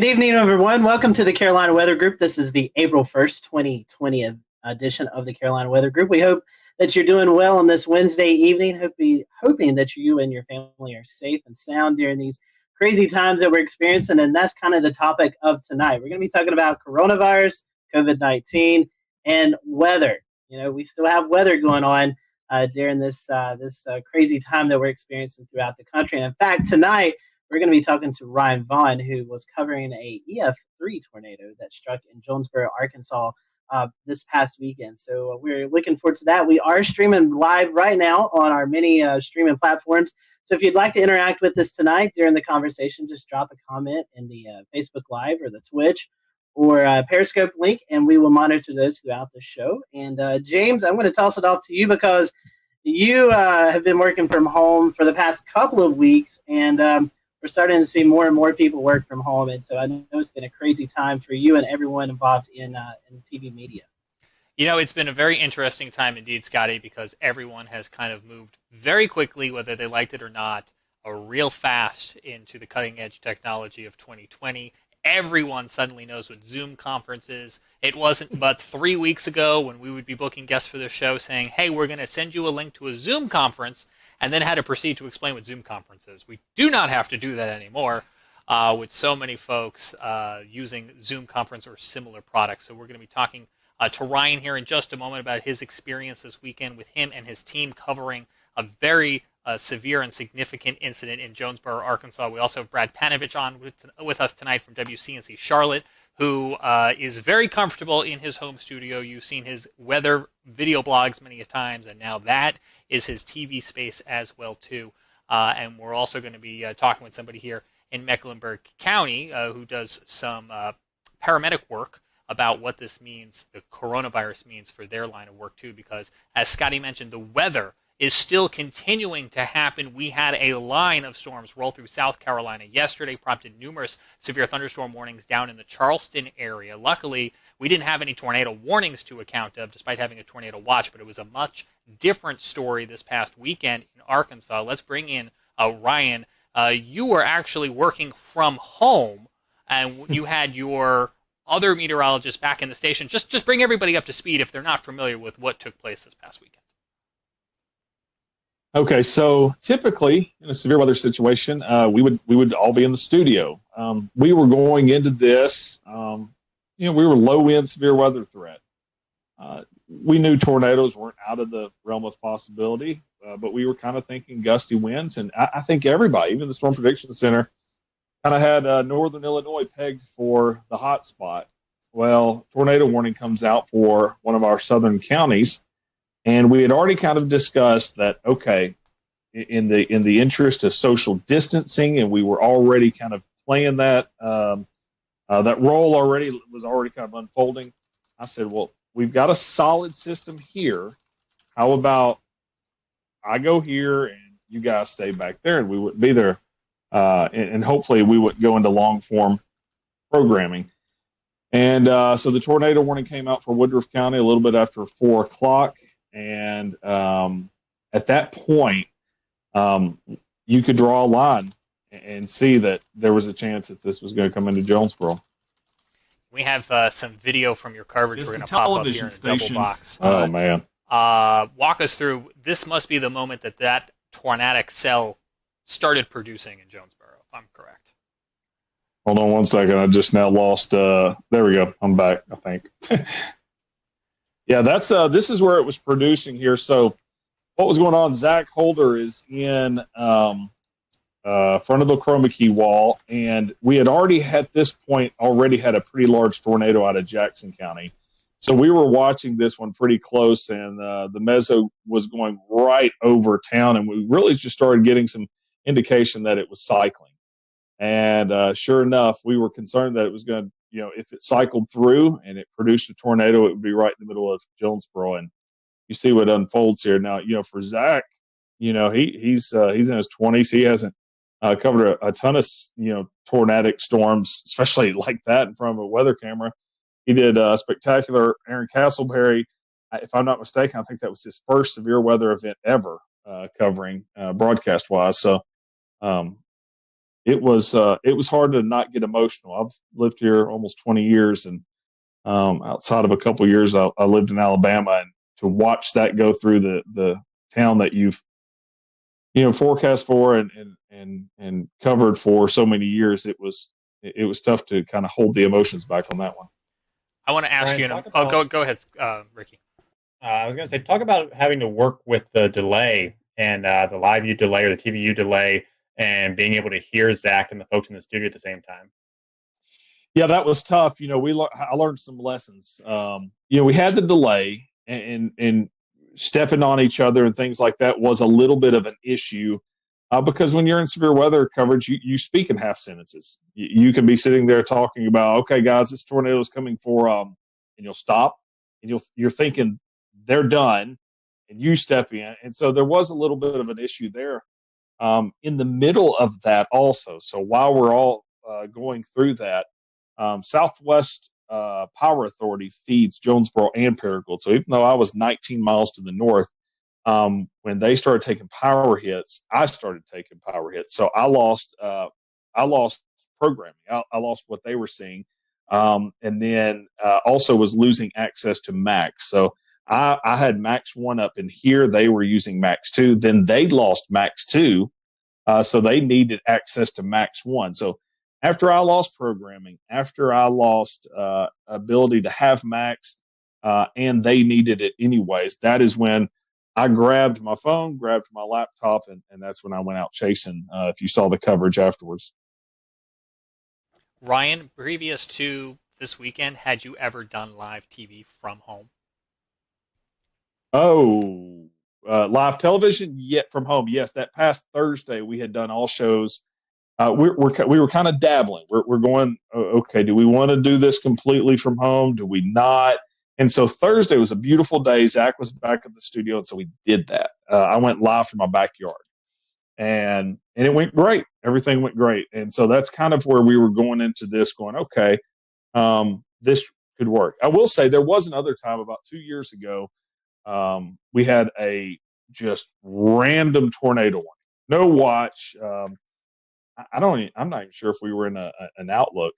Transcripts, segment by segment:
Good evening, everyone. Welcome to the Carolina Weather Group. This is the April 1st, 2020 edition of the Carolina Weather Group. We hope that you're doing well on this Wednesday evening. Hoping that you and your family are safe and sound during these crazy times that we're experiencing. And that's kind of the topic of tonight. We're going to be talking about coronavirus, COVID-19, and weather. We still have weather going on during this crazy time that we're experiencing throughout the country. And in fact, tonight, we're going to be talking to Ryan Vaughn, who was covering a EF3 tornado that struck in Jonesboro, Arkansas this past weekend. So we're looking forward to that. We are streaming live right now on our many streaming platforms. So if you'd like to interact with us tonight during the conversation, just drop a comment in the Facebook Live or the Twitch or Periscope link, and we will monitor those throughout the show. And James, I'm going to toss it off to you because you have been working from home for the past couple of weeks, and we're starting to see more and more people work from home, and so I know it's been a crazy time for you and everyone involved in TV media. It's been a very interesting time indeed, Scotty, because everyone has kind of moved very quickly, whether they liked it or not, real fast into the cutting-edge technology of 2020. Everyone suddenly knows what Zoom conference is. It wasn't but 3 weeks ago when we would be booking guests for the show saying, hey, we're going to send you a link to a Zoom conference, and then had to proceed to explain what Zoom conference is. We do not have to do that anymore with so many folks using Zoom conference or similar products. So we're going to be talking to Ryan here in just a moment about his experience this weekend with him and his team covering a very severe and significant incident in Jonesboro, Arkansas. We also have Brad Panovich on with us tonight from WCNC Charlotte, who is very comfortable in his home studio. You've seen his weather video blogs many a times, and now that is his TV space as well, too. And we're also going to be talking with somebody here in Mecklenburg County who does some paramedic work about what this means, the coronavirus means for their line of work, too, because, as Scotty mentioned, the weather is still continuing to happen. We had a line of storms roll through South Carolina yesterday, prompted numerous severe thunderstorm warnings down in the Charleston area. Luckily, we didn't have any tornado warnings to account of, despite having a tornado watch, but it was a much different story this past weekend in Arkansas. Let's bring in Ryan. You were actually working from home, and you had your other meteorologist back in the station. Just bring everybody up to speed if they're not familiar with what took place this past weekend. Okay, so typically in a severe weather situation, we would all be in the studio. We were going into this, we were low wind severe weather threat. We knew tornadoes weren't out of the realm of possibility, but we were kind of thinking gusty winds, and I think everybody, even the Storm Prediction Center, kind of had northern Illinois pegged for the hot spot. Well, tornado warning comes out for one of our southern counties. And we had already kind of discussed that, okay, in the interest of social distancing, and we were already kind of playing that role already, was already kind of unfolding. I said, well, we've got a solid system here. How about I go here and you guys stay back there, and we wouldn't be there. And hopefully we would go into long form programming. And so the tornado warning came out for Woodruff County a little bit after 4 o'clock. And at that point, you could draw a line and see that there was a chance that this was going to come into Jonesboro. We have some video from your coverage. We're going to pop up here in a double box. Oh, man. Walk us through. This must be the moment that tornadic cell started producing in Jonesboro, if I'm correct. Hold on one second. I just now lost. There we go. I'm back, I think. Yeah, that's this is where it was producing here. So what was going on, Zach Holder is in front of the chroma key wall, and we had already at this point had a pretty large tornado out of Jackson County. So we were watching this one pretty close, and the meso was going right over town, and we really just started getting some indication that it was cycling. And sure enough, we were concerned that it was going to, if it cycled through and it produced a tornado, it would be right in the middle of Jonesboro. And you see what unfolds here. Now, for Zach, he's in his 20s. He hasn't covered a ton of, tornadic storms, especially like that in front of a weather camera. He did spectacular Aaron Castleberry. If I'm not mistaken, I think that was his first severe weather event ever covering broadcast-wise. So it was hard to not get emotional. I've lived here almost 20 years, and outside of a couple of years, I lived in Alabama, and to watch that go through the town that you've forecast for and covered for so many years, it was tough to kind of hold the emotions back on that one. I want to ask Brian, you. Go ahead, Ricky. I was going to say, talk about having to work with the delay and the live view delay or the TVU delay, and being able to hear Zach and the folks in the studio at the same time. Yeah, that was tough. I learned some lessons. We had the delay, and stepping on each other and things like that was a little bit of an issue, because when you're in severe weather coverage, you speak in half sentences. You can be sitting there talking about, okay, guys, this tornado is coming for, and you'll stop, and you're thinking they're done, and you step in. And so there was a little bit of an issue there in the middle of that also. So while we're all going through that, Southwest Power Authority feeds Jonesboro and Paragould. So even though I was 19 miles to the north, when they started taking power hits, I started taking power hits. So I lost programming. I lost what they were seeing, and then also was losing access to Max. So I had Max 1 up in here. They were using Max 2. Then they lost Max 2, so they needed access to Max 1. So after I lost programming, after I lost ability to have Max, and they needed it anyways, that is when I grabbed my phone, grabbed my laptop, and that's when I went out chasing, if you saw the coverage afterwards. Ryan, previous to this weekend, had you ever done live TV from home? Oh, live television, yet from home. Yes, that past Thursday we had done all shows. We were kind of dabbling. We're going, okay, do we want to do this completely from home? Do we not? And so Thursday was a beautiful day. Zach was back at the studio, and so we did that. I went live from my backyard, and it went great. Everything went great. And so that's kind of where we were going into this, going, okay, this could work. I will say there was another time about 2 years ago. We had a just random tornado warning. No watch. I'm not even sure if we were in an outlook.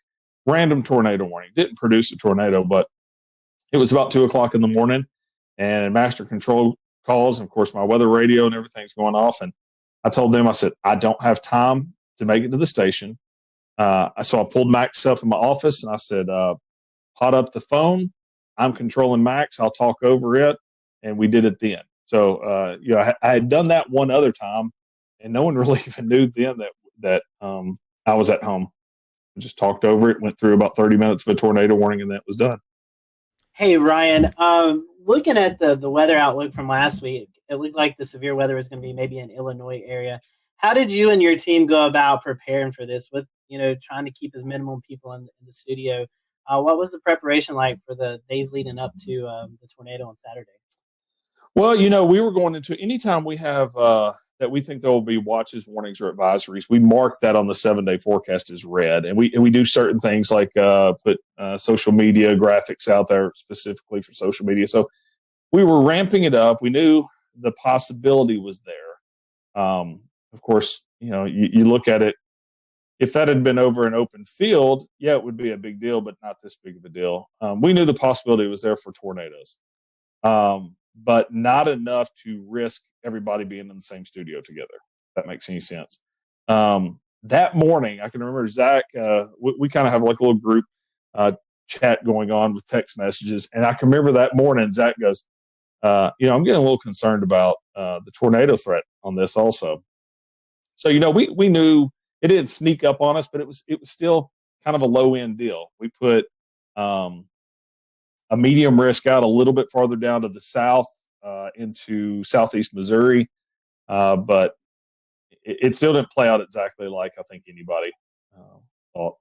Random tornado warning. Didn't produce a tornado, but it was about 2:00 in the morning, and master control calls. And of course, my weather radio and everything's going off. And I told them, I said, I don't have time to make it to the station. So I pulled Max up in my office, and I said, hot up the phone. I'm controlling Max. I'll talk over it. And we did it then. So, I had done that one other time, and no one really even knew then that I was at home. I just talked over it, went through about 30 minutes of a tornado warning, and that was done. Hey, Ryan, looking at the weather outlook from last week, it looked like the severe weather was going to be maybe in Illinois area. How did you and your team go about preparing for this with, trying to keep as minimum people in the studio? What was the preparation like for the days leading up to the tornado on Saturday? Well, we were going into anytime we have that we think there will be watches, warnings, or advisories, we mark that on the 7-day forecast as red. And we do certain things like put social media graphics out there specifically for social media. So we were ramping it up. We knew the possibility was there. Of course, you look at it. If that had been over an open field, yeah, it would be a big deal, but not this big of a deal. We knew the possibility was there for tornadoes. But not enough to risk everybody being in the same studio together, if that makes any sense. That morning, I can remember Zach, we kind of have like a little group chat going on with text messages. And I can remember that morning, Zach goes, I'm getting a little concerned about the tornado threat on this also. So, we knew it didn't sneak up on us, but it was still kind of a low end deal. We put a medium risk out a little bit farther down to the south into southeast Missouri, but it still didn't play out exactly like I think anybody thought.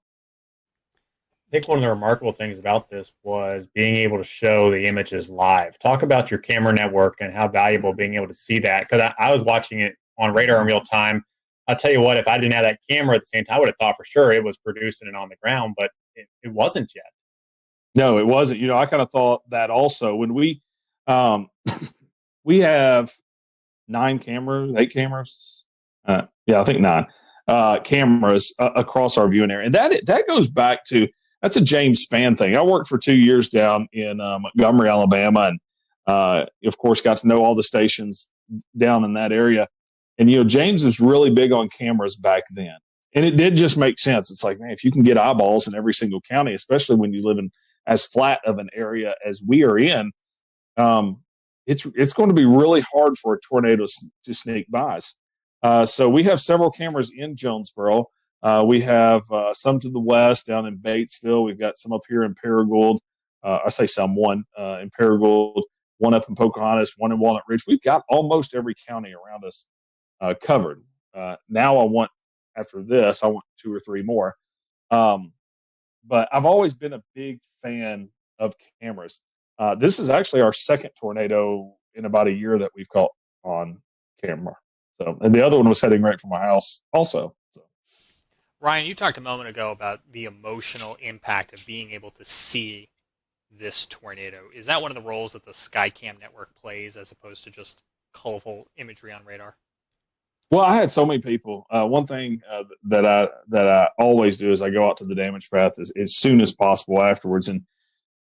I think one of the remarkable things about this was being able to show the images live. Talk about your camera network and how valuable being able to see that, because I was watching it on radar in real time. I'll tell you what, if I didn't have that camera at the same time, I would have thought for sure it was producing it on the ground, but it wasn't yet. No, it wasn't. I kind of thought that also when we have 9 cameras, 8 cameras. Yeah, I think 9. cameras across our viewing area. And that goes back to, that's a James Spann thing. I worked for 2 years down in Montgomery, Alabama, and of course got to know all the stations down in that area. And, James was really big on cameras back then. And it did just make sense. It's like, man, if you can get eyeballs in every single county, especially when you live in as flat of an area as we are in, it's going to be really hard for a tornado to sneak by us. So we have several cameras in Jonesboro. We have some to the west down in Batesville. We've got some up here in Paragould. I say some, one in Paragould, one up in Pocahontas, one in Walnut Ridge. We've got almost every county around us covered. Now after this, I want 2 or 3 more. But I've always been a big fan of cameras. This is actually our second tornado in about a year that we've caught on camera. So, and the other one was heading right from my house also. So. Ryan, you talked a moment ago about the emotional impact of being able to see this tornado. Is that one of the roles that the Skycam network plays as opposed to just colorful imagery on radar? Well, I had so many people. One thing that I always do is I go out to the damage path as soon as possible afterwards. And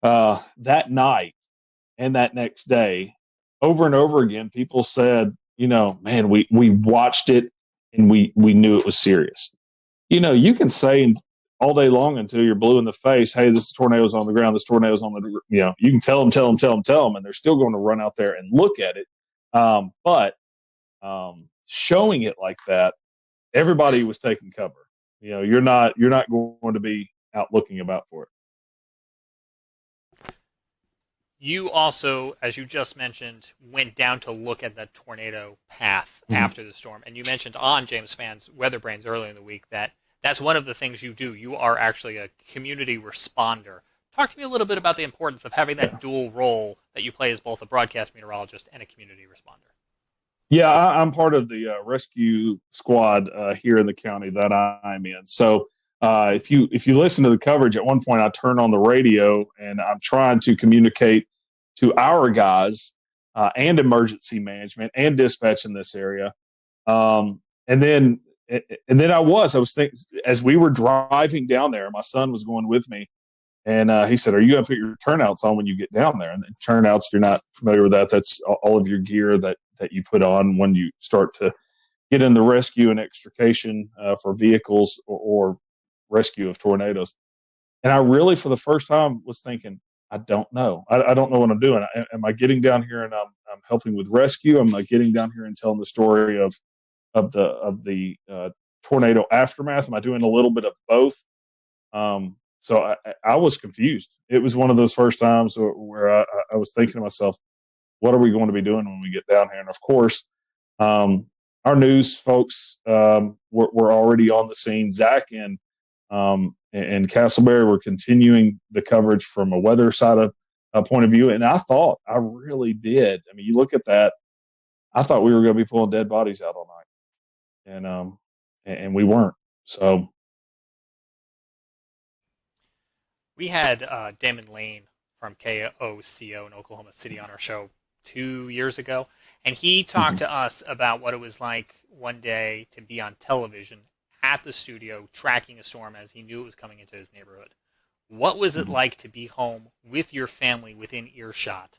that night and that next day, over and over again, people said, man, we watched it and we knew it was serious. You can say all day long until you're blue in the face, hey, this tornado's on the ground, this tornado's on the, you can tell them, and they're still going to run out there and look at it. But showing it like that, everybody was taking cover. You're not going to be out looking about for it. You also, as you just mentioned, went down to look at that tornado path after the storm. And you mentioned on James Spann's Weather Brains earlier in the week that that's one of the things you do. You are actually a community responder. Talk to me a little bit about the importance of having that dual role that you play as both a broadcast meteorologist and a community responder. Yeah, I'm part of the rescue squad here in the county that I'm in. So if you listen to the coverage, at one point I turn on the radio and I'm trying to communicate to our guys and emergency management and dispatch in this area. And then I was thinking, as we were driving down there, my son was going with me, and he said, "Are you going to put your turnouts on when you get down there?" And turnouts, if you're not familiar with that, that's all of your gear that you put on when you start to get in the rescue and extrication for vehicles or rescue of tornadoes. And I really, for the first time, was thinking, I don't know. I don't know what I'm doing. Am I getting down here and I'm helping with rescue? Am I getting down here and telling the story of the tornado aftermath? Am I doing a little bit of both? So I was confused. It was one of those first times where I was thinking to myself, what are we going to be doing when we get down here? And of course, our news folks were already on the scene. Zach and Castleberry were continuing the coverage from a weather side of point of view. And I really did. I mean, you look at that, I thought we were going to be pulling dead bodies out all night. And we weren't. So. We had Damon Lane from KOCO in Oklahoma City on our show 2 years ago, and he talked to us about what it was like one day to be on television at the studio tracking a storm as he knew it was coming into his neighborhood. What was it like to be home with your family within earshot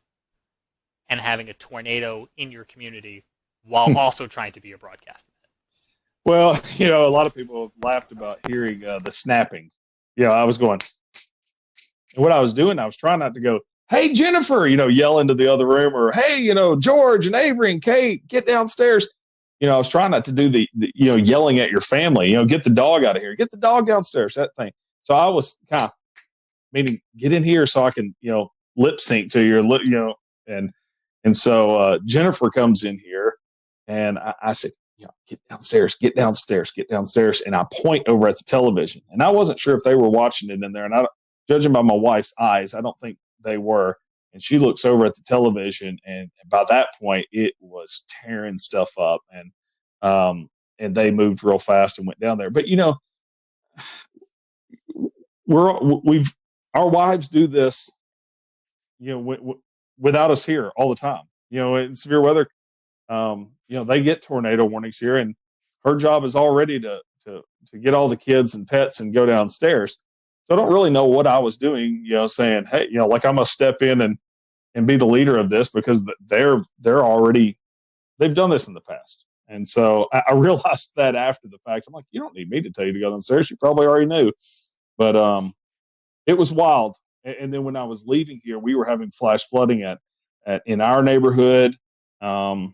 and having a tornado in your community while also trying to be a broadcaster? Well, a lot of people have laughed about hearing the snapping. I was going, and what I was doing, I was trying not to go, hey, Jennifer, yell into the other room, or, hey, George and Avery and Kate, get downstairs. I was trying not to do the yelling at your family, get the dog out of here, get the dog downstairs, that thing. So I was kind of meaning, get in here so I can, lip sync to your, and so Jennifer comes in here and I said, get downstairs. And I point over at the television, and I wasn't sure if they were watching it in there. And judging by my wife's eyes, I don't think they were. And she looks over at the television, and by that point, it was tearing stuff up. And they moved real fast and went down there. But our wives do this, without us here all the time. In severe weather, they get tornado warnings here, and her job is already to to get all the kids and pets and go downstairs. So I don't really know what I was doing, saying, hey, like I'm going to step in and be the leader of this, because they're already, they've done this in the past. And so I realized that after the fact. I'm like, you don't need me to tell you to go downstairs. You probably already knew. But it was wild. And then when I was leaving here, we were having flash flooding in our neighborhood. And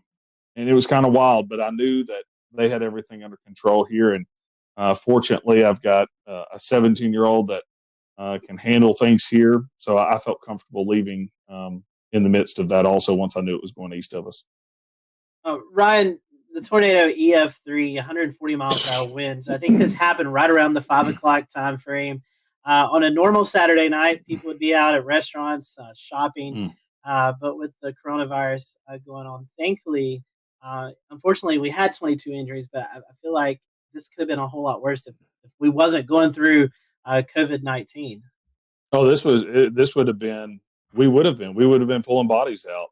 it was kind of wild, but I knew that they had everything under control here. And fortunately, I've got a 17-year-old that can handle things here. So I felt comfortable leaving in the midst of that also, once I knew it was going east of us. Ryan, the tornado EF3, 140 miles per hour winds. I think this happened right around the 5 o'clock time frame. On a normal Saturday night, people would be out at restaurants, shopping. But with the coronavirus going on, thankfully, unfortunately, we had 22 injuries. But I feel like this could have been a whole lot worse if we wasn't going through COVID-19. Oh, this would have been. We would have been pulling bodies out.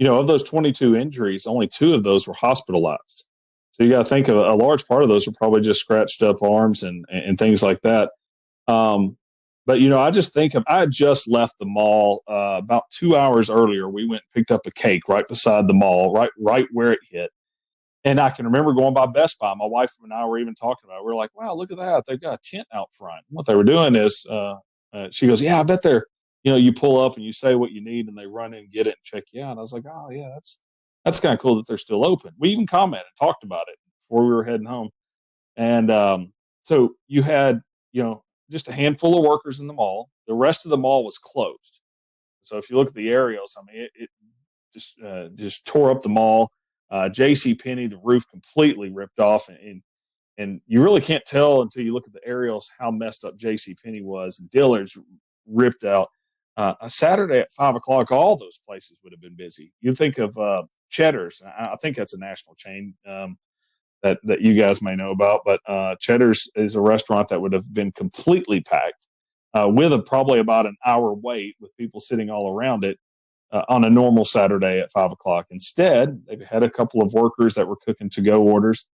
Of those 22 injuries, only 2 of those were hospitalized. So you got to think of a large part of those were probably just scratched up arms and things like that. But, I just think I had just left the mall about 2 hours earlier. We went and picked up a cake right beside the mall, right where it hit. And I can remember going by Best Buy. My wife and I were even talking about it. We were like, wow, look at that. They've got a tent out front. What they were doing is she goes, yeah, I bet they're, you pull up and you say what you need and they run in and get it and check you out. And I was like, oh, yeah, that's kind of cool that they're still open. We even commented, talked about it before we were heading home. And so you had, just a handful of workers in the mall. The rest of the mall was closed. So if you look at the aerials, I mean, it just tore up the mall. JCPenney, the roof completely ripped off. And you really can't tell until you look at the aerials how messed up JCPenney was. And Dillard's ripped out. A Saturday at 5 o'clock, all those places would have been busy. You think of Cheddar's. I think that's a national chain that you guys may know about. But Cheddar's is a restaurant that would have been completely packed with probably about an hour wait with people sitting all around it on a normal Saturday at 5 o'clock. Instead, they had a couple of workers that were cooking to-go orders.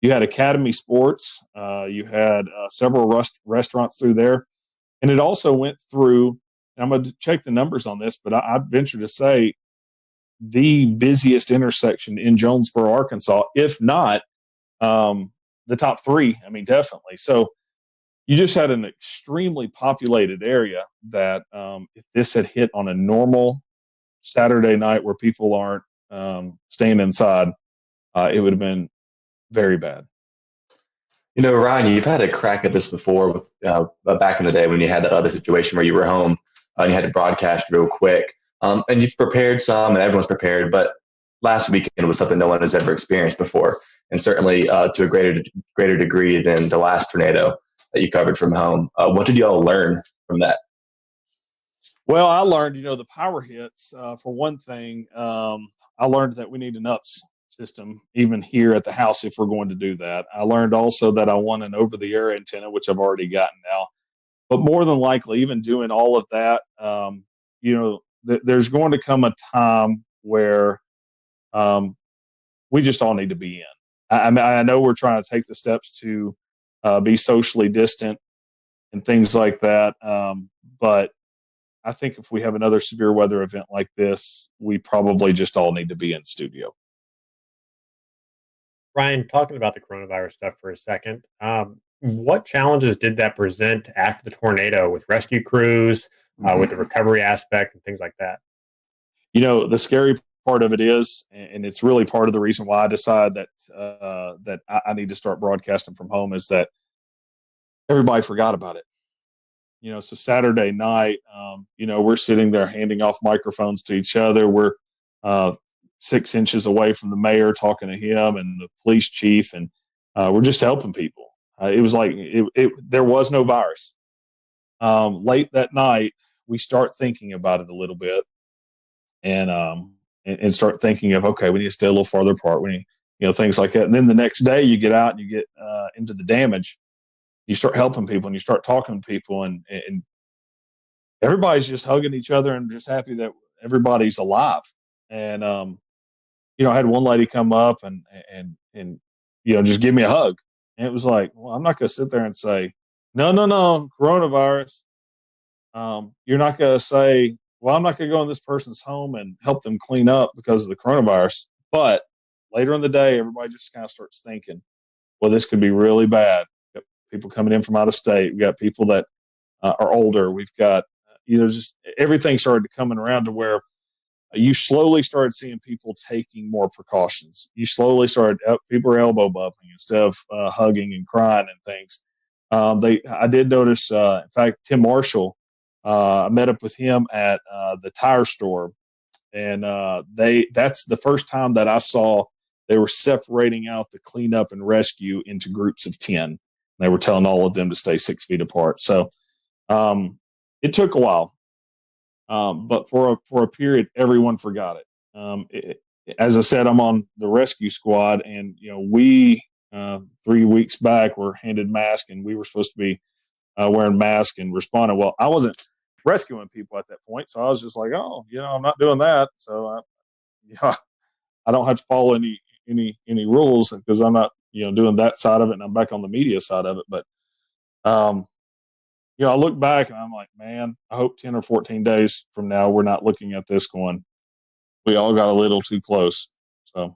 You had Academy Sports. You had several restaurants through there. And it also went through, and I'm going to check the numbers on this, but I venture to say the busiest intersection in Jonesboro, Arkansas, if not the top 3. I mean, definitely. So you just had an extremely populated area that if this had hit on a normal Saturday night where people aren't staying inside, it would have been very bad. Ryan, you've had a crack at this before with, back in the day when you had that other situation where you were home and you had to broadcast real quick. And you've prepared some and everyone's prepared, but last weekend was something no one has ever experienced before. And certainly to a greater degree than the last tornado that you covered from home. What did you all learn from that? Well, I learned, the power hits, for one thing. I learned that we need an UPS system even here at the house if we're going to do that. I learned also that I want an over-the-air antenna, which I've already gotten now. But more than likely, even doing all of that, there's going to come a time where we just all need to be in. I know we're trying to take the steps to be socially distant and things like that, but I think if we have another severe weather event like this, we probably just all need to be in studio. Ryan, talking about the coronavirus stuff for a second, what challenges did that present after the tornado with rescue crews, with the recovery aspect and things like that? The scary part of it is, and it's really part of the reason why I decided that I need to start broadcasting from home, is that everybody forgot about it. So Saturday night, we're sitting there handing off microphones to each other. We're 6 inches away from the mayor talking to him and the police chief, and we're just helping people. It was like there was no virus. Late that night, we start thinking about it a little bit, and start thinking of, okay, we need to stay a little farther apart. We need, things like that. And then the next day, you get out and you get into the damage. You start helping people and you start talking to people, and everybody's just hugging each other and just happy that everybody's alive. And I had one lady come up and just give me a hug, And it was like, well, I'm not going to sit there and say, no, coronavirus. You're not going to say, well, I'm not going to go in this person's home and help them clean up because of the coronavirus. But later in the day, everybody just kind of starts thinking, well, this could be really bad. We've got people coming in from out of state. We've got people that are older. We've got, just everything started coming around to where you slowly started seeing people taking more precautions. You slowly started, people are elbow bumping instead of hugging and crying and things. I did notice, in fact, Tim Marshall, I met up with him at the tire store, and that's the first time that I saw they were separating out the cleanup and rescue into groups of 10. They were telling all of them to stay 6 feet apart. So it took a while. But for a period, everyone forgot it. As I said, I'm on the rescue squad, and we 3 weeks back were handed masks, and we were supposed to be wearing masks and responding. Well, I wasn't rescuing people at that point, so I was just like, oh, I'm not doing that. So I don't have to follow any rules because I'm not doing that side of it, and I'm back on the media side of it. But I look back and I'm like, man, I hope 10 or 14 days from now, we're not looking at this going, we all got a little too close. So.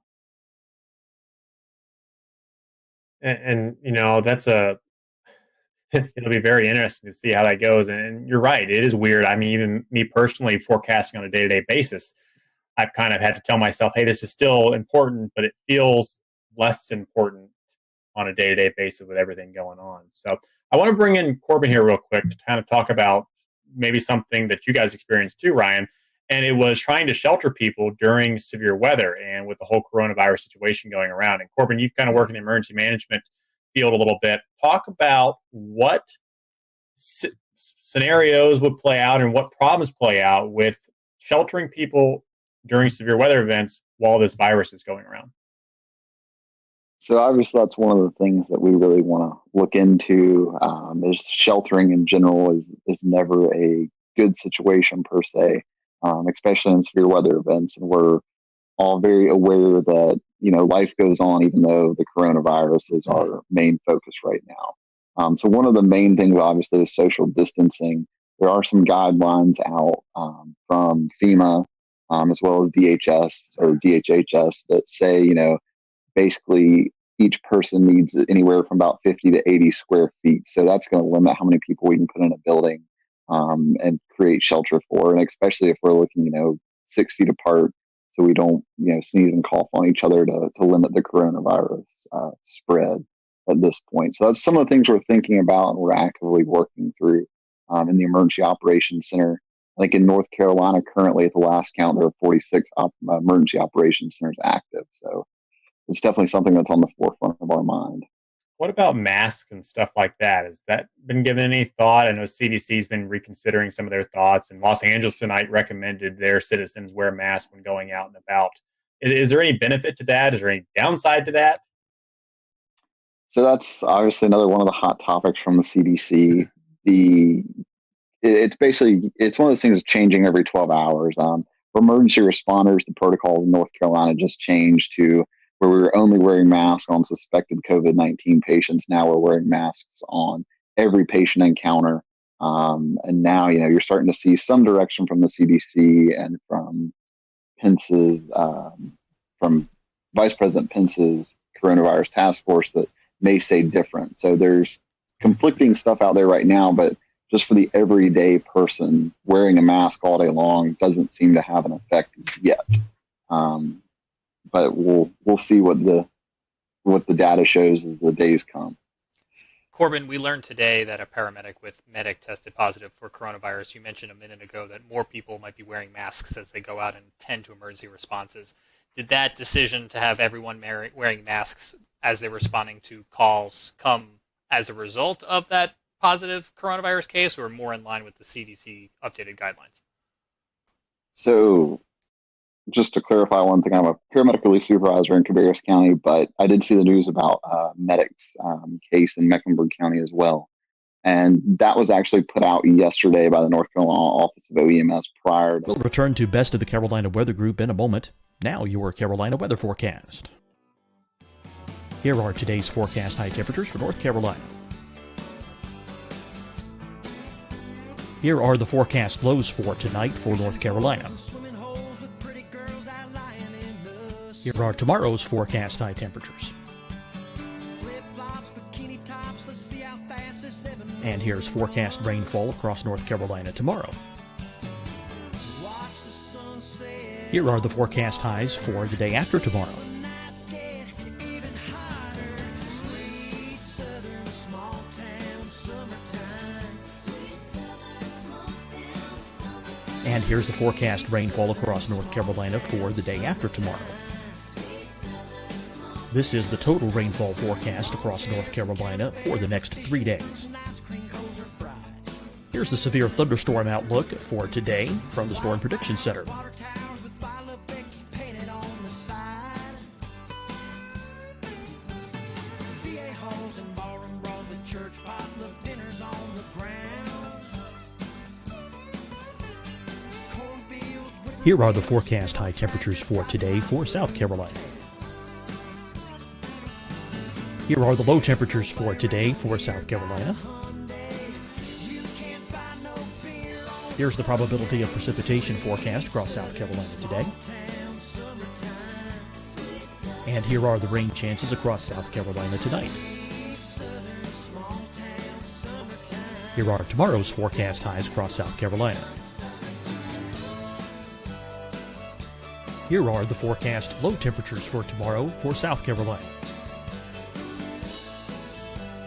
And that's it'll be very interesting to see how that goes. And you're right. It is weird. I mean, even me personally forecasting on a day-to-day basis, I've kind of had to tell myself, hey, this is still important, but it feels less important on a day-to-day basis with everything going on. So I want to bring in Corbin here real quick to kind of talk about maybe something that you guys experienced too, Ryan. And it was trying to shelter people during severe weather and with the whole coronavirus situation going around. And Corbin, you kind of work in the emergency management field a little bit. Talk about what scenarios would play out and what problems play out with sheltering people during severe weather events while this virus is going around. So obviously that's one of the things that we really want to look into. Is sheltering in general is never a good situation per se, especially in severe weather events. And we're all very aware that, life goes on even though the coronavirus is our main focus right now. So one of the main things obviously is social distancing. There are some guidelines out from FEMA as well as DHS or DHHS that say, basically each person needs anywhere from about 50 to 80 square feet. So that's going to limit how many people we can put in a building and create shelter for. And especially if we're looking, 6 feet apart, so we don't, sneeze and cough on each other to limit the coronavirus spread at this point. So that's some of the things we're thinking about and we're actively working through in the Emergency Operations Center. I think in North Carolina, currently at the last count, there are 46 emergency operations centers active. So it's definitely something that's on the forefront of our mind. What about masks and stuff like that? Has that been given any thought? I know CDC's been reconsidering some of their thoughts, and Los Angeles tonight recommended their citizens wear masks when going out and about. Is there any benefit to that? Is there any downside to that? So that's obviously another one of the hot topics from the CDC. It's one of those things that's changing every 12 hours. For emergency responders, the protocols in North Carolina just changed to where we were only wearing masks on suspected COVID-19 patients. Now we're wearing masks on every patient encounter. And now, you're starting to see some direction from the CDC and from Pence's, from Vice President Pence's coronavirus task force that may say different. So there's conflicting stuff out there right now, but just for the everyday person, wearing a mask all day long doesn't seem to have an effect yet. But we'll see what the data shows as the days come. Corbin, we learned today that a paramedic with medic tested positive for coronavirus. You mentioned a minute ago that more people might be wearing masks as they go out and tend to emergency responses. Did that decision to have everyone wearing masks as they're responding to calls come as a result of that positive coronavirus case, or more in line with the CDC updated guidelines? So just to clarify one thing, I'm a paramedic relief supervisor in Cabarrus County, but I did see the news about medic's case in Mecklenburg County as well. And that was actually put out yesterday by the North Carolina Office of OEMS prior to... We'll return to Best of the Carolina Weather Group in a moment. Now your Carolina weather forecast. Here are today's forecast high temperatures for North Carolina. Here are the forecast lows for tonight for North Carolina. Here are tomorrow's forecast high temperatures. And here's forecast rainfall across North Carolina tomorrow. Here are the forecast highs for the day after tomorrow. And here's the forecast rainfall across North Carolina for the day after tomorrow. This is the total rainfall forecast across North Carolina for the next 3 days. Here's the severe thunderstorm outlook for today from the Storm Prediction Center. Here are the forecast high temperatures for today for South Carolina. Here are the low temperatures for today for South Carolina. Here's the probability of precipitation forecast across South Carolina today. And here are the rain chances across South Carolina tonight. Here are tomorrow's forecast highs across South Carolina. Here are the forecast low temperatures for tomorrow for South Carolina.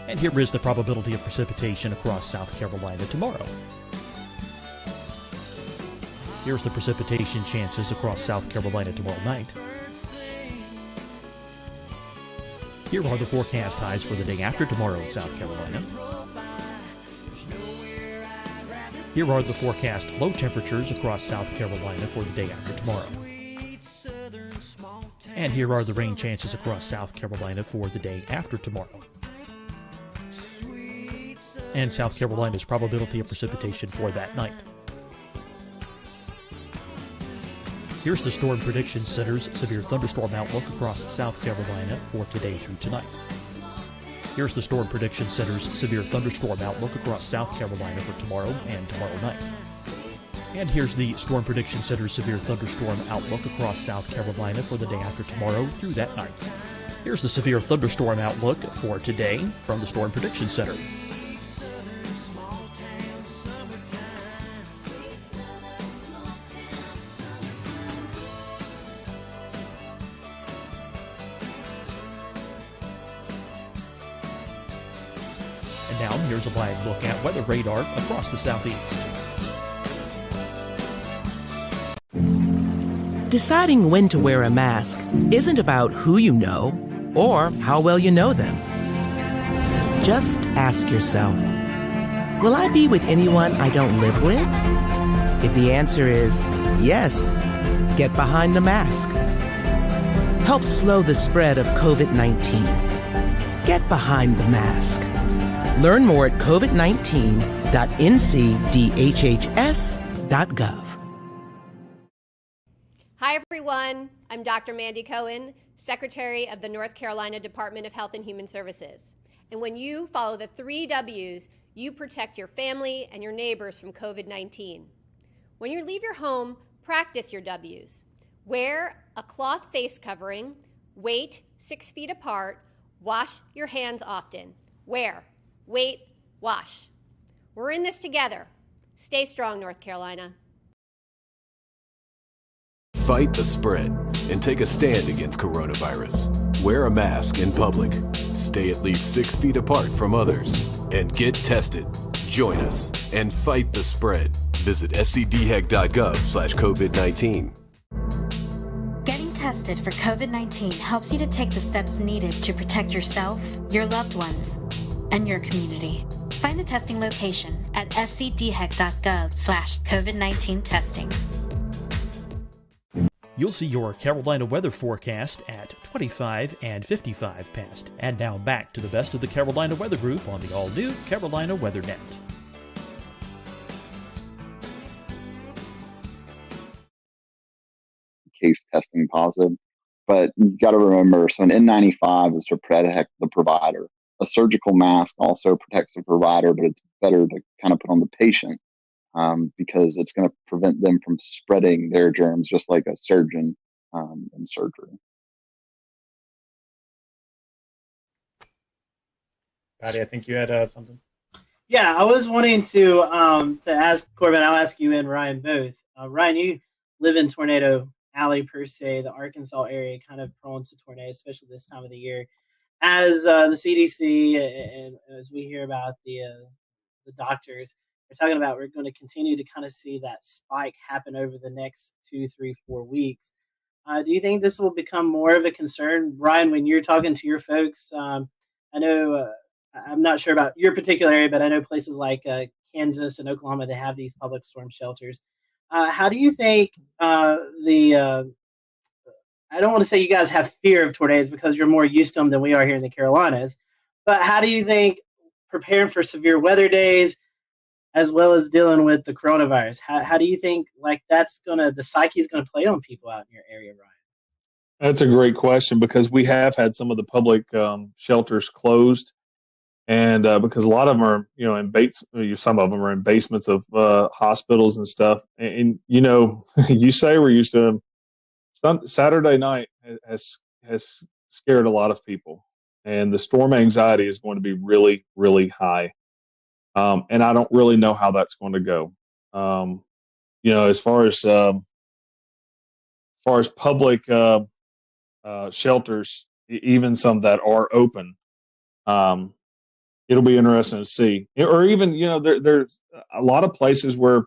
And here is the probability of precipitation across South Carolina tomorrow. Here's the precipitation chances across South Carolina tomorrow night. Here are the forecast highs for the day after tomorrow in South Carolina. Here are the forecast low temperatures across South Carolina for the day after tomorrow. And here are the rain chances across South Carolina for the day after tomorrow. And South Carolina's probability of precipitation for that night. Here's the Storm Prediction Center's severe thunderstorm outlook across South Carolina for today through tonight. Here's the Storm Prediction Center's severe thunderstorm outlook across South Carolina for tomorrow and tomorrow night. And here's the Storm Prediction Center's severe thunderstorm outlook across South Carolina for the day after tomorrow through that night. Here's the severe thunderstorm outlook for today from the Storm Prediction Center. And now here's a live look at weather radar across the southeast. Deciding when to wear a mask isn't about who you know or how well you know them. Just ask yourself, will I be with anyone I don't live with? If the answer is yes, get behind the mask. Help slow the spread of COVID-19. Get behind the mask. Learn more at covid19.ncdhhs.gov. Hi, everyone. I'm Dr. Mandy Cohen, Secretary of the North Carolina Department of Health and Human Services. And when you follow the 3 W's, you protect your family and your neighbors from COVID-19. When you leave your home, practice your W's. Wear a cloth face covering, wait 6 feet apart, wash your hands often. Wear, wait, wash. We're in this together. Stay strong, North Carolina. Fight the spread and take a stand against coronavirus. Wear a mask in public. Stay at least 6 feet apart from others. And get tested. Join us and fight the spread. Visit scdhec.gov/COVID-19. Getting tested for COVID-19 helps you to take the steps needed to protect yourself, your loved ones, and your community. Find the testing location at scdhec.gov/COVID-19 testing. You'll see your Carolina weather forecast at 25 and 55 past. And now back to the best of the Carolina Weather Group on the all-new Carolina Weather Net. Case testing positive. But you got to remember, so an N95 is to protect the provider. A surgical mask also protects the provider, but it's better to kind of put on the patient because it's going to prevent them from spreading their germs, just like a surgeon in surgery. Patty, I think you had something. Yeah, I was wanting to ask Corbin. I'll ask you and Ryan both. Ryan, you live in Tornado Alley per se, the Arkansas area, kind of prone to tornadoes, especially this time of the year. As the CDC and as we hear about the doctors, they're talking about we're going to continue to kind of see that spike happen over the next 2, 3, 4 weeks. Do you think this will become more of a concern, Ryan, when you're talking to your folks? I know. I'm not sure about your particular area, but I know places like Kansas and Oklahoma, they have these public storm shelters. How do you think I don't want to say you guys have fear of tornadoes because you're more used to them than we are here in the Carolinas, but how do you think preparing for severe weather days as well as dealing with the coronavirus, how do you think like the psyche is going to play on people out in your area, Ryan? That's a great question because we have had some of the public shelters closed. And because a lot of them are, some of them are in basements of hospitals and stuff. And you say we're used to them. Saturday night has scared a lot of people. And the storm anxiety is going to be really, really high. And I don't really know how that's going to go. As far as public shelters, even some that are open, it'll be interesting to see. Or even, there's a lot of places where,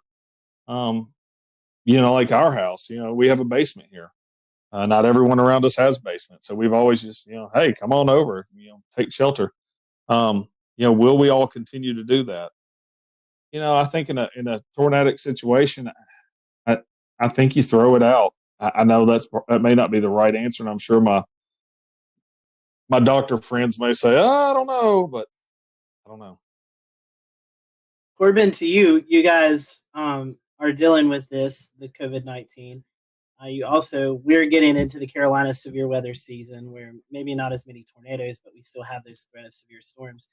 like our house, we have a basement here. Not everyone around us has basements. So we've always just, hey, come on over, take shelter. Will we all continue to do that? I think in a tornadic situation, I think you throw it out. I know that may not be the right answer. And I'm sure my doctor friends may say, I don't know, but I don't know. Corbin, to you guys are dealing with the COVID-19. We're getting into the Carolina severe weather season where maybe not as many tornadoes, but we still have this threat of severe storms.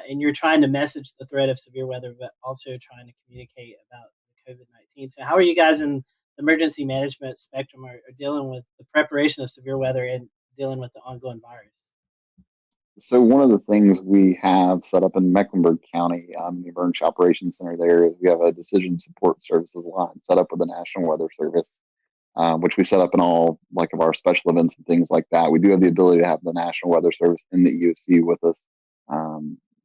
And you're trying to message the threat of severe weather, but also trying to communicate about the COVID-19. So how are you guys in the emergency management spectrum are dealing with the preparation of severe weather and dealing with the ongoing virus? So one of the things we have set up in Mecklenburg County, the Emergency Operations Center there, is we have a decision support services line set up with the National Weather Service, which we set up in all of our special events and things like that. We do have the ability to have the National Weather Service in the EOC with us,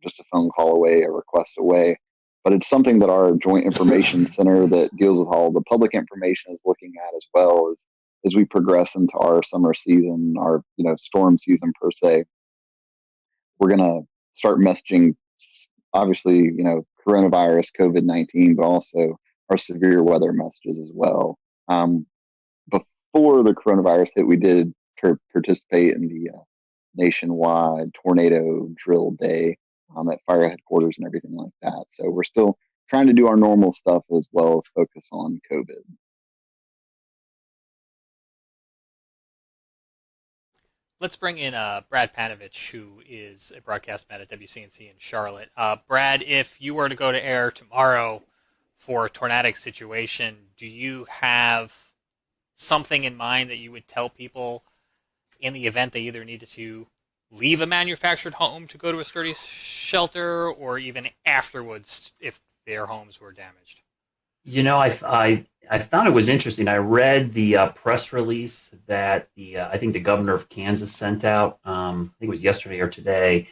just a phone call away, a request away. But it's something that our Joint Information Center that deals with all the public information is looking at as well as we progress into our summer season, our storm season per se. We're going to start messaging, obviously, coronavirus, COVID-19, but also our severe weather messages as well. Before the coronavirus hit, we did participate in the nationwide tornado drill day at fire headquarters and everything like that. So we're still trying to do our normal stuff as well as focus on COVID. Let's bring in Brad Panovich, who is a broadcast man at WCNC in Charlotte. Brad, if you were to go to air tomorrow for a tornadic situation, do you have something in mind that you would tell people in the event they either needed to leave a manufactured home to go to a sturdy shelter, or even afterwards if their homes were damaged? I found it was interesting. I read the press release that I think the governor of Kansas sent out. I think it was yesterday or today,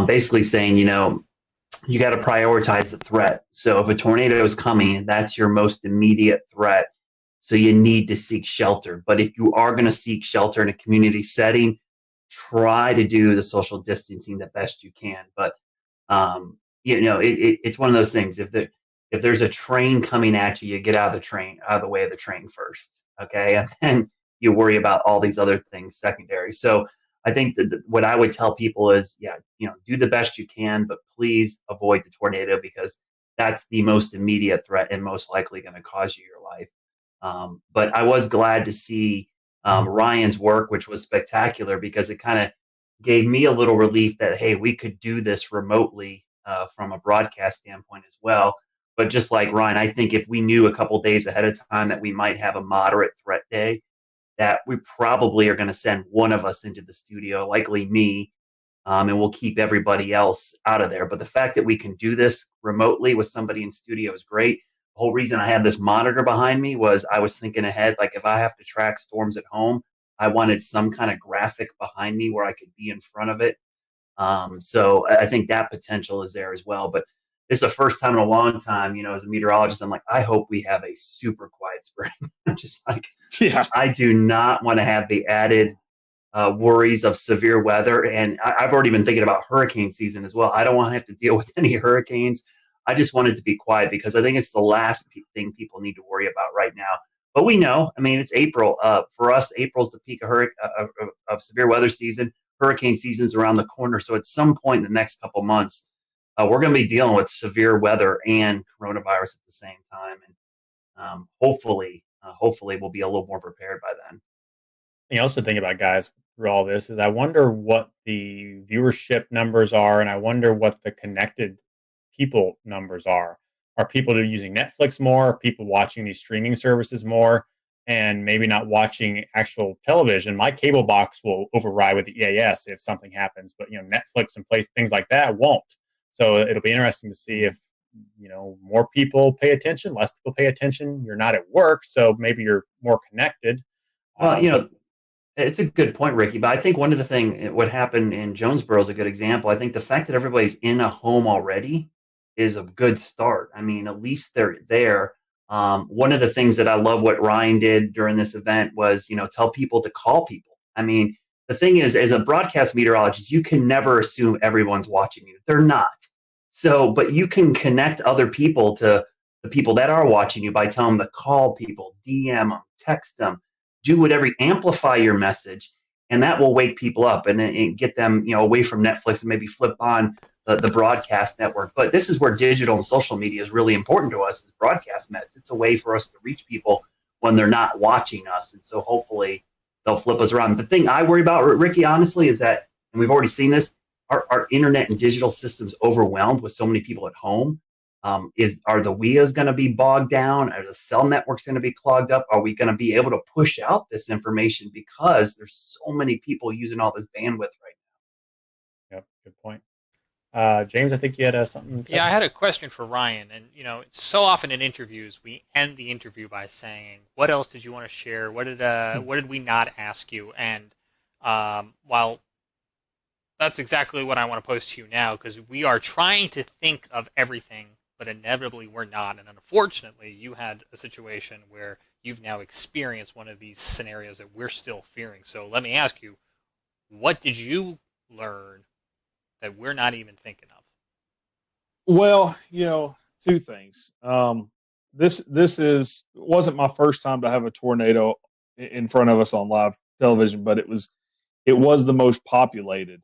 basically saying, you got to prioritize the threat. So if a tornado is coming, that's your most immediate threat. So you need to seek shelter. But if you are going to seek shelter in a community setting, try to do the social distancing the best you can. But it's one of those things. If there's a train coming at you, you get out of the way of the train first, okay? And then you worry about all these other things secondary. So I think that what I would tell people is, do the best you can, but please avoid the tornado because that's the most immediate threat and most likely going to cause you your life. But I was glad to see Ryan's work, which was spectacular because it kind of gave me a little relief that, hey, we could do this remotely from a broadcast standpoint as well. But just like Ryan, I think if we knew a couple days ahead of time that we might have a moderate threat day, that we probably are going to send one of us into the studio, likely me, and we'll keep everybody else out of there. But the fact that we can do this remotely with somebody in studio is great. The whole reason I had this monitor behind me was I was thinking ahead, like if I have to track storms at home, I wanted some kind of graphic behind me where I could be in front of it. So I think that potential is there as well. But it's the first time in a long time, as a meteorologist, I'm like, I hope we have a super quiet spring. I'm just like, I do not want to have the added worries of severe weather. And I've already been thinking about hurricane season as well. I don't want to have to deal with any hurricanes. I just want it to be quiet because I think it's the last thing people need to worry about right now. But we know, it's April. For us, April's the peak of severe weather season. Hurricane season's around the corner. So at some point in the next couple months, we're going to be dealing with severe weather and coronavirus at the same time. And hopefully we'll be a little more prepared by then. Thing else to think about, guys, through all this is I wonder what the viewership numbers are, and I wonder what the connected people numbers are. Are people using Netflix more? Are people watching these streaming services more? And maybe not watching actual television? My cable box will override with the EAS if something happens, but Netflix and things like that won't. So it'll be interesting to see if more people pay attention, less people pay attention. You're not at work, so maybe you're more connected. Well, it's a good point, Ricky. But I think one of the things, what happened in Jonesboro is a good example. I think the fact that everybody's in a home already is a good start. At least they're there. One of the things that I love what Ryan did during this event was, tell people to call people. The thing is, as a broadcast meteorologist, you can never assume everyone's watching you. They're not. So, but you can connect other people to the people that are watching you by telling them to call people, DM them, text them, do whatever, amplify your message, and that will wake people up and get them, away from Netflix and maybe flip on the broadcast network. But this is where digital and social media is really important to us as broadcast meds. It's a way for us to reach people when they're not watching us. And so hopefully they'll flip us around. The thing I worry about, Ricky, honestly, is that, and we've already seen this, our internet and digital systems overwhelmed with so many people at home. Are the WIAs going to be bogged down? Are the cell networks going to be clogged up? Are we going to be able to push out this information because there's so many people using all this bandwidth right now? Yep, good point. James, I think you had something to say. Yeah, I had a question for Ryan. And, so often in interviews, we end the interview by saying, what else did you want to share? What did we not ask you? And while that's exactly what I want to pose to you now, because we are trying to think of everything, but inevitably we're not. And unfortunately, you had a situation where you've now experienced one of these scenarios that we're still fearing. So let me ask you, what did you learn that we're not even thinking of? Well, two things. This wasn't my first time to have a tornado in front of us on live television, but it was the most populated.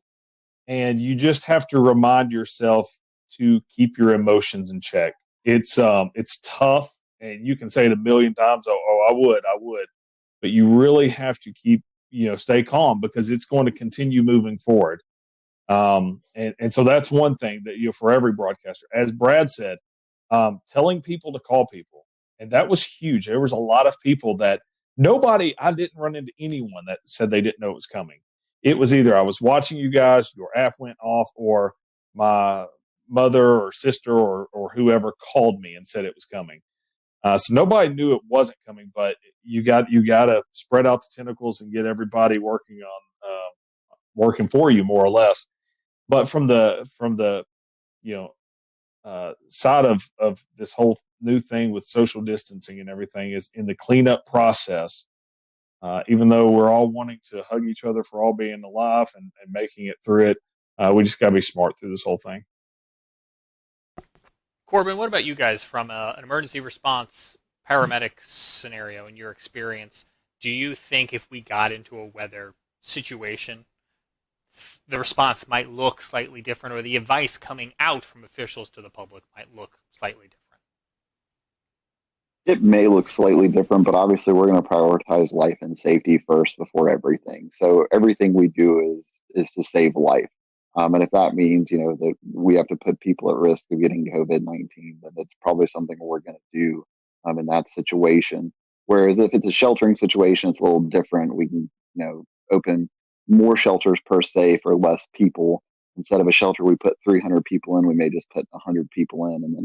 And you just have to remind yourself to keep your emotions in check. It's tough, and you can say it a million times. Oh, I would, but you really have to stay calm because it's going to continue moving forward. And so that's one thing that for every broadcaster, as Brad said, telling people to call people, and that was huge. There was a lot of people that I didn't run into anyone that said they didn't know it was coming. It was either I was watching you guys, your app went off, or my mother or sister or whoever called me and said it was coming. So nobody knew it wasn't coming, but you got to spread out the tentacles and get everybody working for you more or less. But from the side of this whole new thing with social distancing and everything is in the cleanup process. Even though we're all wanting to hug each other for all being alive and making it through it, we just got to be smart through this whole thing. Corbin, what about you guys from an emergency response paramedic scenario in your experience? Do you think if we got into a weather situation, the response might look slightly different, or the advice coming out from officials to the public might look slightly different? It may look slightly different, but obviously we're going to prioritize life and safety first before everything. So everything we do is to save life. And if that means, that we have to put people at risk of getting COVID-19, then it's probably something we're going to do in that situation. Whereas if it's a sheltering situation, it's a little different. We can, open more shelters per se for less people. Instead of a shelter we put 300 people in, we may just put 100 people in and then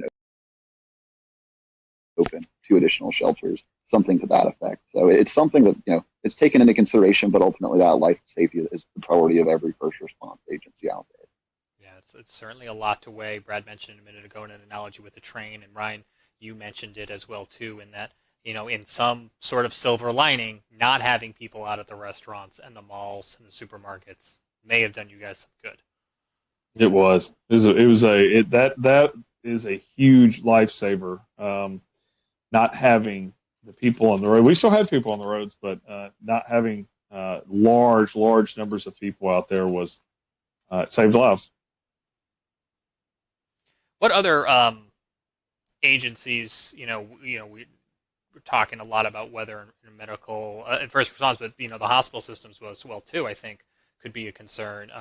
open 2 additional shelters, something to that effect. So it's something that, it's taken into consideration, but ultimately that life safety is the priority of every first response agency out there. Yeah, it's certainly a lot to weigh. Brad mentioned a minute ago in an analogy with a train, and Ryan, you mentioned it as well too, in that, in some sort of silver lining, not having people out at the restaurants and the malls and the supermarkets may have done you guys some good. That is a huge lifesaver. Not having the people on the road. We still had people on the roads, but not having large numbers of people out there was saved lives. What other agencies? We're talking a lot about weather and medical and first response, but the hospital systems as well too, I think, could be a concern.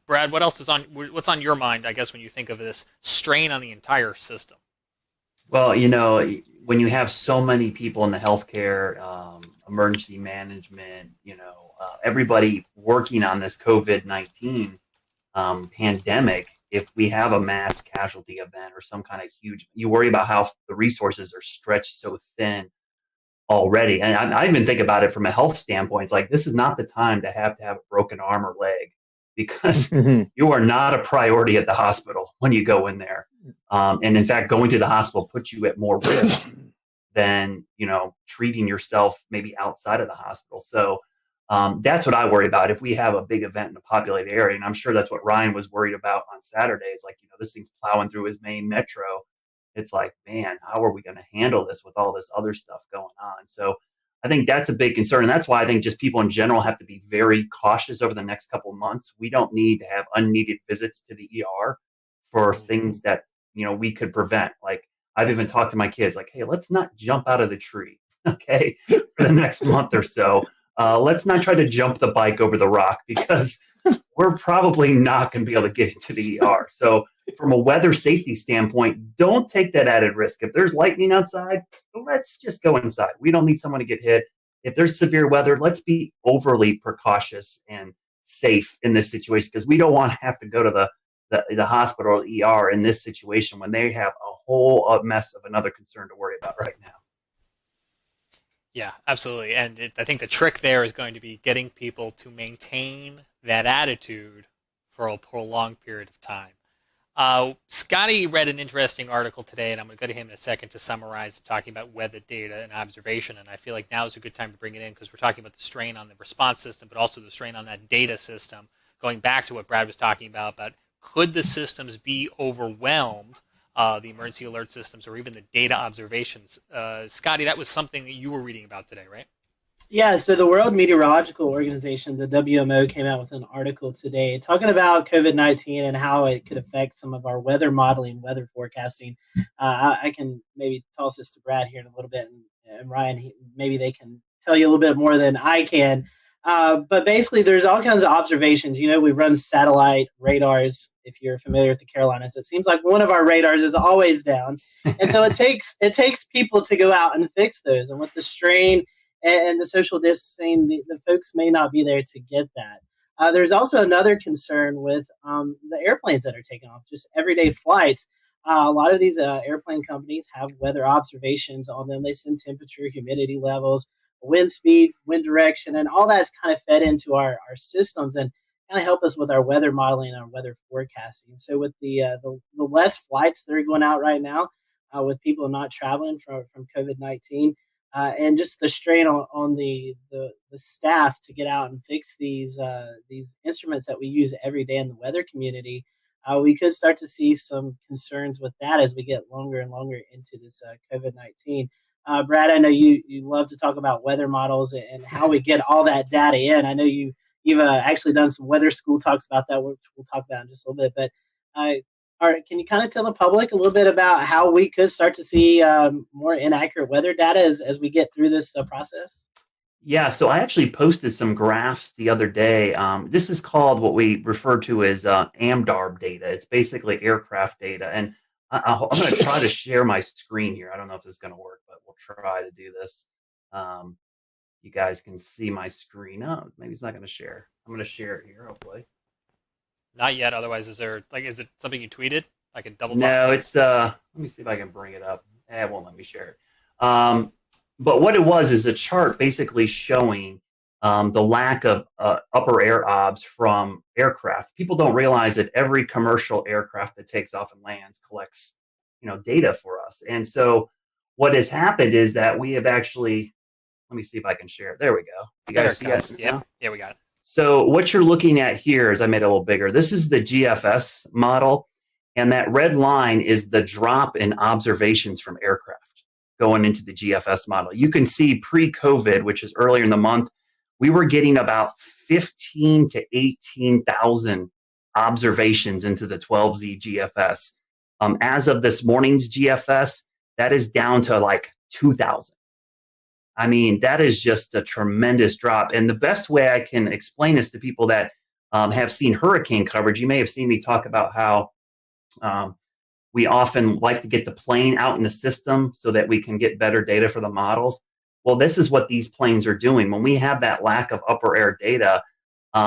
Brad, what's on your mind, I guess, when you think of this strain on the entire system? Well, when you have so many people in the healthcare, emergency management, everybody working on this COVID-19 pandemic, if we have a mass casualty event or some kind of huge, you worry about how the resources are stretched so thin already. And I even think about it from a health standpoint. It's like, this is not the time to have a broken arm or leg, because you are not a priority at the hospital when you go in there. And in fact, going to the hospital puts you at more risk than, treating yourself maybe outside of the hospital. So that's what I worry about. If we have a big event in a populated area, and I'm sure that's what Ryan was worried about on Saturday, is like, this thing's plowing through his main metro. It's like, man, how are we going to handle this with all this other stuff going on? So I think that's a big concern. And that's why I think just people in general have to be very cautious over the next couple of months. We don't need to have unneeded visits to the ER for things that, we could prevent. Like, I've even talked to my kids like, hey, let's not jump out of the tree, okay, for the next month or so. Let's not try to jump the bike over the rock, because we're probably not going to be able to get into the ER. So from a weather safety standpoint, don't take that added risk. If there's lightning outside, let's just go inside. We don't need someone to get hit. If there's severe weather, let's be overly precautious and safe in this situation, because we don't want to have to go to the hospital or ER in this situation when they have a whole mess of another concern to worry about right now. Yeah, absolutely. And I think the trick there is going to be getting people to maintain that attitude for a prolonged period of time. Scotty read an interesting article today, and I'm going to go to him in a second to summarize it, talking about weather data and observation. And I feel like now is a good time to bring it in, because we're talking about the strain on the response system, but also the strain on that data system. Going back to what Brad was talking about could the systems be overwhelmed, the emergency alert systems, or even the data observations? Scotty, that was something that you were reading about today, right? Yeah, so the World Meteorological Organization, the WMO, came out with an article today talking about COVID-19 and how it could affect some of our weather modeling, weather forecasting. I can maybe toss this to Brad here in a little bit, and Ryan, maybe they can tell you a little bit more than I can. But basically, there's all kinds of observations. We run satellite radars. If you're familiar with the Carolinas, it seems like one of our radars is always down, and so it takes people to go out and fix those. And with the strain and the social distancing, the folks may not be there to get that. There's also another concern with the airplanes that are taking off, just everyday flights. A lot of these airplane companies have weather observations on them. They send temperature, humidity levels, wind speed, wind direction, and all that's kind of fed into our systems and kind of help us with our weather modeling and our weather forecasting. So with the less flights that are going out right now, with people not traveling from COVID-19, and just the strain on the staff to get out and fix these instruments that we use every day in the weather community, we could start to see some concerns with that as we get longer and longer into this COVID-19. Brad, I know you love to talk about weather models and how we get all that data in. I know you've actually done some weather school talks about that, which we'll talk about in just a little bit. But All right, can you kind of tell the public a little bit about how we could start to see more inaccurate weather data as we get through this process? Yeah, so I actually posted some graphs the other day. This is called what we refer to as AMDARB data. It's basically aircraft data. And I'm going to try to share my screen here. I don't know if this is going to work, but we'll try to do this. You guys can see my screen. Oh, maybe it's not going to share. I'm going to share it here, hopefully. Not yet. Otherwise, is it something you tweeted? I can double box? No, it's let me see if I can bring it up. It won't let me share it. But what it was is a chart basically showing the lack of upper air obs from aircraft. People don't realize that every commercial aircraft that takes off and lands collects, data for us. And so what has happened is that we have actually, let me see if I can share it. There we go. You guys see it? Yeah, we got it. So what you're looking at here is, I made it a little bigger. This is the GFS model, and that red line is the drop in observations from aircraft going into the GFS model. You can see pre-COVID, which is earlier in the month, we were getting about 15 to 18,000 observations into the 12Z GFS. As of this morning's GFS, that is down to like 2,000. I mean, that is just a tremendous drop. And the best way I can explain this to people that have seen hurricane coverage, you may have seen me talk about how we often like to get the plane out in the system so that we can get better data for the models. Well, this is what these planes are doing. When we have that lack of upper air data,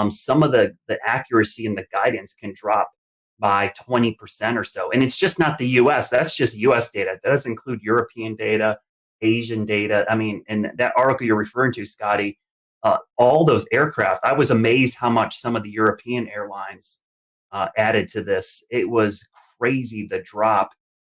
some of the accuracy and the guidance can drop by 20% or so. And it's just not the US, that's just US data. That doesn't include European data, Asian data. I mean, and that article you're referring to, Scotty, all those aircraft, I was amazed how much some of the European airlines added to this. It was crazy, the drop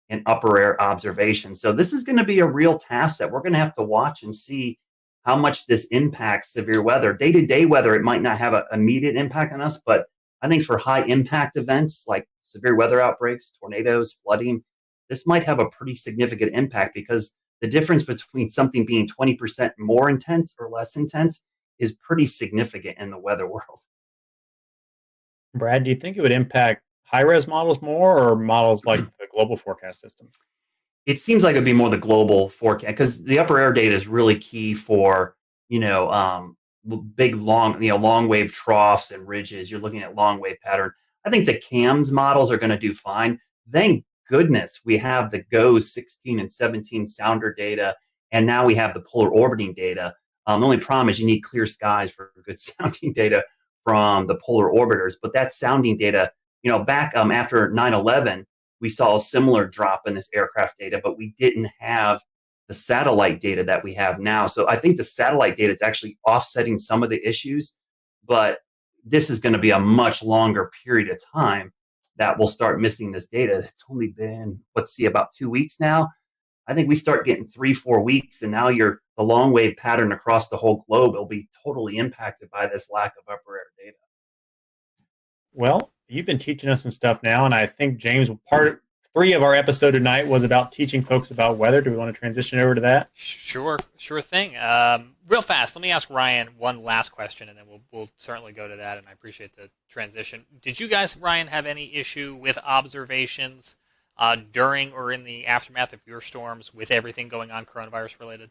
in upper air observation. So this is going to be a real task that we're going to have to watch and see how much this impacts severe weather. Day-to-day weather, it might not have an immediate impact on us, but I think for high impact events like severe weather outbreaks, tornadoes, flooding, this might have a pretty significant impact, because the difference between something being 20% more intense or less intense is pretty significant in the weather world. Brad, do you think it would impact high-res models more, or models like the global forecast system? It seems like it'd be more the global forecast, because the upper air data is really key for, big, long wave troughs and ridges. You're looking at long wave pattern. I think the CAMS models are going to do fine. Thank goodness we have the GOES 16 and 17 sounder data, and now we have the polar orbiting data. The only problem is you need clear skies for good sounding data from the polar orbiters. But that sounding data, back after 9/11, we saw a similar drop in this aircraft data, but we didn't have the satellite data that we have now. So I think the satellite data is actually offsetting some of the issues, but this is going to be a much longer period of time that we'll start missing this data. It's only been, about 2 weeks now. I think we start getting 3-4 weeks, and now the long wave pattern across the whole globe will be totally impacted by this lack of upper air data. Well, you've been teaching us some stuff now, and I think, James, part 3 of our episode tonight was about teaching folks about weather. Do we want to transition over to that? Sure thing. Real fast, let me ask Ryan one last question, and then we'll certainly go to that, and I appreciate the transition. Did you guys, Ryan, have any issue with observations during or in the aftermath of your storms with everything going on coronavirus related?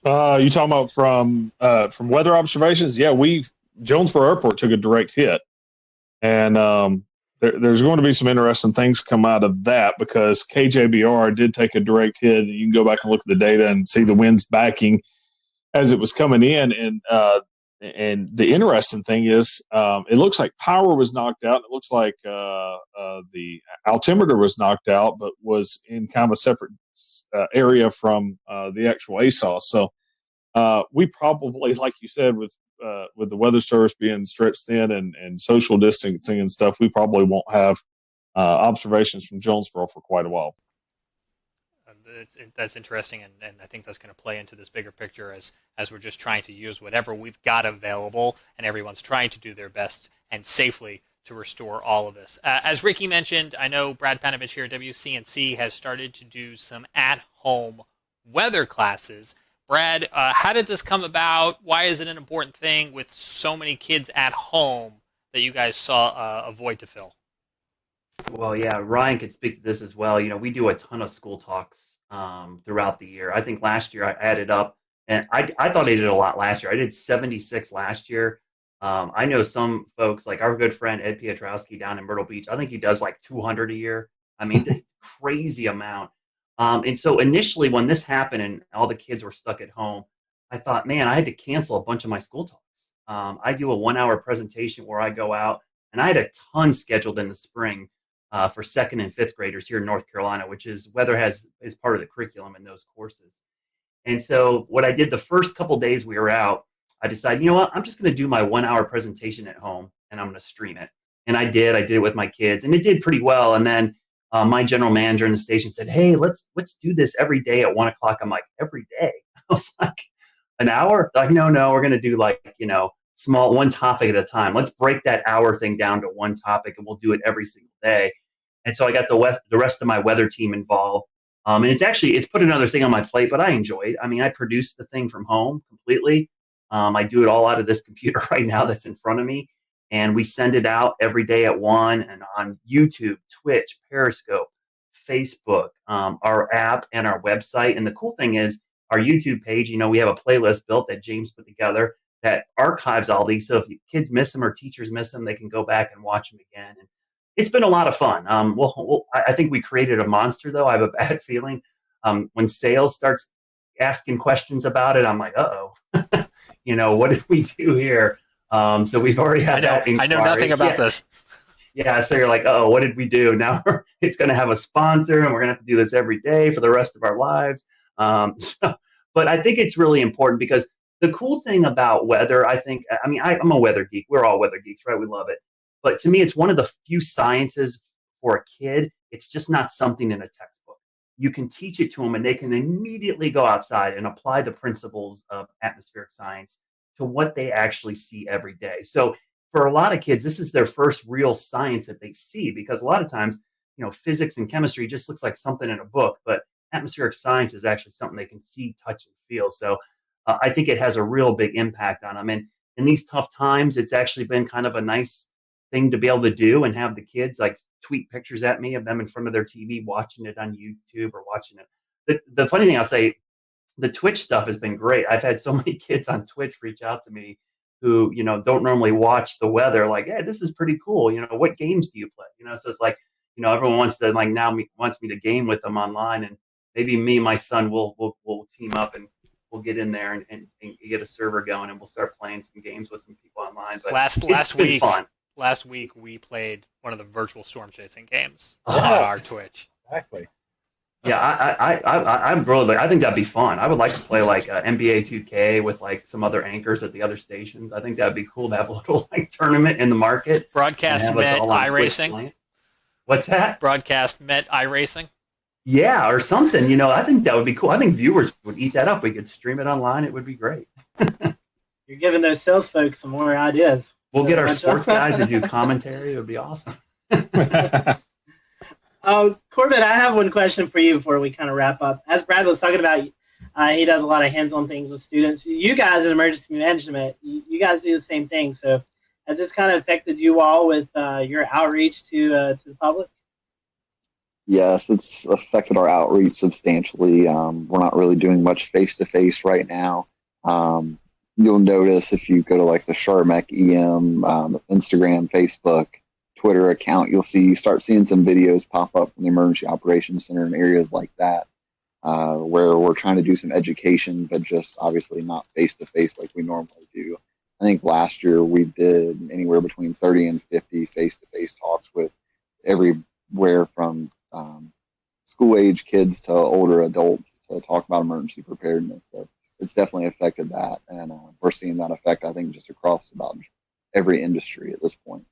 You talking about from weather observations? Yeah, Jonesboro Airport took a direct hit, and there's going to be some interesting things come out of that, because KJBR did take a direct hit. You can go back and look at the data and see the winds backing as it was coming in, and the interesting thing is, it looks like power was knocked out. It looks like the altimeter was knocked out, but was in kind of a separate area from the actual ASOS. So we probably, like you said, with the weather service being stretched thin and social distancing and stuff, we probably won't have observations from Jonesboro for quite a while. That's interesting, and I think that's going to play into this bigger picture as we're just trying to use whatever we've got available, and everyone's trying to do their best and safely to restore all of this. As Ricky mentioned, I know Brad Panovich here at WCNC has started to do some at-home weather classes. Brad, how did this come about? Why is it an important thing with so many kids at home that you guys saw a void to fill? Well, yeah, Ryan could speak to this as well. We do a ton of school talks throughout the year. I think last year I added up, and I thought I did a lot last year. I did 76 last year. I know some folks, like our good friend Ed Pietrowski down in Myrtle Beach, I think he does like 200 a year. I mean, the crazy amount. And so initially when this happened and all the kids were stuck at home, I thought, man, I had to cancel a bunch of my school talks. I do a 1 hour presentation where I go out, and I had a ton scheduled in the spring for second and fifth graders here in North Carolina, which is weather is part of the curriculum in those courses. And so what I did the first couple days we were out, I decided, you know what, I'm just going to do my 1 hour presentation at home, and I'm going to stream it. And I did it with my kids, and it did pretty well. And then my general manager in the station said, hey, let's do this every day at 1 o'clock. I'm like, every day? I was like, an hour? Like, no, we're going to do like, small, one topic at a time. Let's break that hour thing down to one topic, and we'll do it every single day. And so I got the rest of my weather team involved. And it's put another thing on my plate, but I enjoy it. I mean, I produce the thing from home completely. I do it all out of this computer right now that's in front of me. And we send it out every day at 1 and on YouTube, Twitch, Periscope, Facebook, our app, and our website. And the cool thing is our YouTube page, we have a playlist built that James put together that archives all these. So if kids miss them or teachers miss them, they can go back and watch them again. And it's been a lot of fun. I think we created a monster, though. I have a bad feeling. When sales starts asking questions about it, I'm like, uh-oh. What did we do here? So we've already had that inquiry. I know nothing about this. Yeah, so you're like, oh, what did we do? Now it's going to have a sponsor, and we're going to have to do this every day for the rest of our lives. But I think it's really important because the cool thing about weather, I'm a weather geek. We're all weather geeks, right? We love it. But to me, it's one of the few sciences for a kid. It's just not something in a textbook. You can teach it to them, and they can immediately go outside and apply the principles of atmospheric science to what they actually see every day. So for a lot of kids, this is their first real science that they see, because a lot of times, physics and chemistry just looks like something in a book, but atmospheric science is actually something they can see, touch, and feel. So I think it has a real big impact on them. And in these tough times, it's actually been kind of a nice thing to be able to do and have the kids like tweet pictures at me of them in front of their TV watching it on YouTube or watching it. The funny thing I'll say, the Twitch stuff has been great. I've had so many kids on Twitch reach out to me who, don't normally watch the weather, like, hey, this is pretty cool. What games do you play? So it's like, everyone wants to wants me to game with them online, and maybe me and my son will team up and we'll get in there and get a server going, and we'll start playing some games with some people online. But last week we played one of the virtual storm chasing games Yes. on our Twitch. Exactly. Yeah, I'm really. I think that'd be fun. I would like to play like NBA 2K with like some other anchors at the other stations. I think that'd be cool to have a little like tournament in the market. Broadcast Met iRacing. What's that? Broadcast Met iRacing. Yeah, or something. I think that would be cool. I think viewers would eat that up. We could stream it online. It would be great. You're giving those sales folks some more ideas. We'll get our sports guys to do commentary. It would be awesome. Corbin, I have one question for you before we kind of wrap up. As Brad was talking about, he does a lot of hands-on things with students. You guys in emergency management, you guys do the same thing. So has this kind of affected you all with your outreach to the public? Yes, it's affected our outreach substantially. We're not really doing much face-to-face right now. You'll notice if you go to like the Charmec EM, Instagram, Facebook, Twitter account, you'll start seeing some videos pop up from the Emergency Operations Center in areas like that, where we're trying to do some education, but just obviously not face-to-face like we normally do. I think last year we did anywhere between 30 and 50 face-to-face talks with everywhere from school-age kids to older adults to talk about emergency preparedness. So it's definitely affected that, and we're seeing that effect, I think, just across about every industry at this point.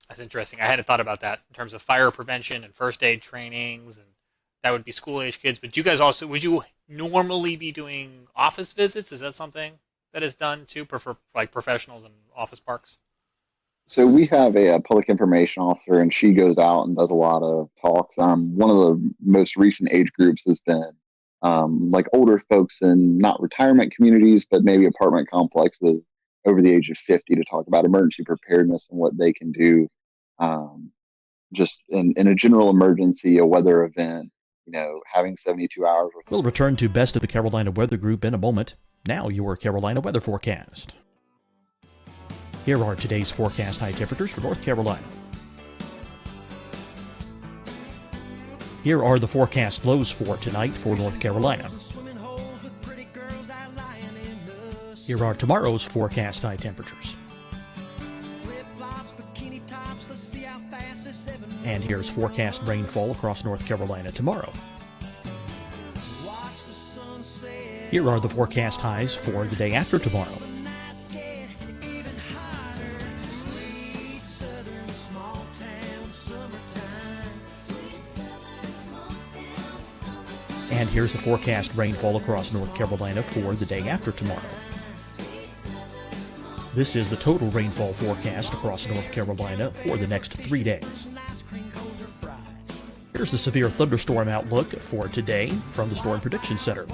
That's interesting. I hadn't thought about that in terms of fire prevention and first aid trainings, and that would be school-age kids. But you guys also, would you normally be doing office visits? Is that something that is done too, for like professionals in office parks? So we have a public information officer, and she goes out and does a lot of talks. One of the most recent age groups has been like older folks in not retirement communities, but maybe apartment complexes over the age of 50 to talk about emergency preparedness and what they can do just in a general emergency, a weather event, having 72 hours. We'll return to Best of the Carolina Weather Group in a moment. Now your Carolina weather forecast. Here are today's forecast high temperatures for North Carolina. Here are the forecast lows for tonight for North Carolina. Here are tomorrow's forecast high temperatures. And here's forecast rainfall across North Carolina tomorrow. Here are the forecast highs for the day after tomorrow. And here's the forecast rainfall across North Carolina for the day after tomorrow. This is the total rainfall forecast across North Carolina for the next 3 days. Here's the severe thunderstorm outlook for today from the Storm Prediction Center.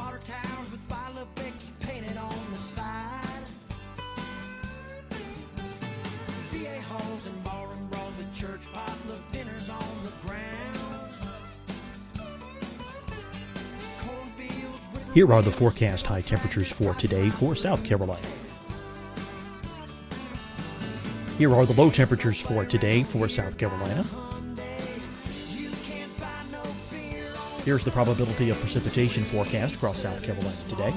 Here are the forecast high temperatures for today for South Carolina. Here are the low temperatures for today for South Carolina. Here's the probability of precipitation forecast across South Carolina today.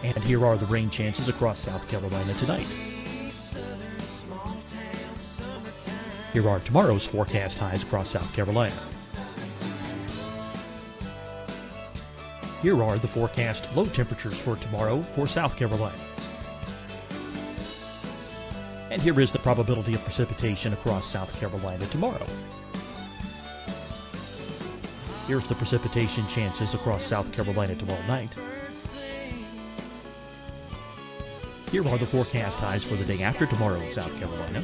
And here are the rain chances across South Carolina tonight. Here are tomorrow's forecast highs across South Carolina. Here are the forecast low temperatures for tomorrow for South Carolina. And here is the probability of precipitation across South Carolina tomorrow. Here's the precipitation chances across South Carolina tomorrow night. Here are the forecast highs for the day after tomorrow in South Carolina.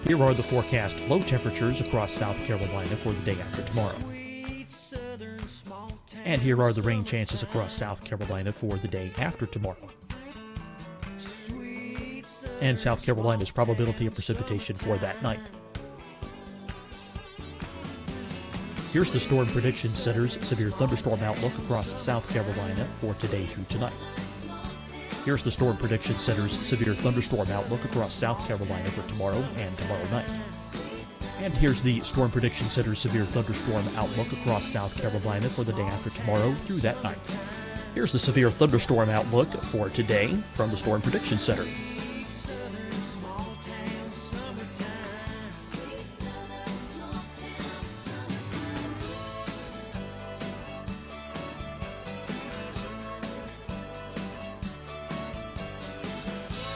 Here are the forecast low temperatures across South Carolina for the day after tomorrow. And here are the rain chances across South Carolina for the day after tomorrow. And South Carolina's probability of precipitation for that night. Here's the Storm Prediction Center's severe thunderstorm outlook across South Carolina for today through tonight. Here's the Storm Prediction Center's severe thunderstorm outlook across South Carolina for tomorrow and tomorrow night. And here's the Storm Prediction Center's severe thunderstorm outlook across South Carolina for the day after tomorrow through that night. Here's the severe thunderstorm outlook for today from the Storm Prediction Center.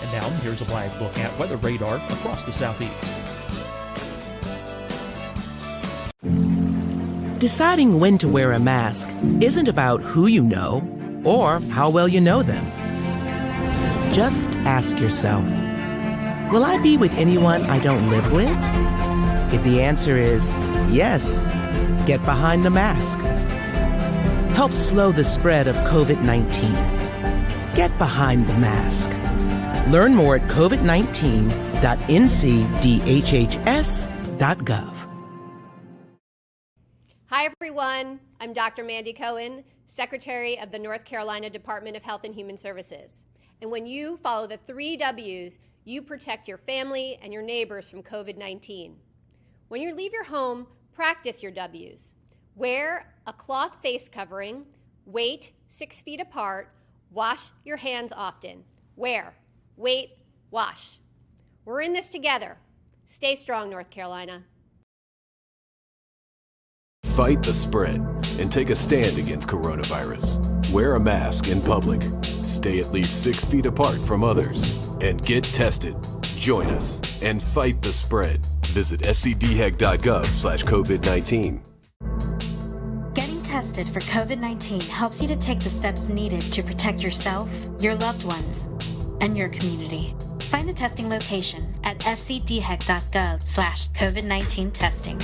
And now here's a live look at weather radar across the southeast. Deciding when to wear a mask isn't about who you know or how well you know them. Just ask yourself, will I be with anyone I don't live with? If the answer is yes, get behind the mask. Help slow the spread of COVID-19. Get behind the mask. Learn more at covid19.ncdhhs.gov. Hi, everyone. I'm Dr. Mandy Cohen, Secretary of the North Carolina Department of Health and Human Services. And when you follow the 3 W's, you protect your family and your neighbors from COVID-19. When you leave your home, practice your W's. Wear a cloth face covering, wait 6 feet apart, wash your hands often. Wear, wait, wash. We're in this together. Stay strong, North Carolina. Fight the spread and take a stand against coronavirus. Wear a mask in public. Stay at least 6 feet apart from others. And get tested. Join us and fight the spread. Visit scdhec.gov/COVID-19. Getting tested for COVID-19 helps you to take the steps needed to protect yourself, your loved ones, and your community. Find the testing location at scdhec.gov/COVID-19 testing.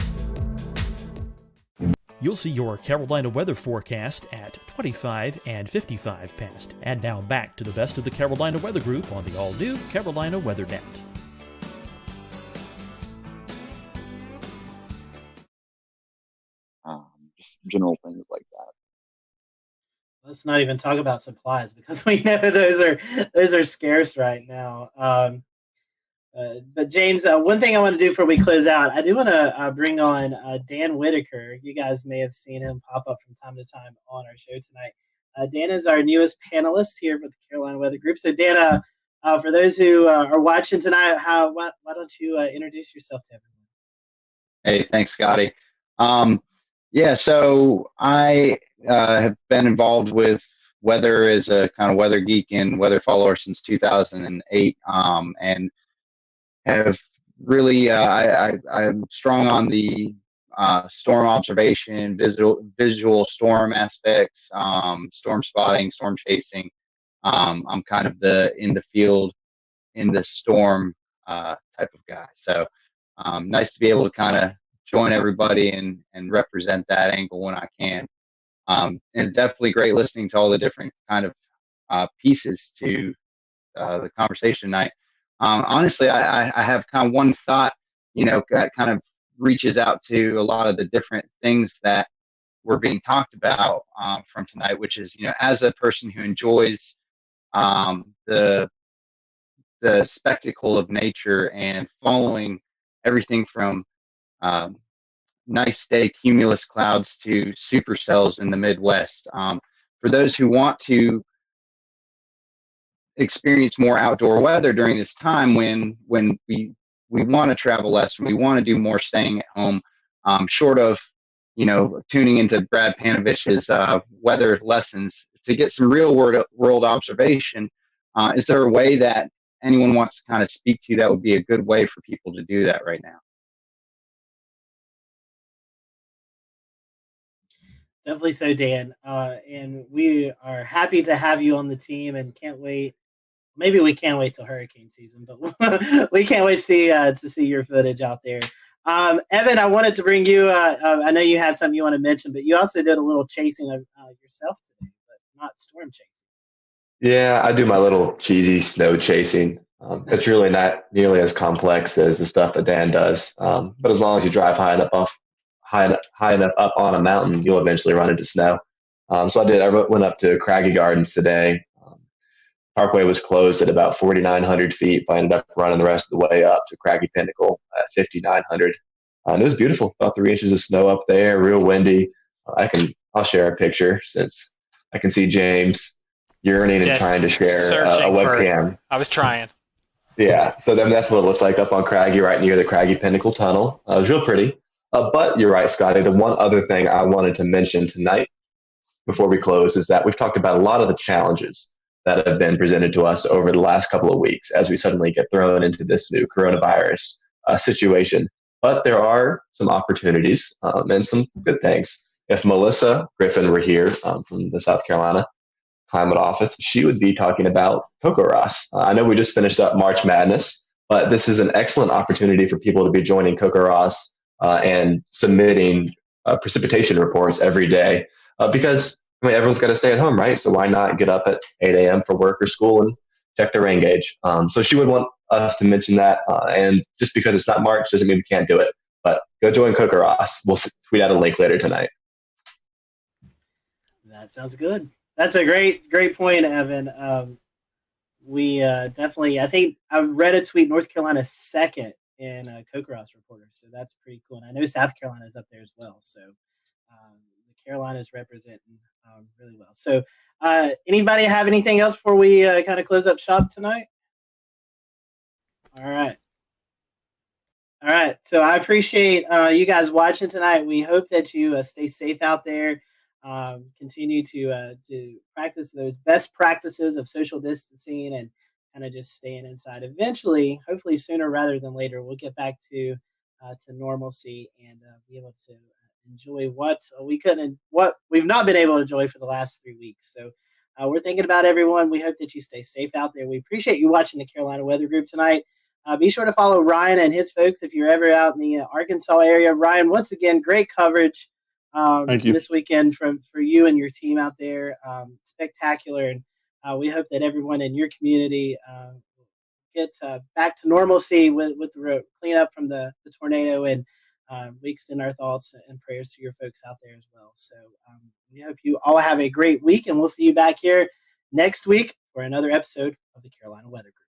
You'll see your Carolina weather forecast at 25 and 55 past. And now back to the best of the Carolina Weather Group on the all-new Carolina Weather Net. Just general things like that. Let's not even talk about supplies because we know those are scarce right now. But James, one thing I want to do before we close out, I do want to bring on Dan Whitaker. You guys may have seen him pop up from time to time on our show tonight. Dan is our newest panelist here with the Carolina Weather Group. So Dan, for those who are watching tonight, why don't you introduce yourself to everyone? Hey, thanks, Scotty. Yeah, so I have been involved with weather as a kind of weather geek and weather follower since 2008, and have really I'm strong on the storm observation, visual storm aspects, storm spotting, storm chasing. I'm kind of in the field in the storm type of guy. So nice to be able to kind of join everybody and represent that angle when I can. And it's definitely great listening to all the different kind of pieces to the conversation tonight. Honestly, I have kind of one thought, that kind of reaches out to a lot of the different things that were being talked about from tonight, which is, as a person who enjoys the spectacle of nature and following everything from nice day cumulus clouds to supercells in the Midwest. For those who want to experience more outdoor weather during this time when we want to travel less and we want to do more staying at home, short of tuning into Brad Panovich's weather lessons to get some real world observation, is there a way that anyone wants to kind of speak to that would be a good way for people to do that right now? Definitely so, Dan. And we are happy to have you on the team and can't wait. Maybe we can't wait till hurricane season, but we can't wait to see your footage out there. Evan, I wanted to bring you. I know you had something you want to mention, but you also did a little chasing of yourself today, but not storm chasing. Yeah, I do my little cheesy snow chasing. It's really not nearly as complex as the stuff that Dan does. But as long as you drive high enough up on a mountain, you'll eventually run into snow. So I did. I went up to Craggy Gardens today. Parkway was closed at about 4,900 feet, but I ended up running the rest of the way up to Craggy Pinnacle at 5,900. And it was beautiful. About 3 inches of snow up there, real windy. I'll share a picture since I can see James yearning and trying to share a webcam. I was trying. Yeah, so then that's what it looked like up on Craggy, right near the Craggy Pinnacle Tunnel. It was real pretty. But you're right, Scotty. The one other thing I wanted to mention tonight before we close is that we've talked about a lot of the challenges that have been presented to us over the last couple of weeks as we suddenly get thrown into this new coronavirus situation. But there are some opportunities and some good things. If Melissa Griffin were here from the South Carolina Climate Office, she would be talking about CocoRoss. I know we just finished up March Madness, but this is an excellent opportunity for people to be joining CocoRoss and submitting precipitation reports every day because everyone's got to stay at home, right? So why not get up at 8 a.m. for work or school and check their rain gauge? So she would want us to mention that. And just because it's not March doesn't mean we can't do it. But go join CocoRoss. We'll tweet out a link later tonight. That sounds good. That's a great point, Evan. We definitely, I think I read a tweet, North Carolina second in CocoRoss reporter. So that's pretty cool. And I know South Carolina is up there as well. So the Carolinas representing really well. So anybody have anything else before we kind of close up shop tonight? All right. So I appreciate you guys watching tonight. We hope that you stay safe out there. Continue to practice those best practices of social distancing and kind of just staying inside. Eventually, hopefully sooner rather than later, we'll get back to normalcy and be able to enjoy what we've not been able to enjoy for the last 3 weeks. So we're thinking about everyone. We hope that you stay safe out there. We appreciate you watching the Carolina Weather Group tonight. Be sure to follow Ryan and his folks if you're ever out in the Arkansas area. Ryan, once again, great coverage Thank you. this weekend for you and your team out there. Spectacular. And we hope that everyone in your community get back to normalcy with the cleanup from the tornado. And we extend our thoughts and prayers to your folks out there as well. So we hope you all have a great week, and we'll see you back here next week for another episode of the Carolina Weather Group.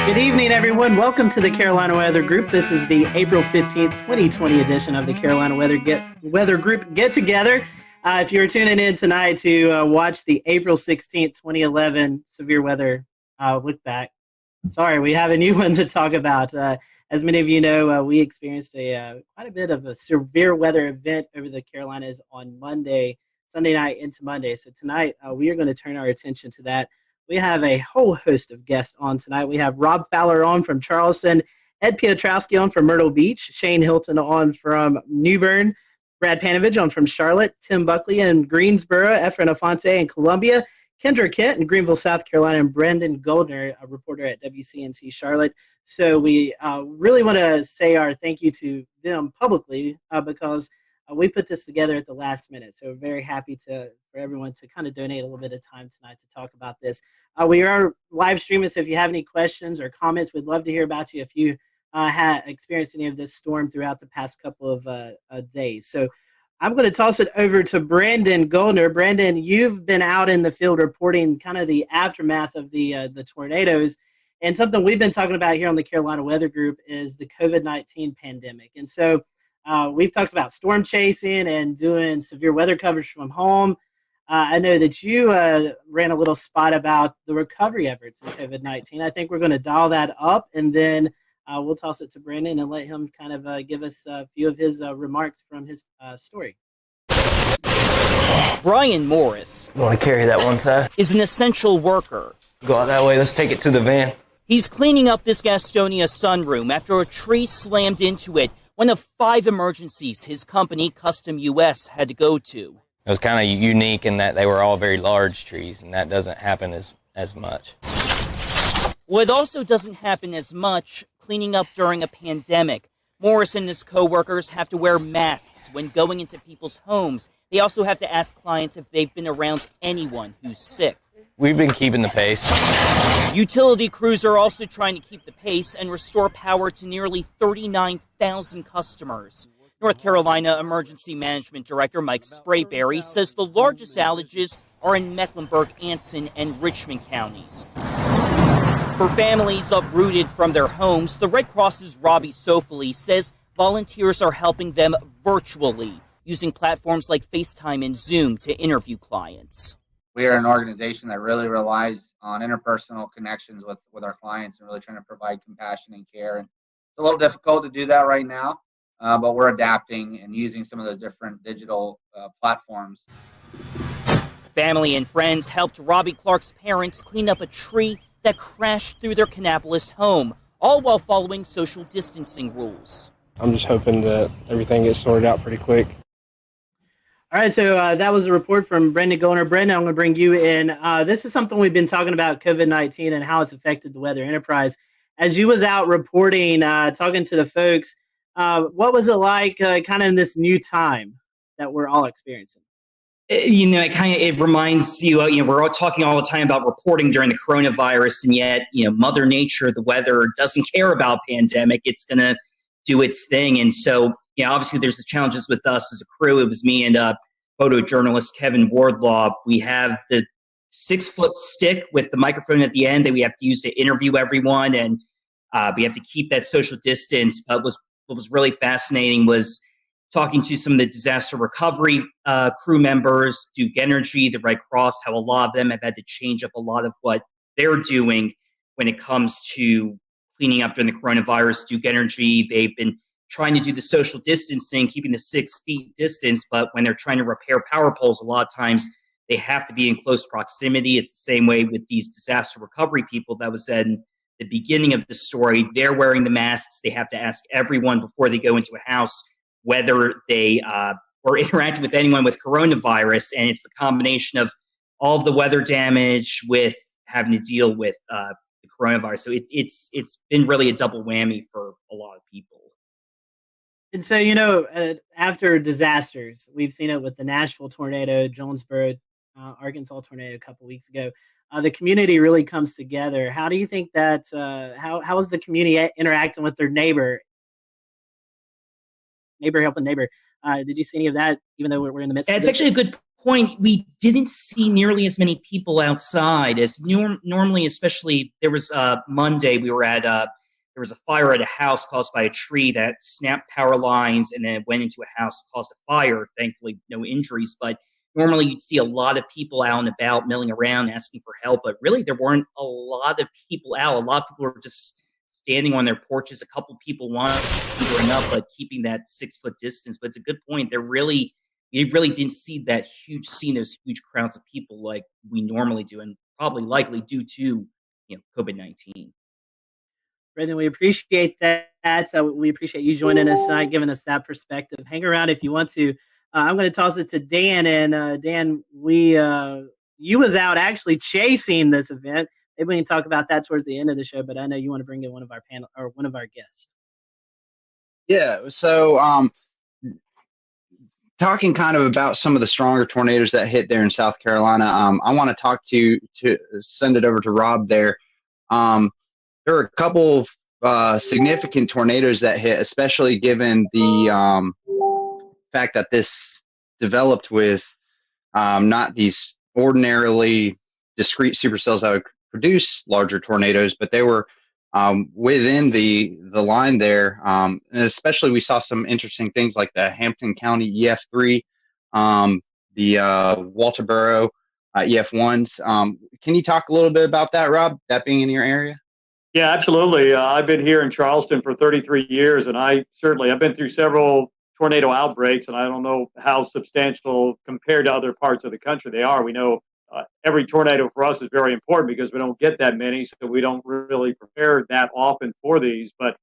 Good evening, everyone. Welcome to the Carolina Weather Group. This is the April 15th, 2020 edition of the Carolina Weather Group Get Together. If you're tuning in tonight to watch the April 16th, 2011 severe weather look back, sorry, we have a new one to talk about. As many of you know, we experienced quite a bit of a severe weather event over the Carolinas on Sunday night into Monday. So tonight, we are going to turn our attention to that. We have a whole host of guests on tonight. We have Rob Fowler on from Charleston, Ed Piotrowski on from Myrtle Beach, Shane Hilton on from New Bern, Brad Panovich on from Charlotte, Tim Buckley in Greensboro, Efren Afonte in Columbia, Kendra Kent in Greenville, South Carolina, and Brendan Goldner, a reporter at WCNC Charlotte. So we really want to say our thank you to them publicly because we put this together at the last minute. So we're very happy for everyone to kind of donate a little bit of time tonight to talk about this. We are live streaming, so if you have any questions or comments, we'd love to hear about you if you had experienced any of this storm throughout the past couple of days. So I'm going to toss it over to Brandon Goldner. Brandon, you've been out in the field reporting kind of the aftermath of the tornadoes. And something we've been talking about here on the Carolina Weather Group is the COVID-19 pandemic. And so we've talked about storm chasing and doing severe weather coverage from home. I know that you ran a little spot about the recovery efforts in COVID-19. I think we're going to dial that up, and then we'll toss it to Brandon and let him kind of give us a few of his remarks from his story. Brian Morris. You want to carry that one side? Is an essential worker. Go out that way. Let's take it to the van. He's cleaning up this Gastonia sunroom after a tree slammed into it, one of 5 emergencies his company, Custom US, had to go to. It was kind of unique in that they were all very large trees, and that doesn't happen as much. Well, it also doesn't happen as much cleaning up during a pandemic. Morris and his co-workers have to wear masks when going into people's homes. They also have to ask clients if they've been around anyone who's sick. We've been keeping the pace. Utility crews are also trying to keep the pace and restore power to nearly 39,000 customers. North Carolina Emergency Management Director Mike Sprayberry says the largest outages are in Mecklenburg, Anson, and Richmond counties. For families uprooted from their homes, the Red Cross's Robbie Sofoli says volunteers are helping them virtually, using platforms like FaceTime and Zoom to interview clients. We are an organization that really relies on interpersonal connections with our clients and really trying to provide compassion and care. And it's a little difficult to do that right now, but we're adapting and using some of those different digital platforms. Family and friends helped Robbie Clark's parents clean up a tree that crashed through their Kannapolis home, all while following social distancing rules. I'm just hoping that everything gets sorted out pretty quick. All right, so that was a report from Brendan Goldner. Brendan, I'm going to bring you in. This is something we've been talking about, COVID-19 and how it's affected the weather enterprise. As you was out reporting, talking to the folks, what was it like kind of in this new time that we're all experiencing? It reminds you, we're all talking all the time about reporting during the coronavirus, and yet, Mother Nature, the weather, doesn't care about pandemic. It's going to do its thing. And so, obviously there's the challenges with us as a crew. It was me and photojournalist Kevin Wardlaw. We have the 6-foot stick with the microphone at the end that we have to use to interview everyone, and we have to keep that social distance. But what was really fascinating was talking to some of the disaster recovery crew members, Duke Energy, the Red Cross, how a lot of them have had to change up a lot of what they're doing when it comes to cleaning up during the coronavirus. Duke Energy, they've been trying to do the social distancing, keeping the 6 feet distance, but when they're trying to repair power poles, a lot of times they have to be in close proximity. It's the same way with these disaster recovery people that was said in the beginning of the story. They're wearing the masks. They have to ask everyone before they go into a house whether they or interacted with anyone with coronavirus. And it's the combination of all of the weather damage with having to deal with the coronavirus. So it's been really a double whammy for a lot of people. And so, after disasters, we've seen it with the Nashville tornado, Jonesboro, Arkansas tornado a couple weeks ago. The community really comes together. How do you think that? How is the community interacting with their neighbor helping neighbor? Did you see any of that? Even though we're in the midst. It's actually a good point. We didn't see nearly as many people outside as normally. Especially there was Monday. We were at there was a fire at a house caused by a tree that snapped power lines and then it went into a house, caused a fire. Thankfully, no injuries. But normally you'd see a lot of people out and about, milling around, asking for help. But really, there weren't a lot of people out. A lot of people were just standing on their porches. A couple people wandering up, but keeping that 6 foot distance. But it's a good point. We really didn't see those huge crowds of people like we normally do, and probably likely due to COVID-19. Brendan, we appreciate that. We appreciate you joining us tonight, giving us that perspective. Hang around if you want to. I'm going to toss it to Dan, and Dan, you was out actually chasing this event. Maybe we can talk about that towards the end of the show. But I know you want to bring in one of our panel or one of our guests. Yeah. So, talking kind of about some of the stronger tornadoes that hit there in South Carolina, I want to send it over to Rob there. There were a couple of significant tornadoes that hit, especially given the fact that this developed with not these ordinarily discrete supercells that would produce larger tornadoes, but they were within the line there. And especially we saw some interesting things like the Hampton County EF3, the Walterboro EF1s. Can you talk a little bit about that, Rob, that being in your area? Yeah, absolutely. I've been here in Charleston for 33 years, and I've been through several tornado outbreaks, and I don't know how substantial compared to other parts of the country they are. We know every tornado for us is very important because we don't get that many, so we don't really prepare that often for these. But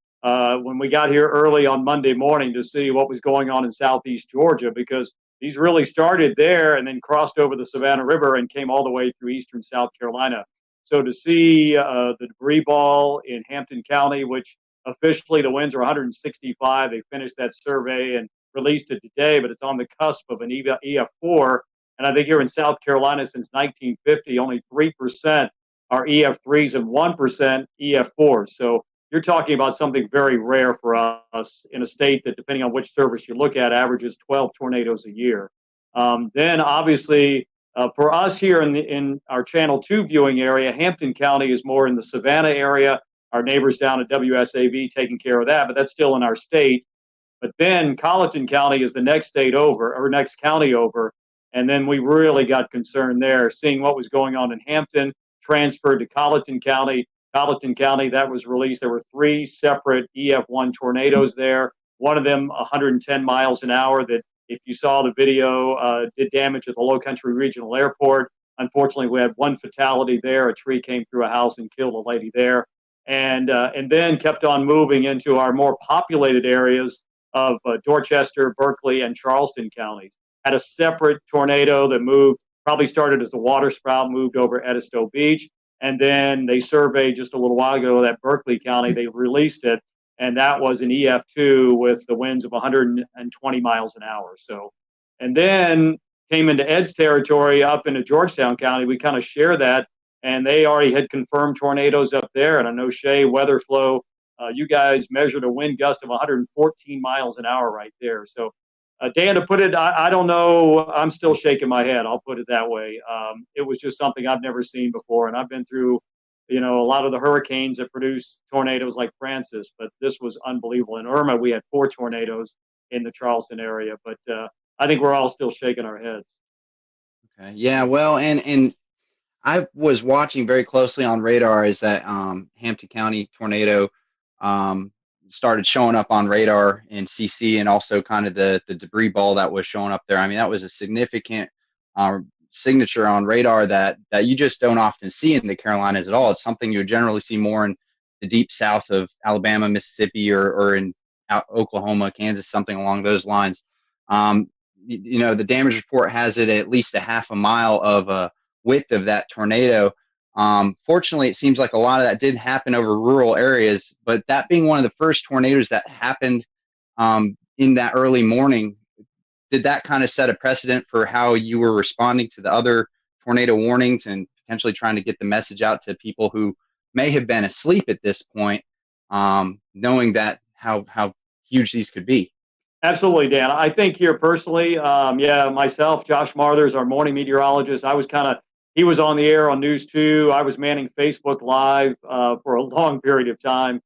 when we got here early on Monday morning to see what was going on in southeast Georgia, because these really started there and then crossed over the Savannah River and came all the way through eastern South Carolina. So to see the debris ball in Hampton County, which officially the winds are 165, they finished that survey and released it today, but it's on the cusp of an EF4. And I think here in South Carolina since 1950, only 3% are EF3s and 1% EF4s. So you're talking about something very rare for us in a state that, depending on which service you look at, averages 12 tornadoes a year. Then obviously, for us here in our Channel 2 viewing area, Hampton County is more in the Savannah area. Our neighbors down at WSAV taking care of that, but that's still in our state. But then Colleton County is the next state over, or next county over. And then we really got concerned there, seeing what was going on in Hampton, transferred to Colleton County. Colleton County, that was released. There were 3 separate EF1 tornadoes there. One of them 110 miles an hour that, if you saw the video, did damage at the Low Country Regional Airport. Unfortunately, we had 1 fatality there. A tree came through a house and killed a lady there. And then kept on moving into our more populated areas of Dorchester, Berkeley, and Charleston counties. Had a separate tornado that moved, probably started as a water spout, moved over Edisto Beach. And then they surveyed just a little while ago that Berkeley County, they released it. And that was an EF2 with the winds of 120 miles an hour. So, and then came into Ed's territory up into Georgetown County. We kind of share that, and they already had confirmed tornadoes up there. And I know Shea Weatherflow, you guys measured a wind gust of 114 miles an hour right there. So, Dan, to put it, I don't know. I'm still shaking my head. I'll put it that way. It was just something I've never seen before, and I've been through a lot of the hurricanes that produce tornadoes like Francis, but this was unbelievable. In Irma, we had 4 tornadoes in the Charleston area, but I think we're all still shaking our heads. Okay. Yeah. Well, and I was watching very closely on radar as that Hampton County tornado started showing up on radar in CC, and also kind of the debris ball that was showing up there. I mean, that was a significant signature on radar that you just don't often see in the Carolinas at all. It's something you would generally see more in the deep south of Alabama, Mississippi, or in Oklahoma, Kansas, something along those lines. The damage report has it at least a half a mile of width of that tornado. Fortunately, it seems like a lot of that did happen over rural areas, but that being one of the first tornadoes that happened in that early morning, did that kind of set a precedent for how you were responding to the other tornado warnings and potentially trying to get the message out to people who may have been asleep at this point, knowing that how huge these could be? Absolutely, Dan. I think here personally, myself, Josh Marthers, our morning meteorologist, he was on the air on News 2. I was manning Facebook Live for a long period of time.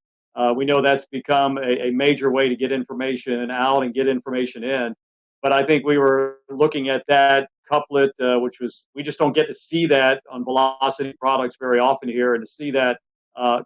We know that's become a major way to get information out and get information in. But I think we were looking at that couplet, which was, we just don't get to see that on Velocity products very often here, and to see that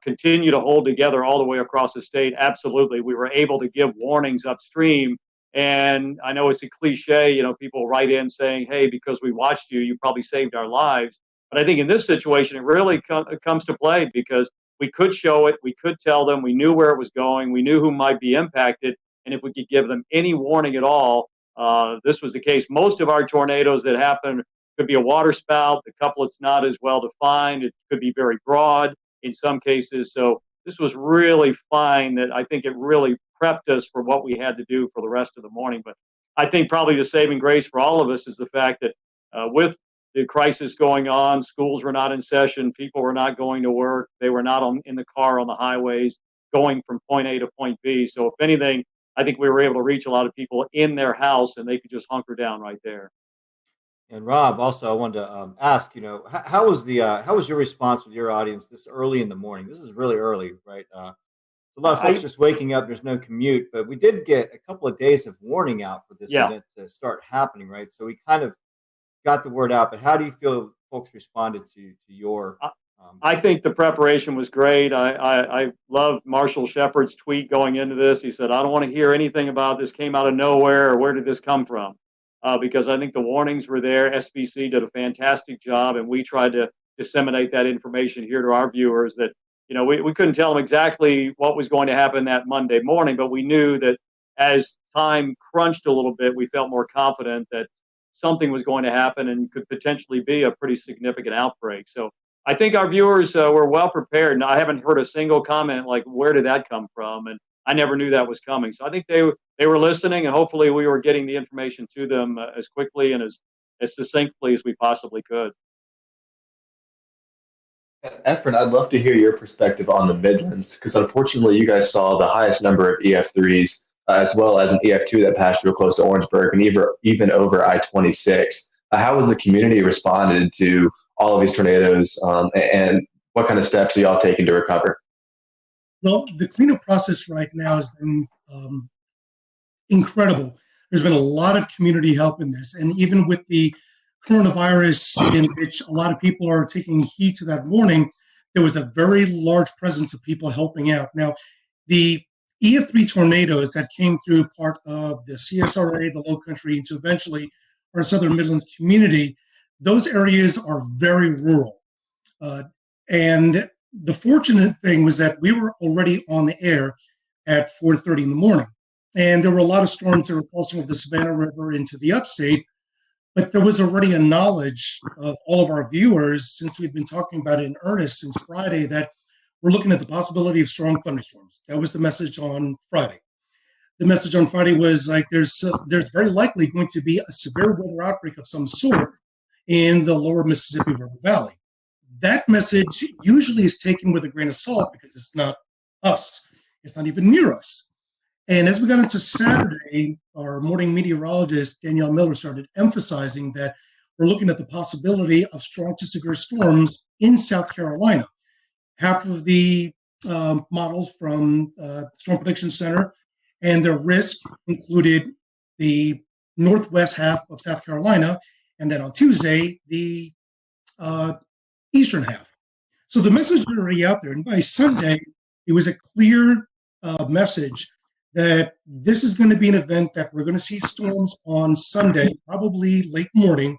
continue to hold together all the way across the state. Absolutely. We were able to give warnings upstream. And I know it's a cliche, people write in saying, hey, because we watched you, you probably saved our lives. But I think in this situation, it really comes to play, because we could show it, we could tell them, we knew where it was going, we knew who might be impacted. And if we could give them any warning at all, this was the case. Most of our tornadoes that happen could be a water spout. The couplet's not as well defined. It could be very broad in some cases. So this was really fine, that I think it really prepped us for what we had to do for the rest of the morning. But I think probably the saving grace for all of us is the fact that with the crisis going on, schools were not in session, people were not going to work, they were not in the car on the highways going from point A to point B. So if anything, I think we were able to reach a lot of people in their house, and they could just hunker down right there. And Rob, also, I wanted to ask, how was your response with your audience this early in the morning? This is really early, right? A lot of folks just waking up. There's no commute, but we did get a couple of days of warning out for this event to start happening, right? So we kind of got the word out. But how do you feel folks responded to your? I think the preparation was great. I love Marshall Shepard's tweet going into this. He said, "I don't want to hear anything about this. Came out of nowhere, or where did this come from?" Because I think the warnings were there. SBC did a fantastic job, and we tried to disseminate that information here to our viewers, that we couldn't tell them exactly what was going to happen that Monday morning, but we knew that as time crunched a little bit, we felt more confident that something was going to happen and could potentially be a pretty significant outbreak. So I think our viewers were well prepared, and I haven't heard a single comment like, where did that come from? And I never knew that was coming. So I think they were listening, and hopefully we were getting the information to them as quickly and as succinctly as we possibly could. Efren, I'd love to hear your perspective on the Midlands, because unfortunately you guys saw the highest number of EF3s, as well as an EF2 that passed real close to Orangeburg and even over I-26. How has the community responded to all of these tornadoes, and what kind of steps are y'all taking to recover? Well, the cleanup process right now has been incredible. There's been a lot of community help in this, and even with the coronavirus, in which a lot of people are taking heed to that warning, there was a very large presence of people helping out. Now, the EF3 tornadoes that came through part of the CSRA, the Low Country, into eventually our Southern Midlands community, those areas are very rural. And the fortunate thing was that we were already on the air at 4:30 in the morning. And there were a lot of storms that were crossing over the Savannah River into the upstate. But there was already a knowledge of all of our viewers, since we've been talking about it in earnest since Friday, that we're looking at the possibility of strong thunderstorms. That was the message on Friday. The message on Friday was like, there's very likely going to be a severe weather outbreak of some sort in the lower Mississippi River Valley. That message usually is taken with a grain of salt, because it's not us. It's not even near us. And as we got into Saturday, our morning meteorologist, Danielle Miller, started emphasizing that we're looking at the possibility of strong to severe storms in South Carolina. Half of the models from Storm Prediction Center and their risk included the northwest half of South Carolina, and then on Tuesday, the eastern half. So the message was already out there. And by Sunday, it was a clear message that this is going to be an event that we're going to see storms on Sunday, probably late morning,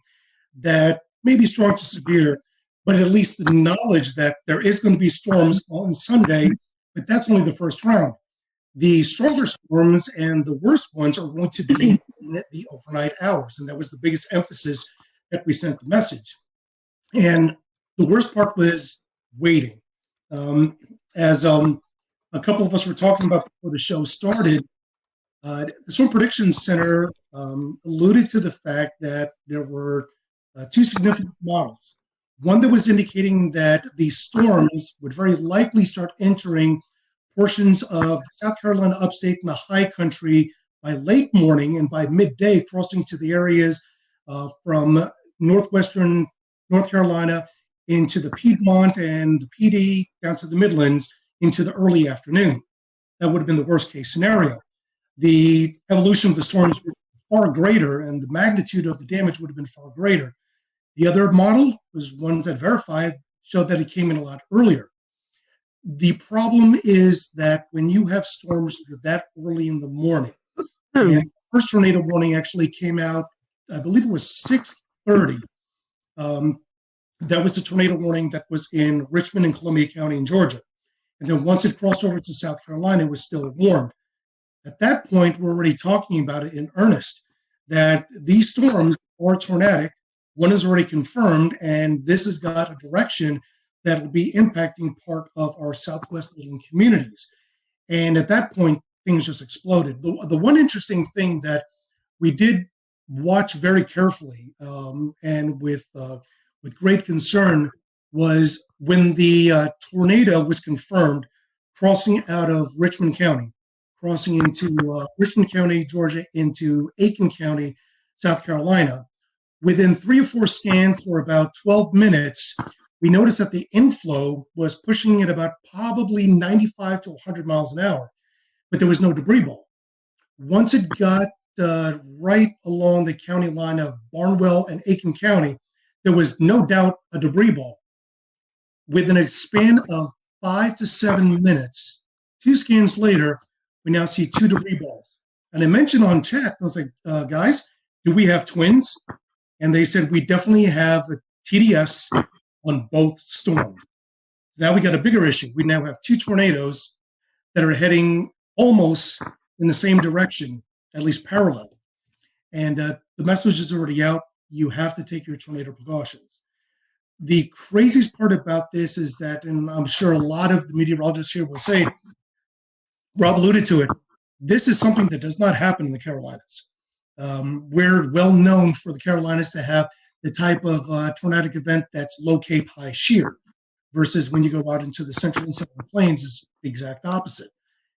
that may be strong to severe, but at least the knowledge that there is going to be storms on Sunday, but that's only the first round. The stronger storms and the worst ones are going to be in the overnight hours, and that was the biggest emphasis that we sent the message. And the worst part was waiting. As a couple of us were talking about before the show started, the Storm Prediction Center alluded to the fact that there were two significant models. One that was indicating that the storms would very likely start entering portions of South Carolina upstate and the high country by late morning, and by midday crossing to the areas from northwestern North Carolina into the Piedmont and the PD down to the Midlands into the early afternoon. That would have been the worst case scenario. The evolution of the storms were far greater, and the magnitude of the damage would have been far greater. The other model was ones that verified showed that it came in a lot earlier. The problem is that when you have storms that early in the morning, and the first tornado warning actually came out, I believe it was 6:30. That was the tornado warning that was in Richmond and Columbia County in Georgia. And then once it crossed over to South Carolina, it was still warned. At that point, we're already talking about it in earnest, that these storms are tornadic. One is already confirmed, and this has got a direction that will be impacting part of our Southwest Midland communities. And at that point, things just exploded. The one interesting thing that we did watch very carefully and with great concern was when the tornado was confirmed crossing out of Richmond County, crossing into Richmond County, Georgia, into Aiken County, South Carolina. Within 3 or 4 scans for about 12 minutes, we noticed that the inflow was pushing at about probably 95 to 100 miles an hour, but there was no debris ball. Once it got right along the county line of Barnwell and Aiken County, there was no doubt a debris ball. Within a span of 5 to 7 minutes, 2 scans later, we now see 2 debris balls. And I mentioned on chat, I was like, guys, do we have twins? And they said, we definitely have a TDS on both storms. Now we got a bigger issue. We now have 2 tornadoes that are heading almost in the same direction, at least parallel. And the message is already out. You have to take your tornado precautions. The craziest part about this is that, and I'm sure a lot of the meteorologists here will say, Rob alluded to it, this is something that does not happen in the Carolinas. We're well known for the Carolinas to have the type of tornadic event that's low Cape, high shear, versus when you go out into the central and southern plains, it's the exact opposite.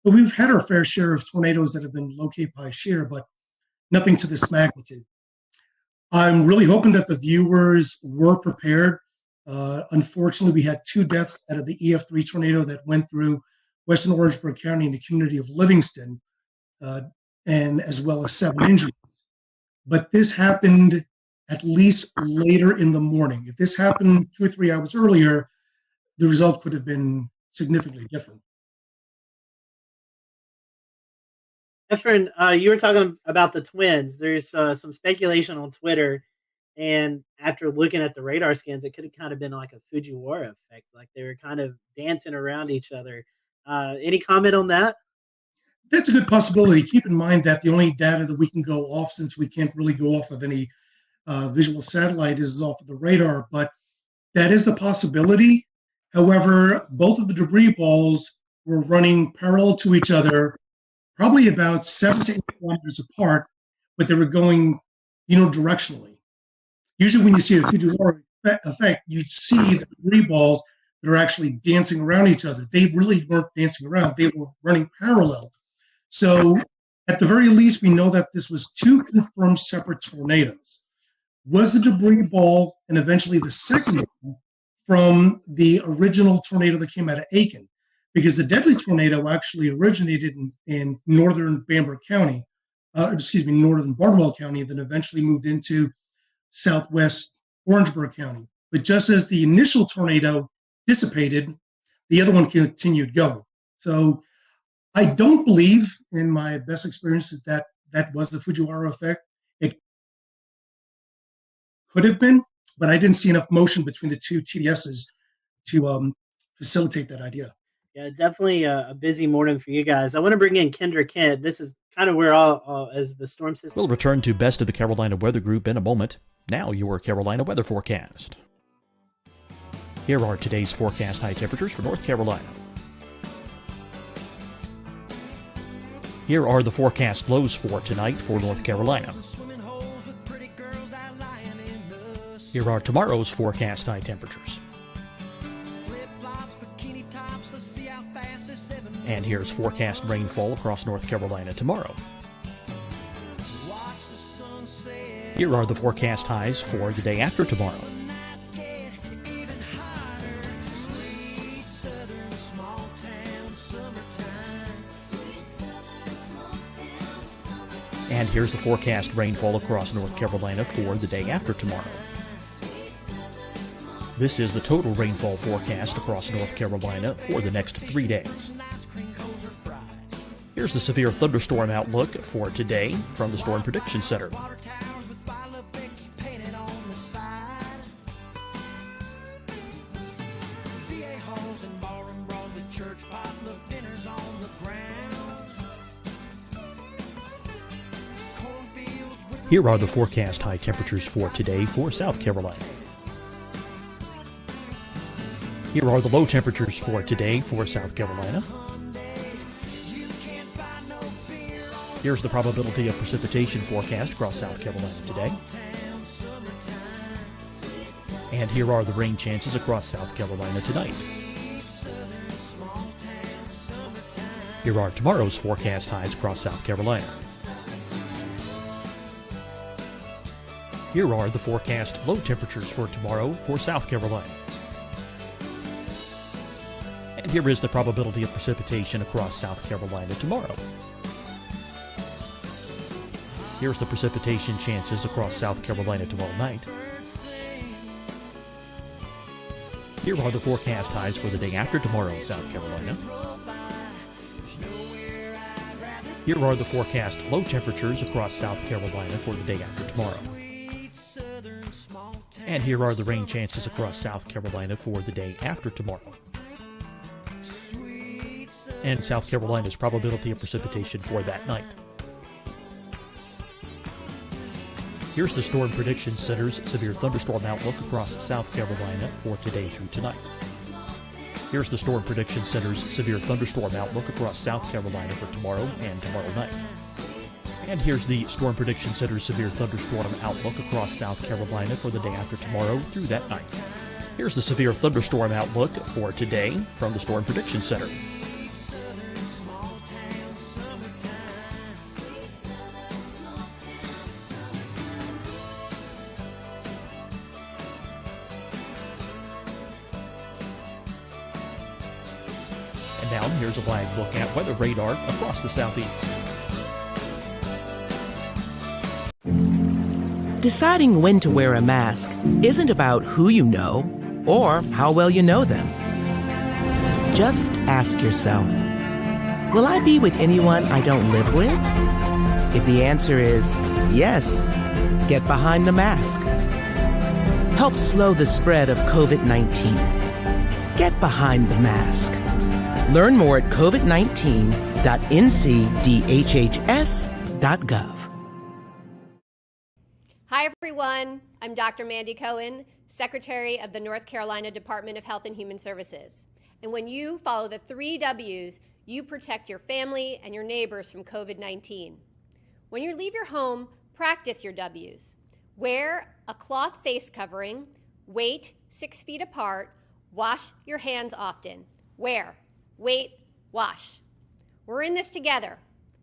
But we've had our fair share of tornadoes that have been low Cape, high shear, but nothing to this magnitude. I'm really hoping that the viewers were prepared. Unfortunately, we had 2 deaths out of the EF3 tornado that went through western Orangeburg County in the community of Livingston, and as well as 7 injuries. But this happened at least later in the morning. If this happened 2 or 3 hours earlier, the result could have been significantly different. Efren, you were talking about the twins. There's some speculation on Twitter, and after looking at the radar scans, it could have kind of been like a Fujiwara effect, like they were kind of dancing around each other. Any comment on that? That's a good possibility. Keep in mind that the only data that we can go off, since we can't really go off of any visual satellite, is off of the radar, but that is the possibility. However, both of the debris balls were running parallel to each other, probably about 7 to 8 kilometers apart, but they were going unidirectionally. Usually when you see a Fujiwara effect, you'd see the debris balls that are actually dancing around each other. They really weren't dancing around. They were running parallel. So at the very least, we know that this was 2 confirmed separate tornadoes. Was the debris ball and eventually the second one from the original tornado that came out of Aiken? Because the deadly tornado actually originated in northern Bamberg County, northern Barnwell County, and then eventually moved into southwest Orangeburg County. But just as the initial tornado dissipated, the other one continued going. So I don't believe, in my best experience, that was the Fujiwara effect. It could have been, but I didn't see enough motion between the two TDSs to facilitate that idea. Yeah, definitely a busy morning for you guys. I want to bring in Kendra Kent. This is kind of where all as the storm system. We'll return to Best of the Carolina Weather Group in a moment. Now your Carolina weather forecast. Here are today's forecast high temperatures for North Carolina. Here are the forecast lows for tonight for North Carolina. Here are tomorrow's forecast high temperatures. And here's forecast rainfall across North Carolina tomorrow. Here are the forecast highs for the day after tomorrow. And here's the forecast rainfall across North Carolina for the day after tomorrow. This is the total rainfall forecast across North Carolina for the next 3 days. Here's the severe thunderstorm outlook for today from the Storm Prediction Center. Here are the forecast high temperatures for today for South Carolina. Here are the low temperatures for today for South Carolina. Here's the probability of precipitation forecast across South Carolina today. And here are the rain chances across South Carolina tonight. Here are tomorrow's forecast highs across South Carolina. Here are the forecast low temperatures for tomorrow for South Carolina. And here is the probability of precipitation across South Carolina tomorrow. Here's the precipitation chances across South Carolina tomorrow night. Here are the forecast highs for the day after tomorrow in South Carolina. Here are the forecast low temperatures across South Carolina for the day after tomorrow. And here are the rain chances across South Carolina for the day after tomorrow. And South Carolina's probability of precipitation for that night. Here's the Storm Prediction Center's severe thunderstorm outlook across South Carolina for today through tonight. Here's the Storm Prediction Center's severe thunderstorm outlook across South Carolina for tomorrow and tomorrow night. And here's the Storm Prediction Center's severe thunderstorm outlook across South Carolina for the day after tomorrow through that night. Here's the severe thunderstorm outlook for today from the Storm Prediction Center. And now here's a live look at weather radar across the southeast. Deciding when to wear a mask isn't about who you know or how well you know them. Just ask yourself, will I be with anyone I don't live with? If the answer is yes, get behind the mask. Help slow the spread of COVID-19. Get behind the mask. Learn more at covid19.ncdhhs.gov. Hi, everyone. I'm Dr. Mandy Cohen, Secretary of the North Carolina Department of Health and Human Services. And when you follow the 3 W's, you protect your family and your neighbors from COVID-19. When you leave your home, practice your W's. Wear a cloth face covering, wait 6 feet apart, wash your hands often. Wear, wait, wash. We're in this together.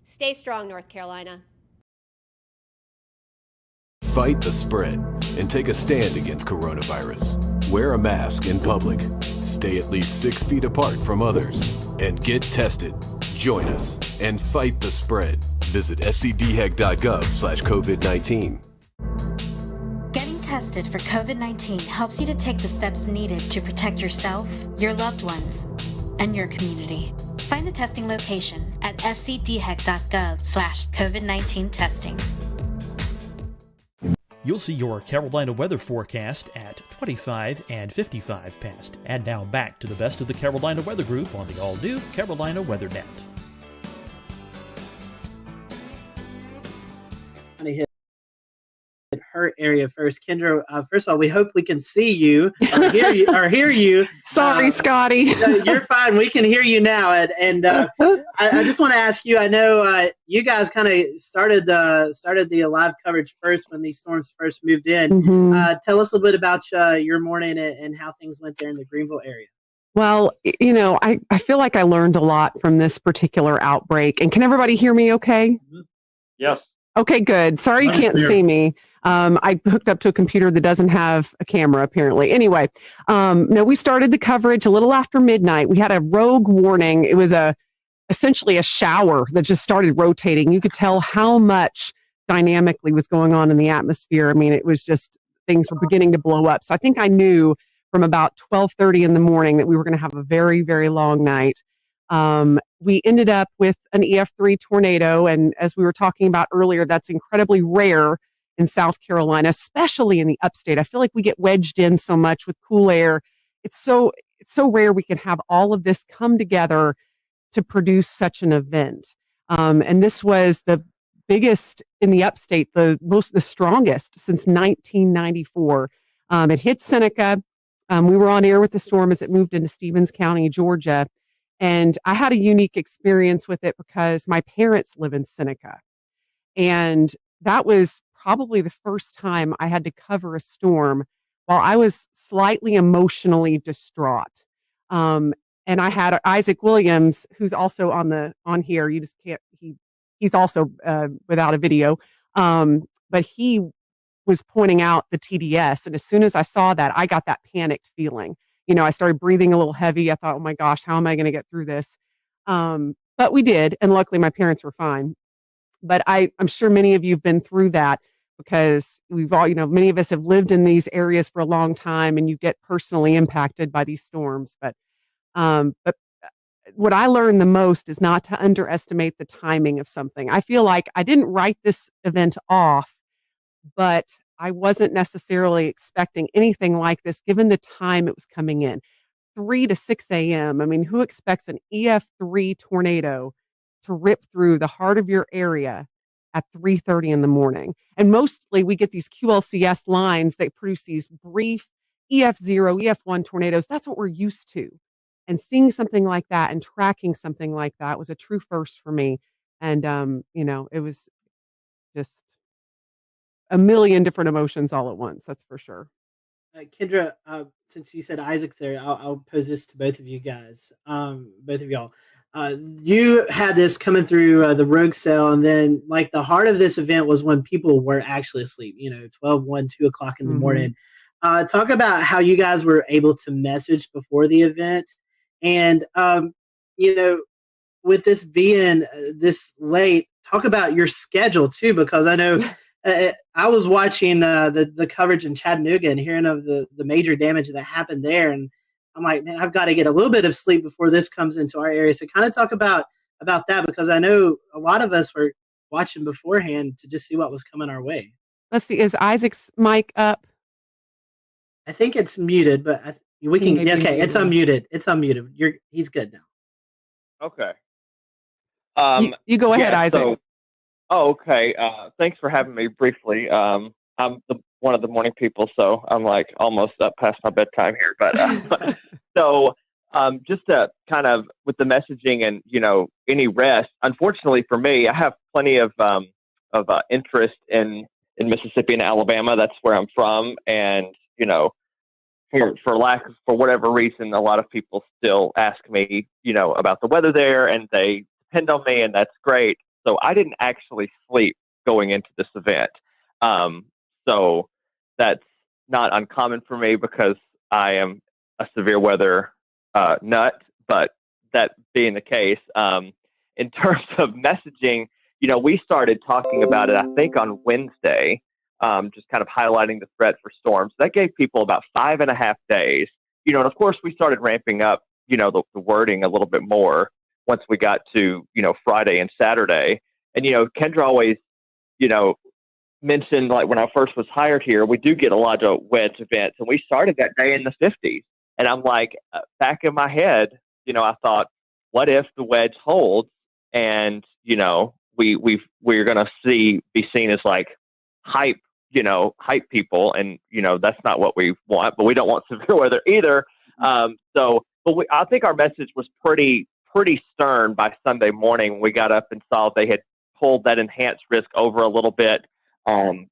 Stay strong, North Carolina. Fight the spread and take a stand against coronavirus. Wear a mask in public. Stay at least 6 feet apart from others. And get tested. Join us and fight the spread. Visit scdhec.gov/COVID-19. Getting tested for COVID-19 helps you to take the steps needed to protect yourself, your loved ones, and your community. Find the testing location at scdhec.gov/COVID-19 testing. You'll see your Carolina weather forecast at 25 and 55 past. And now back to the best of the Carolina Weather Group on the all-new Carolina Weather Net. Hit her area first. Kendra, first of all, we hope we can see you or hear you. Sorry, Scotty. You're fine. We can hear you now. And I just want to ask you, I know you guys kind of started the live coverage first when these storms first moved in. Mm-hmm. Tell us a little bit about your morning and how things went there in the Greenville area. Well, you know, I feel like I learned a lot from this particular outbreak. And can everybody hear me okay? Yes. Okay, good. Sorry you can't see me. I hooked up to a computer that doesn't have a camera, apparently. Anyway, no, we started the coverage a little after midnight. We had a rogue warning. It was essentially a shower that just started rotating. You could tell how much dynamically was going on in the atmosphere. I mean, it was just things were beginning to blow up. So I think I knew from about 12:30 in the morning that we were going to have a very, very long night. We ended up with an EF3 tornado, and as we were talking about earlier, that's incredibly rare in South Carolina, especially in the upstate. I feel like we get wedged in so much with cool air. It's so rare we can have all of this come together to produce such an event. And this was the biggest in the upstate, the strongest since 1994. It hit Seneca. We were on air with the storm as it moved into Stevens County, Georgia. And I had a unique experience with it because my parents live in Seneca. And that was probably the first time I had to cover a storm while I was slightly emotionally distraught. And I had Isaac Williams, who's also on here. You just can't, he's also without a video. But he was pointing out the TDS. And as soon as I saw that, I got that panicked feeling. You know, I started breathing a little heavy. I thought, oh my gosh, how am I going to get through this? But we did. And luckily my parents were fine. But I'm sure many of you have been through that because we've all, many of us have lived in these areas for a long time and you get personally impacted by these storms. But what I learned the most is not to underestimate the timing of something. I feel like I didn't write this event off, but I wasn't necessarily expecting anything like this given the time it was coming in. 3 to 6 a.m. I mean, who expects an EF3 tornado to rip through the heart of your area at 3:30 in the morning? And mostly we get these QLCS lines that produce these brief EF0, EF1 tornadoes. That's what we're used to. And seeing something like that and tracking something like that was a true first for me. And, it was just a million different emotions all at once. That's for sure. Kendra, since you said Isaac's there, I'll pose this to both of you guys, both of y'all. You had this coming through the rogue cell, and then like the heart of this event was when people were actually asleep, 12, 1, 2 o'clock in the morning. Talk about how you guys were able to message before the event. And, with this being this late, talk about your schedule too, because I know I was watching the coverage in Chattanooga and hearing of the major damage that happened there. And I'm like, man, I've got to get a little bit of sleep before this comes into our area. So kind of talk about that, because I know a lot of us were watching beforehand to just see what was coming our way. Let's see. Is Isaac's mic up? I think it's muted, but we can. Yeah, okay, it's unmuted. It's unmuted. He's good now. Okay. You go ahead, Isaac. Okay. Thanks for having me briefly. I'm one of the morning people, so I'm like almost up past my bedtime here. But so just to kind of with the messaging and any rest. Unfortunately for me, I have plenty of interest in Mississippi and Alabama. That's where I'm from, and for whatever reason, a lot of people still ask me, about the weather there, and they depend on me, and that's great. So I didn't actually sleep going into this event. So that's not uncommon for me because I am a severe weather nut. But that being the case, in terms of messaging, we started talking about it, I think, on Wednesday, just kind of highlighting the threat for storms. That gave people about 5.5 days. And of course, we started ramping up, the wording a little bit more once we got to, Friday and Saturday. And, Kendra always, mentioned, like when I first was hired here, we do get a lot of wedge events, and we started that day in the 50s. And I'm like, back in my head, I thought, what if the wedge holds and, we're going to be seen as like hype people. And, that's not what we want, but we don't want severe weather either. I think our message was pretty stern by Sunday morning. We got up and saw they had pulled that enhanced risk over a little bit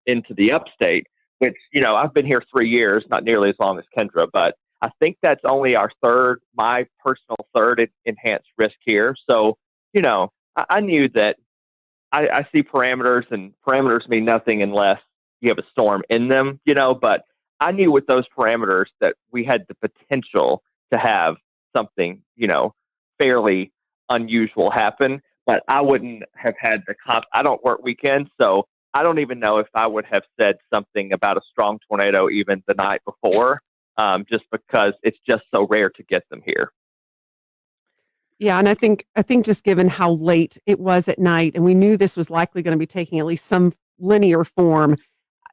into the upstate, which, I've been here 3 years, not nearly as long as Kendra, but I think that's only my personal third enhanced risk here. So, I knew that I see parameters, and parameters mean nothing unless you have a storm in them, but I knew with those parameters that we had the potential to have something, fairly unusual happen, but I wouldn't have had I don't work weekends, so I don't even know if I would have said something about a strong tornado even the night before, just because it's just so rare to get them here. Yeah, and I think just given how late it was at night, and we knew this was likely going to be taking at least some linear form.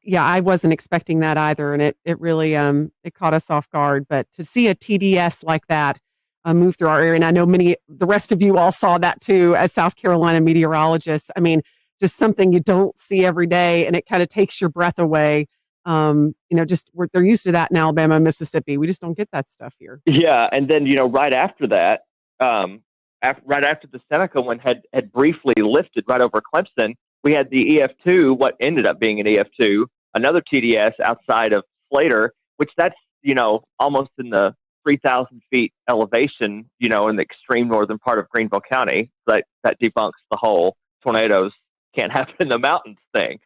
Yeah, I wasn't expecting that either, and it really it caught us off guard. But to see a TDS like that move through our area, and I know the rest of you all saw that too as South Carolina meteorologists. I mean, just something you don't see every day, and it kind of takes your breath away. They're used to that in Alabama and Mississippi. We just don't get that stuff here. Yeah, and then right after that, right after the Seneca one had briefly lifted right over Clemson, we had the EF2, what ended up being an EF2, another TDS outside of Slater, which that's, almost in the 3,000 feet elevation, in the extreme northern part of Greenville County. That debunks the whole tornadoes can't happen in the mountains thing,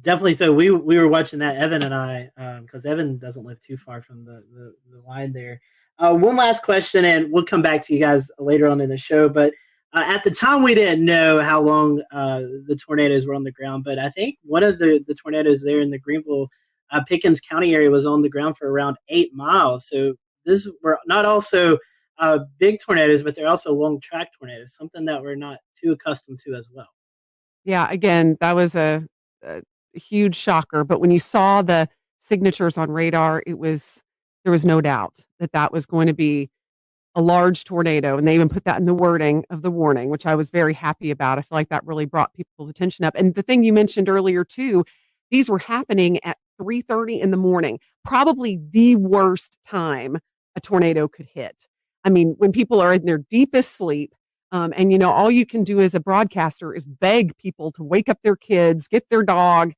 Definitely. So we were watching that, Evan and I, because Evan doesn't live too far from the line there. One last question, and we'll come back to you guys later on in the show. But at the time, we didn't know how long the tornadoes were on the ground. But I think one of the tornadoes there in the Greenville, Pickens County area was on the ground for around 8 miles. So this were not also big tornadoes, but they're also long track tornadoes, something that we're not too accustomed to as well. Yeah, again, that was a huge shocker. But when you saw the signatures on radar, there was no doubt that was going to be a large tornado. And they even put that in the wording of the warning, which I was very happy about. I feel like that really brought people's attention up. And the thing you mentioned earlier too, these were happening at 3:30 in the morning, probably the worst time a tornado could hit. I mean, when people are in their deepest sleep, and all you can do as a broadcaster is beg people to wake up their kids, get their dog,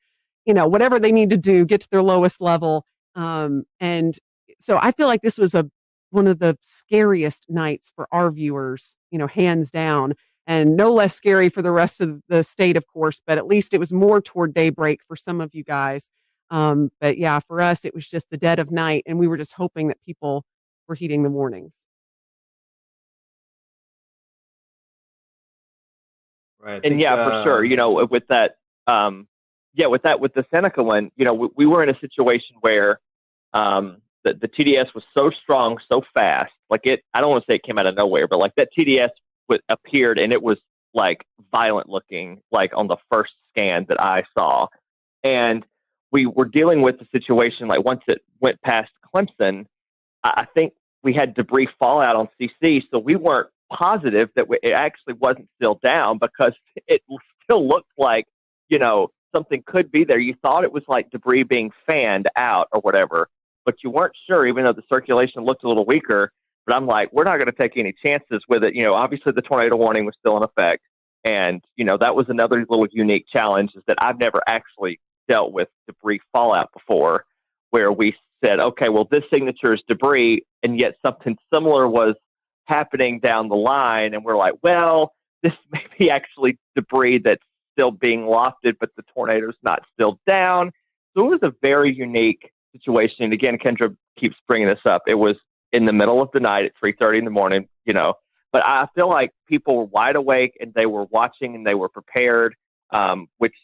whatever they need to do, get to their lowest level. And so I feel like this was one of the scariest nights for our viewers, hands down, and no less scary for the rest of the state, of course, but at least it was more toward daybreak for some of you guys. But yeah, for us, it was just the dead of night, and we were just hoping that people were heeding the warnings. Right. And for sure, with that, with the Seneca one, we were in a situation where the TDS was so strong, so fast. Like I don't want to say it came out of nowhere, but like that TDS appeared and it was like violent looking, like on the first scan that I saw. And we were dealing with the situation, like once it went past Clemson, I think we had debris fallout on CC. So we weren't positive that it actually wasn't still down because it still looked like, something could be there. You thought it was like debris being fanned out or whatever, but you weren't sure, even though the circulation looked a little weaker. But I'm like, we're not going to take any chances with it. Obviously the tornado warning was still in effect. And, that was another little unique challenge, is that I've never actually dealt with debris fallout before, where we said, okay, well, this signature is debris, and yet something similar was happening down the line. And we're like, well, this may be actually debris that's still being lofted, but the tornado's not still down. So it was a very unique situation. And again, Kendra keeps bringing this up. It was in the middle of the night at 3:30 in the morning, but I feel like people were wide awake and they were watching and they were prepared, which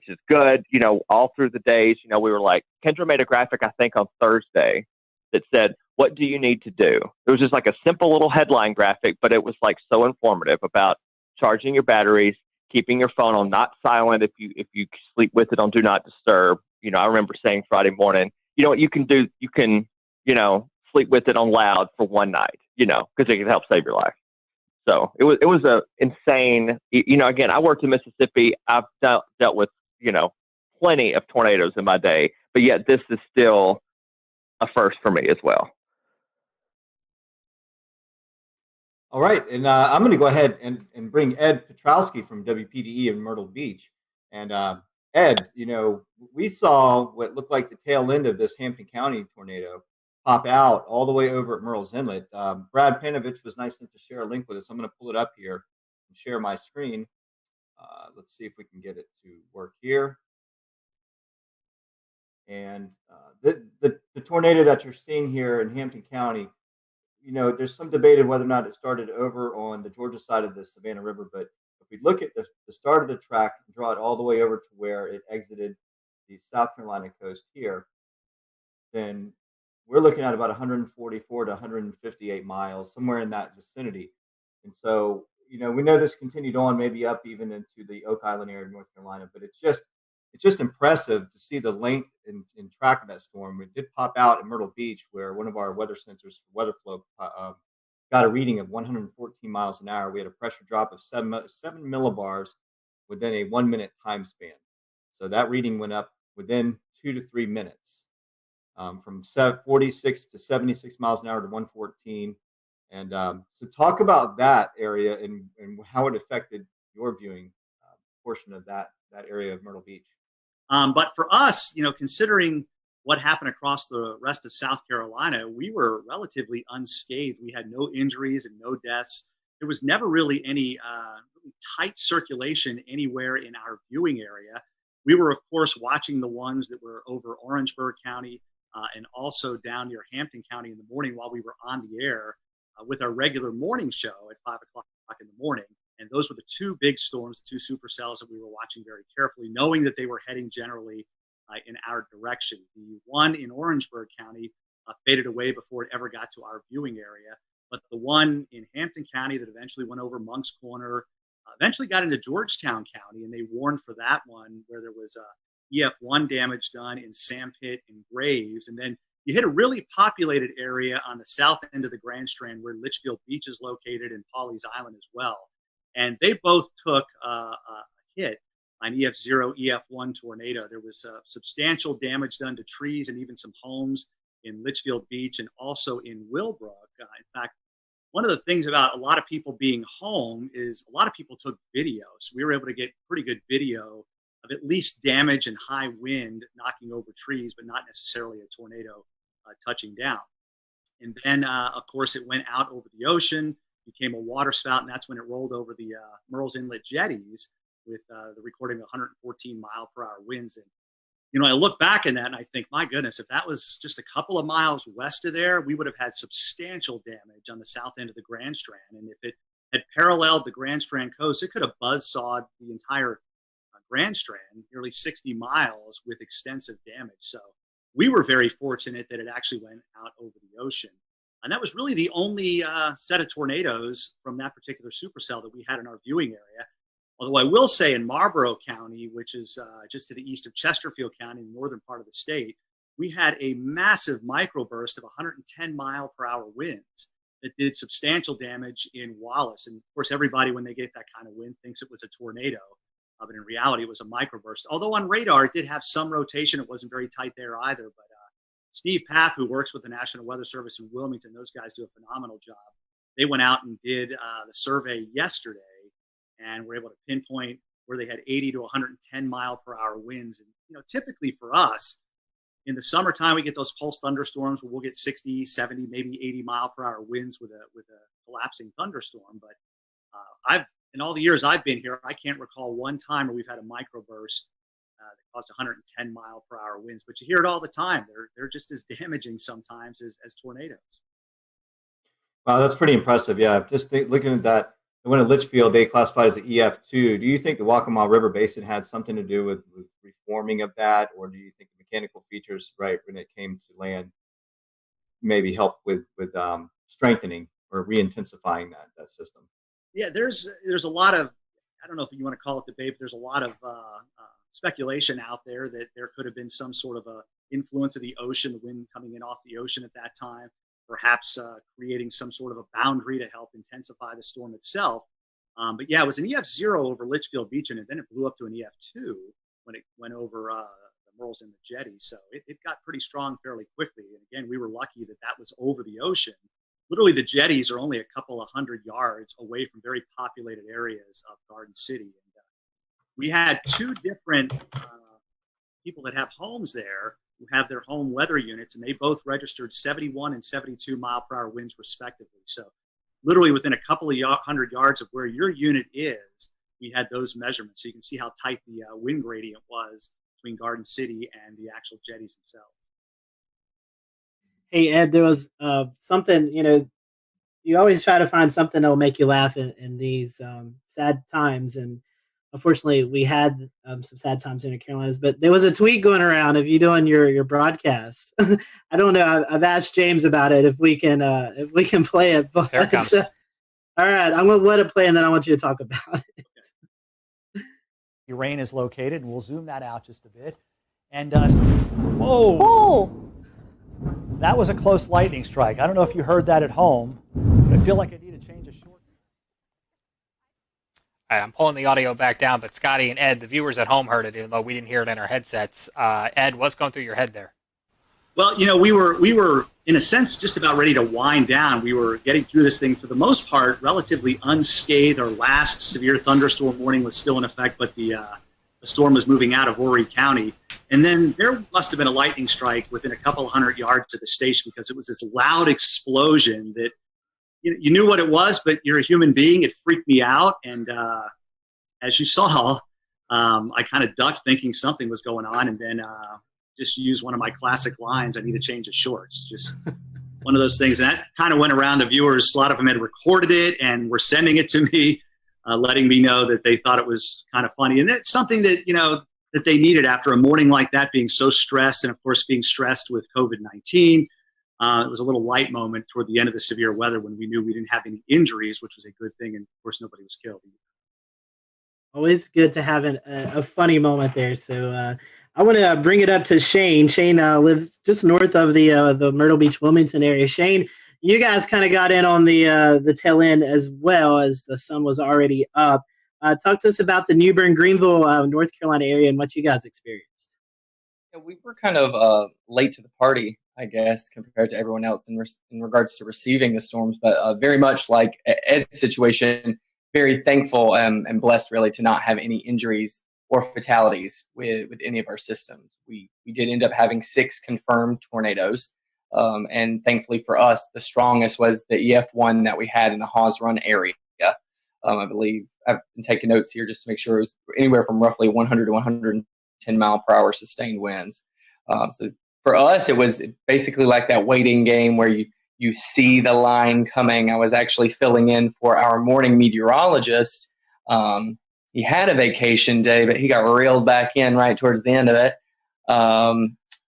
is good. All through the days, we were like, Kendra made a graphic, I think on Thursday, that said, what do you need to do? It was just like a simple little headline graphic, but it was like so informative about charging your batteries, keeping your phone on not silent if you sleep with it on do not disturb. You know, I remember saying Friday morning, you know what you can do? You can, you know, sleep with it on loud for one night, you know, because it can help save your life. So it was a insane, you know, again, I worked in Mississippi. I've dealt with, you know, plenty of tornadoes in my day, but yet this is still a first for me as well. All right, and I'm going to go ahead and bring Ed Petrowski from WPDE in Myrtle Beach. And Ed, you know, we saw what looked like the tail end of this Hampton County tornado pop out all the way over at Murrells Inlet. Brad Panovich was nice enough to share a link with us. I'm going to pull it up here and share my screen. Let's see if we can get it to work here. And the tornado that you're seeing here in Hampton County, you know, there's some debate of whether or not it started over on the Georgia side of the Savannah River. But if we look at the start of the track and draw it all the way over to where it exited the South Carolina coast here, then we're looking at about 144 to 158 miles, somewhere in that vicinity. And so, you know, we know this continued on, maybe up even into the Oak Island area of North Carolina, but it's just impressive to see the length and track of that storm. It did pop out at Myrtle Beach, where one of our weather sensors for weather flow got a reading of 114 miles an hour. We had a pressure drop of 7 millibars within a 1 minute time span. So that reading went up within 2 to 3 minutes, from 46 to 76 miles an hour to 114. And so talk about that area and how it affected your viewing portion of that area of Myrtle Beach. But for us, you know, considering what happened across the rest of South Carolina, we were relatively unscathed. We had no injuries and no deaths. There was never really any really tight circulation anywhere in our viewing area. We were, of course, watching the ones that were over Orangeburg County and also down near Hampton County in the morning while we were on the air with our regular morning show at 5 o'clock in the morning. And those were the two big storms, the two supercells that we were watching very carefully, knowing that they were heading generally in our direction. The one in Orangeburg County faded away before it ever got to our viewing area. But the one in Hampton County that eventually went over Monk's Corner, eventually got into Georgetown County, and they warned for that one where there was EF1 damage done in Sandpit and Graves. And then you hit a really populated area on the south end of the Grand Strand where Litchfield Beach is located and Pawleys Island as well. And they both took a hit on EF0, EF1 tornado. There was substantial damage done to trees and even some homes in Litchfield Beach and also in Willbrook. In fact, one of the things about a lot of people being home is a lot of people took video. So we were able to get pretty good video of at least damage and high wind knocking over trees, but not necessarily a tornado touching down. And then, of course, it went out over the ocean, became a water spout, and that's when it rolled over the Murrells Inlet jetties with the recording of 114 mile per hour winds. And, you know, I look back in that and I think, my goodness, if that was just a couple of miles west of there, we would have had substantial damage on the south end of the Grand Strand. And if it had paralleled the Grand Strand coast, it could have buzzsawed the entire Grand Strand, nearly 60 miles with extensive damage. So we were very fortunate that it actually went out over the ocean. And that was really the only set of tornadoes from that particular supercell that we had in our viewing area. Although I will say in Marlborough County, which is just to the east of Chesterfield County, in the northern part of the state, we had a massive microburst of 110 mile per hour winds that did substantial damage in Wallace. And of course, everybody, when they get that kind of wind, thinks it was a tornado. But in reality, it was a microburst. Although on radar, it did have some rotation. It wasn't very tight there either. But Steve Paff, who works with the National Weather Service in Wilmington, those guys do a phenomenal job. They went out and did the survey yesterday and were able to pinpoint where they had 80 to 110 mile per hour winds. And, you know, typically for us, in the summertime, we get those pulse thunderstorms where we'll get 60, 70, maybe 80 mile per hour winds with a collapsing thunderstorm. But in all the years I've been here, I can't recall one time where we've had a microburst that caused 110 mile per hour winds. But you hear it all the time. They're just as damaging sometimes as tornadoes. Wow, that's pretty impressive. Yeah, just looking at that, the one at Litchfield, they classified as an EF2. Do you think the Waccamaw River Basin had something to do with reforming of that, or do you think the mechanical features, right, when it came to land, maybe help with strengthening or re-intensifying that system? Yeah, there's a lot of, I don't know if you want to call it debate, but there's a lot of speculation out there that there could have been some sort of a influence of the ocean, the wind coming in off the ocean at that time, perhaps creating some sort of a boundary to help intensify the storm itself. But yeah, it was an EF0 over Litchfield Beach, and then it blew up to an EF2 when it went over the Merles and the Jetty. So it got pretty strong fairly quickly. And again, we were lucky that that was over the ocean. Literally, the jetties are only a couple of 100 yards away from very populated areas of Garden City. And we had two different people that have homes there who have their home weather units, and they both registered 71 and 72 mile per hour winds respectively. So literally within a couple of 100 yards of where your unit is, we had those measurements. So you can see how tight the wind gradient was between Garden City and the actual jetties themselves. Hey, Ed, there was something, you always try to find something that'll make you laugh in these sad times. And unfortunately, we had some sad times in the Carolinas, but there was a tweet going around of you doing your broadcast. I don't know. I've asked James about it if we can play it. But, Here it comes. all right, I'm going to let it play, and then I want you to talk about it. Your rain is located, and we'll zoom that out just a bit. And whoa! Oh. That was a close lightning strike. I don't know if you heard that at home, but I feel like I need to change a short. All right, I'm pulling the audio back down, but Scotty and Ed, the viewers at home heard it, even though we didn't hear it in our headsets. Ed, what's going through your head there? Well, we were in a sense just about ready to wind down. We were getting through this thing for the most part relatively unscathed. Our last severe thunderstorm warning was still in effect, but the storm was moving out of Horry County. And then there must have been a lightning strike within a couple of 100 yards to the station, because it was this loud explosion that you knew what it was, but you're a human being. It freaked me out. And as you saw, I kind of ducked thinking something was going on, and then just used one of my classic lines, I need to change the shorts. Just one of those things. And that kind of went around the viewers. A lot of them had recorded it and were sending it to me, letting me know that they thought it was kind of funny. And it's something that, that they needed after a morning like that, being so stressed, and of course being stressed with COVID-19. It was a little light moment toward the end of the severe weather when we knew we didn't have any injuries, which was a good thing. And of course, nobody was killed. Always good to have a funny moment there. So I want to bring it up to Shane. Shane lives just north of the Myrtle Beach, Wilmington area. Shane, you guys kind of got in on the tail end as well, as the sun was already up. Talk to us about the New Bern, Greenville, North Carolina area and what you guys experienced. Yeah, we were kind of late to the party, I guess, compared to everyone else in regards to receiving the storms, but very much like Ed's situation, very thankful and blessed really to not have any injuries or fatalities with any of our systems. We did end up having 6 confirmed tornadoes, and thankfully for us, the strongest was the EF1 that we had in the Hawes Run area. I believe I've been taking notes here just to make sure it was anywhere from roughly 100 to 110 mile per hour sustained winds. So for us, it was basically like that waiting game where you see the line coming. I was actually filling in for our morning meteorologist. He had a vacation day, but he got reeled back in right towards the end of it.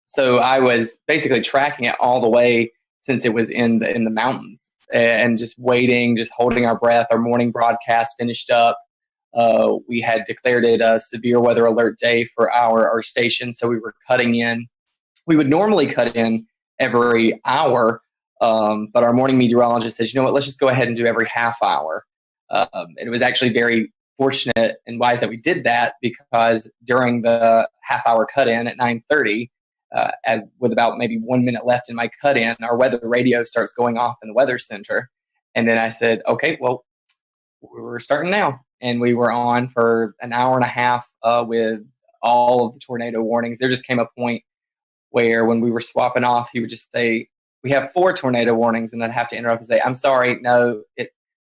So I was basically tracking it all the way since it was in the mountains, and just waiting, just holding our breath. Our morning broadcast finished up. We had declared it a severe weather alert day for our station, so we were cutting in. We would normally cut in every hour, but our morning meteorologist says, you know what, let's just go ahead and do every half hour. It was actually very fortunate and wise that we did that, because during the half-hour cut-in at 9:30, with about maybe 1 minute left in my cut-in, our weather radio starts going off in the weather center. And then I said, okay, well, we're starting now. And we were on for an hour and a half with all of the tornado warnings. There just came a point where when we were swapping off, he would just say, we have 4 tornado warnings. And I'd have to interrupt and say, I'm sorry, no,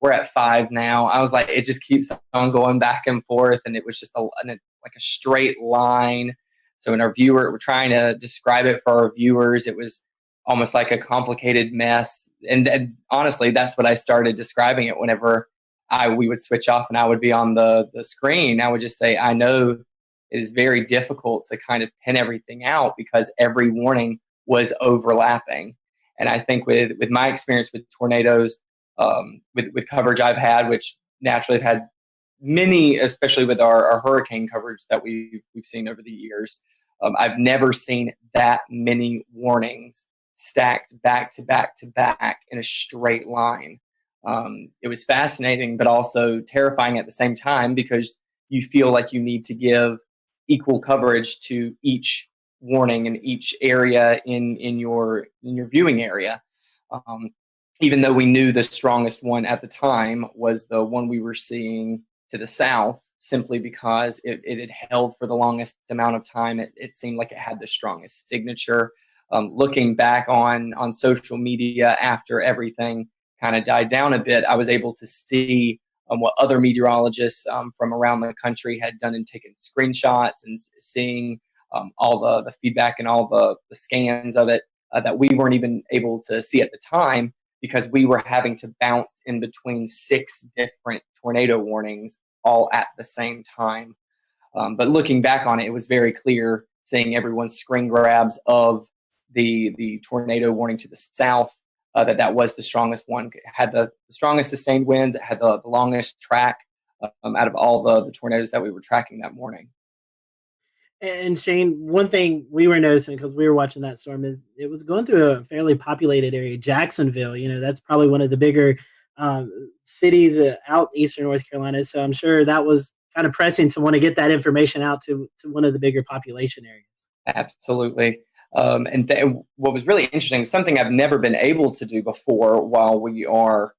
we're at 5 now. I was like, it just keeps on going back and forth. And it was just like a straight line. So when we're trying to describe it for our viewers, it was almost like a complicated mess. And honestly, that's what I started describing it whenever we would switch off and I would be on the screen. I would just say, I know it is very difficult to kind of pin everything out because every warning was overlapping. And I think with my experience with tornadoes, with coverage I've had, which naturally have had many, especially with our hurricane coverage that we've seen over the years, I've never seen that many warnings stacked back to back to back in a straight line. It was fascinating, but also terrifying at the same time, because you feel like you need to give equal coverage to each warning in each area in your viewing area. Even though we knew the strongest one at the time was the one we were seeing to the south, simply because it had held for the longest amount of time. It seemed like it had the strongest signature. Looking back on social media after everything kind of died down a bit, I was able to see what other meteorologists from around the country had done and taken screenshots, and seeing all the feedback and all the scans of it that we weren't even able to see at the time, because we were having to bounce in between 6 different tornado warnings all at the same time. But looking back on it, it was very clear, seeing everyone's screen grabs of the tornado warning to the south, that was the strongest one. It had the strongest sustained winds. It had the longest track out of all the tornadoes that we were tracking that morning. And Shane, one thing we were noticing, because we were watching that storm, is it was going through a fairly populated area. Jacksonville, that's probably one of the bigger cities out eastern North Carolina. So I'm sure that was kind of pressing to want to get that information out to one of the bigger population areas. Absolutely. And what was really interesting, something I've never been able to do before while we are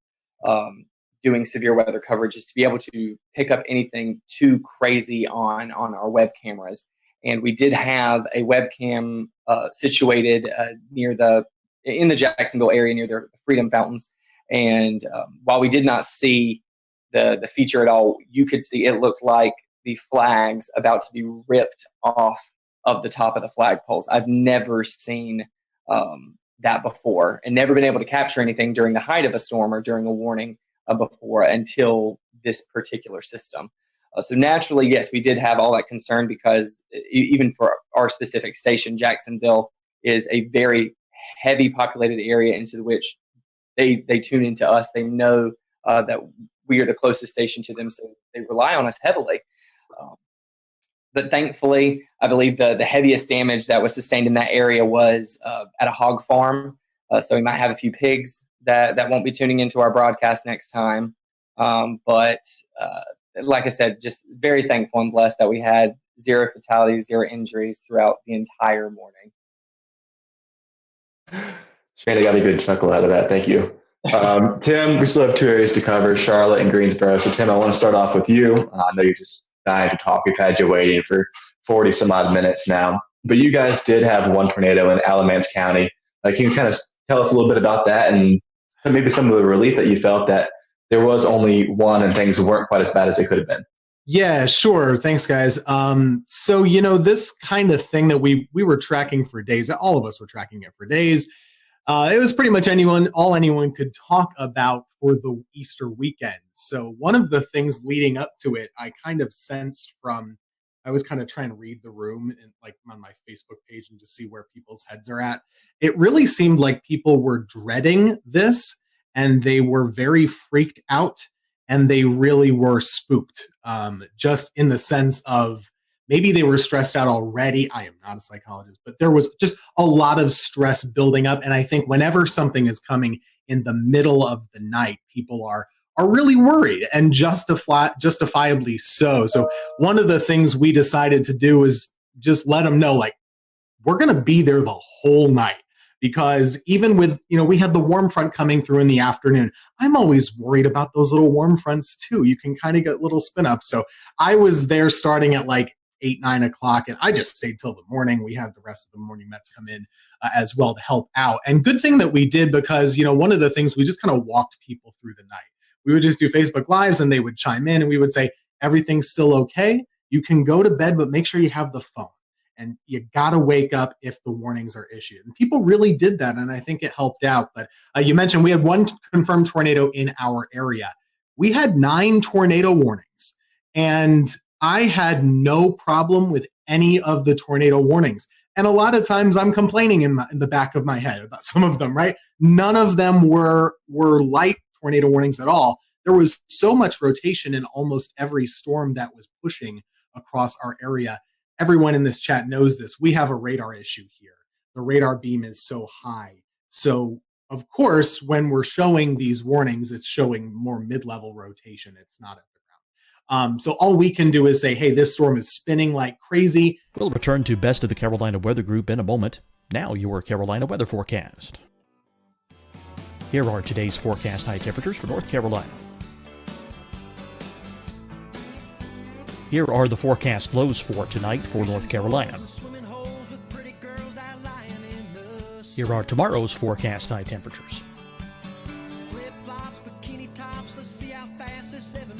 doing severe weather coverage, is to be able to pick up anything too crazy on our web cameras. And we did have a webcam situated in the Jacksonville area near the Freedom Fountains. And while we did not see the feature at all, you could see it looked like the flags about to be ripped off of the top of the flagpoles. I've never seen that before, and never been able to capture anything during the height of a storm or during a warning before, until this particular system. So naturally, yes, we did have all that concern, because even for our specific station, Jacksonville is a very heavy populated area into which they tune into us. They know that we are the closest station to them, so they rely on us heavily. But thankfully, I believe the heaviest damage that was sustained in that area was at a hog farm. So we might have a few pigs that won't be tuning into our broadcast next time. But like I said, just very thankful and blessed that we had 0 fatalities, 0 injuries throughout the entire morning. Shane, I got a good chuckle out of that. Thank you. Tim, we still have 2 areas to cover, Charlotte and Greensboro. So Tim, I want to start off with you. I know you're just dying to talk. We've had you waiting for 40 some odd minutes now. But you guys did have 1 tornado in Alamance County. Can you kind of tell us a little bit about that, and maybe some of the relief that you felt that there was only 1 and things weren't quite as bad as they could have been? Yeah, sure. Thanks, guys. So, this kind of thing that we were tracking for days, all of us were tracking it for days. It was pretty much all anyone could talk about for the Easter weekend. So one of the things leading up to it, I kind of sensed I was kind of trying to read the room and on my Facebook page and to see where people's heads are at. It really seemed like people were dreading this, and they were very freaked out, and they really were spooked, just in the sense of maybe they were stressed out already. I am not a psychologist, but there was just a lot of stress building up. And I think whenever something is coming in the middle of the night, people are really worried, and justifiably so. So one of the things we decided to do is just let them know, we're going to be there the whole night. Because even with, we had the warm front coming through in the afternoon. I'm always worried about those little warm fronts too. You can kind of get little spin ups. So I was there starting at 8, 9 o'clock, and I just stayed till the morning. We had the rest of the morning Mets come in as well to help out. And good thing that we did, because, one of the things, we just kind of walked people through the night. We would just do Facebook Lives, and they would chime in, and we would say, everything's still okay. You can go to bed, but make sure you have the phone. And you got to wake up if the warnings are issued. And people really did that, and I think it helped out. But you mentioned we had 1 confirmed tornado in our area. We had 9 tornado warnings, and I had no problem with any of the tornado warnings. And a lot of times I'm complaining in the back of my head about some of them, right? None of them were light tornado warnings at all. There was so much rotation in almost every storm that was pushing across our area. Everyone in this chat knows this. We have a radar issue here. The radar beam is so high. So, of course, when we're showing these warnings, it's showing more mid-level rotation. It's not at the ground. So all we can do is say, hey, this storm is spinning like crazy. We'll return to Best of the Carolina Weather Group in a moment. Now your Carolina weather forecast. Here are today's forecast high temperatures for North Carolina. Here are the forecast lows for tonight for North Carolina. Here are tomorrow's forecast high temperatures.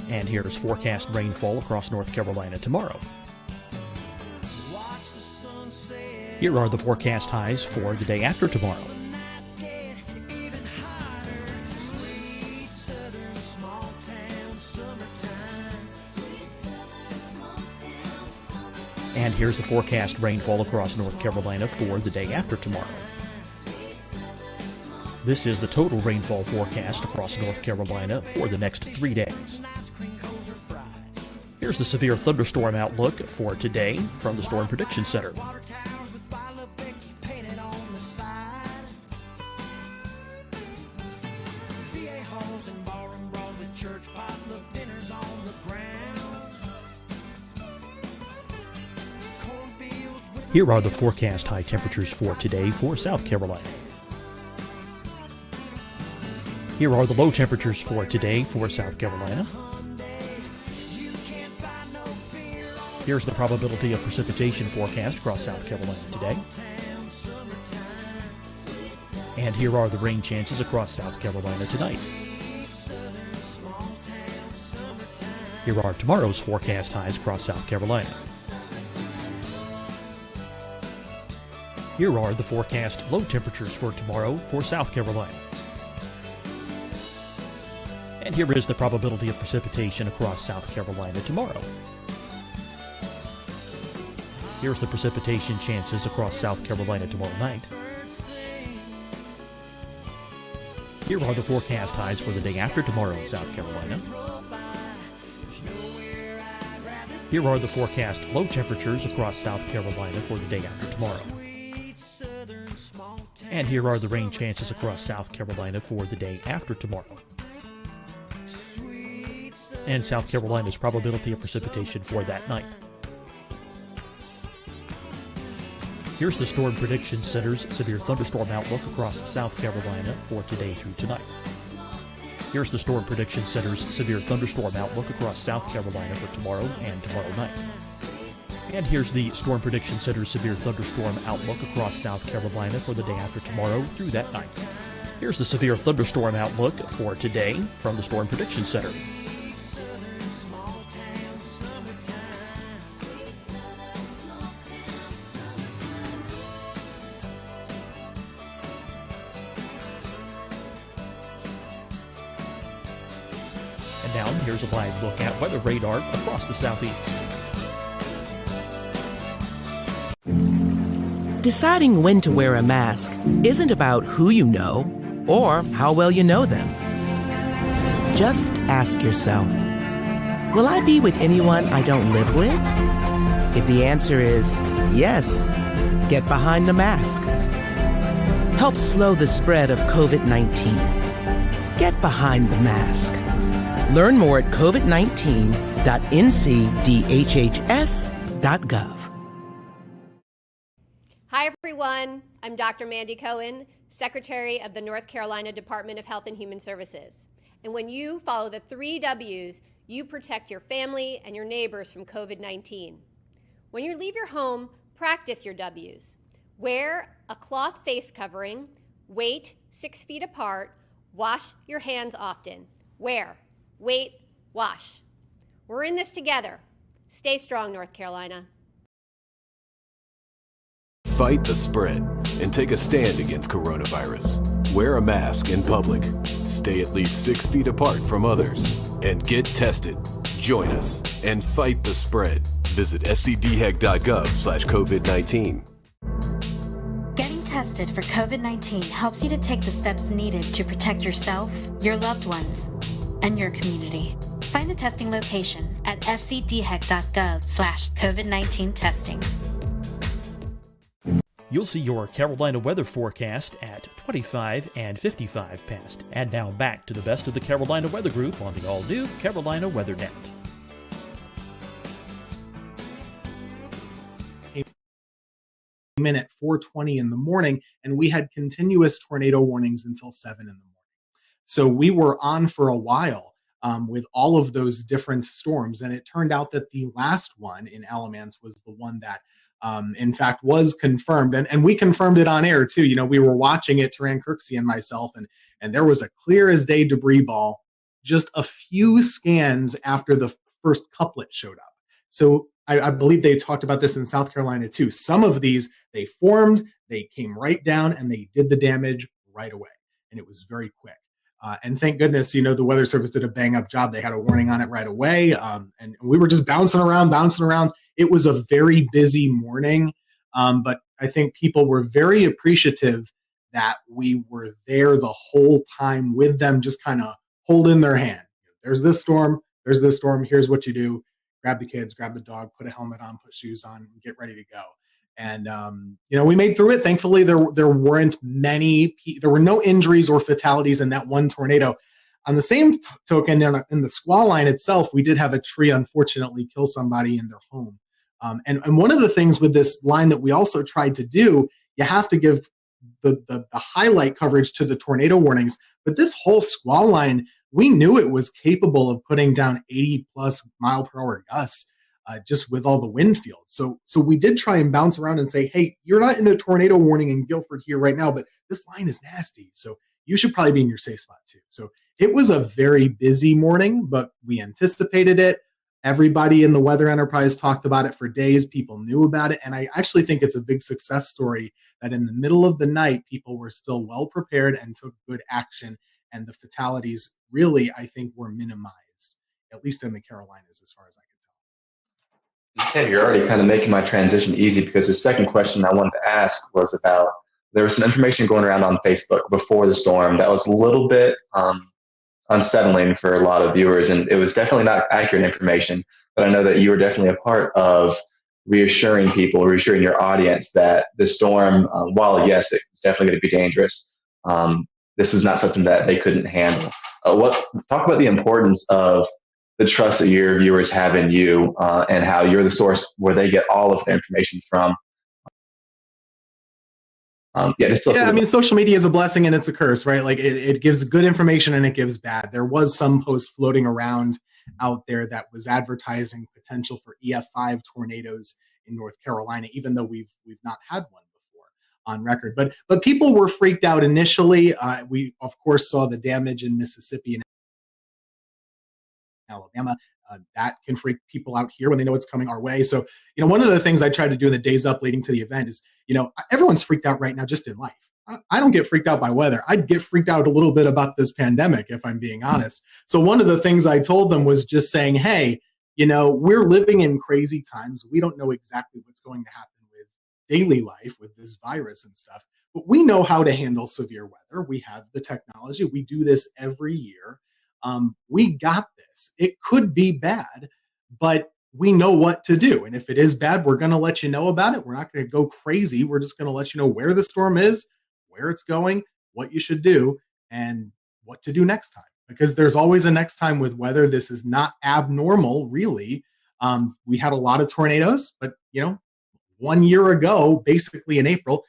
And here's forecast rainfall across North Carolina tomorrow. Here are the forecast highs for the day after tomorrow. And here's the forecast rainfall across North Carolina for the day after tomorrow. This is the total rainfall forecast across North Carolina for the next 3 days. Here's the severe thunderstorm outlook for today from the Storm Prediction Center. Here are the forecast high temperatures for today for South Carolina. Here are the low temperatures for today for South Carolina. Here's the probability of precipitation forecast across South Carolina today. And here are the rain chances across South Carolina tonight. Here are tomorrow's forecast highs across South Carolina. Here are the forecast low temperatures for tomorrow for South Carolina. And here is the probability of precipitation across South Carolina tomorrow. Here's the precipitation chances across South Carolina tomorrow night. Here are the forecast highs for the day after tomorrow in South Carolina. Here are the forecast low temperatures across South Carolina for the day after tomorrow. And here are the rain chances across South Carolina for the day after tomorrow. And South Carolina's probability of precipitation for that night. Here's the Storm Prediction Center's severe thunderstorm outlook across South Carolina for today through tonight. Here's the Storm Prediction Center's severe thunderstorm outlook across South Carolina for tomorrow and tomorrow night. And here's the Storm Prediction Center's severe thunderstorm outlook across South Carolina for the day after tomorrow through that night. Here's the severe thunderstorm outlook for today from the Storm Prediction Center. And now here's a live look at weather radar across the southeast. Deciding when to wear a mask isn't about who you know or how well you know them. Just ask yourself, will I be with anyone I don't live with? If the answer is yes, get behind the mask. Help slow the spread of COVID-19. Get behind the mask. Learn more at covid19.ncdhhs.gov. Hi, everyone. I'm Dr. Mandy Cohen, Secretary of the North Carolina Department of Health and Human Services. And when you follow the 3 W's, you protect your family and your neighbors from COVID-19. When you leave your home, practice your W's. Wear a cloth face covering, wait 6 feet apart, wash your hands often. Wear, wait, wash. We're in this together. Stay strong, North Carolina. Fight the spread and take a stand against coronavirus. Wear a mask in public. Stay at least 6 feet apart from others. And get tested. Join us and fight the spread. Visit scdhec.gov/COVID-19. tested for COVID-19 helps you to take the steps needed to protect yourself, your loved ones, and your community. Find the testing location at scdhec.gov/COVID-19 testing. You'll see your Carolina weather forecast at 25 and 55 past. And now back to the best of the Carolina Weather Group on the all-new Carolina Weather Net. At 4:20 in the morning, and we had continuous tornado warnings until 7 in the morning. So we were on for a while with all of those different storms, and it turned out that the last one in Alamance was the one that in fact was confirmed, and we confirmed it on air too. You know, we were watching it, Taran Kirksey and myself, and there was a clear as day debris ball just a few scans after the first couplet showed up. So I believe they talked about this in South Carolina too. Some of these, they formed, they came right down, and they did the damage right away, and it was very quick. And thank goodness, you know, the Weather Service did a bang-up job. They had a warning on it right away, and we were just bouncing around. It was a very busy morning, but I think people were very appreciative that we were there the whole time with them, just kind of holding their hand. There's this storm, here's what you do. Grab the kids, grab the dog, put a helmet on, put shoes on, and get ready to go. And, you know, we made through it. Thankfully, there weren't there were no injuries or fatalities in that one tornado. On the same token, in the squall line itself, we did have a tree, unfortunately, kill somebody in their home. And one of the things with this line that we also tried to do, you have to give the highlight coverage to the tornado warnings. But this whole squall line, we knew it was capable of putting down 80+ mile per hour gusts. Just with all the wind fields. So we did try and bounce around and say, hey, you're not in a tornado warning in Guilford here right now, but this line is nasty. So you should probably be in your safe spot too. So it was a very busy morning, but we anticipated it. Everybody in the weather enterprise talked about it for days. People knew about it. And I actually think it's a big success story that in the middle of the night, people were still well prepared and took good action. And the fatalities really, I think, were minimized, at least in the Carolinas, as far as I can. Ted, you're already kind of making my transition easy, because the second question I wanted to ask was about, there was some information going around on Facebook before the storm that was a little bit unsettling for a lot of viewers, and it was definitely not accurate information, but I know that you were definitely a part of reassuring people, reassuring your audience that the storm, while yes, it's definitely going to be dangerous, this is not something that they couldn't handle. Talk about the importance of the trust that your viewers have in you, and how you're the source where they get all of the information from. I mean, social media is a blessing and it's a curse, right? Like it gives good information and it gives bad. There was some post floating around out there that was advertising potential for EF5 tornadoes in North Carolina, even though we've not had one before on record. But people were freaked out initially. We of course saw the damage in Mississippi and Alabama. That can freak people out here when they know it's coming our way. So, you know, one of the things I try to do in the days up leading to the event is, you know, everyone's freaked out right now just in life. I don't get freaked out by weather. I'd get freaked out a little bit about this pandemic, if I'm being honest. So one of the things I told them was just saying, hey, you know, we're living in crazy times. We don't know exactly what's going to happen with daily life with this virus and stuff, but we know how to handle severe weather. We have the technology. We do this every year. We got this. It could be bad, but we know what to do. And if it is bad, we're going to let you know about it. We're not going to go crazy. We're just going to let you know where the storm is, where it's going, what you should do, and what to do next time. Because there's always a next time with weather. This is not abnormal, really. We had a lot of tornadoes, but, you know, 1 year ago, basically in April,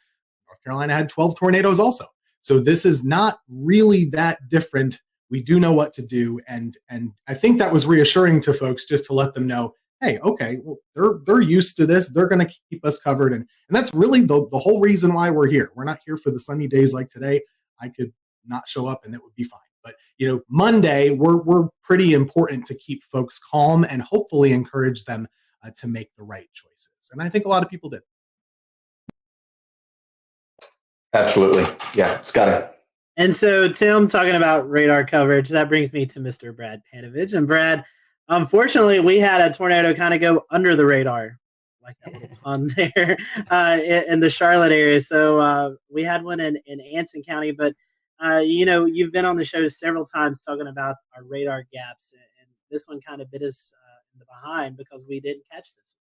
North Carolina had 12 tornadoes also. So this is not really that different. We do know what to do, and I think that was reassuring to folks, just to let them know, hey, okay, well, they're used to this. They're going to keep us covered, and that's really the whole reason why we're here. We're not here for the sunny days like today. I could not show up, and it would be fine. But you know, Monday we're pretty important to keep folks calm and hopefully encourage them to make the right choices, and I think a lot of people did. Absolutely, yeah, Scotty. And so, Tim, talking about radar coverage, that brings me to Mr. Brad Panovich. And Brad, unfortunately, we had a tornado kind of go under the radar like that little pun there, in the Charlotte area. So we had one in Anson County, but you've been on the show several times talking about our radar gaps, and this one kind of bit us in the behind because we didn't catch this one.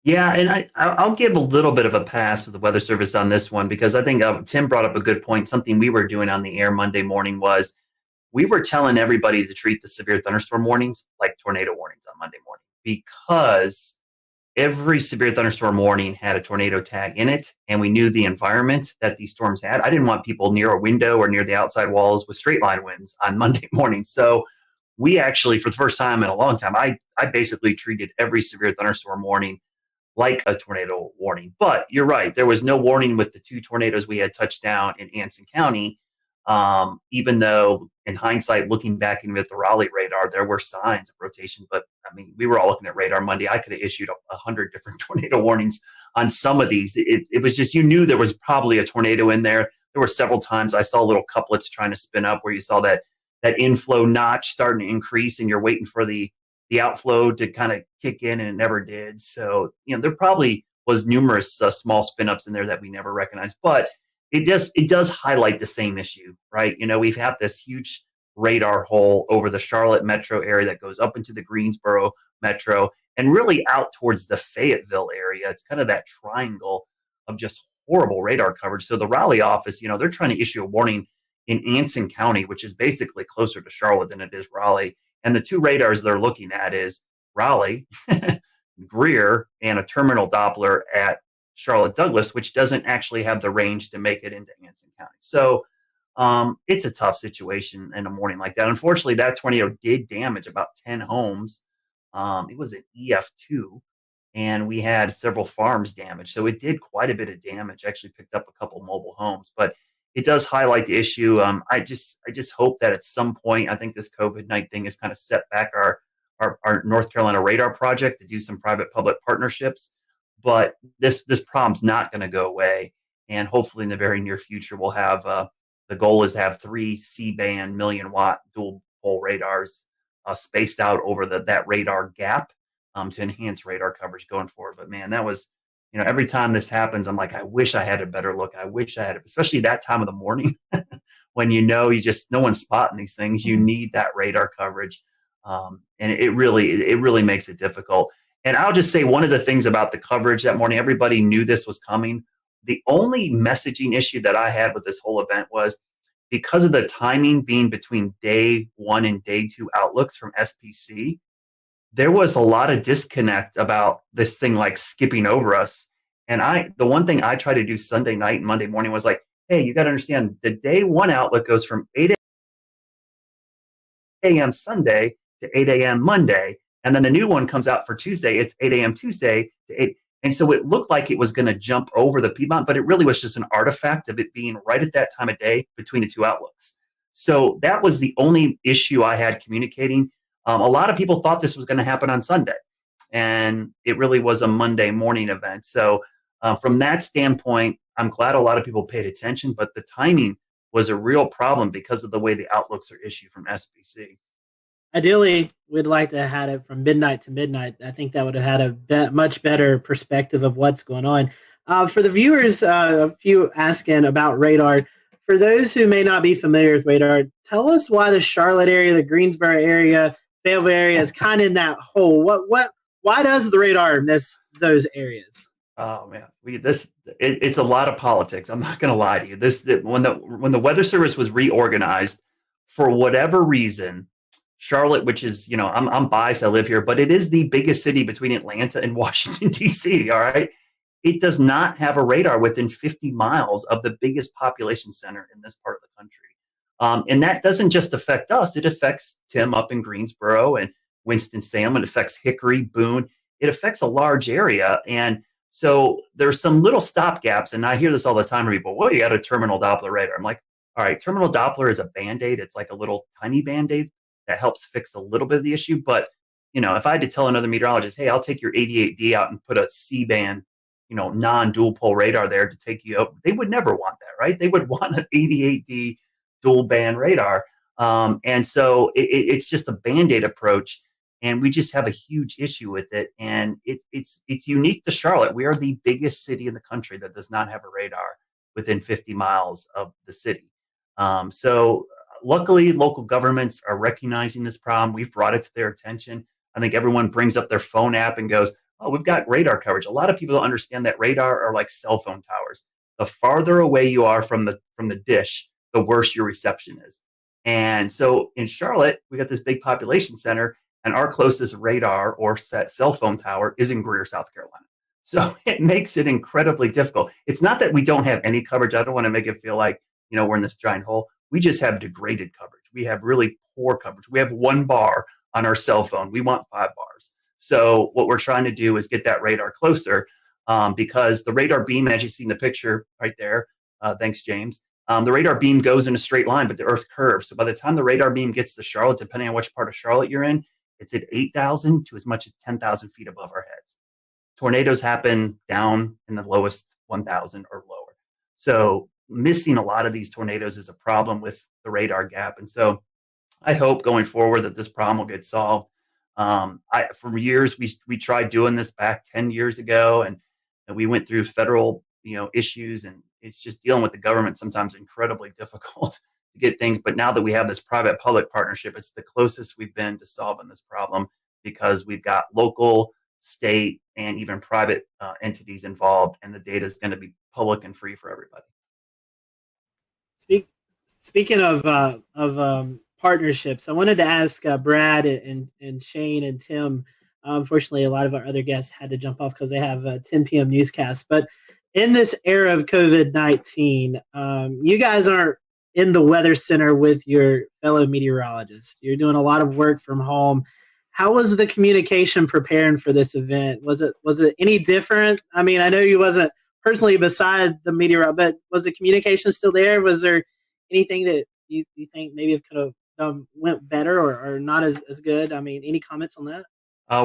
Yeah, and I'll give a little bit of a pass to the Weather Service on this one because I think Tim brought up a good point. Something we were doing on the air Monday morning was we were telling everybody to treat the severe thunderstorm warnings like tornado warnings on Monday morning because every severe thunderstorm warning had a tornado tag in it, and we knew the environment that these storms had. I didn't want people near a window or near the outside walls with straight line winds on Monday morning. So we actually, for the first time in a long time, I basically treated every severe thunderstorm warning like a tornado warning. But you're right, there was no warning with the 2 tornadoes we had touched down in Anson County, even though in hindsight, looking back even at the Raleigh radar, there were signs of rotation. But I mean, we were all looking at radar Monday. I could have issued 100 different tornado warnings on some of these. It was just, you knew there was probably a tornado in there. There were several times I saw little couplets trying to spin up where you saw that inflow notch starting to increase and you're waiting for the outflow to kind of kick in, and it never did. So, there probably was numerous small spin-ups in there that we never recognized, but it does highlight the same issue, right? We've had this huge radar hole over the Charlotte metro area that goes up into the Greensboro metro and really out towards the Fayetteville area. It's kind of that triangle of just horrible radar coverage. So the Raleigh office, they're trying to issue a warning in Anson County, which is basically closer to Charlotte than it is Raleigh. And the 2 radars they're looking at is Raleigh, Greer, and a terminal Doppler at Charlotte Douglas, which doesn't actually have the range to make it into Anson County. So it's a tough situation in a morning like that. Unfortunately, that tornado did damage about 10 homes. It was an EF2, and we had several farms damaged. So it did quite a bit of damage, actually picked up a couple mobile homes. But it does highlight the issue. I just hope that at some point, I think this COVID-19 thing has kind of set back our North Carolina radar project to do some private-public partnerships. But this problem's not going to go away. And hopefully in the very near future, we'll have the goal is to have 3 C-band million-watt dual-pole radars spaced out over that radar gap to enhance radar coverage going forward. But man, that was, every time this happens, I'm like, I wish I had a better look. I wish I had, especially that time of the morning when no one's spotting these things. You need that radar coverage. And it really makes it difficult. And I'll just say one of the things about the coverage that morning, everybody knew this was coming. The only messaging issue that I had with this whole event was because of the timing being between day 1 and day 2 outlooks from SPC, there was a lot of disconnect about this thing like skipping over us. And the one thing I tried to do Sunday night and Monday morning was like, hey, you got to understand the day 1 outlook goes from 8 a.m. Sunday to 8 a.m. Monday. And then the new one comes out for Tuesday. It's 8 a.m. Tuesday to 8. And so it looked like it was going to jump over the Piedmont, but it really was just an artifact of it being right at that time of day between the 2 outlooks. So that was the only issue I had communicating. A lot of people thought this was going to happen on Sunday, and it really was a Monday morning event. So from that standpoint, I'm glad a lot of people paid attention, but the timing was a real problem because of the way the outlooks are issued from SPC. Ideally, we'd like to have had it from midnight to midnight. I think that would have had a much better perspective of what's going on. For the viewers, a few asking about radar. For those who may not be familiar with radar, tell us why the Charlotte area, the Greensboro area, Fayetteville area is kind of in that hole. Why does the radar miss those areas? Oh man, it's a lot of politics. I'm not going to lie to you. When the Weather Service was reorganized, for whatever reason, Charlotte, which is, I'm biased, I live here, but it is the biggest city between Atlanta and Washington, D.C., all right? It does not have a radar within 50 miles of the biggest population center in this part of the country. And that doesn't just affect us. It affects Tim up in Greensboro and Winston-Salem. It affects Hickory, Boone. It affects a large area. And so there's some little stopgaps. And I hear this all the time from people, well, you got a terminal Doppler radar. I'm like, all right, terminal Doppler is a Band-Aid. It's like a little tiny Band-Aid that helps fix a little bit of the issue. But, if I had to tell another meteorologist, hey, I'll take your 88D out and put a C-band, non-dual pole radar there to take you out, they would never want that, right? They would want an 88D dual band radar. And so it's just a Band-Aid approach. And we just have a huge issue with it. And it's unique to Charlotte. We are the biggest city in the country that does not have a radar within 50 miles of the city. So luckily, local governments are recognizing this problem. We've brought it to their attention. I think everyone brings up their phone app and goes, oh, we've got radar coverage. A lot of people don't understand that radar are like cell phone towers. The farther away you are from the dish, the worse your reception is. And so in Charlotte, we got this big population center, and our closest radar or set cell phone tower is in Greer, South Carolina. So it makes it incredibly difficult. It's not that we don't have any coverage. I don't want to make it feel like, we're in this giant hole. We just have degraded coverage. We have really poor coverage. We have 1 bar on our cell phone. We want 5 bars. So what we're trying to do is get that radar closer, because the radar beam, as you see in the picture right there, thanks, James, the radar beam goes in a straight line, but the Earth curves. So by the time the radar beam gets to Charlotte, depending on which part of Charlotte you're in, it's at 8,000 to as much as 10,000 feet above our heads. Tornadoes happen down in the lowest 1,000 or lower. So missing a lot of these tornadoes is a problem with the radar gap. And so I hope going forward that this problem will get solved. For years, we tried doing this back 10 years ago, and we went through federal issues, and it's just dealing with the government sometimes incredibly difficult to get things. But now that we have this private-public partnership, it's the closest we've been to solving this problem, because we've got local, state, and even private entities involved, and the data is going to be public and free for everybody. Speaking of partnerships, I wanted to ask Brad and Shane and Tim. Unfortunately, a lot of our other guests had to jump off because they have a 10 p.m. newscast. But in this era of COVID-19, you guys aren't in the weather center with your fellow meteorologists. You're doing a lot of work from home. How was the communication preparing for this event? Was it any different? I mean, I know you wasn't personally beside the meteorologist, but was the communication still there? Was there anything that you think maybe it could have went better or not as good? I mean, any comments on that?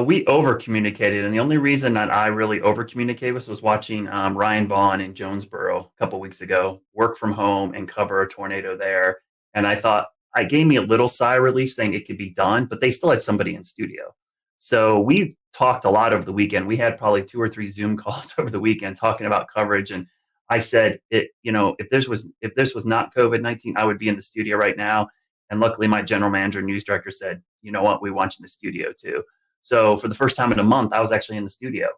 We over-communicated, and the only reason that I really over-communicated was watching Ryan Vaughn in Jonesboro a couple weeks ago work from home and cover a tornado there. And I thought, it gave me a little sigh of relief saying it could be done, but they still had somebody in studio. So we talked a lot over the weekend. We had probably 2 or 3 Zoom calls over the weekend talking about coverage. And I said, if this was not COVID-19, I would be in the studio right now. And luckily, my general manager and news director said, you know what, we want you in the studio too. So for the first time in a month, I was actually in the studio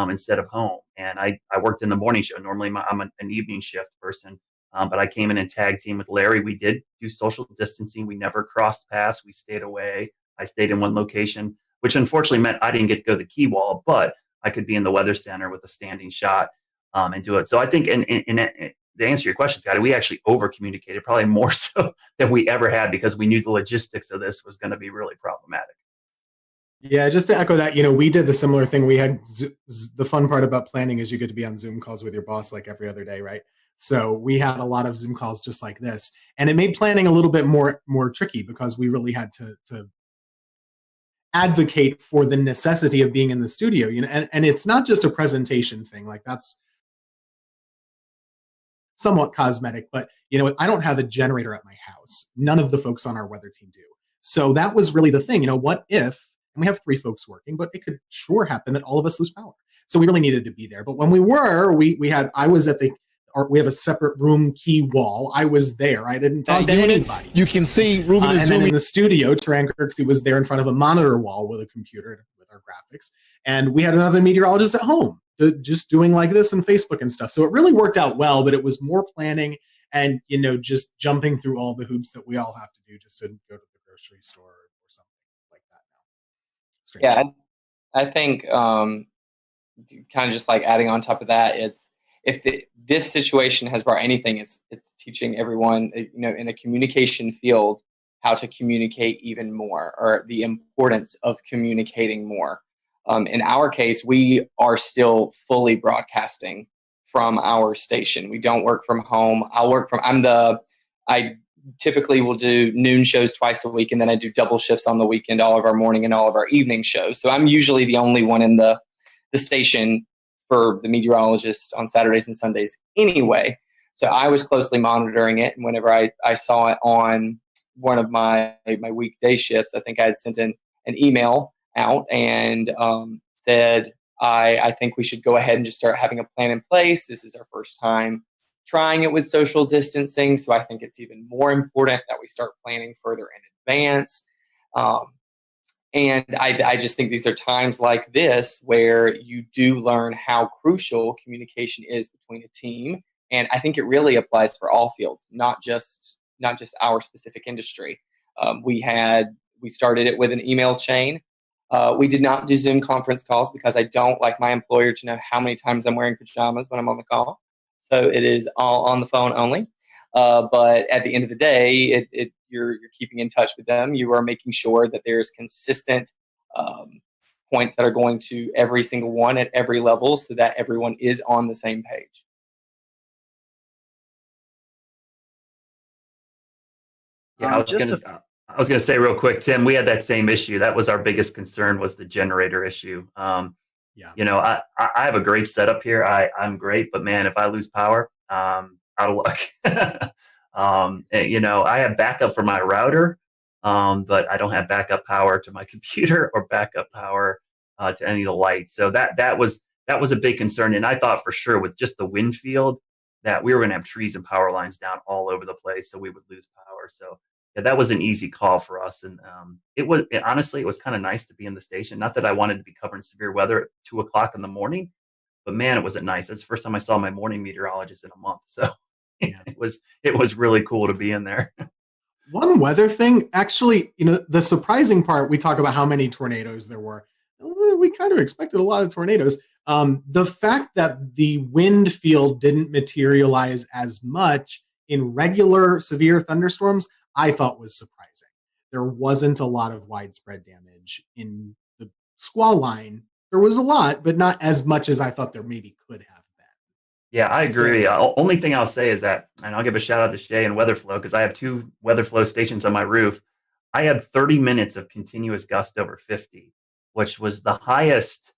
instead of home. And I worked in the morning show. Normally, I'm an evening shift person, but I came in and tag team with Larry. We did do social distancing. We never crossed paths. We stayed away. I stayed in one location, which unfortunately meant I didn't get to go to the key wall, but I could be in the weather center with a standing shot and do it. So I think, to answer your question, Scotty, we actually over-communicated, probably more so than we ever had, because we knew the logistics of this was going to be really problematic. Yeah, just to echo that, we did the similar thing. We had the fun part about planning is you get to be on Zoom calls with your boss like every other day, right? So we had a lot of Zoom calls just like this, and it made planning a little bit more tricky because we really had to advocate for the necessity of being in the studio. And it's not just a presentation thing, like that's somewhat cosmetic, but I don't have a generator at my house. None of the folks on our weather team do. So that was really the thing. What if? And we have 3 folks working, but it could sure happen that all of us lose power. So we really needed to be there. But when we were, I was at we have a separate room key wall. I was there. I didn't talk to anybody. You can see Ruben is and then in the studio, Taran Kirksey was there in front of a monitor wall with a computer with our graphics. And we had another meteorologist at home just doing like this and Facebook and stuff. So it really worked out well, but it was more planning and, just jumping through all the hoops that we all have to do just to go to the grocery store or something like that now. Strange. Yeah, I think kind of just like adding on top of that, this situation has brought anything, it's teaching everyone, in a communication field, how to communicate even more, or the importance of communicating more. In our case, we are still fully broadcasting from our station. We don't work from home. I typically will do noon shows twice a week, and then I do double shifts on the weekend, all of our morning and all of our evening shows. So I'm usually the only one in the station for the meteorologist on Saturdays and Sundays anyway. So I was closely monitoring it, and whenever I saw it on one of my weekday shifts, I think I had sent an an email out and said, I think we should go ahead and just start having a plan in place. This is our first time trying it with social distancing, so I think it's even more important that we start planning further in advance. And I just think these are times like this where you do learn how crucial communication is between a team. And I think it really applies for all fields, not just our specific industry. We started it with an email chain. We did not do Zoom conference calls because I don't like my employer to know how many times I'm wearing pajamas when I'm on the call. So it is all on the phone only. But at the end of the day, you're keeping in touch with them. You are making sure that there's consistent points that are going to every single one at every level so that everyone is on the same page. Yeah, I was gonna say real quick, Tim, we had that same issue. That was our biggest concern, was the generator issue. You know, I have a great setup here. I'm great, but man, if I lose power, out of luck. You know, I have backup for my router, but I don't have backup power to my computer or backup power to any of the lights. So that was a big concern. And I thought for sure with just the wind field that we were going to have trees and power lines down all over the place, so we would lose power. So yeah, that was an easy call for us. And honestly, it was kind of nice to be in the station. Not that I wanted to be covering severe weather at 2:00 in the morning, but man, it wasn't nice. That's the first time I saw my morning meteorologist in a month. So it was really cool to be in there. One weather thing, actually, you know, the surprising part, we talk about how many tornadoes there were. We kind of expected a lot of tornadoes. The fact that the wind field didn't materialize as much in regular severe thunderstorms, I thought was surprising. There wasn't a lot of widespread damage in the squall line. There was a lot, but not as much as I thought there maybe could have been. Yeah, I agree. Only thing I'll say is that, and I'll give a shout out to Shay and Weatherflow, because I have 2 Weatherflow stations on my roof. I had 30 minutes of continuous gust over 50, which was the highest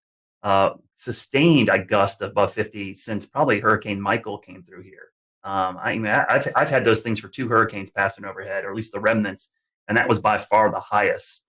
sustained gust above 50 since probably Hurricane Michael came through here. I've had those things for 2 hurricanes passing overhead, or at least the remnants, and that was by far the highest.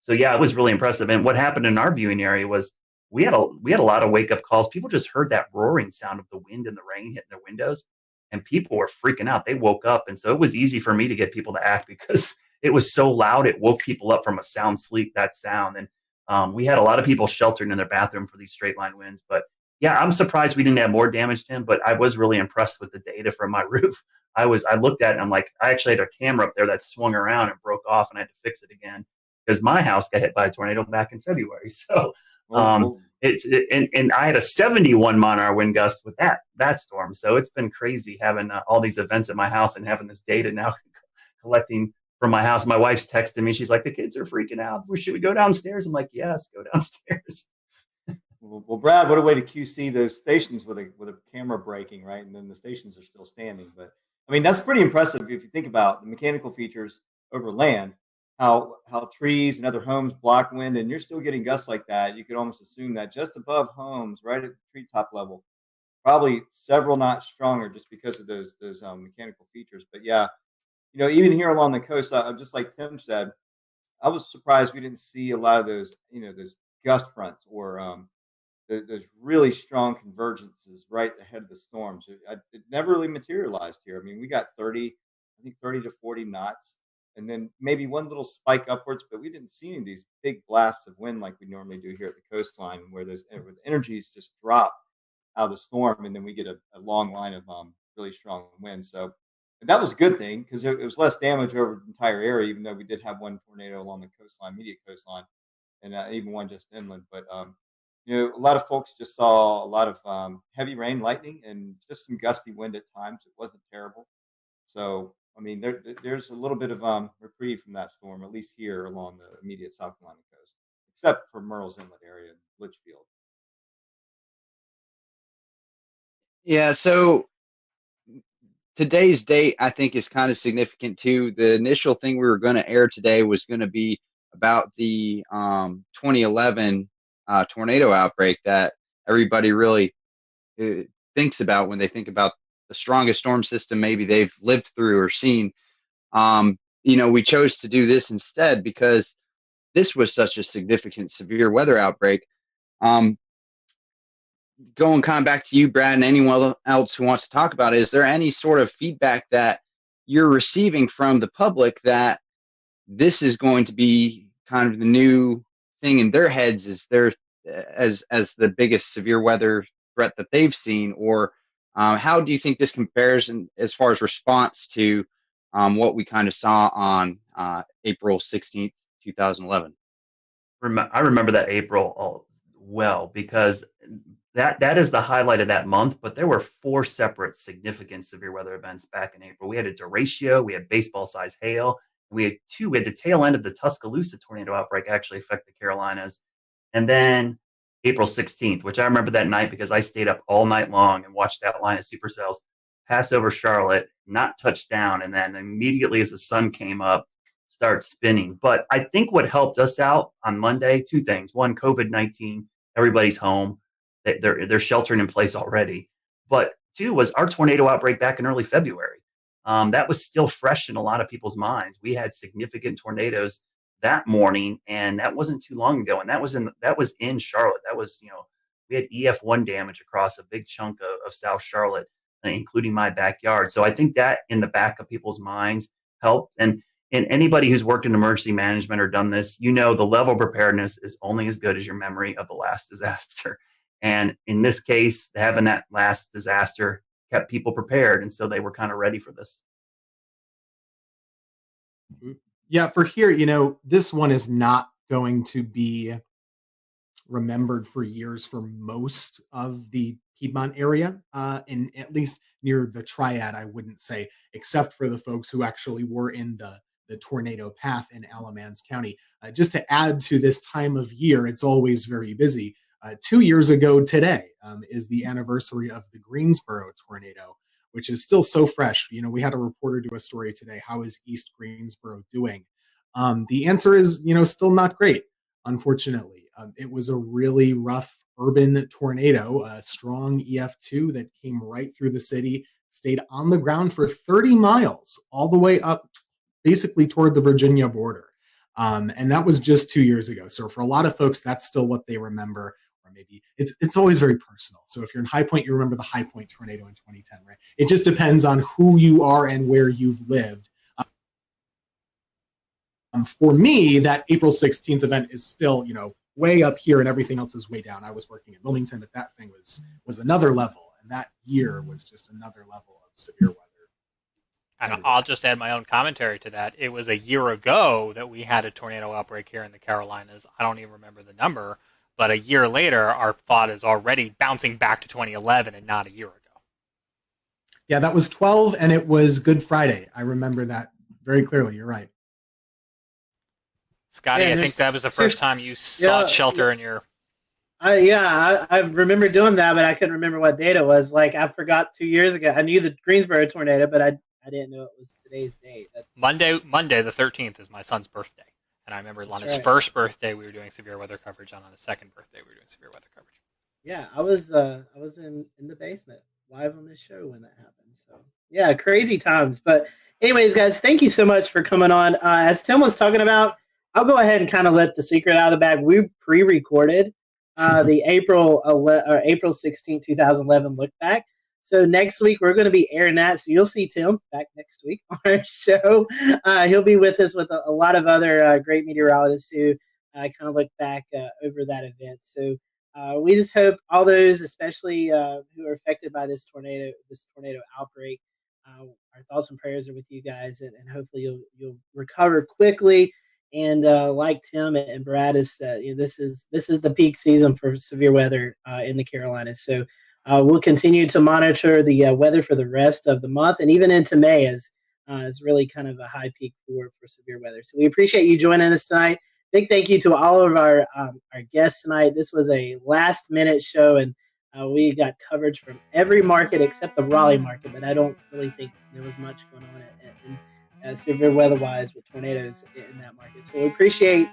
So yeah, it was really impressive. And what happened in our viewing area was we had a lot of wake up calls. People just heard that roaring sound of the wind and the rain hitting their windows, and people were freaking out. They woke up, and so it was easy for me to get people to act because it was so loud. It woke people up from a sound sleep. That sound, and we had a lot of people sheltered in their bathroom for these straight line winds, but. Yeah, I'm surprised we didn't have more damage to him, but I was really impressed with the data from my roof. I looked at it and I'm like, I actually had a camera up there that swung around and broke off, and I had to fix it again because my house got hit by a tornado back in February. So and I had a 71 mile-an-hour wind gust with that storm. So it's been crazy having all these events at my house and having this data now collecting from my house. My wife's texting me. She's like, the kids are freaking out. Should we go downstairs? I'm like, yes, go downstairs. Well, Brad, what a way to QC those stations with a camera breaking, right? And then the stations are still standing. But I mean, that's pretty impressive if you think about the mechanical features over land, how trees and other homes block wind, and you're still getting gusts like that. You could almost assume that just above homes, right at the treetop level, probably several notch stronger just because of those mechanical features. But yeah, you know, even here along the coast, just like Tim said, I was surprised we didn't see a lot of those, you know, those gust fronts or there's really strong convergences right ahead of the storms. It never really materialized here. I mean, we got 30 to 40 knots, and then maybe one little spike upwards, but we didn't see any of these big blasts of wind like we normally do here at the coastline, where the energies just drop out of the storm, and then we get a long line of really strong wind. So that was a good thing because it was less damage over the entire area, even though we did have one tornado along the coastline, immediate coastline, and even one just inland. But you know, a lot of folks just saw a lot of heavy rain, lightning, and just some gusty wind at times. It wasn't terrible. So, I mean, there's a little bit of reprieve from that storm, at least here along the immediate South Carolina coast, except for Murrells Inlet area and Litchfield. Yeah, so today's date, I think, is kind of significant too. The initial thing we were going to air today was going to be about the 2011 tornado outbreak that everybody really thinks about when they think about the strongest storm system maybe they've lived through or seen. You know, we chose to do this instead because this was such a significant severe weather outbreak. Going kind of back to you, Brad, and anyone else who wants to talk about it, is there any sort of feedback that you're receiving from the public that this is going to be kind of the new thing in their heads, is there as the biggest severe weather threat that they've seen? Or how do you think this compares as far as response to what we kind of saw on April 16th, 2011? I remember that April well, because that is the highlight of that month. But there were 4 separate significant severe weather events back in April. We had a derecho, we had baseball-sized hail, we had the tail end of the Tuscaloosa tornado outbreak actually affect the Carolinas, and then April 16th, which I remember that night because I stayed up all night long and watched that line of supercells pass over Charlotte, not touch down, and then immediately as the sun came up, start spinning. But I think what helped us out on Monday, 2 things. One, COVID-19, everybody's home. They're sheltering in place already. But 2 was our tornado outbreak back in early February. That was still fresh in a lot of people's minds. We had significant tornadoes that morning, and that wasn't too long ago. And that was in Charlotte. That was, we had EF1 damage across a big chunk of South Charlotte, including my backyard. So I think that in the back of people's minds helped. And anybody who's worked in emergency management or done this, the level of preparedness is only as good as your memory of the last disaster. And in this case, having that last disaster kept people prepared. And so they were kind of ready for this. Yeah, for here, this one is not going to be remembered for years for most of the Piedmont area, and at least near the Triad, I wouldn't say, except for the folks who actually were in the tornado path in Alamance County. Just to add to this time of year, it's always very busy. 2 years ago today is the anniversary of the Greensboro tornado, which is still so fresh. We had a reporter do a story today. How is East Greensboro doing? The answer is, still not great, unfortunately. It was a really rough urban tornado, a strong EF2 that came right through the city, stayed on the ground for 30 miles, all the way up basically toward the Virginia border. And that was just 2 years ago. So for a lot of folks, that's still what they remember. Or maybe it's always very personal. So if you're in High Point, you remember the High Point tornado in 2010, right? It just depends on who you are and where you've lived. For me, that April 16th event is still, way up here and everything else is way down. I was working in Wilmington, but that thing was another level. And that year was just another level of severe weather. And I'll just add my own commentary to that. It was a year ago that we had a tornado outbreak here in the Carolinas. I don't even remember the number, but a year later, our thought is already bouncing back to 2011 and not a year ago. Yeah, that was 12, and it was Good Friday. I remember that very clearly. You're right. Scotty, I think that was the first time you sought shelter in your... I remember doing that, but I couldn't remember what date it was. Like, I forgot 2 years ago. I knew the Greensboro tornado, but I didn't know it was today's date. Monday the 13th is my son's birthday. And I remember on his first birthday, we were doing severe weather coverage, and on his second birthday, we were doing severe weather coverage. Yeah, I was in the basement live on this show when that happened. So, yeah, crazy times. But anyways, guys, thank you so much for coming on. As Tim was talking about, I'll go ahead and kind of let the secret out of the bag. We pre-recorded the April 16, 2011 look back. So next week we're going to be airing that. So you'll see Tim back next week on our show. He'll be with us with a lot of other great meteorologists who kind of look back over that event. So we just hope all those, especially who are affected by this tornado outbreak, our thoughts and prayers are with you guys, and hopefully you'll recover quickly. And like Tim and Brad has said, this is the peak season for severe weather in the Carolinas. So we'll continue to monitor the weather for the rest of the month and even into May as is really kind of a high peak for severe weather. So we appreciate you joining us tonight. Big thank you to all of our guests tonight. This was a last minute show, and we got coverage from every market except the Raleigh market, but I don't really think there was much going on in severe weather-wise with tornadoes in that market. So we appreciate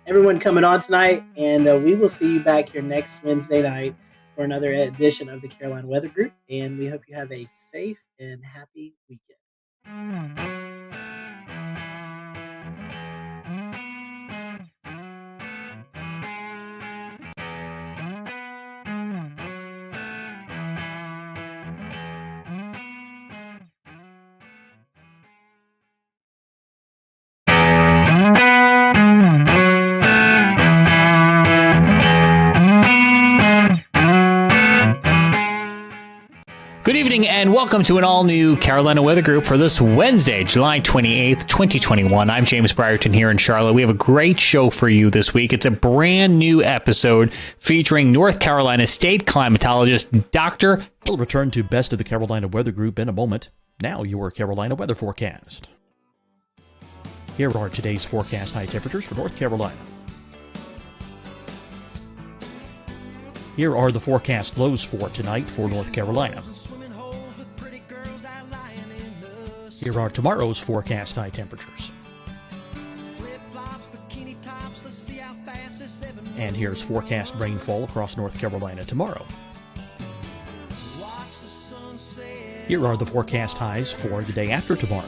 everyone coming on tonight, and we will see you back here next Wednesday night for another edition of the Carolina Weather Group, and we hope you have a safe and happy weekend. evening and welcome to an all-new Carolina Weather Group for this Wednesday, July 28th, 2021. I'm James Brierton here in Charlotte. We have a great show for you this week. It's a brand new episode featuring North Carolina state climatologist Dr. We'll return to Best of the Carolina Weather Group in a moment. Now your Carolina weather forecast. Here are today's forecast high temperatures for North Carolina. Here are the forecast lows for tonight for North Carolina. Here are tomorrow's forecast high temperatures. And here's forecast rainfall across North Carolina tomorrow. Here are the forecast highs for the day after tomorrow.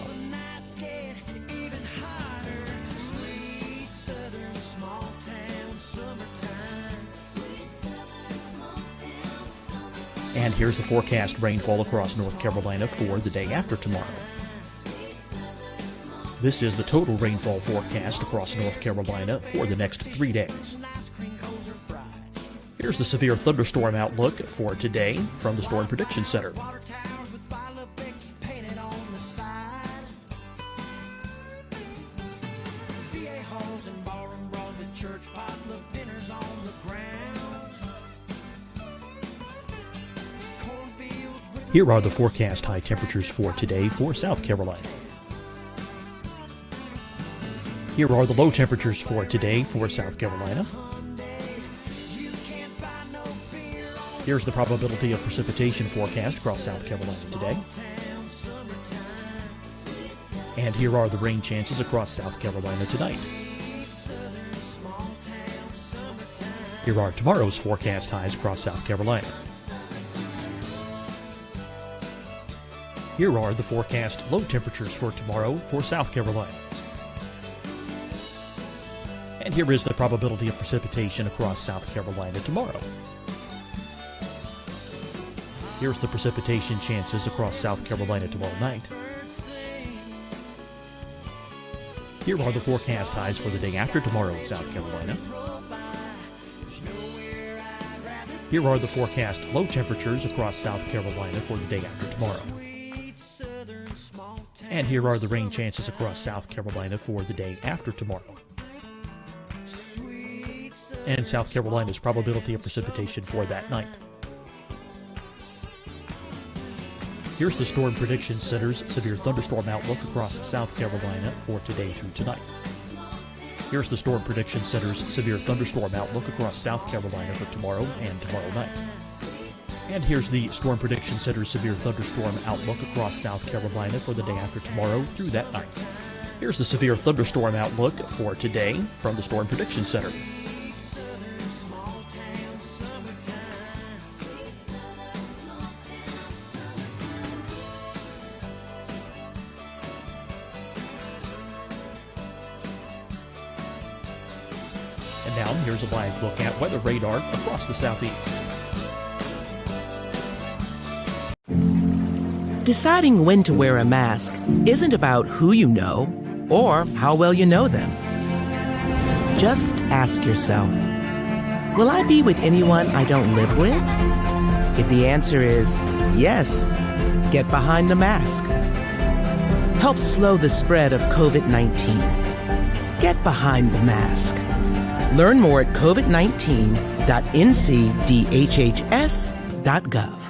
And here's the forecast rainfall across North Carolina for the day after tomorrow. This is the total rainfall forecast across North Carolina for the next 3 days. Here's the severe thunderstorm outlook for today from the Storm Prediction Center. Here are the forecast high temperatures for today for South Carolina. Here are the low temperatures for today for South Carolina. Here's the probability of precipitation forecast across South Carolina today. And here are the rain chances across South Carolina tonight. Here are tomorrow's forecast highs across South Carolina. Here are the forecast low temperatures for tomorrow for South Carolina. And here is the probability of precipitation across South Carolina tomorrow. Here's the precipitation chances across South Carolina tomorrow night. Here are the forecast highs for the day after tomorrow in South Carolina. Here are the forecast low temperatures across South Carolina for the day after tomorrow. And here are the rain chances across South Carolina for the day after tomorrow. And South Carolina's probability of precipitation for that night. Here's the Storm Prediction Center's severe thunderstorm outlook across South Carolina for today through tonight. Here's the Storm Prediction Center's severe thunderstorm outlook across South Carolina for tomorrow and tomorrow night. And here's the Storm Prediction Center's severe thunderstorm outlook across South Carolina for the day after tomorrow through that night. Here's the severe thunderstorm outlook for today from the Storm Prediction Center. And now here's a live look at weather radar across the southeast. Deciding when to wear a mask isn't about who you know or how well you know them. Just ask yourself, will I be with anyone I don't live with? If the answer is yes, get behind the mask. Help slow the spread of COVID-19. Get behind the mask. Learn more at covid19.ncdhhs.gov.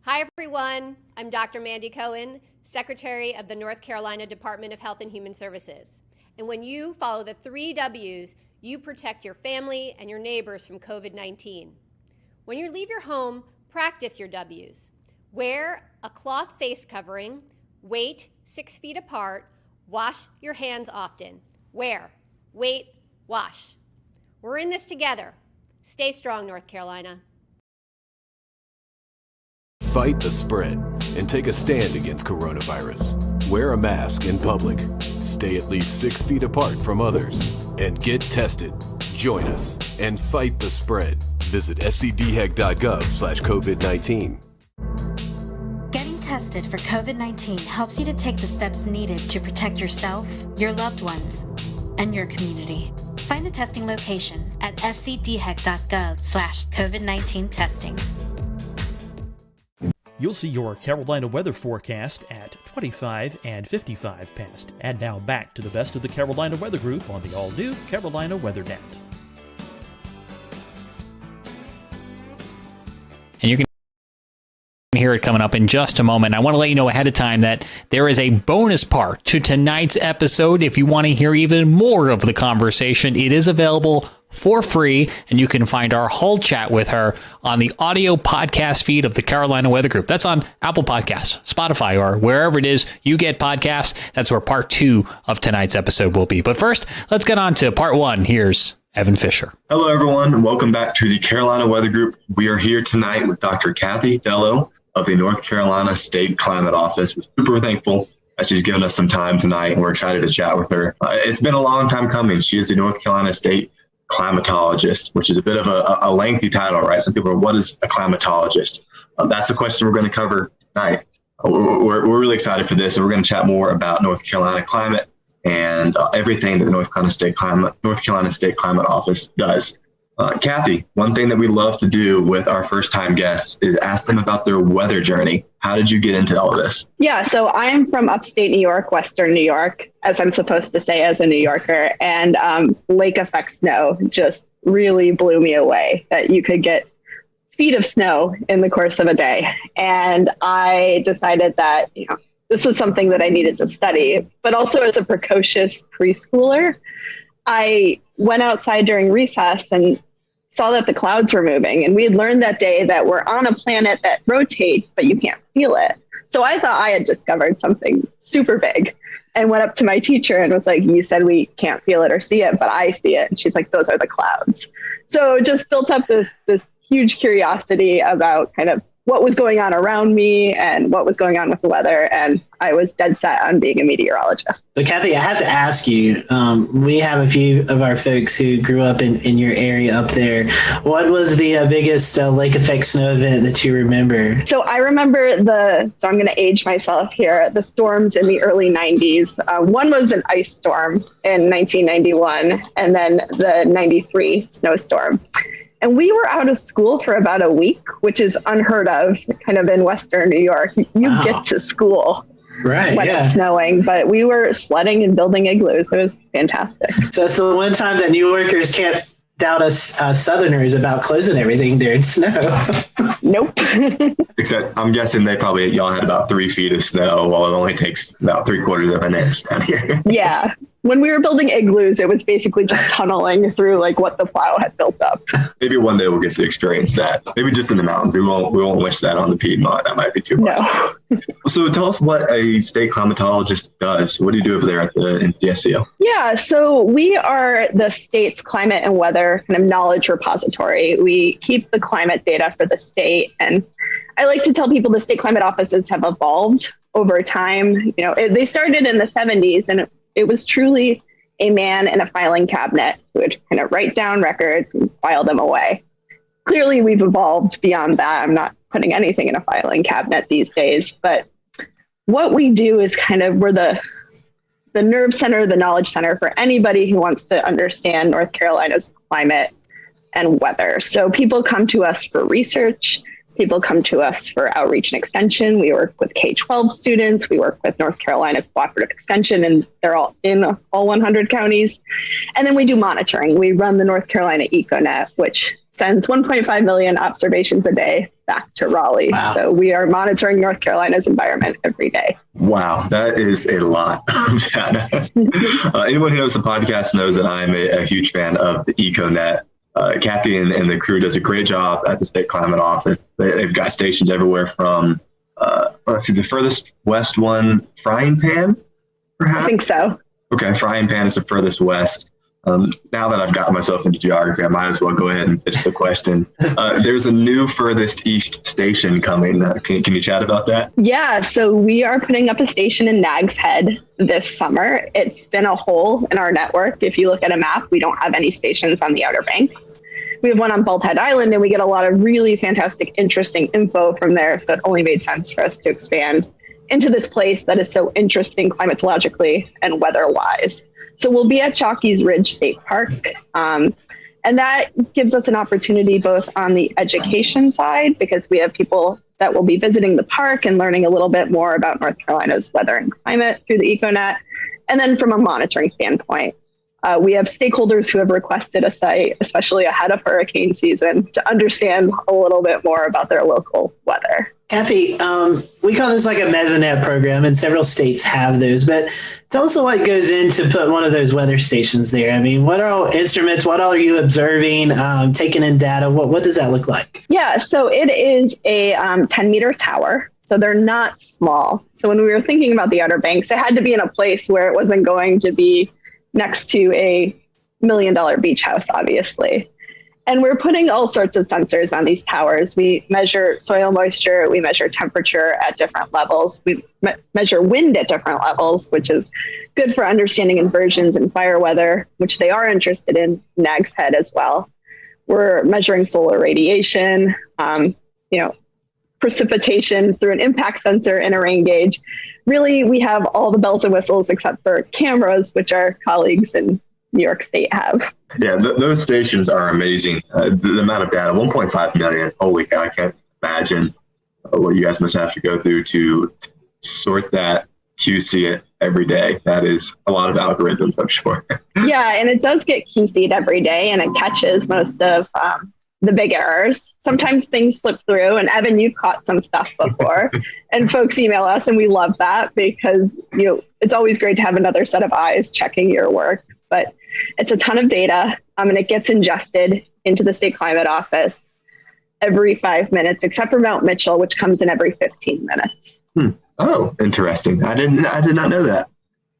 Hi, everyone. I'm Dr. Mandy Cohen, Secretary of the North Carolina Department of Health and Human Services. And when you follow the 3 W's, you protect your family and your neighbors from COVID-19. When you leave your home, practice your W's. Wear a cloth face covering, wait 6 feet apart, wash your hands often. Wear, wait, wash. We're in this together. Stay strong, North Carolina. Fight the spread and take a stand against coronavirus. Wear a mask in public. Stay at least 6 feet apart from others. And get tested. Join us and fight the spread. Visit scdhec.gov/COVID-19. Getting tested for COVID-19 helps you to take the steps needed to protect yourself, your loved ones, and your community. Find the testing location at scdhec.gov/COVID-19 testing. You'll see your Carolina weather forecast at 25 and 55 past. And now back to the best of the Carolina Weather Group on the all-new Carolina Weather Net. And you can hear it coming up in just a moment. I want to let you know ahead of time that there is a bonus part to tonight's episode. If you want to hear even more of the conversation, it is available for free, and you can find our whole chat with her on the audio podcast feed of the Carolina Weather Group. That's on Apple Podcasts, Spotify, or wherever it is you get podcasts. That's where part 2 of tonight's episode will be. But first, let's get on to part 1. Here's Evan Fisher. Hello, everyone. Welcome back to the Carolina Weather Group. We are here tonight with Dr. Kathy Dello of the North Carolina State Climate Office. We're super thankful that she's given us some time tonight, and we're excited to chat with her. It's been a long time coming. She is the North Carolina State climatologist, which is a bit of a lengthy title, right? Some people are, what is a climatologist? That's a question we're going to cover tonight. We're really excited for this, and we're going to chat more about North Carolina climate and everything that the North Carolina State Climate Office does. Kathy, one thing that we love to do with our first-time guests is ask them about their weather journey. How did you get into all this? Yeah, so I'm from upstate New York, Western New York, as I'm supposed to say as a New Yorker. And lake effect snow just really blew me away, that you could get feet of snow in the course of a day. And I decided that, this was something that I needed to study. But also as a precocious preschooler, I went outside during recess and saw that the clouds were moving. And we had learned that day that we're on a planet that rotates, but you can't feel it. So I thought I had discovered something super big and went up to my teacher and was like, you said we can't feel it or see it, but I see it. And she's like, those are the clouds. So just built up this huge curiosity about kind of what was going on around me and what was going on with the weather. And I was dead set on being a meteorologist. So Kathy, I have to ask you, we have a few of our folks who grew up in your area up there. What was the biggest lake effect snow event that you remember? So I remember so I'm going to age myself here, the storms in the early 90s. One was an ice storm in 1991 and then the 93 snowstorm. And we were out of school for about a week, which is unheard of kind of in Western New York. You get to school when it's snowing, but we were sledding and building igloos. It was fantastic. So it's the one time that New Yorkers can't doubt us Southerners about closing everything during snow. Nope. Except I'm guessing y'all had about 3 feet of snow, while it only takes about 3/4 of an inch down here. Yeah. When we were building igloos, it was basically just tunneling through like what the plow had built up. Maybe one day we'll get to experience that. Maybe just in the mountains. We won't wish that on the Piedmont. That might be too much. No. So tell us what a state climatologist does. What do you do over there in CSCO? Yeah, so we are the state's climate and weather kind of knowledge repository. We keep the climate data for the state. And I like to tell people the state climate offices have evolved over time. They started in the 70s, and it was truly a man in a filing cabinet who would kind of write down records and file them away. Clearly, we've evolved beyond that. I'm not putting anything in a filing cabinet these days, but what we do is we're the nerve center, the knowledge center for anybody who wants to understand North Carolina's climate and weather. So people come to us for research. People come to us for outreach and extension. We work with K-12 students. We work with North Carolina Cooperative Extension, and they're all in all 100 counties. And then we do monitoring. We run the North Carolina EcoNet, which sends 1.5 million observations a day back to Raleigh. Wow. So we are monitoring North Carolina's environment every day. Wow, that is a lot of data. Anyone who knows the podcast knows that I'm a huge fan of the EcoNet. Kathy and the crew does a great job at the State Climate Office. They've got stations everywhere from, the furthest west one, Frying Pan, perhaps? I think so. Okay, Frying Pan is the furthest west. Now that I've gotten myself into geography, I might as well go ahead and pitch the question. There's a new furthest east station coming. Can you chat about that? Yeah, so we are putting up a station in Nags Head this summer. It's been a hole in our network. If you look at a map, we don't have any stations on the Outer Banks. We have one on Bald Head Island, and we get a lot of really fantastic, interesting info from there. So it only made sense for us to expand into this place that is so interesting climatologically and weather-wise. So we'll be at Chalky's Ridge State Park. And that gives us an opportunity both on the education side, because we have people that will be visiting the park and learning a little bit more about North Carolina's weather and climate through the EcoNet. And then from a monitoring standpoint, we have stakeholders who have requested a site, especially ahead of hurricane season, to understand a little bit more about their local weather. Kathy, we call this like a Mesonet program, and several states have those. But tell us what goes into put one of those weather stations there. I mean, what are all instruments? What all are you observing, taking in data? What does that look like? Yeah, so it is a 10-meter tower. So they're not small. So when we were thinking about the Outer Banks, it had to be in a place where it wasn't going to be next to a $1 million beach house, obviously. And we're putting all sorts of sensors on these towers. We measure soil moisture, we measure temperature at different levels, we measure wind at different levels, which is good for understanding inversions and fire weather, which they are interested in Nag's Head as well. We're measuring solar radiation, precipitation through an impact sensor and a rain gauge. Really, we have all the bells and whistles except for cameras, which our colleagues in New York State have. Yeah, those stations are amazing. The amount of data, 1.5 million. Holy cow, I can't imagine what you guys must have to go through to sort that, QC it every day. That is a lot of algorithms, I'm sure. Yeah, and it does get QC'd every day, and it catches most of the big errors. Sometimes things slip through, and Evan, you've caught some stuff before, and folks email us, and we love that because it's always great to have another set of eyes checking your work. But it's a ton of data, and it gets ingested into the State Climate Office every 5 minutes, except for Mount Mitchell, which comes in every 15 minutes. Oh, interesting. I did not know that.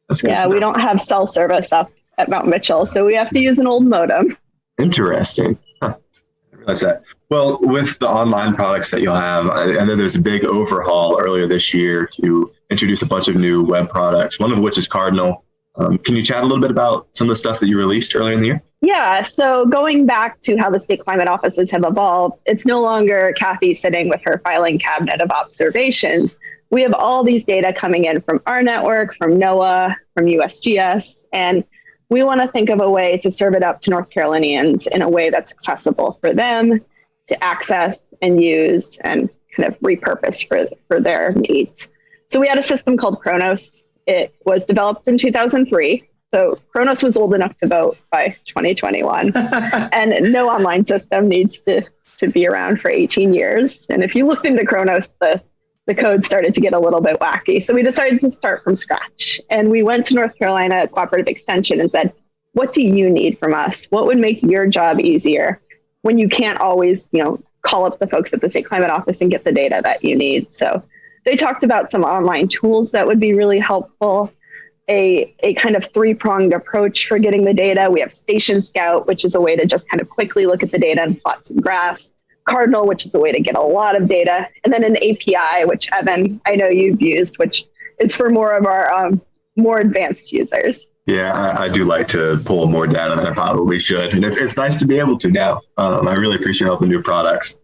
That's good. Yeah, we don't have cell service up at Mount Mitchell, so we have to use an old modem. Interesting. That's that. Well, with the online products that you'll have, I know there's a big overhaul earlier this year to introduce a bunch of new web products, one of which is Cardinal. Can you chat a little bit about some of the stuff that you released earlier in the year? Yeah, so going back to how the state climate offices have evolved, it's no longer Kathy sitting with her filing cabinet of observations. We have all these data coming in from our network, from NOAA, from USGS, and we want to think of a way to serve it up to North Carolinians in a way that's accessible for them to access and use and kind of repurpose for their needs. So we had a system called Kronos. It was developed in 2003. So Kronos was old enough to vote by 2021. And no online system needs to be around for 18 years. And if you looked into Kronos, the code started to get a little bit wacky. So we decided to start from scratch. And we went to North Carolina Cooperative Extension and said, what do you need from us? What would make your job easier when you can't always, call up the folks at the State Climate Office and get the data that you need? So they talked about some online tools that would be really helpful, a kind of three-pronged approach for getting the data. We have Station Scout, which is a way to just kind of quickly look at the data and plot some graphs. Cardinal, which is a way to get a lot of data. And then an API, which Evan, I know you've used, which is for more of our more advanced users. Yeah, I do like to pull more data than I probably should. And it's nice to be able to now. I really appreciate all the new products.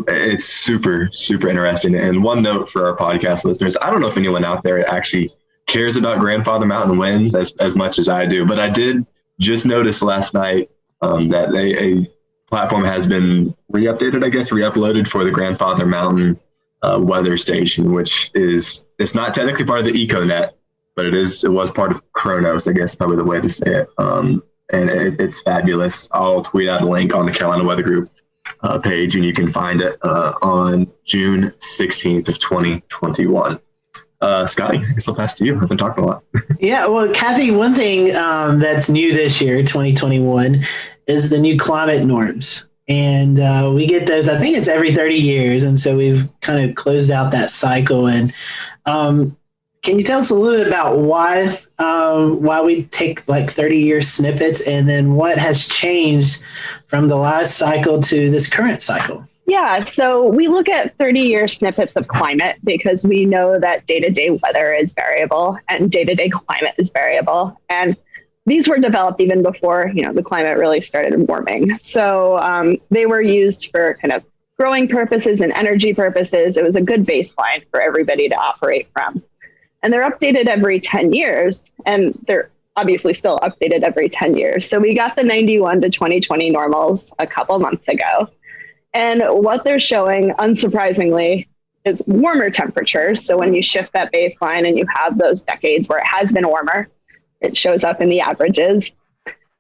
It's super, super interesting. And one note for our podcast listeners, I don't know if anyone out there actually cares about Grandfather Mountain winds as much as I do, but I did just notice last night that a platform has been re-uploaded for the Grandfather Mountain weather station, which it's not technically part of the EcoNet, but it was part of Kronos, I guess, probably the way to say it. And it's fabulous. I'll tweet out a link on the Carolina Weather Group page, and you can find it on June 16th of 2021. Scotty, I guess I'll pass to you. I've been talking a lot. Yeah, well, Kathy, one thing that's new this year, 2021, is the new climate norms. And we get those, I think it's every 30 years. And so we've kind of closed out that cycle. And can you tell us a little bit about why we take like 30-year snippets, and then what has changed from the last cycle to this current cycle? Yeah, so we look at 30-year snippets of climate because we know that day-to-day weather is variable and day-to-day climate is variable. And these were developed even before, the climate really started warming. So they were used for kind of growing purposes and energy purposes. It was a good baseline for everybody to operate from. And they're updated every 10 years, and they're obviously still updated every 10 years. So we got the 91 to 2020 normals a couple months ago. And what they're showing, unsurprisingly, is warmer temperatures. So when you shift that baseline and you have those decades where it has been warmer, it shows up in the averages.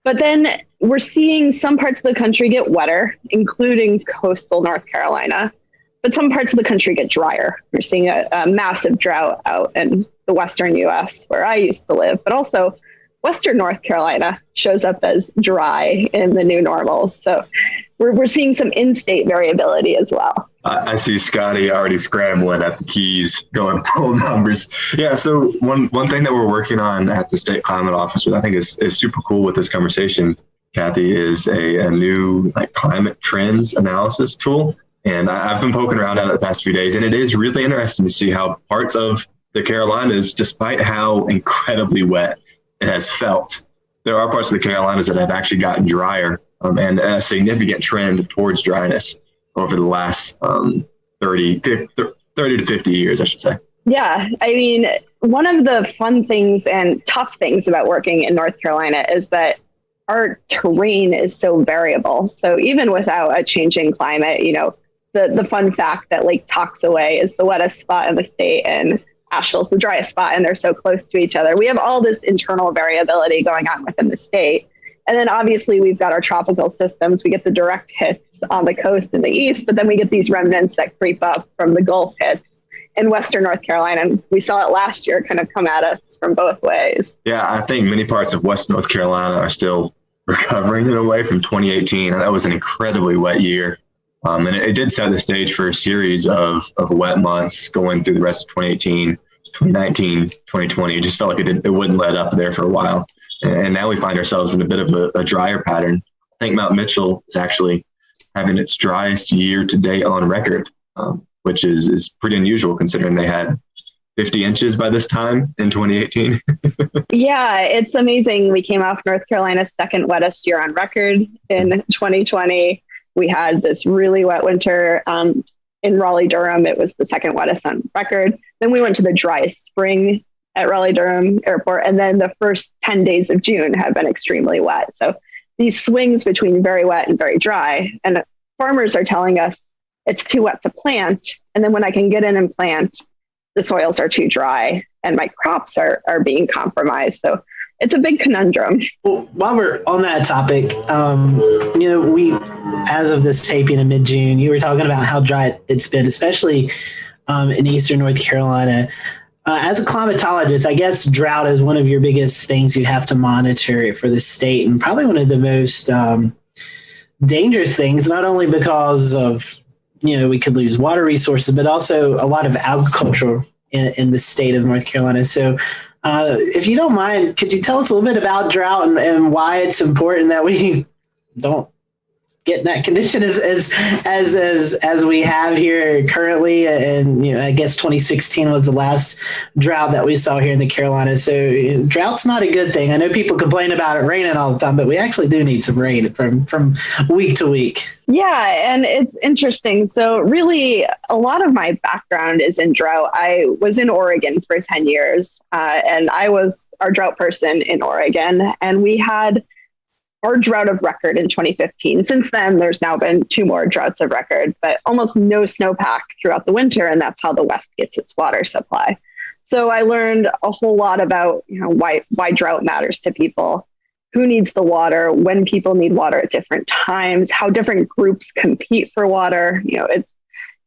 But then we're seeing some parts of the country get wetter, including coastal North Carolina. But some parts of the country get drier. We're seeing a massive drought out in the western U.S. where I used to live, but also western North Carolina shows up as dry in the new normal. So we're seeing some in-state variability as well. I see Scotty already scrambling at the keys, going pull numbers. Yeah, so one thing that we're working on at the State Climate Office, which I think is super cool with this conversation, Kathy, is a new climate trends analysis tool. And I've been poking around at it the past few days, and it is really interesting to see how parts of the Carolinas, despite how incredibly wet it has felt, there are parts of the Carolinas that have actually gotten drier, and a significant trend towards dryness over the last 30 to 50 years, I should say. Yeah, I mean, one of the fun things and tough things about working in North Carolina is that our terrain is so variable. So even without a changing climate, you know, the fun fact that Lake Toxaway is the wettest spot in the state and Asheville's the driest spot, and they're so close to each other. We have all this internal variability going on within the state. And then obviously we've got our tropical systems. We get the direct hits on the coast in the east, but then we get these remnants that creep up from the Gulf hits in Western North Carolina. And we saw it last year kind of come at us from both ways. Yeah, I think many parts of West North Carolina are still recovering in a way from 2018. And that was an incredibly wet year. And it did set the stage for a series of wet months going through the rest of 2018, 2019, 2020. It just felt like it wouldn't let up there for a while. And now we find ourselves in a bit of a drier pattern. I think Mount Mitchell is actually having its driest year to date on record, which is pretty unusual considering they had 50 inches by this time in 2018. Yeah, it's amazing. We came off North Carolina's second wettest year on record in 2020. We had this really wet winter in Raleigh-Durham. It was the second wettest on record. Then we went to the driest spring at Raleigh-Durham Airport. And then the first 10 days of June have been extremely wet. So these swings between very wet and very dry, and farmers are telling us it's too wet to plant. And then when I can get in and plant, the soils are too dry and my crops are being compromised. So it's a big conundrum. Well, while we're on that topic, you know, we, as of this taping in mid-June, you were talking about how dry it's been, especially in eastern North Carolina. As a climatologist, I guess drought is one of your biggest things you have to monitor for the state, and probably one of the most dangerous things, not only because of, you know, we could lose water resources, but also a lot of agriculture in the state of North Carolina. So if you don't mind, could you tell us a little bit about drought and why it's important that we don't get in that condition as we have here currently? And, you know, I guess 2016 was the last drought that we saw here in the Carolinas. So drought's not a good thing. I know people complain about it raining all the time, but we actually do need some rain from week to week. Yeah, and it's interesting. So really, a lot of my background is in drought. I was in Oregon for 10 years, and I was our drought person in Oregon, and we had our drought of record in 2015. Since then, there's now been 2 more droughts of record, but almost no snowpack throughout the winter, and that's how the West gets its water supply. So I learned a whole lot about, you know, why drought matters to people, who needs the water, when people need water at different times, how different groups compete for water. You know,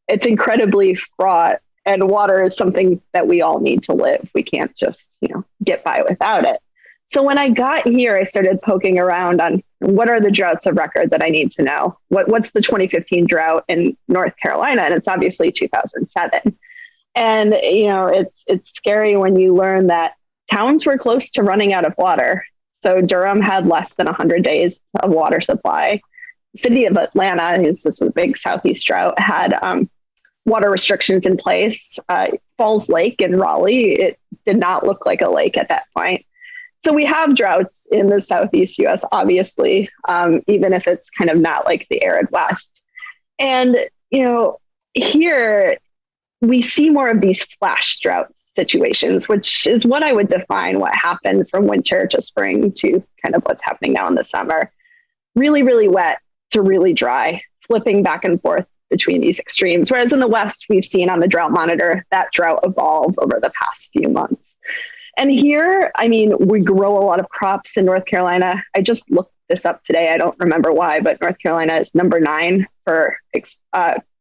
it's incredibly fraught, and water is something that we all need to live. We can't just, you know, get by without it. So when I got here, I started poking around on what are the droughts of record that I need to know. What's the 2015 drought in North Carolina? And it's obviously 2007. And, you know, it's scary when you learn that towns were close to running out of water. So Durham had less than 100 days of water supply. The city of Atlanta, who's this big southeast drought, had water restrictions in place. Falls Lake in Raleigh, it did not look like a lake at that point. So we have droughts in the southeast U.S., obviously, even if it's kind of not like the arid West. And, you know, here we see more of these flash drought situations, which is what I would define what happened from winter to spring to kind of what's happening now in the summer. Really, really wet to really dry, flipping back and forth between these extremes. Whereas in the West, we've seen on the drought monitor that drought evolve over the past few months. And here, I mean, we grow a lot of crops in North Carolina. I just looked this up today. I don't remember why, but North Carolina is number 9 for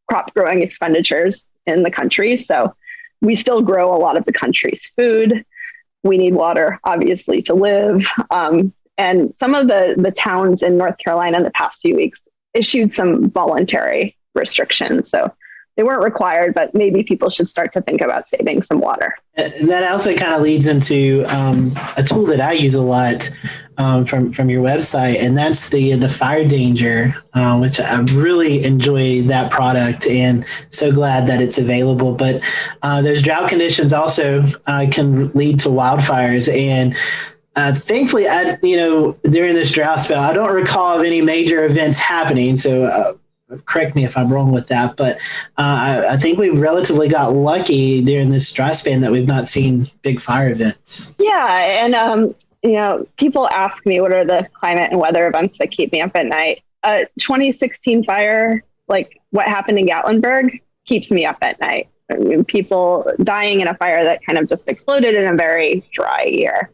crop growing expenditures in the country. So we still grow a lot of the country's food. We need water, obviously, to live. And some of the towns in North Carolina in the past few weeks issued some voluntary restrictions. So they weren't required, but maybe people should start to think about saving some water. And that also kind of leads into a tool that I use a lot from your website, and that's the fire danger, which I really enjoy that product and so glad that it's available. But those drought conditions also can lead to wildfires. And thankfully, during this drought spell, I don't recall of any major events happening. So correct me if I'm wrong with that, but I think we relatively got lucky during this dry span that we've not seen big fire events. Yeah, and people ask me what are the climate and weather events that keep me up at night. 2016 fire, like what happened in Gatlinburg, keeps me up at night. I mean, people dying in a fire that kind of just exploded in a very dry year.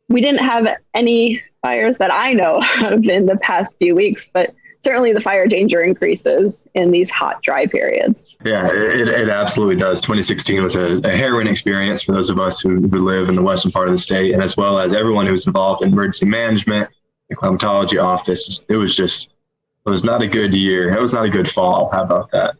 We didn't have any fires that I know of in the past few weeks, but certainly the fire danger increases in these hot, dry periods. Yeah, it absolutely does. 2016 was a harrowing experience for those of us who live in the western part of the state, and as well as everyone who's involved in emergency management, the climatology office. It was not a good year. It was not a good fall. How about that?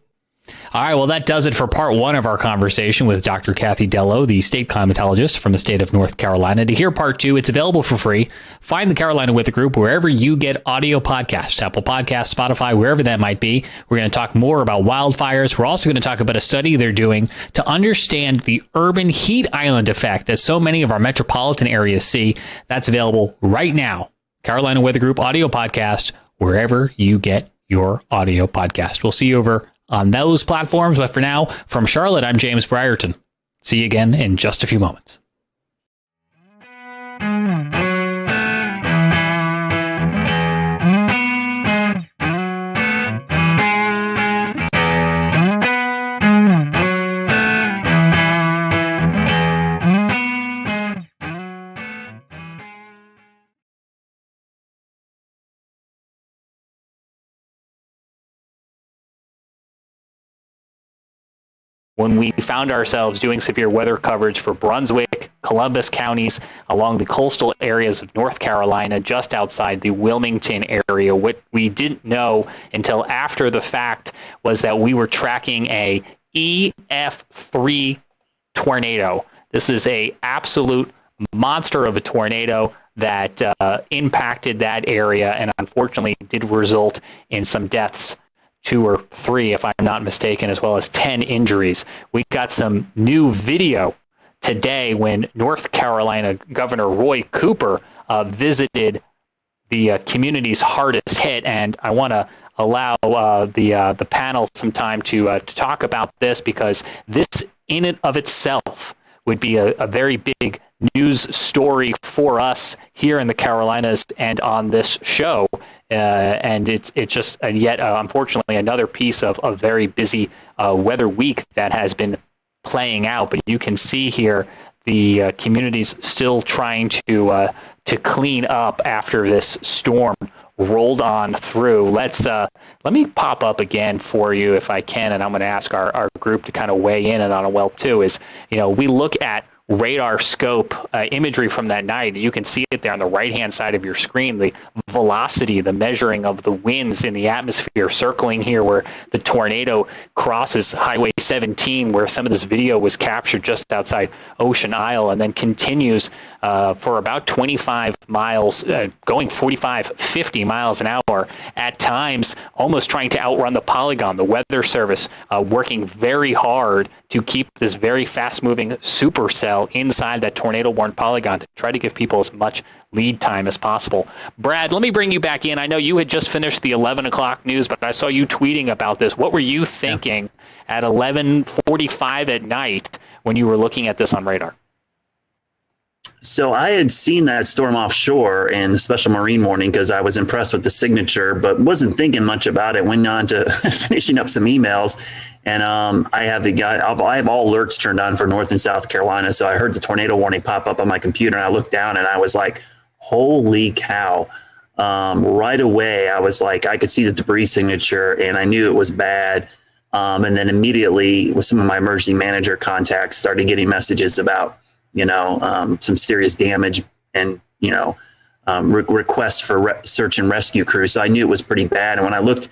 All right, well, that does it for part 1 of our conversation with Dr. Kathy Dello, the state climatologist from the state of North Carolina. To hear part 2, it's available for free. Find the Carolina Weather Group wherever you get audio podcasts, Apple Podcasts, Spotify, wherever that might be. We're going to talk more about wildfires. We're also going to talk about a study they're doing to understand the urban heat island effect that so many of our metropolitan areas see. That's available right now. Carolina Weather Group audio podcast, wherever you get your audio podcast. We'll see you over on those platforms. But for now, from Charlotte, I'm James Brierton. See you again in just a few moments. When we found ourselves doing severe weather coverage for Brunswick, Columbus counties, along the coastal areas of North Carolina, just outside the Wilmington area, what we didn't know until after the fact was that we were tracking a EF3 tornado. This is a absolute monster of a tornado that impacted that area and unfortunately did result in some deaths. 2 or 3, if I'm not mistaken, as well as 10 injuries. We got some new video today when North Carolina Governor Roy Cooper visited the communities hardest hit, and I want to allow the panel some time to talk about this, because this in and of itself would be a very big news story for us here in the Carolinas and on this show. And it's just yet, unfortunately, another piece of a very busy weather week that has been playing out. But you can see here the communities still trying to clean up after this storm rolled on through. Let me pop up again for you if I can, and I'm going to ask our group to kind of weigh in and on it well too. Is we look at radar scope imagery from that night. You can see it there on the right-hand side of your screen, the velocity, the measuring of the winds in the atmosphere circling here where the tornado crosses Highway 17, where some of this video was captured just outside Ocean Isle, and then continues for about 25 miles, going 45, 50 miles an hour, at times almost trying to outrun the polygon. The Weather Service working very hard to keep this very fast-moving supercell inside that tornado-warned polygon to try to give people as much lead time as possible. Brad, let me bring you back in. I know you had just finished the 11 o'clock news, but I saw you tweeting about this. What were you thinking at 11:45 at night when you were looking at this on radar? So I had seen that storm offshore in the special marine warning because I was impressed with the signature, but wasn't thinking much about it. Went on to finishing up some emails, and I have all alerts turned on for North and South Carolina. So I heard the tornado warning pop up on my computer, and I looked down and I was like, "Holy cow!" Right away, I was like, I could see the debris signature, and I knew it was bad. And then immediately, with some of my emergency manager contacts, started getting messages about, some serious damage and, requests for search and rescue crews. So I knew it was pretty bad. And when I looked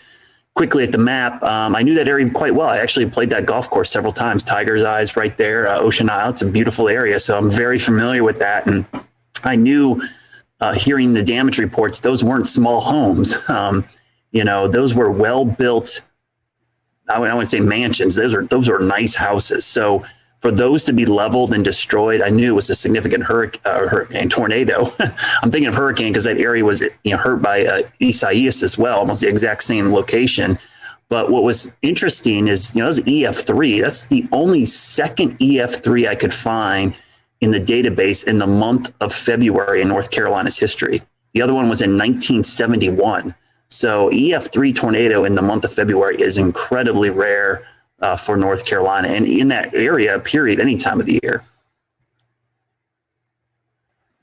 quickly at the map, I knew that area quite well. I actually played that golf course several times. Tiger's Eyes right there, Ocean Isle. It's a beautiful area. So I'm very familiar with that. And I knew, hearing the damage reports, those weren't small homes. Those were well-built, I wouldn't say mansions. Those are nice houses. So for those to be leveled and destroyed, I knew it was a significant hurricane tornado. I'm thinking of hurricane because that area was hurt by Isaias as well, almost the exact same location. But what was interesting is, that was EF3. That's the only second EF3 I could find in the database in the month of February in North Carolina's history. The other one was in 1971. So EF3 tornado in the month of February is incredibly rare for North Carolina, and in that area, period, any time of the year.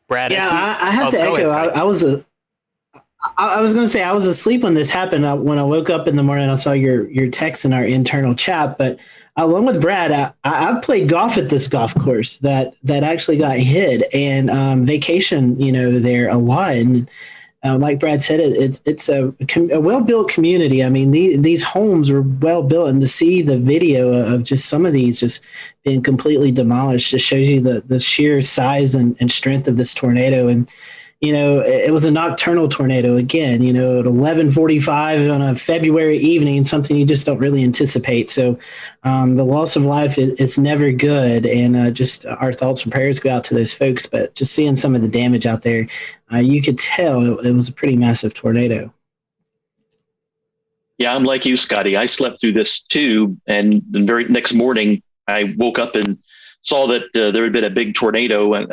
Brad, I have to echo. I was going to say I was asleep when this happened. When I woke up in the morning, I saw your text in our internal chat. But along with Brad, I've played golf at this golf course that actually got hit, and vacation, there a lot. And like Brad said, it's a well-built community. I mean, these homes were well-built, and to see the video of just some of these just being completely demolished just shows you the sheer size and strength of this tornado. And, it was a nocturnal tornado again, at 11:45 on a February evening, something you just don't really anticipate. So the loss of life is never good. And just our thoughts and prayers go out to those folks. But just seeing some of the damage out there, you could tell it was a pretty massive tornado. Yeah, I'm like you, Scotty. I slept through this too. And the very next morning, I woke up and saw that there had been a big tornado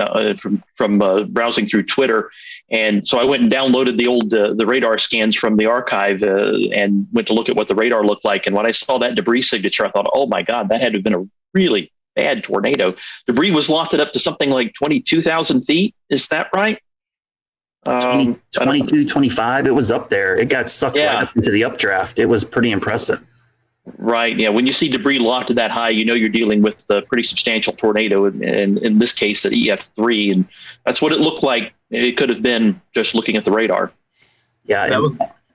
from browsing through Twitter. And so I went and downloaded the old the radar scans from the archive and went to look at what the radar looked like. And when I saw that debris signature, I thought, oh, my God, that had to have been a really bad tornado. Debris was lofted up to something like 22,000 feet. Is that right? 22, 25. It was up there. It got sucked right up into the updraft. It was pretty impressive. Right. Yeah. When you see debris lofted that high, you're dealing with a pretty substantial tornado, and in this case, at EF3. And that's what it looked like. It could have been just looking at the radar. Yeah,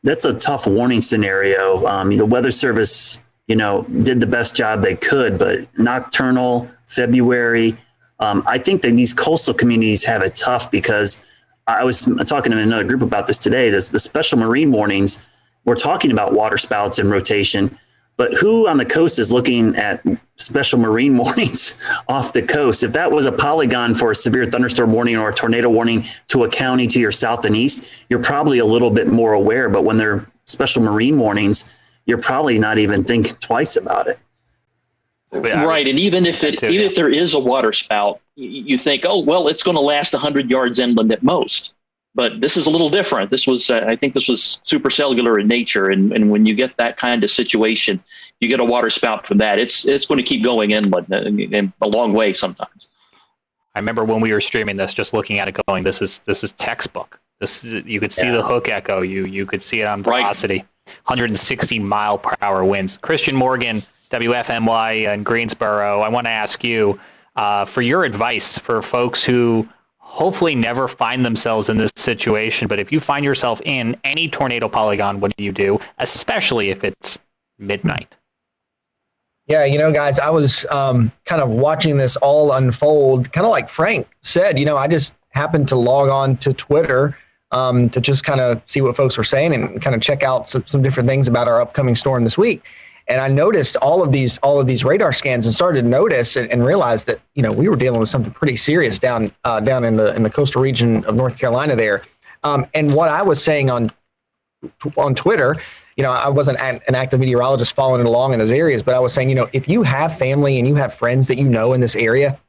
that's a tough warning scenario. The Weather Service, did the best job they could, but nocturnal February, I think that these coastal communities have it tough because I was talking to another group about this today. The special marine warnings, we're talking about water spouts and rotation. But who on the coast is looking at special marine warnings off the coast? If that was a polygon for a severe thunderstorm warning or a tornado warning to a county to your south and east, you're probably a little bit more aware. But when they're special marine warnings, you're probably not even thinking twice about it. Right. And even if there is a water spout, you think, oh, well, it's going to last 100 yards inland at most. But this is a little different. This was, I think this was supercellular in nature. And when you get that kind of situation, you get a water spout from that. It's going to keep going inland and a long way sometimes. I remember when we were streaming this, just looking at it going, this is textbook. You could see the hook echo. You could see it on velocity, 160 mile per hour winds. Christian Morgan, WFMY in Greensboro. I want to ask you for your advice for folks who hopefully never find themselves in this situation. But if you find yourself in any tornado polygon, what do you do, especially if it's midnight? Yeah, guys, I was kind of watching this all unfold, kind of like Frank said. I just happened to log on to Twitter to just kind of see what folks were saying and kind of check out some different things about our upcoming storm this week. And I noticed all of these radar scans and started to notice and realize that, we were dealing with something pretty serious down in the coastal region of North Carolina there. And what I was saying on Twitter, I wasn't an active meteorologist following along in those areas, but I was saying, if you have family and you have friends that in this area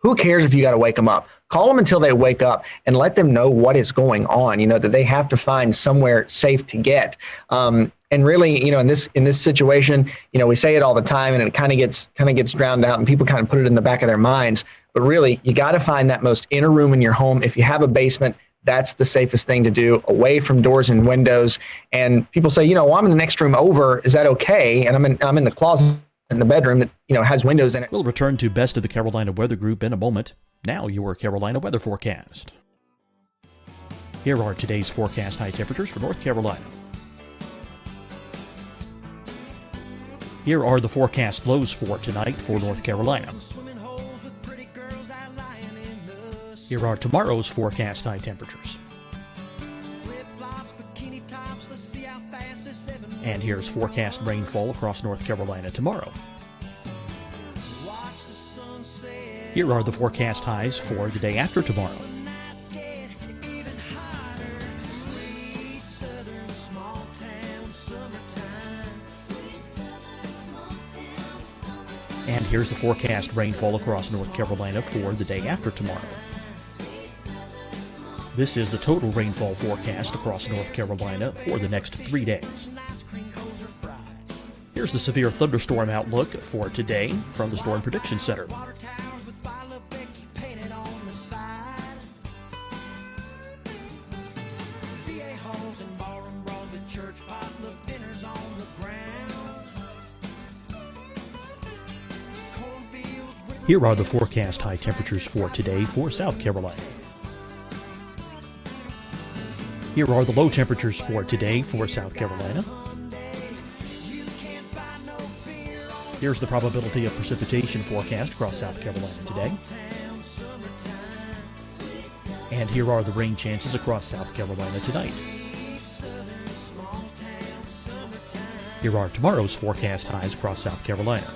Who cares if you got to wake them up? Call them until they wake up and let them know what is going on, that they have to find somewhere safe to get. And really, in this situation, we say it all the time and it kind of gets drowned out and people kind of put it in the back of their minds. But really, you got to find that most inner room in your home. If you have a basement, that's the safest thing to do, away from doors and windows. And people say, well, I'm in the next room over. Is that okay? And I'm in the closet in the bedroom that has windows in it. We'll return to Best of the Carolina Weather Group in a moment. Now your Carolina weather forecast. Here are today's forecast high temperatures for North Carolina. Here are the forecast lows for tonight for North Carolina. Here are tomorrow's forecast high temperatures. And here's forecast rainfall across North Carolina tomorrow. Here are the forecast highs for the day after tomorrow. And here's the forecast rainfall across North Carolina for the day after tomorrow. This is the total rainfall forecast across North Carolina for the next 3 days. Here's the severe thunderstorm outlook for today from the Storm Prediction Center. Here are the forecast high temperatures for today for South Carolina. Here are the low temperatures for today for South Carolina. Here's the probability of precipitation forecast across South Carolina today. And here are the rain chances across South Carolina tonight. Here are tomorrow's forecast highs across South Carolina.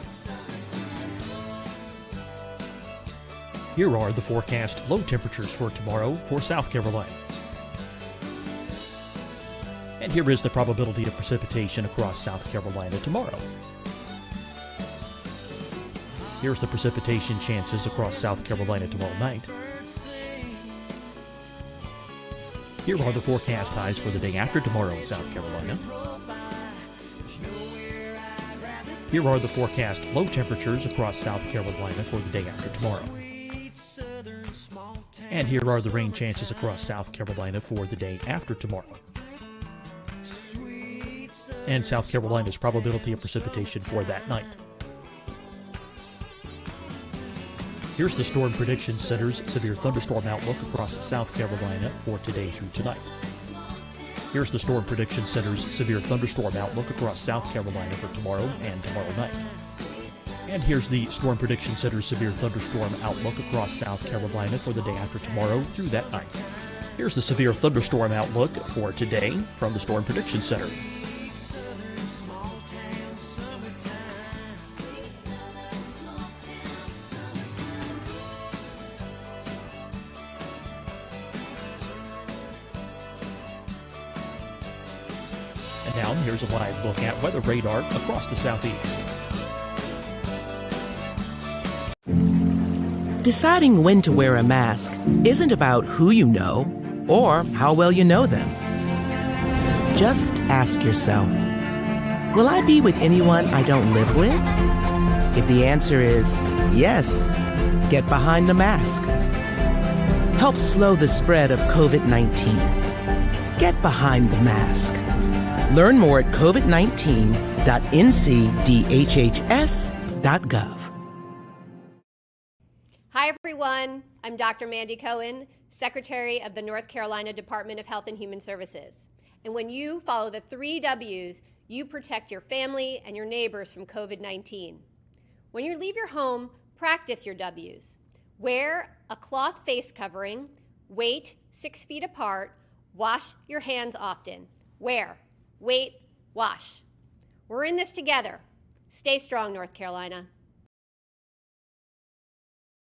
Here are the forecast low temperatures for tomorrow for South Carolina. And here is the probability of precipitation across South Carolina tomorrow. Here's the precipitation chances across South Carolina tomorrow night. Here are the forecast highs for the day after tomorrow in South Carolina. Here are the forecast low temperatures across South Carolina for the day after tomorrow. And here are the rain chances across South Carolina for the day after tomorrow. And South Carolina's probability of precipitation for that night. Here's the Storm Prediction Center's severe thunderstorm outlook across South Carolina for today through tonight. Here's the Storm Prediction Center's severe thunderstorm outlook across South Carolina for tomorrow and tomorrow night. And here's the Storm Prediction Center's severe thunderstorm outlook across South Carolina for the day after tomorrow through that night. Here's the severe thunderstorm outlook for today from the Storm Prediction Center. And now here's a live look at weather radar across the southeast. Deciding when to wear a mask isn't about who you know or how well you know them. Just ask yourself, will I be with anyone I don't live with? If the answer is yes, get behind the mask. Help slow the spread of COVID-19. Get behind the mask. Learn more at covid19.ncdhhs.gov. Hi, everyone. I'm Dr. Mandy Cohen, Secretary of the North Carolina Department of Health and Human Services. And when you follow the 3 W's, you protect your family and your neighbors from COVID-19. When you leave your home, practice your W's. Wear a cloth face covering, wait 6 feet apart, wash your hands often. Wear, wait, wash. We're in this together. Stay strong, North Carolina.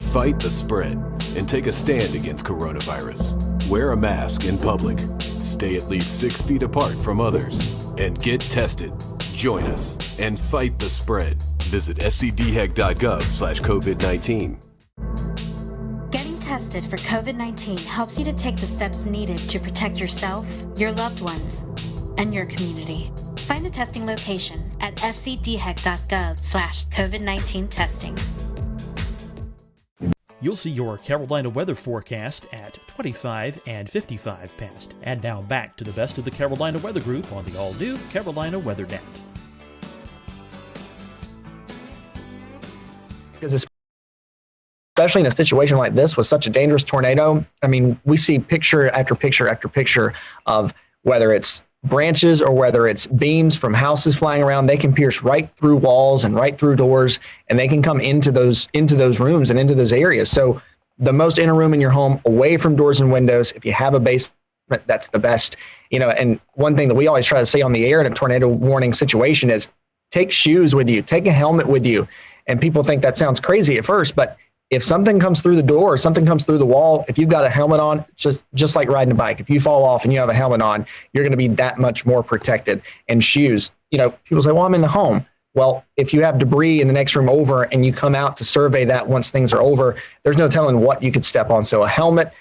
Fight the spread and take a stand against coronavirus. Wear a mask in public. Stay at least 6 feet apart from others. And get tested. Join us and fight the spread. Visit scdhec.gov/COVID-19. tested for COVID-19 helps you to take the steps needed to protect yourself, your loved ones, and your community. Find the testing location at scdhec.gov/COVID-19 testing. You'll see your Carolina weather forecast at 25 and 55 past. And now back to the best of the Carolina Weather Group on the all-new Carolina Weather Net. Because especially in a situation like this with such a dangerous tornado, I mean, we see picture after picture after picture of whether it's branches or whether it's beams from houses flying around. They can pierce right through walls and right through doors, and they can come into those rooms and into those areas. So the most inner room in your home, away from doors and windows. If you have a basement, that's the best. And one thing that we always try to say on the air in a tornado warning situation is take shoes with you, take a helmet with you. And people think that sounds crazy at first, but if something comes through the door or something comes through the wall, if you've got a helmet on, just like riding a bike, if you fall off and you have a helmet on, you're going to be that much more protected. And shoes, people say, well, I'm in the home. Well, if you have debris in the next room over and you come out to survey that once things are over, there's no telling what you could step on. So a helmet,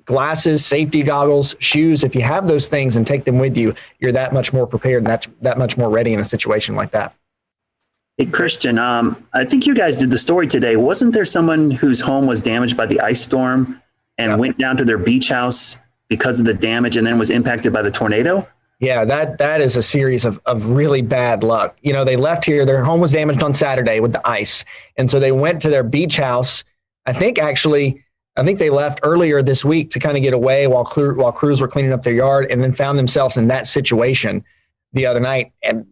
glasses, safety goggles, shoes, if you have those things and take them with you, you're that much more prepared and that much more ready in a situation like that. Hey, Christian, I think you guys did the story today. Wasn't there someone whose home was damaged by the ice storm and went down to their beach house because of the damage and then was impacted by the tornado? Yeah, that is a series of really bad luck. They left here. Their home was damaged on Saturday with the ice. And so they went to their beach house. I think they left earlier this week to kind of get away while crews were cleaning up their yard, and then found themselves in that situation the other night. And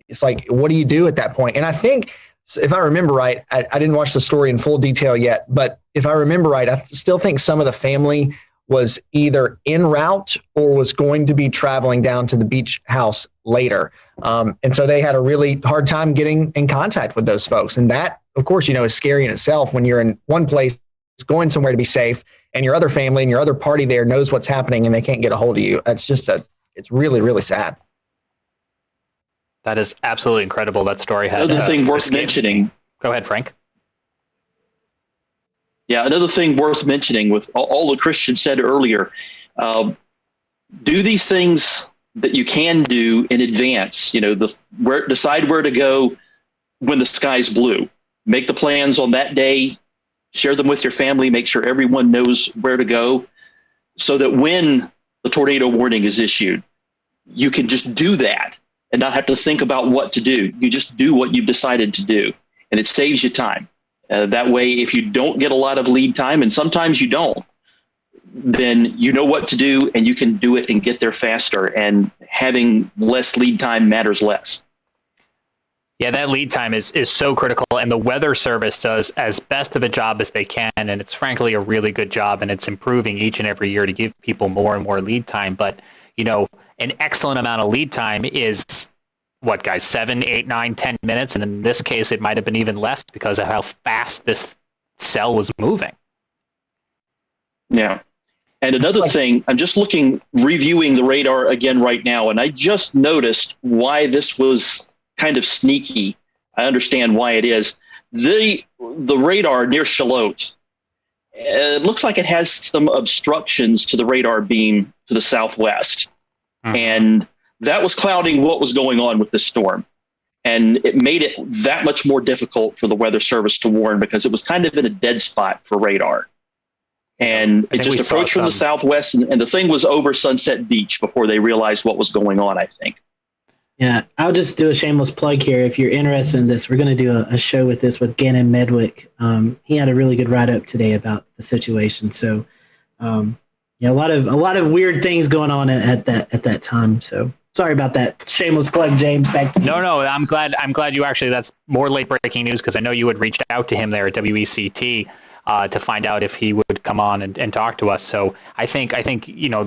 it's like, what do you do at that point? And I think, if I remember right, I didn't watch the story in full detail yet, but if I remember right, I still think some of the family was either en route or was going to be traveling down to the beach house later. And so they had a really hard time getting in contact with those folks. And that, of course, is scary in itself when you're in one place going somewhere to be safe and your other family and your other party there knows what's happening and they can't get a hold of you. It's really, really sad. That is absolutely incredible. That story had another thing worth mentioning. Go ahead, Frank. Yeah, another thing worth mentioning with all that Christian said earlier. Do these things that you can do in advance. Decide where to go when the sky's blue. Make the plans on that day. Share them with your family. Make sure everyone knows where to go, so that when the tornado warning is issued, you can just do that and not have to think about what to do. You just do what you've decided to do, and it saves you time. That way, if you don't get a lot of lead time, and sometimes you don't, then you know what to do, and you can do it and get there faster, and having less lead time matters less. Yeah, that lead time is so critical, and the Weather Service does as best of a job as they can, and it's frankly a really good job, and it's improving each and every year to give people more and more lead time. But, an excellent amount of lead time is, 7, 8, 9, 10 minutes, and in this case, it might have been even less because of how fast this cell was moving. Yeah. And another thing, I'm just reviewing the radar again right now, and I just noticed why this was kind of sneaky. I understand why it is. The radar near Charlotte, it looks like it has some obstructions to the radar beam to the southwest. And that was clouding what was going on with this storm. And it made it that much more difficult for the Weather Service to warn because it was kind of in a dead spot for radar. And it just approached from the southwest, and the thing was over Sunset Beach before they realized what was going on, I think. Yeah, I'll just do a shameless plug here. If you're interested in this, we're going to do a show with Gannon Medwick. He had a really good write-up today about the situation. So, a lot of weird things going on at that time. So sorry about that shameless plug, James. Back to you. No, I'm glad you actually. That's more late breaking news because I know you had reached out to him there at WECT. To find out if he would come on and talk to us. So I think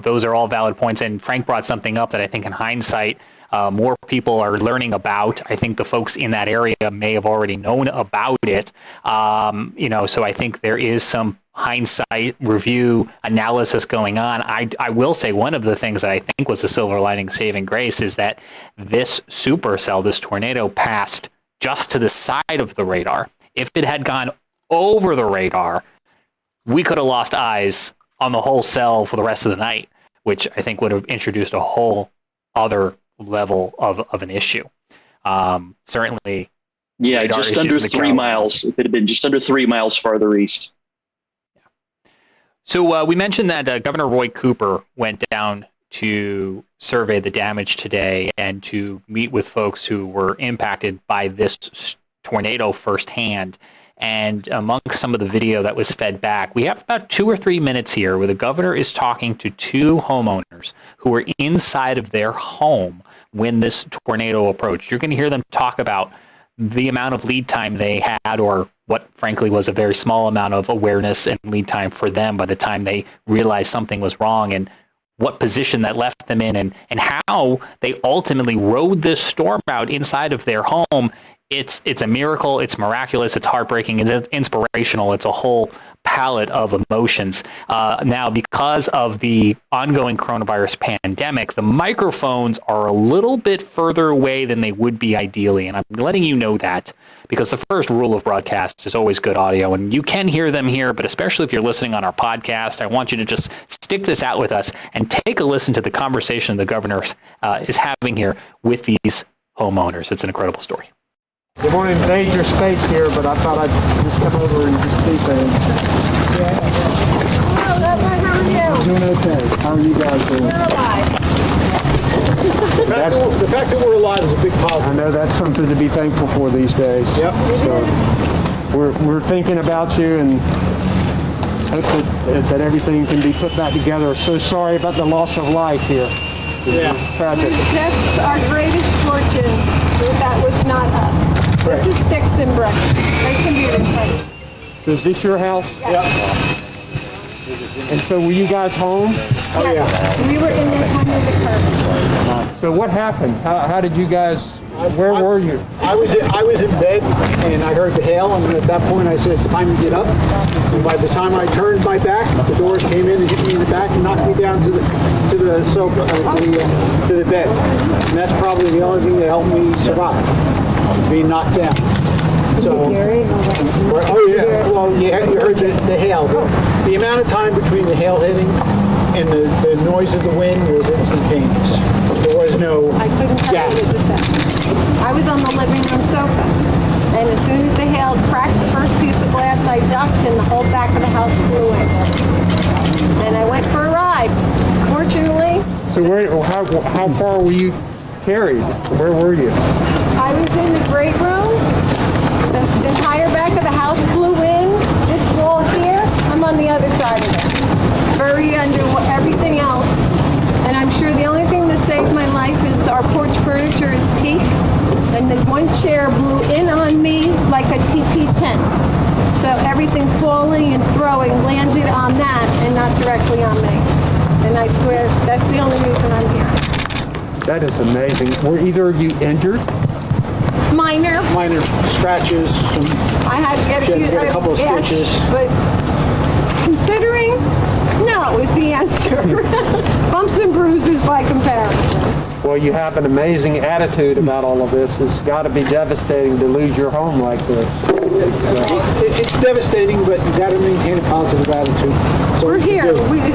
those are all valid points. And Frank brought something up that I think in hindsight, more people are learning about. I think the folks in that area may have already known about it. So I think there is some hindsight review analysis going on. I will say one of the things that I think was a silver lining saving grace is that this supercell, this tornado, passed just to the side of the radar. If it had gone over the radar, we could have lost eyes on the whole cell for the rest of the night, which I think would have introduced a whole other level of an issue. Certainly. Yeah, just under 3 miles. If it had been just under 3 miles farther east. So we mentioned that Governor Roy Cooper went down to survey the damage today and to meet with folks who were impacted by this tornado firsthand. And amongst some of the video that was fed back, we have about 2 or 3 minutes here where the governor is talking to 2 homeowners who were inside of their home when this tornado approached. You're going to hear them talk about the amount of lead time they had, or what frankly was a very small amount of awareness and lead time for them by the time they realized something was wrong, and what position that left them in, and how they ultimately rode this storm out inside of their home. It's a miracle. It's miraculous. It's heartbreaking. It's inspirational. It's a whole palette of emotions. Now, because of the ongoing coronavirus pandemic, the microphones are a little bit further away than they would be ideally. And I'm letting you know that because the first rule of broadcast is always good audio. And you can hear them here, but especially if you're listening on our podcast, I want you to just stick this out with us and take a listen to the conversation the governor is having here with these homeowners. It's an incredible story. They want to invade your space here, but I thought I'd just come over and just see things. Hello, Governor, how are you? I'm doing okay. How are you guys doing? We're alive. The fact that we're alive is a big positive. I know that's something to be thankful for these days. Yep. So we're thinking about you and hope that everything can be put back together. So sorry about the loss of life here. Yeah. Tragic. That's our greatest fortune. That was not us. This is sticks and bricks. They can be replaced. So is this your house? Yep. And so were you guys home? Oh, yeah. We were in this under the curtain. So what happened? How did you guys, where were you? I was in bed and I heard the hail, and at that point I said it's time to get up. And by the time I turned my back, the doors came in and hit me in the back and knocked me down to the sofa, to the bed. And that's probably the only thing that helped me survive, being knocked down. So, oh yeah, well you heard the hail. The amount of time between the hail hitting and the noise of the wind was instantaneous. There was no I couldn't tell you what just happened. I was on the living room sofa, and as soon as the hail cracked the first piece of glass, I ducked, and the whole back of the house flew in. And I went for a ride. Fortunately. So how far were you carried? Where were you? I was in the great room. The entire back of the house flew in. This wall here, I'm on the other side of it. Buried under everything else. And I'm sure the only thing that saved my life is our porch furniture is teak. And the one chair blew in on me like a teepee tent. So everything falling and throwing landed on that and not directly on me. And I swear that's the only reason I'm here. That is amazing. Were either of you injured? Minor scratches. I had to get a couple of stitches. But considering, no is the answer. Bumps and bruises by comparison. Well, you have an amazing attitude about all of this. It's got to be devastating to lose your home like this. It's devastating, but you got to maintain a positive attitude. So we're here.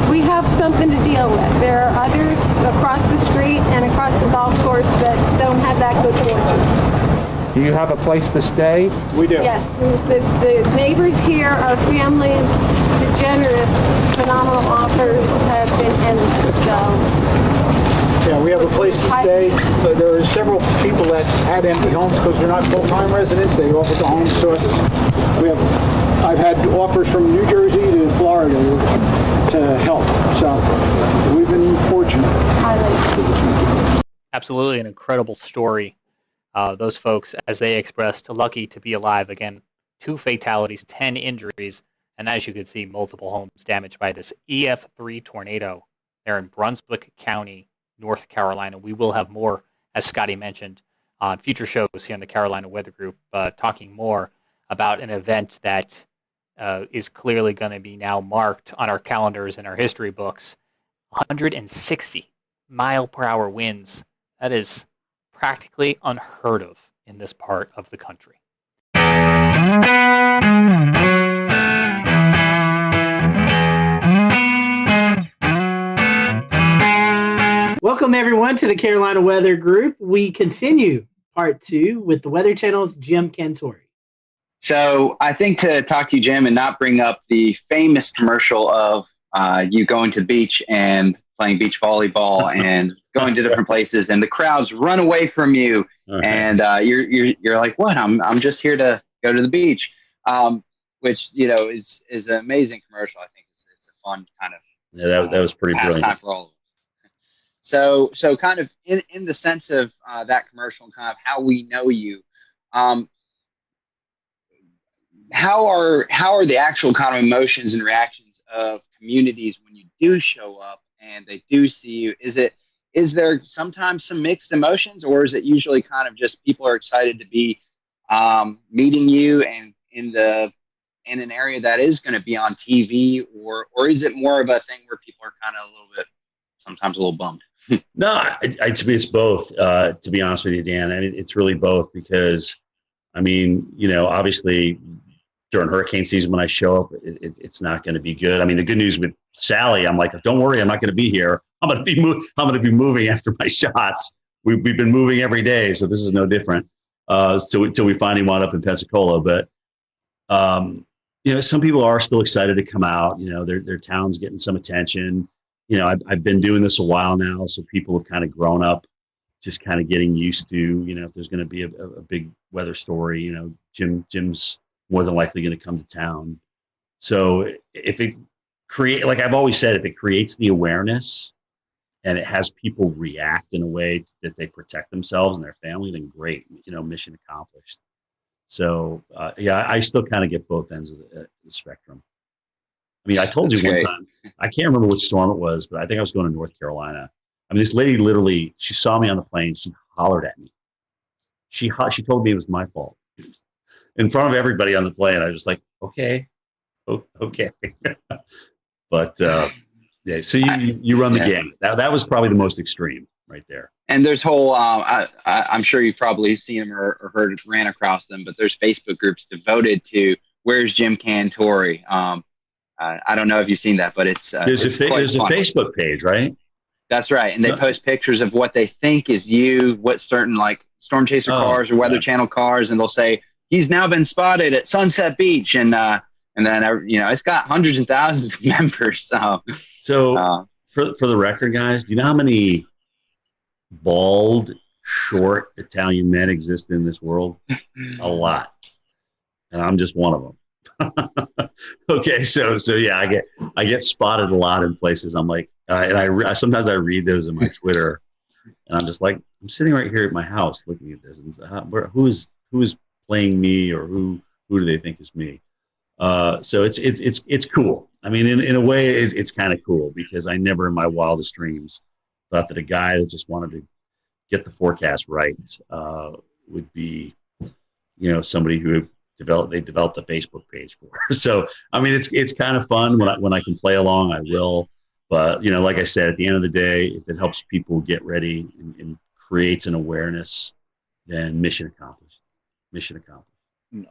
We have something to deal with. There are others across the street and across the golf course that don't have that good fortune. Do you have a place to stay? We do. Yes. The neighbors here are families. The generous, phenomenal offers have been endless. So. Yeah, we have a place to stay. But there are several people that had empty homes because they're not full-time residents. They offered the homes to us. I've had offers from New Jersey to Florida to help. So we've been fortunate. Absolutely an incredible story. Those folks, as they expressed, lucky to be alive. Again, 2 fatalities, 10 injuries, and as you can see, multiple homes damaged by this EF3 tornado there in Brunswick County, North Carolina. We will have more, as Scotty mentioned, on future shows here in the Carolina Weather Group, talking more about an event that is clearly going to be now marked on our calendars and our history books. 160 mile-per-hour winds. That is practically unheard of in this part of the country. Welcome, everyone, to the Carolina Weather Group. We continue part 2 with the Weather Channel's Jim Cantore. So I think to talk to you, Jim, and not bring up the famous commercial of you going to the beach and playing beach volleyball and going to different places, and the crowds run away from you, and you're like, what? I'm just here to go to the beach, which is an amazing commercial. I think it's a fun kind of that was pretty pastime brilliant for all of us. So kind of in the sense of that commercial and kind of how we know you, how are the actual kind of emotions and reactions of communities when you do show up and they do see you? Is there sometimes some mixed emotions, or is it usually kind of just people are excited to be meeting you and in an area that is going to be on TV, or is it more of a thing where people are kind of sometimes a little bummed? No, it's both, to be honest with you, Dan. And it's really both because, I mean, obviously during hurricane season when I show up, it's not going to be good. I mean, the good news with Sally, I'm like, don't worry, I'm not going to be here. I'm going to be moving after my shots. We've been moving every day, so this is no different. Till we finally wound up in Pensacola. But some people are still excited to come out. Their town's getting some attention. I've been doing this a while now, so people have kind of grown up, just kind of getting used to, if there's going to be a big weather story, Jim's more than likely going to come to town. So if it like I've always said, if it creates the awareness and it has people react in a way that they protect themselves and their family, then great, mission accomplished. So I still kind of get both ends of the spectrum. I mean, I told you one time, I can't remember which storm it was, but I think I was going to North Carolina. I mean, this lady literally, she saw me on the plane. She hollered at me. She told me it was my fault. In front of everybody on the plane. I was just like, okay. But yeah, so you run the gamut. That was probably the most extreme right there. And there's whole, I'm sure you've probably seen them or ran across them, but there's Facebook groups devoted to Where's Jim Cantore? I don't know if you've seen that, but there's a Facebook page, right? That's right. And they post pictures of what they think is you, what certain like storm chaser cars or weather channel cars. And they'll say, he's now been spotted at Sunset Beach. And then, it's got hundreds and thousands of members. So for the record, guys, do you know how many bald, short Italian men exist in this world? A lot. And I'm just one of them. Okay, so yeah, I get spotted a lot in places. I'm like, and I sometimes I read those in my Twitter, and I'm just like, I'm sitting right here at my house looking at this, and who is playing me, or who do they think is me? So it's cool. I mean, in a way, it's kind of cool because I never in my wildest dreams thought that a guy that just wanted to get the forecast right would be, somebody who developed a Facebook page for. So, I mean, it's kind of fun when I can play along, I will. But, like I said, at the end of the day, if it helps people get ready and creates an awareness, then mission accomplished. Mission accomplished.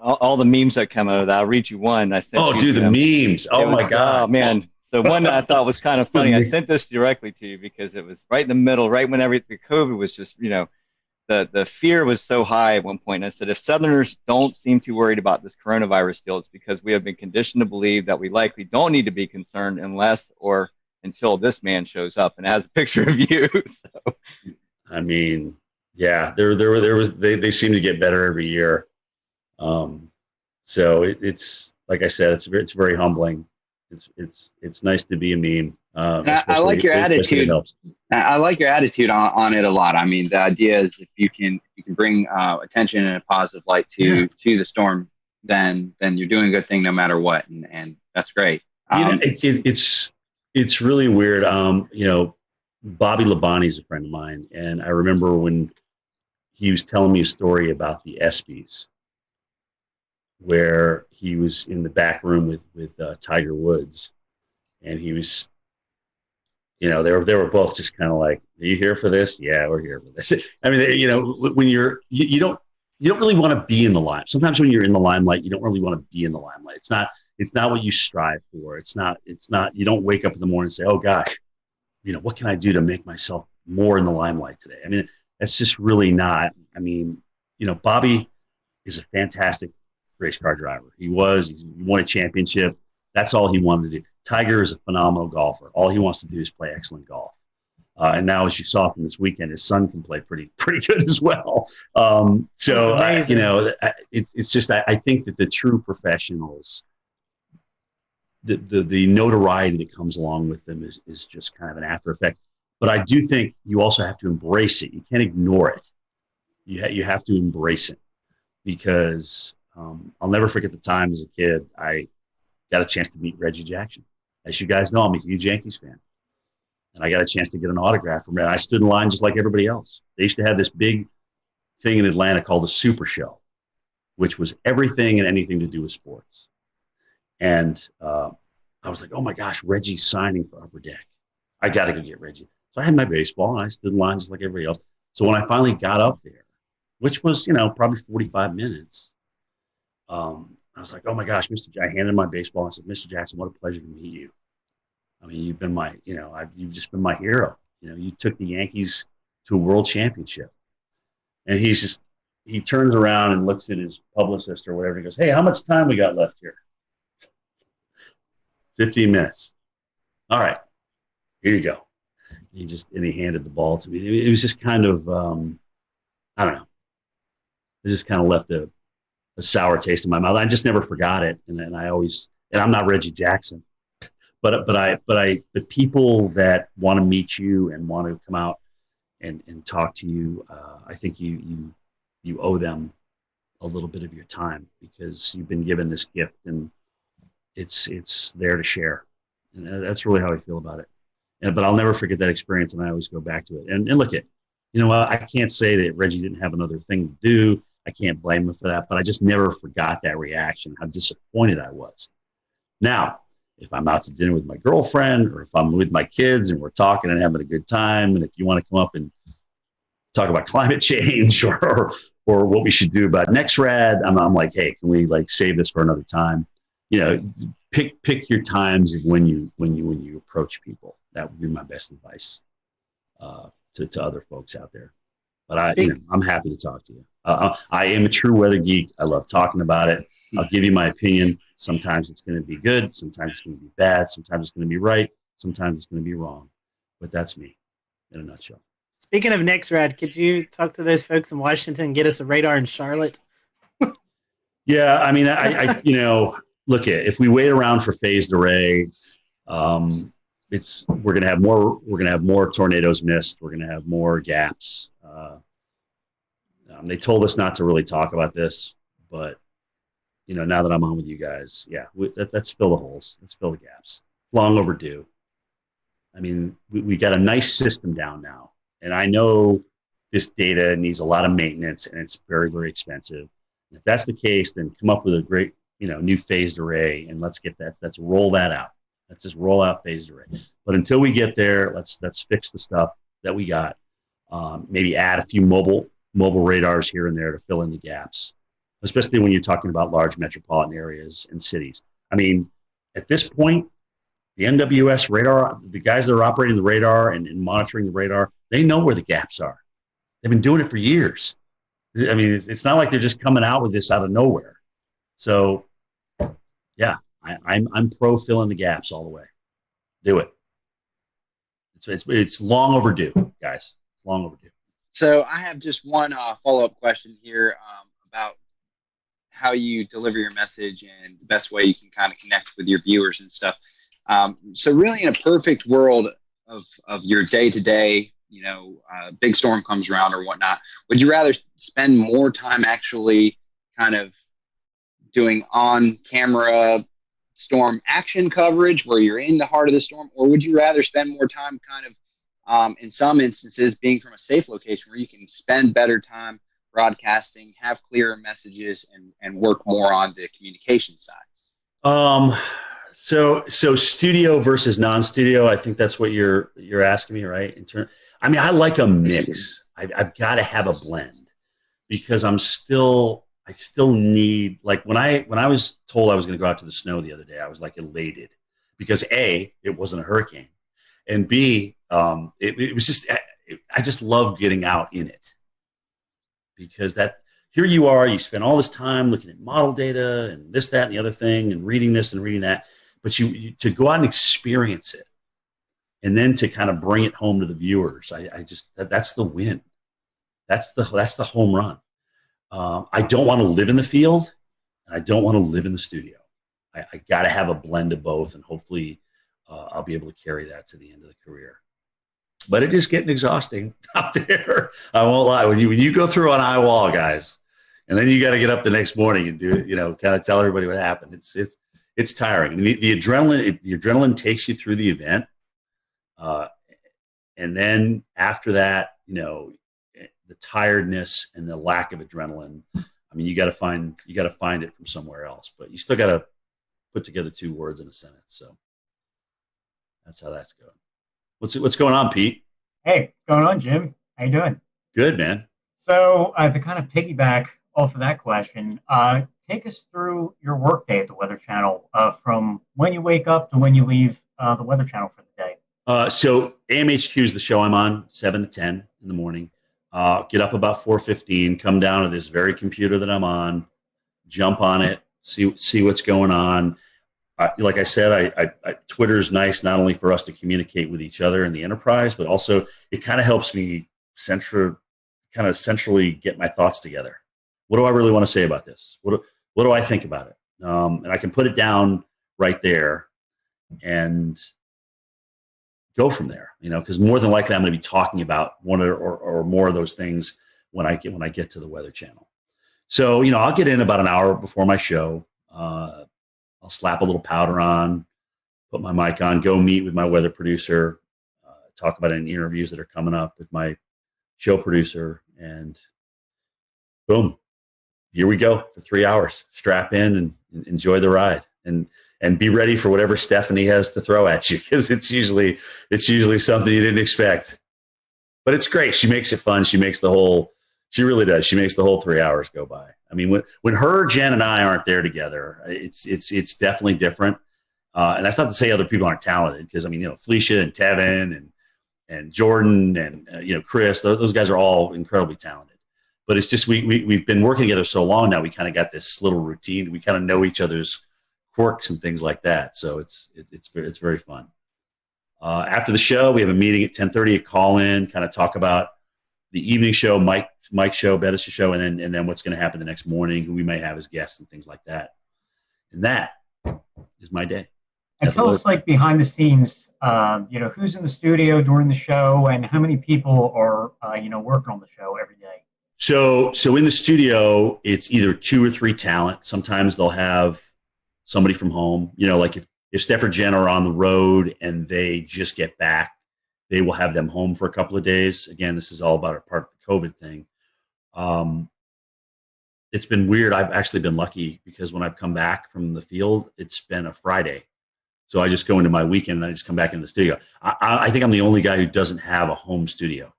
All the memes that come out of that. I'll read you one. I sent the memes. Oh, my God. Oh, man. The one that I thought was kind of funny, I sent this directly to you because it was right in the middle, right when everything, COVID was just, the fear was so high at one point. And I said, if Southerners don't seem too worried about this coronavirus deal, it's because we have been conditioned to believe that we likely don't need to be concerned unless or until this man shows up. And it has a picture of you. So. I mean, yeah, they seem to get better every year. So it's like I said, it's very humbling. It's nice to be a meme. I like your attitude. I like your attitude on it a lot. I mean, the idea is if you can bring attention in a positive light to the storm, then you're doing a good thing no matter what, and that's great. It's really weird. Bobby Labonte is a friend of mine, and I remember when he was telling me a story about the ESPYs, where he was in the back room with Tiger Woods, and he was, they were both just kind of like, "Are you here for this?" "Yeah, we're here for this." I mean, when you don't really want to be in the limelight. Sometimes when you're in the limelight, you don't really want to be in the limelight. It's not what you strive for. It's not. You don't wake up in the morning and say, "Oh gosh, what can I do to make myself more in the limelight today. I mean, that's just really not. I mean, Bobby is a fantastic race car driver. He won a championship. That's all he wanted to do. Tiger is a phenomenal golfer. All he wants to do is play excellent golf. And now, as you saw from this weekend, his son can play pretty good as well. It's just I think that the true professionals, the notoriety that comes along with them is just kind of an after effect. But I do think you also have to embrace it. You can't ignore it. You have to embrace it, because I'll never forget the time as a kid I got a chance to meet Reggie Jackson. As you guys know, I'm a huge Yankees fan. And I got a chance to get an autograph from him. I stood in line just like everybody else. They used to have this big thing in Atlanta called the Super Show, which was everything and anything to do with sports. And I was like, oh my gosh, Reggie's signing for Upper Deck. I got to go get Reggie. So I had my baseball, and I stood in line just like everybody else. So when I finally got up there, which was, probably 45 minutes, I was like, oh my gosh, I handed my baseball. I said, Mr. Jackson, what a pleasure to meet you. I mean, you've been you've just been my hero. You took the Yankees to a world championship. And he turns around and looks at his publicist or whatever. He goes, hey, how much time we got left here? 15 minutes. All right, here you go. He handed the ball to me. It was just kind of, I don't know. It just kind of left a sour taste in my mouth. I just never forgot it. And I'm not Reggie Jackson. But the people that want to meet you and want to come out and talk to you, I think you owe them a little bit of your time, because you've been given this gift and it's there to share. And that's really how I feel about it. But I'll never forget that experience, and I always go back to it. And look at, I can't say that Reggie didn't have another thing to do. I can't blame him for that, but I just never forgot that reaction, how disappointed I was. Now, if I'm out to dinner with my girlfriend, or if I'm with my kids and we're talking and having a good time, and if you want to come up and talk about climate change or what we should do about NextRad, I'm like, hey, can we save this for another time? Pick your times of when you approach people. That would be my best advice to other folks out there. But I'm happy to talk to you. I am a true weather geek. I love talking about it. I'll give you my opinion. Sometimes it's going to be good. Sometimes it's going to be bad. Sometimes it's going to be right. Sometimes it's going to be wrong. But that's me in a nutshell. Speaking of NextRad, could you talk to those folks in Washington and get us a radar in Charlotte? Yeah, I mean, I look at, if we wait around for phased array, we're going to have more tornadoes missed. We're going to have more gaps. They told us not to really talk about this, but now that I'm on with you guys, yeah, let's fill the holes. Let's fill the gaps. Long overdue. I mean, we got a nice system down now, and I know this data needs a lot of maintenance, and it's very, very expensive. And if that's the case, then come up with a great, new phased array, and let's roll that out. Let's just roll out phased array. But until we get there, let's fix the stuff that we got. Maybe add a few mobile radars here and there to fill in the gaps, especially when you're talking about large metropolitan areas and cities. I mean, at this point, the NWS radar, the guys that are operating the radar and monitoring the radar, they know where the gaps are. They've been doing it for years. I mean, it's not like they're just coming out with this out of nowhere. So, yeah, I'm pro filling the gaps all the way. Do it. It's long overdue, guys. It's long overdue. So I have just one follow-up question here about how you deliver your message and the best way you can kind of connect with your viewers and stuff. So really, in a perfect world of your day-to-day, big storm comes around or whatnot, would you rather spend more time actually kind of doing on-camera storm action coverage where you're in the heart of the storm, or would you rather spend more time kind of, in some instances, being from a safe location where you can spend better time broadcasting, have clearer messages, and work more on the communication side? So studio versus non-studio, I think that's what you're asking me, right? I mean, I like a mix. I've got to have a blend, because I still need, like when I was told I was going to go out to the snow the other day, I was like elated, because A, it wasn't a hurricane, and B, it was just, I just love getting out in it, because that here you are, you spend all this time looking at model data and this, that, and the other thing, and reading this and reading that, but you to go out and experience it, and then to kind of bring it home to the viewers. I just that's the win. That's the home run. I don't want to live in the field, and I don't want to live in the studio. I got to have a blend of both, and hopefully I'll be able to carry that to the end of the career. But it is getting exhausting out there. I won't lie. When you go through an eye wall, guys, and then you got to get up the next morning and do it, kind of tell everybody what happened. It's tiring. The adrenaline takes you through the event, and then after that, the tiredness and the lack of adrenaline. I mean, you got to find it from somewhere else. But you still got to put together 2 words in a sentence. So that's how that's going. What's going on, Pete? Hey, what's going on, Jim? How you doing? Good, man. So to kind of piggyback off of that question, take us through your workday at the Weather Channel, from when you wake up to when you leave the Weather Channel for the day. So AMHQ is the show I'm on, 7 to 10 in the morning. Get up about 4:15, come down to this very computer that I'm on, jump on it, see what's going on. Like I said, Twitter is nice not only for us to communicate with each other in the enterprise, but also it kind of helps me centrally get my thoughts together. What do I really want to say about this? What do I think about it? And I can put it down right there and go from there. Because more than likely I'm going to be talking about one or more of those things when I get to the Weather Channel. So I'll get in about an hour before my show. I'll slap a little powder on, put my mic on, go meet with my weather producer, talk about any interviews that are coming up with my show producer, and boom, here we go for 3 hours. Strap in and enjoy the ride, and be ready for whatever Stephanie has to throw at you, because it's usually something you didn't expect. But it's great. She makes it fun. She really does. She makes the whole 3 hours go by. I mean, when her, Jen, and I aren't there together, it's definitely different. And that's not to say other people aren't talented, because Felicia and Tevin and Jordan and Chris, those guys are all incredibly talented. But it's just we've been working together so long now. We kind of got this little routine. We kind of know each other's quirks and things like that. So it's very fun. After the show, we have a meeting at 10:30. A call in, kind of talk about the evening show, Mike's show, Bettis' show, and then what's going to happen the next morning, who we may have as guests and things like that. And that is my day. And tell us, behind the scenes, who's in the studio during the show, and how many people are working on the show every day. So in the studio, it's either 2 or 3 talent. Sometimes they'll have somebody from home. Like if Steph or Jen are on the road and they just get back, they will have them home for a couple of days. Again, this is all about a part of the COVID thing. It's been weird. I've actually been lucky, because when I've come back from the field, it's been a Friday. So I just go into my weekend and I just come back into the studio. I think I'm the only guy who doesn't have a home studio.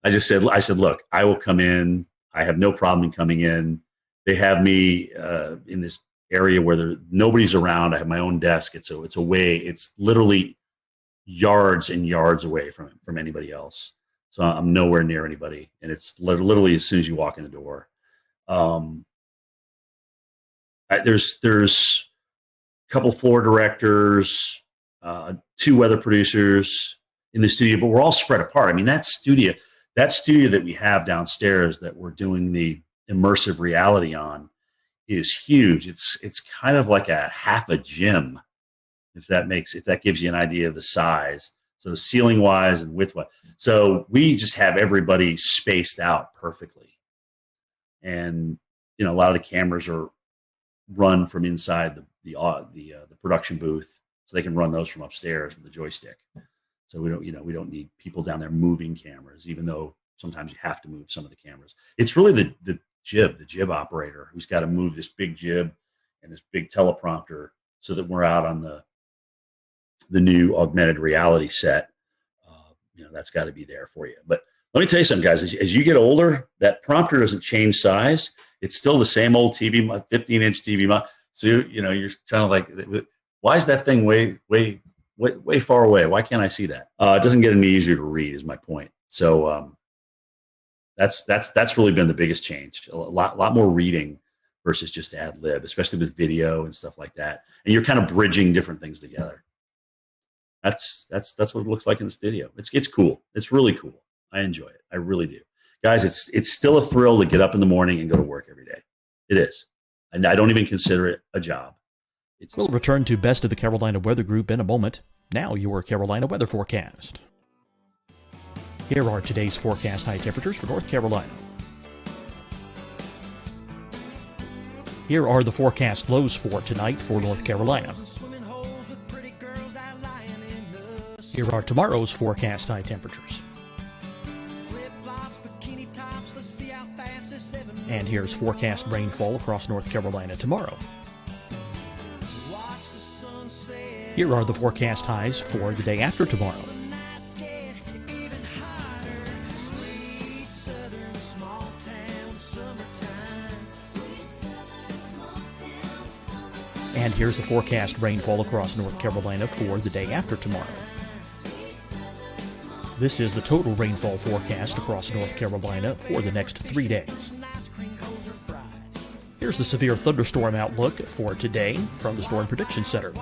I said, look, I will come in. I have no problem in coming in. They have me in this area where nobody's around. I have my own desk. It's literally yards and yards away from anybody else. So I'm nowhere near anybody. And it's literally as soon as you walk in the door. There's a couple floor directors, 2 weather producers in the studio, but we're all spread apart. I mean, that studio that we have downstairs that we're doing the immersive reality on is huge. It's kind of like a half a gym, if that gives you an idea of the size. So ceiling wise and width wise. So we just have everybody spaced out perfectly. And, a lot of the cameras are run from inside the production booth, so they can run those from upstairs with the joystick. So we don't need people down there moving cameras, even though sometimes you have to move some of the cameras. It's really the jib operator who's got to move this big jib and this big teleprompter so that we're out on the new augmented reality set. That's got to be there for you. But let me tell you something, guys. As you get older, that prompter doesn't change size. It's still the same old TV, 15-inch TV. So you're trying to why is that thing way far away? Why can't I see that? It doesn't get any easier to read, is my point. So that's really been the biggest change. A lot more reading versus just ad lib, especially with video and stuff like that. And you're kind of bridging different things together. That's what it looks like in the studio. It's cool. It's really cool. I enjoy it. I really do. Guys, it's still a thrill to get up in the morning and go to work every day. It is. And I don't even consider it a job. We'll return to Best of the Carolina Weather Group in a moment. Now your Carolina weather forecast. Here are today's forecast high temperatures for North Carolina. Here are the forecast lows for tonight for North Carolina. Here are tomorrow's forecast high temperatures. And here's forecast rainfall across North Carolina tomorrow. Here are the forecast highs for the day after tomorrow. And here's the forecast rainfall across North Carolina for the day after tomorrow. This is the total rainfall forecast across North Carolina for the next 3 days. Here's the severe thunderstorm outlook for today from the Storm Prediction Center.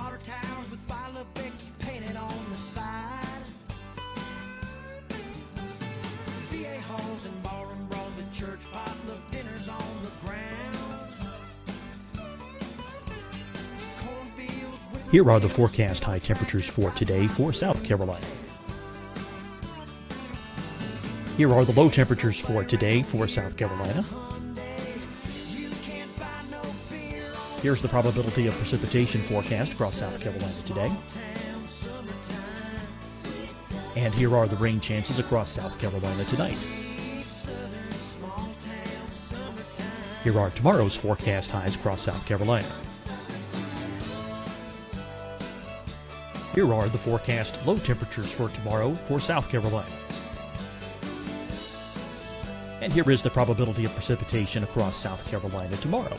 Here are the forecast high temperatures for today for South Carolina. Here are the low temperatures for today for South Carolina. Here's the probability of precipitation forecast across South Carolina today. And here are the rain chances across South Carolina tonight. Here are tomorrow's forecast highs across South Carolina. Here are the forecast low temperatures for tomorrow for South Carolina. And here is the probability of precipitation across South Carolina tomorrow.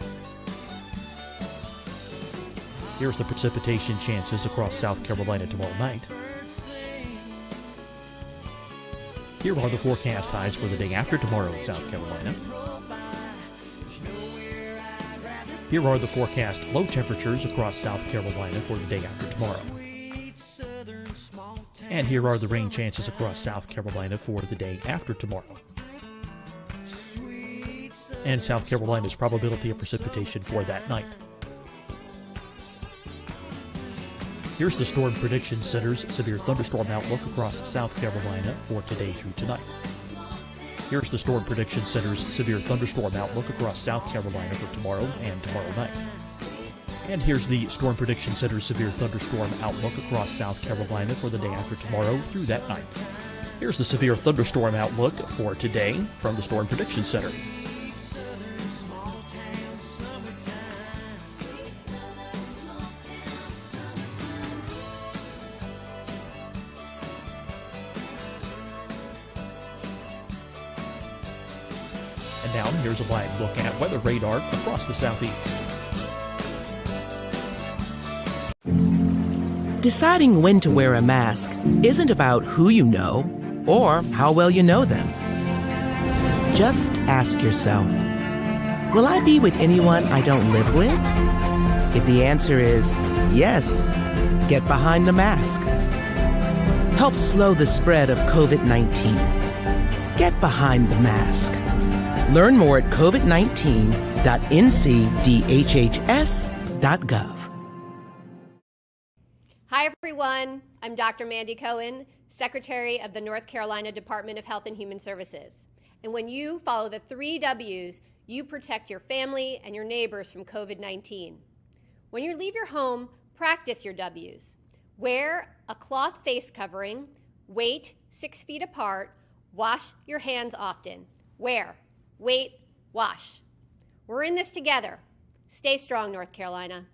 Here's the precipitation chances across South Carolina tomorrow night. Here are the forecast highs for the day after tomorrow in South Carolina. Here are the forecast low temperatures across South Carolina for the day after tomorrow. And here are the rain chances across South Carolina for the day after tomorrow. And South Carolina's probability of precipitation for that night. Here's the Storm Prediction Center's severe thunderstorm outlook across South Carolina for today through tonight. Here's the Storm Prediction Center's severe thunderstorm outlook across South Carolina for tomorrow and tomorrow night. And here's the Storm Prediction Center's severe thunderstorm outlook across South Carolina for the day after tomorrow through that night. Here's the severe thunderstorm outlook for today from the Storm Prediction Center. And now here's a live look at weather radar across the southeast. Deciding when to wear a mask isn't about who you know or how well you know them. Just ask yourself, will I be with anyone I don't live with? If the answer is yes, get behind the mask. Help slow the spread of COVID-19. Get behind the mask. Learn more at covid19.ncdhhs.gov. Hi, everyone. I'm Dr. Mandy Cohen, Secretary of the North Carolina Department of Health and Human Services. And when you follow the 3 W's, you protect your family and your neighbors from COVID-19. When you leave your home, practice your W's. Wear a cloth face covering, wait 6 feet apart, wash your hands often. Wear, wait, wash. We're in this together. Stay strong, North Carolina.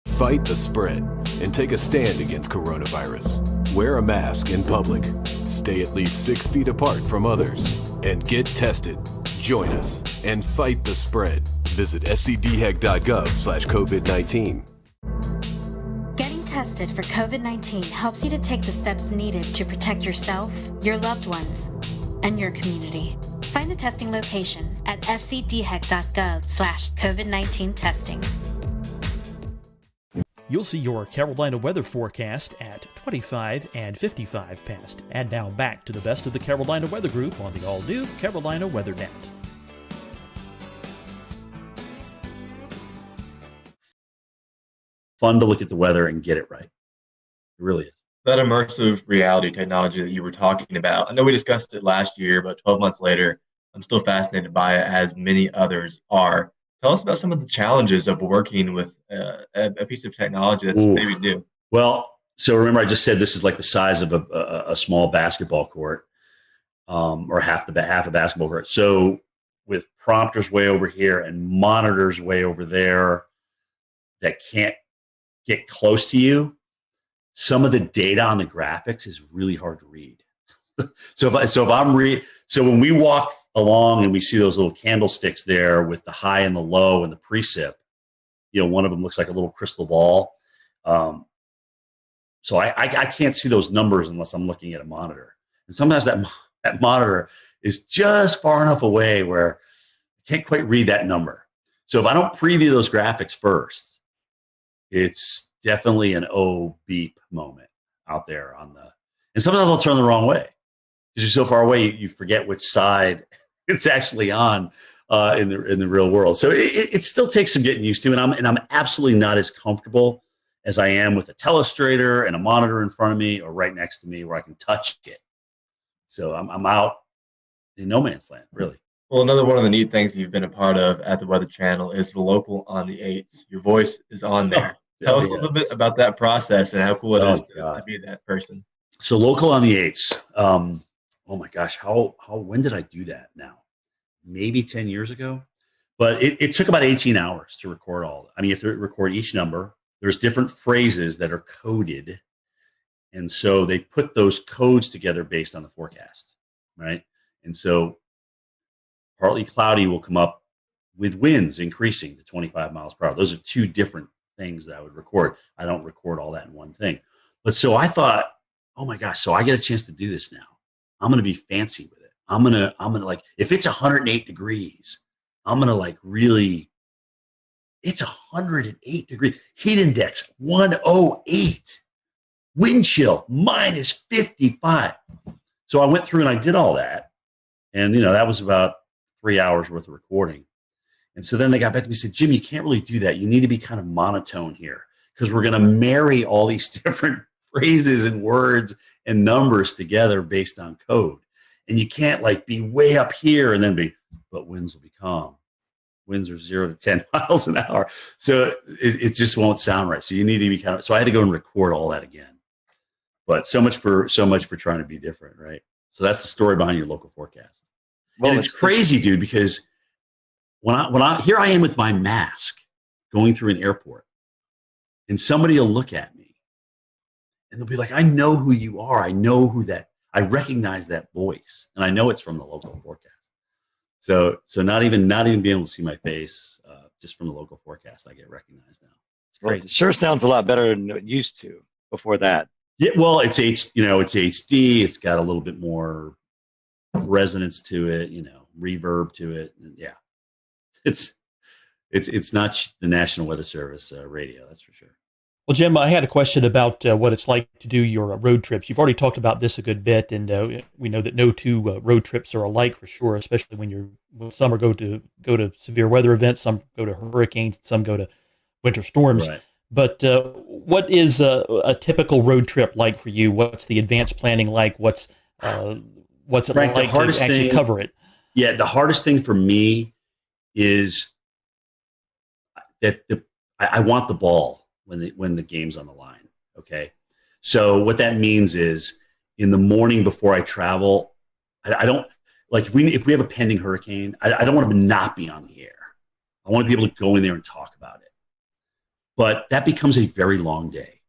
Fight the spread and take a stand against coronavirus. Wear a mask in public. Stay at least 6 feet apart from others. And get tested. Join us and fight the spread. Visit scdhec.gov/COVID-19. Getting tested tested for COVID-19 helps you to take the steps needed to protect yourself, your loved ones, and your community. Find the testing location at scdhec.gov/COVID-19 testing. You'll see your Carolina weather forecast at 25 and 55 past. And now back to the best of the Carolina Weather Group on the all-new Carolina Weather Net. Fun to look at the weather and get it right. It really is. That immersive reality technology that you were talking about, I know we discussed it last year, but 12 months later, I'm still fascinated by it, as many others are. Tell us about some of the challenges of working with a piece of technology that's maybe new. Well, so remember I just said this is like the size of a small basketball court, or half a basketball court. So with prompters way over here and monitors way over there that can't get close to you, some of the data on the graphics is really hard to read. So when we walk along and we see those little candlesticks there with the high and the low and the precip, one of them looks like a little crystal ball. So I can't see those numbers unless I'm looking at a monitor. And sometimes that monitor is just far enough away where I can't quite read that number. So if I don't preview those graphics first, it's definitely an beep moment out there and sometimes I'll turn the wrong way because you're so far away, you forget which side it's actually on in the real world. So it still takes some getting used to, and I'm absolutely not as comfortable as I am with a telestrator and a monitor in front of me or right next to me where I can touch it. So I'm out in no man's land, really. Well, another one of the neat things you've been a part of at the Weather Channel is the Local on the 8s. Your voice is on there. Tell us a little bit about that process and how cool it is to be that person. So Local on the 8s. Oh my gosh, when did I do that now? Maybe 10 years ago. But it took about 18 hours to record all. I mean, you have to record each number. There's different phrases that are coded. And so they put those codes together based on the forecast, right? And so partly cloudy will come up with winds increasing to 25 miles per hour. Those are two different things that I would record. I don't record all that in one thing. But so I thought, oh my gosh, so I get a chance to do this now. I'm going to be fancy with it. I'm going to like, if it's 108 degrees, I'm going to like really, it's 108 degrees. Heat index, 108. Wind chill, minus 55. So I went through and I did all that. And, that was about 3 hours worth of recording. And so then they got back to me and said, Jim, you can't really do that. You need to be kind of monotone here because we're going to marry all these different phrases and words and numbers together based on code. And you can't like be way up here and then but winds will be calm. Winds are 0 to 10 miles an hour. So it just won't sound right. So you need to be so I had to go and record all that again. But so much for trying to be different, right? So that's the story behind your local forecast. Well, and it's crazy, dude, because when I here I am with my mask going through an airport, and somebody will look at me, and they'll be like, "I know who you are. I know I recognize that voice, and I know it's from the local forecast." So not even being able to see my face, just from the local forecast, I get recognized now. It's great. Well, it sure sounds a lot better than it used to before that. Yeah, well, it's HD. It's got a little bit more resonance to it, reverb to it, and yeah. It's not the National Weather Service radio, that's for sure. Well, Jim, I had a question about what it's like to do your road trips. You've already talked about this a good bit, and we know that no two road trips are alike for sure, especially when some are go to severe weather events, some go to hurricanes, some go to winter storms. Right. But what is a typical road trip like for you? What's the advanced planning like? What's it Frank, like to actually cover it? Yeah, the hardest thing for me is that I want the ball when the game's on the line. Okay, so what that means is in the morning before I travel, I don't like if we have a pending hurricane, I don't want to not be on the air. I want to be able to go in there and talk about it. But that becomes a very long day,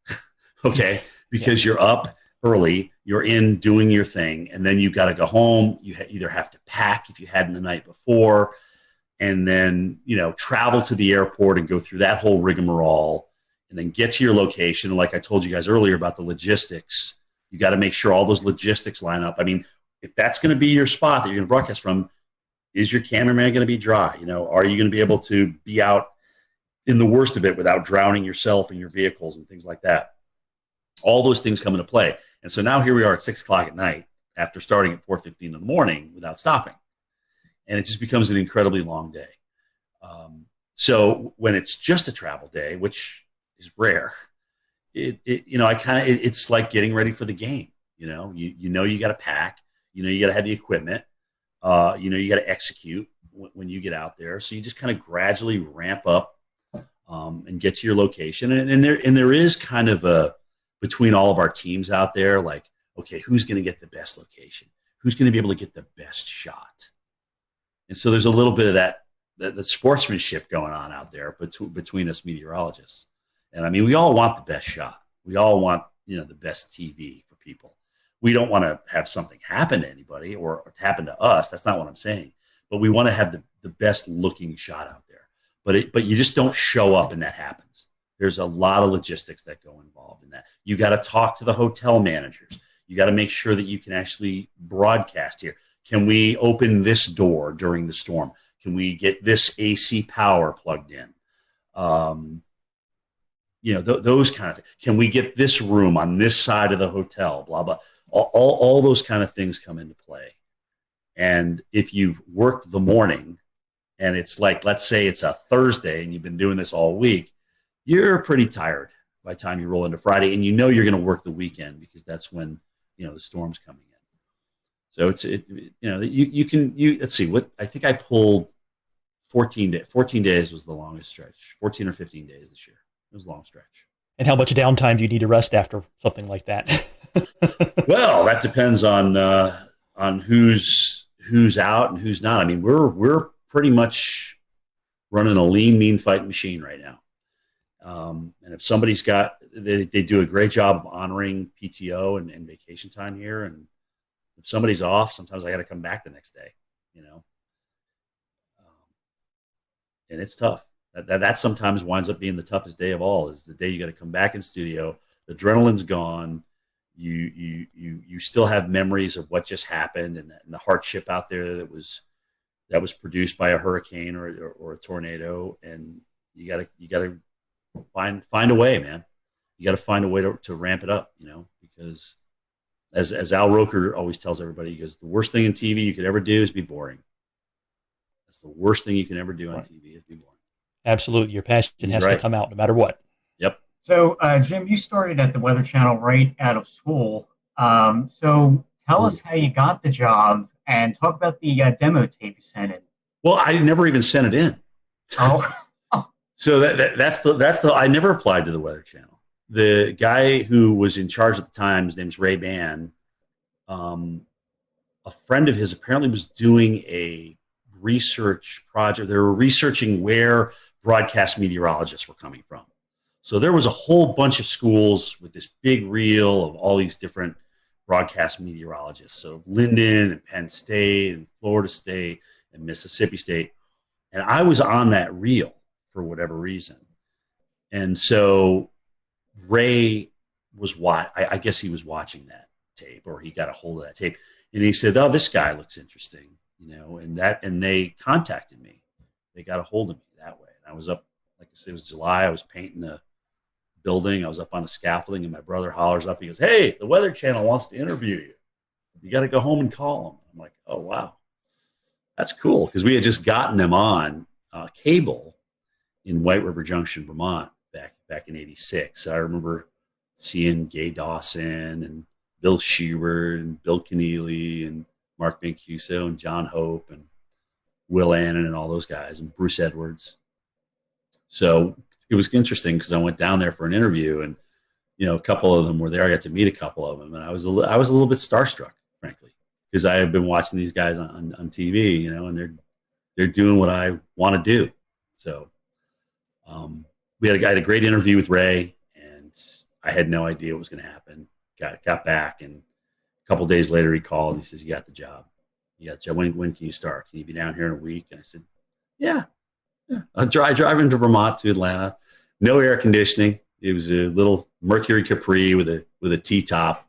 okay? Because you're up early, you're in doing your thing, and then you've got to go home. You either have to pack if you hadn't the night before, and then travel to the airport and go through that whole rigmarole. and then get to your location. Like I told you guys earlier about the logistics, you got to make sure all those logistics line up. I mean, if that's going to be your spot that you're going to broadcast from, is your cameraman going to be dry? You know, are you going to be able to be out in the worst of it without drowning yourself and your vehicles and things like that? All those things come into play. And so now here we are at 6 o'clock at night after starting at 4:15 in the morning without stopping. And it just becomes an incredibly long day. So when it's just a travel day, which is rare, it's like getting ready for the game. You know, you got to pack, you got to have the equipment, you got to execute when you get out there. So you just kind of gradually ramp up and get to your location. And there is kind of between all of our teams out there, like, okay, who's going to get the best location? Who's going to be able to get the best shot? And so there's a little bit of that sportsmanship going on out there between us meteorologists. And I mean, we all want the best shot. We all want, the best TV for people. We don't want to have something happen to anybody or happen to us. That's not what I'm saying. But we want to have the best looking shot out there. But you just don't show up and that happens. There's a lot of logistics that go involved in that. You got to talk to the hotel managers. You got to make sure that you can actually broadcast here. Can we open this door during the storm? Can we get this AC power plugged in? Those kind of things. Can we get this room on this side of the hotel? Blah, blah. All those kind of things come into play. And if you've worked the morning and it's like, let's say it's a Thursday and you've been doing this all week, you're pretty tired by the time you roll into Friday, and you're going to work the weekend because that's when, the storm's coming in. So let's see what, I think I pulled 14 days was the longest stretch, 14 or 15 days this year. It was a long stretch. And how much downtime do you need to rest after something like that? Well, that depends on who's out and who's not. I mean, we're pretty much running a lean, mean fighting machine right now. And if somebody's they do a great job of honoring PTO and vacation time here. And if somebody's off, sometimes I got to come back the next day, and it's tough. That sometimes winds up being the toughest day of all, is the day you got to come back in studio. The adrenaline's gone. You still have memories of what just happened and the hardship out there that was produced by a hurricane or a tornado. And you gotta find a way, man. You got to find a way to ramp it up, because as Al Roker always tells everybody, he goes, the worst thing in TV you could ever do is be boring. That's the worst thing you can ever do on TV is be boring. Absolutely. Your passion has to come out no matter what. Yep. So, Jim, you started at the Weather Channel right out of school. So tell us how you got the job and talk about the demo tape you sent in. Well, I never even sent it in. Oh. So that's the I never applied to the Weather Channel. The guy who was in charge at the time, his name's Ray Bann. A friend of his apparently was doing a research project. They were researching where broadcast meteorologists were coming from. So there was a whole bunch of schools with this big reel of all these different broadcast meteorologists. So Linden and Penn State and Florida State and Mississippi State. And I was on that reel for whatever reason. And so Ray I guess he was watching that tape, or he got a hold of that tape. And he said, oh, this guy looks interesting, and they contacted me. They got a hold of me that way. And I was up, like I said, it was July. I was painting the building. I was up on the scaffolding, and my brother hollers up. He goes, hey, the Weather Channel wants to interview you. You got to go home and call them. I'm like, oh, wow. That's cool. Because we had just gotten them on cable in White River Junction, Vermont, back in '86. So I remember seeing Gay Dawson and Bill Schubert and Bill Keneally and Mark Mancuso and John Hope and Will Annan and all those guys and Bruce Edwards. So it was interesting because I went down there for an interview, and a couple of them were there. I got to meet a couple of them, and I was a little bit starstruck, frankly, because I had been watching these guys on TV, and they're doing what I want to do. So we had a great interview with Ray, and I had no idea what was going to happen. Got back, and a couple of days later he called and he says, you got the job. When can you start? Can you be down here in a week? And I said, yeah. I drive into Vermont to Atlanta. No air conditioning. It was a little Mercury Capri with a T-top.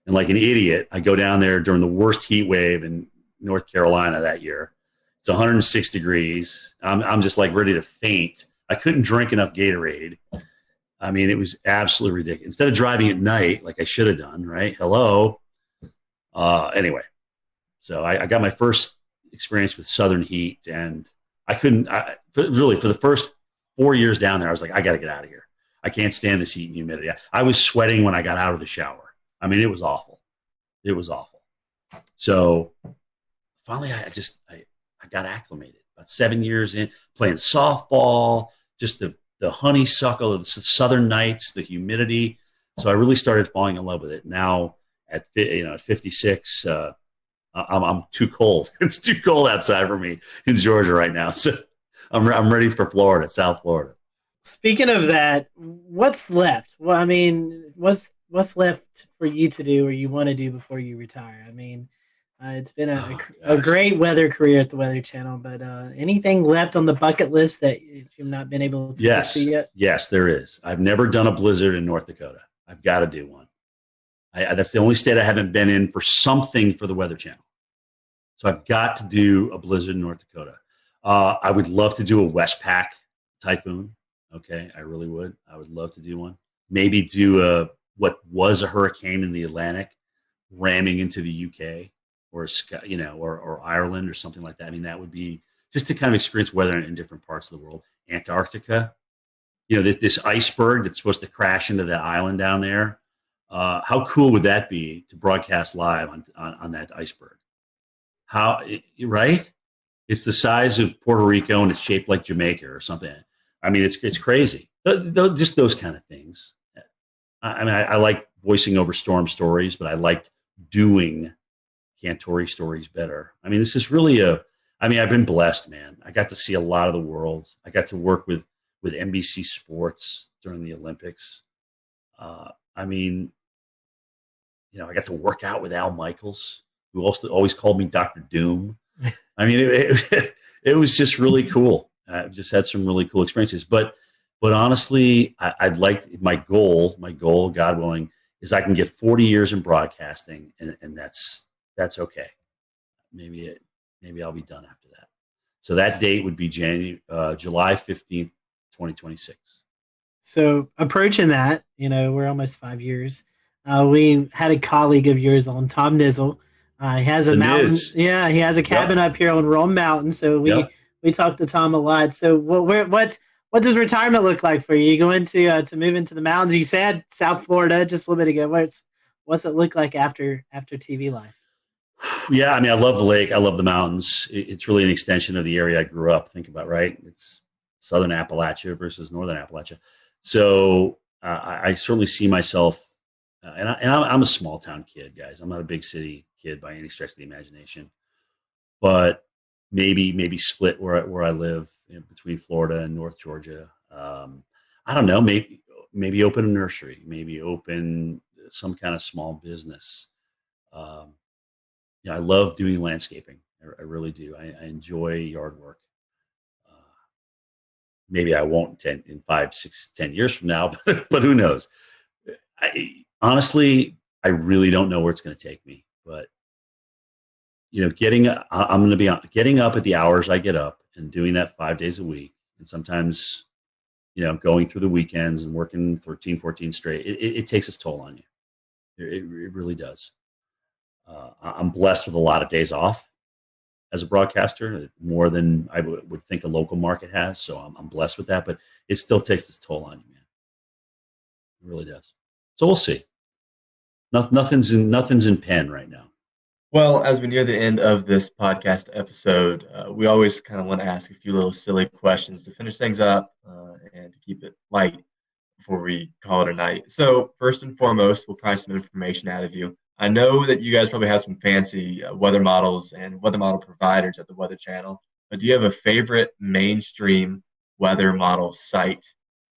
And like an idiot, I go down there during the worst heat wave in North Carolina that year. It's 106 degrees. I'm just like ready to faint. I couldn't drink enough Gatorade. I mean, it was absolutely ridiculous. Instead of driving at night, like I should have done, right? Hello. Anyway, so I got my first experience with Southern heat, and I couldn't, really, for the first 4 years down there, I was like, I got to get out of here. I can't stand this heat and humidity. I was sweating when I got out of the shower. I mean, it was awful. It was awful. So finally, I got acclimated. About 7 years in, playing softball, just the honeysuckle, the southern nights, the humidity. So I really started falling in love with it. Now at 56, I'm too cold. It's too cold outside for me in Georgia right now. So I'm ready for Florida, South Florida. Speaking of that, what's left? Well, I mean, what's left for you to do or you want to do before you retire? I mean, it's been a great weather career at the Weather Channel, but anything left on the bucket list that you've not been able to get to yet? Yes, there is. I've never done a blizzard in North Dakota. I've got to do one. That's the only state I haven't been in for something for the Weather Channel. So I've got to do a blizzard in North Dakota. I would love to do a Westpac typhoon. Okay, I really would. I would love to do one. Maybe do what was a hurricane in the Atlantic ramming into the UK or Ireland or something like that. I mean, that would be just to kind of experience weather in different parts of the world. Antarctica, this iceberg that's supposed to crash into that island down there. How cool would that be to broadcast live on that iceberg? Right? It's the size of Puerto Rico and it's shaped like Jamaica or something. I mean, it's crazy. Just those kind of things. I mean, I like voicing over storm stories, but I liked doing Cantore stories better. I mean, this is really I've been blessed, man. I got to see a lot of the world. I got to work with NBC Sports during the Olympics. I got to work out with Al Michaels, who also always called me Dr. Doom. I mean, it was just really cool. I've just had some really cool experiences. But honestly, I'd like my goal, God willing, is I can get 40 years in broadcasting, and that's okay. Maybe I'll be done after that. So that date would be July 15th, 2026. So approaching that, we're almost 5 years. We had a colleague of yours on, Tom Nizzle. He has a mountain. Yeah, he has a cabin up here on Rome Mountain. So we talked to Tom a lot. So what does retirement look like for you? You going to move into the mountains? You said South Florida just a little bit ago. What's it look like after TV life? Yeah, I mean, I love the lake. I love the mountains. It's really an extension of the area I grew up. Think about, right? It's Southern Appalachia versus Northern Appalachia. So I certainly see myself, and I'm a small town kid, guys. I'm not a big city kid by any stretch of the imagination, but maybe split where I live between Florida and North Georgia. I don't know. Maybe open a nursery. Maybe open some kind of small business. I love doing landscaping. I really do. I enjoy yard work. Maybe I won't in 5, 6, 10 years from now, but who knows? Honestly, I really don't know where it's going to take me. But getting up at the hours I get up and doing that 5 days a week, and sometimes, going through the weekends and working 13, 14 straight. It takes its toll on you. It really does. I'm blessed with a lot of days off as a broadcaster, more than I would think a local market has. So I'm blessed with that, but it still takes its toll on you, man. It really does. So we'll see. Nothing's in pen right now. Well, as we near the end of this podcast episode, we always kind of want to ask a few little silly questions to finish things up and to keep it light before we call it a night. So first and foremost, we'll try some information out of you. I know that you guys probably have some fancy weather models and weather model providers at the Weather Channel, but do you have a favorite mainstream weather model site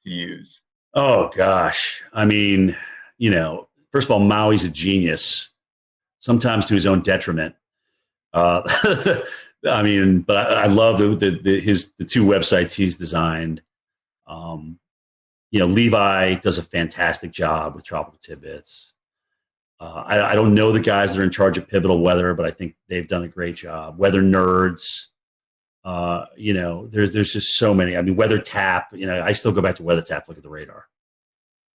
to use? Oh, gosh. I mean, first of all, Maui's a genius, sometimes to his own detriment. But I love the two websites he's designed. Levi does a fantastic job with Tropical Tidbits. I don't know the guys that are in charge of Pivotal Weather, but I think they've done a great job. Weather Nerds, there's just so many. I mean, Weather Tap, I still go back to Weather Tap, look at the radar,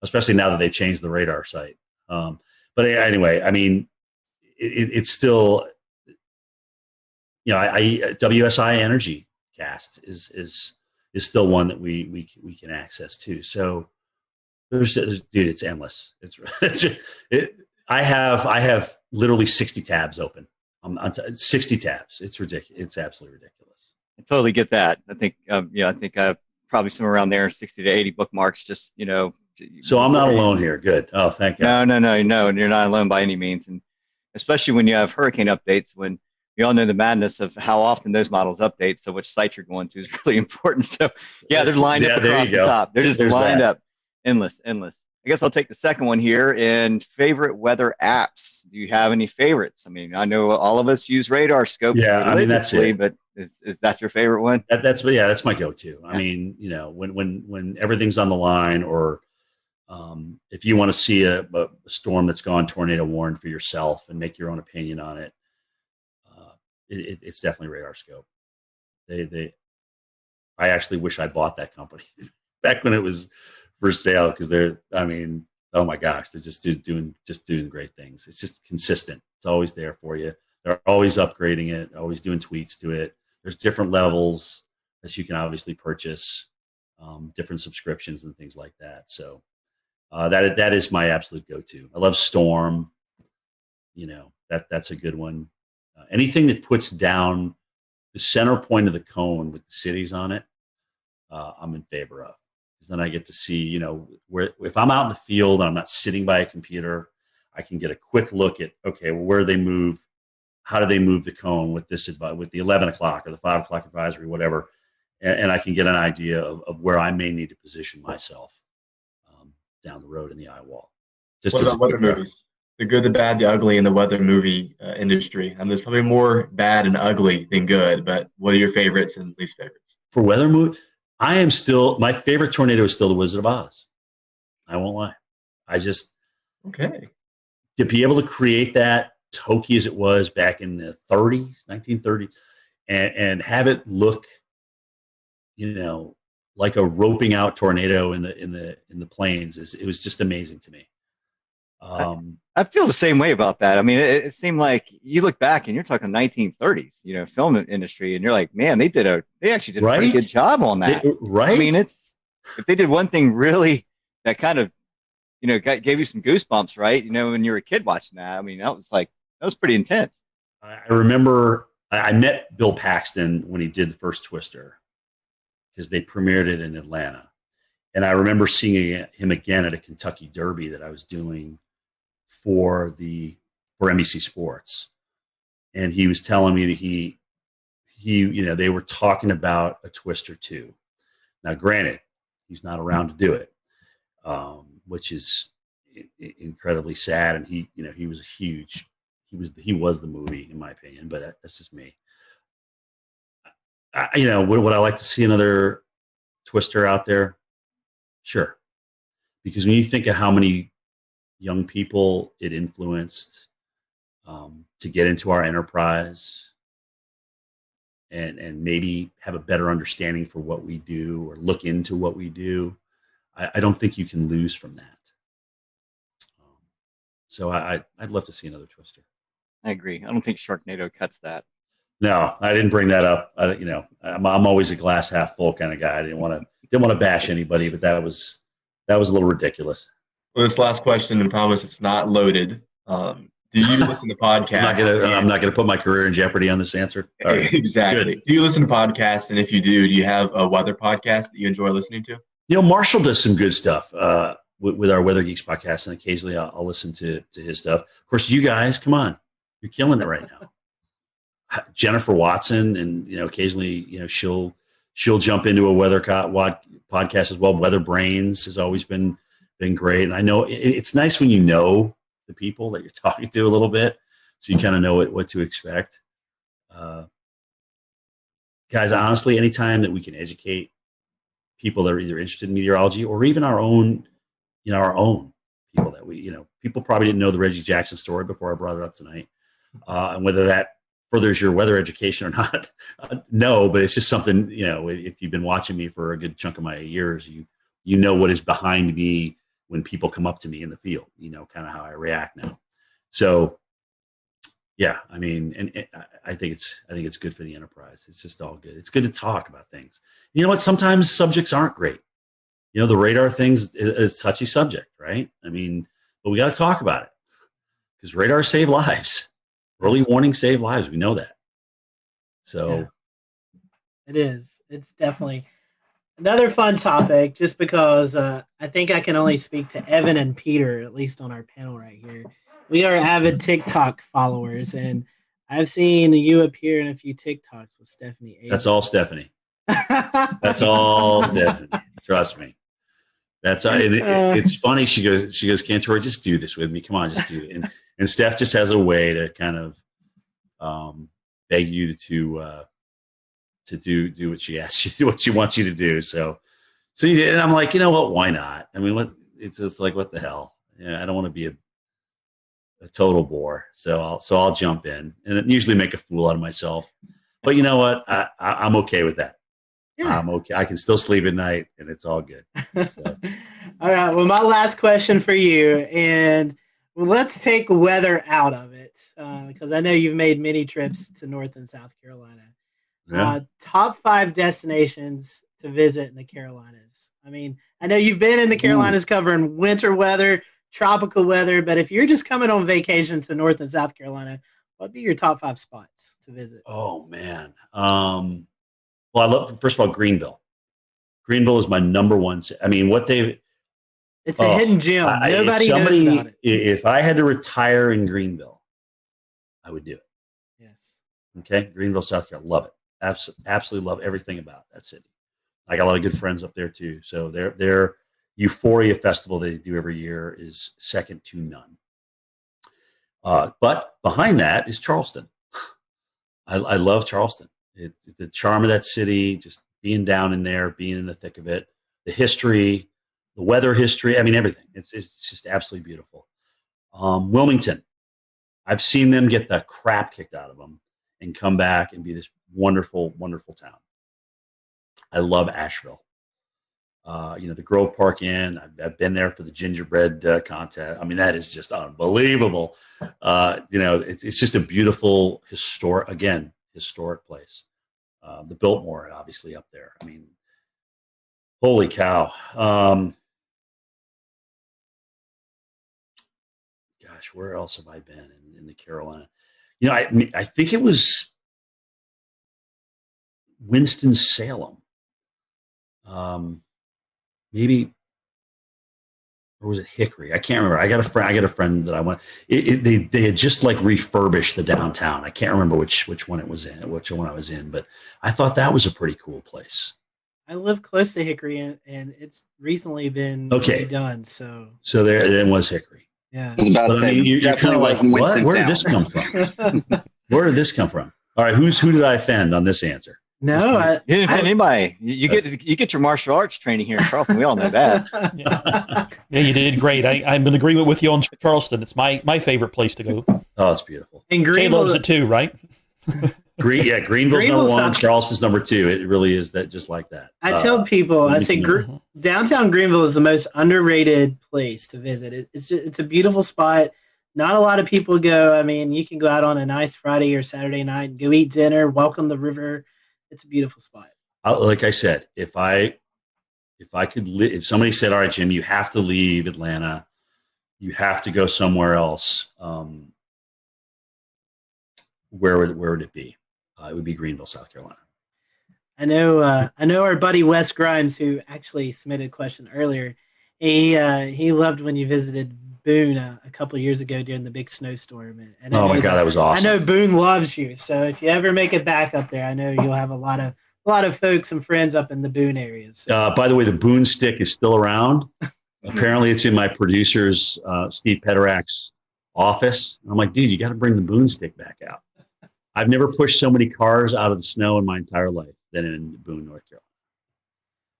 especially now that they've changed the radar site. But anyway, I mean, it's still, WSI Energy Cast is still one that we can access too. So dude, it's endless. I have literally 60 tabs open. 60 tabs. It's ridiculous. It's absolutely ridiculous. I totally get that. I think I think probably somewhere around there, 60 to 80 bookmarks. Just So I'm not alone here. Good. Oh, thank God. No. You're not alone by any means, and especially when you have hurricane updates. When we all know the madness of how often those models update, so which site you're going to is really important. So yeah, they're lined up across the top. They're just lined up, endless. I guess I'll take the second one here. And favorite weather apps. Do you have any favorites? I mean, I know all of us use Radar Scope. Yeah, I mean that's it. But is that your favorite one? That's my go-to. Yeah. I mean, when everything's on the line, or if you want to see a storm that's gone tornado warned for yourself and make your own opinion on it, it's definitely Radar Scope. I actually wish I bought that company back when it was for sale, because oh my gosh, they're just doing great things. It's just consistent. It's always there for you. They're always upgrading it, always doing tweaks to it. There's different levels that you can obviously purchase, different subscriptions and things like that. So that is my absolute go-to. I love Storm. That's a good one. Anything that puts down the center point of the cone with the cities on it, I'm in favor of. Because then I get to see, where if I'm out in the field and I'm not sitting by a computer, I can get a quick look at, okay, well, where they move, how do they move the cone with with the 11 o'clock or the 5 o'clock advisory, whatever, and I can get an idea of where I may need to position myself down the road in the eye wall. What about weather movies? The good, the bad, the ugly in the weather movie industry. I mean, there's probably more bad and ugly than good, but what are your favorites and least favorites? For weather movie, my favorite tornado is still The Wizard of Oz. I won't lie. To be able to create that, hokey as it was back in the 1930s, and have it look, like a roping out tornado in the plains, it was just amazing to me. I feel the same way about that. I mean, it seemed like you look back and you're talking 1930s, film industry, and you're like, man, they actually did a pretty good job on that. Right. I mean, if they did one thing really that kind of, gave you some goosebumps, right? When you were a kid watching that. I mean, that was pretty intense. I remember I met Bill Paxton when he did the first Twister, because they premiered it in Atlanta. And I remember seeing him again at a Kentucky Derby that I was doing for NBC Sports. And he was telling me that they were talking about a Twister 2. Now, granted, he's not around to do it, which is incredibly sad. And he was he was the movie, in my opinion, but that's just me. Would I like to see another Twister out there? Sure. Because when you think of how many young people it influenced to get into our enterprise and maybe have a better understanding for what we do or look into what we do, I don't think you can lose from that. So I'd love to see another Twister. I agree. I don't think Sharknado cuts that. No, I didn't bring that up. I'm always a glass half full kind of guy. I didn't want to bash anybody, but that was a little ridiculous. Well, this last question, and promise it's not loaded. Do you listen to podcasts? I'm not gonna put my career in jeopody on this answer. Right. Exactly. Good. Do you listen to podcasts? And if you do you have a weather podcast that you enjoy listening to? Marshall does some good stuff with our Weather Geeks podcast, and occasionally I'll listen to his stuff. Of course, you guys, come on, you're killing it right now. Jennifer Watson, and occasionally she'll jump into a weather podcast as well. Weather Brains has always been great, and I know it's nice when you know the people that you're talking to a little bit, so you kind of know what to expect. Guys, honestly, anytime that we can educate people that are either interested in meteorology or even our own people that we, people probably didn't know the Reggie Jackson story before I brought it up tonight. And whether that furthers your weather education or not, no, but it's just something, if you've been watching me for a good chunk of my years, you know what is behind me when people come up to me in the field, kind of how I react now. So yeah, I mean, and I think it's good for the enterprise. It's just all good. It's good to talk about things. You know what? Sometimes subjects aren't great. The radar thing's is a touchy subject, right? I mean, but we got to talk about it because radar save lives. Early warning save lives. We know that. So yeah. It is. It's definitely another fun topic just because I think I can only speak to Evan and Peter, at least on our panel right here. We are avid TikTok followers, and I've seen you appear in a few TikToks with Stephanie. That's all Stephanie. That's all Stephanie. Trust me. That's it's funny. She goes, Cantore, just do this with me. Come on, just do it. And Steph just has a way to kind of beg you to do what she asks you to do, what she wants you to do. So you did, and I'm like, you know what? Why not? I mean, it's just like, what the hell? Yeah, I don't want to be a total bore. So I'll jump in and usually make a fool out of myself. But you know what? I'm okay with that. Yeah. I'm okay. I can still sleep at night, and it's all good. So. All right. Well, my last question for you, and let's take weather out of it because I know you've made many trips to North and South Carolina. Yeah. Top 5 destinations to visit in the Carolinas. I mean, I know you've been in the Carolinas covering winter weather, tropical weather, but if you're just coming on vacation to North and South Carolina, what'd be your top 5 spots to visit? Oh man. Well, I love, first of all, Greenville. Greenville is my number one. I mean, it's a hidden gem. Nobody knows about it. If I had to retire in Greenville, I would do it. Yes. Okay. Greenville, South Carolina. Love it. Absolutely love everything about that city. I got a lot of good friends up there too. So their Euphoria Festival they do every year is second to none. But behind that is Charleston. I love Charleston. It's the charm of that city, just being down in there, being in the thick of it, the history, the weather history. I mean, everything. It's just absolutely beautiful. Wilmington. I've seen them get the crap kicked out of them and come back and be this wonderful, wonderful town. I love Asheville. The Grove Park Inn. I've been there for the gingerbread contest. I mean, that is just unbelievable. It's just a beautiful historic place. The Biltmore, obviously, up there. I mean, holy cow. Gosh, where else have I been in the Carolina? I think it was Winston-Salem. Maybe, or was it Hickory? I can't remember. I got a friend that I went. They had just like refurbished the downtown. I can't remember which one it was in, which one I was in, but I thought that was a pretty cool place. I live close to Hickory, and it's recently been redone. So there was Hickory. Yeah, I was about to say, you're kind of like, what? Where did this come from? Where did this come from? All right, who did I offend on this answer? No, you didn't offend anybody. You get your martial arts training here in Charleston. We all know that. Yeah, you did great. I'm in agreement with you on Charleston. It's my favorite place to go. Oh, it's beautiful. And Jay loves it too, right? Greenville's number 1. Charleston's number 2. It really is that, just like that. I tell people, I say downtown Greenville is the most underrated place to visit. It's a beautiful spot. Not a lot of people go. I mean, you can go out on a nice Friday or Saturday night and go eat dinner, welcome the river. It's a beautiful spot. Like I said, if somebody said, all right, Jim, you have to leave Atlanta, you have to go somewhere else, where would it be? It would be Greenville, South Carolina. I know our buddy Wes Grimes, who actually submitted a question earlier. He loved when you visited Boone a couple of years ago during the big snowstorm. And oh my God, that was awesome. I know Boone loves you, so if you ever make it back up there, I know you'll have a lot of folks and friends up in the Boone area. So. By the way, the Boone stick is still around. Apparently, it's in my producer's Steve Pederak's office. I'm like, dude, you got to bring the Boone stick back out. I've never pushed so many cars out of the snow in my entire life than in Boone, North Carolina.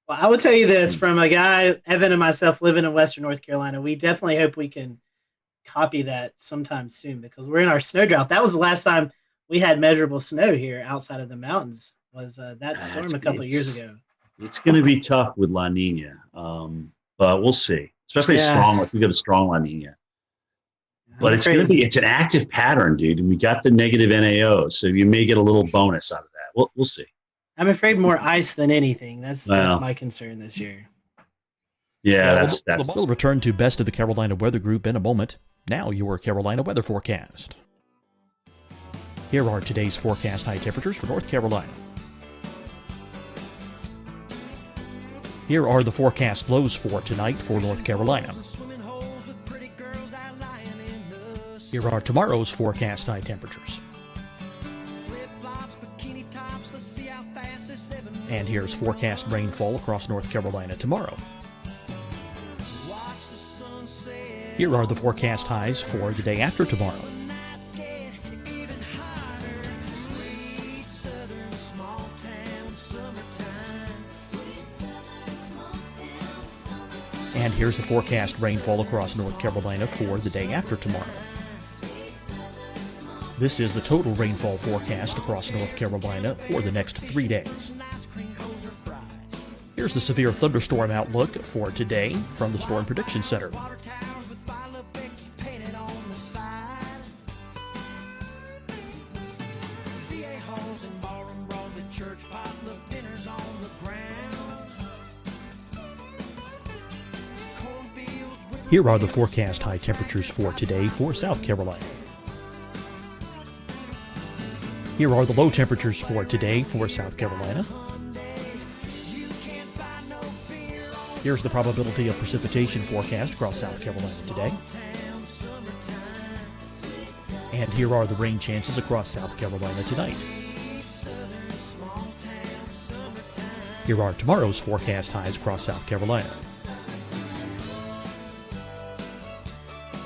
Well, I will tell you this from a guy, Evan and myself living in Western North Carolina. We definitely hope we can copy that sometime soon because we're in our snow drought. That was the last time we had measurable snow here outside of the mountains was that storm a couple of years ago. It's going to be tough with La Nina, but we'll see. Especially strong, if we get a strong La Nina. But it's going to be, it's an active pattern, dude. And we got the negative NAO, so you may get a little bonus out of that. We'll see. I'm afraid more ice than anything. That's my concern this year. Yeah, that's We'll return to Best of the Carolina Weather Group in a moment. Now your Carolina weather forecast. Here are today's forecast high temperatures for North Carolina. Here are the forecast lows for tonight for North Carolina. Here are tomorrow's forecast high temperatures. And here's forecast rainfall across North Carolina tomorrow. Here are the forecast highs for the day after tomorrow. And here's the forecast rainfall across North Carolina for the day after tomorrow. This is the total rainfall forecast across North Carolina for the next 3 days. Here's the severe thunderstorm outlook for today from the Storm Prediction Center. Here are the forecast high temperatures for today for South Carolina. Here are the low temperatures for today for South Carolina. Here's the probability of precipitation forecast across South Carolina today. And here are the rain chances across South Carolina tonight. Here are tomorrow's forecast highs across South Carolina.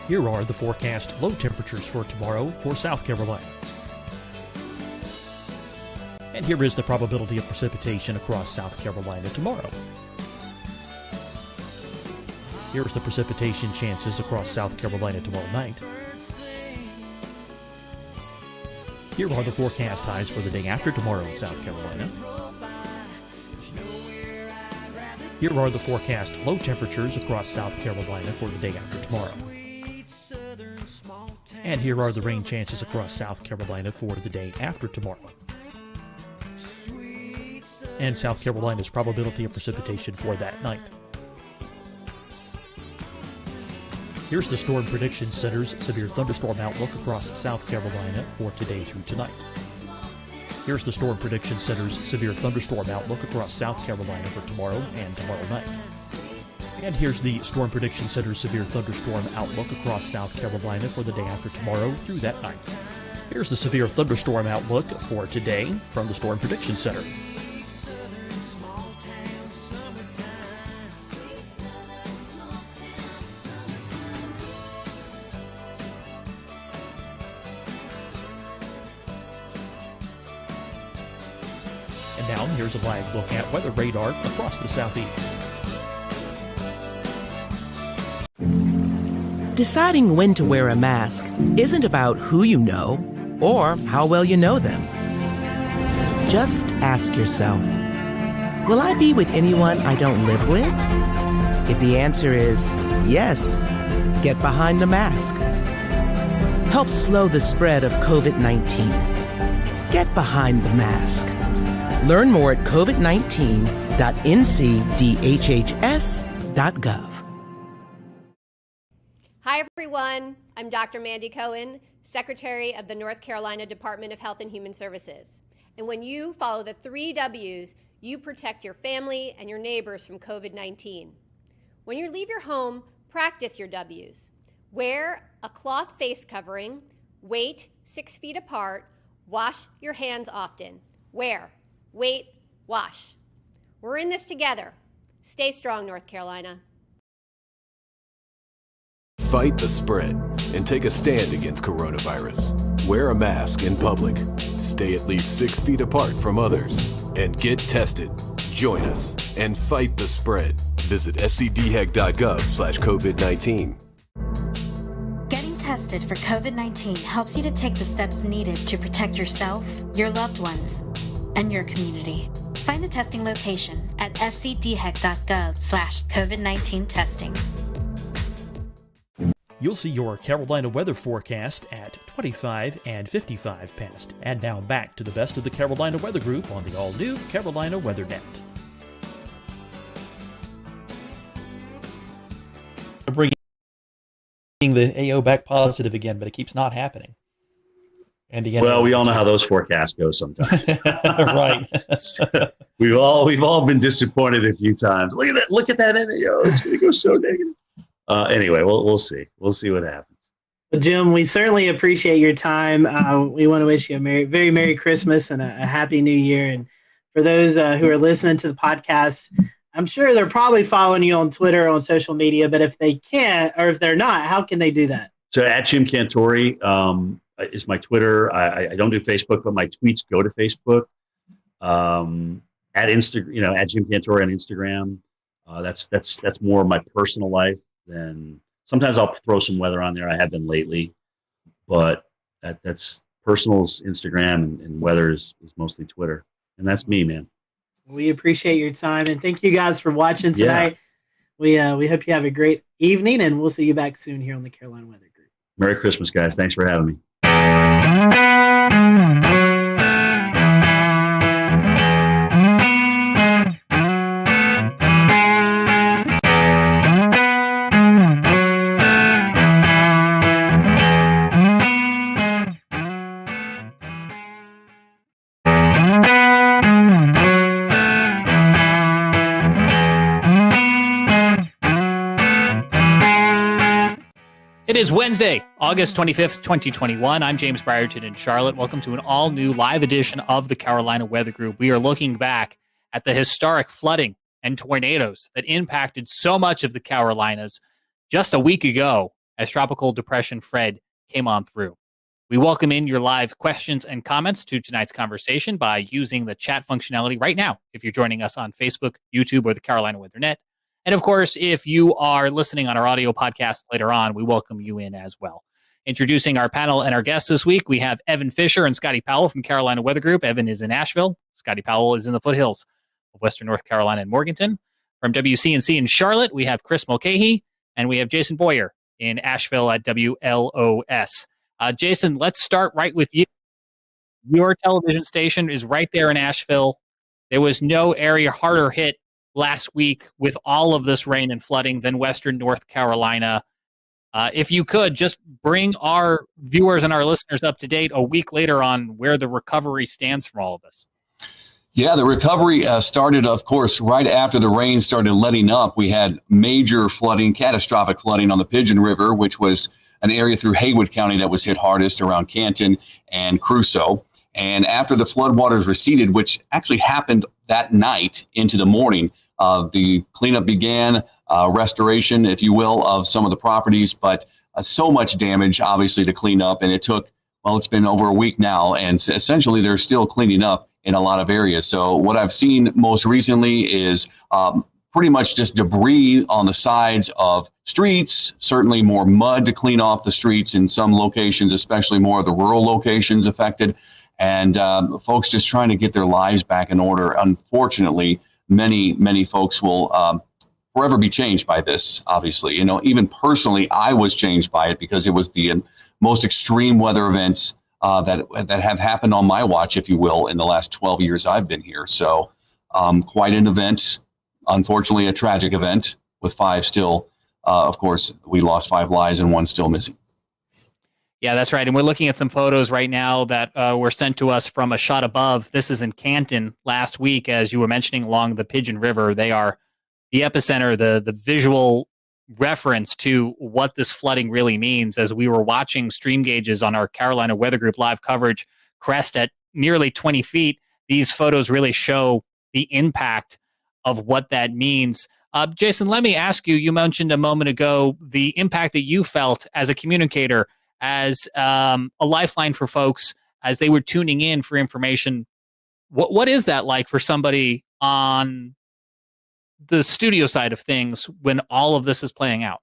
Here are the forecast low temperatures for tomorrow for South Carolina. And here is the probability of precipitation across South Carolina tomorrow. Here's the precipitation chances across South Carolina tomorrow night. Here are the forecast highs for the day after tomorrow in South Carolina. Here are the forecast low temperatures across South Carolina for the day after tomorrow. And here are the rain chances across South Carolina for the day after tomorrow. And South Carolina's probability of precipitation for that night. Here's the Storm Prediction Center's severe thunderstorm outlook across South Carolina for today through tonight. Here's the Storm Prediction Center's severe thunderstorm outlook across South Carolina for tomorrow and tomorrow night. And here's the Storm Prediction Center's severe thunderstorm outlook across South Carolina for the day after tomorrow through that night. Here's the severe thunderstorm outlook for today from the Storm Prediction Center. And now here's a live look at weather radar across the southeast. Deciding when to wear a mask isn't about who you know or how well you know them. Just ask yourself, will I be with anyone I don't live with? If the answer is yes, get behind the mask. Help slow the spread of COVID-19. Get behind the mask. Learn more at covid19.ncdhhs.gov. Hi, everyone. I'm Dr. Mandy Cohen, Secretary of the North Carolina Department of Health and Human Services. And when you follow the 3 W's, you protect your family and your neighbors from COVID-19. When you leave your home, practice your W's. Wear a cloth face covering, wait 6 feet apart, wash your hands often. Wear, wait, wash. We're in this together. Stay strong, North Carolina. Fight the spread and take a stand against coronavirus. Wear a mask in public. Stay at least 6 feet apart from others. And get tested. Join us and fight the spread. Visit scdhec.gov/COVID-19. Getting tested for COVID-19 helps you to take the steps needed to protect yourself, your loved ones, and your community. Find the testing location at scdhec.gov/COVID-19 testing. You'll see your Carolina weather forecast at 25 and 55 past. And now back to the best of the Carolina Weather Group on the all-new Carolina Weather Net. Bringing the AO back positive again, but it keeps not happening. And the well, we all know how those forecasts go sometimes. Right. we've all been disappointed a few times. Look at that NAO. It's going to go so negative. Anyway, we'll see. We'll see what happens. Well, Jim, we certainly appreciate your time. We want to wish you a very Merry Christmas and a Happy New Year. And for those who are listening to the podcast, I'm sure they're probably following you on Twitter, on social media, but if they can't, or if they're not, how can they do that? So at Jim Cantore is my Twitter. I don't do Facebook, but my tweets go to Facebook. At Instagram, at Jim Cantore on Instagram. That's more of my personal life. Then sometimes I'll throw some weather on there. I have been lately, but that's personal's Instagram and weather is mostly Twitter. And that's me, man. We appreciate your time and thank you guys for watching tonight. Yeah. We hope you have a great evening and we'll see you back soon here on the Carolina Weather Group. Merry Christmas, guys. Thanks for having me. It is Wednesday, August 25th, 2021. I'm James Brierton in Charlotte. Welcome to an all-new live edition of the Carolina Weather Group. We are looking back at the historic flooding and tornadoes that impacted so much of the Carolinas just a week ago as Tropical Depression Fred came on through. We welcome in your live questions and comments to tonight's conversation by using the chat functionality right now if you're joining us on Facebook, YouTube, or the Carolina Weather Net. And of course, if you are listening on our audio podcast later on, we welcome you in as well. Introducing our panel and our guests this week, we have Evan Fisher and Scotty Powell from Carolina Weather Group. Evan is in Asheville. Scotty Powell is in the foothills of Western North Carolina and Morganton. From WCNC in Charlotte, we have Chris Mulcahy, and we have Jason Boyer in Asheville at WLOS. Jason, let's start right with you. Your television station is right there in Asheville. There was no area harder hit last week with all of this rain and flooding than Western North Carolina. If you could, just bring our viewers and our listeners up to date a week later on where the recovery stands from all of this. Yeah, the recovery started, of course, right after the rain started letting up. We had major flooding, catastrophic flooding on the Pigeon River, which was an area through Haywood County that was hit hardest around Canton and Crusoe. And after the floodwaters receded, which actually happened that night into the morning, the cleanup began, restoration, if you will, of some of the properties, but so much damage, obviously, to clean up. And it took, well, it's been over a week now, and essentially they're still cleaning up in a lot of areas. So what I've seen most recently is pretty much just debris on the sides of streets, certainly more mud to clean off the streets in some locations, especially more of the rural locations affected, and folks just trying to get their lives back in order. Unfortunately, many folks will forever be changed by this, obviously. You know, even personally, I was changed by it because it was the most extreme weather events that have happened on my watch, if you will, in the last 12 years I've been here. So quite an event, unfortunately a tragic event with 5 still. Of course, we lost 5 lives and 1 still missing. Yeah, that's right. And we're looking at some photos right now that were sent to us from a shot above. This is in Canton last week, as you were mentioning, along the Pigeon River. They are the epicenter, the visual reference to what this flooding really means. As we were watching stream gauges on our Carolina Weather Group live coverage crest at nearly 20 feet, these photos really show the impact of what that means. Jason, let me ask you, you mentioned a moment ago the impact that you felt as a communicator, as a lifeline for folks as they were tuning in for information. What is that like for somebody on the studio side of things when all of this is playing out?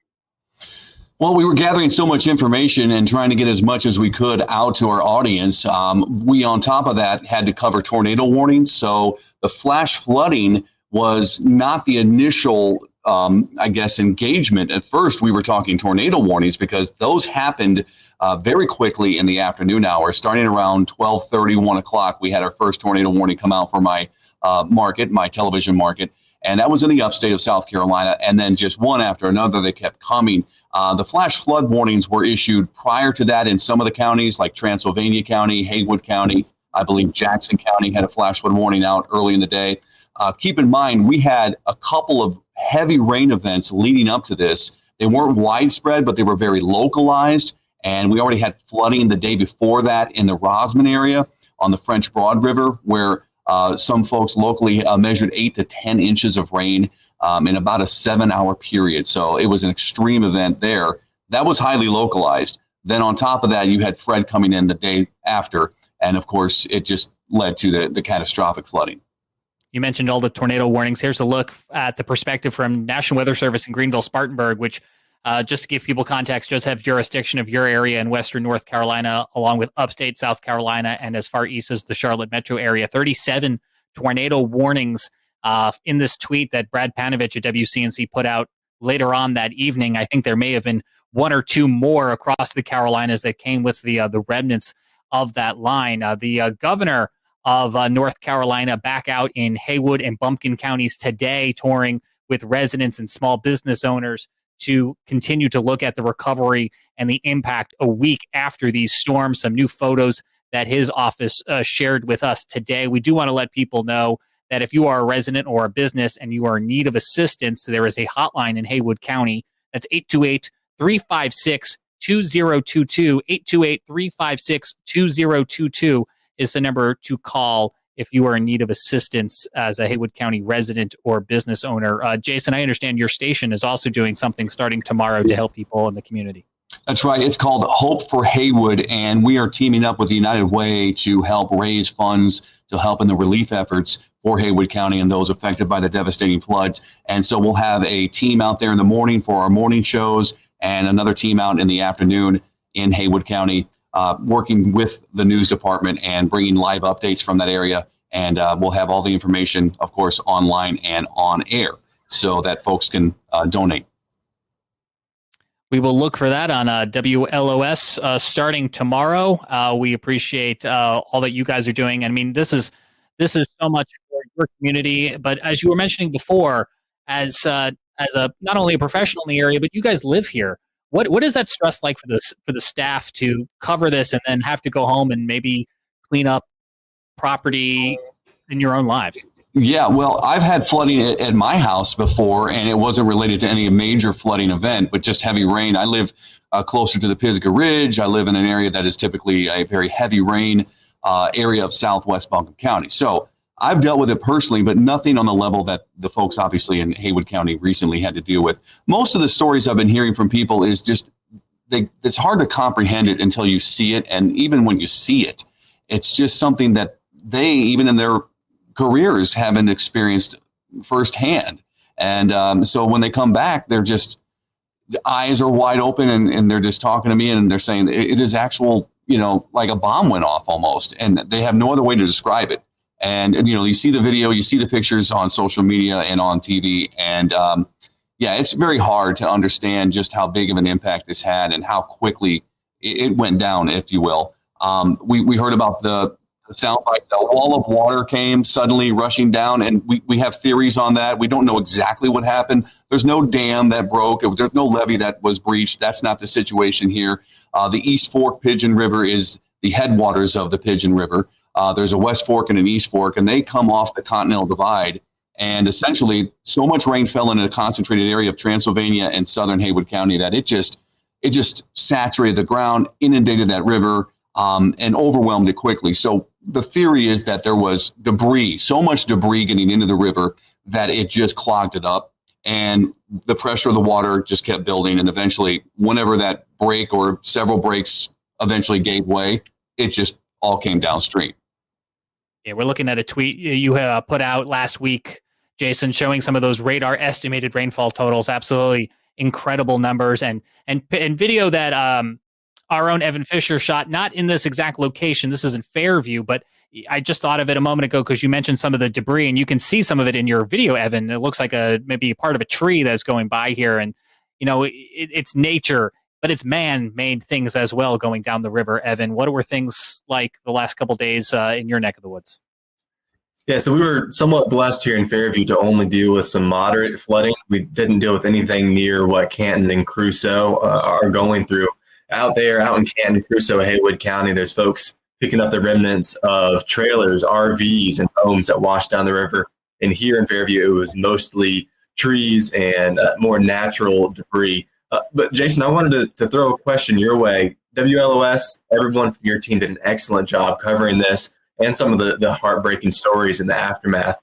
Well, we were gathering so much information and trying to get as much as we could out to our audience. We, on top of that, had to cover tornado warnings. So the flash flooding was not the initial, engagement. At first, we were talking tornado warnings because those happened very quickly in the afternoon hours. Starting around 12:30, 1 o'clock, we had our first tornado warning come out for my my television market. And that was in the upstate of South Carolina. And then just one after another, they kept coming. The flash flood warnings were issued prior to that in some of the counties, like Transylvania County, Haywood County. I believe Jackson County had a flash flood warning out early in the day. Keep in mind, we had a couple of heavy rain events leading up to this. They weren't widespread, but they were very localized. And we already had flooding the day before that in the Rosman area on the French Broad River, where some folks locally measured 8 to 10 inches of rain in about a 7-hour period. So it was an extreme event there. That was highly localized. Then on top of that, you had Fred coming in the day after. And of course, it just led to the catastrophic flooding. You mentioned all the tornado warnings. Here's a look at the perspective from National Weather Service in Greenville, Spartanburg, which, just to give people context, does have jurisdiction of your area in western North Carolina, along with upstate South Carolina and as far east as the Charlotte metro area. 37 tornado warnings in this tweet that Brad Panovich at WCNC put out later on that evening. I think there may have been one or two more across the Carolinas that came with the remnants of that line. The governor of North Carolina back out in Haywood and Bumpkin counties today, touring with residents and small business owners to continue to look at the recovery and the impact a week after these storms. Some new photos that his office shared with us today. We do want to let people know that if you are a resident or a business and you are in need of assistance, there is a hotline in Haywood County. That's 828-356-2022. 828-356-2022 is the number to call if you are in need of assistance as a Haywood County resident or business owner. Jason, I understand your station is also doing something starting tomorrow to help people in the community. That's right. It's called Hope for Haywood, and we are teaming up with the United Way to help raise funds to help in the relief efforts for Haywood County and those affected by the devastating floods. And so we'll have a team out there in the morning for our morning shows and another team out in the afternoon in Haywood County, working with the news department and bringing live updates from that area. And we'll have all the information, of course, online and on air so that folks can donate. We will look for that on WLOS starting tomorrow. We appreciate all that you guys are doing. I mean, this is so much for your community. But as you were mentioning before, as a not only a professional in the area, but you guys live here. What is that stress like for the staff to cover this and then have to go home and maybe clean up property in your own lives? Yeah, well, I've had flooding at my house before, and it wasn't related to any major flooding event, but just heavy rain. I live closer to the Pisgah Ridge. I live in an area that is typically a very heavy rain area of southwest Buncombe County. So I've dealt with it personally, but nothing on the level that the folks obviously in Haywood County recently had to deal with. Most of the stories I've been hearing from people is just it's hard to comprehend it until you see it. And even when you see it, it's just something that they, even in their careers, haven't experienced firsthand. And so when they come back, they're just, the eyes are wide open and they're just talking to me and they're saying it is actual, like a bomb went off almost. And they have no other way to describe it. And, you see the video, you see the pictures on social media and on TV. And it's very hard to understand just how big of an impact this had and how quickly it went down, if you will. We heard about the sound bites. A wall of water came suddenly rushing down, and we have theories on that. We don't know exactly what happened. There's no dam that broke. There's no levee that was breached. That's not the situation here. The East Fork Pigeon River is the headwaters of the Pigeon River. There's a West Fork and an East Fork, and they come off the Continental Divide. And essentially, so much rain fell in a concentrated area of Transylvania and southern Haywood County that it just saturated the ground, inundated that river, and overwhelmed it quickly. So the theory is that there was debris, so much debris getting into the river that it just clogged it up. And the pressure of the water just kept building. And eventually, whenever that break or several breaks eventually gave way, it just all came downstream. Yeah, we're looking at a tweet you put out last week, Jason, showing some of those radar estimated rainfall totals. Absolutely incredible numbers, and video that our own Evan Fisher shot, not in this exact location. This is in Fairview, but I just thought of it a moment ago because you mentioned some of the debris, and you can see some of it in your video, Evan. It looks like maybe part of a tree that's going by here, and it's nature, but it's man-made things as well going down the river. Evan, what were things like the last couple of days in your neck of the woods? Yeah, so we were somewhat blessed here in Fairview to only deal with some moderate flooding. We didn't deal with anything near what Canton and Crusoe are going through. Out in Canton, Crusoe, Haywood County, there's folks picking up the remnants of trailers, RVs, and homes that washed down the river. And here in Fairview, it was mostly trees and more natural debris. But Jason, I wanted to throw a question your way. WLOS, everyone from your team did an excellent job covering this and some of the heartbreaking stories in the aftermath.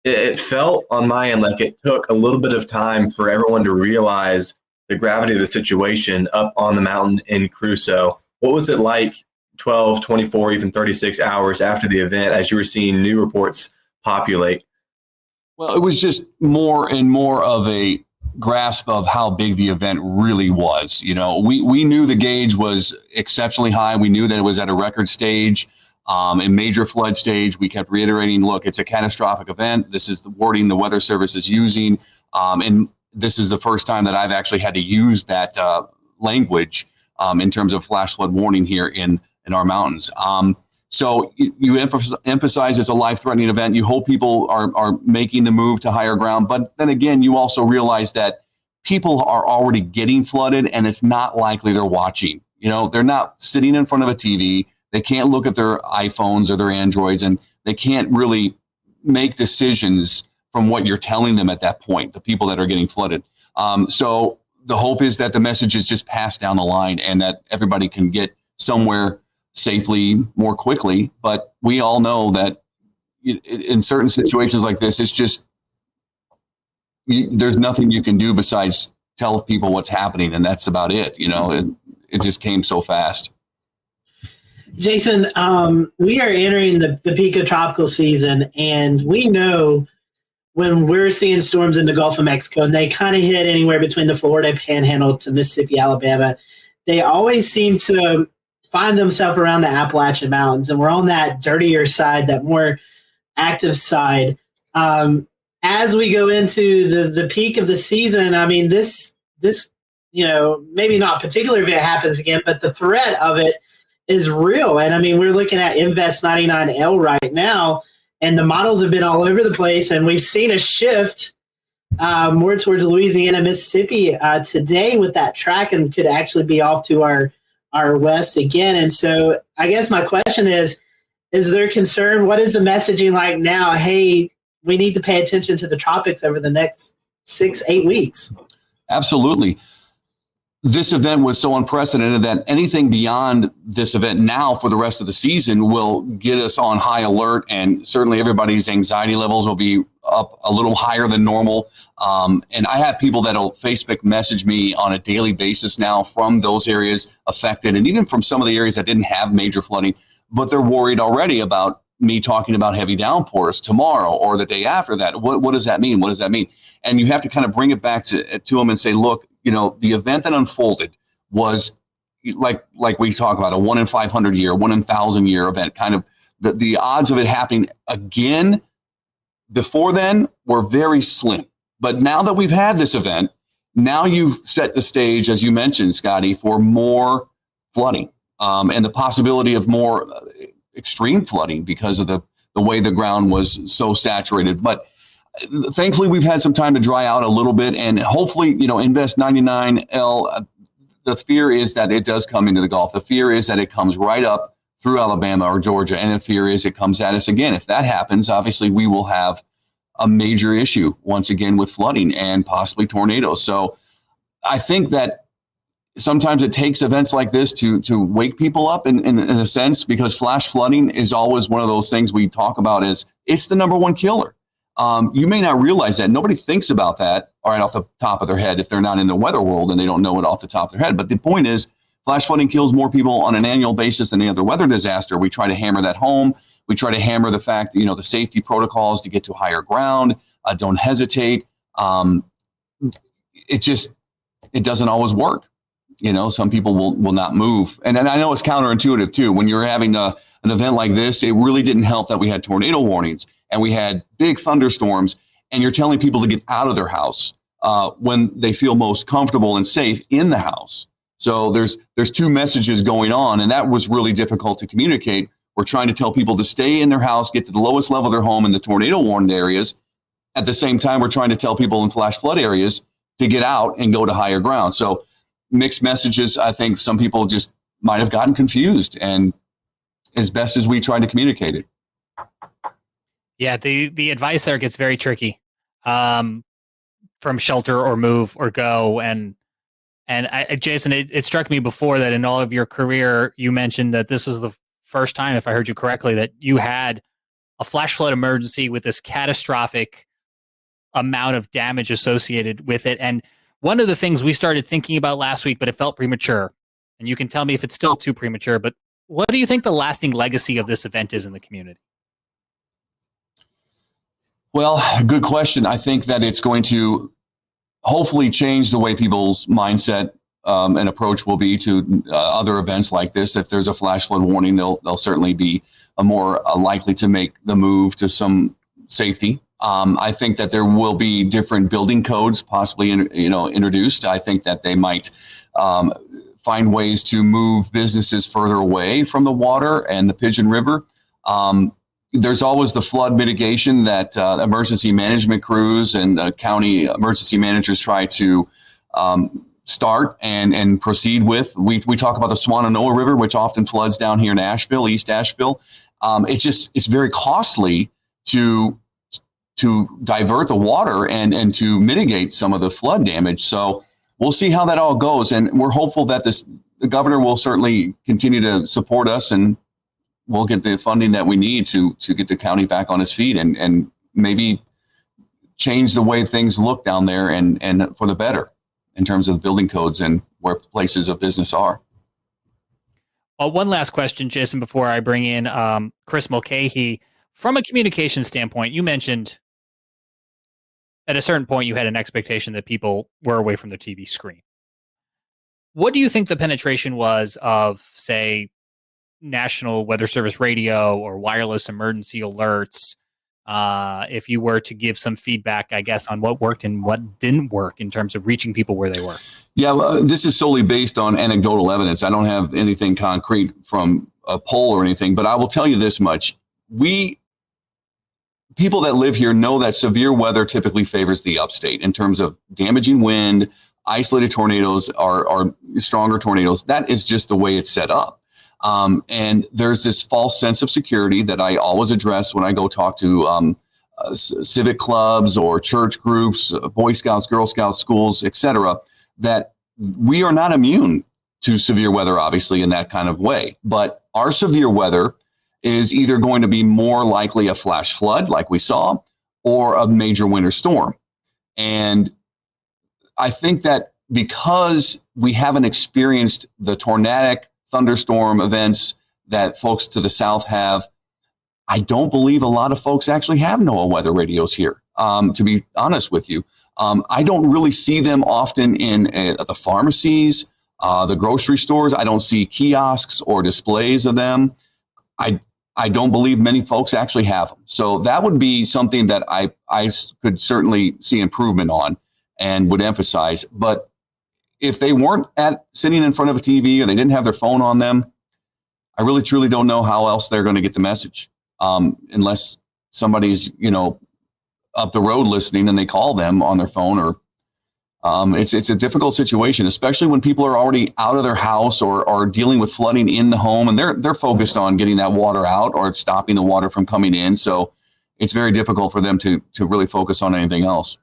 It felt on my end like it took a little bit of time for everyone to realize the gravity of the situation up on the mountain in Crusoe. What was it like 12, 24, even 36 hours after the event as you were seeing new reports populate? Well, it was just more and more of a grasp of how big the event really was. We knew the gauge was exceptionally high. We knew that it was at a record stage, a major flood stage. We kept reiterating, look, it's a catastrophic event. This is the wording the Weather Service is using. And this is the first time that I've actually had to use that language in terms of flash flood warning here in our mountains. So you emphasize it's a life-threatening event. You hope people are making the move to higher ground. But then again, you also realize that people are already getting flooded, and it's not likely they're watching. They're not sitting in front of a TV. They can't look at their iPhones or their Androids, and they can't really make decisions from what you're telling them at that point, the people that are getting flooded. So the hope is that the message is just passed down the line and that everybody can get somewhere safely more quickly. But we all know that in certain situations like this, it's just, there's nothing you can do besides tell people what's happening. And that's about it. It just came so fast. Jason, we are entering the peak of tropical season, and we know when we're seeing storms in the Gulf of Mexico, and they kind of hit anywhere between the Florida Panhandle to Mississippi, Alabama, they always seem to find themselves around the Appalachian Mountains, and we're on that dirtier side, that more active side. As we go into the peak of the season, I mean, this maybe not particular if it happens again, but the threat of it is real. And I mean, we're looking at Invest 99L right now, and the models have been all over the place, and we've seen a shift more towards Louisiana, Mississippi today with that track, and could actually be off to our west again. And so I guess my question is there concern? What is the messaging like now? Hey, we need to pay attention to the tropics over the next 6-8 weeks. Absolutely. This event was so unprecedented that anything beyond this event now for the rest of the season will get us on high alert, and certainly everybody's anxiety levels will be up a little higher than normal. And I have people that'll Facebook message me on a daily basis now from those areas affected, and even from some of the areas that didn't have major flooding, but they're worried already about me talking about heavy downpours tomorrow or the day after that. What does that mean? What does that mean? And you have to kind of bring it back to them and say, look, the event that unfolded was like we talk about a 1 in 500 year, 1 in 1,000 year event. Kind of the odds of it happening again before then were very slim. But now that we've had this event, now you've set the stage, as you mentioned, Scotty, for more flooding and the possibility of more extreme flooding because of the way the ground was so saturated. But thankfully, we've had some time to dry out a little bit, and hopefully, Invest 99L, the fear is that it does come into the Gulf. The fear is that it comes right up through Alabama or Georgia, and the fear is it comes at us again. If that happens, obviously, we will have a major issue once again with flooding and possibly tornadoes. So I think that sometimes it takes events like this to wake people up in a sense, because flash flooding is always one of those things we talk about as it's the number one killer. You may not realize that. Nobody thinks about that right off the top of their head if they're not in the weather world and they don't know it off the top of their head. But the point is, flash flooding kills more people on an annual basis than any other weather disaster. We try to hammer that home. We try to hammer the fact that, the safety protocols to get to higher ground. Don't hesitate. It doesn't always work. Some people will not move. And I know it's counterintuitive too. When you're having an event like this, it really didn't help that we had tornado warnings and we had big thunderstorms, and you're telling people to get out of their house when they feel most comfortable and safe in the house. So there's two messages going on, and that was really difficult to communicate. We're trying to tell people to stay in their house, get to the lowest level of their home in the tornado warned areas. At the same time, we're trying to tell people in flash flood areas to get out and go to higher ground. So mixed messages. I think some people just might have gotten confused, and as best as we tried to communicate it. Yeah, the advice there gets very tricky, from shelter or move or go. And Jason, it struck me before that in all of your career, you mentioned that this is the first time, if I heard you correctly, that you had a flash flood emergency with this catastrophic amount of damage associated with it. And one of the things we started thinking about last week, but it felt premature, and you can tell me if it's still too premature, but what do you think the lasting legacy of this event is in the community? Well, good question. I think that it's going to hopefully change the way people's mindset and approach will be to other events like this. If there's a flash flood warning, they'll certainly be more likely to make the move to some safety. I think that there will be different building codes possibly introduced. I think that they might find ways to move businesses further away from the water and the Pigeon River. There's always the flood mitigation that emergency management crews and county emergency managers try to start and proceed with. We talk about the Swannanoa River, which often floods down here in Asheville, East Asheville. It's very costly to divert the water and to mitigate some of the flood damage. So we'll see how that all goes. And we're hopeful that the governor will certainly continue to support us, and we'll get the funding that we need to get the county back on its feet and maybe change the way things look down there and for the better in terms of building codes and where places of business are. One last question, Jason, before I bring in Chris Mulcahy. From a communication standpoint, you mentioned at a certain point you had an expectation that people were away from their TV screen. What do you think the penetration was of, say, National Weather Service radio or wireless emergency alerts, if you were to give some feedback, I guess, on what worked and what didn't work in terms of reaching people where they were? Yeah, well, this is solely based on anecdotal evidence. I don't have anything concrete from a poll or anything, but I will tell you this much. People that live here know that severe weather typically favors the upstate in terms of damaging wind. Isolated tornadoes are stronger tornadoes. That is just the way it's set up. And there's this false sense of security that I always address when I go talk to civic clubs or church groups, Boy Scouts, Girl Scouts, schools, etc., that we are not immune to severe weather, obviously, in that kind of way. But our severe weather is either going to be more likely a flash flood like we saw or a major winter storm. And I think that because we haven't experienced the tornadic thunderstorm events that folks to the south have, I don't believe a lot of folks actually have NOAA weather radios here, to be honest with you. I don't really see them often in the pharmacies, the grocery stores. I don't see kiosks or displays of them. I don't believe many folks actually have them. So that would be something that I could certainly see improvement on and would emphasize. But if they weren't sitting in front of a TV or they didn't have their phone on them, I really truly don't know how else they're going to get the message, unless somebody's up the road listening and they call them on their phone. Or it's a difficult situation, especially when people are already out of their house or dealing with flooding in the home, and they're focused on getting that water out or stopping the water from coming in. So it's very difficult for them to really focus on anything else.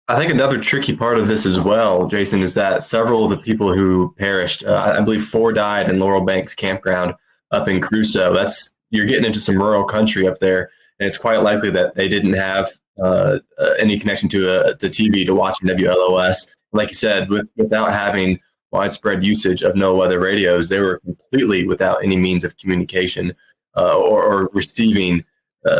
I think another tricky part of this as well, Jason, is that several of the people who perished, I believe 4 died in Laurel Banks Campground up in Crusoe. You're getting into some rural country up there, and it's quite likely that they didn't have any connection to TV to watching WLOS. Like you said, without having widespread usage of NOAA weather radios, they were completely without any means of communication or receiving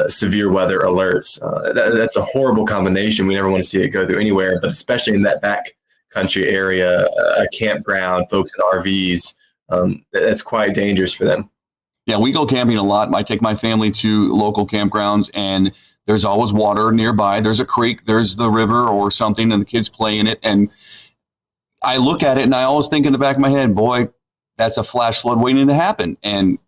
severe weather alerts. That's a horrible combination. We never want to see it go through anywhere, but especially in that back country area, a campground, folks in RVs, that's quite dangerous for them. Yeah, we go camping a lot. I take my family to local campgrounds, and there's always water nearby. There's a creek, there's the river or something, and the kids play in it. And I look at it, and I always think in the back of my head, boy, that's a flash flood waiting to happen. And,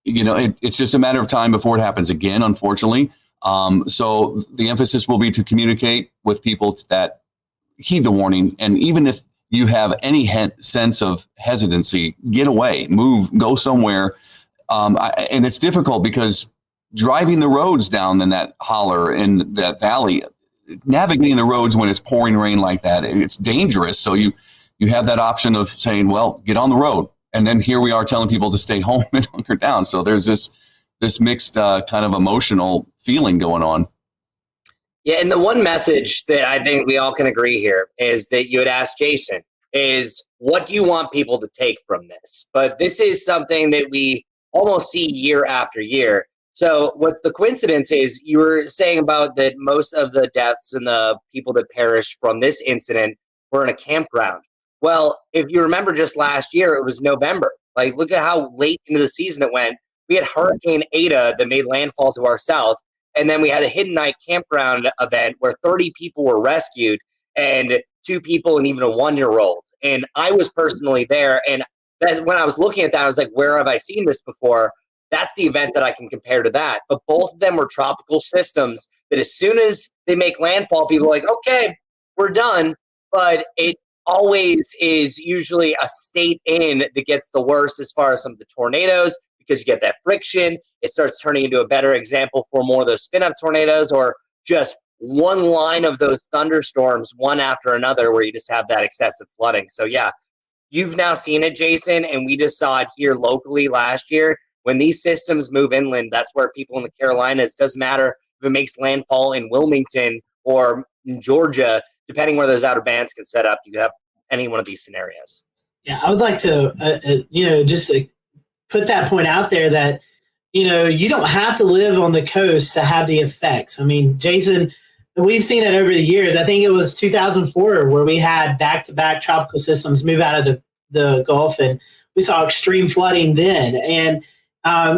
it's just a matter of time before it happens again, unfortunately. So the emphasis will be to communicate with people that heed the warning. And even if you have any sense of hesitancy, get away, move, go somewhere. And it's difficult because driving the roads down in that holler in that valley, navigating the roads when it's pouring rain like that, it's dangerous. So you have that option of saying, well, get on the road. And then here we are telling people to stay home and hunker down. So there's this mixed kind of emotional feeling going on. Yeah, and the one message that I think we all can agree here is that you had asked Jason is, what do you want people to take from this? But this is something that we almost see year after year. So what's the coincidence is you were saying about that most of the deaths and the people that perished from this incident were in a campground. Well, if you remember just last year, it was November. Like, look at how late into the season it went. We had Hurricane Ada that made landfall to our south. And then we had a hidden night campground event where 30 people were rescued and 2 people and even a 1-year-old. And I was personally there. And when I was looking at that, I was like, where have I seen this before? That's the event that I can compare to that. But both of them were tropical systems that as soon as they make landfall, people are like, okay, we're done. But it always is usually a state in that gets the worst as far as some of the tornadoes, because you get that friction. It starts turning into a better example for more of those spin-up tornadoes, or just one line of those thunderstorms, one after another, where you just have that excessive flooding. So yeah, you've now seen it, Jason, and we just saw it here locally last year. When these systems move inland, that's where people in the Carolinas, doesn't matter if it makes landfall in Wilmington or in Georgia, depending where those outer bands can set up, you can have any one of these scenarios. Yeah, I would like to, just put that point out there that, you don't have to live on the coast to have the effects. I mean, Jason, we've seen it over the years. I think it was 2004 where we had back-to-back tropical systems move out of the Gulf, and we saw extreme flooding then. And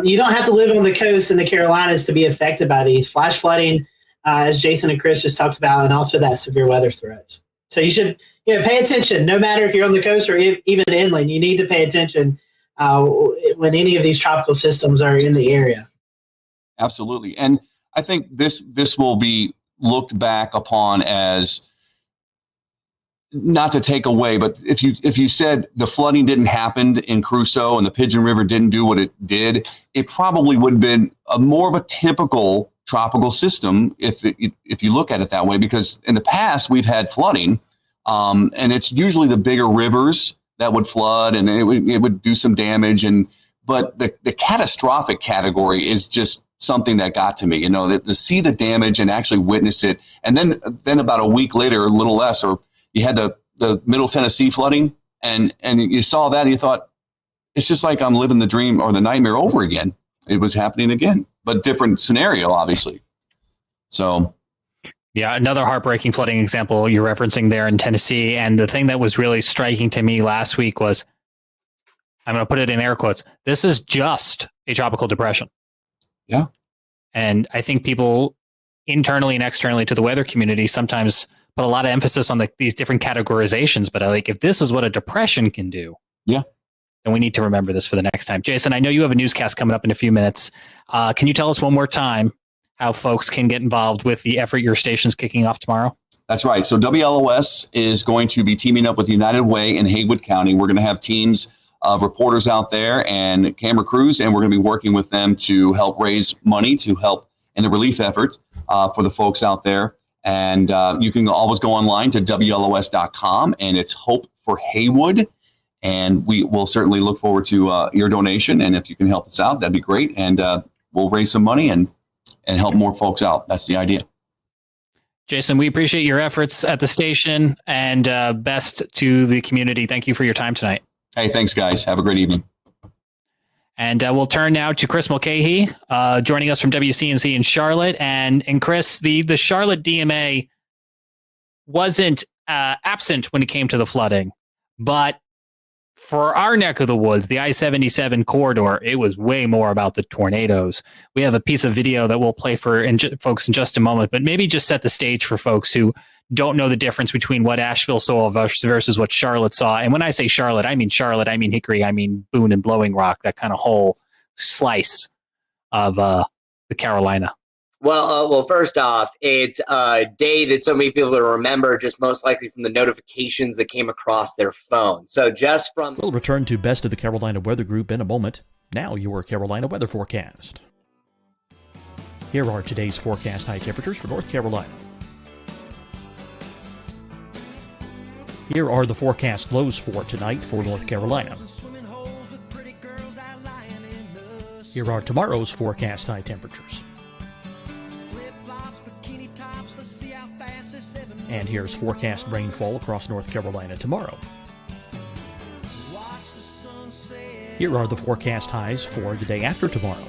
you don't have to live on the coast in the Carolinas to be affected by these flash flooding, as Jason and Chris just talked about, and also that severe weather threat. So you should, pay attention. No matter if you're on the coast or even inland, you need to pay attention when any of these tropical systems are in the area. Absolutely. And I think this will be looked back upon as, not to take away, but if you said the flooding didn't happen in Crusoe and the Pigeon River didn't do what it did, it probably would have been more of a typical tropical system if you look at it that way, because in the past we've had flooding, and it's usually the bigger rivers that would flood, and it would do some damage. But the catastrophic category is just something that got to me, that to see the damage and actually witness it. And then about a week later, a little less, or you had the Middle Tennessee flooding, and you saw that and you thought, it's just like I'm living the dream or the nightmare over again. It was happening again, but different scenario, obviously. So. Yeah, another heartbreaking flooding example you're referencing there in Tennessee. And the thing that was really striking to me last week was, I'm going to put it in air quotes, this is just a tropical depression. Yeah. And I think people internally and externally to the weather community sometimes put a lot of emphasis on these different categorizations. But if this is what a depression can do, yeah, then we need to remember this for the next time. Jason, I know you have a newscast coming up in a few minutes. Can you tell us one more time how folks can get involved with the effort your station's kicking off tomorrow? That's right. So WLOS is going to be teaming up with United Way in Haywood County. We're going to have teams of reporters out there and camera crews, and we're going to be working with them to help raise money to help in the relief effort for the folks out there. And you can always go online to WLOS.com, and it's Hope for Haywood. And we will certainly look forward to your donation. And if you can help us out, that'd be great. And we'll raise some money and help more folks out. That's the idea. Jason, we appreciate your efforts at the station, and best to the community. Thank you for your time tonight. Hey, thanks, guys. Have a great evening. And we'll turn now to Chris Mulcahy, joining us from WCNC in Charlotte. And Chris, the Charlotte DMA wasn't absent when it came to the flooding, but for our neck of the woods, the I-77 corridor, it was way more about the tornadoes. We have a piece of video that we'll play for folks in just a moment, but maybe just set the stage for folks who don't know the difference between what Asheville saw versus what Charlotte saw. And when I say Charlotte, I mean Hickory, I mean Boone and Blowing Rock, that kind of whole slice of the Carolina. Well, first off, it's a day that so many people will remember, just most likely from the notifications that came across their phone. So just from... We'll return to Best of the Carolina Weather Group in a moment. Now your Carolina weather forecast. Here are today's forecast high temperatures for North Carolina. Here are the forecast lows for tonight for North Carolina. Here are tomorrow's forecast high temperatures. And here's forecast rainfall across North Carolina tomorrow. Here are the forecast highs for the day after tomorrow.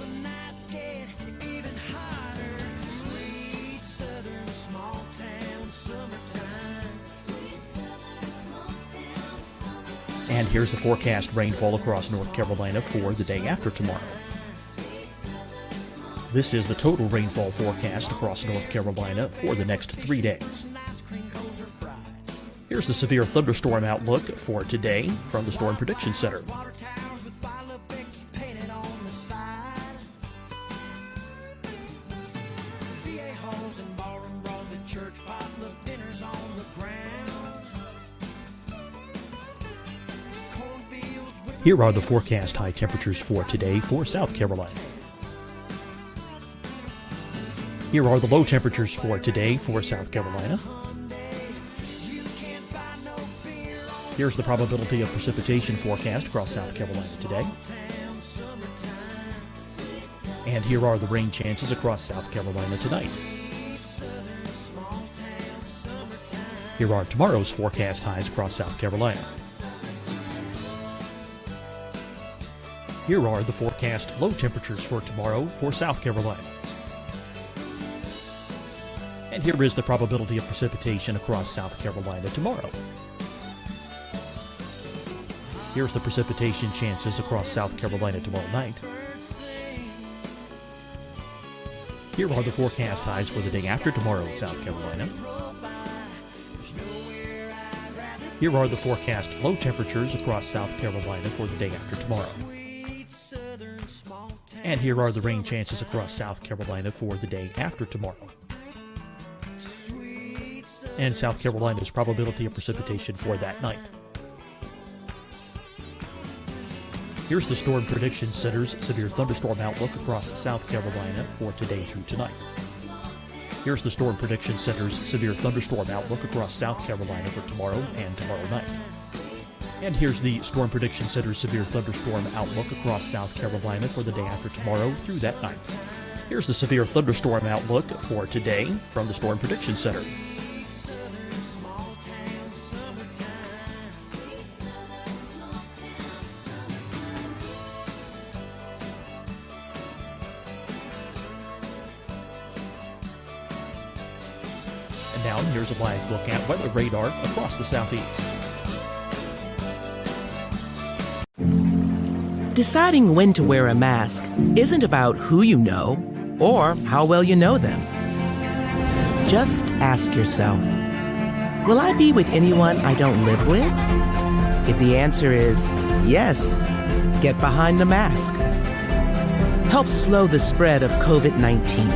And here's the forecast rainfall across North Carolina for the day after tomorrow. This is the total rainfall forecast across North Carolina for the next 3 days. Here's the severe thunderstorm outlook for today from the Storm Prediction Center. Here are the forecast high temperatures for today for South Carolina. Here are the low temperatures for today for South Carolina. Here's the probability of precipitation forecast across South Carolina today. And here are the rain chances across South Carolina tonight. Here are tomorrow's forecast highs across South Carolina. Here are the forecast low temperatures for tomorrow for South Carolina. And here is the probability of precipitation across South Carolina tomorrow. Here's the precipitation chances across South Carolina tomorrow night. Here are the forecast highs for the day after tomorrow in South Carolina. Here are the forecast low temperatures across South Carolina for the day after tomorrow. And here are the rain chances across South Carolina for the day after tomorrow. And South Carolina's probability of precipitation for that night. Here's the Storm Prediction Center's severe thunderstorm outlook across South Carolina for today through tonight. Here's the Storm Prediction Center's severe thunderstorm outlook across South Carolina for tomorrow and tomorrow night. And here's the Storm Prediction Center's severe thunderstorm outlook across South Carolina for the day after tomorrow through that night. Here's the severe thunderstorm outlook for today from the Storm Prediction Center. And now here's a live look at weather radar across the southeast. Deciding when to wear a mask isn't about who you know or how well you know them. Just ask yourself, will I be with anyone I don't live with? If the answer is yes, get behind the mask. Help slow the spread of COVID-19.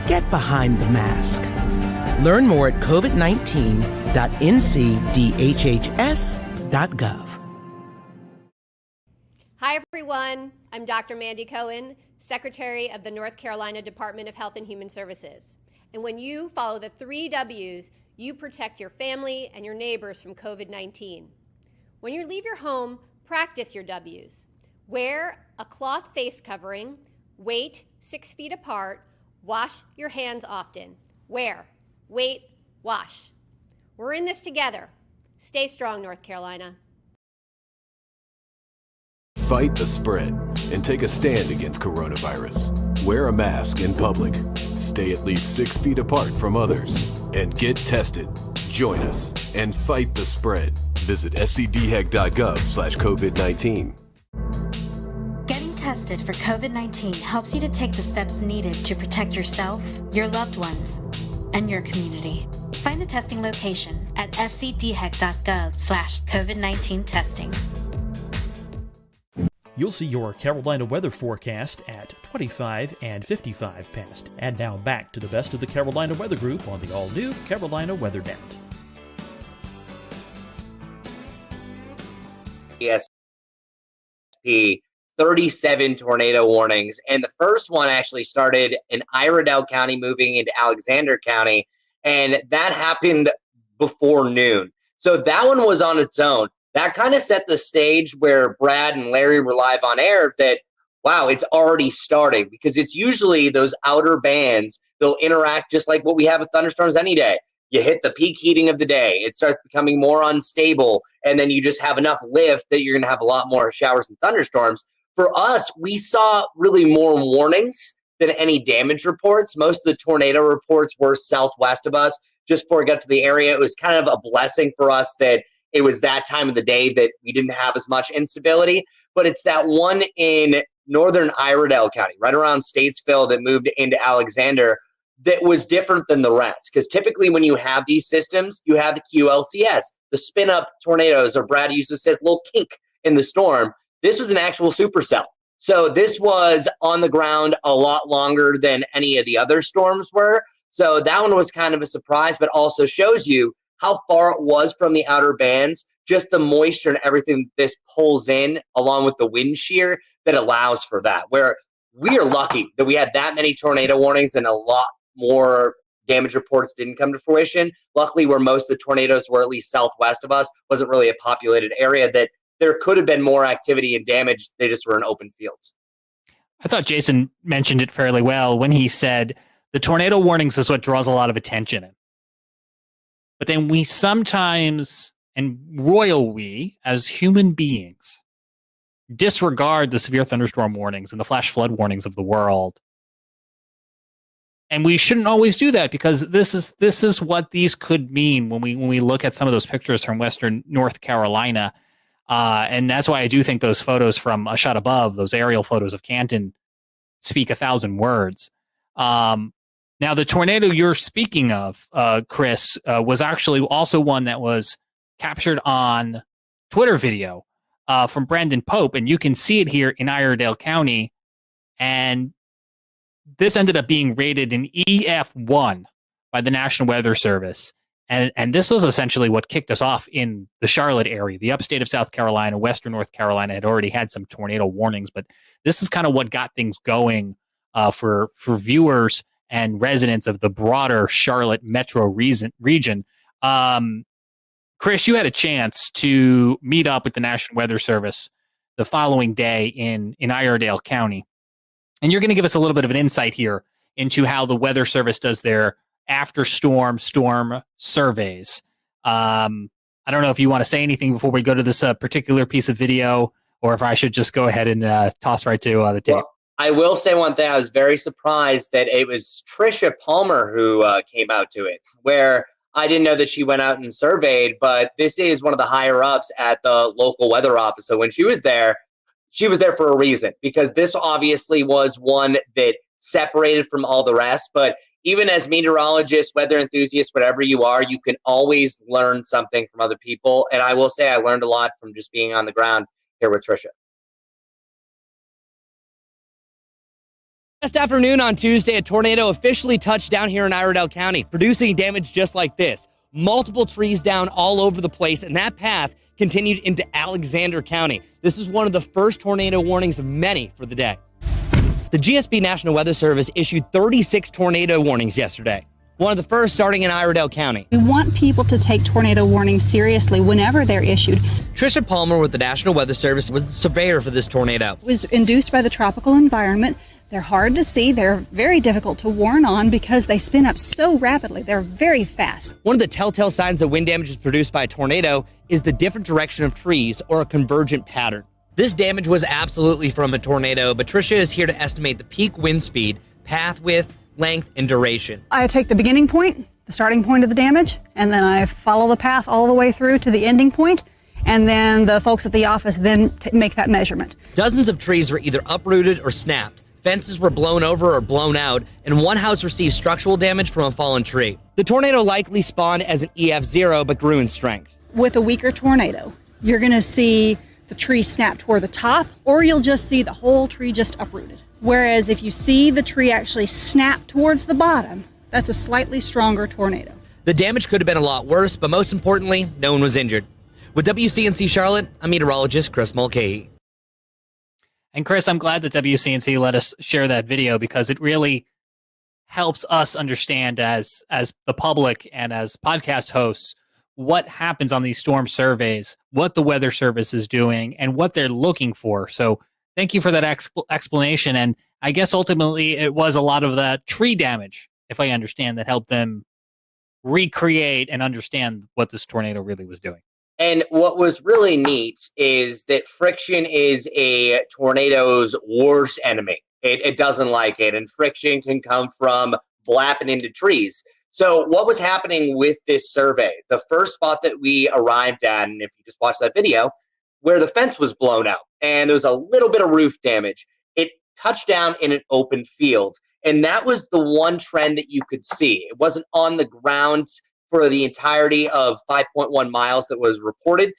Get behind the mask. Learn more at covid19.ncdhhs.gov. Hi, everyone. I'm Dr. Mandy Cohen, Secretary of the North Carolina Department of Health and Human Services. And when you follow the 3 W's, you protect your family and your neighbors from COVID-19. When you leave your home, practice your W's. Wear a cloth face covering, wait 6 feet apart, wash your hands often. Where? wait, wash. We're in this together. Stay strong, North Carolina. Fight the spread and take a stand against coronavirus. Wear a mask in public. Stay at least 6 feet apart from others. And get tested. Join us and fight the spread. Visit scdhec.gov/COVID-19. Getting tested for COVID-19 helps you to take the steps needed to protect yourself, your loved ones, and your community. Find the testing location at scdhec.gov/COVID-19 testing. You'll see your Carolina weather forecast at 25 and 55 past. And now back to the best of the Carolina Weather Group on the all-new Carolina Weather Net. ESP 37 tornado warnings, and the first one actually started in Iredell County moving into Alexander County, and that happened before noon. So that one was on its own. That kind of set the stage where Brad and Larry were live on air that, wow, it's already starting, because it's usually those outer bands, they'll interact just like what we have with thunderstorms any day. You hit the peak heating of the day, it starts becoming more unstable, and then you just have enough lift that you're going to have a lot more showers and thunderstorms. For us, we saw really more warnings than any damage reports. Most of the tornado reports were southwest of us. Just before we got to the area, it was kind of a blessing for us that it was that time of the day that we didn't have as much instability. But it's that one in northern Iredell County, right around Statesville, that moved into Alexander, that was different than the rest. Because typically when you have these systems, you have the QLCS, the spin-up tornadoes, or Brad used to say, little kink in the storm. This was an actual supercell. So this was on the ground a lot longer than any of the other storms were. So that one was kind of a surprise, but also shows you how far it was from the outer bands, just the moisture and everything this pulls in, along with the wind shear, that allows for that. Where we are lucky that we had that many tornado warnings and a lot more damage reports didn't come to fruition. Luckily, where most of the tornadoes were, at least southwest of us, wasn't really a populated area that there could have been more activity and damage. They just were in open fields. I thought Jason mentioned it fairly well when he said the tornado warnings is what draws a lot of attention in. But then we sometimes, and royal we, as human beings, disregard the severe thunderstorm warnings and the flash flood warnings of the world. And we shouldn't always do that, because this is what these could mean when we look at some of those pictures from western North Carolina. And that's why I do think those photos from a shot above, those aerial photos of Canton, speak 1,000 words. Now, the tornado you're speaking of, Chris, was actually also one that was captured on Twitter video from Brandon Pope, and you can see it here in Iredell County. And this ended up being rated an EF1 by the National Weather Service. And this was essentially what kicked us off in the Charlotte area. The upstate of South Carolina, western North Carolina had already had some tornado warnings, but this is kind of what got things going for viewers and residents of the broader Charlotte metro region. Chris, you had a chance to meet up with the National Weather Service the following day in Iredell County. And you're going to give us a little bit of an insight here into how the Weather Service does their after storm surveys. I don't know if you want to say anything before we go to this particular piece of video, or if I should just go ahead and toss right to the tape. Well, I will say one thing. I was very surprised that it was Tricia Palmer who came out to it, where I didn't know that she went out and surveyed, but this is one of the higher ups at the local weather office. So when she was there for a reason, because this obviously was one that separated from all the rest. But even as meteorologists, weather enthusiasts, whatever you are, you can always learn something from other people. And I will say I learned a lot from just being on the ground here with Tricia. Last afternoon on Tuesday, a tornado officially touched down here in Iredell County, producing damage just like this. Multiple trees down all over the place, and that path continued into Alexander County. This is one of the first tornado warnings of many for the day. The GSB National Weather Service issued 36 tornado warnings yesterday, one of the first starting in Iredell County. We want people to take tornado warnings seriously whenever they're issued. Tricia Palmer with the National Weather Service was the surveyor for this tornado. It was induced by the tropical environment They're hard to see. They're very difficult to warn on because they spin up so rapidly. They're very fast. One of the telltale signs that wind damage is produced by a tornado is the different direction of trees or a convergent pattern. This damage was absolutely from a tornado, but Tricia is here to estimate the peak wind speed, path width, length, and duration. I take the beginning point, the starting point of the damage, and then I follow the path all the way through to the ending point, and then the folks at the office then make that measurement. Dozens of trees were either uprooted or snapped. Fences were blown over or blown out, and one house received structural damage from a fallen tree. The tornado likely spawned as an EF0, but grew in strength. With a weaker tornado, you're going to see the tree snap toward the top, or you'll just see the whole tree just uprooted. Whereas if you see the tree actually snap towards the bottom, that's a slightly stronger tornado. The damage could have been a lot worse, but most importantly, no one was injured. With WCNC Charlotte, I'm meteorologist Chris Mulcahy. And Chris, I'm glad that WCNC let us share that video because it really helps us understand as the public and as podcast hosts what happens on these storm surveys, what the Weather Service is doing, and what they're looking for. So thank you for that explanation. And I guess ultimately it was a lot of the tree damage, if I understand, that helped them recreate and understand what this tornado really was doing. And what was really neat is that friction is a tornado's worst enemy. It doesn't like it, and friction can come from flapping into trees. So what was happening with this survey? The first spot that we arrived at, and if you just watch that video, where the fence was blown out, and there was a little bit of roof damage, it touched down in an open field. And that was the one trend that you could see. It wasn't on the ground for the entirety of 5.1 miles that was reported.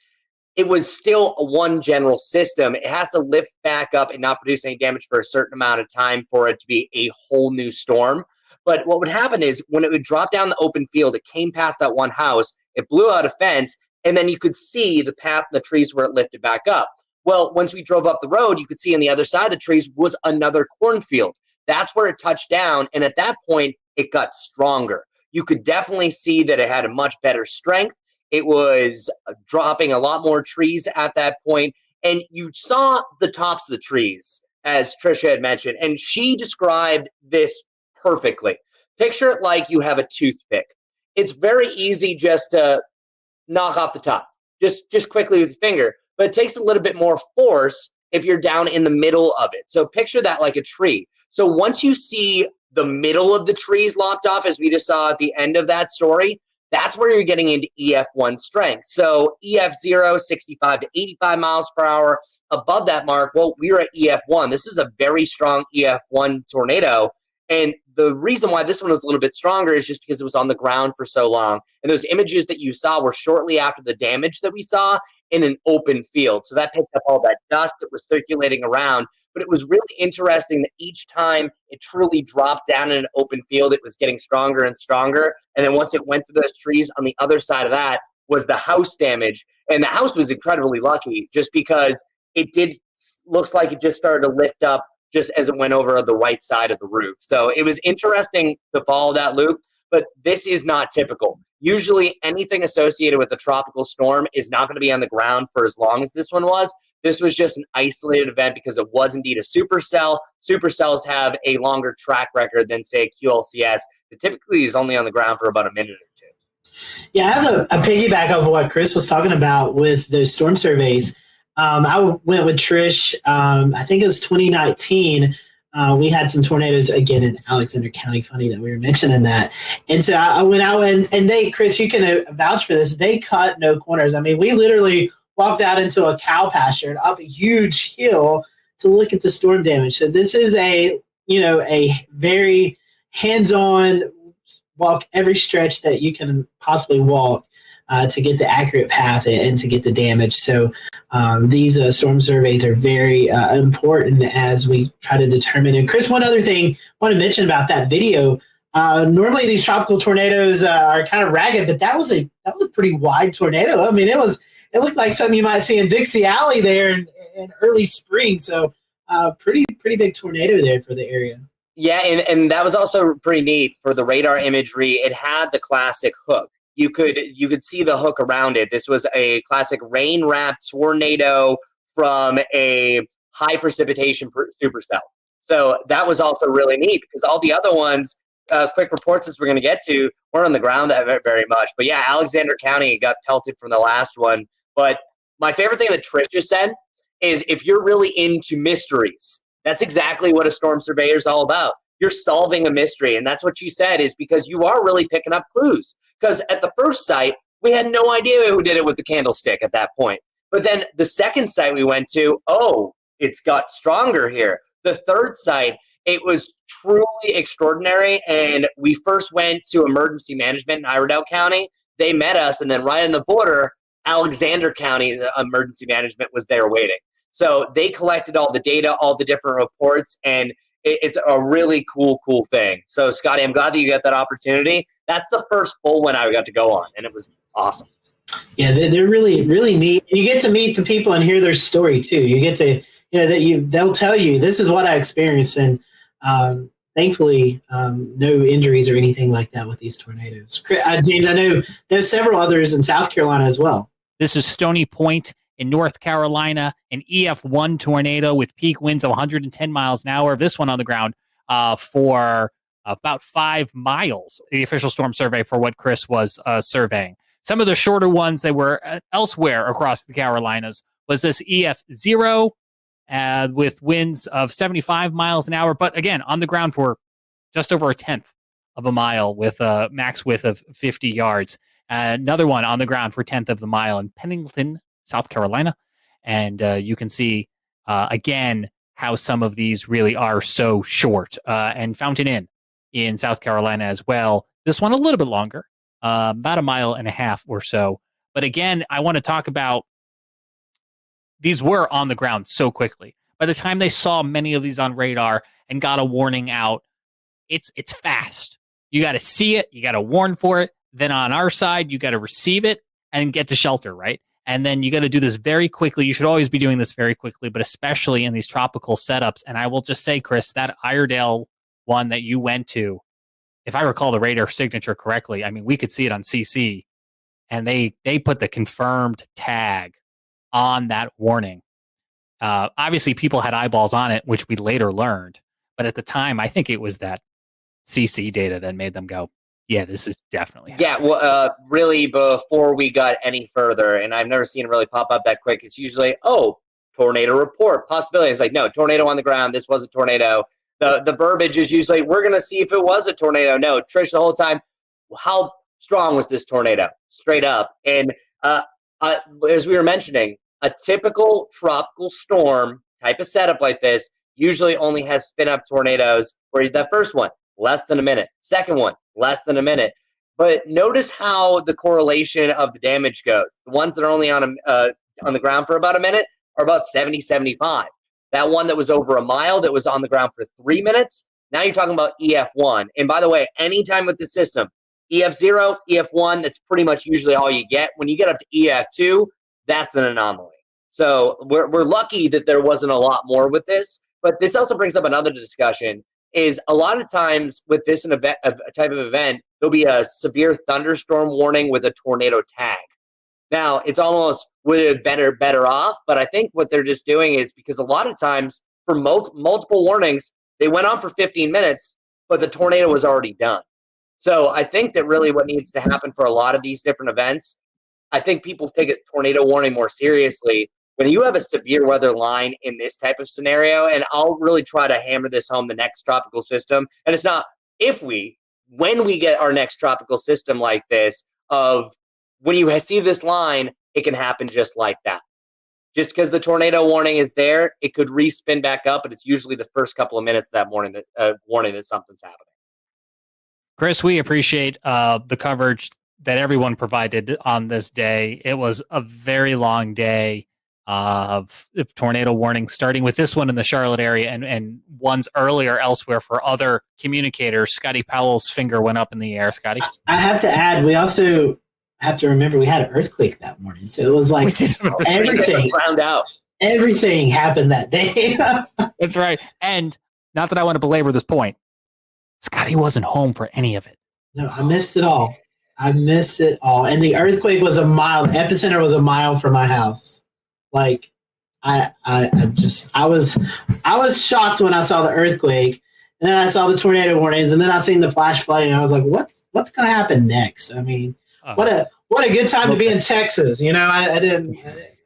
It was still one general system. It has to lift back up and not produce any damage for a certain amount of time for it to be a whole new storm. But what would happen is when it would drop down the open field, it came past that one house, it blew out a fence, and then you could see the path, the trees where it lifted back up. Well, once we drove up the road, you could see on the other side of the trees was another cornfield. That's where it touched down, and at that point, it got stronger. You could definitely see that it had a much better strength. It was dropping a lot more trees at that point, and you saw the tops of the trees, as Tricia had mentioned, and she described this perfectly. Picture it like you have a toothpick. It's very easy just to knock off the top, just quickly with your finger, but it takes a little bit more force if you're down in the middle of it. So picture that like a tree. So once you see the middle of the trees lopped off, as we just saw at the end of that story, that's where you're getting into EF1 strength. So EF0, 65 to 85 miles per hour. Above that mark, well, we're at EF1. This is a very strong EF1 tornado. And the reason why this one was a little bit stronger is just because it was on the ground for so long. And those images that you saw were shortly after the damage that we saw in an open field. So that picked up all that dust that was circulating around. But it was really interesting that each time it truly dropped down in an open field, it was getting stronger and stronger. And then once it went through those trees, on the other side of that was the house damage. And the house was incredibly lucky just because looks like it just started to lift up just as it went over the right side of the roof. So it was interesting to follow that loop, but this is not typical. Usually anything associated with a tropical storm is not going to be on the ground for as long as this one was. This was just an isolated event because it was indeed a supercell. Supercells have a longer track record than, say, a QLCS that typically is only on the ground for about a minute or two. Yeah, I have a piggyback of what Chris was talking about with those storm surveys. I went with Trish, I think it was 2019. We had some tornadoes again in Alexander County. Funny that we were mentioning that. And so I went out and they, Chris, you can vouch for this. They cut no corners. I mean, we literally walked out into a cow pasture and up a huge hill to look at the storm damage. So this is a very hands-on walk every stretch that you can possibly walk to get the accurate path and to get the damage. So these storm surveys are very important as we try to determine. And Chris, one other thing I want to mention about that video. Normally these tropical tornadoes are kind of ragged, but that was a pretty wide tornado. I mean, it looked like something you might see in Dixie Alley there in early spring. So pretty big tornado there for the area. Yeah, and that was also pretty neat for the radar imagery. It had the classic hook. You could see the hook around it. This was a classic rain-wrapped tornado from a high precipitation supercell. So that was also really neat because all the other ones, quick reports as we're going to get to, weren't on the ground that very much. But yeah, Alexander County got pelted from the last one. But my favorite thing that Trish just said is if you're really into mysteries, that's exactly what a storm surveyor is all about. You're solving a mystery. And that's what she said, is because you are really picking up clues. Because at the first site, we had no idea who did it with the candlestick at that point. But then the second site we went to, it's got stronger here. The third site, it was truly extraordinary. And we first went to emergency management in Iredell County. They met us. And then right on the border, Alexander County emergency management was there waiting. So they collected all the data, all the different reports, and it's a really cool thing. So, Scotty, I'm glad that you got that opportunity. That's the first full one I got to go on, and it was awesome. Yeah, they're really, really neat. You get to meet the people and hear their story, too. You get to, they'll tell you, this is what I experienced, and thankfully, no injuries or anything like that with these tornadoes. James, I know there's several others in South Carolina as well. This is Stony Point in North Carolina, an EF1 tornado with peak winds of 110 miles an hour. This one on the ground for about 5 miles, the official storm survey for what Chris was surveying. Some of the shorter ones that were elsewhere across the Carolinas was this EF0 with winds of 75 miles an hour. But again, on the ground for just over 1/10 of a mile with a max width of 50 yards. Another one on the ground for 1/10 of the mile in Pennington, South Carolina. And you can see, again, how some of these really are so short. And Fountain Inn in South Carolina as well. This one a little bit longer, about 1.5 miles or so. But again, I want to talk about these were on the ground so quickly. By the time they saw many of these on radar and got a warning out, it's fast. You got to see it. You got to warn for it. Then on our side, you got to receive it and get to shelter, right? And then you got to do this very quickly. You should always be doing this very quickly, but especially in these tropical setups. And I will just say, Chris, that Iredell one that you went to, if I recall the radar signature correctly, I mean, we could see it on CC, and they put the confirmed tag on that warning. Obviously, people had eyeballs on it, which we later learned. But at the time, I think it was that CC data that made them go, yeah, this is definitely happening. Yeah, well, really, before we got any further, and I've never seen it really pop up that quick, it's usually, tornado report, possibility. It's like, no, tornado on the ground, this was a tornado. The verbiage is usually, we're going to see if it was a tornado. No, Trish, the whole time, how strong was this tornado? Straight up. And as we were mentioning, a typical tropical storm type of setup like this usually only has spin-up tornadoes, where that first one, less than a minute. Second one, less than a minute. But notice how the correlation of the damage goes. The ones that are only on the ground for about a minute are about 70, 75. That one that was over 1 mile that was on the ground for 3 minutes, now you're talking about EF1. And by the way, anytime with the system, EF0, EF1, that's pretty much usually all you get. When you get up to EF2, that's an anomaly. So we're lucky that there wasn't a lot more with this. But this also brings up another discussion, is a lot of times with this type of event, there'll be a severe thunderstorm warning with a tornado tag. Now, it's almost would have been better off, but I think what they're just doing is, because a lot of times for multiple warnings, they went on for 15 minutes, but the tornado was already done. So I think that really what needs to happen for a lot of these different events, I think people take a tornado warning more seriously. When you have a severe weather line in this type of scenario, and I'll really try to hammer this home the next tropical system, and it's not when we get our next tropical system like this, of when you see this line, it can happen just like that. Just because the tornado warning is there, it could respin back up, but it's usually the first couple of minutes that morning that warning that something's happening. Chris, we appreciate the coverage that everyone provided on this day. It was a very long day of tornado warnings, starting with this one in the Charlotte area and ones earlier elsewhere for other communicators. Scotty Powell's finger went up in the air. Scotty? I have to add, we also have to remember we had an earthquake that morning. So it was like everything happened that day. That's right. And not that I want to belabor this point, Scotty wasn't home for any of it. No, I missed it all. And the earthquake was the epicenter was 1 mile from my house. Like, I was shocked when I saw the earthquake, and then I saw the tornado warnings, and then I seen the flash flooding. And I was like, what's going to happen next? I mean, what a good time to be in Texas. You know, I didn't.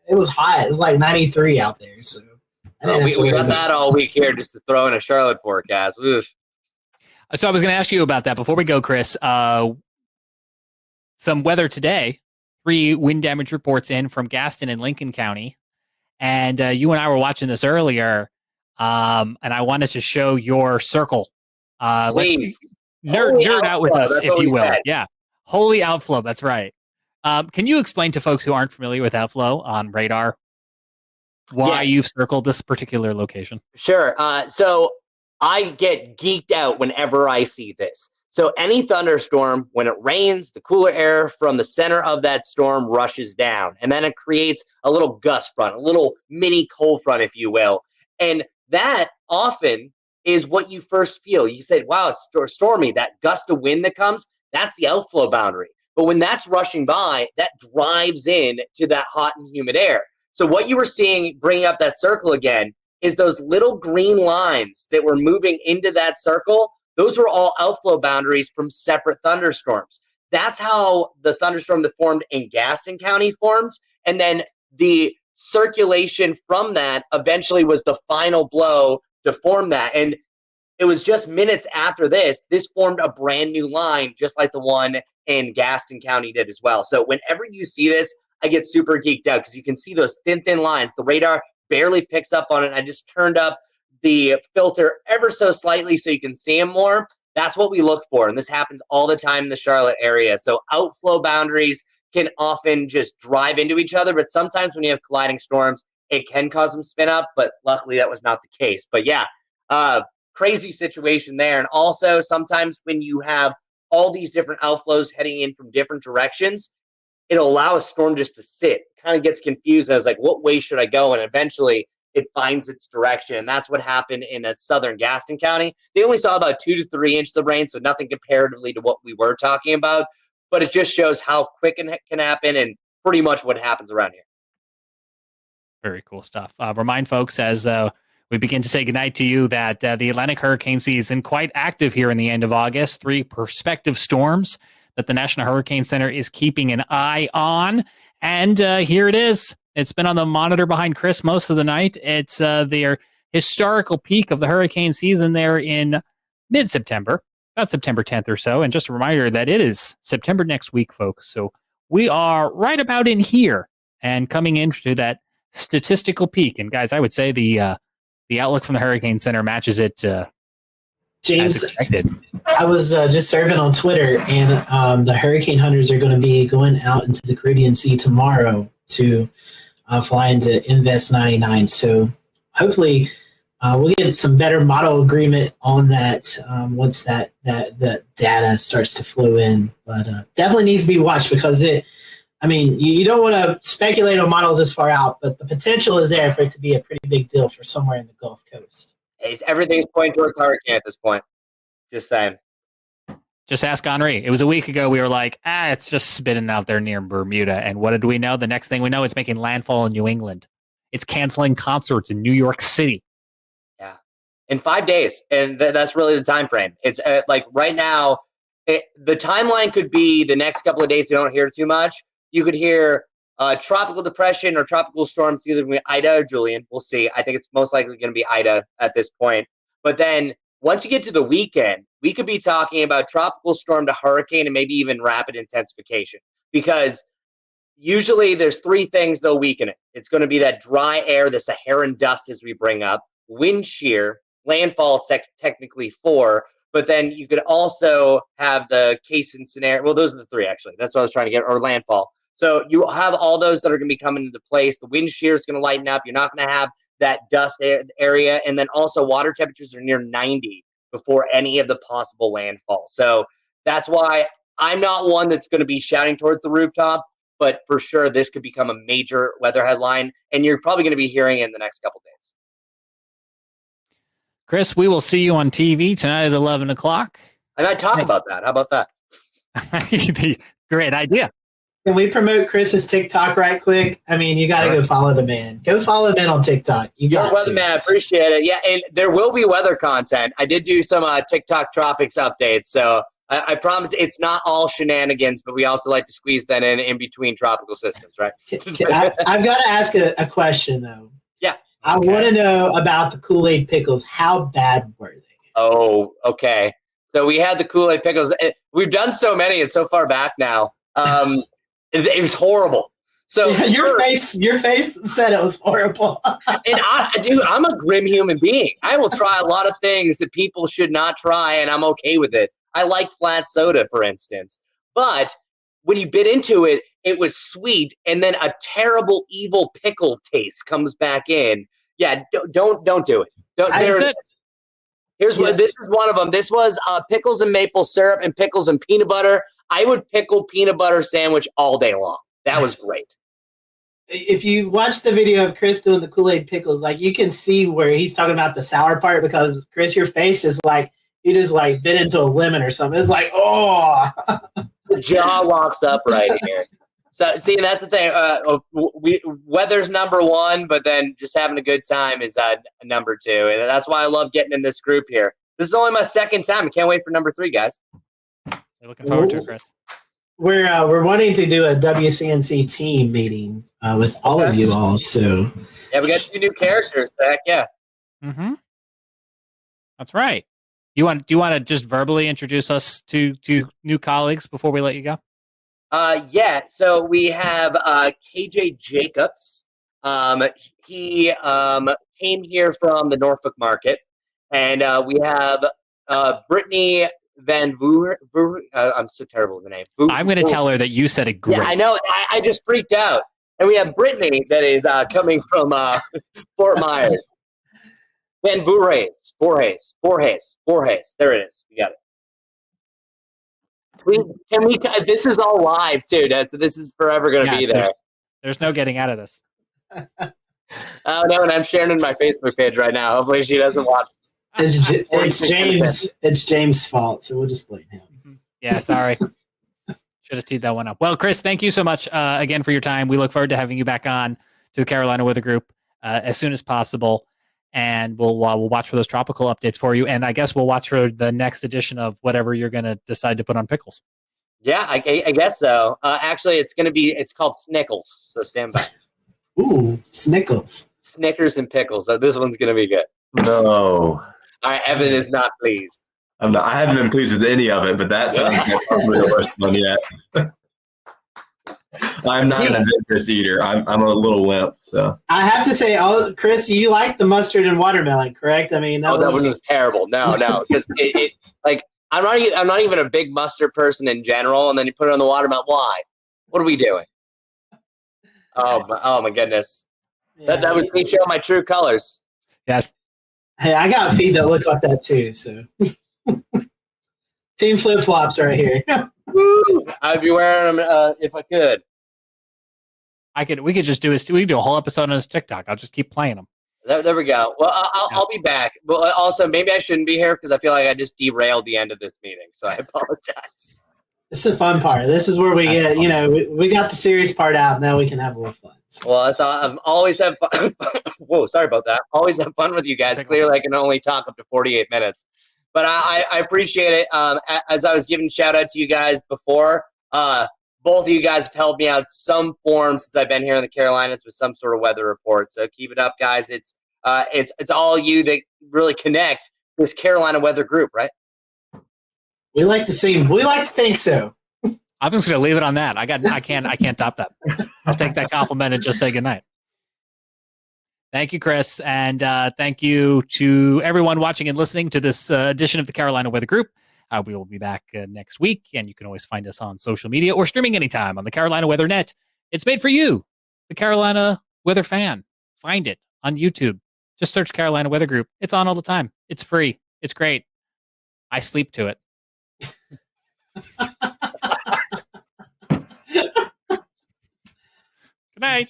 It was hot. It was like 93 out there. So we got that all week here just to throw in a Charlotte forecast. Oof. So I was going to ask you about that before we go, Chris. Some weather today. 3 wind damage reports in from Gaston and Lincoln County. And you and I were watching this earlier, and I wanted to show your circle. Please. Nerd out with us, if you will. Said. Yeah. Holy outflow. That's right. Can you explain to folks who aren't familiar with outflow on radar why you've circled this particular location? Sure. So I get geeked out whenever I see this. So any thunderstorm, when it rains, the cooler air from the center of that storm rushes down, and then it creates a little gust front, a little mini cold front, if you will. And that often is what you first feel. You said, wow, it's stormy. That gust of wind that comes, that's the outflow boundary. But when that's rushing by, that drives in to that hot and humid air. So what you were seeing, bringing up that circle again, is those little green lines that were moving into that circle. Those were all outflow boundaries from separate thunderstorms. That's how the thunderstorm that formed in Gaston County formed. And then the circulation from that eventually was the final blow to form that. And it was just minutes after this formed a brand new line, just like the one in Gaston County did as well. So whenever you see this, I get super geeked out because you can see those thin lines. The radar barely picks up on it. I just turned up the filter ever so slightly so you can see them more. That's what we look for. And this happens all the time in the Charlotte area. So outflow boundaries can often just drive into each other. But sometimes when you have colliding storms, it can cause them spin up. But luckily that was not the case. But yeah, crazy situation there. And also sometimes when you have all these different outflows heading in from different directions, it'll allow a storm just to sit. Kind of gets confused. I was like, what way should I go? And eventually it finds its direction. And that's what happened in southern Gaston County. They only saw about 2 to 3 inches of rain, so nothing comparatively to what we were talking about. But it just shows how quick it can happen and pretty much what happens around here. Very cool stuff. Remind folks as we begin to say goodnight to you that the Atlantic hurricane season quite active here in the end of August. 3 prospective storms that the National Hurricane Center is keeping an eye on. And here it is. It's been on the monitor behind Chris most of the night. It's their historical peak of the hurricane season there in mid-September, about September 10th or so. And just a reminder that it is September next week, folks. So we are right about in here and coming into that statistical peak. And guys, I would say the outlook from the Hurricane Center matches it James, as expected. I was just surfing on Twitter, and the hurricane hunters are going to be going out into the Caribbean Sea tomorrow to fly into Invest 99. So hopefully we'll get some better model agreement on that once that data starts to flow in. But definitely needs to be watched because you don't want to speculate on models this far out, but the potential is there for it to be a pretty big deal for somewhere in the Gulf Coast. Everything's pointing towards hurricane at this point. Just saying. Just ask Henri. It was a week ago. We were like, it's just spinning out there near Bermuda. And what did we know? The next thing we know, it's making landfall in New England. It's canceling concerts in New York City. Yeah. In 5 days. And that's really the time frame. It's like right now, the timeline could be the next couple of days. You don't hear too much. You could hear tropical depression or tropical storms, either going to be Ida or Julian. We'll see. I think it's most likely going to be Ida at this point. But then once you get to the weekend, we could be talking about tropical storm to hurricane and maybe even rapid intensification. Because usually there's 3 things that'll weaken it. It's going to be that dry air, the Saharan dust as we bring up, wind shear, landfall, technically 4. But then you could also have the case and scenario. Well, those are the 3, actually. That's what I was trying to get, or landfall. So you have all those that are going to be coming into place. The wind shear is going to lighten up. You're not going to have that dust area. And then also water temperatures are near 90 before any of the possible landfall. So that's why I'm not one that's going to be shouting towards the rooftop, but for sure this could become a major weather headline. And you're probably going to be hearing it in the next couple days. Chris, we will see you on TV tonight at 11 o'clock. And I talk about that. How about that? Great idea. Can we promote Chris's TikTok right quick? I mean, you got to go follow the man. Go follow the man on TikTok. You got Weather to. man, I appreciate it. Yeah, and there will be weather content. I did do some TikTok tropics updates, so I promise it's not all shenanigans, but we also like to squeeze that in between tropical systems, right? I've got to ask a question, though. Yeah. I want to know about the Kool-Aid pickles. How bad were they? Oh, okay. So we had the Kool-Aid pickles. We've done so many. It's so far back now. It was horrible. So your face said it was horrible. And I'm a grim human being. I will try a lot of things that people should not try, and I'm okay with it. I like flat soda, for instance. But when you bit into it, it was sweet, and then a terrible, evil pickle taste comes back in. Yeah, don't do it. This is one of them. This was pickles and maple syrup and pickles and peanut butter. I would pickle peanut butter sandwich all day long. That was great. If you watch the video of Chris doing the Kool-Aid pickles, like you can see where he's talking about the sour part because Chris, your face just like you just like bit into a lemon or something. It's like, oh, the jaw walks up right here. So see, that's the thing. Weather's number one, but then just having a good time is number two, and that's why I love getting in this group here. This is only my second time. I can't wait for number 3, guys. Looking forward to it, Chris. We're wanting to do a WCNC team meeting with all of you all. So yeah, we got 2 new characters. Heck yeah. Mm-hmm. That's right. Do you want to just verbally introduce us to new colleagues before we let you go? Yeah. So we have KJ Jacobs. He came here from the Norfolk market, and we have Brittany Van Voer. I'm so terrible with the name. I'm going to tell her that you said it great. Yeah, I know. I just freaked out. And we have Brittany that is coming from Fort Myers. Van Voorhees. There it is. We got it. This is all live too, so this is forever going to be there. There's no getting out of this. Oh no, and I'm sharing it in my Facebook page right now. Hopefully she doesn't watch. It's James' fault, so we'll just blame him. Yeah, sorry. Should have teed that one up. Well, Chris, thank you so much again for your time. We look forward to having you back on to the Carolina Weather Group as soon as possible. And we'll watch for those tropical updates for you. And I guess we'll watch for the next edition of whatever you're going to decide to put on pickles. Yeah, I guess so. Actually, it's called Snickles. So stand by. Ooh, Snickles. Snickers and pickles. This one's going to be good. No. All right, Evan is not pleased. I haven't been pleased with any of it, but that sounds like probably the worst one yet. I'm not an adventurous eater. I'm a little wimp. So I have to say, Chris, you like the mustard and watermelon, correct? I mean, that one was terrible. No, because it like I'm not even a big mustard person in general, and then you put it on the watermelon. Why? What are we doing? Oh my goodness. Yeah, that was me showing my true colors. Yes. Hey, I got feet that look like that too. So team flip flops right here. I'd be wearing them if I could. We could just do a whole episode on his TikTok. I'll just keep playing them. There we go. Well, I'll be back. But also, maybe I shouldn't be here because I feel like I just derailed the end of this meeting. So I apologize. This is the fun part. This is where we get, we got the serious part out. Now we can have a little fun. So. Well, I've always have fun. Whoa, sorry about that. Always have fun with you guys. Clearly, I can only talk up to 48 minutes. But I appreciate it. As I was giving shout out to you guys before, both of you guys have helped me out some form since I've been here in the Carolinas with some sort of weather report. So keep it up, guys. It's all you that really connect this Carolina Weather Group, right? We like to think so. I'm just going to leave it on that. I can't top that. I'll take that compliment and just say goodnight. Thank you, Chris. And thank you to everyone watching and listening to this edition of the Carolina Weather Group. We will be back next week, and you can always find us on social media or streaming anytime on the Carolina Weather Net. It's made for you, the Carolina Weather fan. Find it on YouTube. Just search Carolina Weather Group. It's on all the time. It's free. It's great. I sleep to it. Good night.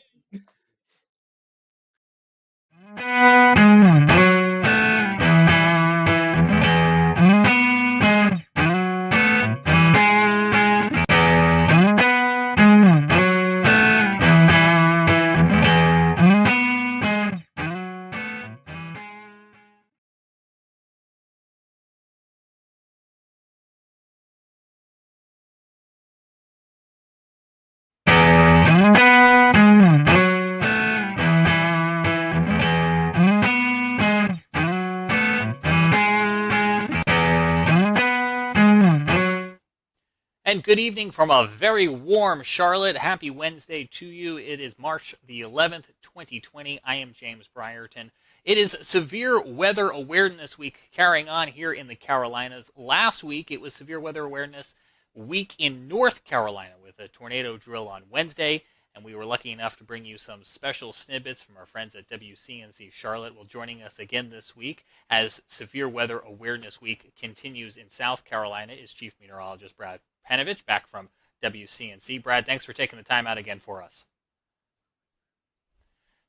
and good evening from a very warm Charlotte. Happy Wednesday to you. It is March the 11th, 2020. I am James Brierton. It is Severe Weather Awareness Week carrying on here in the Carolinas. Last week, it was Severe Weather Awareness Week in North Carolina with a tornado drill on Wednesday, and we were lucky enough to bring you some special snippets from our friends at WCNC Charlotte. Well, joining us again this week as Severe Weather Awareness Week continues in South Carolina is Chief Meteorologist Brad Panovich, back from WCNC. Brad, thanks for taking the time out again for us.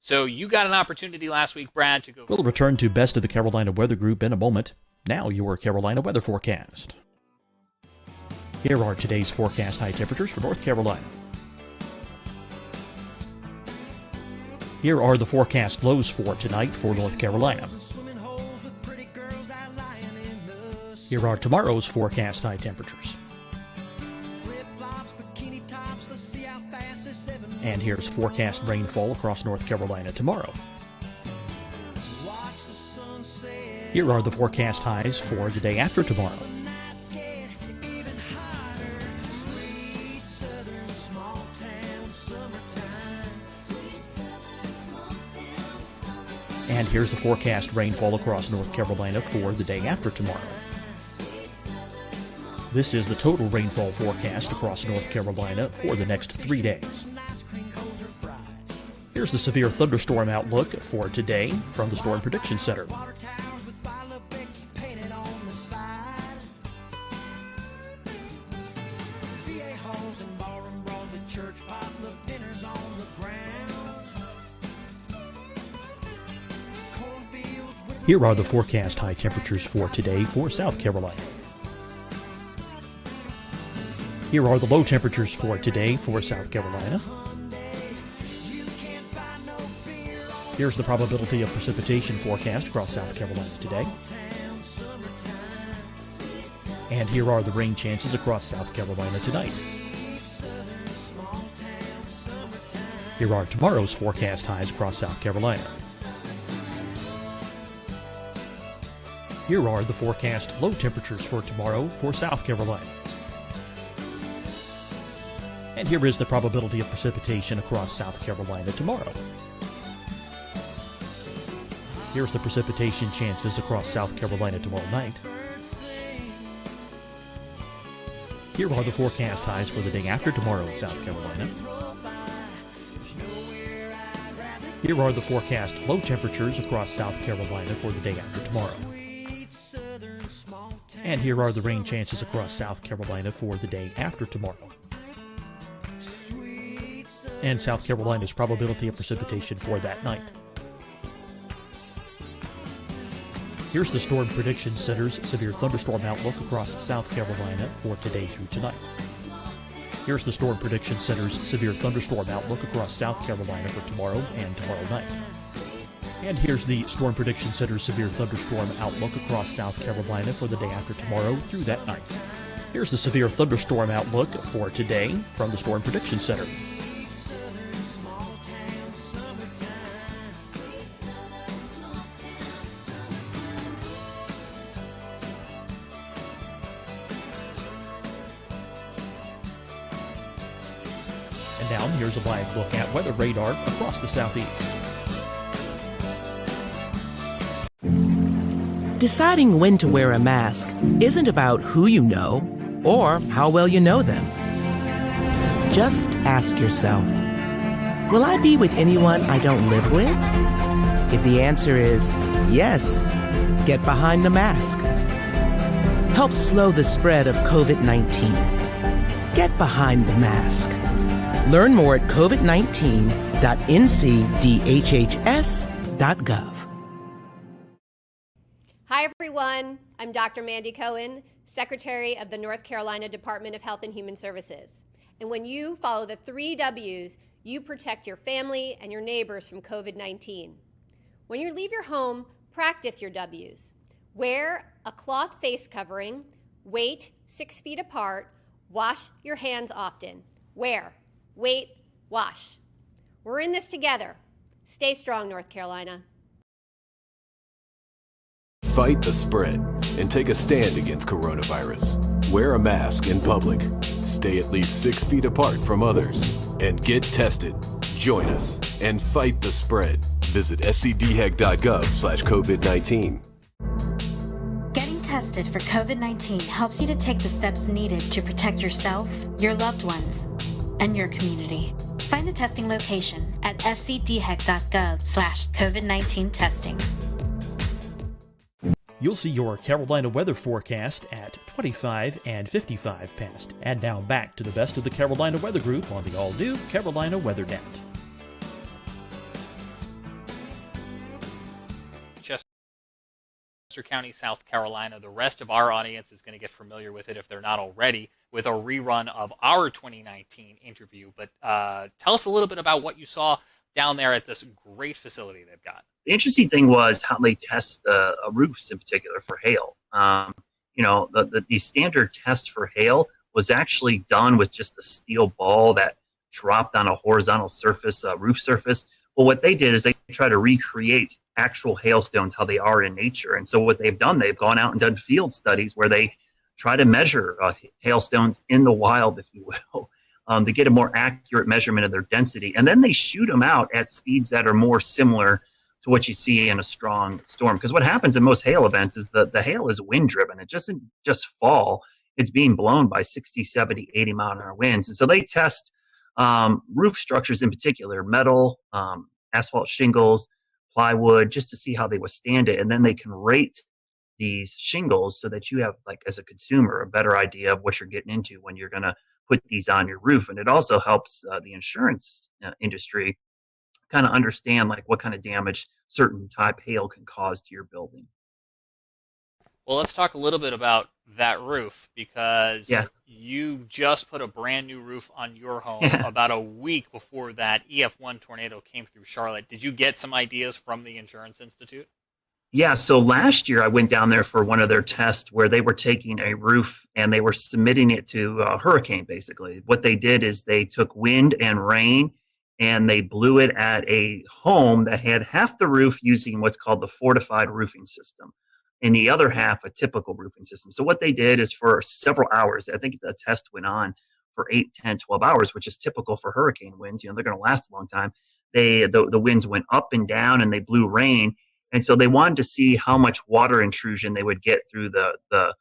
So you got an opportunity last week, Brad, to go. We'll return to Best of the Carolina Weather Group in a moment. Now your Carolina weather forecast. Here are today's forecast high temperatures for North Carolina. Here are the forecast lows for tonight for North Carolina. Here are tomorrow's forecast high temperatures. And here's forecast rainfall across North Carolina tomorrow. Here are the forecast highs for the day after tomorrow. And here's the forecast rainfall across North Carolina for the day after tomorrow. This is the total rainfall forecast across North Carolina for the next 3 days. Here's the severe thunderstorm outlook for today from the Storm Prediction Center. Here are the forecast high temperatures for today for South Carolina. Here are the low temperatures for today for South Carolina. Here's the probability of precipitation forecast across South Carolina today. And here are the rain chances across South Carolina tonight. Here are tomorrow's forecast highs across South Carolina. Here are the forecast low temperatures for tomorrow for South Carolina. And here is the probability of precipitation across South Carolina tomorrow. Here's the precipitation chances across South Carolina tomorrow night. Here are the forecast highs for the day after tomorrow in South Carolina. Here are the forecast low temperatures across South Carolina for the day after tomorrow. And here are the rain chances across South Carolina for the day after tomorrow. And South Carolina's probability of precipitation for that night. Here's the Storm Prediction Center's severe thunderstorm outlook across South Carolina for today through tonight. Here's the Storm Prediction Center's severe thunderstorm outlook across South Carolina for tomorrow and tomorrow night. And here's the Storm Prediction Center's severe thunderstorm outlook across South Carolina for the day after tomorrow through that night. Here's the severe thunderstorm outlook for today from the Storm Prediction Center. And now here's a live look at weather radar across the southeast. Deciding when to wear a mask isn't about who you know or how well you know them. Just ask yourself, will I be with anyone I don't live with? If the answer is yes, get behind the mask. Help slow the spread of COVID-19. Get behind the mask. Learn more at covid19.ncdhhs.gov. Hi, everyone. I'm Dr. Mandy Cohen, Secretary of the North Carolina Department of Health and Human Services. And when you follow the 3 W's, you protect your family and your neighbors from COVID-19. When you leave your home, practice your W's. Wear a cloth face covering, wait 6 feet apart, wash your hands often. Wear, wait, wash. We're in this together. Stay strong, North Carolina. Fight the spread. and take a stand against coronavirus. Wear a mask in public. Stay at least 6 feet apart from others. And get tested. Join us and fight the spread. Visit scdhec.gov/COVID-19. Getting tested for COVID-19 helps you to take the steps needed to protect yourself, your loved ones, and your community. Find the testing location at scdhec.gov/COVID-19 testing. You'll see your Carolina weather forecast at 25 and 55 past. And now back to the best of the Carolina Weather Group on the all-new Carolina Weather Net. County, South Carolina. The rest of our audience is going to get familiar with it if they're not already, with a rerun of our 2019 interview. But tell us a little bit about what you saw down there at this great facility they've got. The interesting thing was how they test roofs in particular for hail. The standard test for hail was actually done with just a steel ball that dropped on a horizontal surface, roof surface. Well, what they did is they try to recreate actual hailstones how they are in nature. And so what they've done, they've gone out and done field studies where they try to measure hailstones in the wild, if you will, to get a more accurate measurement of their density. And then they shoot them out at speeds that are more similar to what you see in a strong storm. Because what happens in most hail events is the hail is wind driven. It doesn't just fall. It's being blown by 60, 70, 80 mile an hour winds. And so they test roof structures in particular, metal, asphalt shingles, plywood, just to see how they withstand it. And then they can rate these shingles so that you have, like, as a consumer, a better idea of what you're getting into when you're going to put these on your roof. And it also helps the insurance industry kind of understand, like, what kind of damage certain type hail can cause to your building. Well, let's talk a little bit about that roof, because you just put a brand new roof on your home about a week before that EF1 tornado came through Charlotte. Did you get some ideas from the Insurance Institute? Yeah, so last year I went down there for one of their tests where they were taking a roof and they were submitting it to a hurricane, basically. What they did is they took wind and rain and they blew it at a home that had half the roof using what's called the fortified roofing system, and the other half a typical roofing system. So what they did is for several hours, I think the test went on for 8, 10, 12 hours, which is typical for hurricane winds. They're going to last a long time. The winds went up and down and they blew rain. And so they wanted to see how much water intrusion they would get through the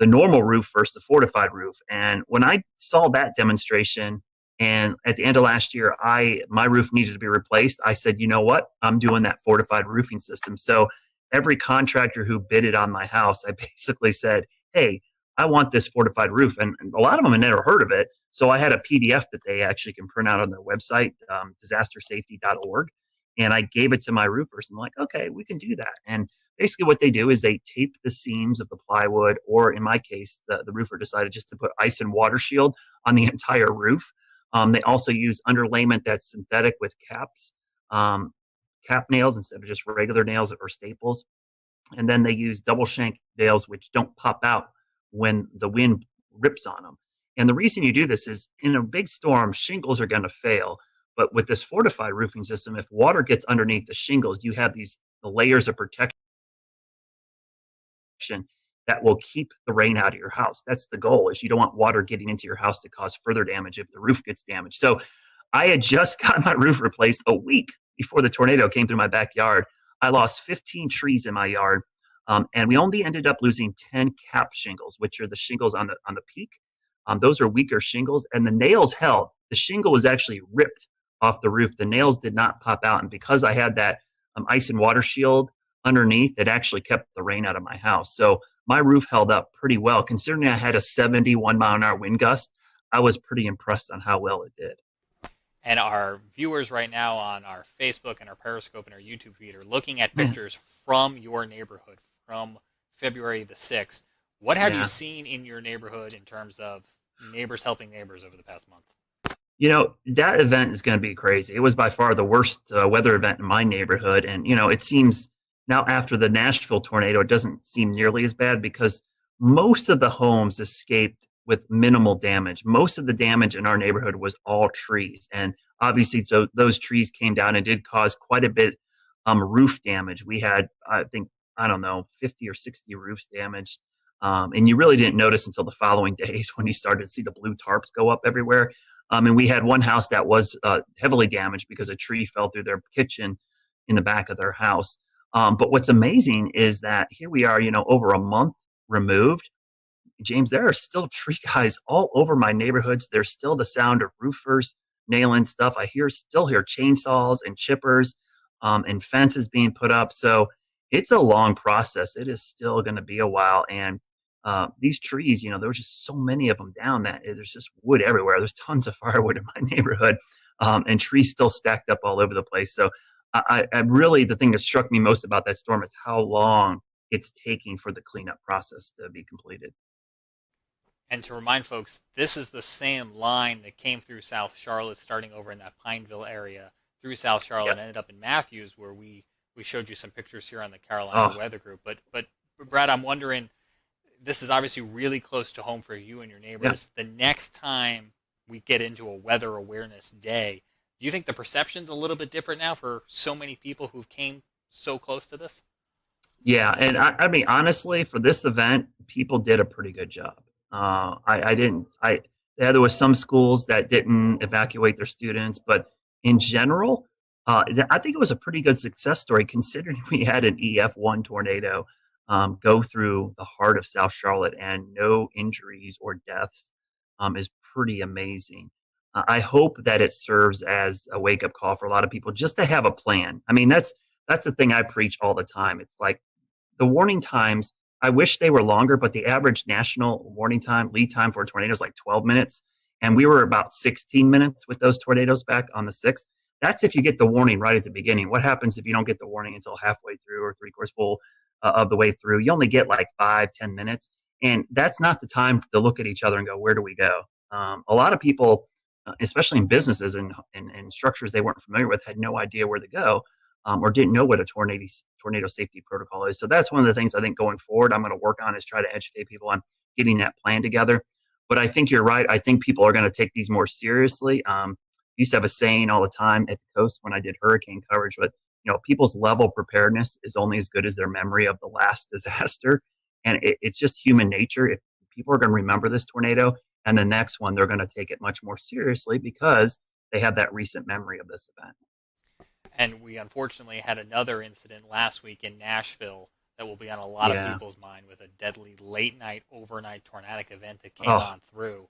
normal roof versus the fortified roof. And when I saw that demonstration, and at the end of last year, my roof needed to be replaced, I said, you know what? I'm doing that fortified roofing system. So every contractor who bidded on my house, I basically said, hey, I want this fortified roof. And a lot of them had never heard of it. So I had a PDF that they actually can print out on their website, disastersafety.org. And I gave it to my roofers. And I'm like, okay, we can do that. And basically what they do is they tape the seams of the plywood, or in my case, the roofer decided just to put ice and water shield on the entire roof. They also use underlayment that's synthetic with caps, cap nails instead of just regular nails or staples. And then they use double shank nails, which don't pop out when the wind rips on them. And the reason you do this is in a big storm, shingles are going to fail. But with this fortified roofing system, if water gets underneath the shingles, you have the layers of protection that will keep the rain out of your house. That's the goal, is you don't want water getting into your house to cause further damage if the roof gets damaged. So I had just got my roof replaced a week before the tornado came through my backyard. I lost 15 trees in my yard, and we only ended up losing 10 cap shingles, which are the shingles on the peak. Those are weaker shingles, and the nails held. The shingle was actually ripped off the roof. The nails did not pop out, and because I had that ice and water shield underneath, it actually kept the rain out of my house. So my roof held up pretty well. Considering I had a 71 mile an hour wind gust, I was pretty impressed on how well it did. And our viewers right now on our Facebook and our Periscope and our YouTube feed are looking at pictures from your neighborhood from February the 6th. What have you seen in your neighborhood in terms of neighbors helping neighbors over the past month? You know, that event is going to be crazy. It was by far the worst weather event in my neighborhood. And, you know, it seems now after the Nashville tornado, it doesn't seem nearly as bad because most of the homes escaped with minimal damage. Most of the damage in our neighborhood was all trees. And obviously, so those trees came down and did cause quite a bit roof damage. We had, I think, I don't know, 50 or 60 roofs damaged. And you really didn't notice until the following days when you started to see the blue tarps go up everywhere. And we had one house that was heavily damaged because a tree fell through their kitchen in the back of their house. But what's amazing is that here we are, over a month removed. James, there are still tree guys all over my neighborhoods. There's still the sound of roofers nailing stuff. I still hear chainsaws and chippers and fences being put up. So it's a long process. It is still going to be a while. And these trees, there was just so many of them down that there's just wood everywhere. There's tons of firewood in my neighborhood and trees still stacked up all over the place. So I really, the thing that struck me most about that storm is how long it's taking for the cleanup process to be completed. And to remind folks, this is the same line that came through South Charlotte, starting over in that Pineville area, through South Charlotte, and ended up in Matthews, where we showed you some pictures here on the Carolina Weather Group. But Brad, I'm wondering, this is obviously really close to home for you and your neighbors. The next time we get into a weather awareness day, do you think the perception's a little bit different now for so many people who've came so close to this? Yeah, and I mean, honestly, for this event, people did a pretty good job. There was some schools that didn't evacuate their students, but in general, I think it was a pretty good success story considering we had an EF1 tornado go through the heart of South Charlotte and no injuries or deaths is pretty amazing. I hope that it serves as a wake-up call for a lot of people just to have a plan. I mean, that's the thing I preach all the time. It's like the warning times, I wish they were longer, but the average national warning time, lead time for a tornado is like 12 minutes. And we were about 16 minutes with those tornadoes back on the 6th. That's if you get the warning right at the beginning. What happens if you don't get the warning until halfway through or three-quarters full of the way through? You only get like 5-10 minutes. And that's not the time to look at each other and go, where do we go? A lot of people, especially in businesses and structures they weren't familiar with, had no idea where to go. Or didn't know what a tornado safety protocol is. So that's one of the things I think going forward I'm going to work on is try to educate people on getting that plan together. But I think you're right. I think people are going to take these more seriously. I used to have a saying all the time at the coast when I did hurricane coverage, but people's level of preparedness is only as good as their memory of the last disaster. And it's just human nature. If people are going to remember this tornado and the next one, they're going to take it much more seriously because they have that recent memory of this event. And we unfortunately had another incident last week in Nashville that will be on a lot of people's mind with a deadly late-night, overnight tornadic event that came on through,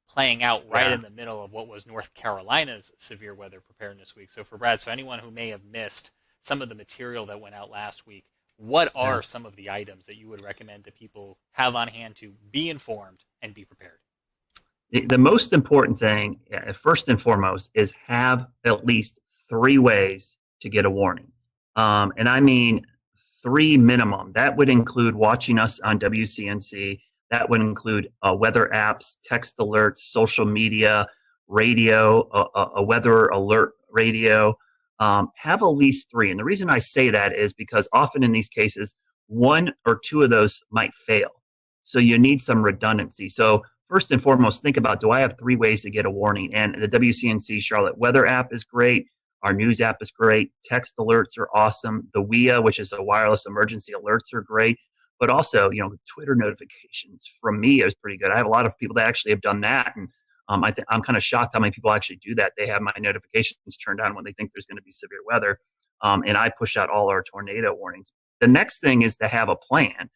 playing out right in the middle of what was North Carolina's severe weather preparedness week. So for Brad, anyone who may have missed some of the material that went out last week, what are some of the items that you would recommend that people have on hand to be informed and be prepared? The most important thing, first and foremost, is have at least 3 ways to get a warning. And I mean 3 minimum. That would include watching us on WCNC. That would include weather apps, text alerts, social media, radio, a weather alert radio. Have at least 3. And the reason I say that is because often in these cases, 1 or 2 of those might fail. So you need some redundancy. So first and foremost, think about, do I have 3 ways to get a warning? And the WCNC Charlotte weather app is great. Our news app is great. Text alerts are awesome. The WIA, which is a wireless emergency alerts, are great. But also, Twitter notifications from me is pretty good. I have a lot of people that actually have done that. And I'm kind of shocked how many people actually do that. They have my notifications turned on when they think there's going to be severe weather. And I push out all our tornado warnings. The next thing is to have a plan.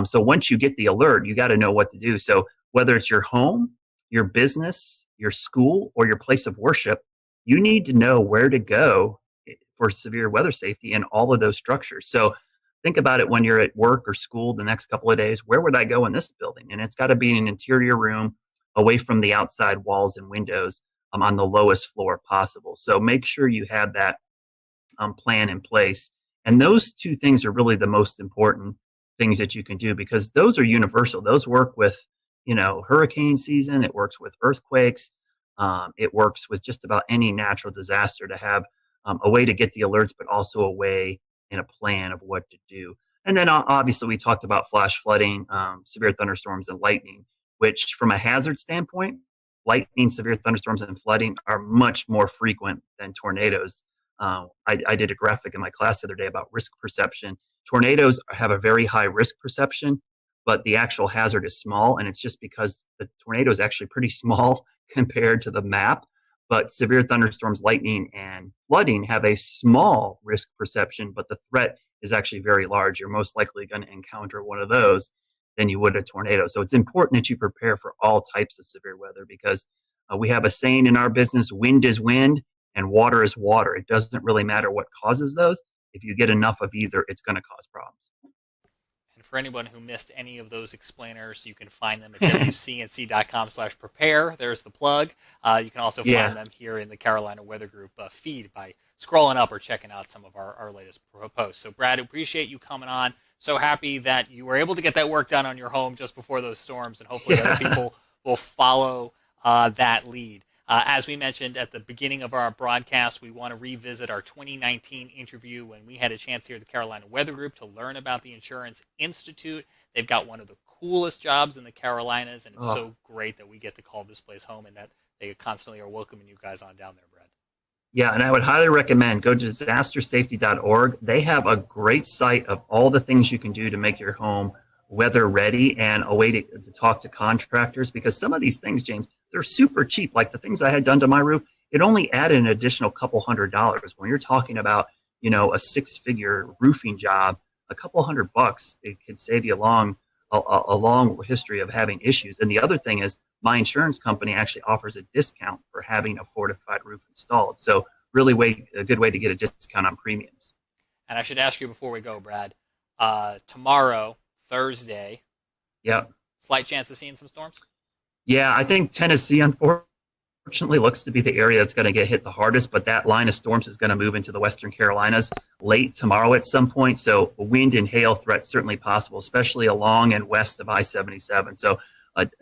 So once you get the alert, you got to know what to do. So whether it's your home, your business, your school, or your place of worship, you need to know where to go for severe weather safety in all of those structures. So think about it when you're at work or school the next couple of days. Where would I go in this building? And it's got to be in an interior room away from the outside walls and windows on the lowest floor possible. So make sure you have that plan in place. And those 2 things are really the most important things that you can do because those are universal. Those work with, hurricane season. It works with earthquakes. It works with just about any natural disaster to have a way to get the alerts, but also a way and a plan of what to do. And then obviously we talked about flash flooding, severe thunderstorms, and lightning, which from a hazard standpoint, lightning, severe thunderstorms, and flooding are much more frequent than tornadoes. I did a graphic in my class the other day about risk perception, tornadoes have a very high risk perception, but the actual hazard is small. And it's just because the tornado is actually pretty small compared to the map. But severe thunderstorms, lightning, and flooding have a small risk perception, but the threat is actually very large. You're most likely going to encounter one of those than you would a tornado. So it's important that you prepare for all types of severe weather, because we have a saying in our business: wind is wind and water is water. It doesn't really matter what causes those. If you get enough of either, it's going to cause problems. And for anyone who missed any of those explainers, you can find them at wcnc.com/prepare. There's the plug. You can also find them here in the Carolina Weather Group feed by scrolling up or checking out some of our latest posts. So, Brad, appreciate you coming on. So happy that you were able to get that work done on your home just before those storms, and hopefully other people will follow that lead. As we mentioned at the beginning of our broadcast, we want to revisit our 2019 interview when we had a chance here at the Carolina Weather Group to learn about the Insurance Institute. They've got one of the coolest jobs in the Carolinas, and it's so great that we get to call this place home and that they constantly are welcoming you guys on down there, Brad. Yeah, and I would highly recommend go to disastersafety.org. They have a great site of all the things you can do to make your home weather ready, and a way to talk to contractors, because some of these things, James, they're super cheap. Like the things I had done to my roof, it only added an additional couple $100. When you're talking about, a 6-figure roofing job, a couple $100, it could save you a long history of having issues. And the other thing is, my insurance company actually offers a discount for having a fortified roof installed. So really a good way to get a discount on premiums. And I should ask you before we go, Brad, tomorrow, Thursday. Yep. Slight chance of seeing some storms? Yeah, I think Tennessee, unfortunately, looks to be the area that's going to get hit the hardest, but that line of storms is going to move into the Western Carolinas late tomorrow at some point. So wind and hail threats certainly possible, especially along and west of I-77. So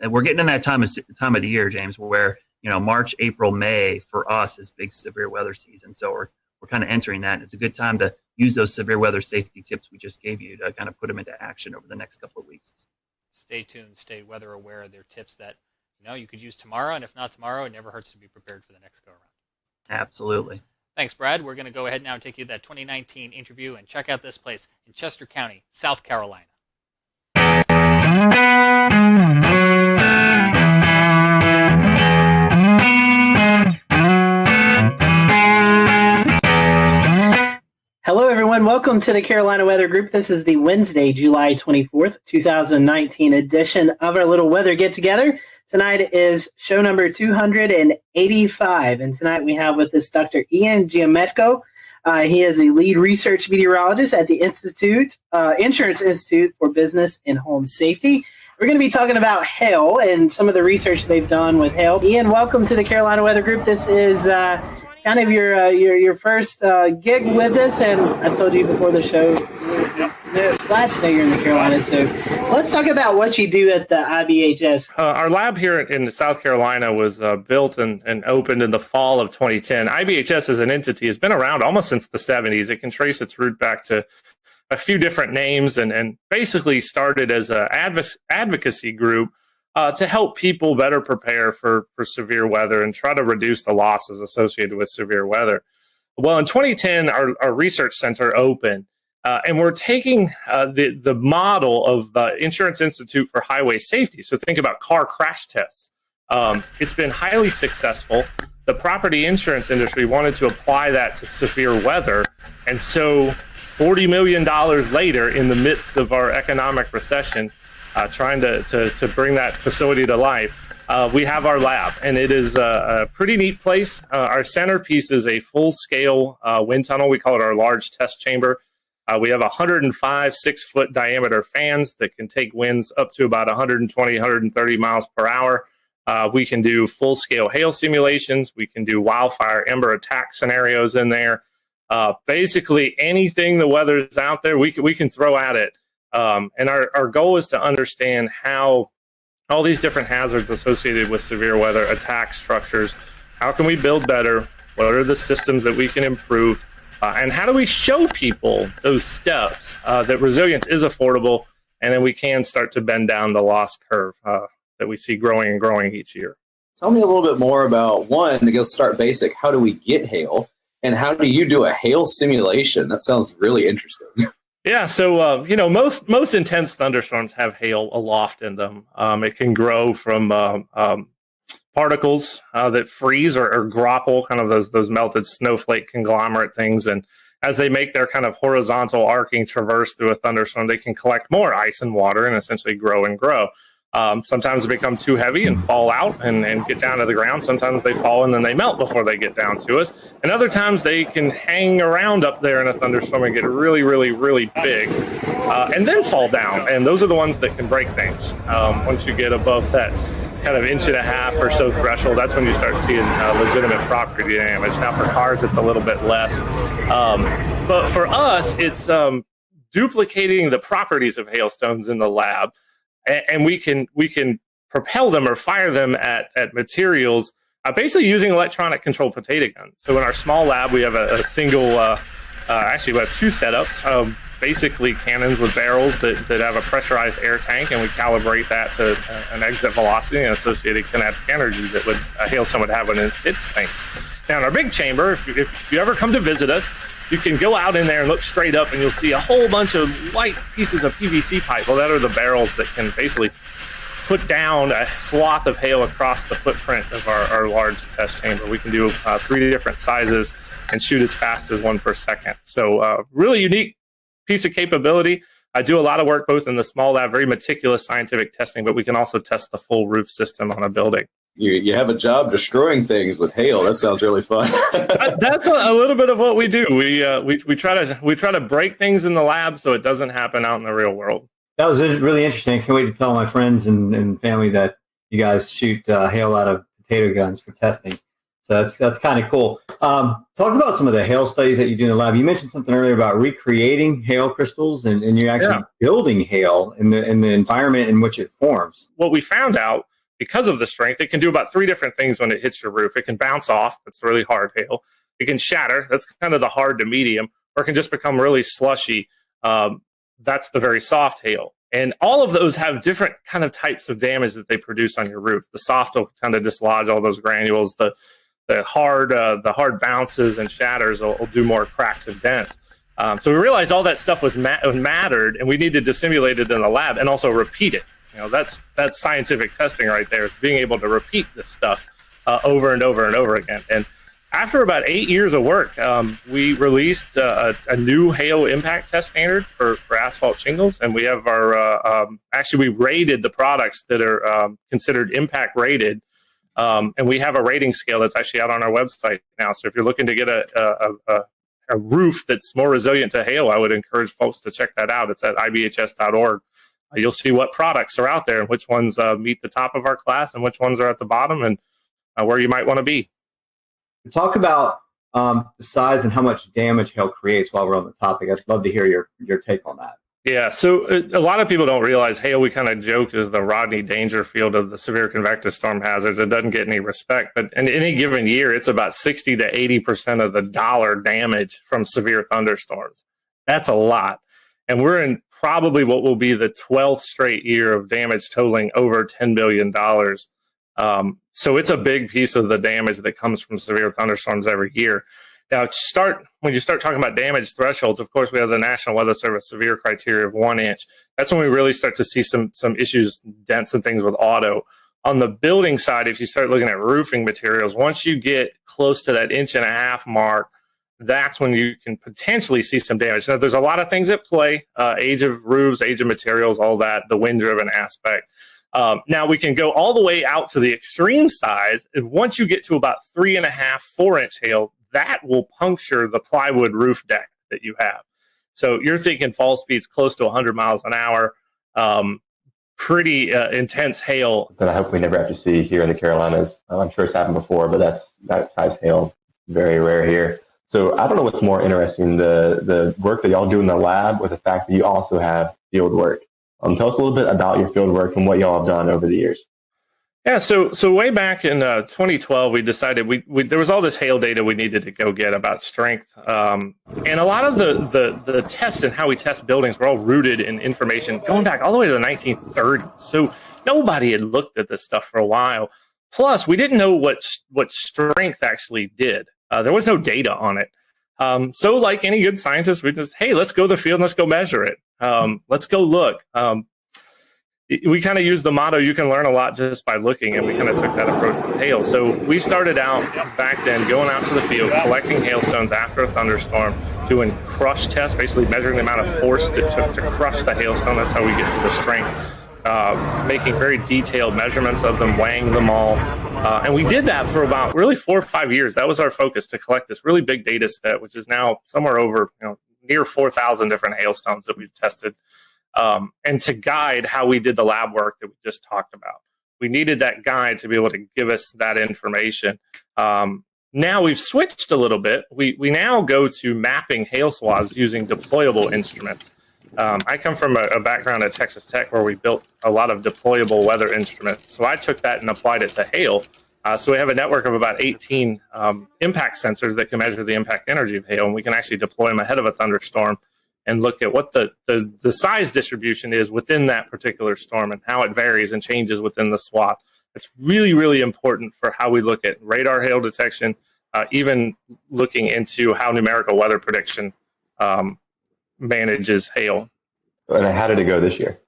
we're getting in that time of the year, James, where, March, April, May for us is big severe weather season. So we're kind of entering that. And it's a good time to use those severe weather safety tips we just gave you to kind of put them into action over the next couple of weeks. Stay tuned, stay weather aware. They're tips that you could use tomorrow, and if not tomorrow, it never hurts to be prepared for the next go around. Absolutely. Thanks, Brad. We're going to go ahead now and take you to that 2019 interview and check out this place in Chester County, South Carolina. Hello, everyone. Welcome to the Carolina Weather Group. This is the Wednesday, July 24th, 2019 edition of our little weather get-together. Tonight is show number 285, and tonight we have with us Dr. Ian Giametco. He is a lead research meteorologist at the Insurance Institute for Business and Home Safety. We're going to be talking about hail and some of the research they've done with hail. Ian, welcome to the Carolina Weather Group. This is kind of your first gig with us, and I told you before the show, glad to know you're in the Carolinas. So let's talk about what you do at the IBHS. Our lab here in South Carolina was built and opened in the fall of 2010. IBHS as an entity has been around almost since the 70s. It can trace its root back to a few different names and basically started as an advocacy group to help people better prepare for severe weather and try to reduce the losses associated with severe weather. Well, in 2010, our research center opened, and we're taking the model of the Insurance Institute for Highway Safety. So think about car crash tests. It's been highly successful. The property insurance industry wanted to apply that to severe weather, and so $40 million later, in the midst of our economic recession, trying to bring that facility to life, we have our lab, and it is a pretty neat place. Our centerpiece is a full-scale wind tunnel. We call it our large test chamber. We have 105 6-foot diameter fans that can take winds up to about 120, 130 miles per hour. We can do full-scale hail simulations. We can do wildfire ember attack scenarios in there. Basically, anything the weather's out there, we can throw at it. And our goal is to understand how all these different hazards associated with severe weather attack structures. How can we build better? What are the systems that we can improve? And how do we show people those steps that resilience is affordable, and then we can start to bend down the loss curve that we see growing and growing each year? Tell me a little bit more about, one, to go start basic, how do we get hail? And how do you do a hail simulation? That sounds really interesting. Yeah, so most intense thunderstorms have hail aloft in them. It can grow from particles that freeze or grapple, kind of those melted snowflake conglomerate things, and as they make their kind of horizontal arcing traverse through a thunderstorm, they can collect more ice and water and essentially grow and grow. Sometimes they become too heavy and fall out and get down to the ground. Sometimes they fall and then they melt before they get down to us. And other times they can hang around up there in a thunderstorm and get really, really, really big and then fall down. And those are the ones that can break things. Once you get above that kind of 1.5 inch or so threshold, that's when you start seeing legitimate property damage. Now for cars, it's a little bit less. But for us, it's duplicating the properties of hailstones in the lab. And we can propel them or fire them at materials, basically using electronic controlled potato guns. So in our small lab, we have a single, actually we have 2 setups, basically cannons with barrels that have a pressurized air tank, and we calibrate that to an exit velocity and associated kinetic energy that a hailstone would have when it hits things. Now in our big chamber, if you ever come to visit us, you can go out in there and look straight up and you'll see a whole bunch of white pieces of PVC pipe. Well, that are the barrels that can basically put down a swath of hail across the footprint of our large test chamber. We can do 3 different sizes and shoot as fast as 1 per second. So really unique piece of capability. I do a lot of work both in the small lab, very meticulous scientific testing, but we can also test the full roof system on a building. You have a job destroying things with hail. That sounds really fun. That's a little bit of what we do. We try to break things in the lab so it doesn't happen out in the real world. That was really interesting. I can't wait to tell my friends and family that you guys shoot hail out of potato guns for testing. So that's kind of cool. Talk about some of the hail studies that you do in the lab. You mentioned something earlier about recreating hail crystals, and you're actually building hail in the environment in which it forms. What we found out, because of the strength, it can do about 3 different things when it hits your roof. It can bounce off. That's really hard hail. It can shatter. That's kind of the hard to medium. Or it can just become really slushy. That's the very soft hail. And all of those have different kind of types of damage that they produce on your roof. The soft will kind of dislodge all those granules. The hard bounces and shatters will do more cracks and dents. So we realized all that stuff was mattered, and we needed to simulate it in the lab and also repeat it. That's scientific testing right there, is being able to repeat this stuff over and over and over again. And after about 8 years of work, we released a new hail impact test standard for asphalt shingles, and we have we rated the products that are considered impact rated, and we have a rating scale that's actually out on our website now. So if you're looking to get a roof that's more resilient to hail, I would encourage folks to check that out. It's at ibhs.org. You'll see what products are out there and which ones meet the top of our class and which ones are at the bottom, and where you might want to be. Talk about the size and how much damage hail creates while we're on the topic. I'd love to hear your take on that. Yeah, so a lot of people don't realize hail, we kind of joke, is the Rodney Dangerfield of the severe convective storm hazards. It doesn't get any respect, but in any given year, it's about 60 to 80% of the dollar damage from severe thunderstorms. That's a lot. And we're in probably what will be the 12th straight year of damage totaling over $10 billion. So it's a big piece of the damage that comes from severe thunderstorms every year. Now, when you start talking about damage thresholds, of course, we have the National Weather Service severe criteria of 1 inch. That's when we really start to see some issues, dents and things with auto. On the building side, if you start looking at roofing materials, once you get close to that 1.5 inch mark, that's when you can potentially see some damage. Now, there's a lot of things at play, age of roofs, age of materials, all that, the wind-driven aspect. Now, we can go all the way out to the extreme size, and once you get to about 3.5, 4 inch hail, that will puncture the plywood roof deck that you have. So you're thinking fall speeds close to 100 miles an hour, pretty intense hail. That I hope we never have to see here in the Carolinas. I'm sure it's happened before, but that size hail, very rare here. So I don't know what's more interesting, the work that y'all do in the lab or the fact that you also have field work. Tell us a little bit about your field work and what y'all have done over the years. Yeah, so way back in 2012, we decided there was all this hail data we needed to go get about strength. And a lot of the tests and how we test buildings were all rooted in information going back all the way to the 1930s. So nobody had looked at this stuff for a while. Plus, we didn't know what strength actually did. There was no data on it. So like any good scientist, we just, hey, let's go to the field and let's go measure it. Let's go look. We kind of use the motto, you can learn a lot just by looking, and we kind of took that approach with hail. So we started out back then going out to the field, collecting hailstones after a thunderstorm, doing crush tests, basically measuring the amount of force it took to crush the hailstone. That's how we get to the strength. Making very detailed measurements of them, weighing them all. And we did that for about really 4 or 5 years. That was our focus, to collect this really big data set, which is now somewhere over near 4,000 different hailstones that we've tested. And to guide how we did the lab work that we just talked about. We needed that guide to be able to give us that information. Now we've switched a little bit. We now go to mapping hail swaths using deployable instruments. I come from a background at Texas Tech where we built a lot of deployable weather instruments. So I took that and applied it to hail. So we have a network of about 18 impact sensors that can measure the impact energy of hail, and we can actually deploy them ahead of a thunderstorm and look at what the size distribution is within that particular storm and how it varies and changes within the swath. It's really, really important for how we look at radar hail detection, even looking into how numerical weather prediction manages hail. And how did it go this year?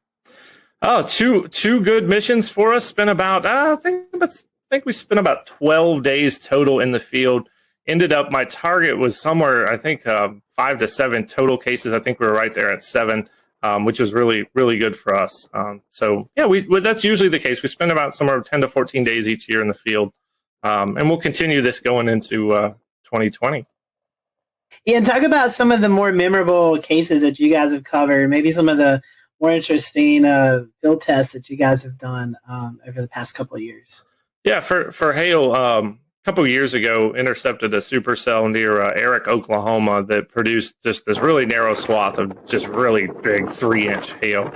Oh, two good missions for us. Spent about I think we spent about 12 days total in the field. Ended up, my target was somewhere, I think 5 to 7 total cases. I think we were right there at 7, which was really, really good for us. So yeah, that's usually the case. We spend about somewhere 10 to 14 days each year in the field, and we'll continue this going into 2020. Yeah, and talk about some of the more memorable cases that you guys have covered, maybe some of the more interesting field tests that you guys have done over the past couple of years. Yeah, for hail, a couple of years ago, intercepted a supercell near Eric, Oklahoma that produced just this really narrow swath of just really big 3-inch hail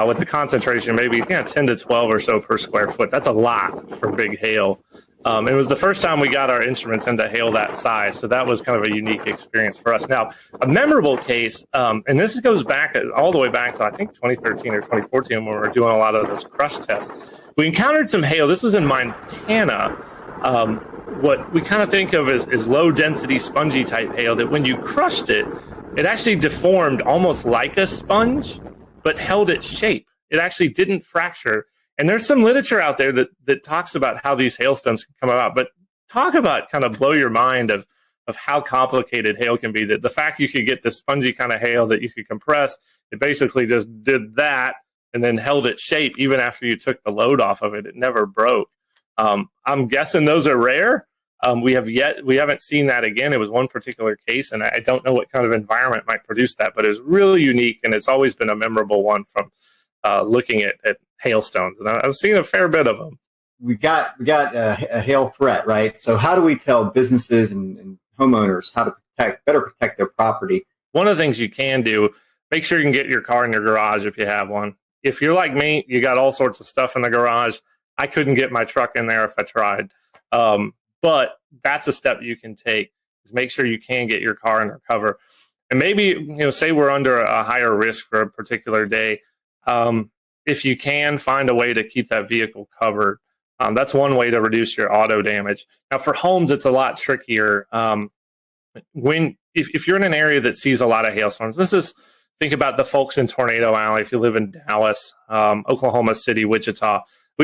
with a concentration maybe 10 to 12 or so per square foot. That's a lot for big hail. It was the first time we got our instruments into hail that size, so that was kind of a unique experience for us. Now, a memorable case, and this goes back all the way back to I think 2013 or 2014 when we were doing a lot of those crush tests. We encountered some hail. This was in Montana. What we kind of think of as low-density spongy type hail that when you crushed it, it actually deformed almost like a sponge, but held its shape. It actually didn't fracture. And there's some literature out there that talks about how these hailstones can come about. But talk about kind of blow your mind of how complicated hail can be. That the fact you could get this spongy kind of hail that you could compress, it basically just did that and then held its shape even after you took the load off of it. It never broke. I'm guessing those are rare. We haven't seen that again. It was one particular case, and I don't know what kind of environment might produce that, but it's really unique, and it's always been a memorable one from looking at hailstones. And I've seen a fair bit of them. We got a hail threat, right? So how do we tell businesses and homeowners how to better protect their property? One of the things you can do, make sure you can get your car in your garage if you have one. If you're like me, you got all sorts of stuff in the garage. I couldn't get my truck in there if I tried. But that's a step you can take, is make sure you can get your car under cover. And maybe, say we're under a higher risk for a particular day. If you can find a way to keep that vehicle covered, that's one way to reduce your auto damage. Now for homes, it's a lot trickier. If you're in an area that sees a lot of hailstorms, think about the folks in Tornado Alley. If you live in Dallas, Oklahoma City, Wichita,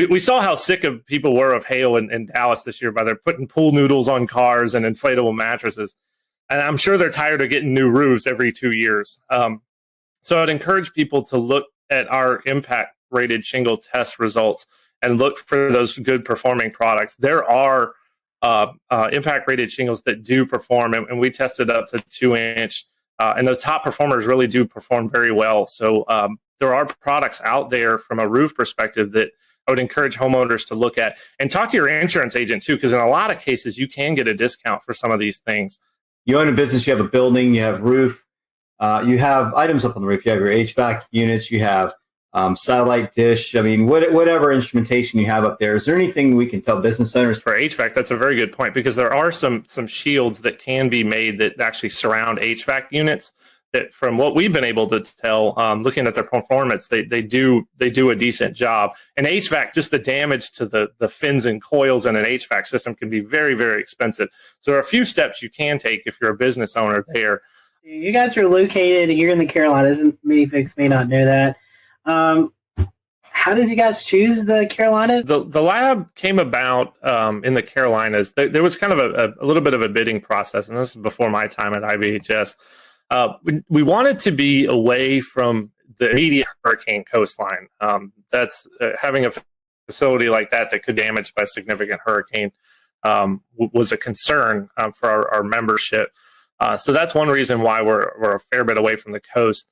we saw how sick of people were of hail in Dallas this year by their putting pool noodles on cars and inflatable mattresses. And I'm sure they're tired of getting new roofs every 2 years. So I'd encourage people to look at our impact rated shingle test results and look for those good performing products. There are impact rated shingles that do perform, and we tested up to 2-inch, and the top performers really do perform very well. So there are products out there from a roof perspective that I would encourage homeowners to look at, and talk to your insurance agent too, because in a lot of cases you can get a discount for some of these things. You own a business, you have a building, you have roof, you have items up on the roof, you have your HVAC units, you have satellite dish. I mean, whatever instrumentation you have up there, is there anything we can tell business owners? For HVAC, that's a very good point, because there are some shields that can be made that actually surround HVAC units that from what we've been able to tell, looking at their performance, they do a decent job. And HVAC, just the damage to the fins and coils in an HVAC system can be very, very expensive. So there are a few steps you can take if you're a business owner there. You guys are located here in the Carolinas, and many folks may not know that. How did you guys choose the Carolinas? The lab came about in the Carolinas. There was kind of a little bit of a bidding process, and this is before my time at IBHS. We wanted to be away from the immediate hurricane coastline. That's having a facility like that could damage by a significant hurricane was a concern for our membership. So that's one reason why we're a fair bit away from the coast.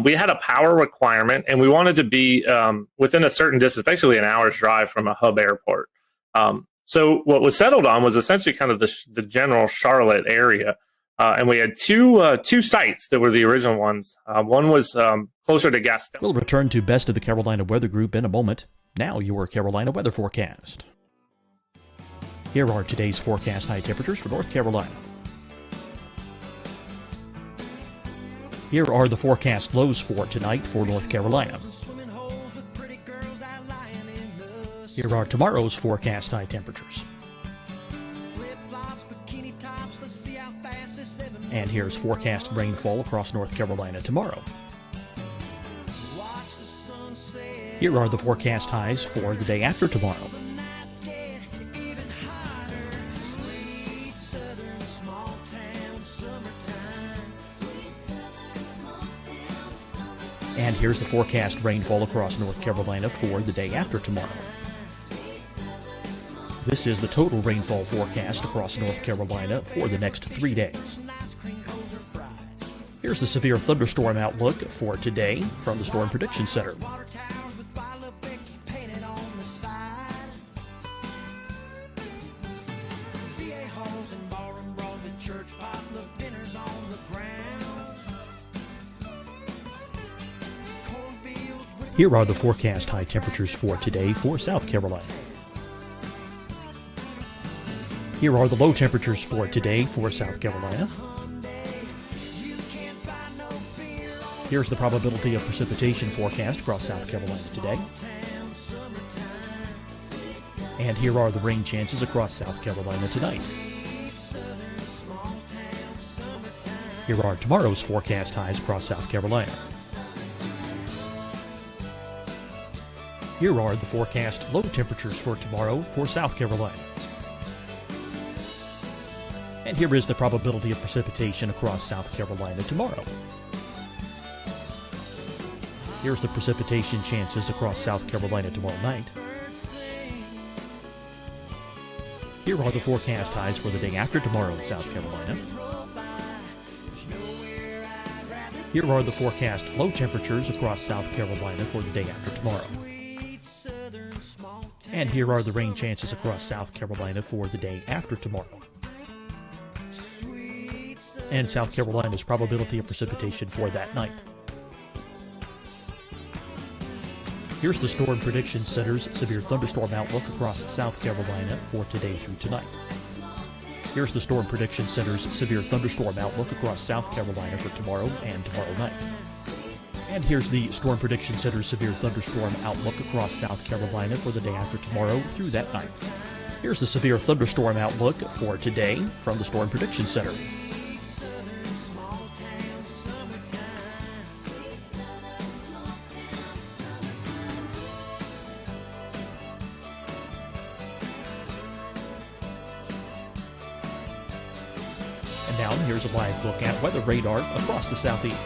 We had a power requirement, and we wanted to be within a certain distance, basically an hour's drive from a hub airport. So what was settled on was essentially kind of the general Charlotte area. And we had two sites that were the original ones. One was closer to Gaston. We'll return to Best of the Carolina Weather Group in a moment. Now your Carolina weather forecast. Here are today's forecast high temperatures for North Carolina. Here are the forecast lows for tonight for North Carolina. Here are tomorrow's forecast high temperatures. And here's forecast rainfall across North Carolina tomorrow. Here are the forecast highs for the day after tomorrow. And here's the forecast rainfall across North Carolina for the day after tomorrow. This is the total rainfall forecast across North Carolina for the next 3 days. Here's the severe thunderstorm outlook for today from the Storm Prediction Center. Here are the forecast high temperatures for today for South Carolina. Here are the low temperatures for today for South Carolina. Here's the probability of precipitation forecast across South Carolina today. And here are the rain chances across South Carolina tonight. Here are tomorrow's forecast highs across South Carolina. Here are the forecast low temperatures for tomorrow for South Carolina. And here is the probability of precipitation across South Carolina tomorrow. Here's the precipitation chances across South Carolina tomorrow night. Here are the forecast highs for the day after tomorrow in South Carolina. Here are the forecast low temperatures across South Carolina for the day after tomorrow. And here are the rain chances across South Carolina for the day after tomorrow. And South Carolina's probability of precipitation for that night. Here's the Storm Prediction Center's severe thunderstorm outlook across South Carolina for today through tonight. Here's the Storm Prediction Center's severe thunderstorm outlook across South Carolina for tomorrow and tomorrow night. And here's the Storm Prediction Center's severe thunderstorm outlook across South Carolina for the day after tomorrow through that night. Here's the severe thunderstorm outlook for today from the Storm Prediction Center. And now here's a live look at weather radar across the southeast.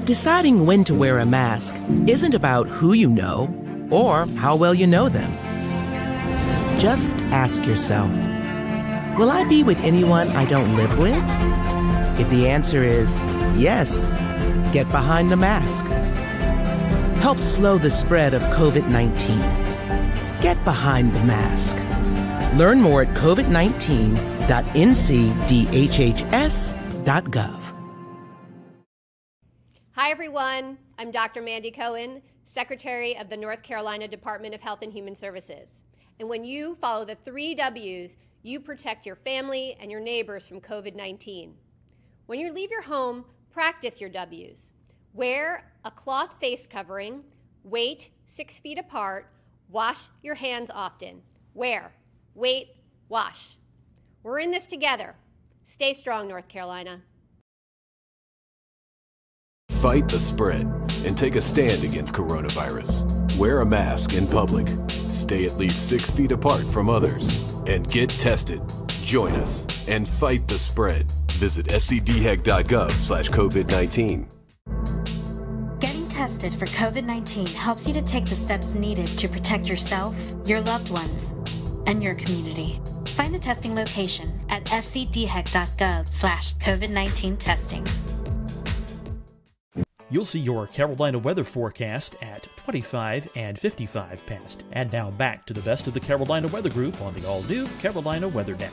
Deciding when to wear a mask isn't about who you know or how well you know them. Just ask yourself, will I be with anyone I don't live with? If the answer is yes, get behind the mask. Help slow the spread of COVID-19. Get behind the mask. Learn more at covid19.ncdhhs.gov. Hi, everyone. I'm Dr. Mandy Cohen, Secretary of the North Carolina Department of Health and Human Services. And when you follow the 3 W's, you protect your family and your neighbors from COVID-19. When you leave your home, practice your W's. Wear a cloth face covering, wait 6 feet apart, wash your hands often. Wear, wait, wash. We're in this together. Stay strong, North Carolina. Fight the spread and take a stand against coronavirus. Wear a mask in public. Stay at least 6 feet apart from others. And get tested. Join us and fight the spread. Visit scdhec.gov/COVID-19. Getting tested for COVID-19 helps you to take the steps needed to protect yourself, your loved ones, and your community. Find the testing location at scdhec.gov/COVID-19 testing. You'll see your Carolina weather forecast at 25 and 55 past. And now back to the best of the Carolina Weather Group on the all-new Carolina Weather Net.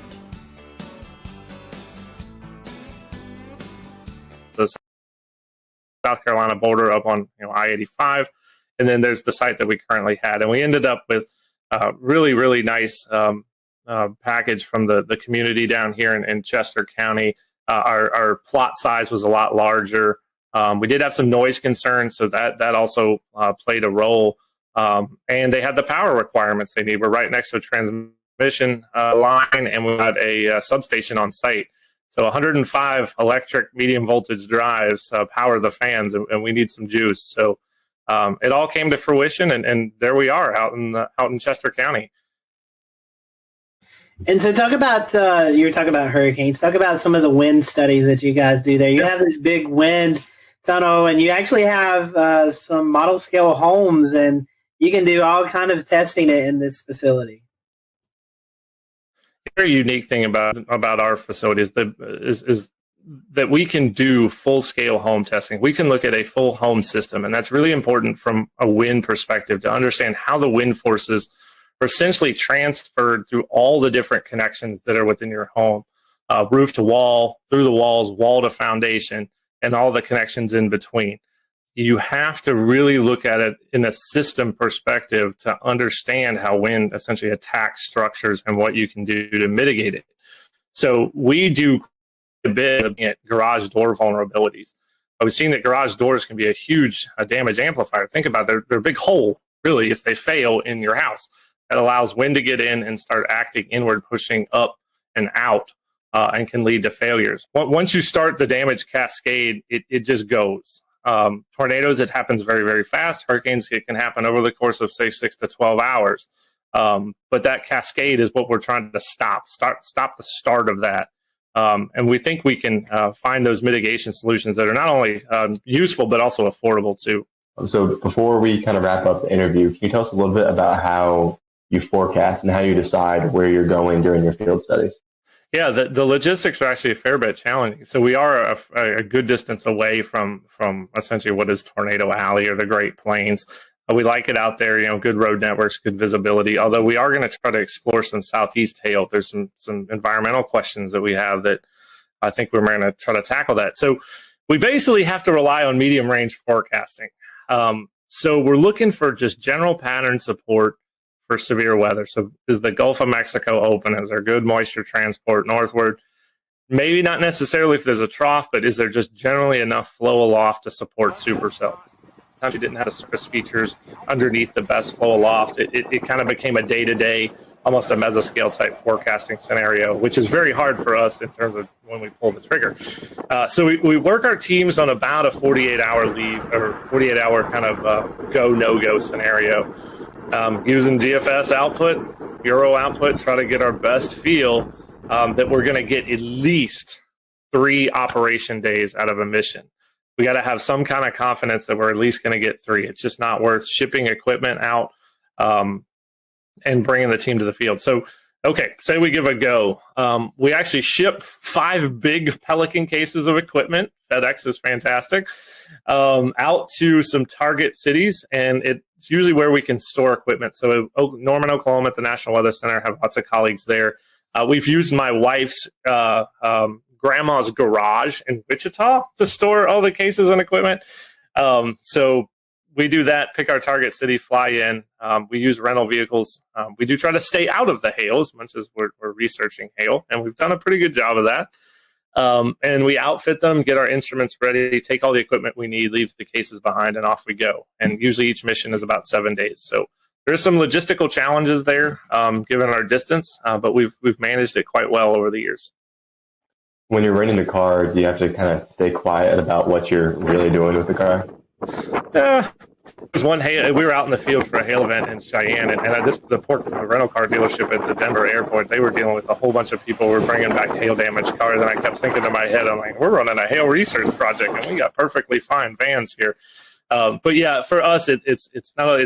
The South Carolina border up on I-85, and then there's the site that we currently had, and we ended up with a really nice package from the community down here in Chester County. Our plot size was a lot larger. We did have some noise concerns, so that also played a role. And they had the power requirements they need. We're right next to a transmission line, and we had a substation on site. So 105 electric medium voltage drives power the fans, and we need some juice. So it all came to fruition, and there we are out in Chester County. And so talk about, you were talking about hurricanes. Talk about some of the wind studies that you guys do there. You have this big wind tunnel, and you actually have some model scale homes, and you can do all kind of testing in this facility. A very unique thing about our facility is that we can do full-scale home testing. We can look at a full home system, and that's really important from a wind perspective to understand how the wind forces are essentially transferred through all the different connections that are within your home, roof to wall, through the walls, wall to foundation, and all the connections in between. You have to really look at it in a system perspective to understand how wind essentially attacks structures and what you can do to mitigate it. So we do a bit of garage door vulnerabilities. We've seen that garage doors can be a huge damage amplifier. Think about it, they're a big hole, really, if they fail in your house. That allows wind to get in and start acting inward, pushing up and out, and can lead to failures. Once you start the damage cascade, it just goes. Tornadoes, it happens very fast. Hurricanes, it can happen over the course of, say, 6 to 12 hours. But that cascade is what we're trying to stop the start of that. And we think we can find those mitigation solutions that are not only useful, but also affordable too. So before we kind of wrap up the interview, can you tell us a little bit about how you forecast and how you decide where you're going during your field studies? Yeah, the logistics are actually a fair bit challenging. So we are a good distance away from essentially what is Tornado Alley or the Great Plains. We like it out there, good road networks, good visibility, although we are going to try to explore some southeast hail. There's some environmental questions that we have that I think we're going to try to tackle that. So we basically have to rely on medium range forecasting. So we're looking for just general pattern support for severe weather. So is the Gulf of Mexico open? Is there good moisture transport northward? Maybe not necessarily if there's a trough, but is there just generally enough flow aloft to support supercells? Sometimes you didn't have the surface features underneath the best flow aloft. It kind of became a day-to-day, almost a mesoscale type forecasting scenario, which is very hard for us in terms of when we pull the trigger. So we work our teams on about a 48-hour leave or 48-hour kind of go, no-go scenario. Using DFS output, Bureau output, try to get our best feel that we're going to get at least 3 operation days out of a mission. We got to have some kind of confidence that we're at least going to get 3. It's just not worth shipping equipment out and bringing the team to the field. So, okay, say we give a go. We actually ship 5 big Pelican cases of equipment. FedEx is fantastic. Out to some target cities, and it's usually where we can store equipment. So Norman, Oklahoma at the National Weather Center, have lots of colleagues there. We've used my wife's grandma's garage in Wichita to store all the cases and equipment. So we do that, pick our target city, fly in. We use rental vehicles. We do try to stay out of the hail as much as we're researching hail, and we've done a pretty good job of that. And we outfit them, get our instruments ready, take all the equipment we need, leave the cases behind, and off we go. And usually each mission is about 7 days. So there's some logistical challenges there, given our distance, but we've managed it quite well over the years. When you're renting the car, do you have to kind of stay quiet about what you're really doing with the car? There's one hail. We were out in the field for a hail event in Cheyenne, and the rental car dealership at the Denver airport, they were dealing with a whole bunch of people who were bringing back hail damaged cars, and I kept thinking in my head, I'm like, we're running a hail research project, and we got perfectly fine vans here. But yeah, for us, it's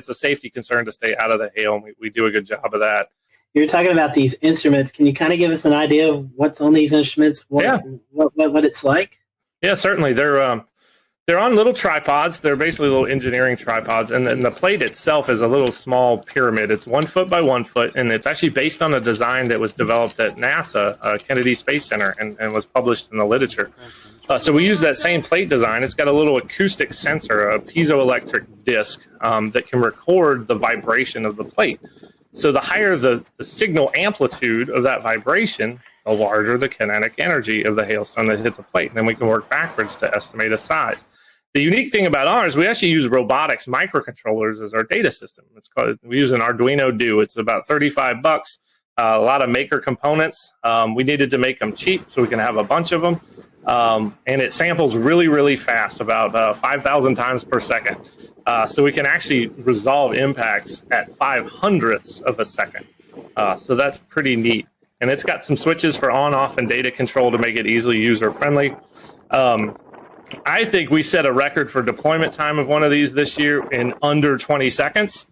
a safety concern to stay out of the hail, and we do a good job of that. You're talking about these instruments. Can you kind of give us an idea of what's on these instruments? What it's like? Yeah, certainly. They're on little tripods. They're basically little engineering tripods. And then the plate itself is a little small pyramid. It's 1 foot by 1 foot. And it's actually based on a design that was developed at NASA, Kennedy Space Center, and was published in the literature. So we use that same plate design. It's got a little acoustic sensor, a piezoelectric disc that can record the vibration of the plate. So the higher the signal amplitude of that vibration, the larger the kinetic energy of the hailstone that hit the plate. And then we can work backwards to estimate a size. The unique thing about ours, we actually use robotics microcontrollers as our data system. We use an Arduino Do. It's about $35. A lot of maker components. We needed to make them cheap so we can have a bunch of them. And it samples really, really fast, about 5,000 times per second. So we can actually resolve impacts at 0.05 of a second. So that's pretty neat. And it's got some switches for on, off, and data control to make it easily user-friendly. I think we set a record for deployment time of one of these this year in under 20 seconds.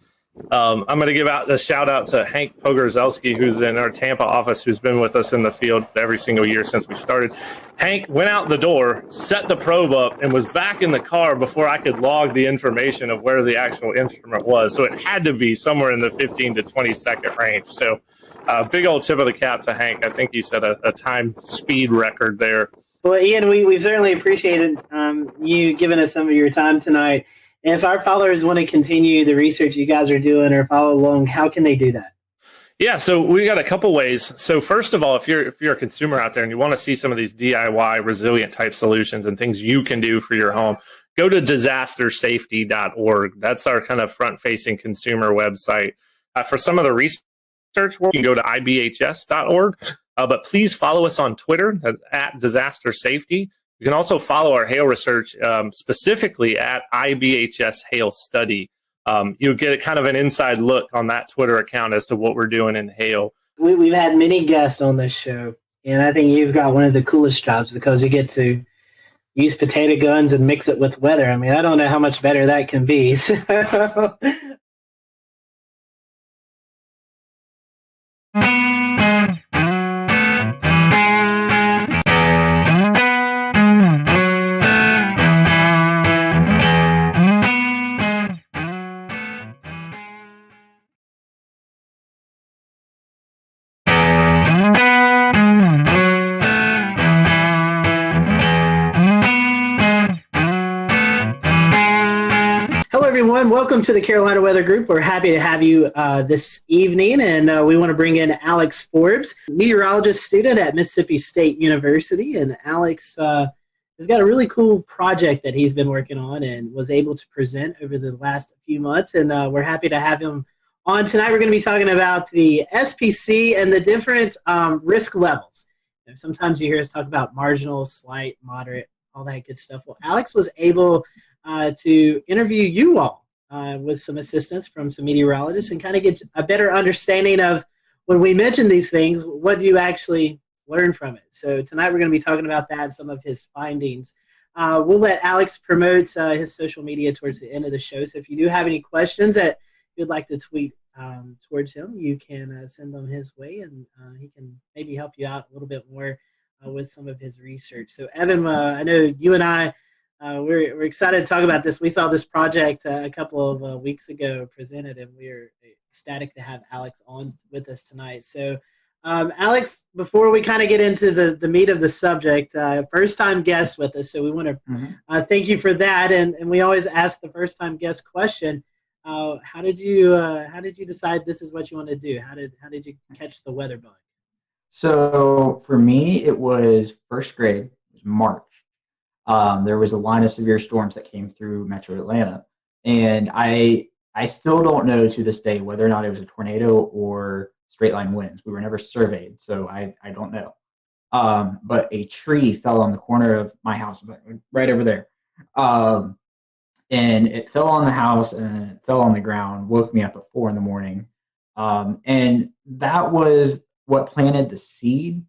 I'm going to give out a shout out to Hank Pogorzelski, who's in our Tampa office, who's been with us in the field every single year since we started. Hank went out the door, set the probe up, and was back in the car before I could log the information of where the actual instrument was. So it had to be somewhere in the 15 to 20 second range. So big old tip of the cap to Hank. I think he set a time speed record there. Well, Ian, we've certainly appreciated you giving us some of your time tonight. If our followers want to continue the research you guys are doing or follow along, how can they do that? Yeah, so we got a couple ways. So first of all, if you're a consumer out there and you want to see some of these DIY resilient type solutions and things you can do for your home, go to disastersafety.org. That's our kind of front-facing consumer website. For some of the research work, you can go to ibhs.org. But please follow us on Twitter at Disaster Safety. You can also follow our hail research specifically at IBHS Hail Study. You'll get kind of an inside look on that Twitter account as to what we're doing in hail. We've had many guests on this show, and I think you've got one of the coolest jobs because you get to use potato guns and mix it with weather. I mean, I don't know how much better that can be. So welcome to the Carolina Weather Group. We're happy to have you this evening, and we want to bring in Alex Forbes, meteorologist student at Mississippi State University. And Alex has got a really cool project that he's been working on and was able to present over the last few months, and we're happy to have him on tonight. We're going to be talking about the SPC and the different risk levels. You know, sometimes you hear us talk about marginal, slight, moderate, all that good stuff. Well, Alex was able to interview you all with some assistance from some meteorologists and kind of get a better understanding of when we mention these things, what do you actually learn from it? So tonight we're going to be talking about that, some of his findings. We'll let Alex promote his social media towards the end of the show. So if you do have any questions that you'd like to tweet towards him, you can send them his way, and he can maybe help you out a little bit more with some of his research. So Evan, I know you and I, we're excited to talk about this. We saw this project a couple of weeks ago presented, and we're ecstatic to have Alex on with us tonight. So Alex, before we kind of get into the meat of the subject, first-time guest with us, so we want to thank you for that. And we always ask the first-time guest question: how did you decide this is what you want to do? How did you catch the weather bug? So for me, it was first grade. It was March. There was a line of severe storms that came through Metro Atlanta, and I still don't know to this day whether or not it was a tornado or straight line winds. We were never surveyed, so I don't know. But a tree fell on the corner of my house, right over there, and it fell on the house and it fell on the ground. Woke me up at 4 a.m. And that was what planted the seed.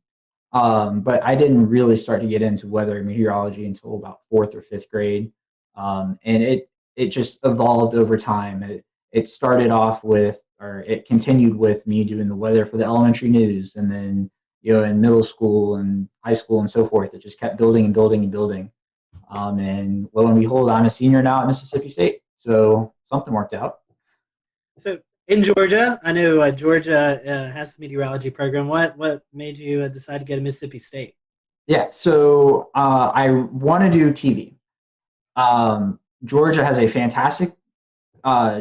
But I didn't really start to get into weather and meteorology until about 4th or 5th grade, and it just evolved over time. It started off with, or it continued with me doing the weather for the elementary news, and then in middle school and high school and so forth, it just kept building and building and building. And lo and behold, I'm a senior now at Mississippi State, so something worked out. So in Georgia, I know Georgia has the meteorology program. What made you decide to go to Mississippi State? Yeah, so I want to do TV. Georgia has a fantastic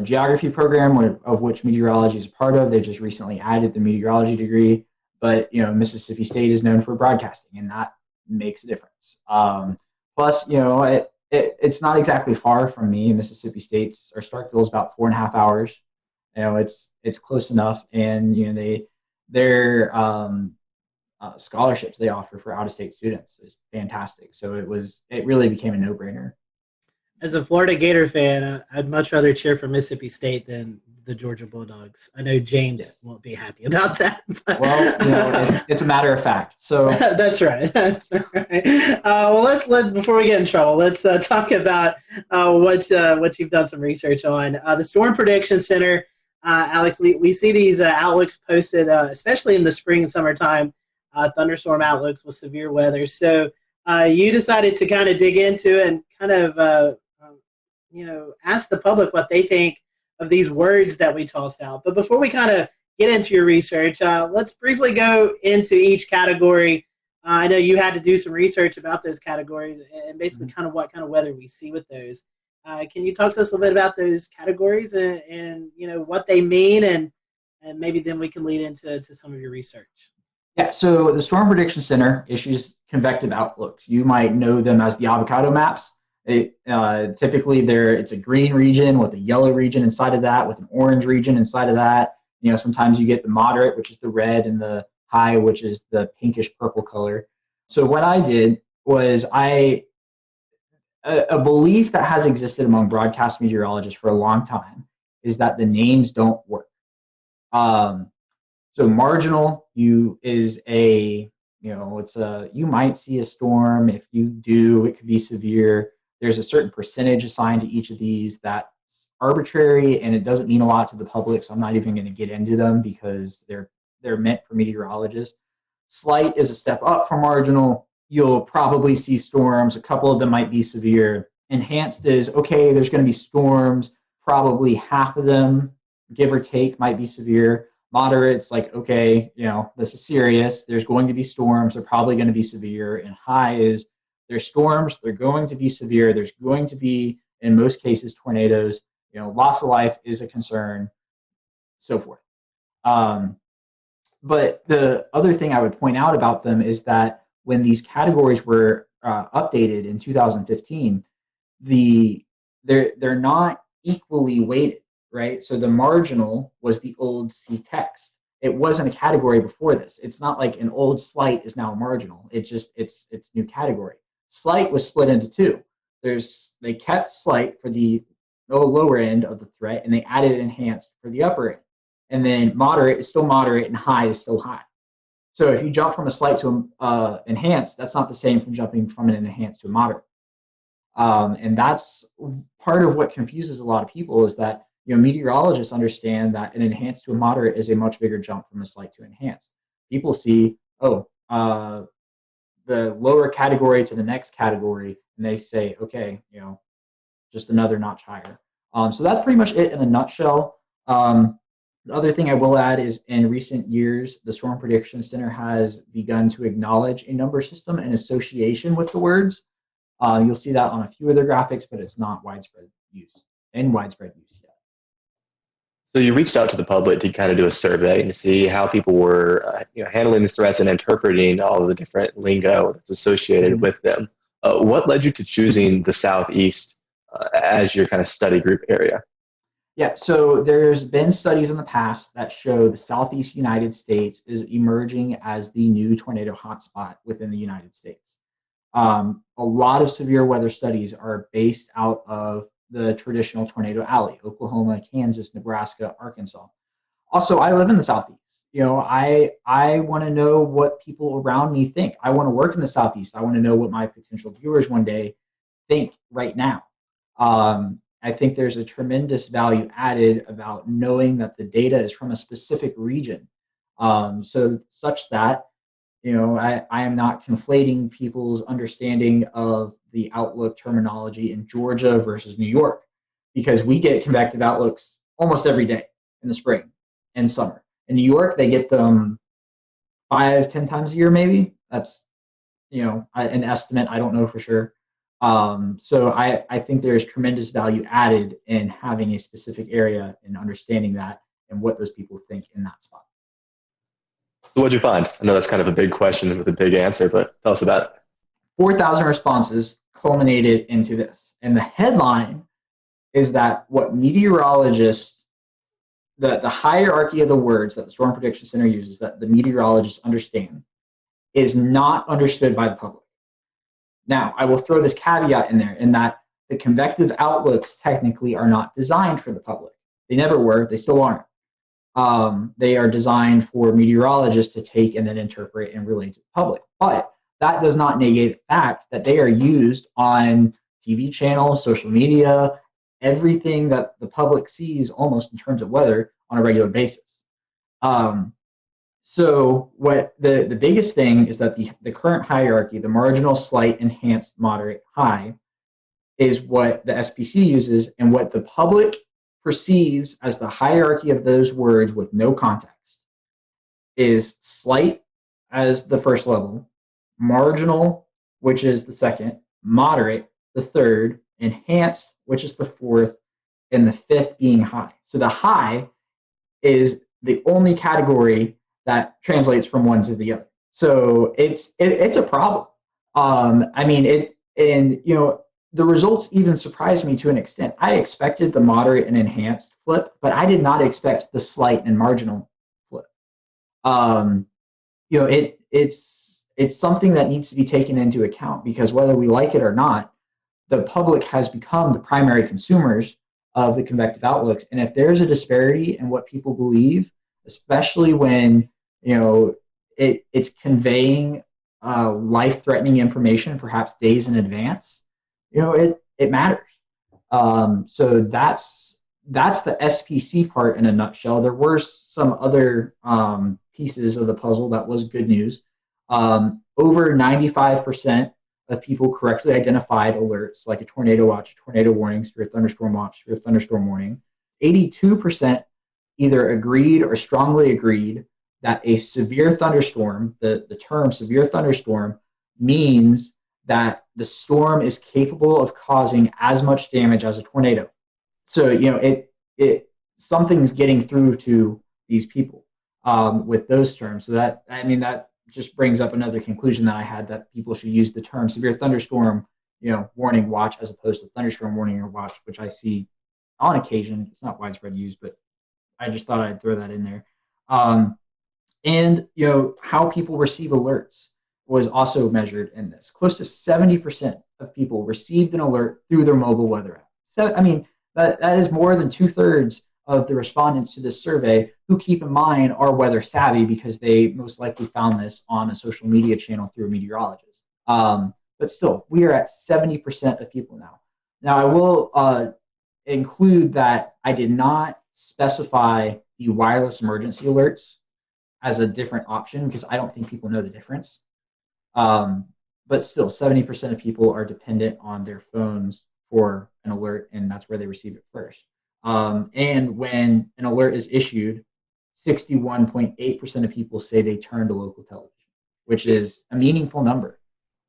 geography program of which meteorology is a part of. They just recently added the meteorology degree, but Mississippi State is known for broadcasting, and that makes a difference. Plus, it's not exactly far from me. Mississippi State's, or Starkville, is about 4.5 hours. It's close enough, and their scholarships they offer for out-of-state students is fantastic. So it really became a no-brainer. As a Florida Gator fan, I'd much rather cheer for Mississippi State than the Georgia Bulldogs. I know James won't be happy about that. But. Well, it's a matter of fact. So that's right. That's right. Well, let's before we get in trouble, let's talk about what you've done some research on. The Storm Prediction Center, Alex. We see these outlooks posted, especially in the spring and summertime, thunderstorm outlooks with severe weather. So you decided to kind of dig into it and kind of ask the public what they think of these words that we tossed out. But before we kind of get into your research, let's briefly go into each category. I know you had to do some research about those categories and basically kind of what kind of weather we see with those. Can you talk to us a little bit about those categories and what they mean, and maybe then we can lead into some of your research? Yeah, so the Storm Prediction Center issues convective outlooks. You might know them as the avocado maps. Typically, it's a green region with a yellow region inside of that, with an orange region inside of that. Sometimes you get the moderate, which is the red, and the high, which is the pinkish purple color. So what I did was a belief that has existed among broadcast meteorologists for a long time is that the names don't work. So marginal is you might see a storm. If you do, it could be severe. There's a certain percentage assigned to each of these that's arbitrary, and it doesn't mean a lot to the public, so I'm not even going to get into them because they're meant for meteorologists. Slight is a step up from marginal. You'll probably see storms. A couple of them might be severe. Enhanced is, okay, there's going to be storms. Probably half of them, give or take, might be severe. Moderate's like, okay, this is serious. There's going to be storms. They're probably going to be severe. And high is, there's storms. They're going to be severe. There's going to be, in most cases, tornadoes. Loss of life is a concern, so forth. But the other thing I would point out about them is that when these categories were updated in 2015, they're not equally weighted, right? So the marginal was the old C text. It wasn't a category before this. It's not like an old slight is now a marginal. It's new category. Slight was split into two. They kept slight for the lower end of the threat, and they added enhanced for the upper end. And then moderate is still moderate, and high is still high. So if you jump from a slight to enhanced, that's not the same from jumping from an enhanced to a moderate. And that's part of what confuses a lot of people, is that meteorologists understand that an enhanced to a moderate is a much bigger jump from a slight to enhanced. People see, the lower category to the next category, and they say, okay, just another notch higher. So that's pretty much it in a nutshell. The other thing I will add is in recent years, the Storm Prediction Center has begun to acknowledge a number system in association with the words. You'll see that on a few of their graphics, but it's not widespread use yet. So you reached out to the public to kind of do a survey and see how people were handling the threats and interpreting all of the different lingo that's associated with them. What led you to choosing the Southeast as your kind of study group area? Yeah, so there's been studies in the past that show the Southeast United States is emerging as the new tornado hotspot within the United States. A lot of severe weather studies are based out of the traditional tornado alley, Oklahoma, Kansas, Nebraska, Arkansas. Also, I live in the Southeast. I want to know what people around me think. I want to work in the Southeast. I want to know what my potential viewers one day think right now. I think there's a tremendous value added about knowing that the data is from a specific region. So such that, I am not conflating people's understanding of the outlook terminology in Georgia versus New York, because we get convective outlooks almost every day in the spring and summer. In New York, they get them 5-10 times a year, maybe. That's, an estimate. I don't know for sure. So I think there's tremendous value added in having a specific area and understanding that and what those people think in that spot. So what'd you find? I know that's kind of a big question with a big answer, but tell us about it. 4,000 responses culminated into this. And the headline is that what meteorologists, the hierarchy of the words that the Storm Prediction Center uses, that the meteorologists understand, is not understood by the public. Now, I will throw this caveat in there in that the convective outlooks technically are not designed for the public. They never were. They still aren't. They are designed for meteorologists to take and then interpret and relate to the public. But that does not negate the fact that they are used on TV channels, social media, everything that the public sees almost in terms of weather on a regular basis. So what the biggest thing is that the current hierarchy, the marginal, slight, enhanced, moderate, high, is what the SPC uses, and what the public perceives as the hierarchy of those words with no context is slight as the first level, marginal, which is the second, moderate, the third, enhanced, which is the fourth, and the fifth being high. So the high is the only category that translates from one to the other. So it's a problem. The results even surprised me to an extent. I expected the moderate and enhanced flip, but I did not expect the slight and marginal flip. It's something that needs to be taken into account, because whether we like it or not, the public has become the primary consumers of the convective outlooks. And if there's a disparity in what people believe, especially when it's conveying life-threatening information, perhaps days in advance, it matters. So that's the SPC part in a nutshell. There were some other pieces of the puzzle that was good news. Over 95% of people correctly identified alerts like a tornado watch, tornado warning, severe thunderstorm watch, severe thunderstorm warning. 82% either agreed or strongly agreed that a severe thunderstorm, the term severe thunderstorm, means that the storm is capable of causing as much damage as a tornado. So, something's getting through to these people with those terms. So that just brings up another conclusion that I had, that people should use the term severe thunderstorm, warning watch, as opposed to thunderstorm warning or watch, which I see on occasion. It's not widespread use, but I just thought I'd throw that in there. And how people receive alerts was also measured in this. Close to 70% of people received an alert through their mobile weather app. So, that is more than 2/3 of the respondents to this survey, who, keep in mind, are weather savvy because they most likely found this on a social media channel through a meteorologist. But still, we are at 70% of people now. Now, I will include that I did not specify the wireless emergency alerts as a different option, because I don't think people know the difference. But still, 70% of people are dependent on their phones for an alert, and that's where they receive it first. And when an alert is issued, 61.8% of people say they turn to local television, which is a meaningful number.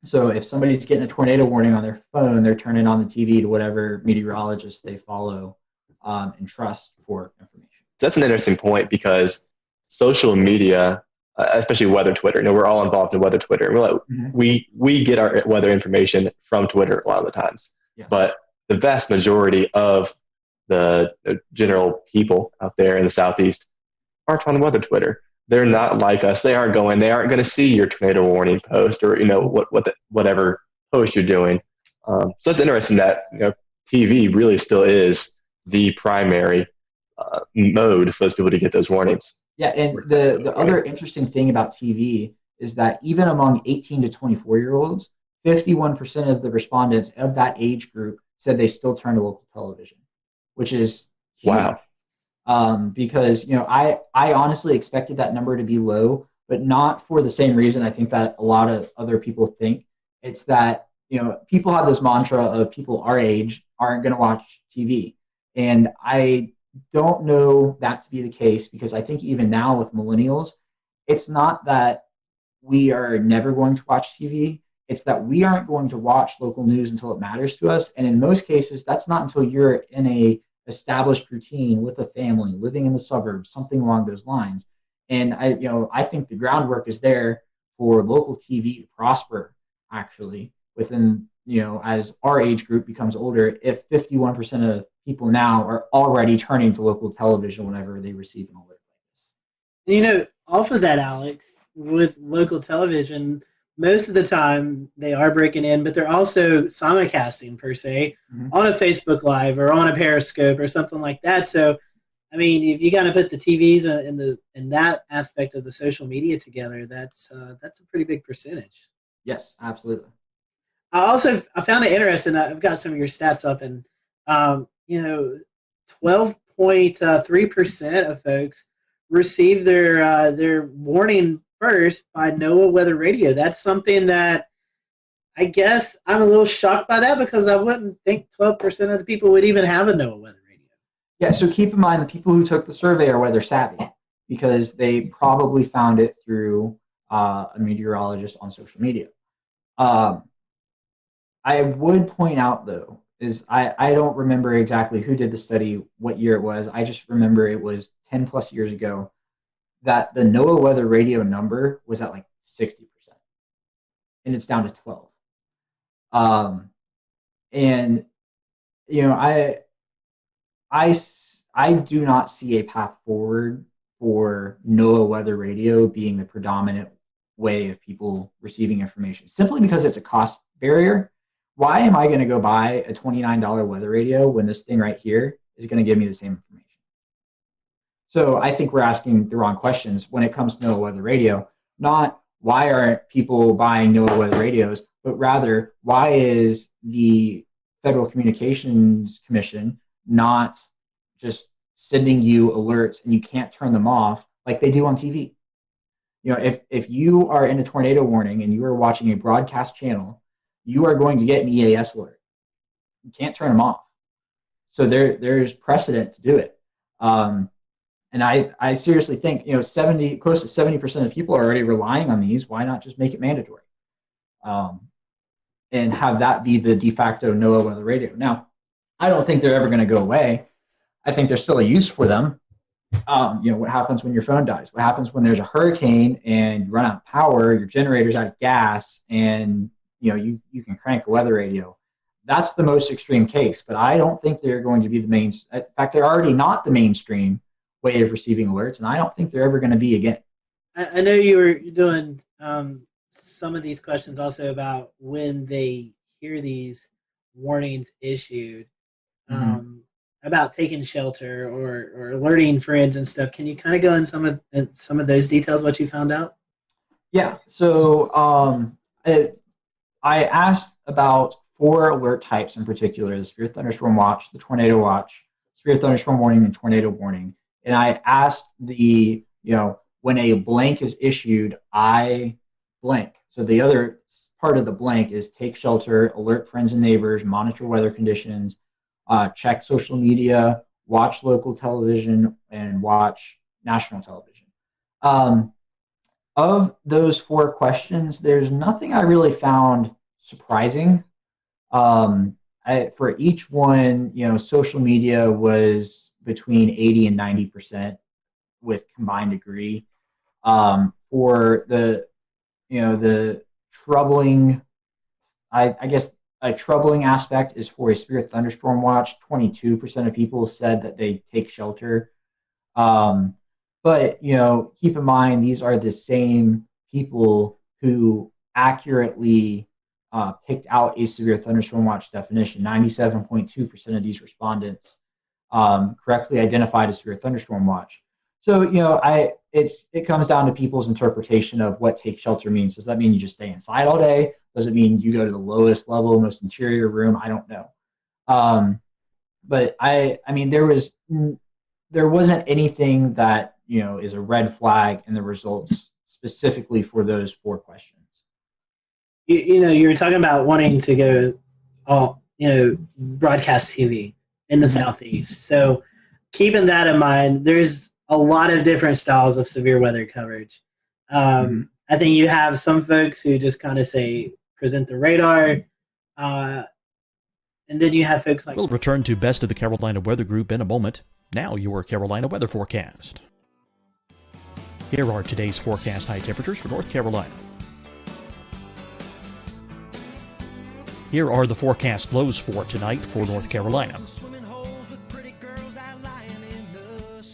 So if somebody's getting a tornado warning on their phone, they're turning on the TV to whatever meteorologist they follow and trust for information. That's an interesting point because social media, especially weather Twitter, we're all involved in weather Twitter. We get our weather information from Twitter a lot of the times. Yeah. But the vast majority of the general people out there in the Southeast aren't on weather Twitter. They're not like us. They aren't going to see your tornado warning post or, whatever post you're doing. So it's interesting that, TV really still is the primary mode for those people to get those warnings. Yeah. And the other interesting thing about TV is that even among 18 to 24-year-olds, 51% of the respondents of that age group said they still turn to local television, which is huge. Wow. Because, I honestly expected that number to be low, but not for the same reason I think that a lot of other people think. It's that, people have this mantra of people our age aren't going to watch TV. And I don't know that to be the case, because I think even now with millennials, it's not that we are never going to watch TV. It's that we aren't going to watch local news until it matters to us. And in most cases, that's not until you're in a established routine with a family, living in the suburbs, something along those lines. And I think the groundwork is there for local TV to prosper, actually, within, as our age group becomes older, if 51% of people now are already turning to local television whenever they receive an alert like this. Off of that, Alex, with local television, most of the time they are breaking in, but they're also simulcasting per se on a Facebook Live or on a Periscope or something like that. So, I mean, if you got to put the TVs in that aspect of the social media together, that's a pretty big percentage. Yes, absolutely. I found it interesting. I've got some of your stats up, and 12.3% of folks receive their warning first by NOAA Weather Radio. That's something that I guess I'm a little shocked by that, because I wouldn't think 12% of the people would even have a NOAA Weather Radio. Yeah, so keep in mind the people who took the survey are weather savvy, because they probably found it through a meteorologist on social media. I would point out, though, is I don't remember exactly who did the study, what year it was. I just remember it was 10 plus years ago, that the NOAA Weather Radio number was at like 60%, and it's down to 12. I do not see a path forward for NOAA Weather Radio being the predominant way of people receiving information, simply because it's a cost barrier. Why am I going to go buy a $29 weather radio when this thing right here is going to give me the same information? So I think we're asking the wrong questions when it comes to NOAA Weather Radio. Not why aren't people buying NOAA Weather Radios, but rather why is the Federal Communications Commission not just sending you alerts and you can't turn them off like they do on TV? If you are in a tornado warning and you are watching a broadcast channel, you are going to get an EAS alert. You can't turn them off. So there's precedent to do it. And I seriously think, close to 70% of people are already relying on these. Why not just make it mandatory? And have that be the de facto NOAA Weather Radio. Now, I don't think they're ever going to go away. I think there's still a use for them. What happens when your phone dies? What happens when there's a hurricane and you run out of power, your generator's out of gas, and you can crank a weather radio? That's the most extreme case, but I don't think they're going to be the main. In fact, they're already not the mainstream way of receiving alerts, and I don't think they're ever going to be again. I know you're doing some of these questions also about when they hear these warnings issued, about taking shelter or alerting friends and stuff. Can you kind of go in some of those details, what you found out? Yeah, so I asked about 4 alert types in particular: the severe thunderstorm watch, the tornado watch, severe thunderstorm warning, and tornado warning. And I asked when a blank is issued, I blank. So the other part of the blank is take shelter, alert friends and neighbors, monitor weather conditions, check social media, watch local television, and watch national television. Of those 4 questions, there's nothing I really found surprising. For each one, social media was between 80 and 90% with combined agree. For the troubling, I guess a troubling aspect is for a severe thunderstorm watch. 22% of people said that they take shelter. But keep in mind, these are the same people who accurately picked out a severe thunderstorm watch definition. 97.2% of these respondents correctly identified a severe thunderstorm watch. So, it comes down to people's interpretation of what take shelter means. Does that mean you just stay inside all day? Does it mean you go to the lowest level, most interior room? I don't know. But I mean, there wasn't anything that, is a red flag in the results specifically for those 4 questions. You were talking about wanting to go, broadcast TV in the Southeast. So keeping that in mind, there's a lot of different styles of severe weather coverage. I think you have some folks who just kind of say, present the radar. And then you have folks like... We'll return to Best of the Carolina Weather Group in a moment. Now your Carolina weather forecast. Here are today's forecast high temperatures for North Carolina. Here are the forecast lows for tonight for North Carolina.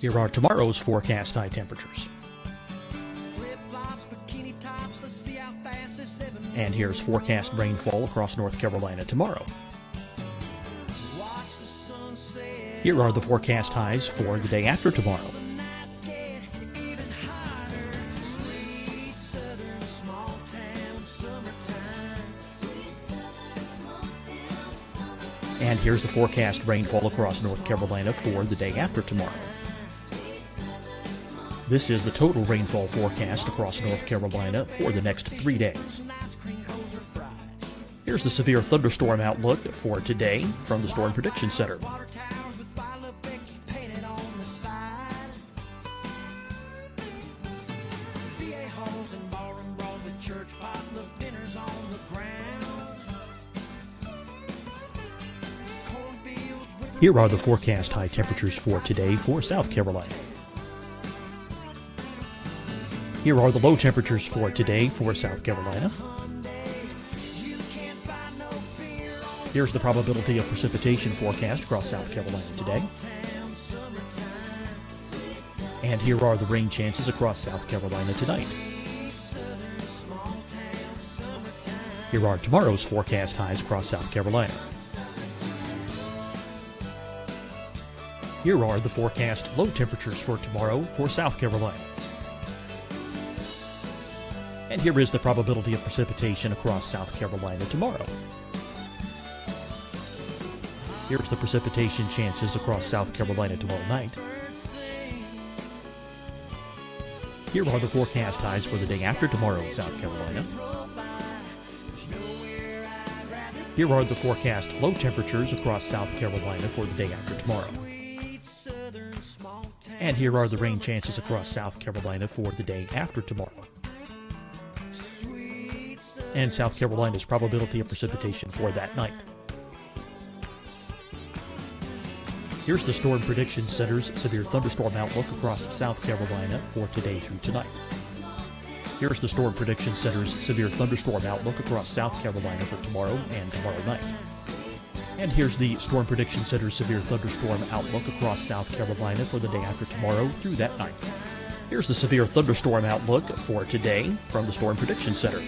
Here are tomorrow's forecast high temperatures. And here's forecast rainfall across North Carolina tomorrow. Here are the forecast highs for the day after tomorrow. And here's the forecast rainfall across North Carolina for the day after tomorrow. This is the total rainfall forecast across North Carolina for the next 3 days. Here's the severe thunderstorm outlook for today from the Storm Prediction Center. Here are the forecast high temperatures for today for South Carolina. Here are the low temperatures for today for South Carolina. Here's the probability of precipitation forecast across South Carolina today. And here are the rain chances across South Carolina tonight. Here are tomorrow's forecast highs across South Carolina. Here are the forecast low temperatures for tomorrow for South Carolina. And here is the probability of precipitation across South Carolina tomorrow. Here's the precipitation chances across South Carolina tomorrow night. Here are the forecast highs for the day after tomorrow in South Carolina. Here are the forecast low temperatures across South Carolina for the day after tomorrow. And here are the rain chances across South Carolina for the day after tomorrow. And South Carolina's probability of precipitation for that night. Here's the Storm Prediction Center's severe thunderstorm outlook across South Carolina for today through tonight. Here's the Storm Prediction Center's severe thunderstorm outlook across South Carolina for tomorrow and tomorrow night. And here's the Storm Prediction Center's severe thunderstorm outlook across South Carolina for the day after tomorrow through that night. Here's the severe thunderstorm outlook for today from the Storm Prediction Center.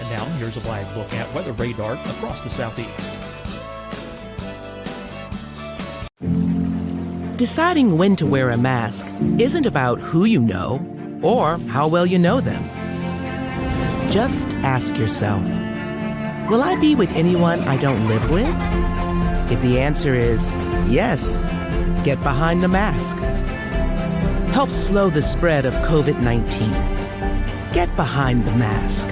And now here's a live look at weather radar across the Southeast. Deciding when to wear a mask isn't about who you know or how well you know them. Just ask yourself, will I be with anyone I don't live with? If the answer is yes, get behind the mask. helps slow the spread of COVID-19. Get behind the mask.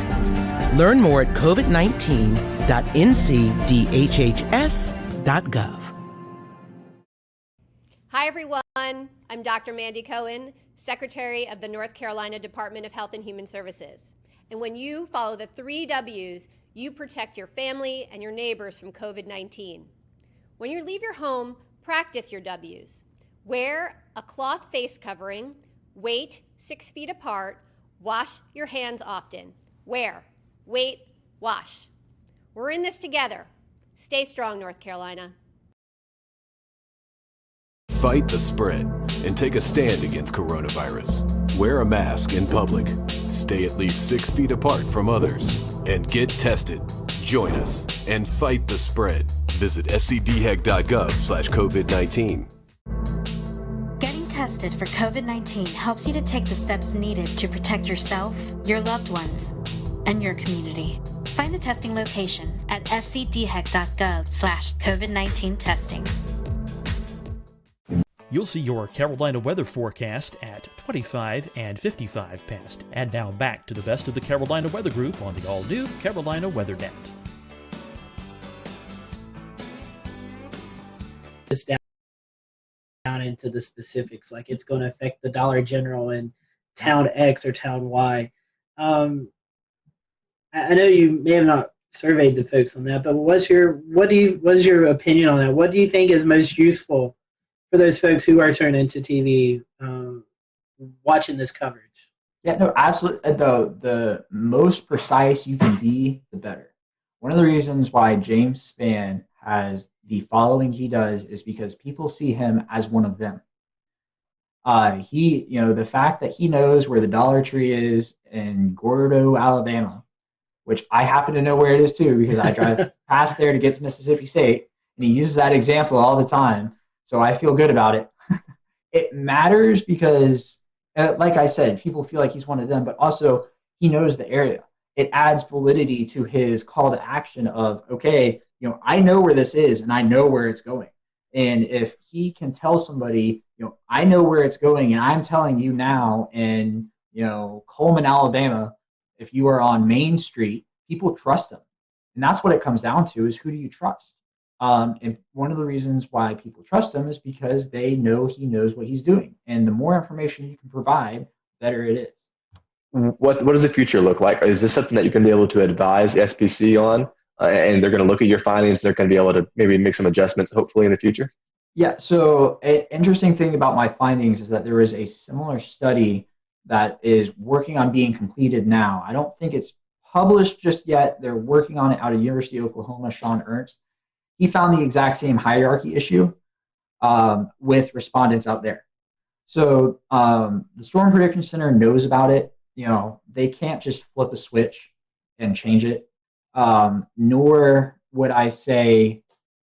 Learn more at covid19.ncdhhs.gov. Hi, everyone. I'm Dr. Mandy Cohen, Secretary of the North Carolina Department of Health and Human Services. And when you follow the 3 W's, you protect your family and your neighbors from COVID-19. When you leave your home, practice your W's. Wear a cloth face covering, wait 6 feet apart, wash your hands often. Wear, wait, wash. We're in this together. Stay strong, North Carolina. Fight the spread and take a stand against coronavirus. Wear a mask in public. Stay at least 6 feet apart from others. And get tested. Join us and fight the spread. Visit scdhec.gov/COVID-19. Getting tested for COVID-19 helps you to take the steps needed to protect yourself, your loved ones, and your community. Find the testing location at scdhec.gov/COVID-19 testing. You'll see your Carolina weather forecast at 25 and 55 past. And now back to the best of the Carolina Weather Group on the all-new Carolina Weather Net. It's down into the specifics, like it's going to affect the Dollar General in town X or town Y. I know you may have not surveyed the folks on that, but what's your opinion on that? What do you think is most useful for those folks who are turning into TV watching this coverage? Yeah, no, absolutely. The most precise you can be, the better. One of the reasons why James Spann has the following he does is because people see him as one of them. The fact that he knows where the Dollar Tree is in Gordo, Alabama, which I happen to know where it is too because I drive past there to get to Mississippi State, and he uses that example all the time. So I feel good about it. It matters because, like I said, people feel like he's one of them, but also he knows the area. It adds validity to his call to action of, okay, I know where this is and I know where it's going. And if he can tell somebody, I know where it's going and I'm telling you now in, Coleman, Alabama, if you are on Main Street, people trust him. And that's what it comes down to is who do you trust? And one of the reasons why people trust him is because they know he knows what he's doing. And the more information you can provide, the better it is. What does the future look like? Is this something that you can be able to advise the SPC on? And they're going to look at your findings. They're going to be able to maybe make some adjustments, hopefully, in the future? Yeah, so an interesting thing about my findings is that there is a similar study that is working on being completed now. I don't think it's published just yet. They're working on it out of University of Oklahoma, Sean Ernst. He found the exact same hierarchy issue with respondents out there. So the Storm Prediction Center knows about it. They can't just flip a switch and change it. Nor would I say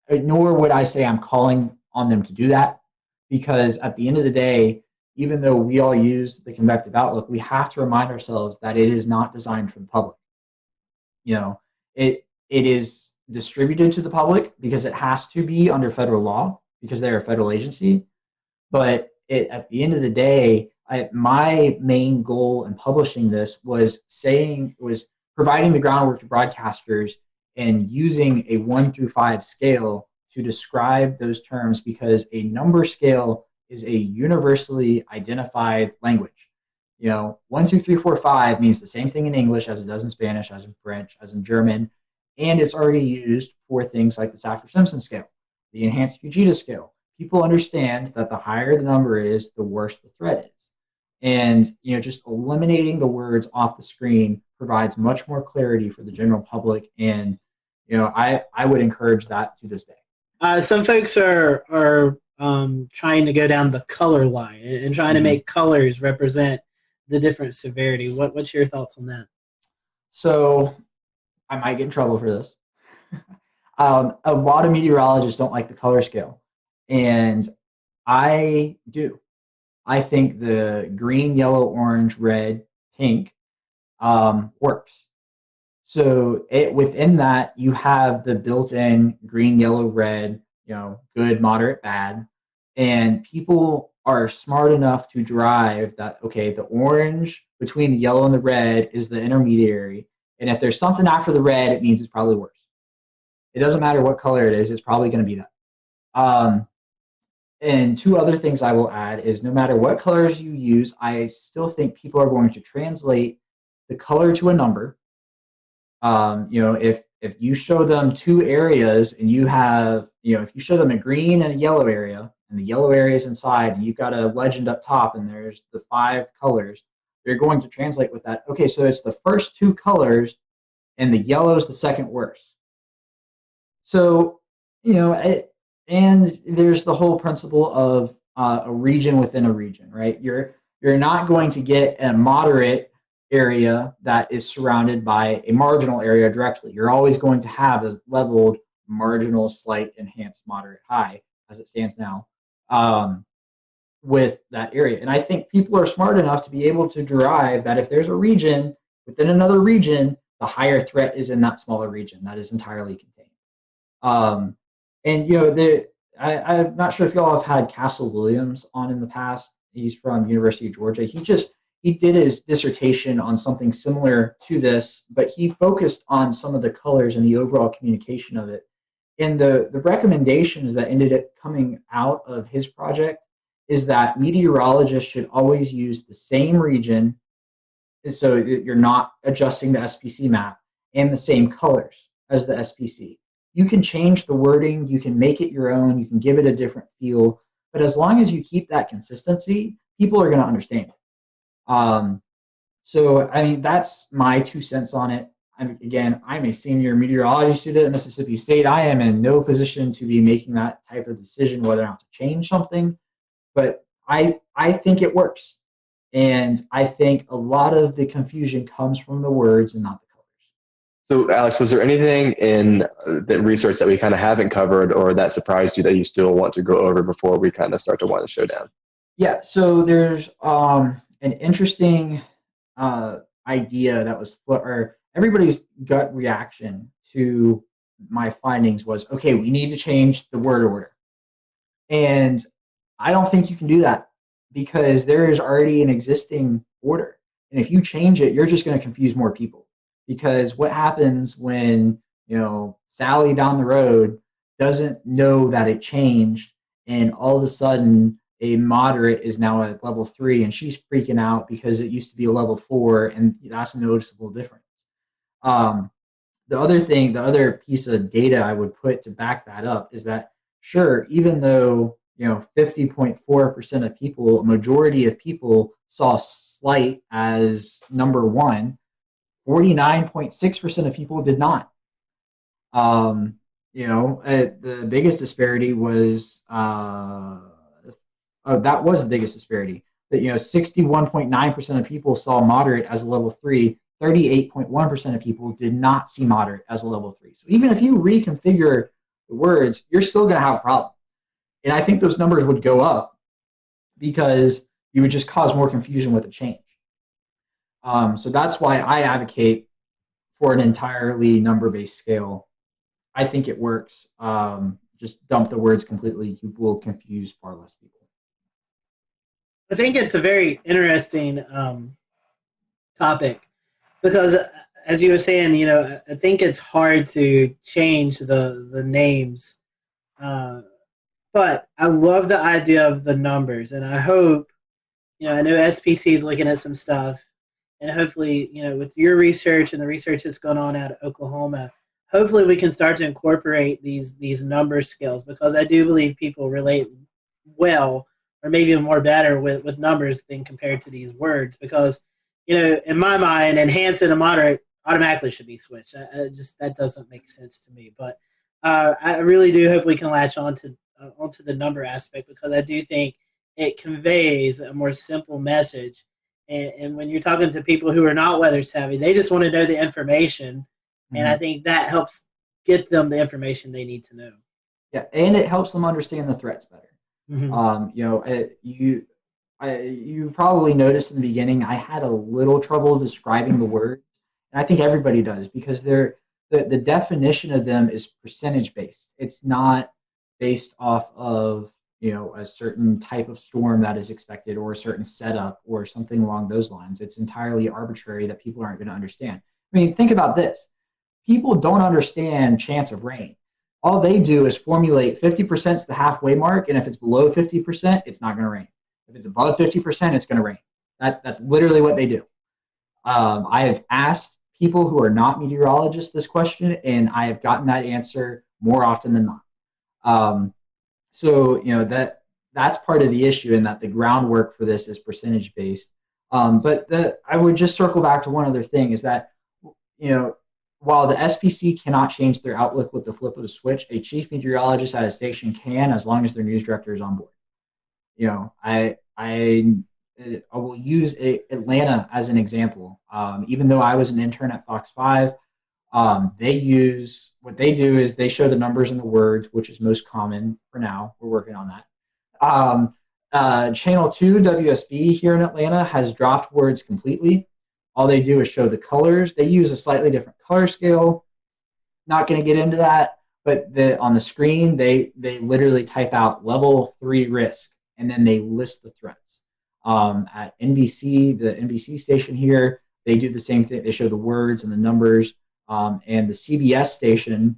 I'm calling on them to do that, because at the end of the day, even though we all use the convective outlook, we have to remind ourselves that it is not designed for the public. It is distributed to the public because it has to be under federal law because they're a federal agency. But at the end of the day, my main goal in publishing this was providing the groundwork to broadcasters and using a 1 through 5 scale to describe those terms, because a number scale is a universally identified language. 1, 2, 3, 4, 5 means the same thing in English as it does in Spanish, as in French, as in German, and it's already used for things like the Saffir-Simpson scale, the enhanced Fujita scale. People understand that the higher the number is, the worse the threat is. And just eliminating the words off the screen provides much more clarity for the general public. And I would encourage that to this day. Some folks are trying to go down the color line and trying to make colors represent the different severity. What's your thoughts on that? So I might get in trouble for this. A lot of meteorologists don't like the color scale, and I do. I think the green, yellow, orange, red, pink works. So within that, you have the built-in green, yellow, red, good, moderate, bad, And people are smart enough to drive that, okay, the orange between the yellow and the red is the intermediary. And if there's something after the red, it means it's probably worse. It doesn't matter what color it is, it's probably going to be that. And two other things I will add is no matter what colors you use, I still think people are going to translate the color to a number. If you show them two areas and you have, if you show them a green and a yellow area, and the yellow area is inside, and you've got a legend up top, and there's the 5 colors, they're going to translate with that. Okay, so it's the first 2 colors, and the yellow is the second worst. So, and there's the whole principle of a region within a region, right? You're not going to get a moderate area that is surrounded by a marginal area directly. You're always going to have a leveled marginal, slight, enhanced, moderate, high, as it stands now, with that area. And I think people are smart enough to be able to derive that if there's a region within another region, the higher threat is in that smaller region that is entirely contained. I'm not sure if y'all have had Castle Williams on in the past. He's from University of Georgia. He did his dissertation on something similar to this, but he focused on some of the colors and the overall communication of it. And the recommendations that ended up coming out of his project is that meteorologists should always use the same region, so you're not adjusting the SPC map, and the same colors as the SPC. You can change the wording, you can make it your own, you can give it a different feel, but as long as you keep that consistency, people are going to understand it. So, I mean, that's my 2 cents on it. I'm a senior meteorology student at Mississippi State. I am in no position to be making that type of decision whether or not to change something, but I think it works. And I think a lot of the confusion comes from the words and not the colors. So, Alex, was there anything in the research that we kind of haven't covered or that surprised you that you still want to go over before we kind of start to wind the show down? Yeah, so there's an interesting idea that was, or everybody's gut reaction to my findings was, okay, we need to change the word order. And I don't think you can do that because there is already an existing order. And if you change it, you're just going to confuse more people. Because what happens when, Sally down the road doesn't know that it changed, and all of a sudden a moderate is now at level 3 and she's freaking out because it used to be a level 4, and that's a noticeable difference. The other piece of data I would put to back that up is that, sure, even though 50.4% of people, a majority of people saw slight as number 1, 49.6% of people did not. The biggest disparity was that was the biggest disparity. That 61.9% of people saw moderate as a level 3. 38.1% of people did not see moderate as a level 3. So even if you reconfigure the words, you're still going to have a problem. And I think those numbers would go up because you would just cause more confusion with a change. So that's why I advocate for an entirely number-based scale. I think it works. Just dump the words completely. You will confuse far less people. I think it's a very interesting topic because, as you were saying, I think it's hard to change the names. But I love the idea of the numbers, and I hope, I know SPC is looking at some stuff, and hopefully, with your research and the research that's going on out of Oklahoma, hopefully we can start to incorporate these number skills, because I do believe people relate well, or maybe even more better with numbers than compared to these words, because, in my mind, enhanced and moderate automatically should be switched. That doesn't make sense to me. But I really do hope we can latch onto the number aspect, because I do think it conveys a more simple message. And when you're talking to people who are not weather savvy, they just want to know the information. Mm-hmm. And I think that helps get them the information they need to know. Yeah, and it helps them understand the threats better. Mm-hmm. You probably noticed in the beginning, I had a little trouble describing the word. And I think everybody does, because the definition of them is percentage based. It's not based off of, a certain type of storm that is expected, or a certain setup, or something along those lines. It's entirely arbitrary that people aren't going to understand. I mean, think about this. People don't understand chance of rain. All they do is formulate 50% is the halfway mark, and if it's below 50%, it's not going to rain. If it's above 50%, it's going to rain. That's literally what they do. I have asked people who are not meteorologists this question, and I have gotten that answer more often than not. So that's part of the issue, in that the groundwork for this is percentage based. But I would just circle back to one other thing, is that while the SPC cannot change their outlook with the flip of a switch, a chief meteorologist at a station can, as long as their news director is on board. I will use Atlanta as an example. Even though I was an intern at Fox 5, what they do is they show the numbers and the words, which is most common for now. We're working on that. Channel 2 WSB here in Atlanta has dropped words completely. All they do is show the colors. They use a slightly different color scale. Not going to get into that, but on the screen, they literally type out level 3 risk, and then they list the threats. At NBC, the NBC station here, they do the same thing. They show the words and the numbers. And the CBS station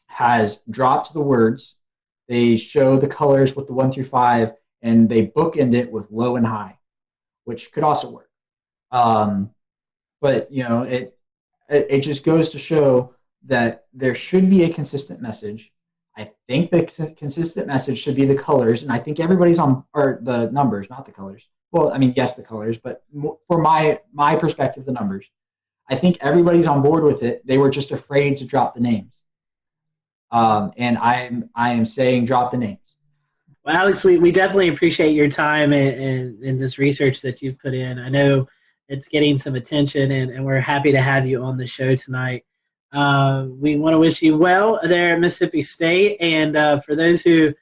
has dropped the words. They show the colors with the 1 through 5, and they bookend it with low and high, which could also work. But it just goes to show that there should be a consistent message. I think the consistent message should be the colors, and I think everybody's or the numbers, not the colors. Well, I mean, yes, the colors, but for my perspective, the numbers. I think everybody's on board with it. They were just afraid to drop the names. And I am saying drop the names. Well, Alex, we definitely appreciate your time and this research that you've put in. I know it's getting some attention, and we're happy to have you on the show tonight. We want to wish you well there at Mississippi State. And for those who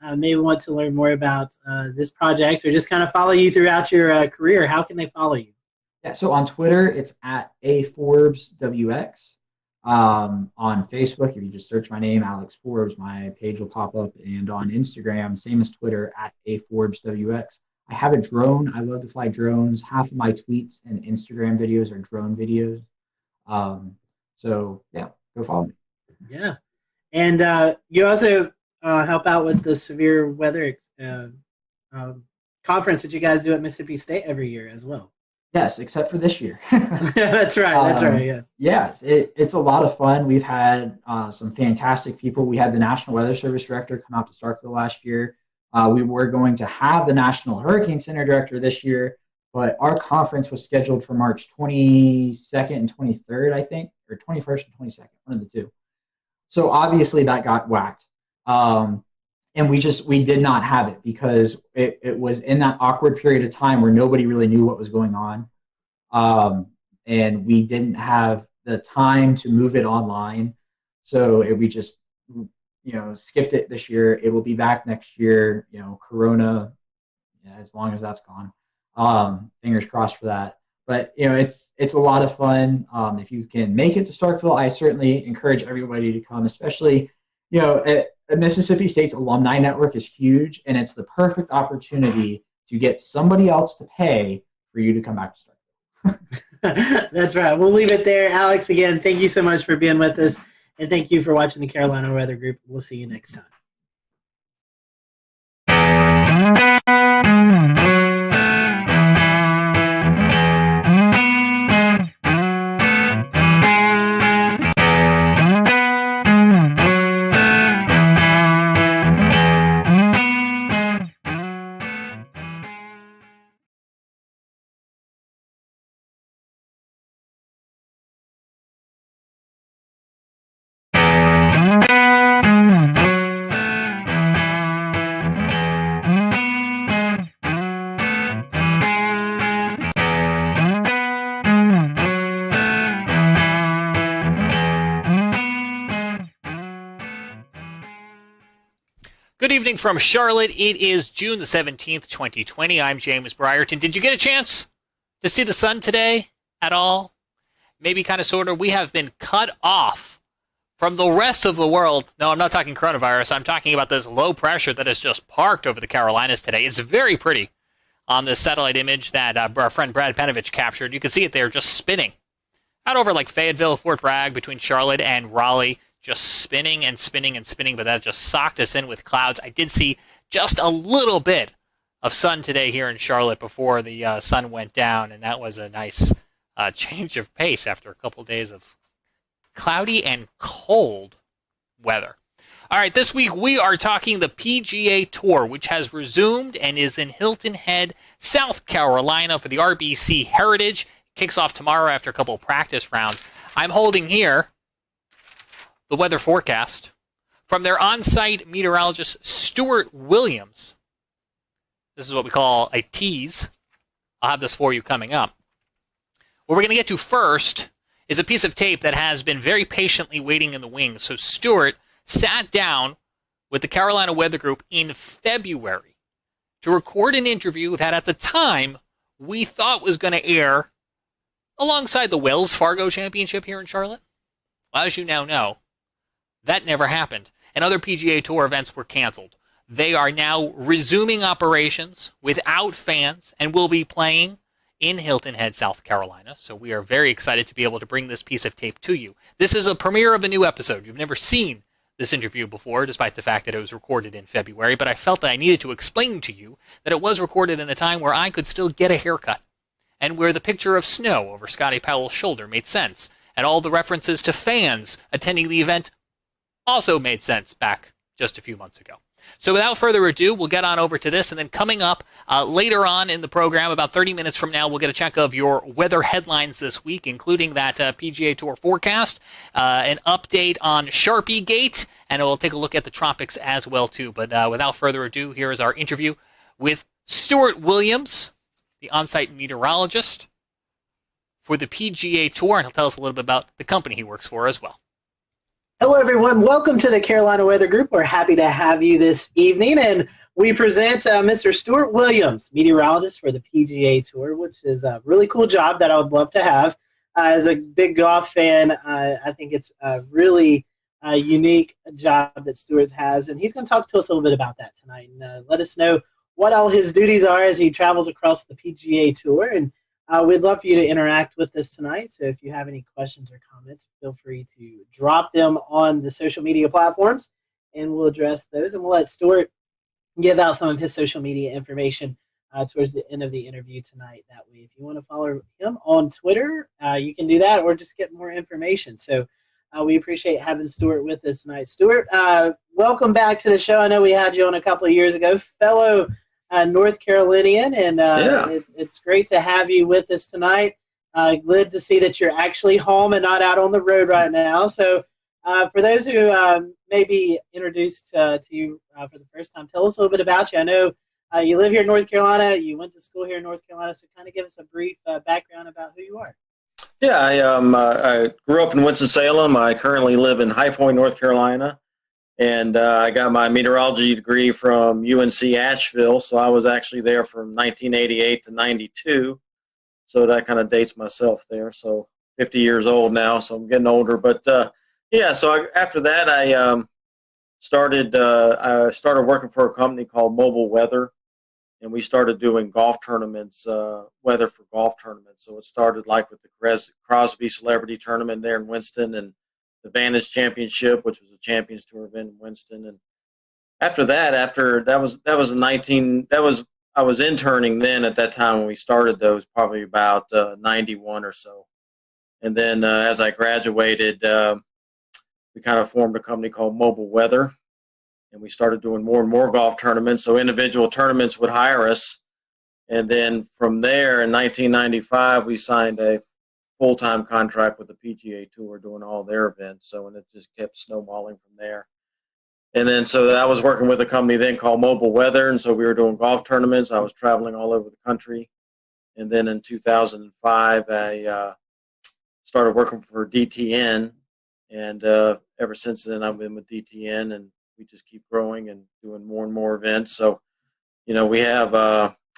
maybe want to learn more about this project, or just kind of follow you throughout your career, how can they follow you? Yeah, so on Twitter, it's at @AForbesWX. On Facebook, if you just search my name, Alex Forbes, my page will pop up. And on Instagram, same as Twitter, at @AForbesWX. I have a drone. I love to fly drones. Half of my tweets and Instagram videos are drone videos. So, yeah, go follow me. Yeah. And you also help out with the severe weather conference that you guys do at Mississippi State every year as well. Yes, except for this year. That's right. That's right. Yeah. Yes, it's a lot of fun. We've had some fantastic people. We had the National Weather Service director come out to Starkville last year. We were going to have the National Hurricane Center director this year, but our conference was scheduled for March 22nd and 23rd, I think, or 21st and 22nd, one of the two. So obviously that got whacked. And we did not have it because it was in that awkward period of time where nobody really knew what was going on. And we didn't have the time to move it online. So we just, skipped it this year. It will be back next year, Corona, as long as that's gone. Fingers crossed for that. But, it's a lot of fun. If you can make it to Starkville, I certainly encourage everybody to come, especially, Mississippi State's alumni network is huge, and it's the perfect opportunity to get somebody else to pay for you to come back to Starkville. That's right. We'll leave it there. Alex, again, thank you so much for being with us, and thank you for watching the Carolina Weather Group. We'll see you next time. Good evening from Charlotte. It is June the 17th, 2020. I'm James Brierton. Did you get a chance to see the sun today at all? Maybe kind of, sort of. We have been cut off from the rest of the world. No, I'm not talking coronavirus. I'm talking about this low pressure that has just parked over the Carolinas today. It's very pretty on this satellite image that our friend Brad Panovich captured. You can see it there just spinning out over like Fayetteville, Fort Bragg, between Charlotte and Raleigh, just spinning and spinning and spinning, but that just socked us in with clouds. I did see just a little bit of sun today here in Charlotte before the sun went down, and that was a nice change of pace after a couple days of cloudy and cold weather. All right, this week we are talking the PGA Tour, which has resumed and is in Hilton Head, South Carolina for the RBC Heritage. Kicks off tomorrow after a couple of practice rounds. I'm holding here the weather forecast from their on-site meteorologist, Stuart Williams. This is what we call a tease. I'll have this for you coming up. What we're going to get to first is a piece of tape that has been very patiently waiting in the wings. So Stuart sat down with the Carolina Weather Group in February to record an interview that at the time we thought was going to air alongside the Wells Fargo Championship here in Charlotte. Well, as you now know, that never happened, and other PGA Tour events were canceled. They are now resuming operations without fans and will be playing in Hilton Head, South Carolina. So we are very excited to be able to bring this piece of tape to you. This is a premiere of a new episode. You've never seen this interview before, despite the fact that it was recorded in February, but I felt that I needed to explain to you that it was recorded in a time where I could still get a haircut, and where the picture of snow over Scotty Powell's shoulder made sense, and all the references to fans attending the event also made sense back just a few months ago. So without further ado, we'll get on over to this, and then coming up later on in the program, about 30 minutes from now, we'll get a check of your weather headlines this week, including that PGA Tour forecast, an update on Sharpie Gate, and we'll take a look at the tropics as well, too. But without further ado, here is our interview with Stuart Williams, the on-site meteorologist for the PGA Tour, and he'll tell us a little bit about the company he works for as well. Hello, everyone. Welcome to the Carolina Weather Group. We're happy to have you this evening, and we present Mr. Stuart Williams, meteorologist for the PGA Tour, which is a really cool job that I would love to have. As a big golf fan, I think it's a really unique job that Stuart has, and he's going to talk to us a little bit about that tonight and let us know what all his duties are as he travels across the PGA Tour. And we'd love for you to interact with us tonight. So if you have any questions or comments, feel free to drop them on the social media platforms, and we'll address those. And we'll let Stuart give out some of his social media information towards the end of the interview tonight. That way, if you want to follow him on Twitter, you can do that, or just get more information. So we appreciate having Stuart with us tonight. Stuart, welcome back to the show. I know we had you on a couple of years ago, fellow North Carolinian, and it's great to have you with us tonight. Glad to see that you're actually home and not out on the road right now. So for those who may be introduced to you for the first time, tell us a little bit about you. I know you live here in North Carolina. You went to school here in North Carolina, so kind of give us a brief background about who you are. Yeah, I grew up in Winston-Salem. I currently live in High Point, North Carolina. And I got my meteorology degree from UNC Asheville, so I was actually there from 1988 to 92. So that kind of dates myself there. So 50 years old now, so I'm getting older. But after that, I started working for a company called Mobile Weather, and we started doing golf tournaments, weather for golf tournaments. So it started like with the Crosby Celebrity Tournament there in Winston, and the Vantage Championship, which was a Champions Tour event in Winston. And I was interning then at that time when we started those, probably about 91 or so. And then as I graduated, we kind of formed a company called Mobile Weather, and we started doing more and more golf tournaments. So individual tournaments would hire us. And then from there in 1995, we signed a full-time contract with the PGA Tour doing all their events. So, and it just kept snowballing from there. And then, so I was working with a company then called Mobile Weather. And so we were doing golf tournaments. I was traveling all over the country. And then in 2005, I started working for DTN. And ever since then, I've been with DTN, and we just keep growing and doing more and more events. So, you know, we have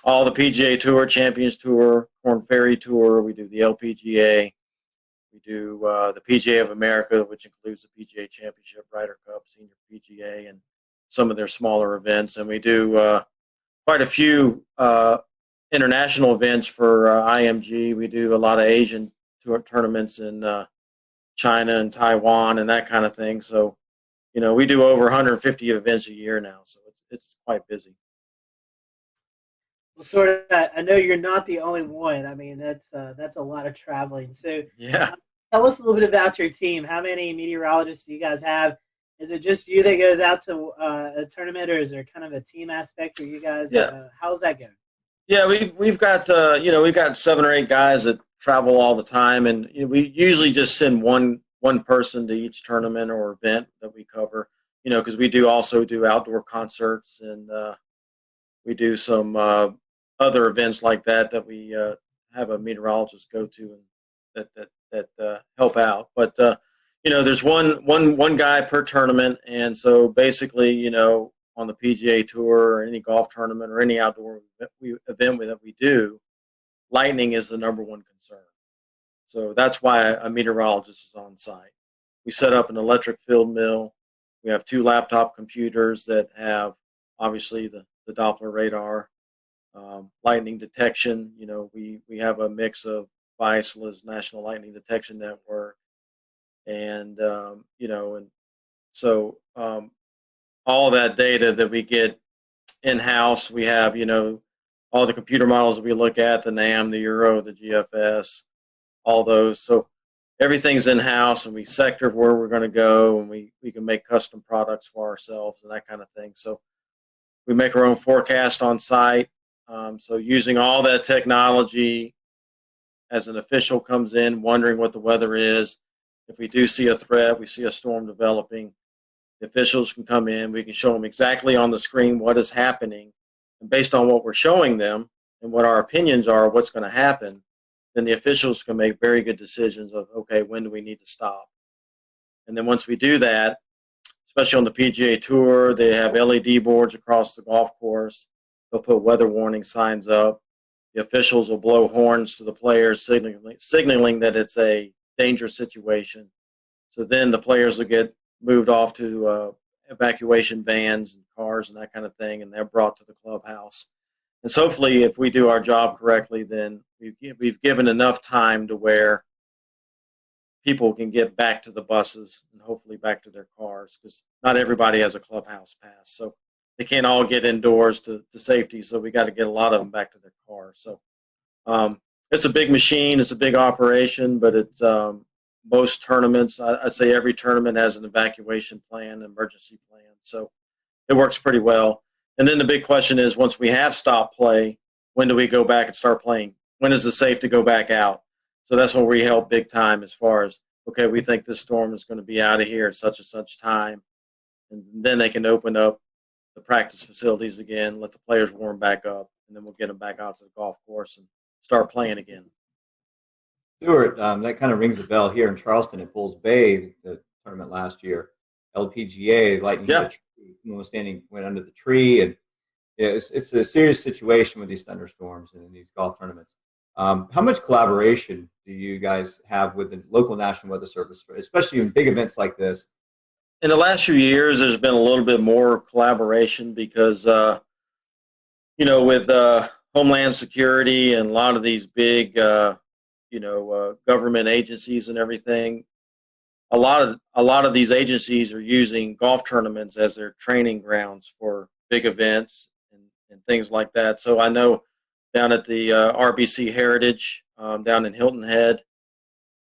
all the PGA Tour, Champions Tour, Korn Ferry Tour. We do the LPGA. We do the PGA of America, which includes the PGA Championship, Ryder Cup, Senior PGA, and some of their smaller events. And we do quite a few international events for IMG. We do a lot of Asian tournaments in China and Taiwan and that kind of thing. So, we do over 150 events a year now, so it's quite busy. Well, sort of. I know you're not the only one. I mean, that's a lot of traveling. So, yeah. Tell us a little bit about your team. How many meteorologists do you guys have? Is it just you that goes out to a tournament, or is there kind of a team aspect for you guys? Yeah. How's that going? Yeah, we've got we've got 7 or 8 guys that travel all the time, and we usually just send one person to each tournament or event that we cover. Because we also do outdoor concerts, and we do some other events like that we have a meteorologist go to and that help out. But there's one guy per tournament, and so basically, on the PGA Tour or any golf tournament or any outdoor event that we do, lightning is the number one concern. So that's why a meteorologist is on site. We set up an electric field mill. We have 2 laptop computers that have obviously the Doppler radar, lightning detection. We have a mix of ISLA's National Lightning Detection Network, and and so all that data that we get in-house, we have all the computer models that we look at, the NAM, the Euro, the GFS, all those. So everything's in-house, and we sector where we're going to go, and we can make custom products for ourselves and that kind of thing. So we make our own forecast on site. So using all that technology, as an official comes in wondering what the weather is, if we do see a threat, we see a storm developing, the officials can come in. We can show them exactly on the screen what is happening. And based on what we're showing them and what our opinions are, what's going to happen, then the officials can make very good decisions of, okay, when do we need to stop? And then once we do that, especially on the PGA Tour, they have LED boards across the golf course. They'll put weather warning signs up. The officials will blow horns to the players, signaling that it's a dangerous situation. So then the players will get moved off to evacuation vans and cars and that kind of thing, and they're brought to the clubhouse. And so hopefully, if we do our job correctly, then we've given enough time to where people can get back to the buses and hopefully back to their cars, because not everybody has a clubhouse pass. So they can't all get indoors to safety, so we got to get a lot of them back to their cars. So it's a big machine. It's a big operation, but it's most tournaments, I'd say every tournament has an evacuation plan, emergency plan. So it works pretty well. And then the big question is, once we have stopped play, when do we go back and start playing? When is it safe to go back out? So that's when we help big time, as far as, okay, we think this storm is going to be out of here at such and such time. And then they can open up the practice facilities again, let the players warm back up, and then we'll get them back out to the golf course and start playing again. Stuart, that kind of rings a bell here in Charleston at Bulls Bay, the tournament last year. LPGA, lightning hit a tree. Someone went under the tree, and it's a serious situation with these thunderstorms and in these golf tournaments. How much collaboration do you guys have with the local National Weather Service, especially in big events like this? In the last few years, there's been a little bit more collaboration because, with Homeland Security and a lot of these big, government agencies and everything, a lot of these agencies are using golf tournaments as their training grounds for big events and things like that. So I know down at the RBC Heritage down in Hilton Head,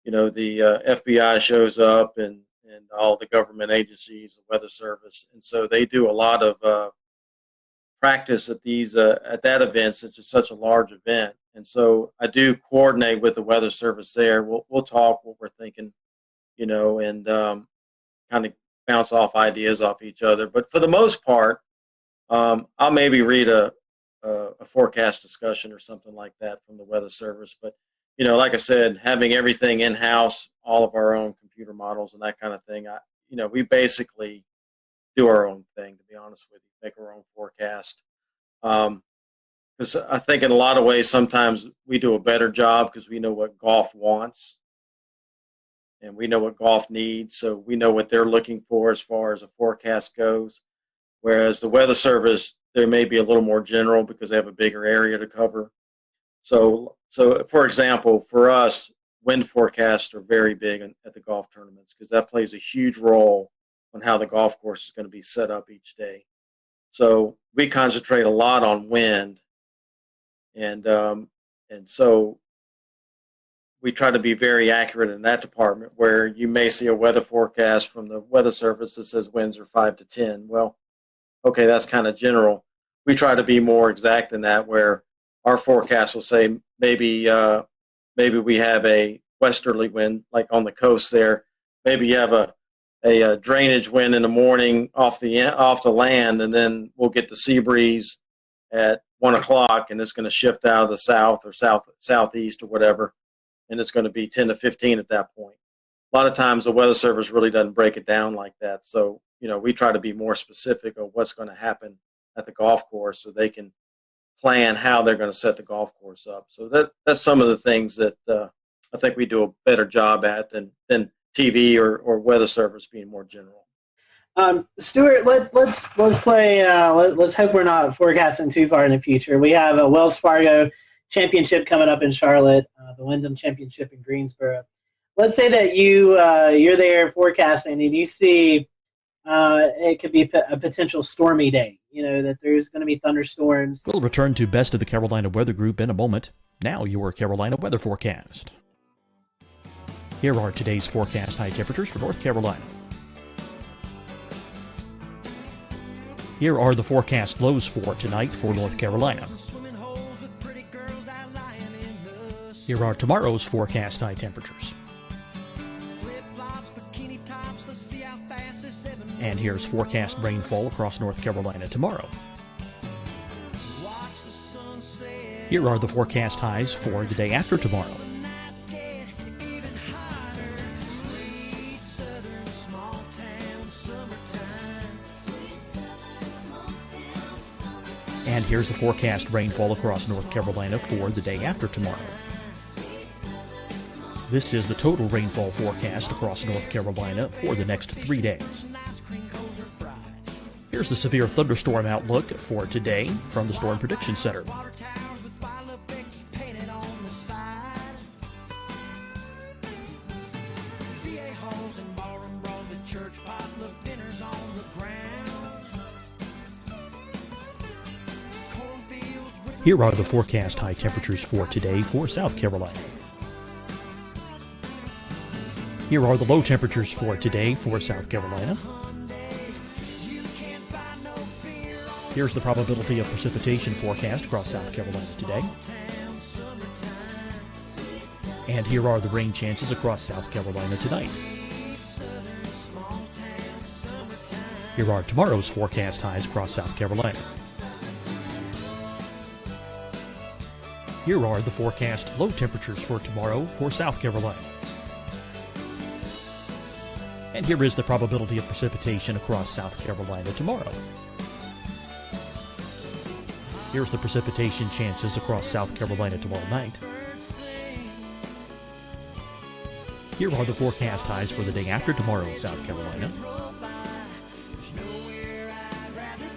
the FBI shows up and all the government agencies, the Weather Service, and so they do a lot of practice at that event, since it's such a large event. And so I do coordinate with the Weather Service there. We'll talk what we're thinking, and kind of bounce off ideas off each other. But for the most part, I'll maybe read a forecast discussion or something like that from the Weather Service. But like I said, having everything in-house, all of our own computer models and that kind of thing, we basically do our own thing, to be honest with you, make our own forecast. Because I think in a lot of ways, sometimes we do a better job because we know what golf wants. and we know what golf needs, so we know what they're looking for as far as a forecast goes. Whereas the Weather Service, they may be a little more general because they have a bigger area to cover. So for example, for us, wind forecasts are very big at the golf tournaments because that plays a huge role on how the golf course is going to be set up each day. So we concentrate a lot on wind, and so we try to be very accurate in that department, where you may see a weather forecast from the Weather Service that says winds are 5 to 10. Well, okay, that's kind of general. We try to be more exact than that, where our forecast will say maybe we have a westerly wind, like on the coast there. Maybe you have a drainage wind in the morning off the land, and then we'll get the sea breeze at 1 o'clock, and it's going to shift out of the south or southeast or whatever, and it's going to be 10 to 15 at that point. A lot of times the Weather Service really doesn't break it down like that. So, we try to be more specific of what's going to happen at the golf course so they can plan how they're going to set the golf course up. So that's some of the things that I think we do a better job at than TV or Weather Service being more general. Stuart, let's play. Let's hope we're not forecasting too far in the future. We have a Wells Fargo Championship coming up in Charlotte, the Wyndham Championship in Greensboro. Let's say that you're there forecasting and you see it could be a potential stormy day. That there's going to be thunderstorms. We'll return to Best of the Carolina Weather Group in a moment. Now your Carolina weather forecast. Here are today's forecast high temperatures for North Carolina. Here are the forecast lows for tonight for North Carolina. Here are tomorrow's forecast high temperatures. And here's forecast rainfall across North Carolina tomorrow. Here are the forecast highs for the day after tomorrow. And here's the forecast rainfall across North Carolina for the day after tomorrow. This is the total rainfall forecast across North Carolina for the next 3 days. Here's the severe thunderstorm outlook for today from the Storm Prediction Center. Here are the forecast high temperatures for today for South Carolina. Here are the low temperatures for today for South Carolina. Here's the probability of precipitation forecast across South Carolina today. And here are the rain chances across South Carolina tonight. Here are tomorrow's forecast highs across South Carolina. Here are the forecast low temperatures for tomorrow for South Carolina. And here is the probability of precipitation across South Carolina tomorrow. Here's the precipitation chances across South Carolina tomorrow night. Here are the forecast highs for the day after tomorrow in South Carolina.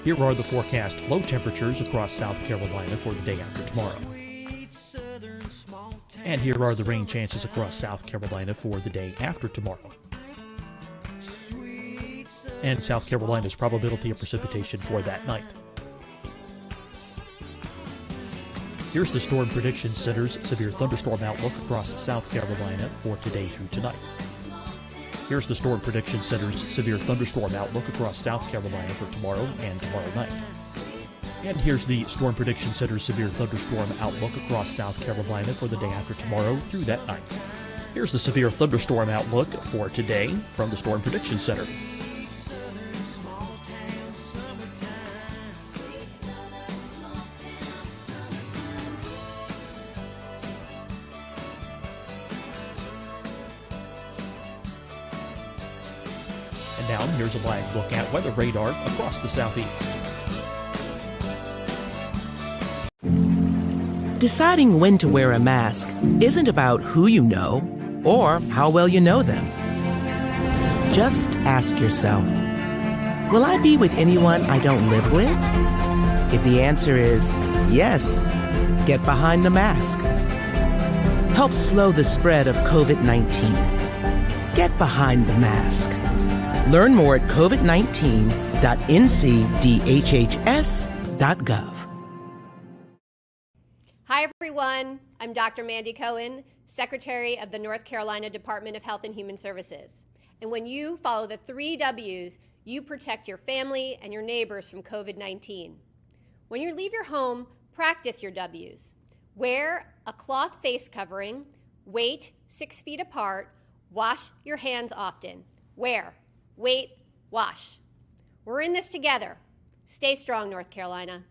Here are the forecast low temperatures across South Carolina for the day after tomorrow. And here are the rain chances across South Carolina for the day after tomorrow. And South Carolina's probability of precipitation for that night. Here's the Storm Prediction Center's severe thunderstorm outlook across South Carolina for today through tonight. Here's the Storm Prediction Center's severe thunderstorm outlook across South Carolina for tomorrow and tomorrow night. And here's the Storm Prediction Center's severe thunderstorm outlook across South Carolina for the day after tomorrow through that night. Here's the severe thunderstorm outlook for today from the Storm Prediction Center. And now here's a live look at weather radar across the southeast. Deciding when to wear a mask isn't about who you know or how well you know them. Just ask yourself, will I be with anyone I don't live with? If the answer is yes, get behind the mask. Help slow the spread of COVID-19. Get behind the mask. Learn more at covid19.ncdhhs.gov. Hi, everyone. I'm Dr. Mandy Cohen, Secretary of the North Carolina Department of Health and Human Services. And when you follow the 3 W's, you protect your family and your neighbors from COVID-19. When you leave your home, practice your W's. Wear a cloth face covering, wait 6 feet apart, wash your hands often. Wear, wait, wash. We're in this together. Stay strong, North Carolina.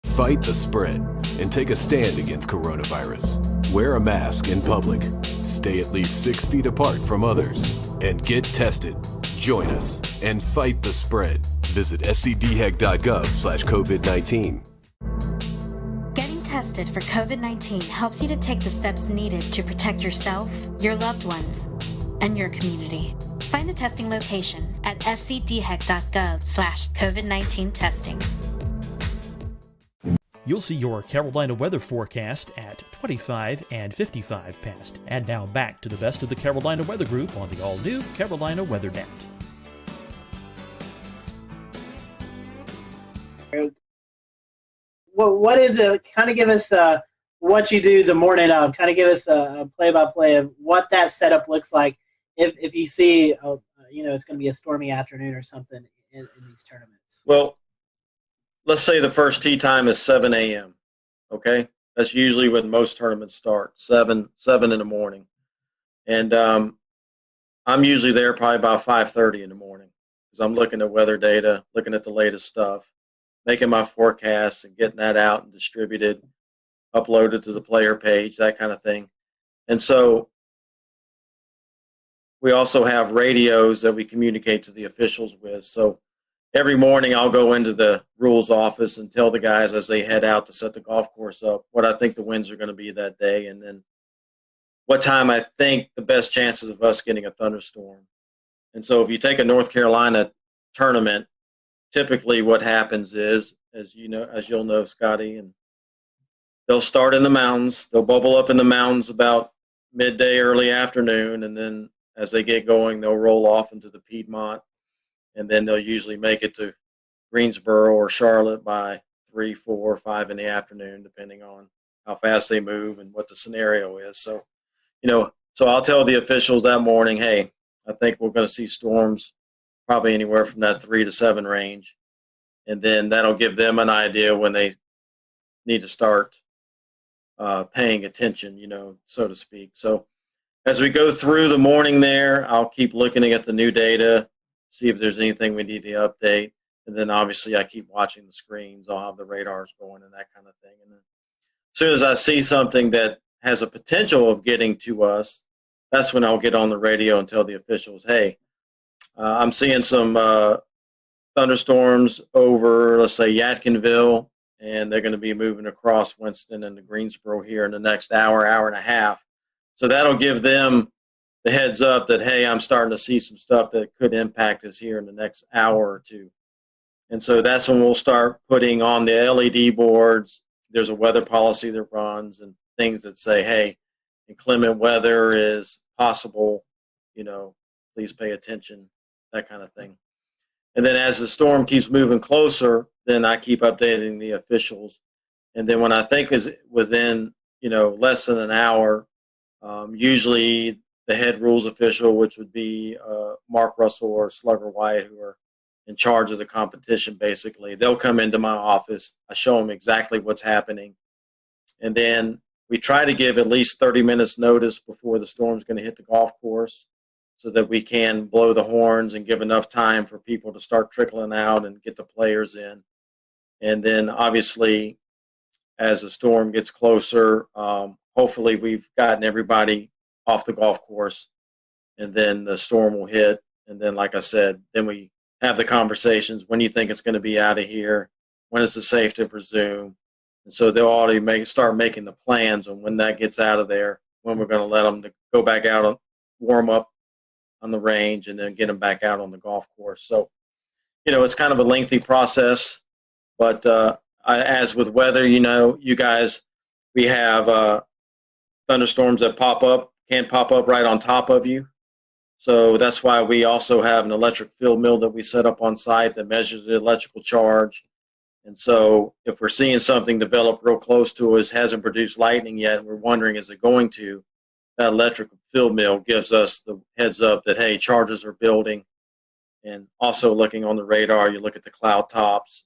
Fight the spread and take a stand against coronavirus. Wear a mask in public. Stay at least 6 feet apart from others. And get tested. Join us and fight the spread. Visit scdhec.gov/COVID-19. Getting tested for COVID-19 helps you to take the steps needed to protect yourself, your loved ones, and your community. Find the testing location at scdhec.gov/COVID-19 testing. You'll see your Carolina weather forecast at 25 and 55 past. And now back to the best of the Carolina Weather Group on the all-new Carolina Weather Net. Well, what is it? Kind of give us what you do the morning of. Kind of give us a play-by-play of what that setup looks like if you see, it's going to be a stormy afternoon or something in these tournaments. Well, let's say the first tee time is 7 a.m., okay? That's usually when most tournaments start, 7 in the morning. And I'm usually there probably about 5:30 in the morning because I'm looking at weather data, looking at the latest stuff, making my forecasts and getting that out and distributed, uploaded to the player page, that kind of thing. And so we also have radios that we communicate to the officials with. So every morning I'll go into the rules office and tell the guys as they head out to set the golf course up what I think the winds are going to be that day, and then what time I think the best chances of us getting a thunderstorm. And so if you take a North Carolina tournament, typically what happens is, as you'll know, Scotty, and they'll start in the mountains. They'll bubble up in the mountains about midday, early afternoon, and then as they get going, they'll roll off into the Piedmont, and then they'll usually make it to Greensboro or Charlotte by 3, 4, 5 in the afternoon, depending on how fast they move and what the scenario is. So, so I'll tell the officials that morning, hey, I think we're going to see storms probably anywhere from that 3 to 7 range. And then that'll give them an idea when they need to start paying attention, so to speak. So as we go through the morning there, I'll keep looking at the new data, see if there's anything we need to update. And then obviously I keep watching the screens. I'll have the radars going and that kind of thing. And then as soon as I see something that has a potential of getting to us, that's when I'll get on the radio and tell the officials, hey, I'm seeing some thunderstorms over, let's say, Yadkinville, and they're going to be moving across Winston and the Greensboro here in the next hour and a half. So that'll give them the heads up that, hey, I'm starting to see some stuff that could impact us here in the next hour or two. And so that's when we'll start putting on the LED boards. There's a weather policy that runs and things that say, hey, inclement weather is possible, please pay attention, that kind of thing. And then as the storm keeps moving closer, then I keep updating the officials. And then when I think is within, less than an hour, usually the head rules official, which would be Mark Russell or Slugger White, who are in charge of the competition, basically, they'll come into my office. I show them exactly what's happening. And then we try to give at least 30 minutes notice before the storm's going to hit the golf course so that we can blow the horns and give enough time for people to start trickling out and get the players in. And then obviously, as the storm gets closer, hopefully we've gotten everybody off the golf course, and then the storm will hit. And then, like I said, then we have the conversations. When do you think it's going to be out of here? When is it safe to resume? And so they'll already start making the plans on when that gets out of there. when we're going to let them to go back out and warm up on the range and then get them back out on the golf course. So, it's kind of a lengthy process, but as with weather, you guys, we have thunderstorms that can pop up right on top of you. So that's why we also have an electric field mill that we set up on site that measures the electrical charge. And so if we're seeing something develop real close to us, hasn't produced lightning yet, and we're wondering, is it going to, that electric field mill gives us the heads up that, hey, charges are building. And also looking on the radar, you look at the cloud tops,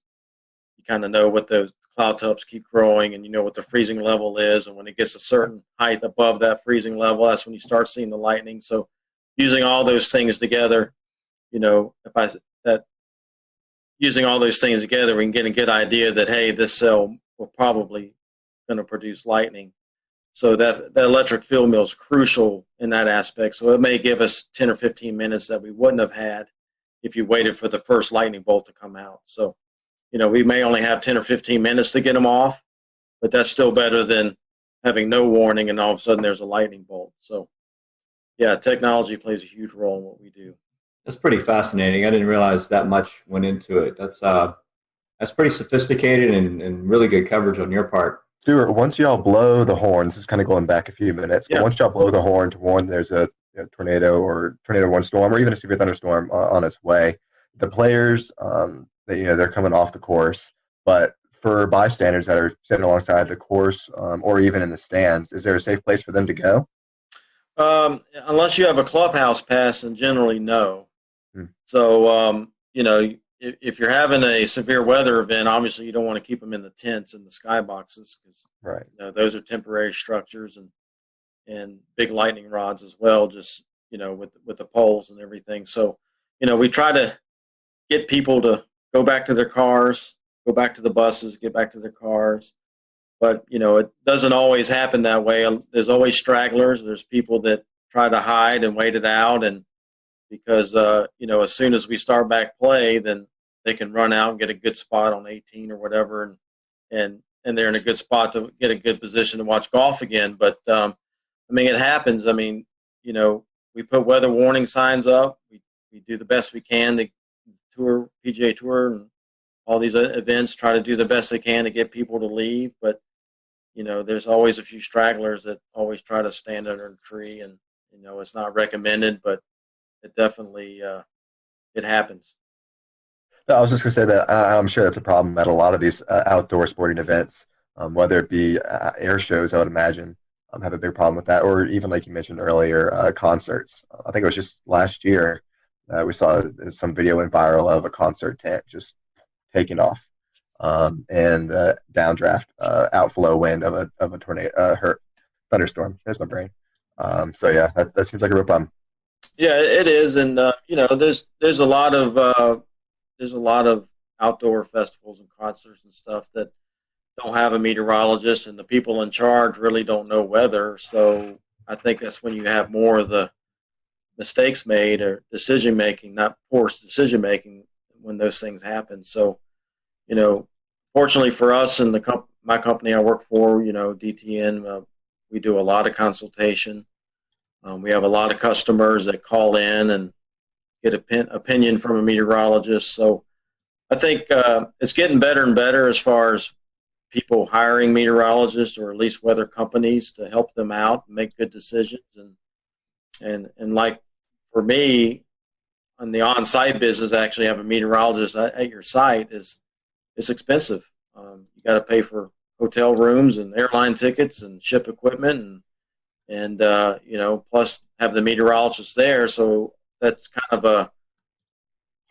you kind of know what those cloud tops keep growing, and you know what the freezing level is. And when it gets a certain height above that freezing level, that's when you start seeing the lightning. So using all those things together, using all those things together, we can get a good idea that, hey, this cell will probably going to produce lightning. So that electric field mill is crucial in that aspect. So it may give us 10 or 15 minutes that we wouldn't have had if you waited for the first lightning bolt to come out. So, we may only have 10 or 15 minutes to get them off, but that's still better than having no warning and all of a sudden there's a lightning bolt. So, yeah, technology plays a huge role in what we do. That's pretty fascinating. I didn't realize that much went into it. That's pretty sophisticated and really good coverage on your part. Stuart, once y'all blow the horn, this is kind of going back a few minutes, but once y'all blow the horn to warn there's a tornado or tornado warning storm or even a severe thunderstorm on its way, the players, they're coming off the course. But for bystanders that are sitting alongside the course or even in the stands, is there a safe place for them to go? Unless you have a clubhouse pass, and generally no. So, if you're having a severe weather event, obviously you don't want to keep them in the tents and the skyboxes because those are temporary structures and big lightning rods as well, just, with the poles and everything. So, we try to get people to go back to their cars, go back to the buses, get back to their cars. But, it doesn't always happen that way. There's always stragglers. There's people that try to hide and wait it out. And because, as soon as we start back play, then they can run out and get a good spot on 18 or whatever. And they're in a good spot to get a good position to watch golf again. But, it happens. We put weather warning signs up. We do the best we can. The PGA Tour and all these events try to do the best they can to get people to leave. But, there's always a few stragglers that always try to stand under a tree. And, it's not recommended, but it definitely it happens. No, I was just going to say that I'm sure that's a problem at a lot of these outdoor sporting events, whether it be air shows, I would imagine, have a big problem with that, or even like you mentioned earlier, concerts. I think it was just last year we saw some video went viral of a concert tent just taking off and downdraft, outflow wind of a tornado, thunderstorm. There's my brain. So yeah, that seems like a real problem. Yeah, it is, and there's a lot of outdoor festivals and concerts and stuff that don't have a meteorologist, and the people in charge really don't know weather. So I think that's when you have more of the mistakes made or decision making, not poor decision making, when those things happen. So, fortunately for us and my company I work for, DTN, we do a lot of consultation. We have a lot of customers that call in and get opinion from a meteorologist. So I think it's getting better and better as far as people hiring meteorologists or at least weather companies to help them out and make good decisions. And like for me, on the on-site business, actually have a meteorologist at your site is expensive. You got to pay for hotel rooms and airline tickets and ship equipment and plus have the meteorologist there. So that's kind of a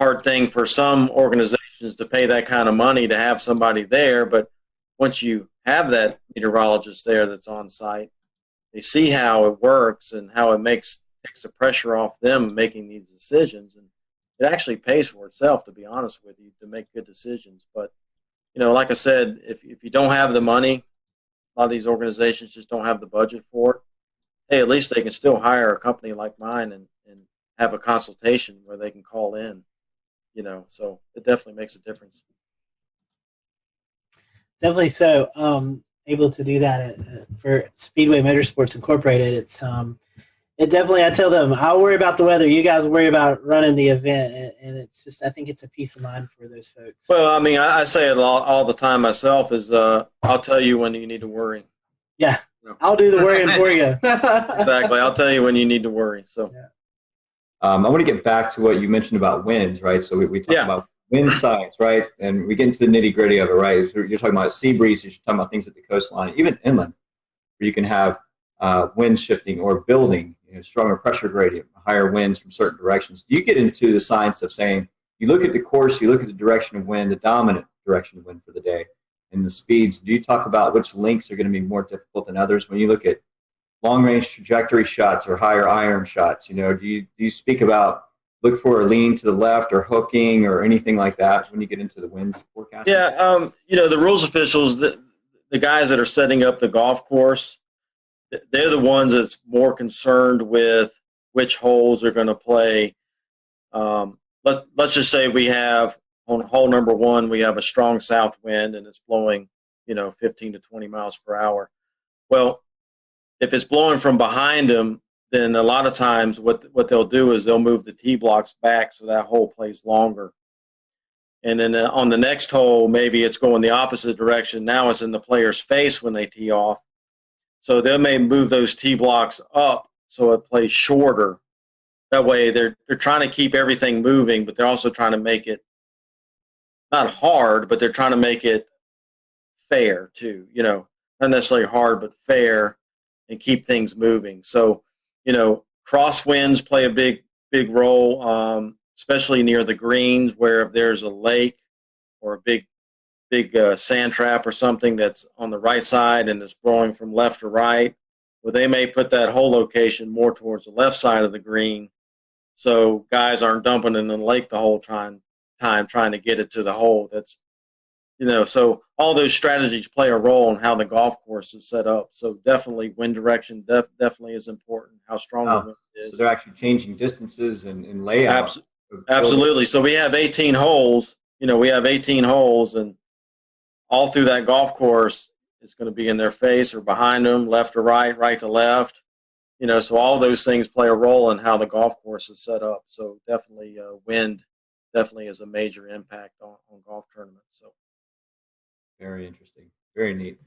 hard thing for some organizations to pay that kind of money to have somebody there. But once you have that meteorologist there that's on site, they see how it works and how it takes the pressure off them making these decisions. And it actually pays for itself, to be honest with you, to make good decisions. But, like I said, if you don't have the money, a lot of these organizations just don't have the budget for it. Hey, at least they can still hire a company like mine and have a consultation where they can call in, so it definitely makes a difference. Definitely so. able to do that for Speedway Motorsports Incorporated. It's it definitely. I tell them, I'll worry about the weather. You guys worry about running the event, and it's just. I think it's a peace of mind for those folks. Well, I mean, I say it all the time myself. Is I'll tell you when you need to worry. Yeah, I'll do the worrying for you. Exactly, I'll tell you when you need to worry. So, I want to get back to what you mentioned about winds, right? So we talked about wind science, right? And we get into the nitty gritty of it, right? So you're talking about sea breezes, you're talking about things at the coastline, even inland, where you can have wind shifting or building, stronger pressure gradient, higher winds from certain directions. Do you get into the science of saying, you look at the course, you look at the direction of wind, the dominant direction of wind for the day, and the speeds? Do you talk about which links are going to be more difficult than others? When you look at long-range trajectory shots or higher iron shots, do you speak about look for a lean to the left or hooking or anything like that when you get into the wind forecast? Yeah, the rules officials, the guys that are setting up the golf course, they're the ones that's more concerned with which holes they're going to play. Let's just say we have on hole number 1, we have a strong south wind and it's blowing, 15 to 20 miles per hour. Well, if it's blowing from behind them, then a lot of times what they'll do is they'll move the tee blocks back so that hole plays longer. And then on the next hole, maybe it's going the opposite direction. Now it's in the player's face when they tee off. So they may move those tee blocks up so it plays shorter. That way they're trying to keep everything moving, but they're also trying to make it not hard, but they're trying to make it fair too. Not necessarily hard, but fair, and keep things moving. So, crosswinds play a big role, especially near the greens, where if there's a lake or a big sand trap or something that's on the right side and it's blowing from left to right, well, they may put that hole location more towards the left side of the green, so guys aren't dumping in the lake the whole time trying to get it to the hole. That's so all those strategies play a role in how the golf course is set up. So definitely wind direction definitely is important. How strong the wind is. So they're actually changing distances and layout. Absolutely. So we have 18 holes. We have 18 holes, and all through that golf course, it's going to be in their face or behind them, left to right, right to left. So all those things play a role in how the golf course is set up. So definitely wind definitely is a major impact on golf tournaments. So. Very interesting. Very neat.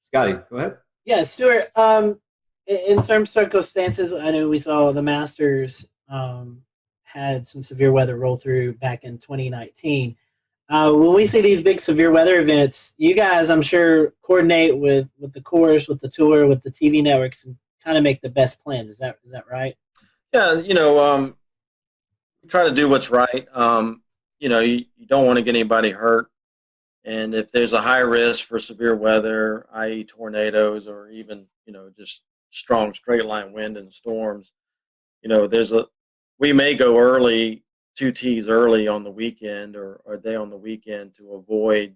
Scotty, go ahead. Yeah, Stuart, in some circumstances, I know we saw the Masters had some severe weather roll through back in 2019. When we see these big severe weather events, you guys, I'm sure, coordinate with the course, with the tour, with the TV networks, and kind of make the best plans. Is that right? Yeah, try to do what's right. You don't want to get anybody hurt. And if there's a high risk for severe weather, i.e. tornadoes or even, just strong straight line wind and storms, we may go early, 2 tees early on the weekend or a day on the weekend to avoid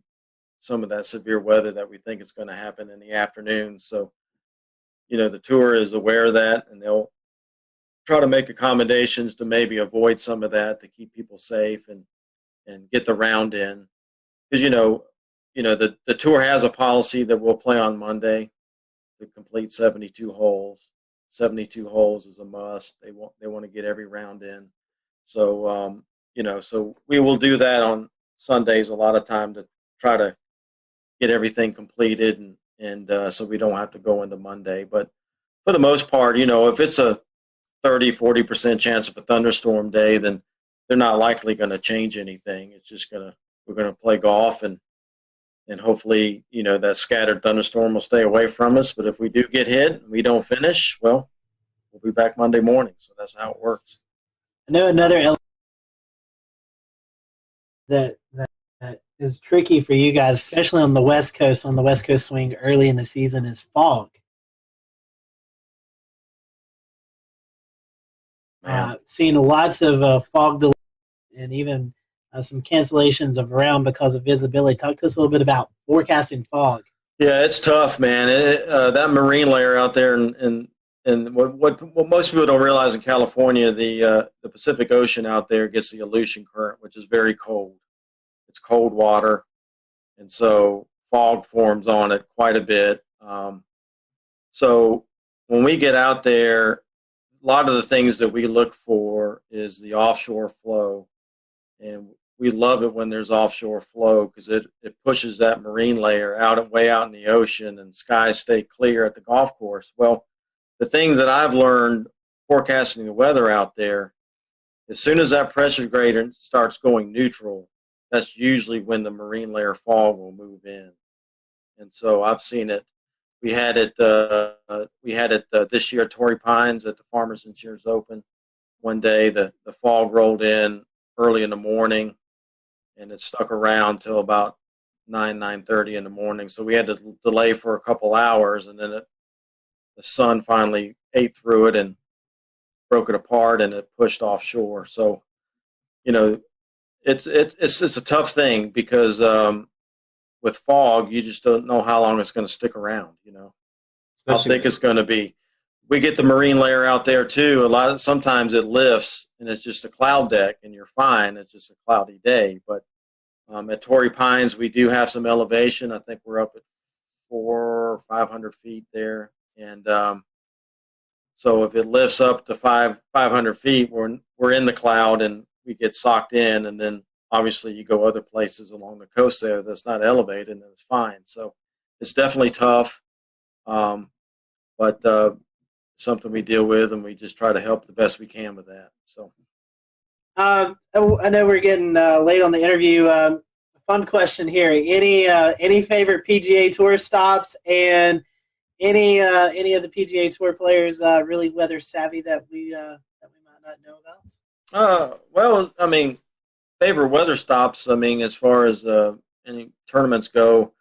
some of that severe weather that we think is going to happen in the afternoon. So, the tour is aware of that, and they'll try to make accommodations to maybe avoid some of that to keep people safe and get the round in. Because the tour has a policy that we'll play on Monday to complete 72 holes. 72 holes is a must. They want to get every round in. So so we will do that on Sundays a lot of time to try to get everything completed and so we don't have to go into Monday. But for the most part, if it's a 30-40% chance of a thunderstorm day, then they're not likely going to change anything. It's just we're going to play golf and hopefully, that scattered thunderstorm will stay away from us. But if we do get hit and we don't finish, well, we'll be back Monday morning. So that's how it works. I know another element that is tricky for you guys, especially on the West Coast swing early in the season, is fog. Seeing lots of fog delays and even some cancellations of round because of visibility. Talk to us a little bit about forecasting fog. Yeah, it's tough, man. That marine layer out there, and what most people don't realize in California, the Pacific Ocean out there gets the Aleutian Current, which is very cold. It's cold water, and so fog forms on it quite a bit. So when we get out there, a lot of the things that we look for is the offshore flow. And we love it when there's offshore flow because it pushes that marine layer out way out in the ocean and skies stay clear at the golf course. Well, the thing that I've learned forecasting the weather out there, as soon as that pressure gradient starts going neutral, that's usually when the marine layer fog will move in. And so I've seen it. We had it this year at Torrey Pines at the Farmers Insurance Open. One day the fog rolled in early in the morning, and it stuck around till about 9:30 in the morning. So we had to delay for a couple hours, and then the sun finally ate through it and broke it apart, and it pushed offshore. So, it's a tough thing because with fog, you just don't know how long it's going to stick around. How thick it's going to be. We get the marine layer out there too. Sometimes it lifts and it's just a cloud deck, and you're fine. It's just a cloudy day. But at Torrey Pines, we do have some elevation. I think we're up at 400 or 500 feet there, and so if it lifts up to 500 feet, we're in the cloud and we get socked in, and then obviously you go other places along the coast there that's not elevated, and it's fine. So it's definitely tough, but something we deal with, and we just try to help the best we can with that. So I know we're getting late on the interview. Fun question here: any favorite PGA Tour stops, and any of the PGA Tour players really weather savvy that we might not know about? Well, I mean, favorite weather stops. I mean, as far as any tournaments go,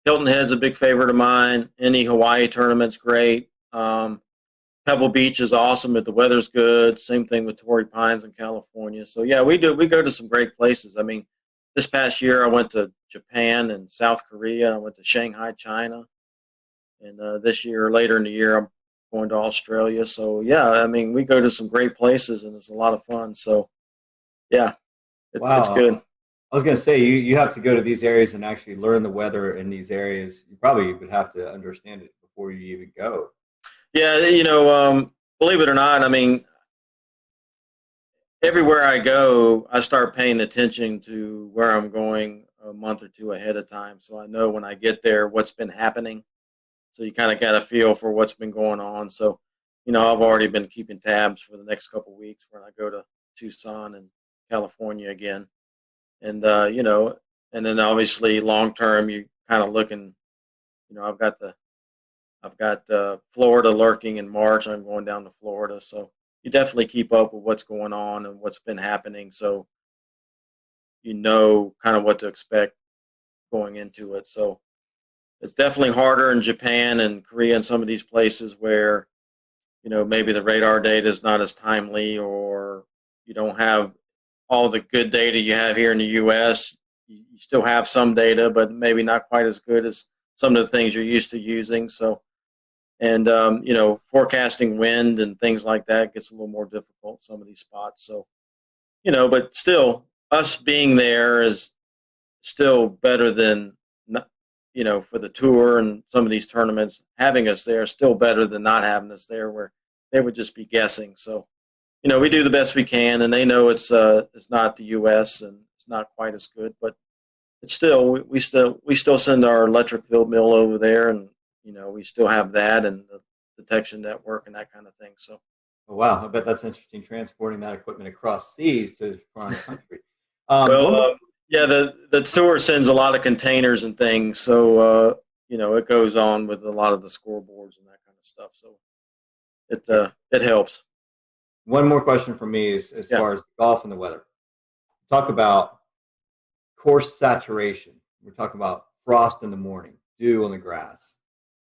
Hilton Head's a big favorite of mine. Any Hawaii tournament's great. Pebble Beach is awesome if the weather's good. Same thing with Torrey Pines in California. So yeah, we go to some great places. I mean, this past year I went to Japan and South Korea. I went to Shanghai, China. And this year, later in the year, I'm going to Australia. So, yeah, I mean, we go to some great places, and it's a lot of fun. So, yeah, it's good. I was going to say, you have to go to these areas and actually learn the weather in these areas. You probably would have to understand it before you even go. Yeah, believe it or not, I mean, everywhere I go, I start paying attention to where I'm going a month or two ahead of time. So I know when I get there what's been happening. So you kind of got a feel for what's been going on. So, I've already been keeping tabs for the next couple of weeks when I go to Tucson and California again. And, and then obviously long term, you kind of looking, I've got Florida lurking in March. I'm going down to Florida. So you definitely keep up with what's going on and what's been happening. So, kind of what to expect going into it. So, it's definitely harder in Japan and Korea and some of these places where, maybe the radar data is not as timely, or you don't have all the good data you have here in the U.S. You still have some data, but maybe not quite as good as some of the things you're used to using. So, and, forecasting wind and things like that gets a little more difficult, some of these spots. So, but still, us being there is still better than for the tour and some of these tournaments, having us there is still better than not having us there, where they would just be guessing. So, we do the best we can, and they know it's not the U.S. and it's not quite as good, but it's still we still send our electric field mill over there, and we still have that and the detection network and that kind of thing. So, oh, wow, I bet that's interesting, transporting that equipment across seas to foreign country. Yeah, the tour sends a lot of containers and things, so it goes on with a lot of the scoreboards and that kind of stuff. So it helps. One more question from me is as far as golf and the weather. Talk about course saturation. We're talking about frost in the morning, dew on the grass,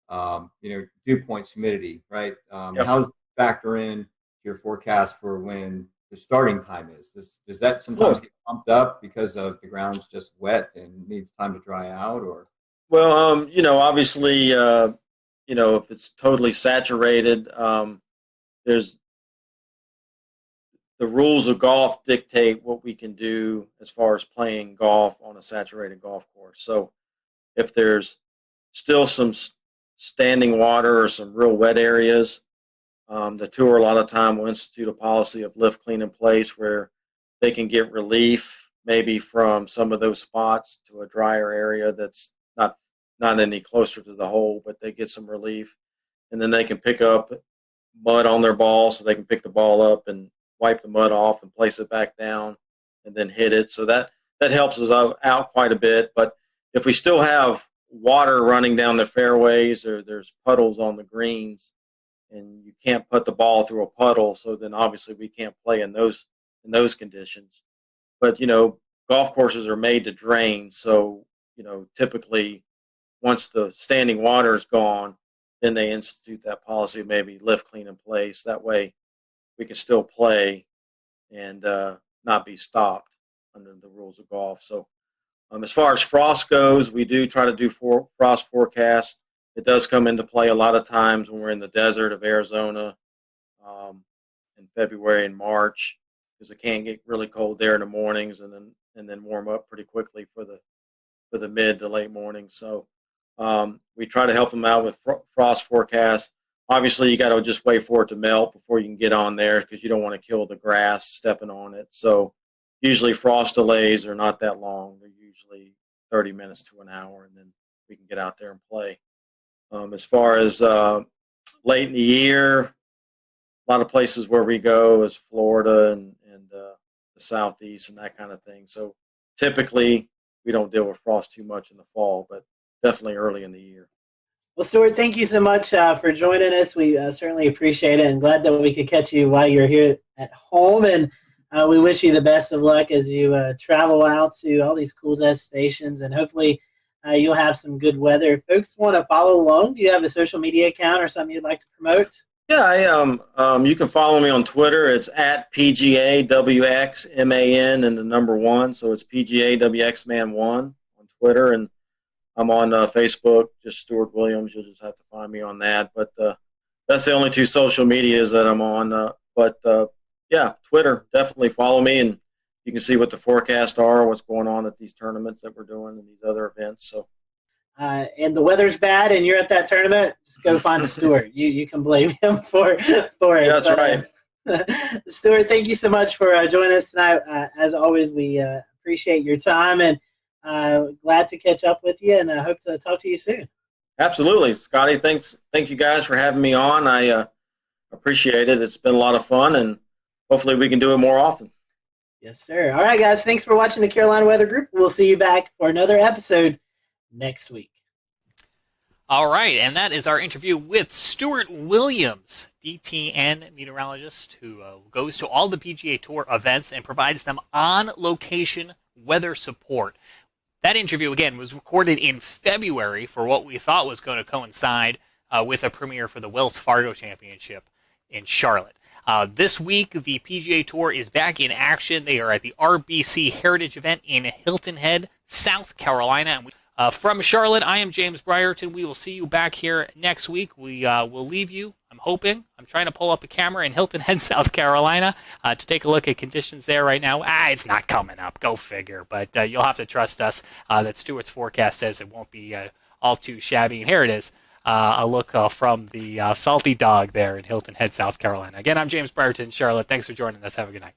dew points, humidity, right? How does it factor in your forecast for when the starting time is? Does that sometimes get pumped up because of the ground's just wet and needs time to dry out, or? Well, obviously, if it's totally saturated, there's the rules of golf dictate what we can do as far as playing golf on a saturated golf course. So if there's still some standing water or some real wet areas, the tour a lot of time will institute a policy of lift, clean, in place where they can get relief maybe from some of those spots to a drier area that's not any closer to the hole, but they get some relief. And then they can pick up mud on their ball, so they can pick the ball up and wipe the mud off and place it back down and then hit it. So that helps us out quite a bit. But if we still have water running down the fairways or there's puddles on the greens and you can't put the ball through a puddle, so then obviously we can't play in those conditions. But, golf courses are made to drain. So, typically once the standing water is gone, then they institute that policy of maybe lift, clean, in place. That way we can still play and not be stopped under the rules of golf. So as far as frost goes, we do try to do frost forecasts. It does come into play a lot of times when we're in the desert of Arizona in February and March, because it can get really cold there in the mornings and then warm up pretty quickly for the mid to late morning. So we try to help them out with frost forecasts. Obviously, you got to just wait for it to melt before you can get on there, because you don't want to kill the grass stepping on it. So usually frost delays are not that long. They're usually 30 minutes to an hour, and then we can get out there and play. As far as late in the year, a lot of places where we go is Florida and the Southeast and that kind of thing. So typically we don't deal with frost too much in the fall, but definitely early in the year. Well, Stuart, thank you so much for joining us. We certainly appreciate it, and glad that we could catch you while you're here at home. And we wish you the best of luck as you travel out to all these cool destinations, and hopefully you'll have some good weather. If folks want to follow along, do you have a social media account or something you'd like to promote? Yeah, I you can follow me on Twitter. It's at PGAWXMAN and the number 1. So it's PGAWXMan1 on Twitter, and I'm on Facebook, just Stuart Williams. You'll just have to find me on that. But that's the only 2 social medias that I'm on. Yeah, Twitter, definitely follow me, and you can see what the forecasts are, what's going on at these tournaments that we're doing and these other events. So. And the weather's bad and you're at that tournament, just go find Stuart. You can blame him for it. Yeah, that's right. Stuart, thank you so much for joining us tonight. As always, we appreciate your time, and glad to catch up with you, and I hope to talk to you soon. Absolutely. Scotty, thank you guys for having me on. I appreciate it. It's been a lot of fun, and hopefully we can do it more often. Yes, sir. All right, guys, thanks for watching the Carolina Weather Group. We'll see you back for another episode next week. All right, and that is our interview with Stuart Williams, DTN meteorologist who goes to all the PGA Tour events and provides them on-location weather support. That interview, again, was recorded in February for what we thought was going to coincide with a premiere for the Wells Fargo Championship in Charlotte. This week, the PGA Tour is back in action. They are at the RBC Heritage event in Hilton Head, South Carolina. From Charlotte, I am James Brierton. We will see you back here next week. We will leave you, I'm trying to pull up a camera in Hilton Head, South Carolina to take a look at conditions there right now. It's not coming up. Go figure. But you'll have to trust us that Stuart's forecast says it won't be all too shabby. And here it is, a look from the Salty Dog there in Hilton Head, South Carolina. Again, I'm James Brierton, Charlotte. Thanks for joining us. Have a good night.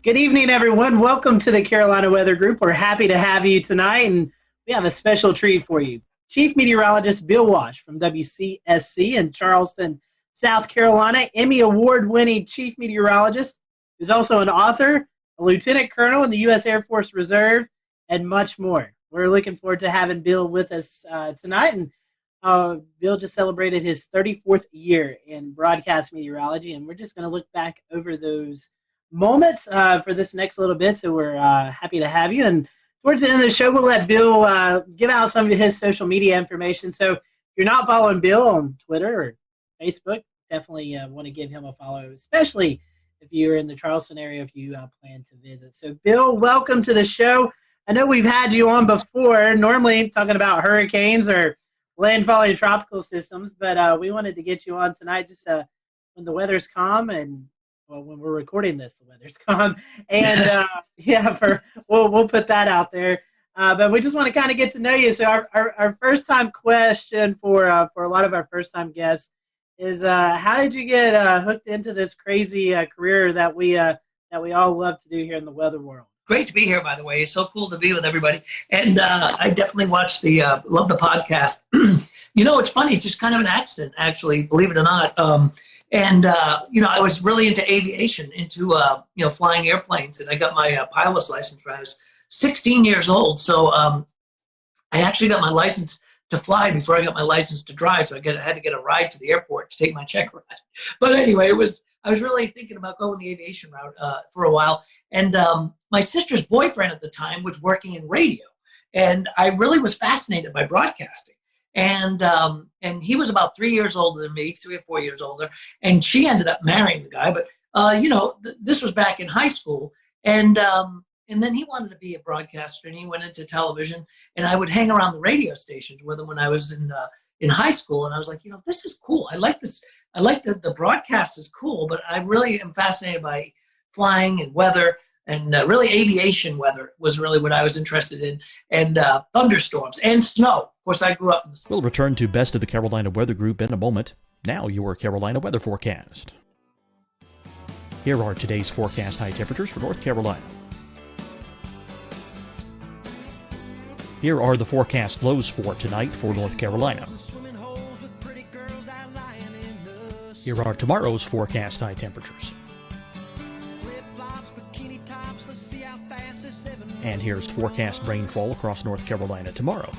Good evening, everyone. Welcome to the Carolina Weather Group. We're happy to have you tonight, and we have a special treat for you. Chief Meteorologist Bill Walsh from WCSC in Charleston, South Carolina, Emmy Award-winning Chief Meteorologist, who's also an author, a Lieutenant Colonel in the U.S. Air Force Reserve, and much more. We're looking forward to having Bill with us tonight, and Bill just celebrated his 34th year in broadcast meteorology, and we're just going to look back over those moments for this next little bit, so we're happy to have you. And towards the end of the show, we'll let Bill give out some of his social media information. So if you're not following Bill on Twitter or Facebook, definitely want to give him a follow, especially if you're in the Charleston area, if you plan to visit. So, Bill, welcome to the show. I know we've had you on before, normally talking about hurricanes or landfalling tropical systems, but we wanted to get you on tonight just when the weather's calm and, well, when we're recording this, the weather's calm. And, we'll put that out there. But we just want to kind of get to know you. So our first-time question for a lot of our first-time guests is, how did you get hooked into this crazy career that we all love to do here in the weather world? Great to be here, by the way. It's so cool to be with everybody. And I definitely love the podcast. It's funny. It's just kind of an accident, actually, believe it or not. I was really into aviation, into flying airplanes. And I got my pilot's license when I was 16 years old. So I actually got my license to fly before I got my license to drive. So I had to get a ride to the airport to take my check ride. But anyway, I was really thinking about going the aviation route for a while. And my sister's boyfriend at the time was working in radio. And I really was fascinated by broadcasting. And he was about 3 years older than me, 3 or 4 years older. And she ended up marrying the guy. But, this was back in high school. And then he wanted to be a broadcaster, and he went into television. And I would hang around the radio stations with him when I was in high school. And I was like, this is cool. I like this. I like the broadcast is cool, but I really am fascinated by flying and weather, and really aviation weather was really what I was interested in, and thunderstorms and snow. Of course, I grew up in the snow. We'll return to Best of the Carolina Weather Group in a moment. Now your Carolina weather forecast. Here are today's forecast high temperatures for North Carolina. Here are the forecast lows for tonight for North Carolina. Here are tomorrow's forecast high temperatures. And here's forecast rainfall across North Carolina tomorrow.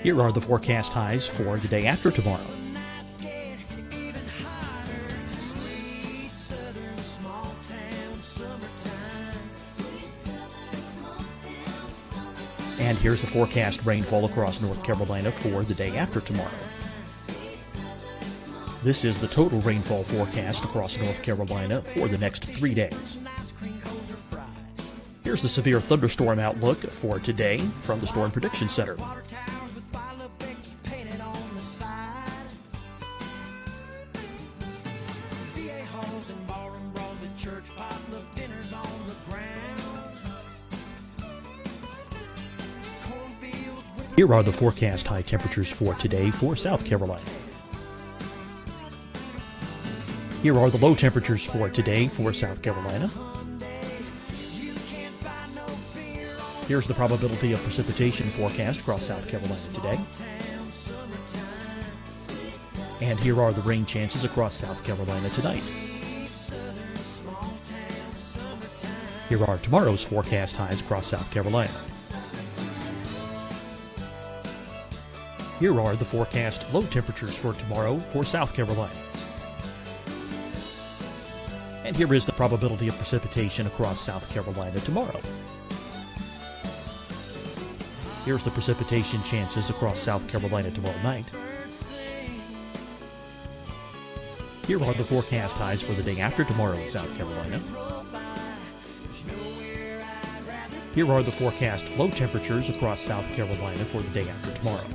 Here are the forecast highs for the day after tomorrow. And here's the forecast rainfall across North Carolina for the day after tomorrow. This is the total rainfall forecast across North Carolina for the next 3 days. Here's the severe thunderstorm outlook for today from the Storm Prediction Center. Here are the forecast high temperatures for today for South Carolina. Here are the low temperatures for today for South Carolina. Here's the probability of precipitation forecast across South Carolina today. And here are the rain chances across South Carolina tonight. Here are tomorrow's forecast highs across South Carolina. Here are the forecast low temperatures for tomorrow for South Carolina. And here is the probability of precipitation across South Carolina tomorrow. Here's the precipitation chances across South Carolina tomorrow night. Here are the forecast highs for the day after tomorrow in South Carolina. Here are the forecast low temperatures across South Carolina for the day after tomorrow.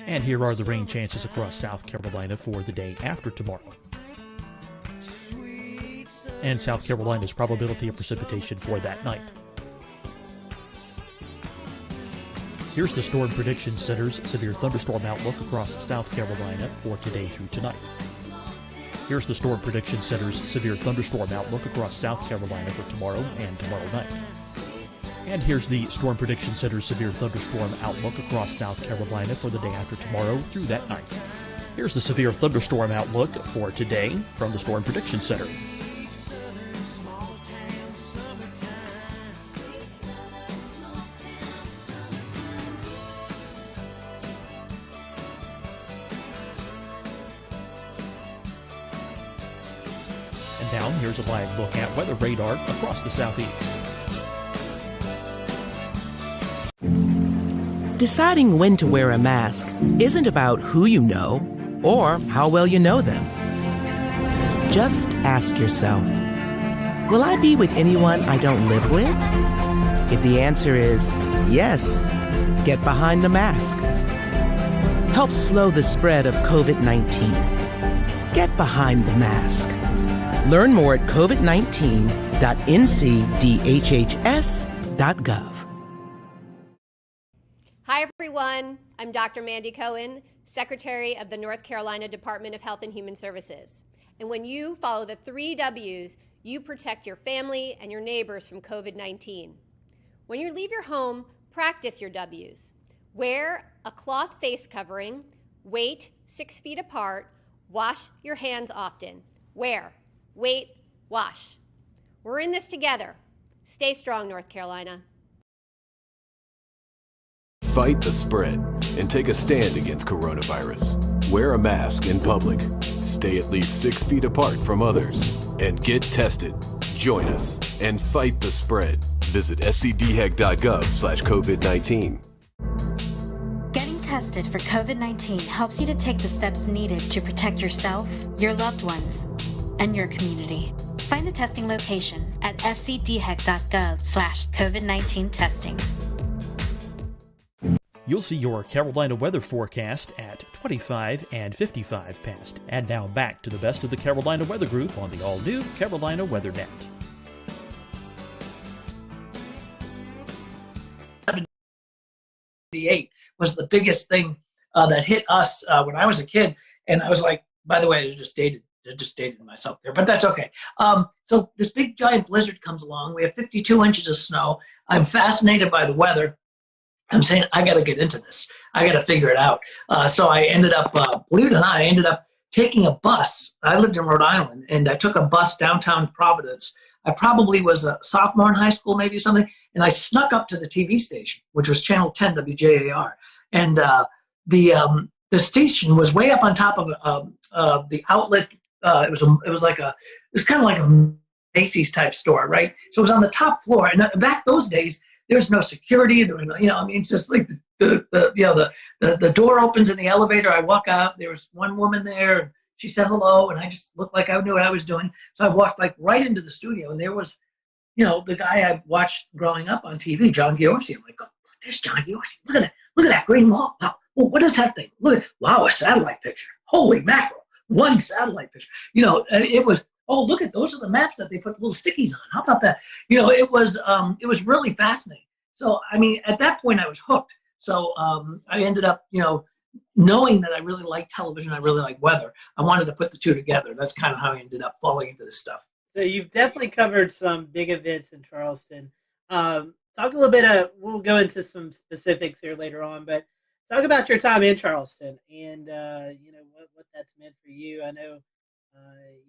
And here are the rain chances across South Carolina for the day after tomorrow. And South Carolina's probability of precipitation for that night. Here's the Storm Prediction Center's severe thunderstorm outlook across South Carolina for today through tonight. Here's the Storm Prediction Center's severe thunderstorm outlook across South Carolina for tomorrow and tomorrow night. And here's the Storm Prediction Center's severe thunderstorm outlook across South Carolina for the day after tomorrow through that night. Here's the severe thunderstorm outlook for today from the Storm Prediction Center. And now here's a live look at weather radar across the southeast. Deciding when to wear a mask isn't about who you know or how well you know them. Just ask yourself, will I be with anyone I don't live with? If the answer is yes, get behind the mask. Help slow the spread of COVID-19. Get behind the mask. Learn more at covid19.ncdhhs.gov. Hi, everyone. I'm Dr. Mandy Cohen, Secretary of the North Carolina Department of Health and Human Services. And when you follow the 3 W's, you protect your family and your neighbors from COVID-19. When you leave your home, practice your W's. Wear a cloth face covering, wait 6 feet apart, wash your hands often. Wear, wait, wash. We're in this together. Stay strong, North Carolina. Fight the spread and take a stand against coronavirus. Wear a mask in public. Stay at least 6 feet apart from others. And get tested. Join us and fight the spread. Visit scdhec.gov/COVID-19. Getting tested for COVID-19 helps you to take the steps needed to protect yourself, your loved ones, and your community. Find the testing location at scdhec.gov/COVID-19 testing. You'll see your Carolina weather forecast at 25 and 55 past. And now back to the best of the Carolina Weather Group on the all-new Carolina Weather Net. Was the biggest thing that hit us when I was a kid. And I was like, by the way, I just dated myself there, but that's okay. So this big giant blizzard comes along. We have 52 inches of snow. I'm fascinated by the weather. I'm saying, I got to get into this. I got to figure it out. So I ended up, believe it or not, I ended up taking a bus. I lived in Rhode Island, and I took a bus downtown Providence. I probably was a sophomore in high school, maybe something, and I snuck up to the TV station, which was Channel 10 WJAR. And the station was way up on top of the outlet. It was kind of like a Macy's type store, right? So it was on the top floor. And back those days, there's no security. There was no, it's just like the door opens in the elevator. I walk out. There was one woman there. And she said hello, and I just looked like I knew what I was doing. So I walked like right into the studio, and there was, the guy I watched growing up on TV, John Giorgi. I'm like, oh, there's John Giorgi. Look at that. Look at that green wall. Oh, what is that thing? Look, wow, a satellite picture. Holy mackerel. One satellite picture. And it was, oh, look at those are the maps that they put the little stickies on. How about that? It was really fascinating. So, at that point I was hooked. So I ended up, knowing that I really like television, I really like weather. I wanted to put the two together. That's kind of how I ended up falling into this stuff. So you've definitely covered some big events in Charleston. Talk a little bit we'll go into some specifics here later on, but talk about your time in Charleston and, what that's meant for you. I know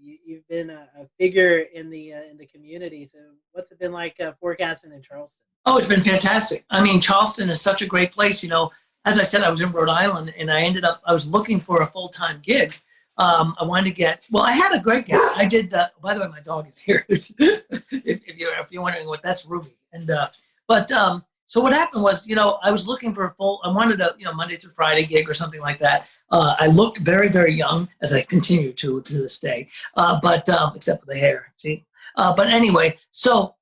you've been a figure in the community. So what's it been like forecasting in Charleston? Oh, it's been fantastic. Charleston is such a great place. As I said, I was in Rhode Island, and I was looking for a full-time gig. I wanted to I had a great gig. I did, by the way, my dog is here. if you're wondering what, that's Ruby. And, so what happened was, I was looking for I wanted a, Monday through Friday gig or something like that. I looked very, very young, as I continue to this day, except for the hair, see? But anyway, so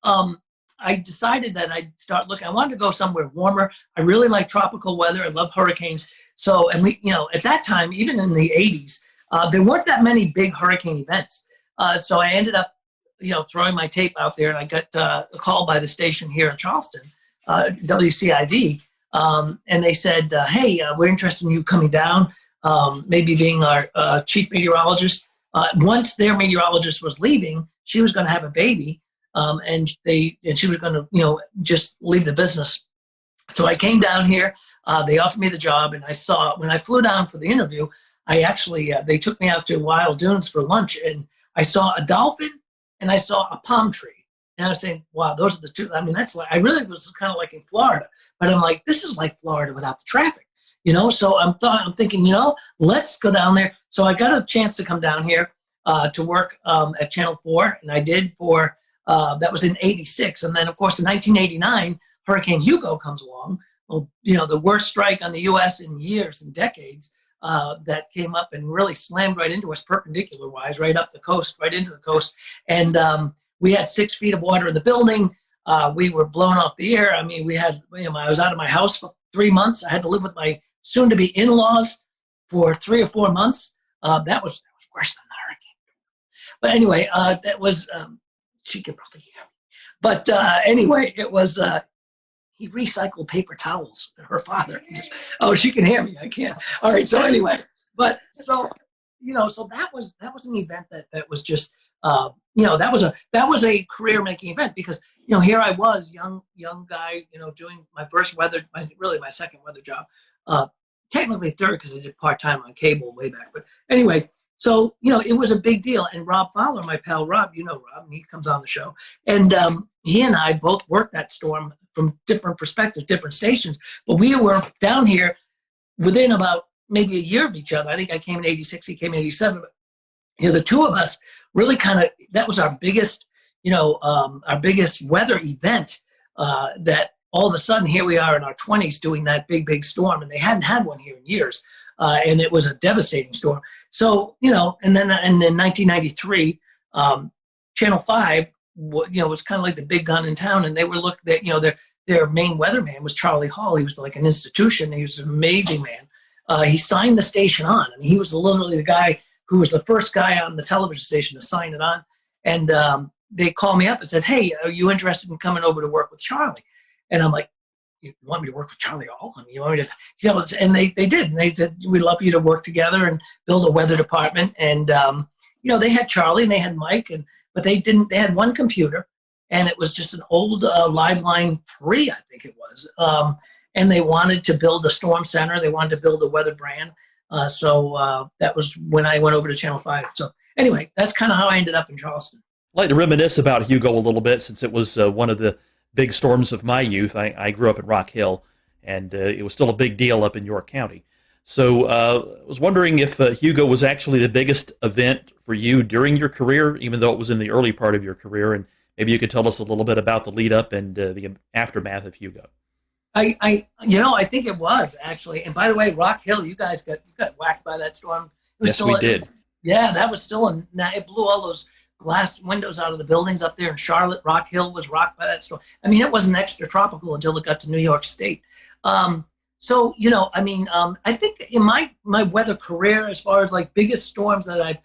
I decided that I'd start looking. I wanted to go somewhere warmer. I really like tropical weather. I love hurricanes. So, and we, at that time, even in the 80s, there weren't that many big hurricane events. So I ended up, throwing my tape out there, and I got a call by the station here in Charleston, WCID, and they said, hey, we're interested in you coming down, maybe being our chief meteorologist. Once their meteorologist was leaving, she was going to have a baby, and she was going to, just leave the business. So I came down here. They offered me the job, and when I flew down for the interview, I actually, they took me out to Wild Dunes for lunch, and I saw a dolphin and I saw a palm tree. And I was saying, wow, those are the two. That's like, I really was kind of like in Florida, but I'm like, this is like Florida without the traffic, So I'm thinking, let's go down there. So I got a chance to come down here to work at Channel 4, and I did for, that was in '86. And then, of course, in 1989, Hurricane Hugo comes along, the worst strike on the U.S. in years and decades that came up and really slammed right into us perpendicular-wise, right up the coast, right into the coast. And we had 6 feet of water in the building. We were blown off the air. I mean, I was out of my house for 3 months. I had to live with my soon-to-be in-laws for 3 or 4 months. That was worse than the hurricane. But anyway, that was, she could probably hear me. But anyway, it was, he recycled paper towels, her father. She can hear me, I can't. All right, so anyway, but so that was an event that was just, that was a career-making event because, here I was, young guy, doing my first my second weather job. Technically third because I did part-time on cable way back. But anyway, so, it was a big deal. And Rob Fowler, my pal Rob, Rob, and he comes on the show. And he and I both worked that storm from different perspectives, different stations. But we were down here within about maybe a year of each other. I think I came in 86, he came in 87. But, the two of us really that was our biggest, our biggest weather event that all of a sudden here we are in our 20s doing that big storm, and they hadn't had one here in years, and it was a devastating storm. So and then in 1993, Channel 5 was kind of like the big gun in town, and they were their main weatherman was Charlie Hall. He was like an institution. He was an amazing man. He signed the station on. I mean, he was literally the guy who was the first guy on the television station to sign it on, and they called me up and said, "Hey, are you interested in coming over to work with Charlie?" And I'm like, "You want me to work with Charlie Hall? I mean, you want me to, and they did. And they said, "We'd love for you to work together and build a weather department." And, they had Charlie and they had Mike, but they had one computer, and it was just an old Liveline 3, I think it was. And they wanted to build a storm center. They wanted to build a weather brand. So that was when I went over to Channel 5. So anyway, that's kind of how I ended up in Charleston. I'd like to reminisce about Hugo a little bit since it was one of the big storms of my youth. I grew up in Rock Hill, and it was still a big deal up in York County. So I was wondering if Hugo was actually the biggest event for you during your career, even though it was in the early part of your career, and maybe you could tell us a little bit about the lead up and the aftermath of Hugo. I think it was actually. And by the way, Rock Hill, you guys got whacked by that storm. Yes, we did. Yeah, that was still it blew all those glass windows out of the buildings up there in Charlotte. Rock Hill was rocked by that storm. I mean, it wasn't extra tropical until it got to New York State. So, I think in my weather career, as far as like biggest storms that I've,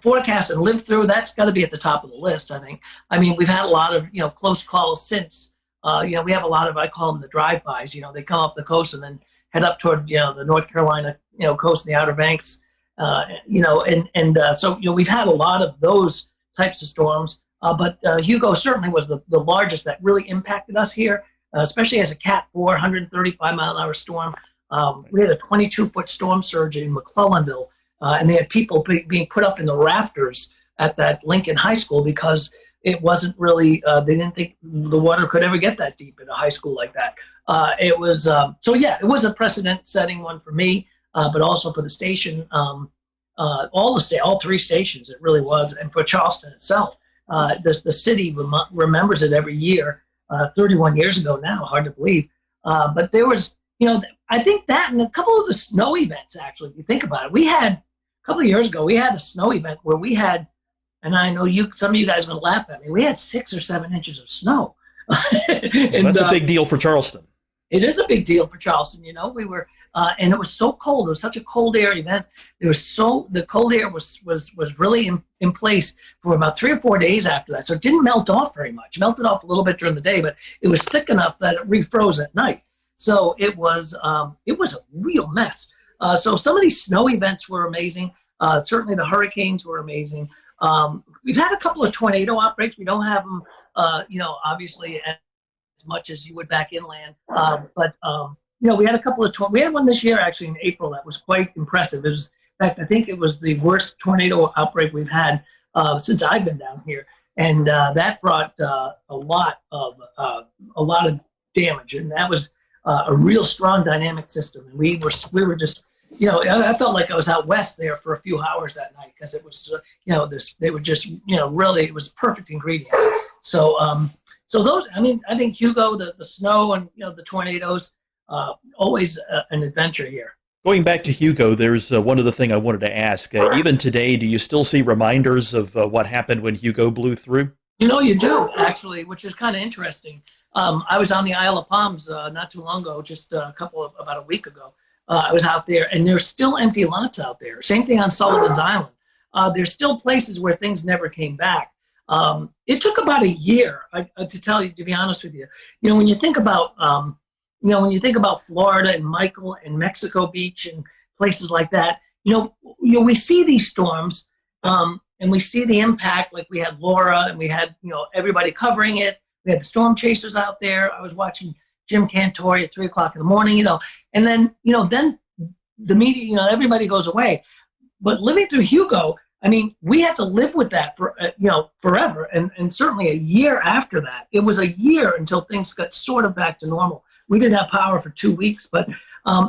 forecast and lived through, that's got to be at the top of the list, I think. I mean, we've had a lot of, close calls since, we have a lot of, I call them the drive-bys, they come up the coast and then head up toward, the North Carolina, coast and the Outer Banks, so, we've had a lot of those types of storms, but Hugo certainly was the largest that really impacted us here, especially as a Cat 4, 135-mile-an-hour storm. We had a 22-foot storm surge in McClellanville, and they had people being put up in the rafters at that Lincoln High School because it wasn't really, they didn't think the water could ever get that deep in a high school like that. It was a precedent-setting one for me, but also for the station. All 3 stations, it really was, and for Charleston itself. The city remembers it every year, 31 years ago now, hard to believe. But there was, I think that and a couple of the snow events, actually, if you think about it. A couple of years ago, we had a snow event where we had, and I know some of you guys are going to laugh at me, we had 6 or 7 inches of snow. And, that's a big deal for Charleston. It is a big deal for Charleston. We were, and it was so cold. It was such a cold air event. The cold air was really in place for about 3 or 4 days after that. So it didn't melt off very much. It melted off a little bit during the day, but it was thick enough that it refroze at night. So it was a real mess. So some of these snow events were amazing. Certainly the hurricanes were amazing. We've had a couple of tornado outbreaks. We don't have them, obviously as much as you would back inland. But we had a couple of we had one this year actually in April that was quite impressive. It was, in fact, I think it was the worst tornado outbreak we've had since I've been down here, and that brought a lot of damage, and that was a real strong dynamic system. And we were just, I felt like I was out west there for a few hours that night because it was, they were just, really, it was perfect ingredients. So, so those, I think Hugo, the snow and, the tornadoes, always an adventure here. Going back to Hugo, there's one other thing I wanted to ask. Even today, do you still see reminders of what happened when Hugo blew through? You know, you do, actually, which is kind of interesting. I was on the Isle of Palms not too long ago, just about a week ago. I was out there, and there's still empty lots out there. Same thing on Sullivan's Island. There's still places where things never came back. It took about a year, to be honest with you. You know, when you think about Florida and Michael and Mexico Beach and places like that, we see these storms, and we see the impact. Like we had Laura, and we had everybody covering it. We had the storm chasers out there. I was watching Jim Cantore at 3:00 in the morning. And then then the media, everybody goes away. But living through Hugo, I mean, we had to live with that for forever, and certainly a year after that. It was a year until things got sort of back to normal. We didn't have power for 2 weeks, but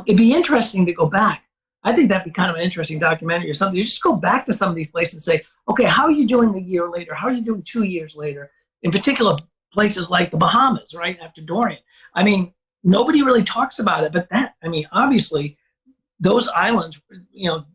it'd be interesting to go back. I think that'd be kind of an interesting documentary or something. You just go back to some of these places and say, okay, how are you doing a year later? How are you doing 2 years later? In particular, places like the Bahamas, right after Dorian. I mean, nobody really talks about it, but obviously, those islands,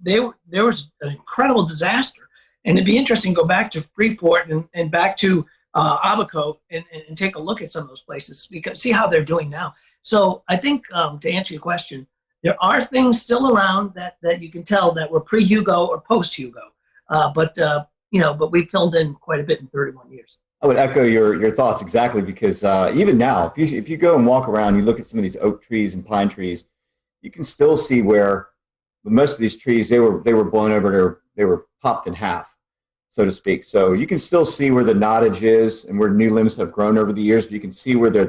there was an incredible disaster. And it'd be interesting to go back to Freeport and back to Abaco and take a look at some of those places, because see how they're doing now. So I think to answer your question, there are things still around that you can tell that were pre-Hugo or post-Hugo. But we filled in quite a bit in 31 years. I would echo your thoughts exactly, because even now, if you go and walk around, you look at some of these oak trees and pine trees, you can still see where most of these trees, they were blown over, they were popped in half, so to speak. So you can still see where the knottage is and where new limbs have grown over the years, but you can see where the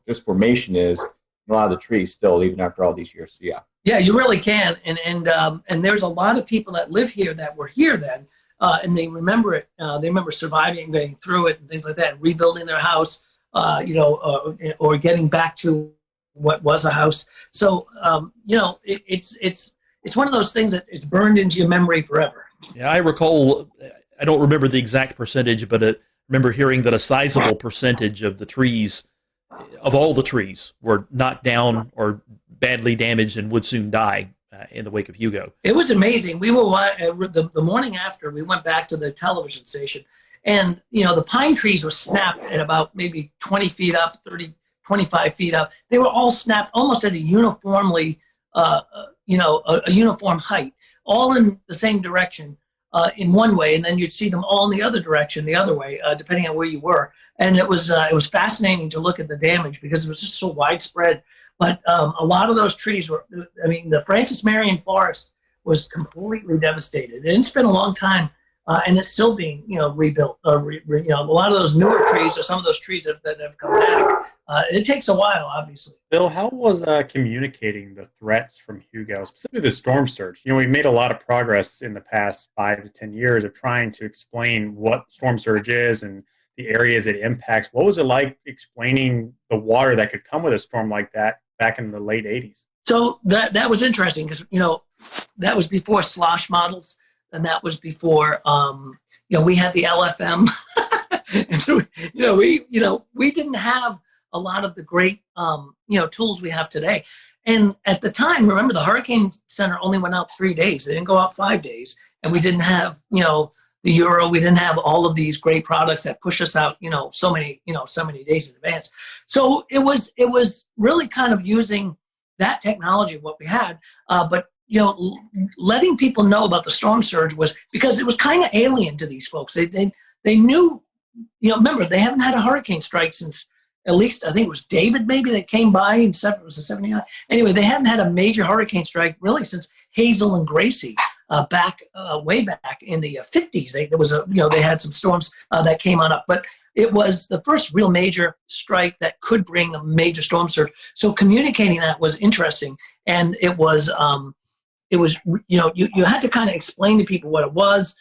disformation is in a lot of the trees still, even after all these years. So yeah. Yeah, you really can. And there's a lot of people that live here that were here then, and they remember it. They remember surviving and getting through it and things like that, and rebuilding their house, or getting back to what was a house. So, it's one of those things that it's burned into your memory forever. Yeah, I recall, I don't remember the exact percentage, but I remember hearing that a sizable percentage of the trees, of all the trees, were knocked down or badly damaged and would soon die in the wake of Hugo. It was amazing. We were the morning after, we went back to the television station, and the pine trees were snapped at about maybe 20 feet up, 30, 25 feet up. They were all snapped almost at a uniformly, a uniform height, all in the same direction in one way, and then you'd see them all in the other direction, the other way, depending on where you were. And it was fascinating to look at the damage because it was just so widespread. But a lot of those trees were, the Francis Marion Forest was completely devastated. And it's been a long time, and it's still being, rebuilt. A lot of those newer trees, or some of those trees that have come back, it takes a while, obviously. Bill, how was communicating the threats from Hugo, specifically the storm surge? We've made a lot of progress in the past 5 to 10 years of trying to explain what storm surge is and the areas it impacts. What was it like explaining the water that could come with a storm like that back in the late 80s? So that was interesting because, that was before slosh models, and that was before, we had the LFM. And so, we didn't have a lot of the great, tools we have today. And at the time, remember, the Hurricane Center only went out 3 days. They didn't go out 5 days. And we didn't have, the Euro. We didn't have all of these great products that push us out, so many days in advance. So it was really kind of using that technology, what we had, but letting people know about the storm surge was because it was kind of alien to these folks. They knew, remember, they haven't had a hurricane strike since, at least I think it was David maybe that came by in 79. Anyway, they hadn't had a major hurricane strike really since Hazel and Gracie way back in the 50s. They had some storms that came on up, but it was the first real major strike that could bring a major storm surge. So communicating that was interesting, and it was you had to kind of explain to people what it was,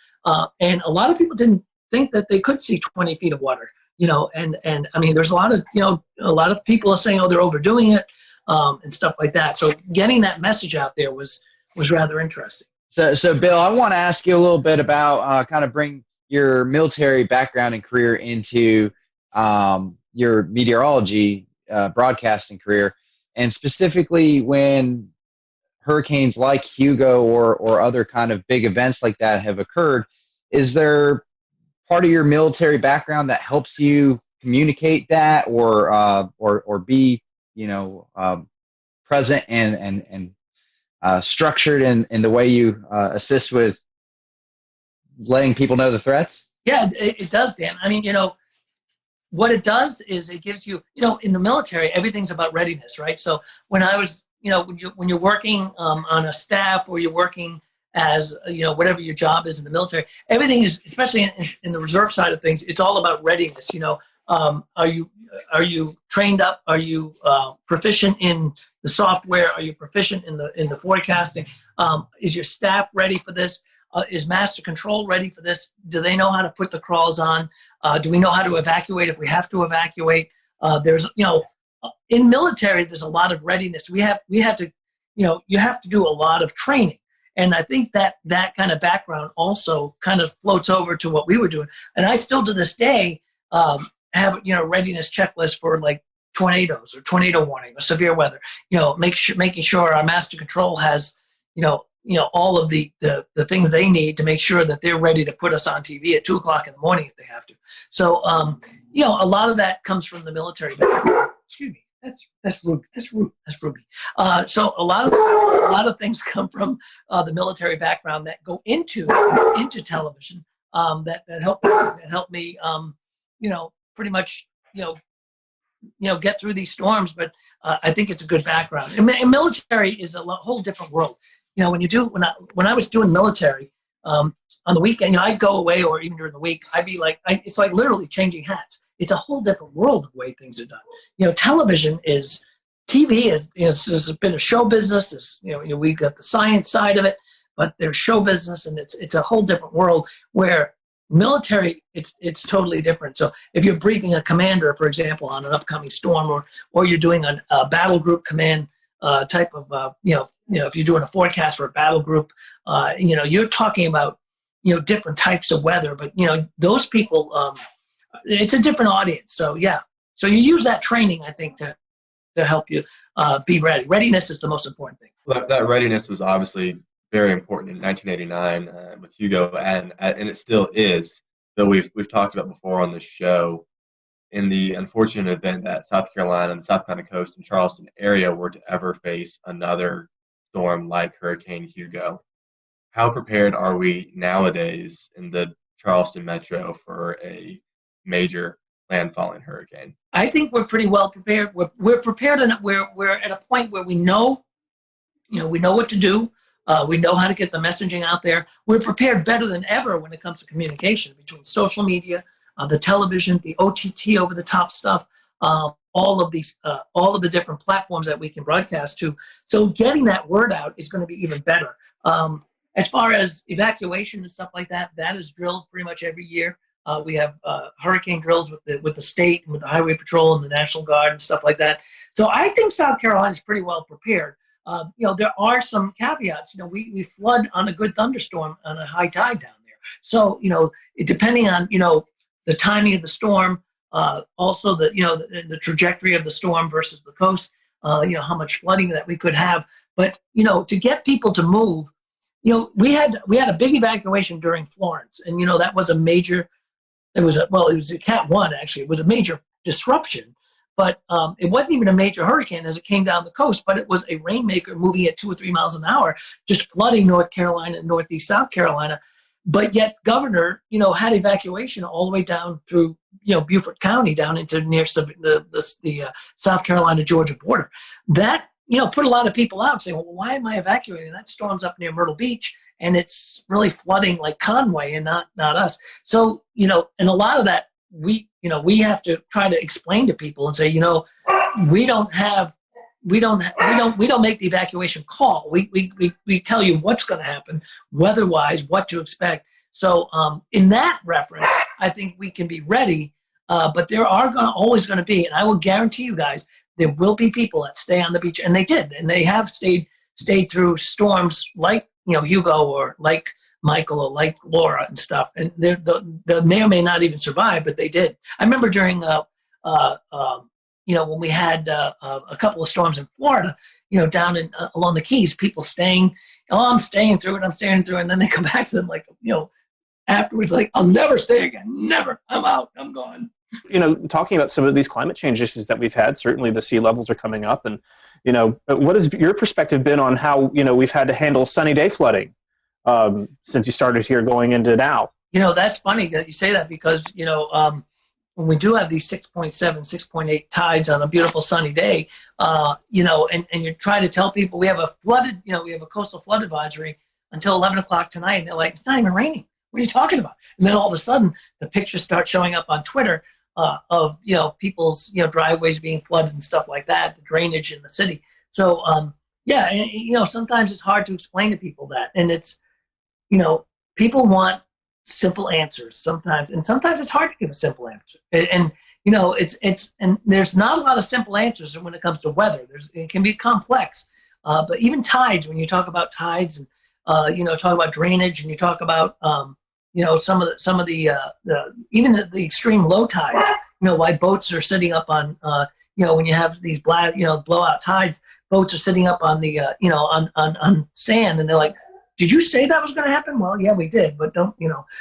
and a lot of people didn't think that they could see 20 feet of water. And there's a lot of people are saying, oh, they're overdoing it, and stuff like that. So getting that message out there was rather interesting. So Bill, I want to ask you a little bit about kind of bring your military background and career into your meteorology broadcasting career. And specifically when hurricanes like Hugo or other kind of big events like that have occurred, is there part of your military background that helps you communicate that or be, present and structured in the way you assist with letting people know the threats? Yeah, it does, Dan. I mean, what it does is it gives you, in the military, everything's about readiness, right? So when I was, when you're working on a staff or you're working as, whatever your job is in the military, everything is, especially in the reserve side of things, it's all about readiness. Are you trained up? Are you proficient in the software? Are you proficient in the forecasting? Is your staff ready for this? Is master control ready for this? Do they know how to put the crawls on? Do we know how to evacuate if we have to evacuate? There's, in military, there's a lot of readiness. We have to, you have to do a lot of training. And I think that kind of background also kind of floats over to what we were doing. And I still to this day have, readiness checklist for like tornadoes or tornado warning or severe weather, making sure our master control has, all of the things they need to make sure that they're ready to put us on TV at 2 o'clock in the morning if they have to. So, a lot of that comes from the military. Excuse me, that's Ruby. That's Ruby. So a lot of things come from the military background that go into television that help me, pretty much, get through these storms. But I think it's a good background. And military is a whole different world. When I was doing military, on the weekend, I'd go away, or even during the week, I'd be like, it's like literally changing hats. It's a whole different world of the way things are done. TV has been a show business. We've got the science side of it, but there's show business, and it's a whole different world where military, it's totally different. So if you're briefing a commander, for example, on an upcoming storm, or you're doing a battle group command type of, if you're doing a forecast for a battle group, you're talking about, different types of weather, but, those people, it's a different audience. So, yeah. So you use that training, I think, to help you be ready. Readiness is the most important thing. Well, that readiness was obviously very important in 1989 with Hugo, and it still is, though we've talked about before on this show. In the unfortunate event that South Carolina and the South Carolina coast and Charleston area were to ever face another storm like Hurricane Hugo, how prepared are we nowadays in the Charleston metro for a major landfalling hurricane? I think we're pretty well prepared. We're prepared, and we're at a point where we know what to do. We know how to get the messaging out there. We're prepared better than ever when it comes to communication between social media, the television, the OTT over-the-top stuff, all of the different platforms that we can broadcast to. So getting that word out is going to be even better. As far as evacuation and stuff like that, that is drilled pretty much every year. We have hurricane drills with the state and with the Highway Patrol and the National Guard and stuff like that. So I think South Carolina is pretty well prepared. There are some caveats. We flood on a good thunderstorm on a high tide down there. So depending on the timing of the storm, also the trajectory of the storm versus the coast, how much flooding that we could have. But to get people to move, we had a big evacuation during Florence, and that was a major. It was a Cat 1 actually. It was a major disruption, but it wasn't even a major hurricane as it came down the coast. But it was a rainmaker moving at 2 or 3 miles an hour, just flooding North Carolina and northeast South Carolina. But yet, governor, had evacuation all the way down through, Beaufort County down into near the South Carolina-Georgia border. That, put a lot of people out saying, well, why am I evacuating? That storm's up near Myrtle Beach, and it's really flooding like Conway and not us. So, and a lot of that, we have to try to explain to people and say, we don't make the evacuation call. We tell you what's going to happen, weather-wise, what to expect. So in that reference, I think we can be ready. But there are always going to be, and I will guarantee you guys, there will be people that stay on the beach, and they did, and they have stayed through storms like Hugo or like Michael or like Laura and stuff, and they may or may not even survive, but they did. I remember during when we had a couple of storms in Florida, down in along the Keys, people staying, I'm staying through it, and then they come back to them like, afterwards, like, I'll never stay again, never, I'm out, I'm gone. Talking about some of these climate change issues that we've had, certainly the sea levels are coming up, and what has your perspective been on how we've had to handle sunny day flooding since you started here going into now? That's funny that you say that, because when we do have these 6.7, 6.8 tides on a beautiful sunny day, and you're trying to tell people we have a coastal flood advisory until 11 o'clock tonight, and they're like, it's not even raining. What are you talking about? And then all of a sudden, the pictures start showing up on Twitter of people's driveways being flooded and stuff like that, the drainage in the city. So sometimes it's hard to explain to people that, and it's people want simple answers sometimes, and sometimes it's hard to give a simple answer. And and there's not a lot of simple answers when it comes to weather. It can be complex, but even tides. When you talk about tides and talk about drainage, and you talk about some of the even the extreme low tides. Why boats are sitting up on when you have these blowout tides, boats are sitting up on the on sand, and they're like, did you say that was going to happen? Well, yeah, we did, but don't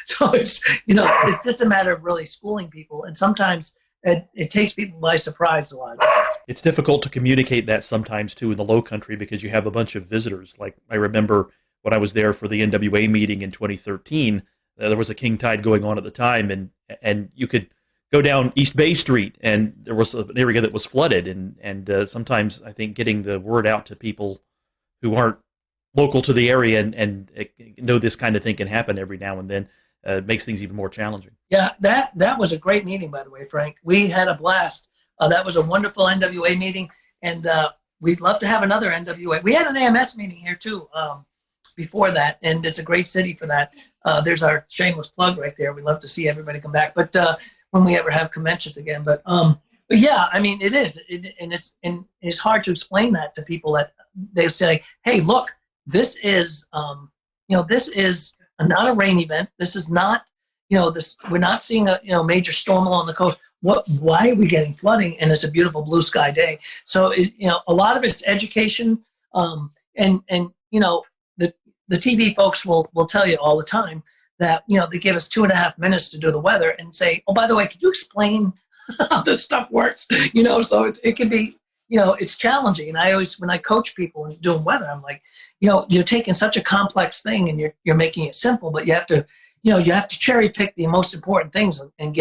So it's it's just a matter of really schooling people, and sometimes it takes people by surprise a lot of times. It's difficult to communicate that sometimes too in the low country, because you have a bunch of visitors. Like I remember when I was there for the NWA meeting in 2013, there was a king tide going on at the time, and you could go down East Bay Street, and there was an area that was flooded, and sometimes I think getting the word out to people who aren't local to the area and know this kind of thing can happen every now and then makes things even more challenging. Yeah, that was a great meeting, by the way, Frank. We had a blast. That was a wonderful NWA meeting, and we'd love to have another NWA. We had an AMS meeting here too before that, and it's a great city for that. There's our shameless plug right there. We'd love to see everybody come back, but when we ever have conventions again. But yeah, I mean, it is, and it's hard to explain that to people. That they say, hey, look, this is this is not a rain event. This is not this. We're not seeing a major storm along the coast. Why are we getting flooding? And it's a beautiful blue sky day. So a lot of it's education, and the TV folks will tell you all the time that they give us 2.5 minutes to do the weather and say, oh, by the way, could you explain how this stuff works? So it can be it's challenging. And I always, when I coach people and doing weather, I'm like, you're taking such a complex thing and you're making it simple, but you have to cherry pick the most important things and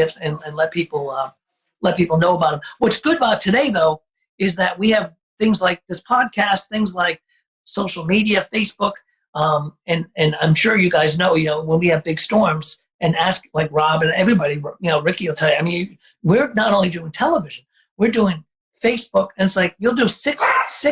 let people know about them. What's good about today, though, is that we have things like this podcast, things like social media, Facebook, and I'm sure you guys know, when we have big storms, and ask like Rob and everybody, Ricky will tell you. I mean, we're not only doing television, we're doing Facebook, and it's like you'll do six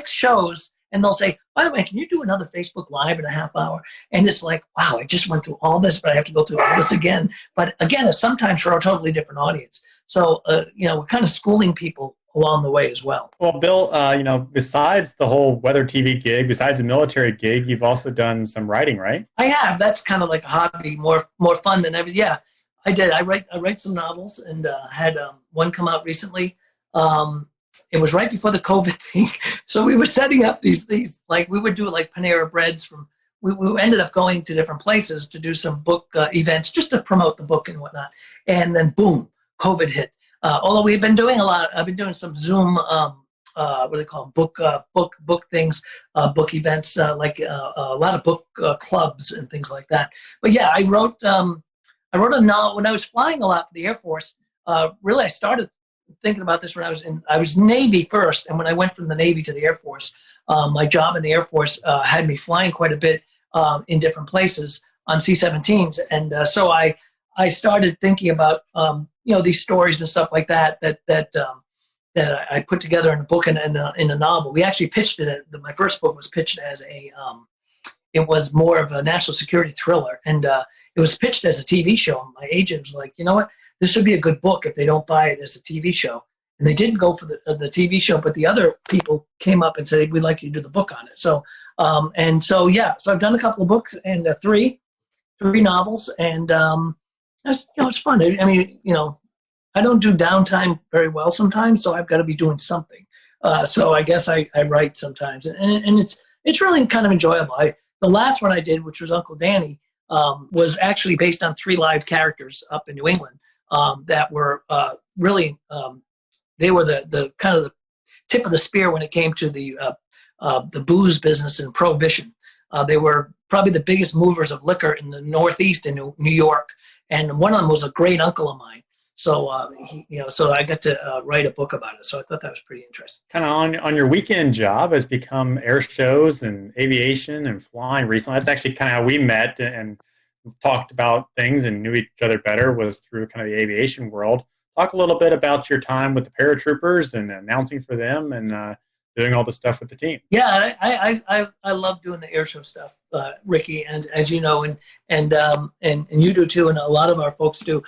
shows, and they'll say, by the way, can you do another Facebook Live in a half hour? And it's like, wow, I just went through all this, but I have to go through all this again. But again, it's sometimes for a totally different audience. So we're kind of schooling people along the way as well. Well, Bill, besides the whole weather TV gig, besides the military gig, you've also done some writing, right? I have. That's kind of like a hobby, more fun than everything. Yeah, I did. I write some novels, and had one come out recently. It was right before the COVID thing, so we were setting up these like we would do like Panera Breads from. We ended up going to different places to do some book events just to promote the book and whatnot, and then boom, COVID hit. Although we've been doing a lot, I've been doing some Zoom, what do they call them? Book things, book events, like a lot of book clubs and things like that. But yeah, I wrote a novel when I was flying a lot for the Air Force. Really, I started thinking about this when I was Navy first, and when I went from the Navy to the Air Force, my job in the Air Force had me flying quite a bit in different places on C-17s, and so I started thinking about these stories and stuff like that I put together in a book and in a novel. We actually pitched it. My first book was pitched as it was more of a national security thriller, and it was pitched as a TV show. And my agent was like, you know what, this would be a good book if they don't buy it as a TV show. And they didn't go for the TV show, but the other people came up and said, we'd like you to do the book on it. So so I've done a couple of books and three novels, and it's fun. I mean, I don't do downtime very well sometimes, so I've got to be doing something. So I guess I write sometimes, and it's really kind of enjoyable. The last one I did, which was Uncle Danny, was actually based on 3 live characters up in New England that were really they were the kind of the tip of the spear when it came to the booze business and prohibition. They were probably the biggest movers of liquor in the Northeast in New York, and one of them was a great uncle of mine. So so I got to write a book about it. So I thought that was pretty interesting. Kind of on your weekend job has become air shows and aviation and flying recently. That's actually kind of how we met and talked about things and knew each other better, was through kind of the aviation world. Talk a little bit about your time with the paratroopers and announcing for them and doing all the stuff with the team. Yeah, I love doing the air show stuff, Ricky, and as you know, and you do too, and a lot of our folks do.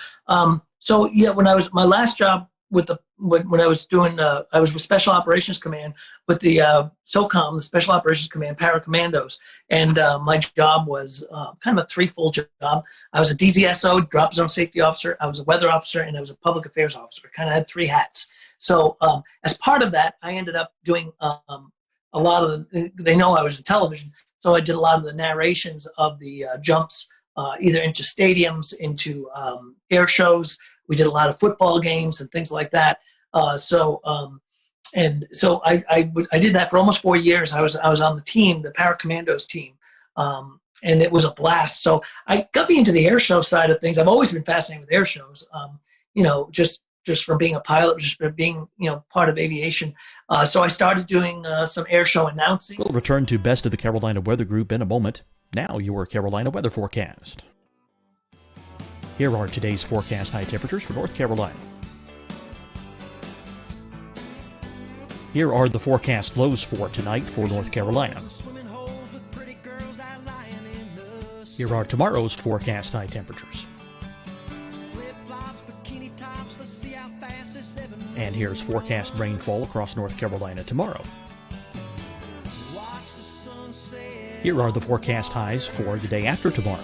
So yeah, when I was my last job with when I was doing I was with Special Operations Command with the SOCOM, the Special Operations Command Paracommandos, and my job was kind of a threefold job. I was a DZSO, drop zone safety officer, I was a weather officer, and I was a public affairs officer. I kind of had 3 hats. So as part of that, I ended up doing a lot of they know I was in television, so I did a lot of the narrations of the jumps, either into stadiums, into air shows. We did a lot of football games and things like that. So I did that for almost 4 years. I was on the team, the Paracommandos team, and it was a blast. So I got me into the air show side of things. I've always been fascinated with air shows. Just from being a pilot, just from being part of aviation. So I started doing some air show announcing. We'll return to Best of the Carolina Weather Group in a moment. Now your Carolina weather forecast. Here are today's forecast high temperatures for North Carolina. Here are the forecast lows for tonight for North Carolina. Here are tomorrow's forecast high temperatures. And here's forecast rainfall across North Carolina tomorrow. Here are the forecast highs for the day after tomorrow.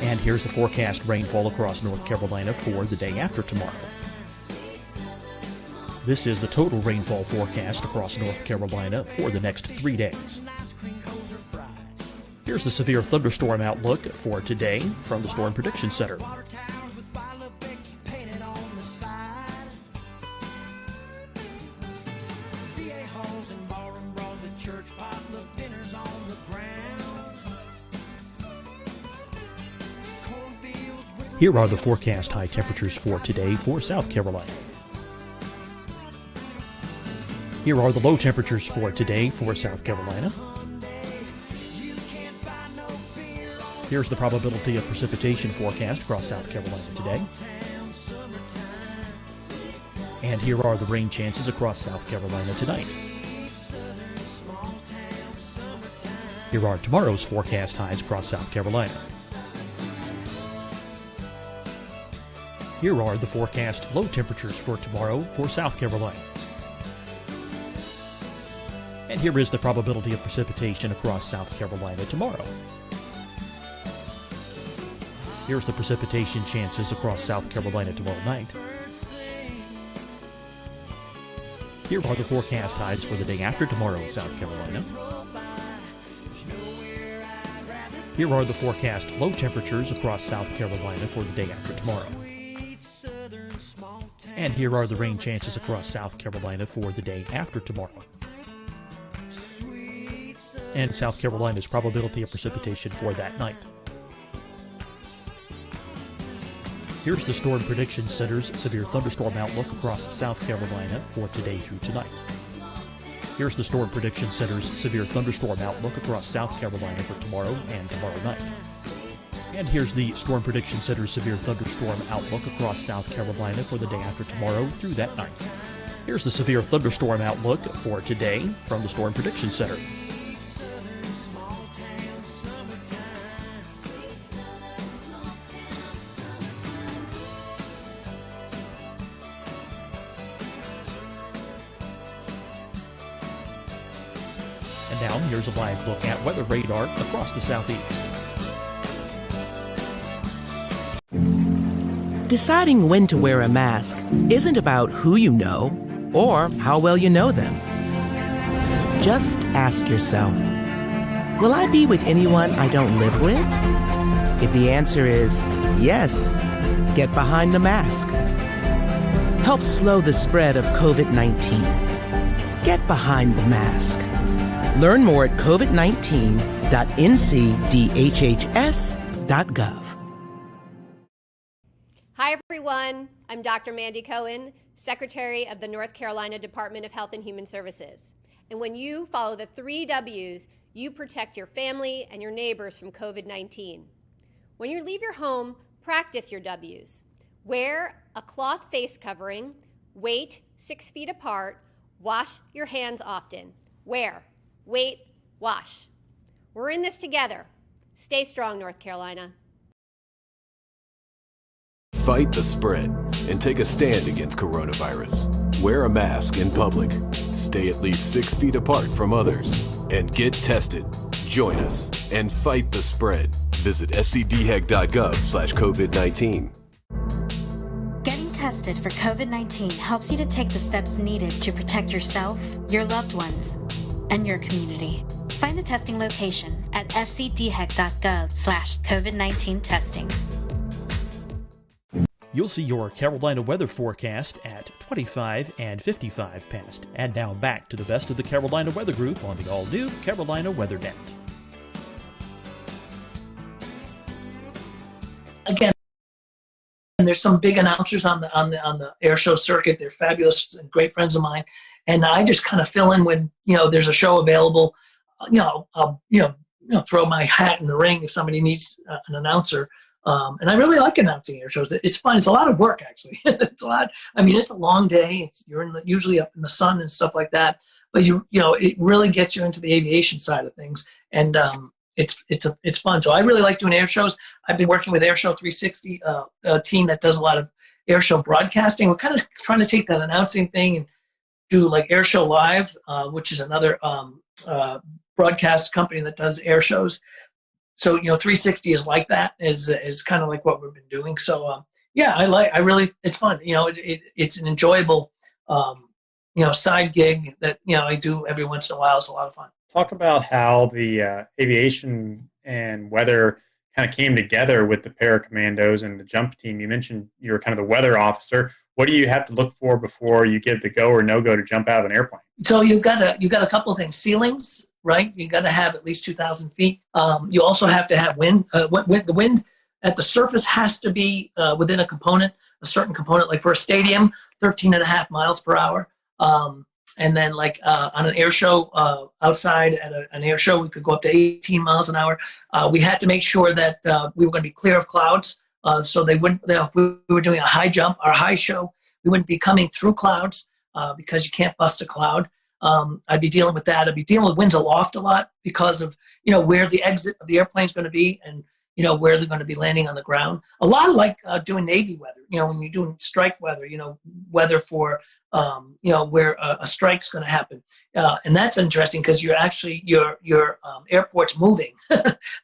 And here's the forecast rainfall across North Carolina for the day after tomorrow. This is the total rainfall forecast across North Carolina for the next 3 days. Here's the severe thunderstorm outlook for today from the Storm Prediction Center. Here are the forecast high temperatures for today for South Carolina. Here are the low temperatures for today for South Carolina. Here's the probability of precipitation forecast across South Carolina today. And here are the rain chances across South Carolina tonight. Here are tomorrow's forecast highs across South Carolina. Here are the forecast low temperatures for tomorrow for South Carolina. And here is the probability of precipitation across South Carolina tomorrow. Here's the precipitation chances across South Carolina tomorrow night. Here are the forecast highs for the day after tomorrow in South Carolina. Here are the forecast low temperatures across South Carolina for the day after tomorrow. And here are the rain chances across South Carolina for the day after tomorrow. And South Carolina's probability of precipitation for that night. Here's the Storm Prediction Center's severe thunderstorm outlook across South Carolina for today through tonight. Here's the Storm Prediction Center's severe thunderstorm outlook across South Carolina for tomorrow and tomorrow night. And here's the Storm Prediction Center's severe thunderstorm outlook across South Carolina for the day after tomorrow through that night. Here's the severe thunderstorm outlook for today from the Storm Prediction Center. Now, here's a live look at weather radar across the southeast. Deciding when to wear a mask isn't about who you know or how well you know them. Just ask yourself, will I be with anyone I don't live with? If the answer is yes, get behind the mask. Help slow the spread of COVID-19. Get behind the mask. Learn more at covid19.ncdhhs.gov. Hi, everyone. I'm Dr. Mandy Cohen, Secretary of the North Carolina Department of Health and Human Services. And when you follow the 3 W's, you protect your family and your neighbors from COVID-19. When you leave your home, practice your W's. Wear a cloth face covering, wait 6 feet apart, wash your hands often. Wear, wait, wash. We're in this together. Stay strong, North Carolina. Fight the spread and take a stand against coronavirus. Wear a mask in public. Stay at least 6 feet apart from others. And get tested. Join us and fight the spread. Visit scdhec.gov/COVID-19. Getting tested for COVID-19 helps you to take the steps needed to protect yourself, your loved ones, and your community. Find the testing location at scdhec.gov/COVID-19 testing. You'll see your Carolina weather forecast at 25 and 55 past. And now back to the best of the Carolina Weather Group on the all-new Carolina Weather Net. Again, and there's some big announcers on the air show circuit. They're fabulous and great friends of mine, and I just kind of fill in when there's a show available. I'll throw my hat in the ring if somebody needs an announcer. And I really like announcing air shows. It's fun. It's a lot of work, actually. It's a lot. I mean, it's a long day. You're usually up in the sun and stuff like that. But it really gets you into the aviation side of things, and it's fun. So I really like doing air shows. I've been working with Airshow 360, a team that does a lot of air show broadcasting. We're kind of trying to take that announcing thing and do like Air Show Live, which is another broadcast company that does air shows. So 360 is like that, is kind of like what we've been doing. So it's fun. It's an enjoyable side gig that I do every once in a while. It's a lot of fun. Talk about how the aviation and weather kind of came together with the paracommandos and the jump team. You mentioned you were kind of the weather officer. What do you have to look for before you give the go or no go to jump out of an airplane? So you've got a couple of things. Ceilings. Right, you got to have at least 2,000 feet. You also have to have wind. The wind at the surface has to be within a certain component. Like for a stadium, 13.5 miles per hour. And then like on an air show outside at an air show, we could go up to 18 miles an hour. We had to make sure that we were going to be clear of clouds, so they wouldn't. If we were doing a high jump or a high show, we wouldn't be coming through clouds because you can't bust a cloud. I'd be dealing with that. I'd be dealing with winds aloft a lot because of where the exit of the airplane is going to be and where they're going to be landing on the ground. A lot like doing Navy weather. When you're doing strike weather, weather for where a strike's going to happen, and that's interesting because you're actually your airport's moving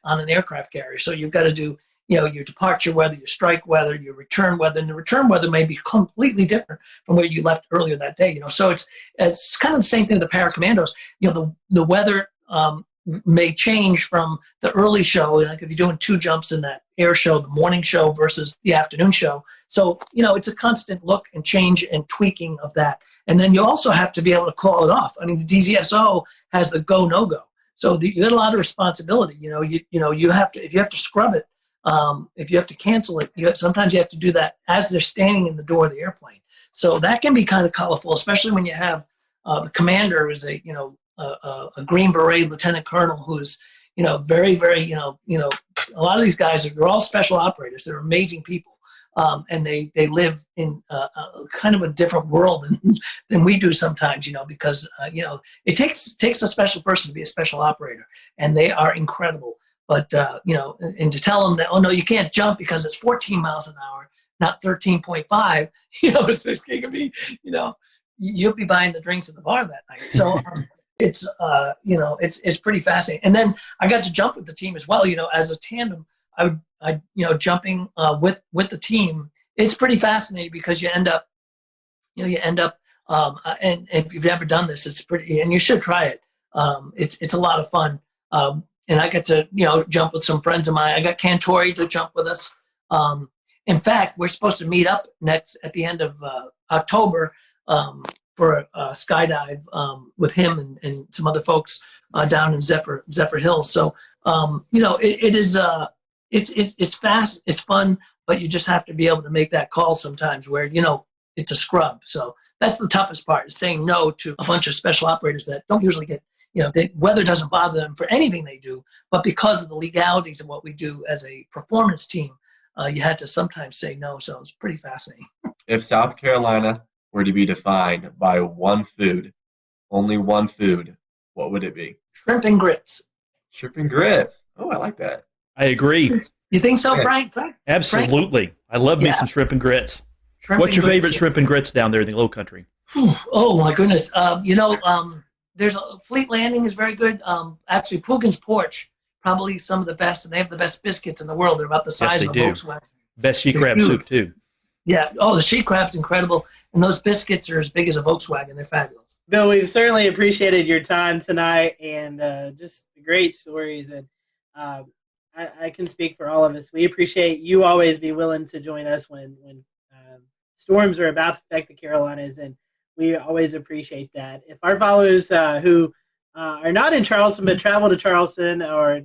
on an aircraft carrier, so you've got to do your departure weather, your strike weather, your return weather, and the return weather may be completely different from where you left earlier that day. So it's kind of the same thing with the paracommandos. The weather may change from the early show, like if you're doing 2 jumps in that air show, the morning show versus the afternoon show. So it's a constant look and change and tweaking of that. And then you also have to be able to call it off. I mean, the DZSO has the go no go, so you got a lot of responsibility. You have to, if you have to scrub it. If you have to cancel it, sometimes you have to do that as they're standing in the door of the airplane. So that can be kind of colorful, especially when you have the commander is a Green Beret lieutenant colonel who's very, very a lot of these guys they're all special operators. They're amazing people, and they live in kind of a different world than we do sometimes. Because it takes a special person to be a special operator, and they are incredible. But, and to tell them that, oh, no, you can't jump because it's 14 miles an hour, not 13.5, it could be, you'll be buying the drinks at the bar that night. So it's it's pretty fascinating. And then I got to jump with the team as well. As a tandem, I jumping with the team. It's pretty fascinating because you end up and if you've never done this, it's pretty, and you should try it. It's a lot of fun. And I got to jump with some friends of mine. I got Cantore to jump with us. In fact, we're supposed to meet up next at the end of October for a skydive with him and some other folks down in Zephyr Hills. So it's fast, it's fun, but you just have to be able to make that call sometimes where it's a scrub. So that's the toughest part, is saying no to a bunch of special operators that don't usually get, weather doesn't bother them for anything they do, but because of the legalities of what we do as a performance team, you had to sometimes say no. So it's pretty fascinating. If South Carolina were to be defined by one food, only one food, what would it be? Shrimp and grits. Shrimp and grits. Oh, I like that. I agree. You think so, Frank? Absolutely. I love me some shrimp and grits. What's your favorite shrimp and grits down there in the Low Country? Oh my goodness! There's Fleet Landing is very good. Actually, Poogan's Porch, probably some of the best, and they have the best biscuits in the world. They're about the size of a Volkswagen. Best she crab soup too. Yeah. Oh, the sheet crab's incredible, and those biscuits are as big as a Volkswagen. They're fabulous. Bill, we've certainly appreciated your time tonight, and just great stories. And I can speak for all of us. We appreciate you always be willing to join us when storms are about to affect the Carolinas, and we always appreciate that. If our followers who are not in Charleston but travel to Charleston, or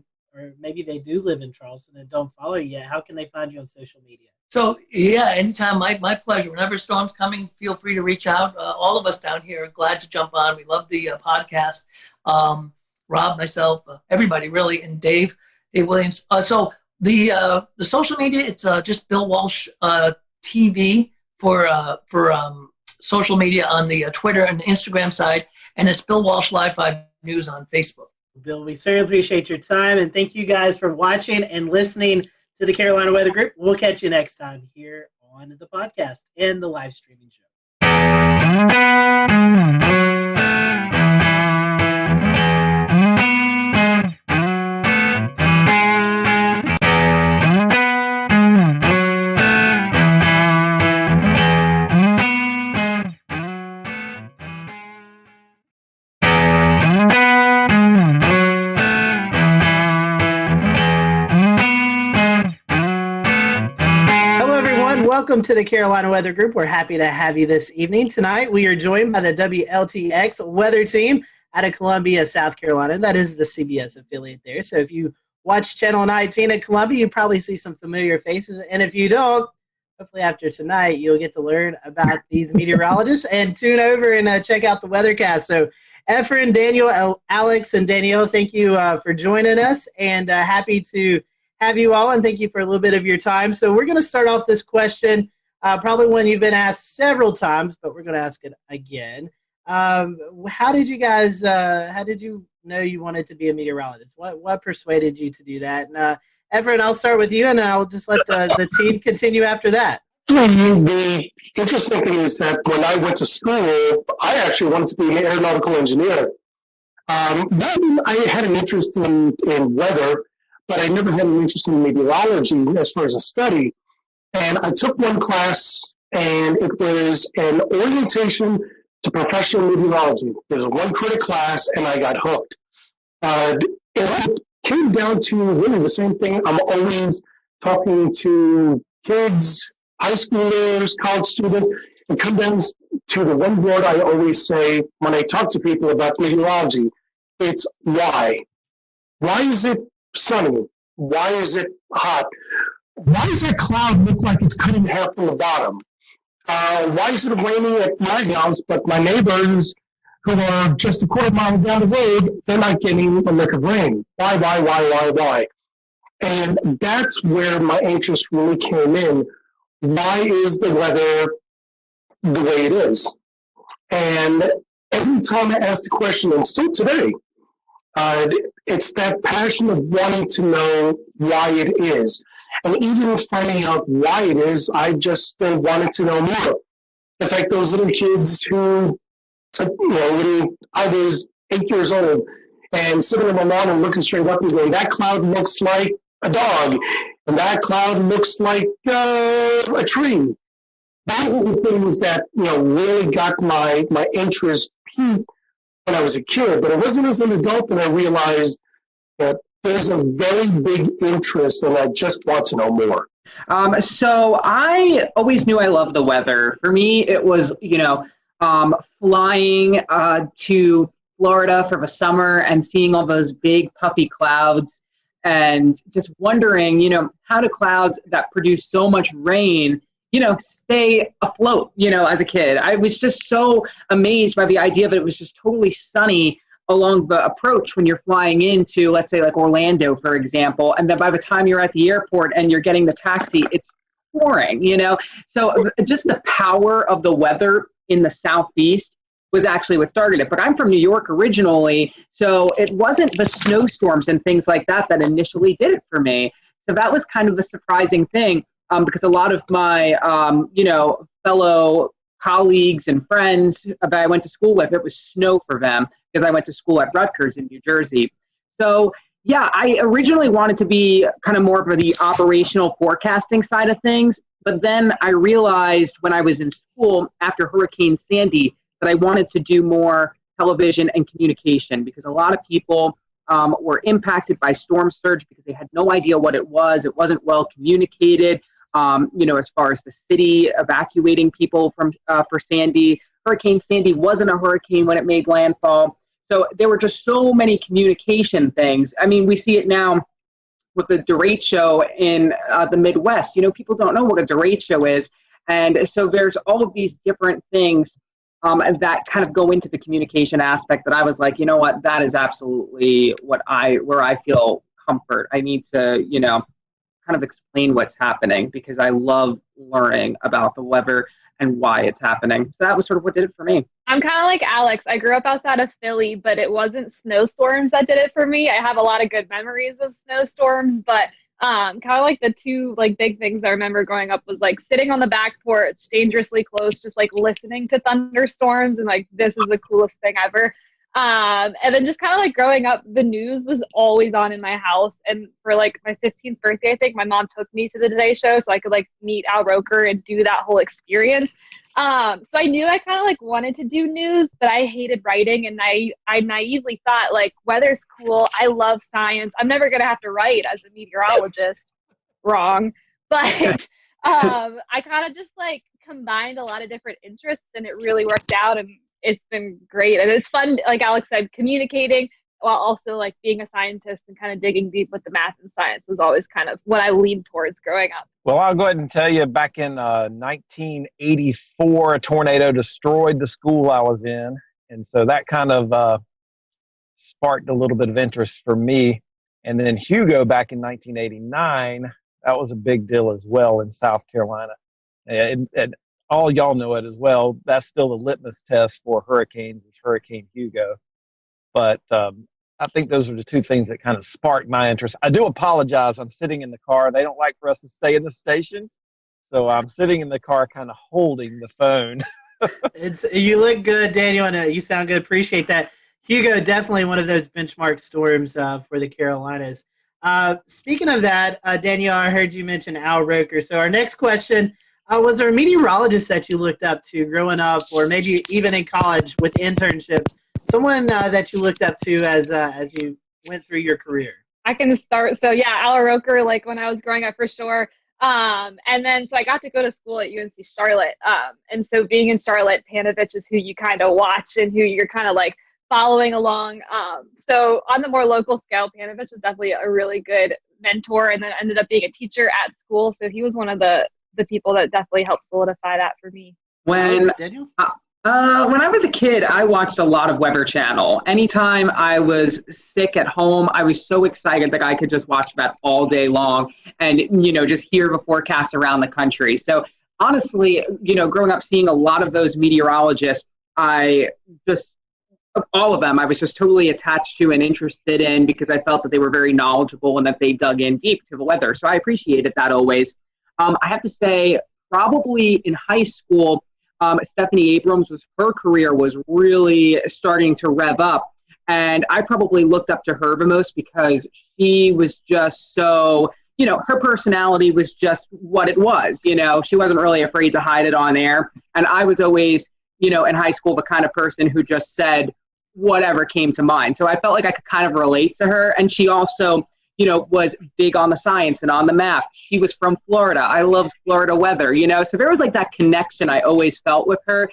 maybe they do live in Charleston and don't follow you yet, how can they find you on social media? So, yeah, anytime, my pleasure. Whenever storm's coming, feel free to reach out. All of us down here are glad to jump on. We love the podcast. Rob, myself, everybody really, and Dave Williams. So the social media, it's just Bill Walsh TV for social media on the Twitter and Instagram side, and it's Bill Walsh Live 5 News on Facebook. Bill, we certainly appreciate your time, and thank you guys for watching and listening to the Carolina Weather Group. We'll catch you next time here on the podcast and the live streaming show. Welcome to the Carolina Weather Group. We're happy to have you this evening. Tonight, we are joined by the WLTX weather team out of Columbia, South Carolina. That is the CBS affiliate there. So if you watch Channel 19 at Columbia, you probably see some familiar faces. And if you don't, hopefully after tonight, you'll get to learn about these meteorologists and tune over and check out the weathercast. So Efren, Daniel, Alex, and Danielle, thank you for joining us, and happy to have you all, and thank you for a little bit of your time. So we're going to start off this question, probably one you've been asked several times, but we're going to ask it again. How did you guys, how did you know you wanted to be a meteorologist? What persuaded you to do that? And Efren, I'll start with you, and I'll just let the team continue after that. The interesting thing is that when I went to school, I actually wanted to be an aeronautical engineer. Then I had an interest in weather, but I never had an interest in meteorology as far as a study. And I took one class, and it was an orientation to professional meteorology. It was a one-credit class, and I got hooked. It came down to really the same thing. I'm always talking to kids, high schoolers, college students, and come down to the one word I always say when I talk to people about meteorology. It's why. Why is it sunny? Why is it hot? Why does that cloud look like it's cut in half from the bottom? Why is it raining at my house, but my neighbors who are just a quarter mile down the road, they're not getting a lick of rain? Why? And that's where my interest really came in. Why is the weather the way it is? And every time I ask the question, and still today, it's that passion of wanting to know why it is. And even finding out why it is, I just still wanted to know more. It's like those little kids who, when I was 8 years old, and sitting on the lawn and looking straight up and going, that cloud looks like a dog, and that cloud looks like a tree. Those are the things that, really got my interest peaked when I was a kid. But it wasn't as an adult that I realized that there's a very big interest, and I just want to know more. So I always knew I loved the weather. For me, it was, flying to Florida for the summer and seeing all those big puffy clouds and just wondering, how do clouds that produce so much rain, stay afloat, as a kid. I was just so amazed by the idea that it was just totally sunny along the approach when you're flying into, let's say, like Orlando, for example, and then by the time you're at the airport and you're getting the taxi, it's pouring, So just the power of the weather in the Southeast was actually what started it. But I'm from New York originally, so it wasn't the snowstorms and things like that that initially did it for me. So that was kind of a surprising thing, because a lot of my, fellow colleagues and friends that I went to school with, it was snow for them because I went to school at Rutgers in New Jersey. So yeah, I originally wanted to be kind of more of the operational forecasting side of things. But then I realized when I was in school after Hurricane Sandy that I wanted to do more television and communication, because a lot of people were impacted by storm surge because they had no idea what it was. It wasn't well communicated, as far as the city evacuating people from for Sandy. Hurricane Sandy wasn't a hurricane when it made landfall. So there were just so many communication things. I mean, we see it now with the derecho in the Midwest. People don't know what a derecho is. And so there's all of these different things that kind of go into the communication aspect that I was like, what, that is absolutely where I feel comfort. I need to, kind of explain what's happening because I love learning about the weather and why it's happening. So that was sort of what did it for me. I'm kind of like Alex. I grew up outside of Philly, but it wasn't snowstorms that did it for me. I have a lot of good memories of snowstorms, but kind of like the two big things I remember growing up was sitting on the back porch, dangerously close, just listening to thunderstorms and this is the coolest thing ever. And then just kind of growing up, the news was always on in my house. And for my 15th birthday, I think my mom took me to the Today Show so I could meet Al Roker and do that whole experience. So I knew I kind of wanted to do news, but I hated writing. And I naively thought weather's cool. I love science. I'm never going to have to write as a meteorologist. Wrong. But I kind of just combined a lot of different interests and it really worked out. And it's been great. And it's fun, like Alex said, communicating while also being a scientist and kind of digging deep with the math and science was always kind of what I leaned towards growing up. Well, I'll go ahead and tell you, back in 1984, a tornado destroyed the school I was in. And so that kind of sparked a little bit of interest for me. And then Hugo back in 1989, that was a big deal as well in South Carolina. And all y'all know it as well. That's still the litmus test for hurricanes is Hurricane Hugo. But I think those are the two things that kind of sparked my interest. I do apologize. I'm sitting in the car. They don't like for us to stay in the station. So I'm sitting in the car kind of holding the phone. You look good, Daniel, and you sound good. Appreciate that. Hugo, definitely one of those benchmark storms for the Carolinas. Speaking of that, Daniel, I heard you mention Al Roker. So our next question, was there a meteorologist that you looked up to growing up or maybe even in college with internships, someone that you looked up to as you went through your career? I can start. So yeah, Al Roker, when I was growing up for sure. And then, so I got to go to school at UNC Charlotte. And so being in Charlotte, Panovich is who you kind of watch and who you're kind of following along. So on the more local scale, Panovich was definitely a really good mentor and then ended up being a teacher at school. So he was one of the people that definitely helped solidify that for me. When I was a kid, I watched a lot of Weather Channel. Anytime I was sick at home, I was so excited that I could just watch that all day long and, just hear the forecast around the country. So honestly, growing up seeing a lot of those meteorologists, all of them, I was just totally attached to and interested in because I felt that they were very knowledgeable and that they dug in deep to the weather. So I appreciated that always. I have to say, probably in high school, Stephanie Abrams her career was really starting to rev up. And I probably looked up to her the most because she was just so, her personality was just what it was. She wasn't really afraid to hide it on air. And I was always, in high school, the kind of person who just said whatever came to mind. So I felt like I could kind of relate to her. And she also, was big on the science and on the math. She was from Florida. I loved Florida weather, so there was like that connection I always felt with her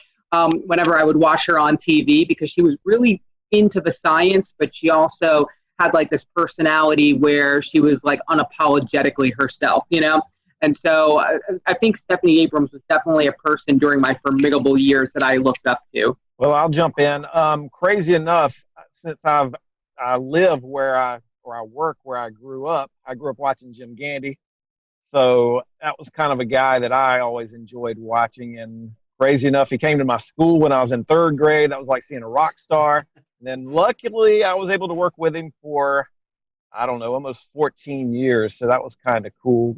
whenever I would watch her on TV, because she was really into the science, but she also had like this personality where she was like unapologetically herself, And so I think Stephanie Abrams was definitely a person during my formidable years that I looked up to. Well, I'll jump in. Crazy enough, since I live where I work where I grew up watching Jim Gandy. So that was kind of a guy that I always enjoyed watching. And crazy enough, he came to my school when I was in third grade. That was like seeing a rock star. And then luckily I was able to work with him for, I don't know, almost 14 years. So that was kind of cool.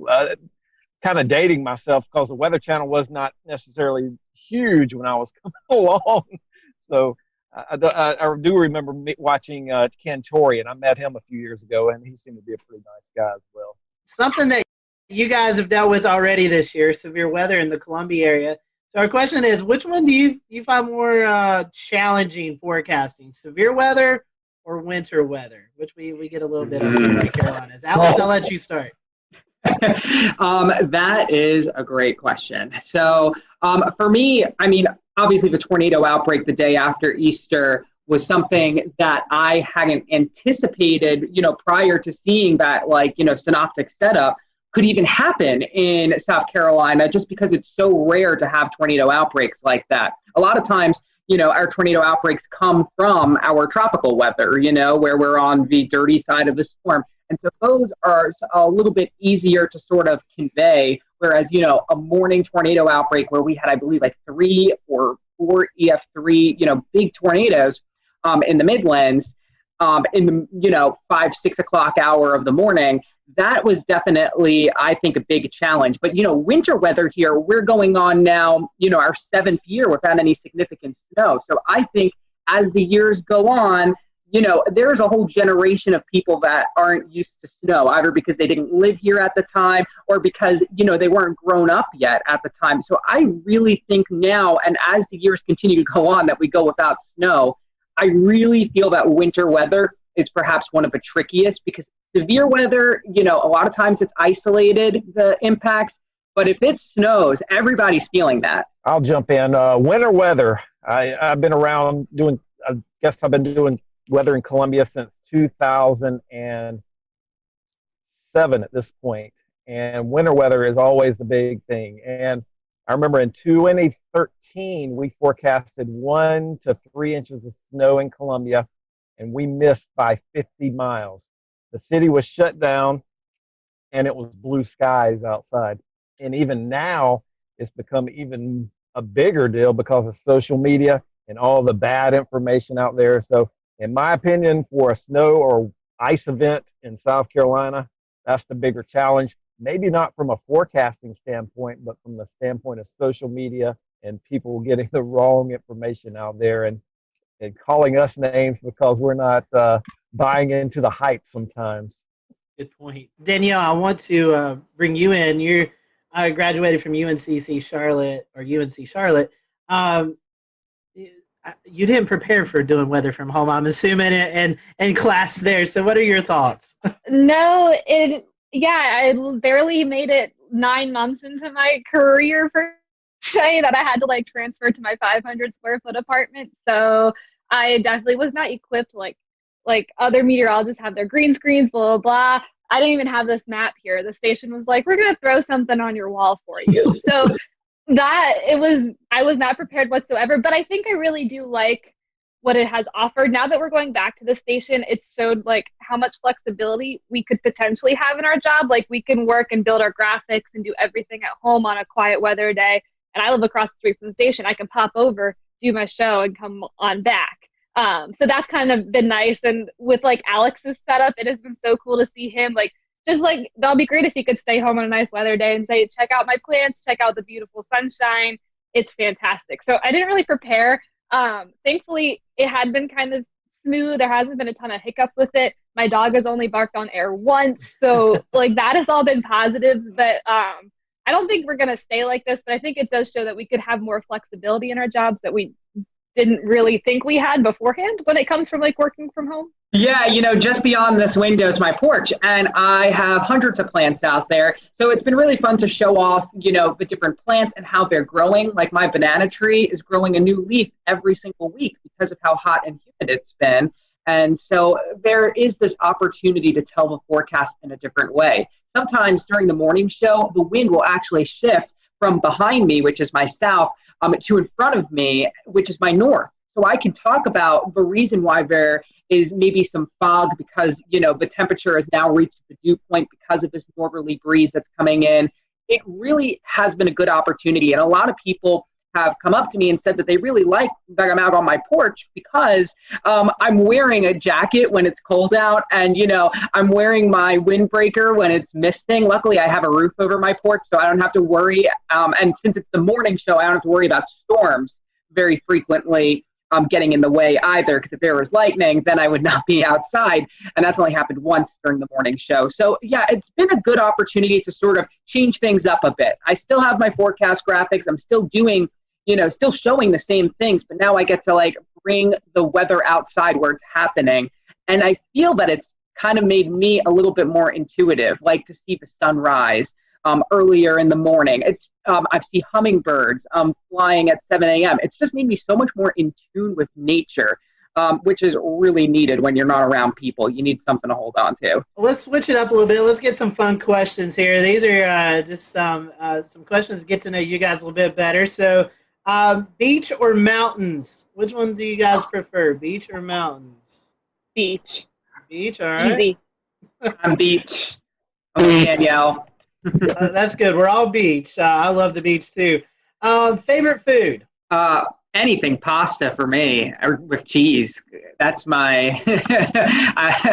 Kind of dating myself because the Weather Channel was not necessarily huge when I was coming along. So I do remember watching Cantore, and I met him a few years ago, and he seemed to be a pretty nice guy as well. Something that you guys have dealt with already this year, severe weather in the Columbia area. So our question is, which one do you find more challenging forecasting, severe weather or winter weather, which we get a little bit of in the Carolinas? Alex, I'll let you start. That is a great question. So for me, I mean, obviously the tornado outbreak the day after Easter was something that I hadn't anticipated, prior to seeing that, synoptic setup could even happen in South Carolina, just because it's so rare to have tornado outbreaks like that. A lot of times, our tornado outbreaks come from our tropical weather, where we're on the dirty side of the storm. And so those are a little bit easier to sort of convey, whereas, a morning tornado outbreak where we had, I believe, like 3 or 4 EF3, big tornadoes in the Midlands in the, 5, 6 o'clock hour of the morning, that was definitely, I think, a big challenge. But, winter weather here, we're going on now, our 7th year without any significant snow. So I think as the years go on, there's a whole generation of people that aren't used to snow, either because they didn't live here at the time or because, they weren't grown up yet at the time. So I really think now, and as the years continue to go on, that we go without snow, I really feel that winter weather is perhaps one of the trickiest, because severe weather, a lot of times it's isolated, the impacts, but if it snows, everybody's feeling that. I'll jump in. Winter weather. I've been around I've been doing weather in Columbia since 2007 at this point. And winter weather is always the big thing. And I remember in 2013, we forecasted 1 to 3 inches of snow in Columbia, and we missed by 50 miles. The city was shut down, and it was blue skies outside. And even now, it's become even a bigger deal because of social media and all the bad information out there. So in my opinion, for a snow or ice event in South Carolina, that's the bigger challenge. Maybe not from a forecasting standpoint, but from the standpoint of social media and people getting the wrong information out there and calling us names because we're not buying into the hype sometimes. Good point. Danielle, I want to bring you in. You graduated from UNC Charlotte. You didn't prepare for doing weather from home, I'm assuming, in class there. So what are your thoughts? No, I barely made it 9 months into my career per se that I had to transfer to my 500 square foot apartment. So I definitely was not equipped like other meteorologists have their green screens, blah, blah, blah. I didn't even have this map here. The station was like, we're going to throw something on your wall for you. So I was not prepared whatsoever, but I think I really do like what it has offered. Now that we're going back to the station, it showed how much flexibility we could potentially have in our job. We can work and build our graphics and do everything at home on a quiet weather day. And I live across the street from the station. I can pop over, do my show, and come on back. So that's kind of been nice. And with Alex's setup, it has been so cool to see him that'll be great if he could stay home on a nice weather day and say, check out my plants, check out the beautiful sunshine. It's fantastic. So I didn't really prepare. Thankfully, it had been kind of smooth. There hasn't been a ton of hiccups with it. My dog has only barked on air once. So like that has all been positives. But I don't think we're going to stay like this, but I think it does show that we could have more flexibility in our jobs that we didn't really think we had beforehand when it comes from like working from home. Yeah, just beyond this window is my porch, and I have hundreds of plants out there. So it's been really fun to show off, the different plants and how they're growing. Like my banana tree is growing a new leaf every single week because of how hot and humid it's been. And so there is this opportunity to tell the forecast in a different way. Sometimes during the morning show, the wind will actually shift from behind me, which is my south, to in front of me, which is my north. So I can talk about the reason why there is maybe some fog because, the temperature has now reached the dew point because of this northerly breeze that's coming in. It really has been a good opportunity. And a lot of people have come up to me and said that they really like that I'm out on my porch because I'm wearing a jacket when it's cold out and, I'm wearing my windbreaker when it's misting. Luckily, I have a roof over my porch, so I don't have to worry. And since it's the morning show, I don't have to worry about storms very frequently getting in the way either, because if there was lightning, then I would not be outside. And that's only happened once during the morning show. So yeah, it's been a good opportunity to sort of change things up a bit. I still have my forecast graphics. I'm still doing, still showing the same things, but now I get to like bring the weather outside where it's happening. And I feel that it's kind of made me a little bit more intuitive, like to see the sunrise earlier in the morning. I see hummingbirds flying at 7 a.m. It's just made me so much more in tune with nature, which is really needed when you're not around people. You need something to hold on to. Let's switch it up a little bit. Let's get some fun questions here. These are just some questions to get to know you guys a little bit better. So, beach or mountains? Which one do you guys prefer, beach or mountains? Beach. Beach, all right. Easy. I'm beach. I'm with Danielle. That's good. We're all beach. I love the beach too. Favorite food? Anything pasta for me with cheese. That's my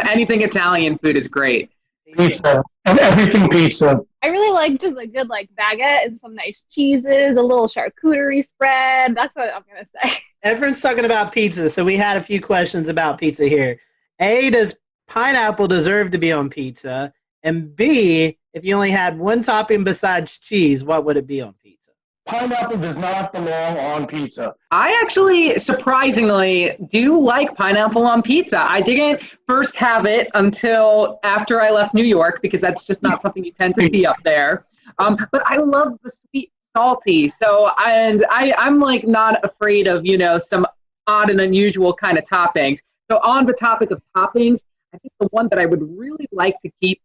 anything Italian food is great. Pizza and everything pizza. I really like just a good like baguette and some nice cheeses, a little charcuterie spread. That's what I'm gonna say. Everyone's talking about pizza, so we had a few questions about pizza here. A, does pineapple deserve to be on pizza? And B, if you only had one topping besides cheese, what would it be on pizza? Pineapple does not belong on pizza. I actually, surprisingly, do like pineapple on pizza. I didn't first have it until after I left New York because that's just not something you tend to see up there. But I love the sweet, salty. So, and I'm like not afraid of, some odd and unusual kind of toppings. So on the topic of toppings, I think the one that I would really like to keep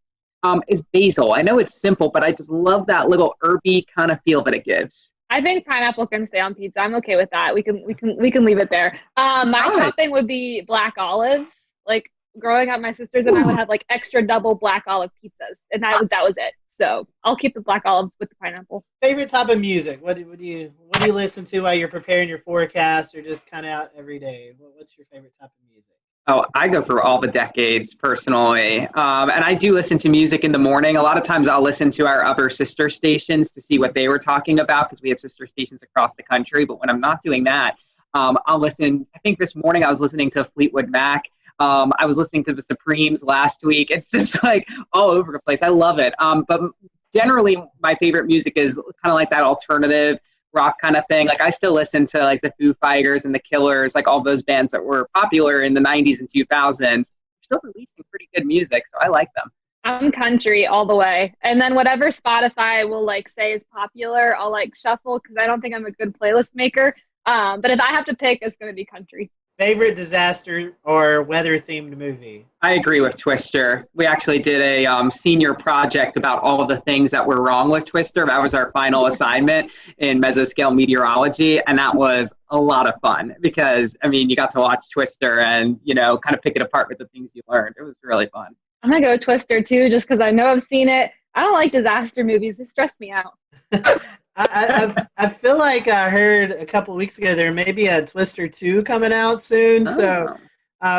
is basil. I know it's simple, but I just love that little herby kind of feel that it gives. I think pineapple can stay on pizza. I'm okay with that. We can leave it there. My topping would be black olives. Like growing up, my sisters and I would have like extra double black olive pizzas, and that was it. So I'll keep the black olives with the pineapple. Favorite type of music? What do you listen to while you're preparing your forecast, or just kind of out every day? What's your favorite type of music? Oh, I go through all the decades personally. And I do listen to music in the morning. A lot of times I'll listen to our other sister stations to see what they were talking about because we have sister stations across the country. But when I'm not doing that, I'll listen. I think this morning I was listening to Fleetwood Mac. I was listening to the Supremes last week. It's just like all over the place. I love it. But generally my favorite music is kind of like that alternative rock kind of thing. Like I still listen to like the Foo Fighters and the Killers, like all those bands that were popular in the 90s and 2000s. They're still releasing pretty good music, so I like them. I'm country all the way. And then whatever Spotify will like say is popular, I'll like shuffle because I don't think I'm a good playlist maker. But if I have to pick, it's going to be country. Favorite disaster or weather-themed movie? I agree with Twister. We actually did a senior project about all of the things that were wrong with Twister. That was our final assignment in mesoscale meteorology, and that was a lot of fun because, I mean, you got to watch Twister and, kind of pick it apart with the things you learned. It was really fun. I'm going to go Twister, too, just because I know I've seen it. I don't like disaster movies. They stress me out. I feel like I heard a couple of weeks ago there may be a Twister 2 coming out soon. So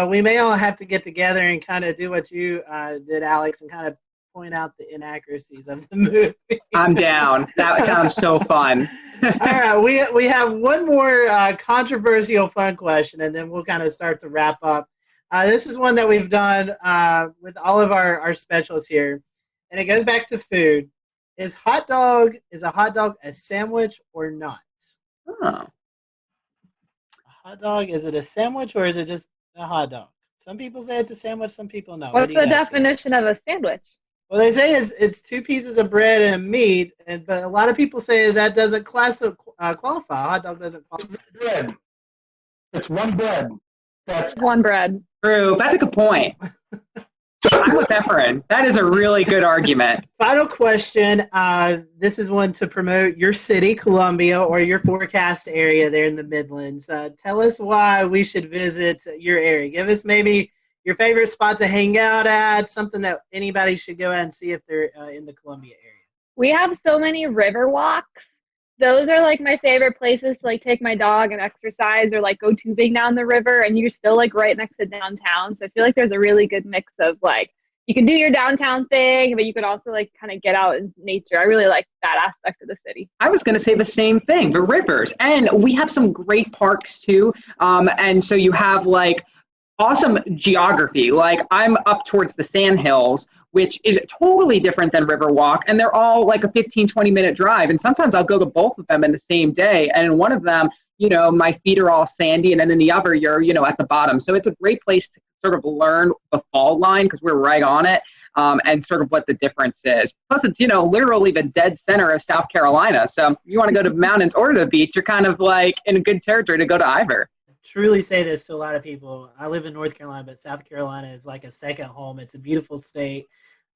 we may all have to get together and kind of do what you did, Alex, and kind of point out the inaccuracies of the movie. I'm down. That sounds so fun. All right, we have one more controversial fun question, and then we'll kind of start to wrap up. This is one that we've done with all of our specials here, and it goes back to food. Is a hot dog a sandwich or not? Oh. A hot dog, is it a sandwich or is it just a hot dog? Some people say it's a sandwich, some people no. What's the definition of a sandwich? Well, they say it's 2 pieces of bread and a meat, but a lot of people say that doesn't qualify. A hot dog doesn't qualify. Bread. It's one bread. That's one bread. True. That's a good point. I'm with Efren. That is a really good argument. Final question. This is one to promote your city, Columbia, or your forecast area there in the Midlands. Tell us why we should visit your area. Give us maybe your favorite spot to hang out at, something that anybody should go out and see if they're in the Columbia area. We have so many river walks. Those are like my favorite places to like take my dog and exercise or like go tubing down the river, and you're still like right next to downtown. So I feel like there's a really good mix of like you can do your downtown thing, but you could also like kind of get out in nature. I really like that aspect of the city. I was going to say the same thing, the rivers. And we have some great parks too. And so you have like awesome geography. Like I'm up towards the Sandhills, which is totally different than Riverwalk. And they're all like a 15, 20-minute drive. And sometimes I'll go to both of them in the same day. And in one of them, you know, my feet are all sandy. And then in the other, you're, you know, at the bottom. So it's a great place to sort of learn the fault line because we're right on it and sort of what the difference is. Plus, it's, you know, literally the dead center of South Carolina. So if you want to go to mountains or to the beach, you're kind of like in a good territory to go to either. Truly say this to a lot of people. I live in North Carolina, but South Carolina is like a second home. It's a beautiful state.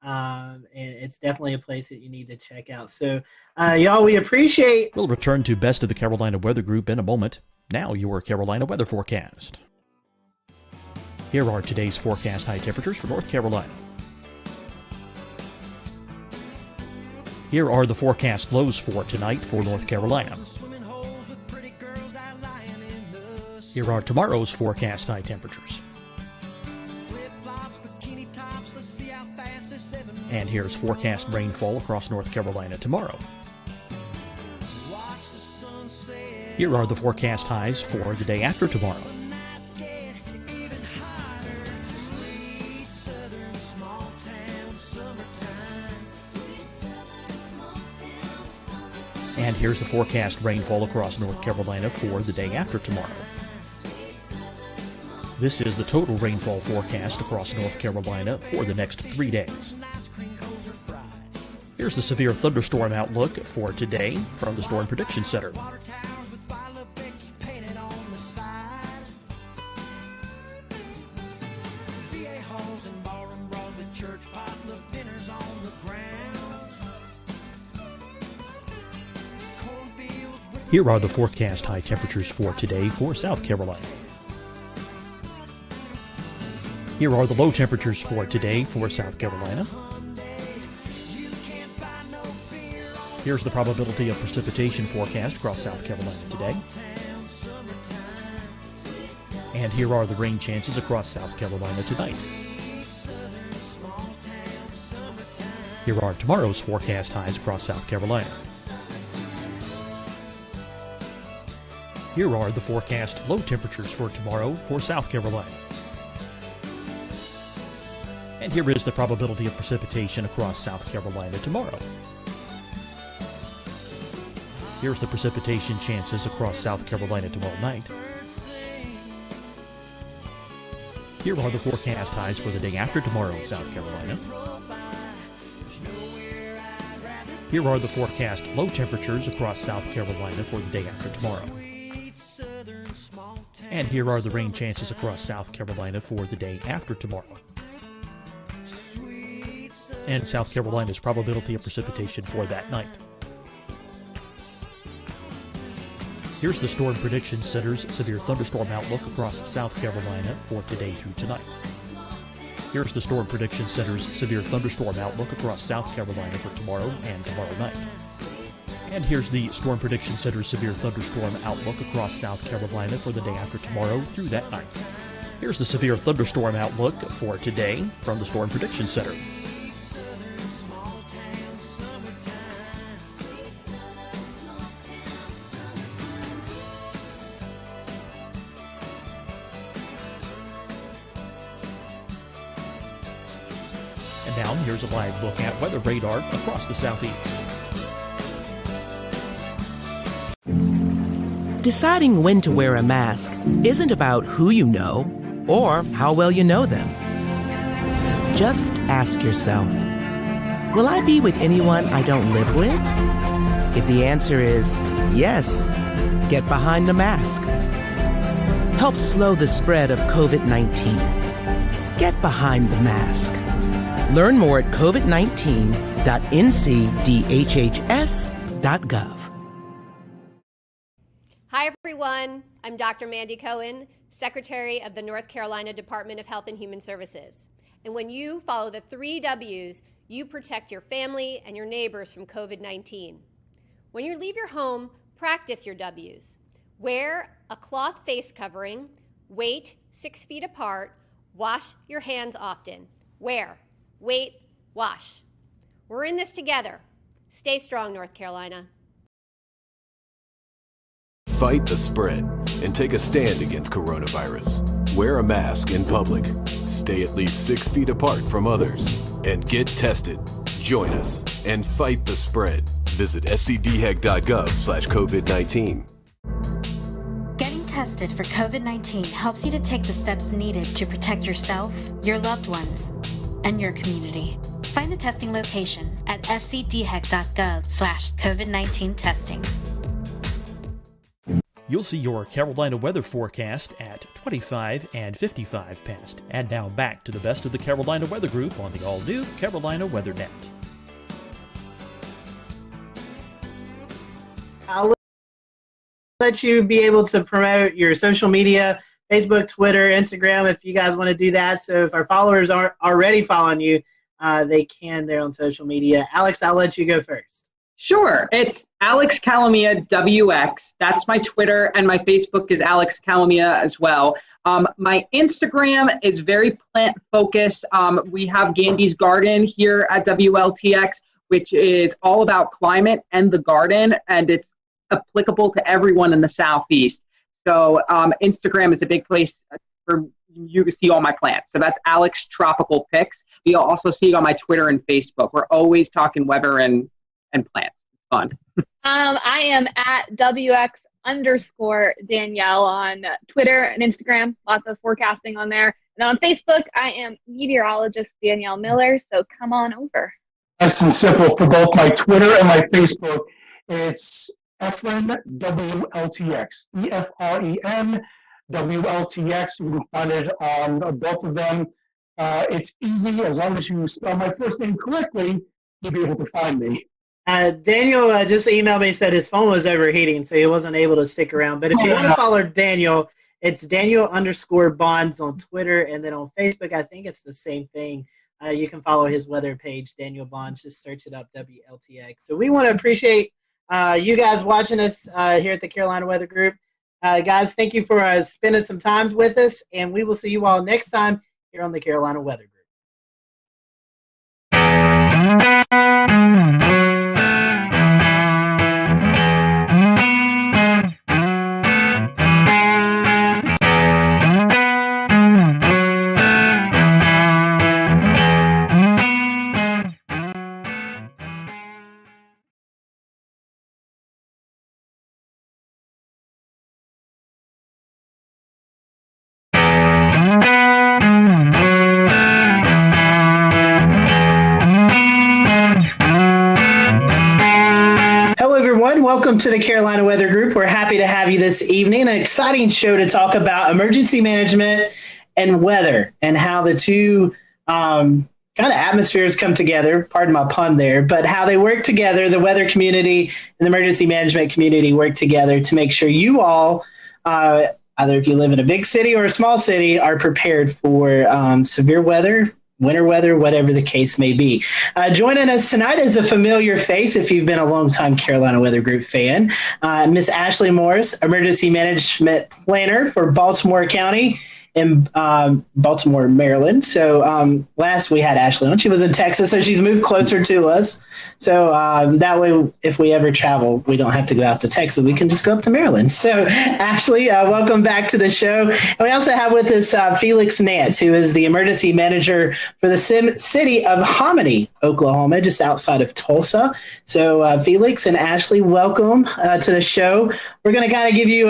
And it's definitely a place that you need to check out. So, y'all, we appreciate. We'll return to Best of the Carolina Weather Group in a moment. Now, your Carolina weather forecast. Here are today's forecast high temperatures for North Carolina. Here are the forecast lows for tonight for North Carolina. Here are tomorrow's forecast high temperatures. And here's forecast rainfall across North Carolina tomorrow. Here are the forecast highs for the day after tomorrow. And here's the forecast rainfall across North Carolina for the day after tomorrow. This is the total rainfall forecast across North Carolina for the next 3 days. Here's the severe thunderstorm outlook for today from the Storm Prediction Center. Here are the forecast high temperatures for today for South Carolina. Here are the low temperatures for today for South Carolina. Here's the probability of precipitation forecast across South Carolina today. And here are the rain chances across South Carolina tonight. Here are tomorrow's forecast highs across South Carolina. Here are the forecast low temperatures for tomorrow for South Carolina. And here is the probability of precipitation across South Carolina tomorrow. Here's the precipitation chances across South Carolina tomorrow night. Here are the forecast highs for the day after tomorrow in South Carolina. Here are the forecast low temperatures across South Carolina for the day after tomorrow. And here are the rain chances across South Carolina for the day after tomorrow. And South Carolina's probability of precipitation for that night. Here's the Storm Prediction Center's severe thunderstorm outlook across South Carolina for today through tonight. Here's the Storm Prediction Center's severe thunderstorm outlook across South Carolina for tomorrow and tomorrow night. And here's the Storm Prediction Center's severe thunderstorm outlook across South Carolina for the day after tomorrow through that night. Here's the severe thunderstorm outlook for today from the Storm Prediction Center. Now, here's a live look at weather radar across the southeast. Deciding when to wear a mask isn't about who you know or how well you know them. Just ask yourself, will I be with anyone I don't live with? If the answer is yes, get behind the mask. Help slow the spread of COVID-19. Get behind the mask. Learn more at covid19.ncdhhs.gov. Hi, everyone. I'm Dr. Mandy Cohen, Secretary of the North Carolina Department of Health and Human Services. And when you follow the 3 W's, you protect your family and your neighbors from COVID-19. When you leave your home, practice your W's. Wear a cloth face covering, wait 6 feet apart, wash your hands often. Wear, wait, wash. We're in this together. Stay strong, North Carolina. Fight the spread and take a stand against coronavirus. Wear a mask in public. Stay at least 6 feet apart from others. And get tested. Join us and fight the spread. Visit scdhec.gov/COVID-19. Getting tested for COVID-19 helps you to take the steps needed to protect yourself, your loved ones, and your community. Find the testing location at scdhec.gov/COVID-19 testing. You'll see your Carolina weather forecast at 25 and 55 past. And now back to the best of the Carolina Weather Group on the all-new Carolina Weather Net. I'll let you be able to promote your social media, Facebook, Twitter, Instagram, if you guys want to do that. So if our followers aren't already following you, they can there on social media. Alex, I'll let you go first. Sure. It's Alex Calamia WX. That's my Twitter, and my Facebook is Alex Calamia as well. My Instagram is very plant-focused. We have Gandy's Garden here at WLTX, which is all about climate and the garden, and it's applicable to everyone in the Southeast. So Instagram is a big place for you to see all my plants. So that's Alex Tropical Pics. You'll also see it on my Twitter and Facebook. We're always talking weather and plants. It's fun. I am at WX_Danielle on Twitter and Instagram. Lots of forecasting on there. And on Facebook, I am meteorologist Danielle Miller. So come on over. Nice and simple for both my Twitter and my Facebook. It's Efren WLTX. EFREN WLTX. You can find it on both of them. It's easy. As long as you spell my first name correctly, you'll be able to find me. Daniel just emailed me and said his phone was overheating, so he wasn't able to stick around. But if you want to follow Daniel, it's Daniel_Bonds on Twitter, and then on Facebook, I think it's the same thing. You can follow his weather page, Daniel Bonds. Just search it up, WLTX. So we want to appreciate you guys watching us here at the Carolina Weather Group. Guys, thank you for spending some time with us, and we will see you all next time here on the Carolina Weather Group. Welcome to the Carolina Weather Group. We're happy to have you this evening. An exciting show to talk about emergency management and weather and how the two kind of atmospheres come together. Pardon my pun there, but how they work together. The weather community and the emergency management community work together to make sure you all, either if you live in a big city or a small city, are prepared for severe weather, winter weather, whatever the case may be. Joining us tonight is a familiar face if you've been a longtime Carolina Weather Group fan, Miss Ashley Morris, Emergency Management Planner for Baltimore County in Baltimore, Maryland. So last we had Ashley on. She was in Texas, so she's moved closer to us. So that way, if we ever travel, we don't have to go out to Texas. We can just go up to Maryland. So Ashley, welcome back to the show. And we also have with us Felix Nance, who is the emergency manager for the city of Hominy, Oklahoma, just outside of Tulsa. So Felix and Ashley, welcome to the show. We're going to kind of give you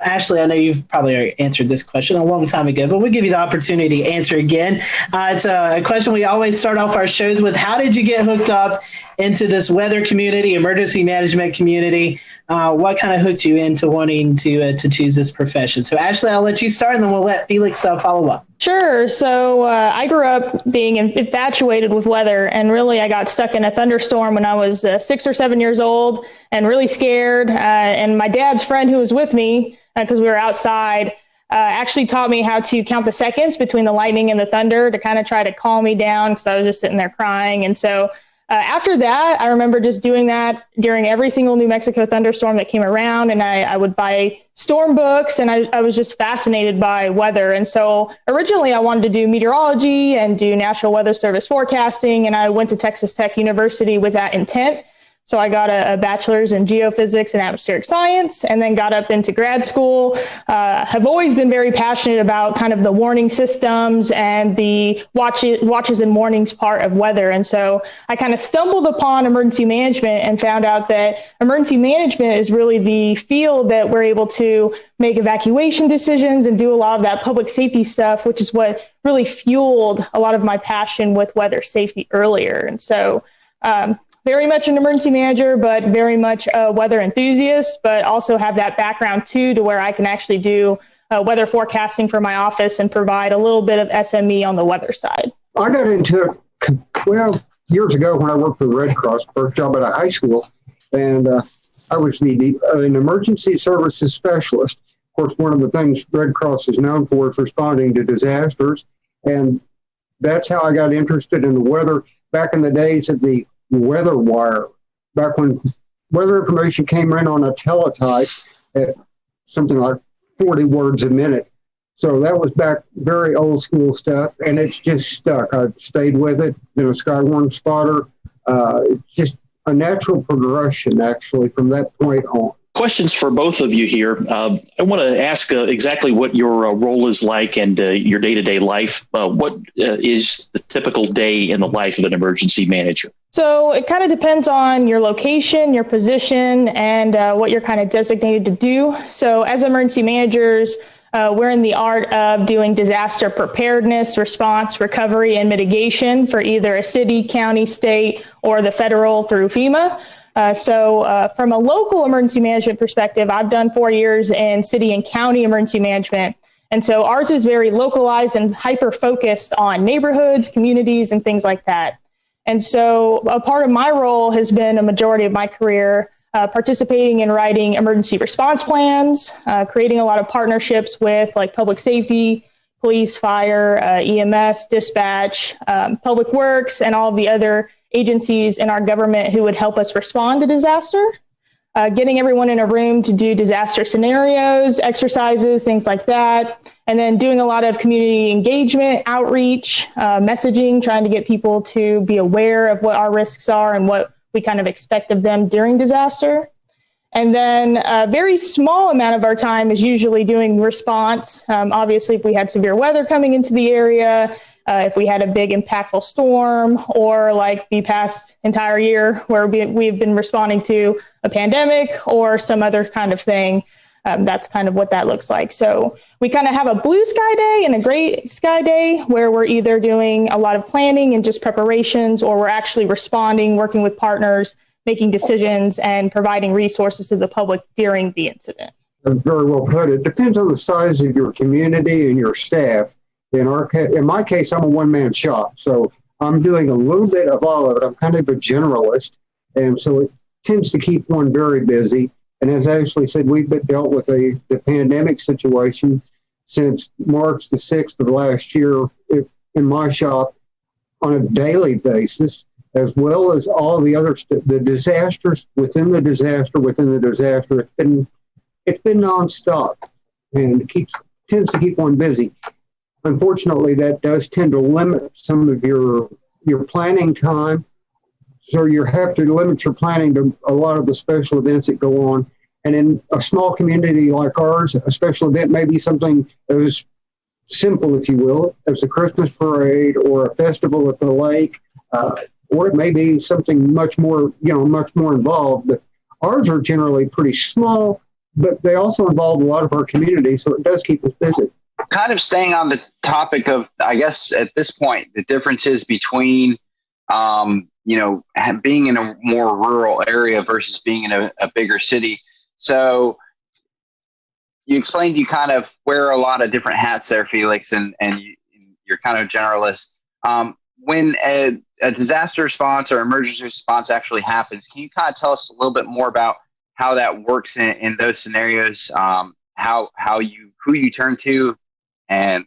Ashley, I know you've probably already answered this question a long time ago, but we'll give you the opportunity to answer again. It's a question we always start off our shows with. How did you get hooked up into this weather community, emergency management community? What kind of hooked you into wanting to choose this profession? So Ashley, I'll let you start, and then we'll let Felix follow up. Sure. So I grew up being infatuated with weather, and really I got stuck in a thunderstorm when I was 6 or 7 years old and really scared. And my dad's friend who was with me, because we were outside, actually taught me how to count the seconds between the lightning and the thunder to kind of try to calm me down, because I was just sitting there crying. And so after that, I remember just doing that during every single New Mexico thunderstorm that came around. And I would buy storm books, and I was just fascinated by weather. And so originally I wanted to do meteorology and do National Weather Service forecasting. And I went to Texas Tech University with that intent. So I got a bachelor's in geophysics and atmospheric science, and then got up into grad school. Have always been very passionate about kind of the warning systems and the watches and warnings part of weather. And so I kind of stumbled upon emergency management and found out that emergency management is really the field that we're able to make evacuation decisions and do a lot of that public safety stuff, which is what really fueled a lot of my passion with weather safety earlier. And so very much an emergency manager, but very much a weather enthusiast, but also have that background too, to where I can actually do weather forecasting for my office and provide a little bit of SME on the weather side. I got into it, years ago when I worked for the Red Cross, first job at a high school, and I was an emergency services specialist. Of course, one of the things Red Cross is known for is responding to disasters, and that's how I got interested in the weather back in the days of the weather wire, back when weather information came in on a teletype at something like 40 words a minute. So that was back very old school stuff, and it's just stuck. I've stayed with it, been a Skywarn spotter. It's just a natural progression, actually, from that point on. Questions for both of you here. I want to ask exactly what your role is like and your day-to-day life. What is the typical day in the life of an emergency manager? So it kind of depends on your location, your position, and what you're kind of designated to do. So as emergency managers, we're in the art of doing disaster preparedness, response, recovery, and mitigation for either a city, county, state, or the federal through FEMA. So from a local emergency management perspective, I've done 4 years in city and county emergency management. And so ours is very localized and hyper-focused on neighborhoods, communities, and things like that. And so a part of my role has been a majority of my career participating in writing emergency response plans, creating a lot of partnerships with like public safety, police, fire, EMS, dispatch, public works, and all of the other agencies in our government who would help us respond to disaster, getting everyone in a room to do disaster scenarios, exercises, things like that, and then doing a lot of community engagement, outreach, messaging, trying to get people to be aware of what our risks are and what we kind of expect of them during disaster. And then a very small amount of our time is usually doing response. Obviously, if we had severe weather coming into the area, if we had a big impactful storm, or like the past entire year where we've been responding to a pandemic or some other kind of thing, that's kind of what that looks like. So we kind of have a blue sky day and a gray sky day where we're either doing a lot of planning and just preparations, or we're actually responding, working with partners, making decisions, and providing resources to the public during the incident. That's very well put. It depends on the size of your community and your staff. In my case, I'm a one-man shop, so I'm doing a little bit of all of it. I'm kind of a generalist, and so it tends to keep one very busy. And as Ashley said, we've been dealt with the pandemic situation since March the 6th of last year in my shop on a daily basis, as well as all the other the disasters within the disaster within the disaster. It's been nonstop, and it keeps tends to keep one busy. Unfortunately, that does tend to limit some of your planning time. So you have to limit your planning to a lot of the special events that go on. And in a small community like ours, a special event may be something as simple, if you will, as a Christmas parade or a festival at the lake, or it may be something much more involved. But ours are generally pretty small, but they also involve a lot of our community, so it does keep us busy. Kind of staying on the topic of, I guess at this point, the differences between being in a more rural area versus being in a bigger city. So you explained you kind of wear a lot of different hats there, Felix, and you're kind of generalist. When a disaster response or emergency response actually happens, can you kind of tell us a little bit more about how that works in those scenarios, who you turn to and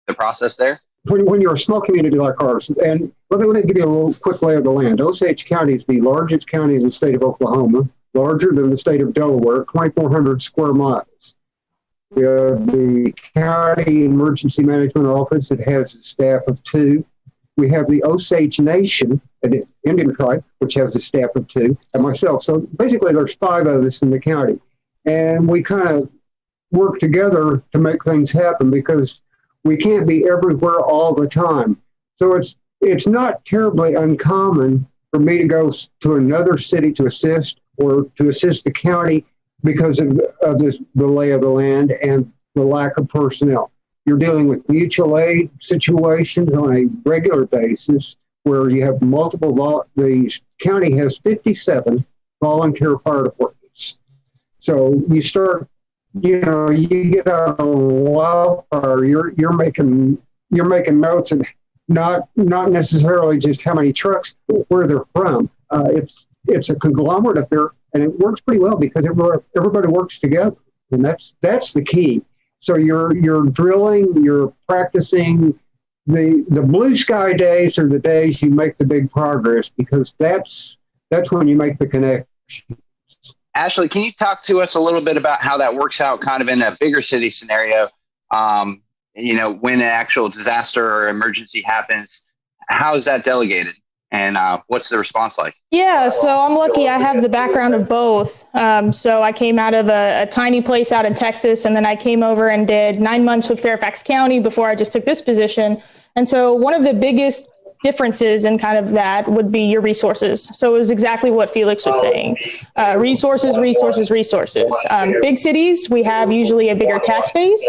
the process there? When you're a small community like ours, and let me give you a little quick lay of the land. Osage County is the largest county in the state of Oklahoma, larger than the state of Delaware, 2,400 square miles. We have the County Emergency Management Office that has a staff of 2. We have the Osage Nation, an Indian tribe, which has a staff of 2, and myself. So basically there's 5 of us in the county. And we kind of work together to make things happen because we can't be everywhere all the time. So it's not terribly uncommon for me to go to another city to assist or to assist the county because of the lay of the land and the lack of personnel. You're dealing with mutual aid situations on a regular basis where you have the county has 57 volunteer fire departments. So you start, you get out of a wildfire, you're making notes and not necessarily just how many trucks, but where they're from. It's a conglomerate affair, and it works pretty well because everybody works together, and that's the key. So you're drilling, you're practicing. The blue sky days are the days you make the big progress because that's when you make the connection. Ashley, can you talk to us a little bit about how that works out kind of in a bigger city scenario? When an actual disaster or emergency happens, how is that delegated? And what's the response like? Yeah, so I'm lucky. I have the background of both. So I came out of a tiny place out in Texas, and then I came over and did 9 months with Fairfax County before I just took this position. And so one of the biggest differences in kind of that would be your resources. So it was exactly what Felix was saying. Resources. Big cities, we have usually a bigger tax base.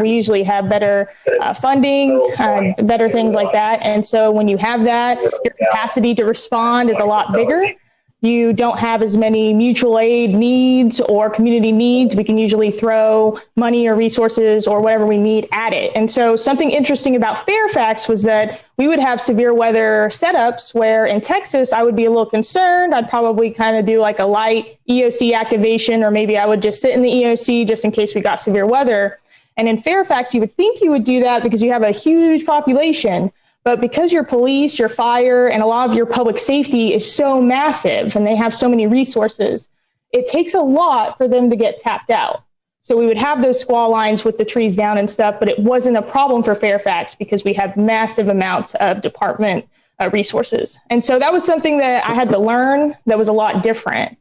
We usually have better funding, better things like that. And so when you have that, your capacity to respond is a lot bigger. You don't have as many mutual aid needs or community needs. We can usually throw money or resources or whatever we need at it. And so something interesting about Fairfax was that we would have severe weather setups where in Texas, I would be a little concerned. I'd probably kind of do like a light EOC activation, or maybe I would just sit in the EOC just in case we got severe weather. And in Fairfax, you would think you would do that because you have a huge population. But because your police, your fire, and a lot of your public safety is so massive and they have so many resources, it takes a lot for them to get tapped out. So we would have those squall lines with the trees down and stuff, but it wasn't a problem for Fairfax because we have massive amounts of department resources. And so that was something that I had to learn that was a lot different,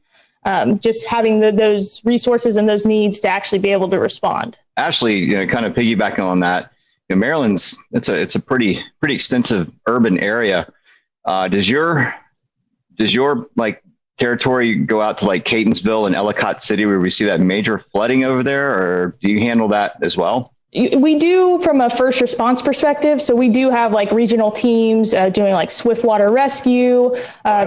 just having those resources and those needs to actually be able to respond. Ashley, kind of piggybacking on that, Maryland's it's a pretty extensive urban area. Does your like territory go out to like Catonsville and Ellicott City where we see that major flooding over there, or do you handle that as well? We do from a first response perspective. So we do have like regional teams doing like swift water rescue,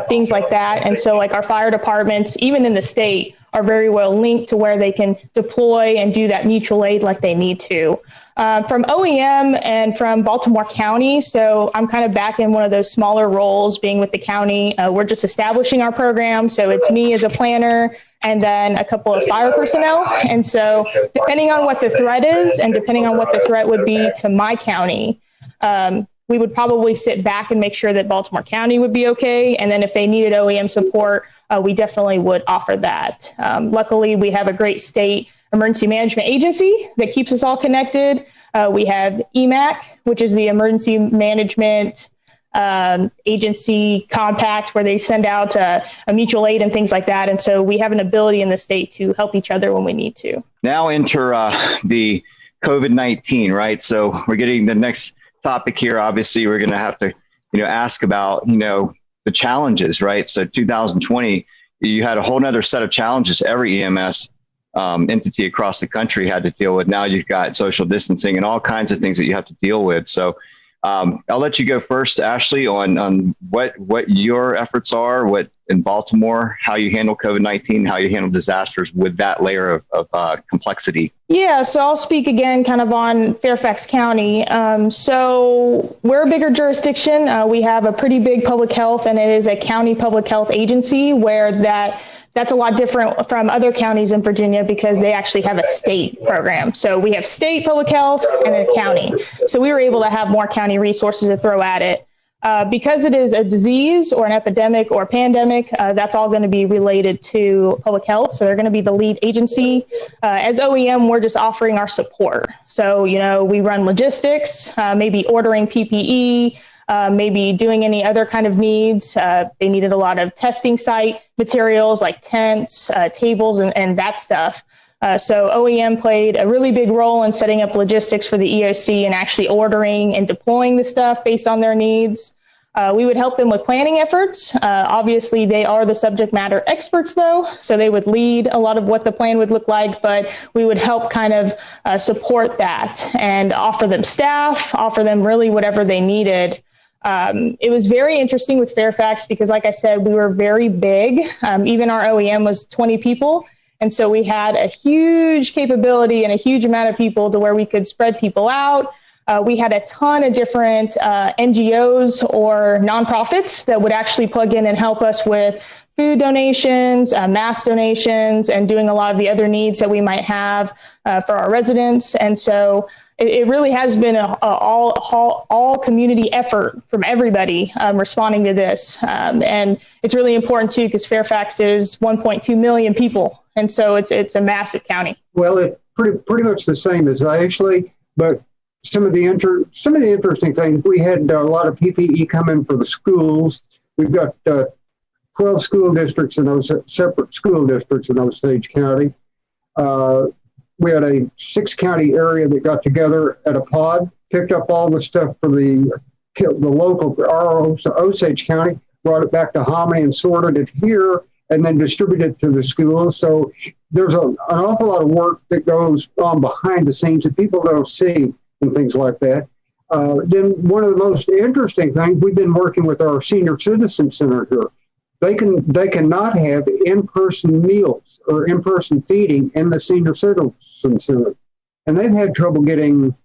things like that. And so like our fire departments, even in the state, are very well linked to where they can deploy and do that mutual aid like they need to. From OEM and from Baltimore County, so I'm kind of back in one of those smaller roles being with the county. We're just establishing our program, so it's me as a planner and then a couple of fire personnel. And so depending on what the threat is and depending on what the threat would be to my county, we would probably sit back and make sure that Baltimore County would be okay. And then if they needed OEM support, we definitely would offer that. Luckily, we have a great state emergency management agency that keeps us all connected. We have EMAC, which is the emergency management agency compact, where they send out a mutual aid and things like that. And so we have an ability in the state to help each other when we need to. Now enter the COVID-19, right? So we're getting the next topic here. Obviously, we're going to have to, ask about, the challenges, right? So 2020, you had a whole nother set of challenges every EMS entity across the country had to deal with. Now you've got social distancing and all kinds of things that you have to deal with. So I'll let you go first, Ashley, on what your efforts are, what in Baltimore, how you handle COVID-19, how you handle disasters with that layer of complexity. Yeah, so I'll speak again kind of on Fairfax County. So we're a bigger jurisdiction. We have a pretty big public health, and it is a county public health agency where that's a lot different from other counties in Virginia because they actually have a state program. So we have state public health and then a county. So we were able to have more county resources to throw at it. Because it is a disease or an epidemic or pandemic, that's all going to be related to public health. So they're going to be the lead agency. As OEM, we're just offering our support. So, we run logistics, maybe ordering PPE, maybe doing any other kind of needs. They needed a lot of testing site materials like tents, tables, and that stuff. So OEM played a really big role in setting up logistics for the EOC and actually ordering and deploying the stuff based on their needs. We would help them with planning efforts. Obviously, they are the subject matter experts, though, so they would lead a lot of what the plan would look like, but we would help kind of support that and offer them staff, offer them really whatever they needed. It was very interesting with Fairfax because, like I said, we were very big. Even our OEM was 20 people. And so we had a huge capability and a huge amount of people to where we could spread people out. We had a ton of different NGOs or nonprofits that would actually plug in and help us with food donations, mask donations, and doing a lot of the other needs that we might have for our residents. And so it really has been an all community effort from everybody responding to this. And it's really important, too, because Fairfax is 1.2 million people. And so it's a massive county. Well, it's pretty much the same as Ashley, but some of the interesting things, we had a lot of PPE come in for the schools. We've got 12 school districts in those separate school districts in Osage County. We had a 6-county area that got together at a pod, picked up all the stuff for the local Osage County, brought it back to Hominy and sorted it here, and then distributed it to the schools. So there's an awful lot of work that goes on behind the scenes that people don't see and things like that. Then one of the most interesting things, we've been working with our senior citizen center here. They cannot have in-person meals or in-person feeding in the senior citizen center. And they've had trouble getting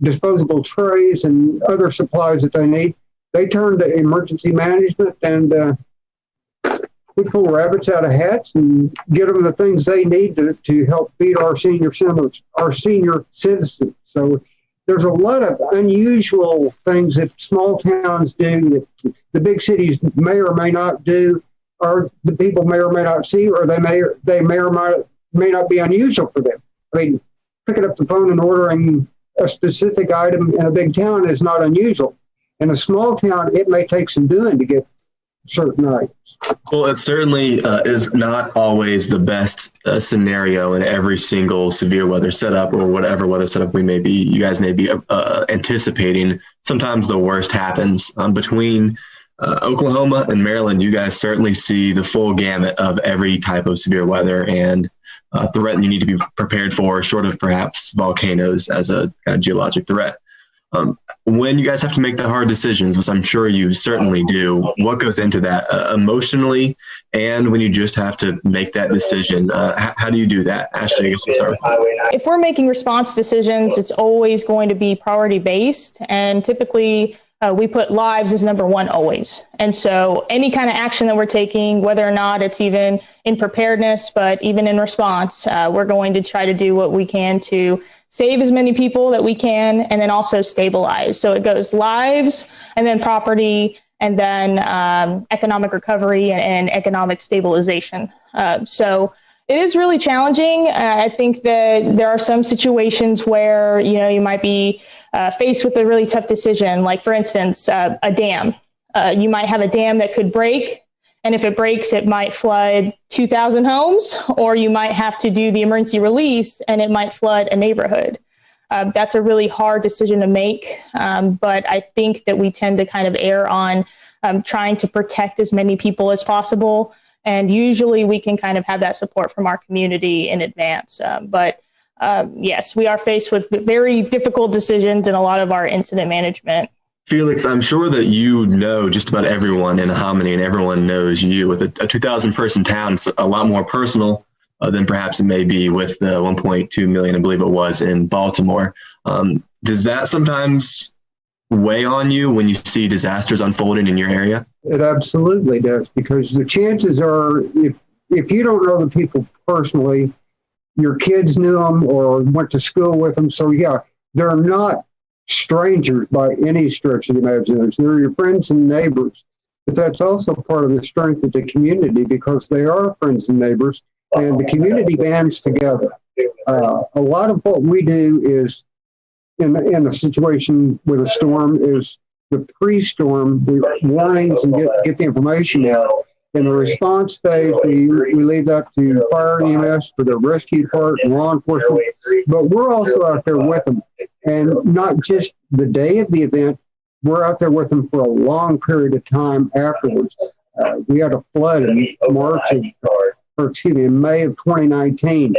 disposable trays and other supplies that they need. They turn to emergency management, and we pull rabbits out of hats and get them the things they need to help feed our senior citizens. So there's a lot of unusual things that small towns do that the big cities may or may not do, or the people may or may not see, or they may or may not be unusual for them. I mean, picking up the phone and ordering a specific item in a big town is not unusual. In a small town, it may take some doing to get certain items. Well, it certainly is not always the best scenario in every single severe weather setup or whatever weather setup you guys may be anticipating. Sometimes the worst happens. Between Oklahoma and Maryland, you guys certainly see the full gamut of every type of severe weather and threat you need to be prepared for, short of perhaps volcanoes as a kind of geologic threat. When you guys have to make the hard decisions, which I'm sure you certainly do, what goes into that emotionally, and when you just have to make that decision, how do you do that? Ashley, I guess we'll start with that. If we're making response decisions, it's always going to be priority based, and typically we put lives as number one always. And so any kind of action that we're taking, whether or not it's even in preparedness, but even in response, we're going to try to do what we can to save as many people that we can, and then also stabilize. So it goes lives, and then property, and then economic recovery and economic stabilization. So It is really challenging. I think that there are some situations where, you might be faced with a really tough decision. Like, for instance, a dam. You might have a dam that could break. And if it breaks, it might flood 2,000 homes, or you might have to do the emergency release and it might flood a neighborhood. That's a really hard decision to make. But I think that we tend to kind of err on trying to protect as many people as possible. And usually we can kind of have that support from our community in advance. But yes, we are faced with very difficult decisions in a lot of our incident management. Felix, I'm sure that you know just about everyone in Hominy, and everyone knows you. With a 2,000 person town, it's a lot more personal than perhaps it may be with the 1.2 million, I believe it was, in Baltimore. Does that sometimes weigh on you when you see disasters unfolding in your area? It absolutely does, because the chances are, if you don't know the people personally, your kids knew them or went to school with them. So yeah, they're not strangers by any stretch of the imagination. They're your friends and neighbors. But that's also part of the strength of the community, because they are friends and neighbors, and the community bands together. A lot of what we do is, in a situation with a storm, is the pre-storm warnings and get the information out. In the response phase, we leave that to fire and EMS for the rescue part and law enforcement. But we're also out there with them, and not just the day of the event. We're out there with them for a long period of time afterwards. We had a flood in May of 2019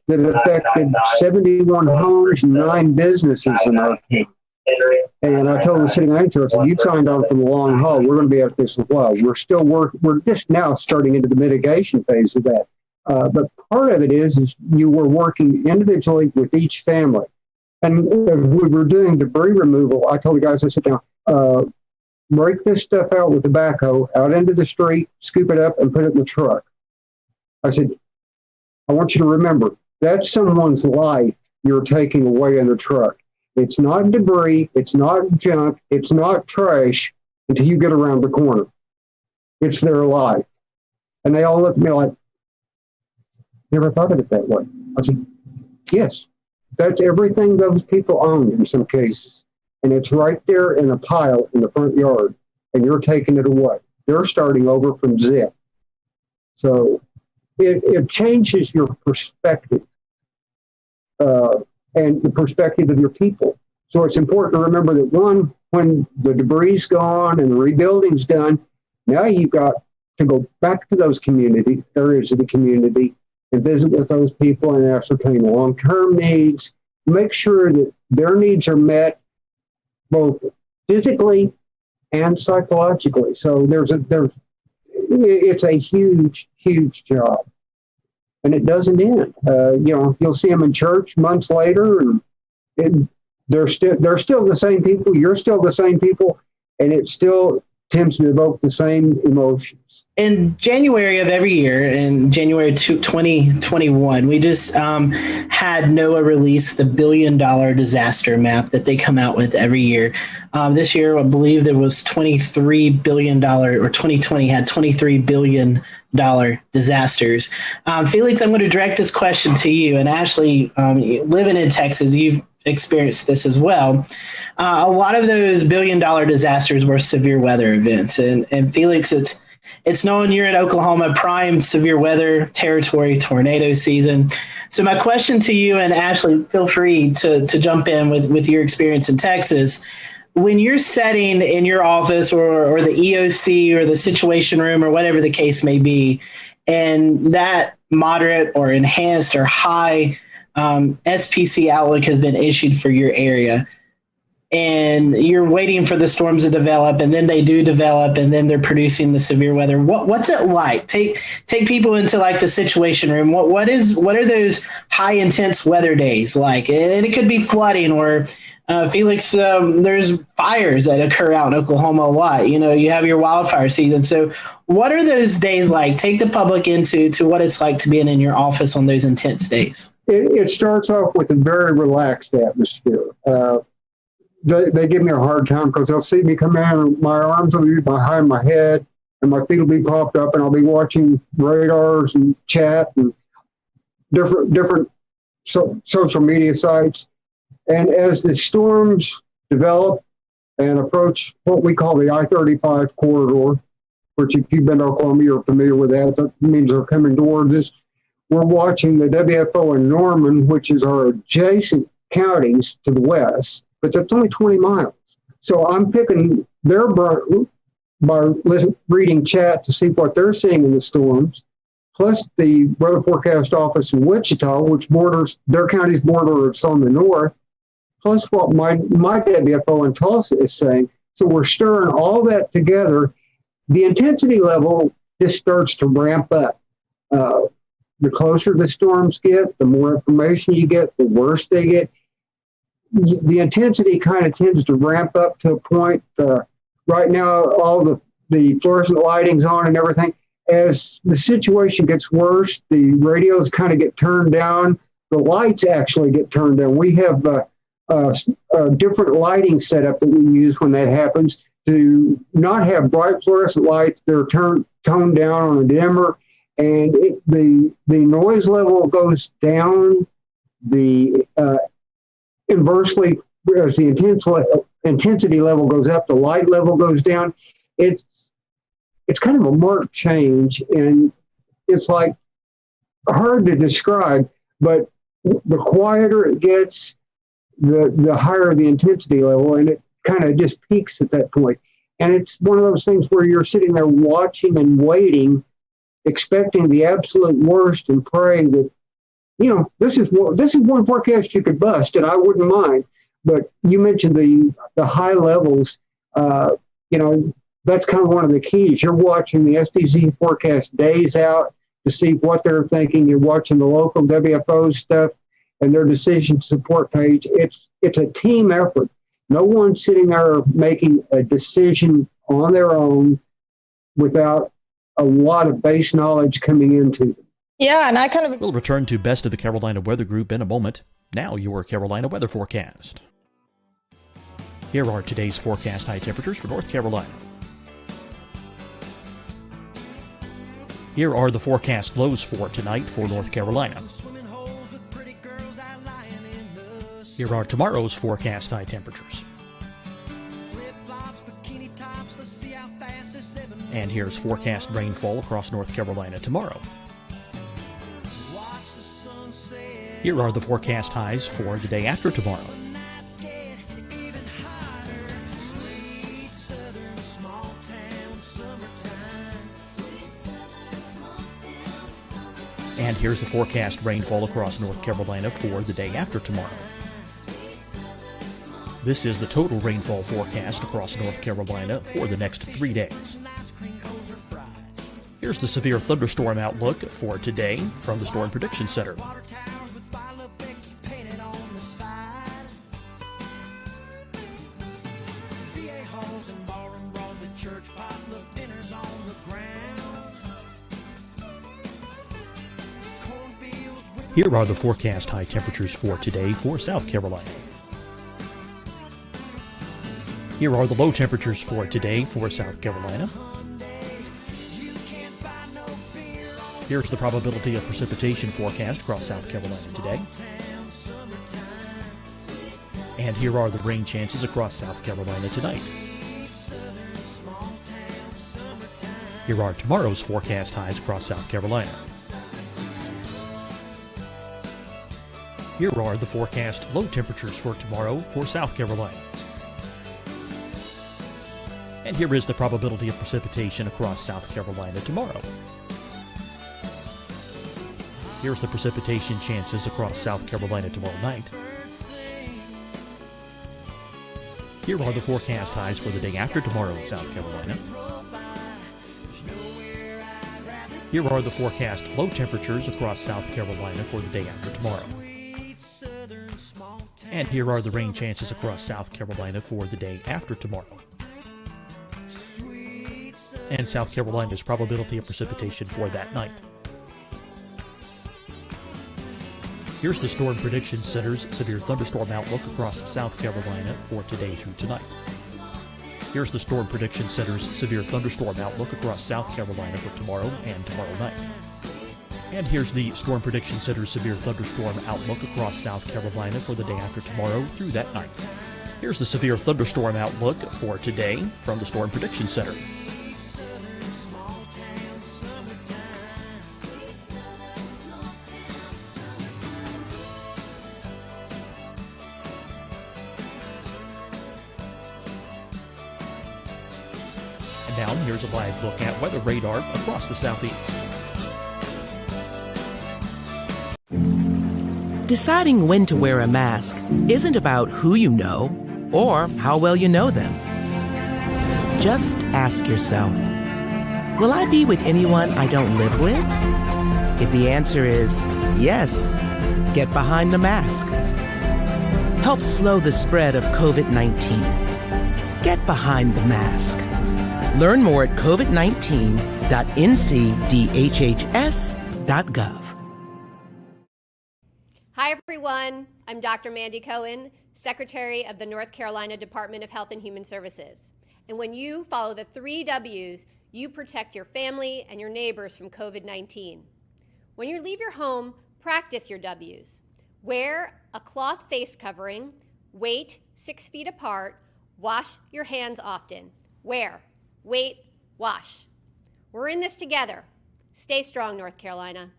that affected 71 homes and 9 businesses in our county. And I told the city manager, I said, "You've signed on for the long haul. We're going to be at this as well." We're still we're just now starting into the mitigation phase of that. But part of it is you were working individually with each family. And as we were doing debris removal, I told the guys, I said, "Now, break this stuff out with the backhoe out into the street, scoop it up, and put it in the truck." I said, "I want you to remember, that's someone's life you're taking away in the truck. It's not debris, it's not junk, it's not trash until you get around the corner. It's their life." And they all looked at me like, "Never thought of it that way." I said, "Yes, that's everything those people own in some cases. And it's right there in a pile in the front yard, and you're taking it away. They're starting over from zip." So it changes your perspective. And the perspective of your people. So it's important to remember that, one, when the debris's gone and the rebuilding's done, now you've got to go back to those community areas of the community and visit with those people and ascertain long-term needs, make sure that their needs are met both physically and psychologically. So it's a huge, huge job. And it doesn't end. You'll see them in church months later, and they're still the same people. You're still the same people, and it still tends to evoke the same emotions. In January of every year, in January 2021, we just had NOAA release the $1 billion disaster map that they come out with every year. This year, I believe there was $23 billion, or 2020 had $23 billion disasters. Felix, I'm going to direct this question to you. And Ashley, living in Texas, you've experienced this as well. A lot of those $1 billion disasters were severe weather events. And Felix, it's known you're in Oklahoma, prime severe weather territory, tornado season. So my question to you, and Ashley, feel free to jump in with your experience in Texas. When you're setting in your office or the EOC or the situation room or whatever the case may be, and that moderate or enhanced or high SPC outlook has been issued for your area, and you're waiting for the storms to develop, and then they do develop, and then they're producing the severe weather. What's it like? Take people into like the situation room. What are those high intense weather days like? And it could be flooding or Felix, there's fires that occur out in Oklahoma a lot. You have your wildfire season. So what are those days like? Take the public into what it's like to be in your office on those intense days. It starts off with a very relaxed atmosphere. They give me a hard time because they'll see me come in and my arms will be behind my head and my feet will be propped up and I'll be watching radars and chat. And different social media sites. And as the storms develop and approach what we call the I-35 corridor, which if you've been to Oklahoma, you're familiar with that. That means they're coming towards us. We're watching the WFO in Norman, which is our adjacent counties to the west, but that's only 20 miles. So I'm picking their brain by reading chat to see what they're seeing in the storms, plus the weather forecast office in Wichita, which borders their county's border is on the north, plus what my WFO in Tulsa is saying. So we're stirring all that together. The intensity level just starts to ramp up. The closer the storms get, the more information you get, the worse they get. The intensity kind of tends to ramp up to a point. Right now, all the fluorescent lighting's on and everything. As the situation gets worse, the radios kind of get turned down. The lights actually get turned down. We have a different lighting setup that we use when that happens to not have bright fluorescent lights. They're toned down on a dimmer, and the noise level goes down. The inversely, as the intensity level goes up, the light level goes down. It's kind of a marked change, and it's like hard to describe, but the quieter it gets, the higher the intensity level, and it kind of just peaks at that point. And it's one of those things where you're sitting there watching and waiting, expecting the absolute worst and praying that, this is one forecast you could bust, and I wouldn't mind. But you mentioned the high levels. That's kind of one of the keys. You're watching the SPC forecast days out to see what they're thinking. You're watching the local WFO stuff and their decision support page. It's a team effort. No one's sitting there making a decision on their own without a lot of base knowledge coming into them. Yeah, and We'll return to Best of the Carolina Weather Group in a moment. Now your Carolina weather forecast. Here are today's forecast high temperatures for North Carolina. Here are the forecast lows for tonight for North Carolina. Here are tomorrow's forecast high temperatures. And here's forecast rainfall across North Carolina tomorrow. Here are the forecast highs for the day after tomorrow. And here's the forecast rainfall across North Carolina for the day after tomorrow. This is the total rainfall forecast across North Carolina for the next 3 days. Here's the severe thunderstorm outlook for today from the Storm Prediction Center. Here are the forecast high temperatures for today for South Carolina. Here are the low temperatures for today for South Carolina. Here's the probability of precipitation forecast across South Carolina today. And here are the rain chances across South Carolina tonight. Here are tomorrow's forecast highs across South Carolina. Here are the forecast low temperatures for tomorrow for South Carolina. And here is the probability of precipitation across South Carolina tomorrow. Here's the precipitation chances across South Carolina tomorrow night. Here are the forecast highs for the day after tomorrow in South Carolina. Here are the forecast low temperatures across South Carolina for the day after tomorrow. And here are the rain chances across South Carolina for the day after tomorrow. And South Carolina's probability of precipitation for that night. Here's the Storm Prediction Center's severe thunderstorm outlook across South Carolina for today through tonight. Here's the Storm Prediction Center's severe thunderstorm outlook across South Carolina for tomorrow and tomorrow night. And here's the Storm Prediction Center's severe thunderstorm outlook across South Carolina for the day after tomorrow through that night. Here's the severe thunderstorm outlook for today from the Storm Prediction Center. And now here's a live look at weather radar across the southeast. Deciding when to wear a mask isn't about who you know or how well you know them. Just ask yourself, will I be with anyone I don't live with? If the answer is yes, get behind the mask. Help slow the spread of COVID-19. Get behind the mask. Learn more at covid19.ncdhhs.gov. Hi, everyone. I'm Dr. Mandy Cohen, Secretary of the North Carolina Department of Health and Human Services. And when you follow the 3 W's, you protect your family and your neighbors from COVID-19. When you leave your home, practice your W's. Wear a cloth face covering, wait 6 feet apart, wash your hands often. Wear, wait, wash. We're in this together. Stay strong, North Carolina.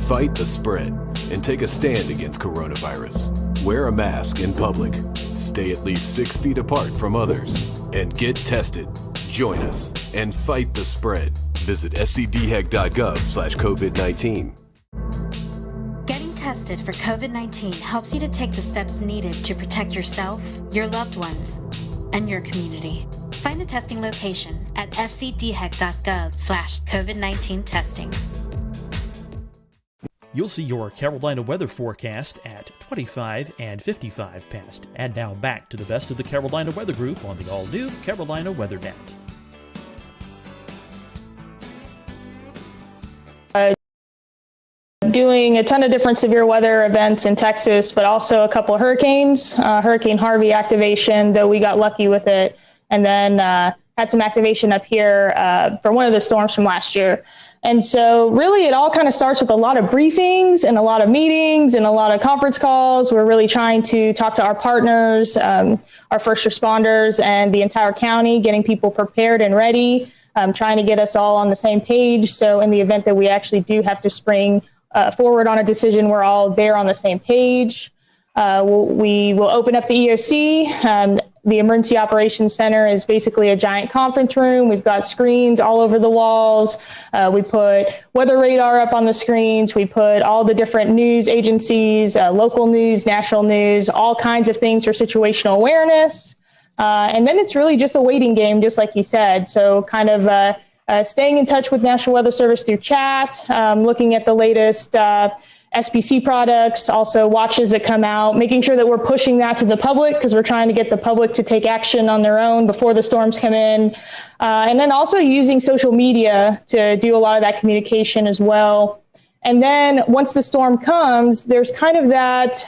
Fight the spread and take a stand against coronavirus. Wear a mask in public. Stay at least 6 feet apart from others. And get tested. Join us and fight the spread. Visit scdhec.gov/COVID-19. Getting tested for COVID-19 helps you to take the steps needed to protect yourself, your loved ones, and your community. Find the testing location at scdhec.gov/COVID-19 testing. You'll see your Carolina weather forecast at 25 and 55 past. And now back to the best of the Carolina Weather Group on the all-new Carolina Weather Net. Doing a ton of different severe weather events in Texas, but also a couple of hurricanes, Hurricane Harvey activation, though we got lucky with it. And then had some activation up here for one of the storms from last year. And so really it all kind of starts with a lot of briefings and a lot of meetings and a lot of conference calls. We're really trying to talk to our partners, our first responders and the entire county, getting people prepared and ready, trying to get us all on the same page. So in the event that we actually do have to spring forward on a decision, we're all there on the same page. We will open up the EOC. The Emergency Operations Center is basically a giant conference room. We've got screens all over the walls. We put weather radar up on the screens. We put all the different news agencies, local news, national news, all kinds of things for situational awareness. And then it's really just a waiting game, just like he said. So kind of staying in touch with National Weather Service through chat, looking at the latest SPC products, also watches that come out, making sure that we're pushing that to the public because we're trying to get the public to take action on their own before the storms come in. And then also using social media to do a lot of that communication as well. And then once the storm comes, there's kind of that,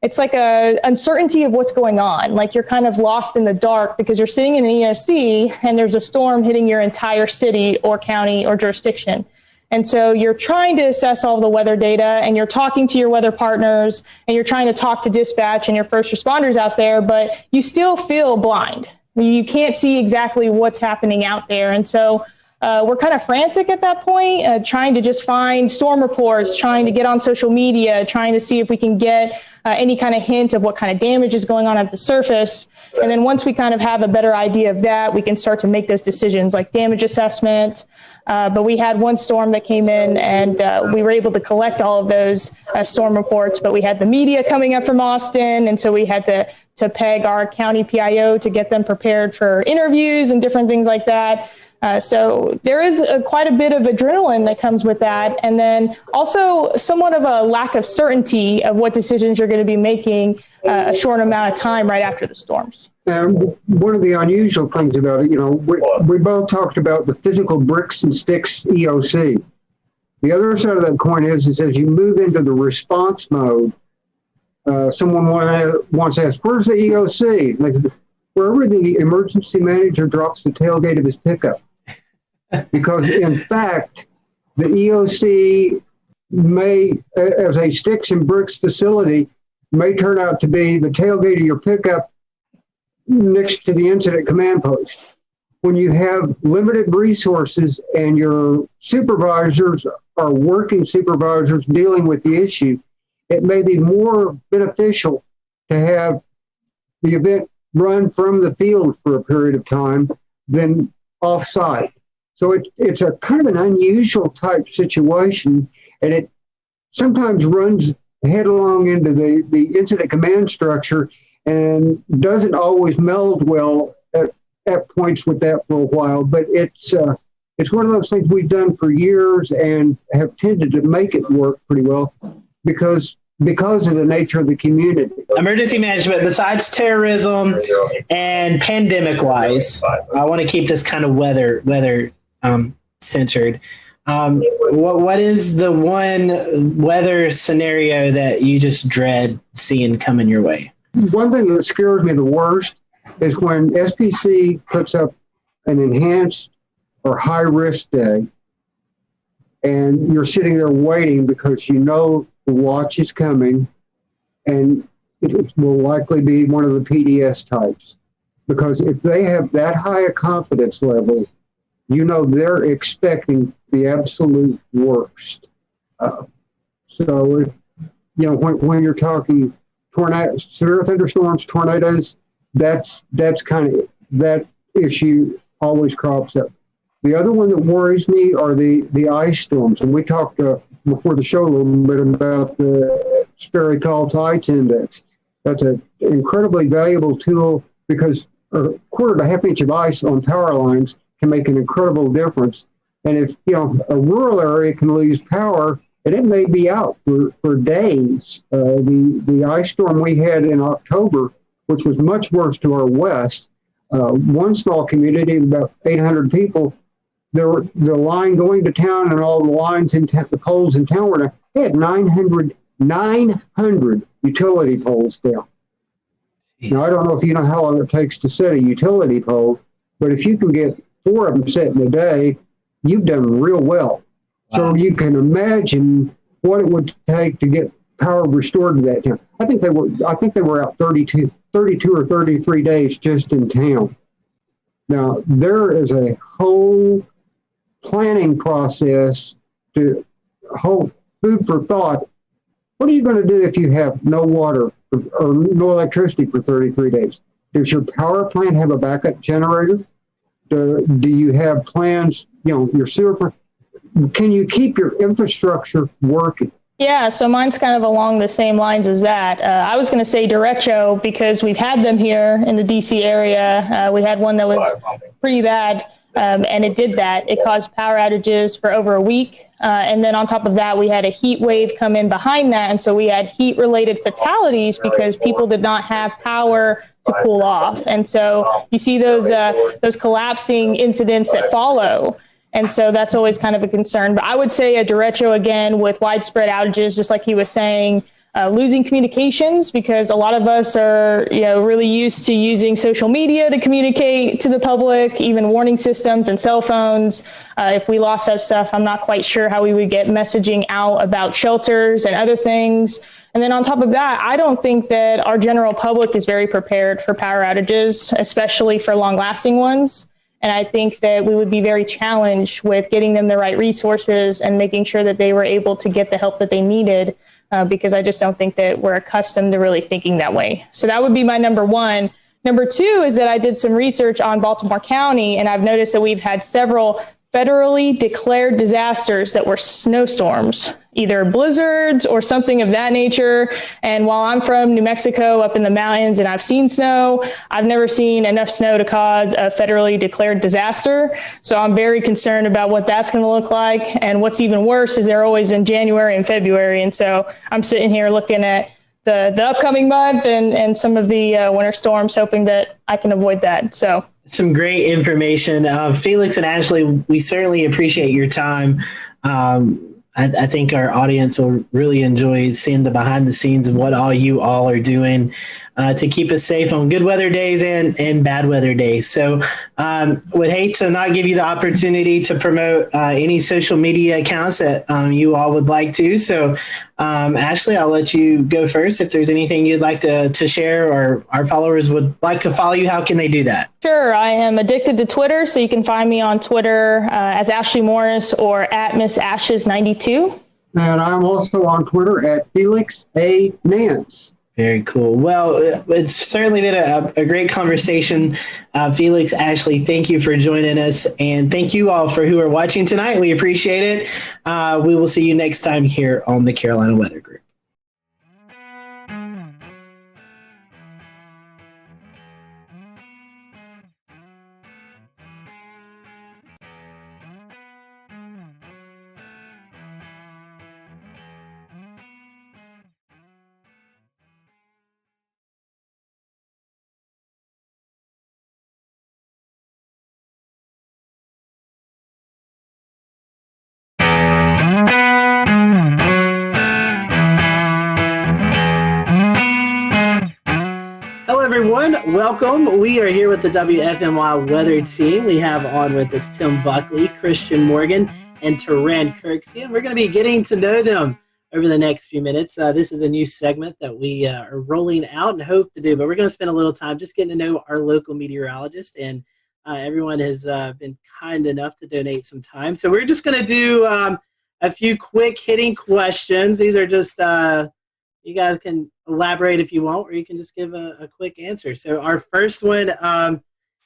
it's like a uncertainty of what's going on. Like you're kind of lost in the dark because you're sitting in an EOC and there's a storm hitting your entire city or county or jurisdiction. And so you're trying to assess all the weather data and you're talking to your weather partners and you're trying to talk to dispatch and your first responders out there, but you still feel blind. You can't see exactly what's happening out there. And so we're kind of frantic at that point, trying to just find storm reports, trying to get on social media, trying to see if we can get any kind of hint of what kind of damage is going on at the surface. And then once we kind of have a better idea of that, we can start to make those decisions like damage assessment. But we had one storm that came in and we were able to collect all of those storm reports, but we had the media coming up from Austin. And so we had to peg our county PIO to get them prepared for interviews and different things like that. So there is quite a bit of adrenaline that comes with that. And then also somewhat of a lack of certainty of what decisions you're going to be making a short amount of time right after the storms. One of the unusual things about it, we both talked about the physical bricks and sticks EOC. The other side of that coin is as you move into the response mode, someone wants to ask, where's the EOC? Like, wherever the emergency manager drops the tailgate of his pickup. because in fact, the EOC may, as a sticks and bricks facility, may turn out to be the tailgate of your pickup next to the incident command post. When you have limited resources and your supervisors are working supervisors dealing with the issue, it may be more beneficial to have the event run from the field for a period of time than off-site. So it's a kind of an unusual type situation, and it sometimes runs headlong into the incident command structure and doesn't always meld well at points with that for a while. But it's one of those things we've done for years and have tended to make it work pretty well because of the nature of the community. Emergency management, besides terrorism and pandemic-wise, I want to keep this kind of weather centered. What is the one weather scenario that you just dread seeing coming your way? One thing that scares me the worst is when SPC puts up an enhanced or high-risk day, and you're sitting there waiting because you know the watch is coming, and it will likely be one of the PDS types. Because if they have that high a confidence level, you know they're expecting the absolute worst. So, when you're talking tornadoes, severe thunderstorms, tornadoes, that's kind of, that issue always crops up. The other one that worries me are the ice storms. And we talked before the show a little bit about the Sperry-Cobb's Ice Index. That's an incredibly valuable tool because a quarter to half inch of ice on power lines can make an incredible difference. And if a rural area can lose power, and it may be out for days. The ice storm we had in October, which was much worse to our west, one small community, about 800 people, the line going to town and all the lines in the poles in town were down. They had 900 utility poles down. Now, I don't know if you know how long it takes to set a utility pole, but if you can get 4 of them set in a day, you've done real well. Wow. So you can imagine what it would take to get power restored to that town. I think they were out 32 or 33 days just in town. Now, there is a whole planning process to hold food for thought. What are you going to do if you have no water or no electricity for 33 days? Does your power plant have a backup generator? Do you have plans, your sewer? Can you keep your infrastructure working? Yeah, so mine's kind of along the same lines as that. I was going to say derecho because we've had them here in the DC area. We had one that was pretty bad, and it did that. It caused power outages for over a week. And then on top of that, we had a heat wave come in behind that. And so we had heat-related fatalities because people did not have power to cool off. And so you see those collapsing incidents that follow. And so that's always kind of a concern. But I would say a derecho, again, with widespread outages, just like he was saying, losing communications, because a lot of us are really used to using social media to communicate to the public, even warning systems and cell phones. If we lost that stuff, I'm not quite sure how we would get messaging out about shelters and other things. And then on top of that, I don't think that our general public is very prepared for power outages, especially for long-lasting ones. And I think that we would be very challenged with getting them the right resources and making sure that they were able to get the help that they needed, because I just don't think that we're accustomed to really thinking that way. So that would be my number one. Number two is that I did some research on Baltimore County, and I've noticed that we've had several federally declared disasters that were snowstorms, either blizzards or something of that nature. And while I'm from New Mexico up in the mountains and I've seen snow, I've never seen enough snow to cause a federally declared disaster. So I'm very concerned about what that's going to look like. And what's even worse is they're always in January and February. And so I'm sitting here looking at the upcoming month and some of the winter storms, hoping that I can avoid that. So some great information. Felix and Ashley, we certainly appreciate your time. I think our audience will really enjoy seeing the behind the scenes of what all you all are doing. to keep us safe on good weather days and bad weather days. So would hate to not give you the opportunity to promote any social media accounts that you all would like to. So Ashley, I'll let you go first. If there's anything you'd like to share or our followers would like to follow you, how can they do that? Sure. I am addicted to Twitter, so you can find me on Twitter as Ashley Morris or at Miss Ashes92. And I'm also on Twitter at Felix A. Nance. Very cool. Well, it's certainly been a great conversation. Felix, Ashley, thank you for joining us. And thank you all for who are watching tonight. We appreciate it. We will see you next time here on the Carolina Weather Group. Everyone, welcome. We are here with the WFMY weather team. We have on with us Tim Buckley, Christian Morgan, and Teran Kirksey, and we're going to be getting to know them over the next few minutes. This is a new segment that we are rolling out and hope to do, but we're going to spend a little time just getting to know our local meteorologist, and everyone has been kind enough to donate some time. So we're just going to do a few quick hitting questions. These are just you guys can elaborate if you want, or you can just give a quick answer. So our first one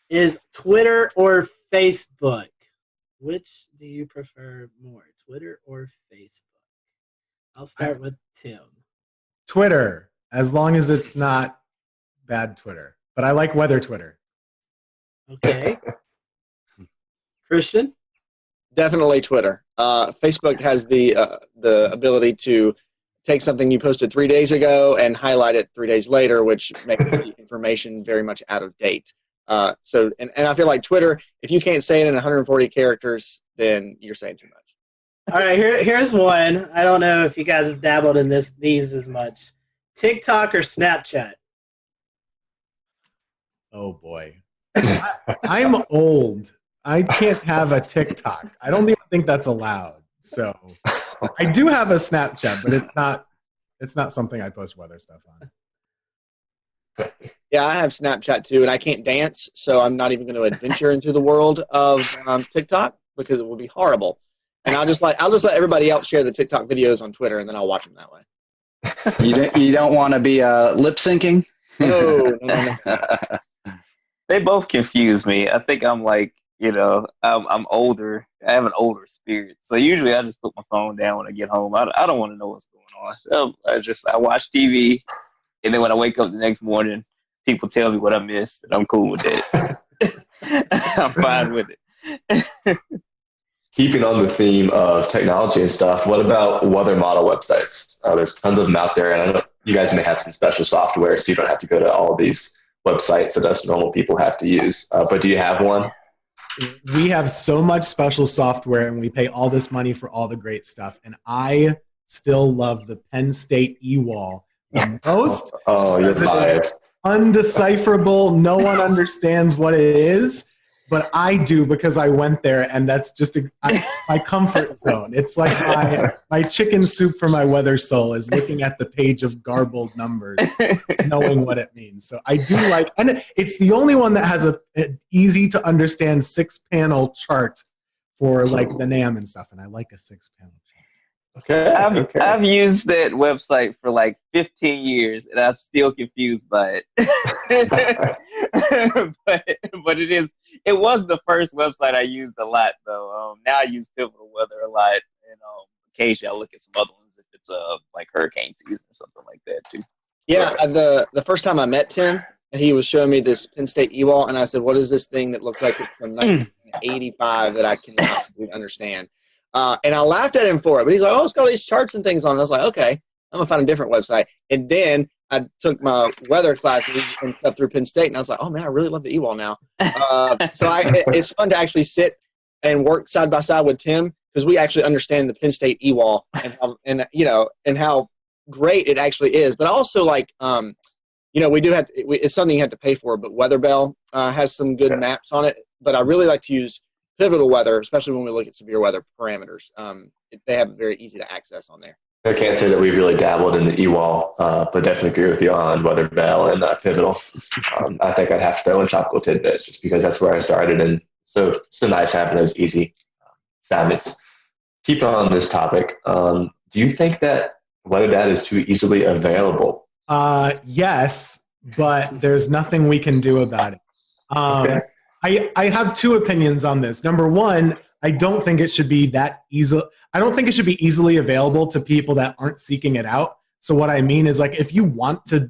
is Twitter or Facebook? Which do you prefer more, Twitter or Facebook? I'll start with Tim. Twitter, as long as it's not bad Twitter. But I like weather Twitter. Okay. Christian? Definitely Twitter. Facebook has the ability to take something you posted 3 days ago and highlight it 3 days later, which makes the information very much out of date. So I feel like Twitter, if you can't say it in 140 characters, then you're saying too much. All right, here's one. I don't know if you guys have dabbled in these as much. TikTok or Snapchat? Oh, boy. I'm old. I can't have a TikTok. I don't even think that's allowed. So I do have a Snapchat, but it's not something I post weather stuff on. Yeah, I have Snapchat too, and I can't dance, so I'm not even going to adventure into the world of TikTok because it will be horrible. And I'll just let everybody else share the TikTok videos on Twitter, and then I'll watch them that way. You don't want to be lip syncing? No. They both confuse me. I think I'm like, I'm older. I have an older spirit. So usually I just put my phone down when I get home. I don't want to know what's going on. I watch TV, and then when I wake up the next morning, people tell me what I missed, and I'm cool with it. I'm fine with it. Keeping on the theme of technology and stuff, what about weather model websites? There's tons of them out there, and I know you guys may have some special software, so you don't have to go to all of these websites that us normal people have to use. But do you have one? We have so much special software, and we pay all this money for all the great stuff. And I still love the Penn State e-wall the most. Oh, you're biased. Undecipherable. No one understands what it is, but I do because I went there, and that's just my comfort zone. It's like my chicken soup for my weather soul is looking at the page of garbled numbers, knowing what it means. So I do like, and it's the only one that has an easy to understand 6-panel chart for like the NAM and stuff, and I like a 6-panel chart. Okay. I've used that website for like 15 years, and I'm still confused by it. but it was the first website I used a lot, though. Now I use Pivotal Weather a lot, and occasionally I'll look at some other ones if it's like hurricane season or something like that too. Yeah, the first time I met Tim, he was showing me this Penn State e-wall, and I said, "What is this thing that looks like it's from 1985 that I cannot understand?" And I laughed at him for it, but he's like, "Oh, it's got all these charts and things on it." I was like, "Okay, I'm gonna find a different website." And then I took my weather classes and stuff through Penn State, and I was like, "Oh man, I really love the e-wall now." It's fun to actually sit and work side by side with Tim because we actually understand the Penn State e-wall and how great it actually is. But also like we do have it's something you have to pay for, but WeatherBell has some good maps on it. But I really like to use Pivotal Weather, especially when we look at severe weather parameters. They have it very easy to access on there. I can't say that we've really dabbled in the EWAL, but definitely agree with you on WeatherBell and Pivotal. I think I'd have to throw in Tropical Tidbits just because that's where I started, and so nice having those easy savants. Keep on this topic. Do you think that weather data is too easily available? Yes, but there's nothing we can do about it. I have two opinions on this. Number one, I don't think it should be that easy. I don't think it should be easily available to people that aren't seeking it out. So what I mean is, like, if you want to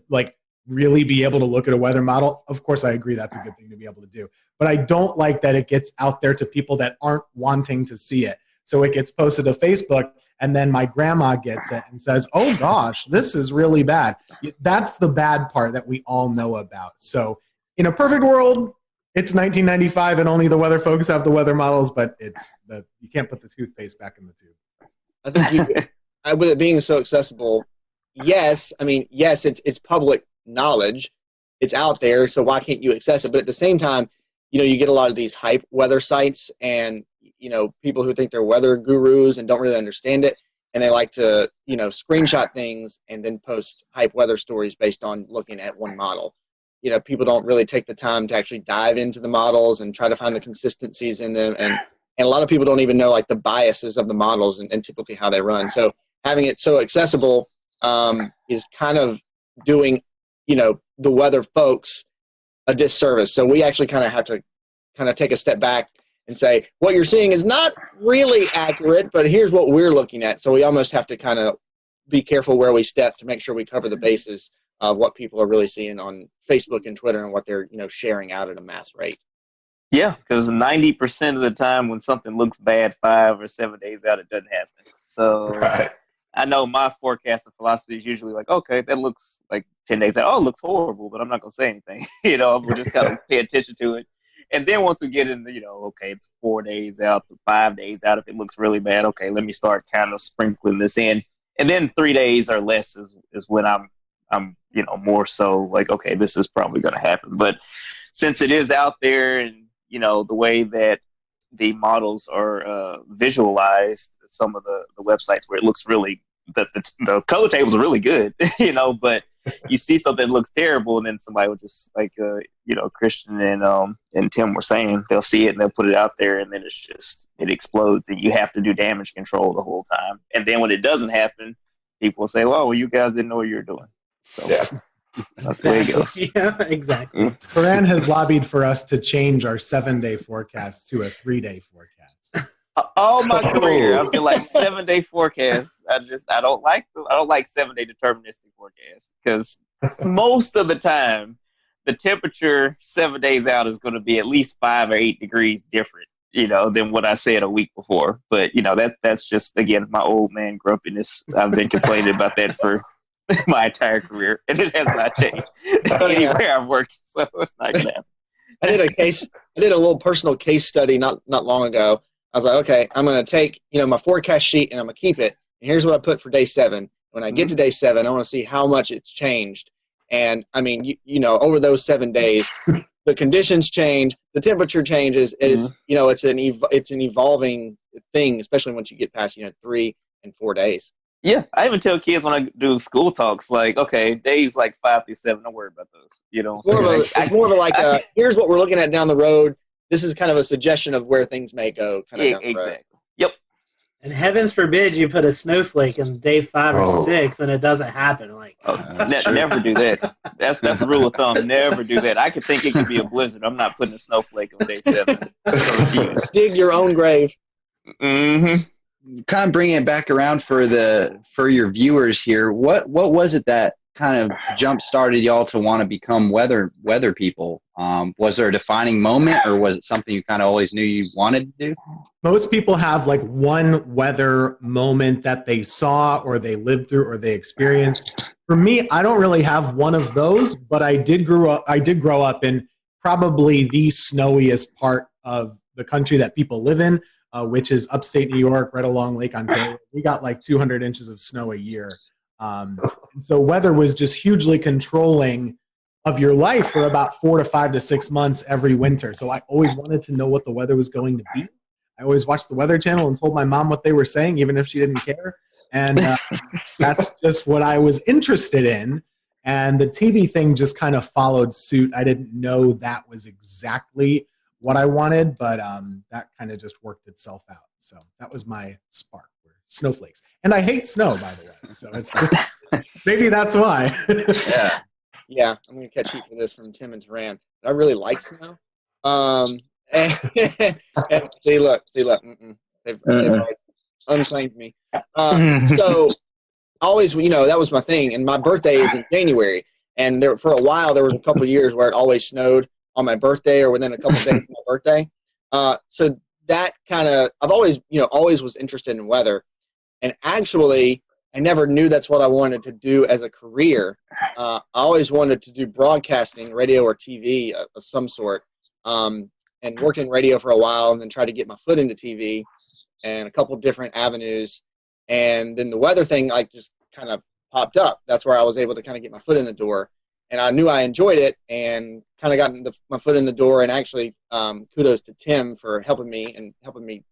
really be able to look at a weather model, of course I agree that's a good thing to be able to do. But I don't like that it gets out there to people that aren't wanting to see it. So it gets posted to Facebook, and then my grandma gets it and says, oh gosh, this is really bad. That's the bad part that we all know about. So in a perfect world, it's 1995 and only the weather folks have the weather models, but you can't put the toothpaste back in the tube. I think with it being so accessible, yes, it's public knowledge. It's out there, so why can't you access it? But at the same time, you get a lot of these hype weather sites and, people who think they're weather gurus and don't really understand it. And they like to, screenshot things and then post hype weather stories based on looking at one model. People don't really take the time to actually dive into the models and try to find the consistencies in them. And a lot of people don't even know the biases of the models and typically how they run. So having it so accessible is kind of doing, the weather folks a disservice. So we actually kind of have to take a step back and say, what you're seeing is not really accurate, but here's what we're looking at. So we almost have to kind of be careful where we step to make sure we cover the bases of what people are really seeing on Facebook and Twitter and what they're, sharing out at a mass rate. Yeah, because 90% of the time when something looks bad 5 or 7 days out, it doesn't happen. So I know my forecasting philosophy is usually okay, that looks like 10 days out. Oh, it looks horrible, but I'm not going to say anything. We'll just kind of pay attention to it. And then once we get in okay, it's 4 days out to 5 days out. If it looks really bad, okay, let me start kind of sprinkling this in. And then 3 days or less is when I'm more so okay, this is probably going to happen. But since it is out there and, the way that the models are visualized, some of the websites where it looks really, the color tables are really good, but you see something that looks terrible and then somebody will just Christian and Tim were saying, they'll see it and they'll put it out there and then it explodes and you have to do damage control the whole time. And then when it doesn't happen, people will say, well, you guys didn't know what you were doing. So that's the way it goes. Yeah, exactly. Coran has lobbied for us to change our 7-day forecast to a 3-day forecast. All my career, I've been 7-day forecasts. I don't like 7-day deterministic forecasts because most of the time the temperature 7 days out is going to be at least 5 or 8 degrees different, than what I said a week before. But that's just, again, my old man grumpiness. I've been complaining about that for my entire career, and it has not changed anywhere I've worked. So it's not going to happen. I did a little personal case study not long ago. I was like, okay, I'm going to take, my forecast sheet and I'm going to keep it. And here's what I put for day 7. When I get to day 7, I want to see how much it's changed. And I mean, over those 7 days, the conditions change, the temperature changes. It's an evolving thing, especially once you get past, 3 and 4 days. Yeah, I even tell kids when I do school talks, okay, days 5 through 7, don't worry about those. It's more of a here's what we're looking at down the road. This is kind of a suggestion of where things may go. Exactly. Yep. And heavens forbid you put a snowflake in day 5 or 6 and it doesn't happen. Never do that. That's a rule of thumb. Never do that. I could think it could be a blizzard. I'm not putting a snowflake on day 7. Dig your own grave. Mm-hmm. Kind of bringing it back around for your viewers here. What was it that kind of jump started y'all to want to become weather people? Was there a defining moment, or was it something you kind of always knew you wanted to do? Most people have one weather moment that they saw or they lived through or they experienced. For me, I don't really have one of those, but I did grow up in probably the snowiest part of the country that people live in, which is upstate New York, right along Lake Ontario. We got 200 inches of snow a year. And so weather was just hugely controlling of your life for about 4 to 5 to 6 months every winter. So I always wanted to know what the weather was going to be. I always watched the Weather Channel and told my mom what they were saying, even if she didn't care. And that's just what I was interested in. And the TV thing just kind of followed suit. I didn't know that was exactly what I wanted, but that kind of just worked itself out. So that was my spark, snowflakes. And I hate snow, by the way. So it's just, maybe that's why. Yeah, I'm going to catch heat for this from Tim and Taran. I really like snow. And see, look. They've unclaimed me. So always, that was my thing. And my birthday is in January. And for a while, there was a couple of years where it always snowed on my birthday or within a couple of days of my birthday. So that kind of, I've always, always was interested in weather. And actually, I never knew that's what I wanted to do as a career. I always wanted to do broadcasting, radio or TV of some sort, and work in radio for a while and then try to get my foot into TV and a couple different avenues. And then the weather thing just kind of popped up. That's where I was able to kind of get my foot in the door. And I knew I enjoyed it and kind of got my foot in the door. And actually, kudos to Tim for helping me, and helping me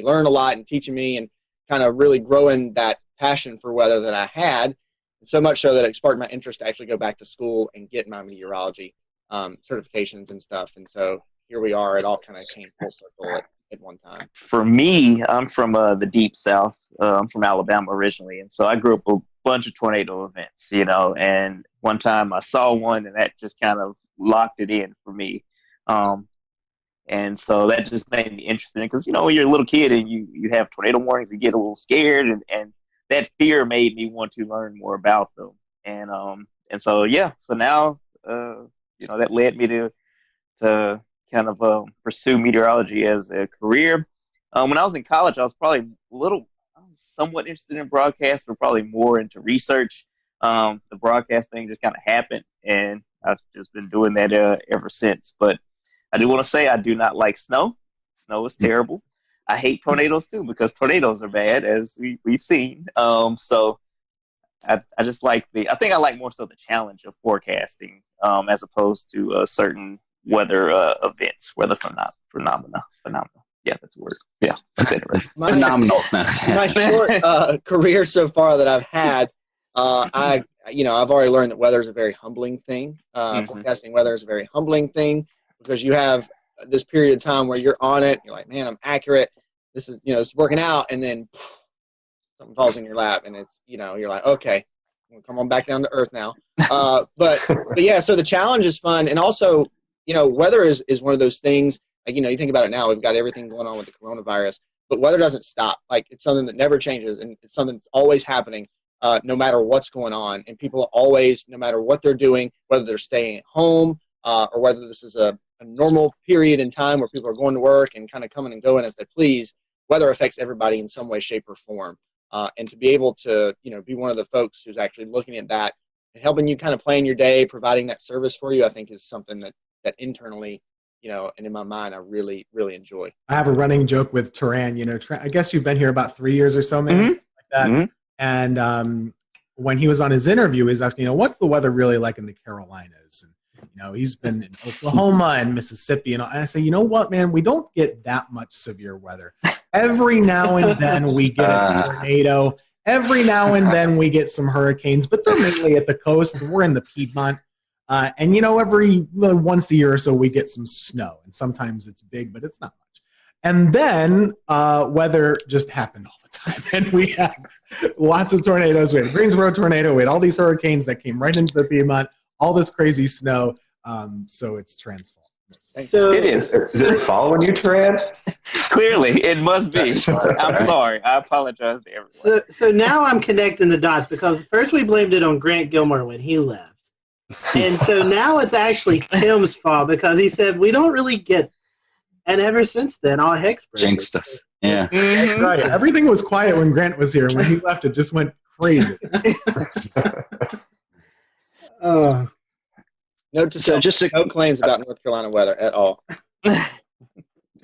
learn a lot and teaching me and kind of really growing that passion for weather that I had, so much so that it sparked my interest to actually go back to school and get my meteorology certifications and stuff. And so here we are. It all kind of came full circle at one time. For me, I'm from the deep South. I'm from Alabama originally, and so I grew up a bunch of tornado events, and one time I saw one, and that just kind of locked it in for me. And so that just made me interested because, when you're a little kid and you have tornado warnings, you get a little scared, and that fear made me want to learn more about them. And so, so now, that led me to kind of pursue meteorology as a career. When I was in college, I was probably somewhat interested in broadcast, but probably more into research. The broadcast thing just kind of happened, and I've just been doing that ever since. But I do want to say I do not like snow. Snow is terrible. I hate tornadoes too, because tornadoes are bad, as we've seen. So I just like I think I like more so the challenge of forecasting as opposed to certain weather events, weather phenomena. Yeah, that's a word. Yeah, I said it right. Phenomenal. My short career so far that I've had, I've already learned that weather is a very humbling thing. Forecasting weather is a very humbling thing, because you have this period of time where you're on it. You're like, man, I'm accurate. This is, it's working out. And then something falls in your lap, and it's, you're like, okay, come on back down to earth now. But yeah, so the challenge is fun. And also, weather is one of those things, you think about it now, we've got everything going on with the coronavirus, but weather doesn't stop. It's something that never changes, and it's something that's always happening, no matter what's going on. And people are always, no matter what they're doing, whether they're staying at home, or whether this is a normal period in time where people are going to work and kind of coming and going as they please, weather affects everybody in some way, shape, or form. And to be able to, be one of the folks who's actually looking at that and helping you kind of plan your day, providing that service for you, I think is something that internally, and in my mind, I really, really enjoy. I have a running joke with Taran. I guess you've been here about 3 years or so, maybe, like that. Mm-hmm. And when he was on his interview, he was asking, what's the weather really like in the Carolinas? And he's been in Oklahoma and Mississippi, and I say, you know what, man, we don't get that much severe weather. Every now and then we get a tornado. Every now and then we get some hurricanes, but they're mainly at the coast. We're in the Piedmont. And, every once a year or so we get some snow, and sometimes it's big, but it's not much. And then weather just happened all the time, and we had lots of tornadoes. We had a Greensboro tornado. We had all these hurricanes that came right into the Piedmont, all this crazy snow. So it's transformed. So it is. Is it following you, Taran? Clearly, it must be. I'm sorry. I apologize to everyone. So now I'm connecting the dots, because first we blamed it on Grant Gilmore when he left. And so now it's actually Tim's fault, because he said we don't really get, and ever since then, all heck's jinxed us. Yeah. That's right. Everything was quiet when Grant was here. When he left, it just went crazy. No claims about North Carolina weather at all.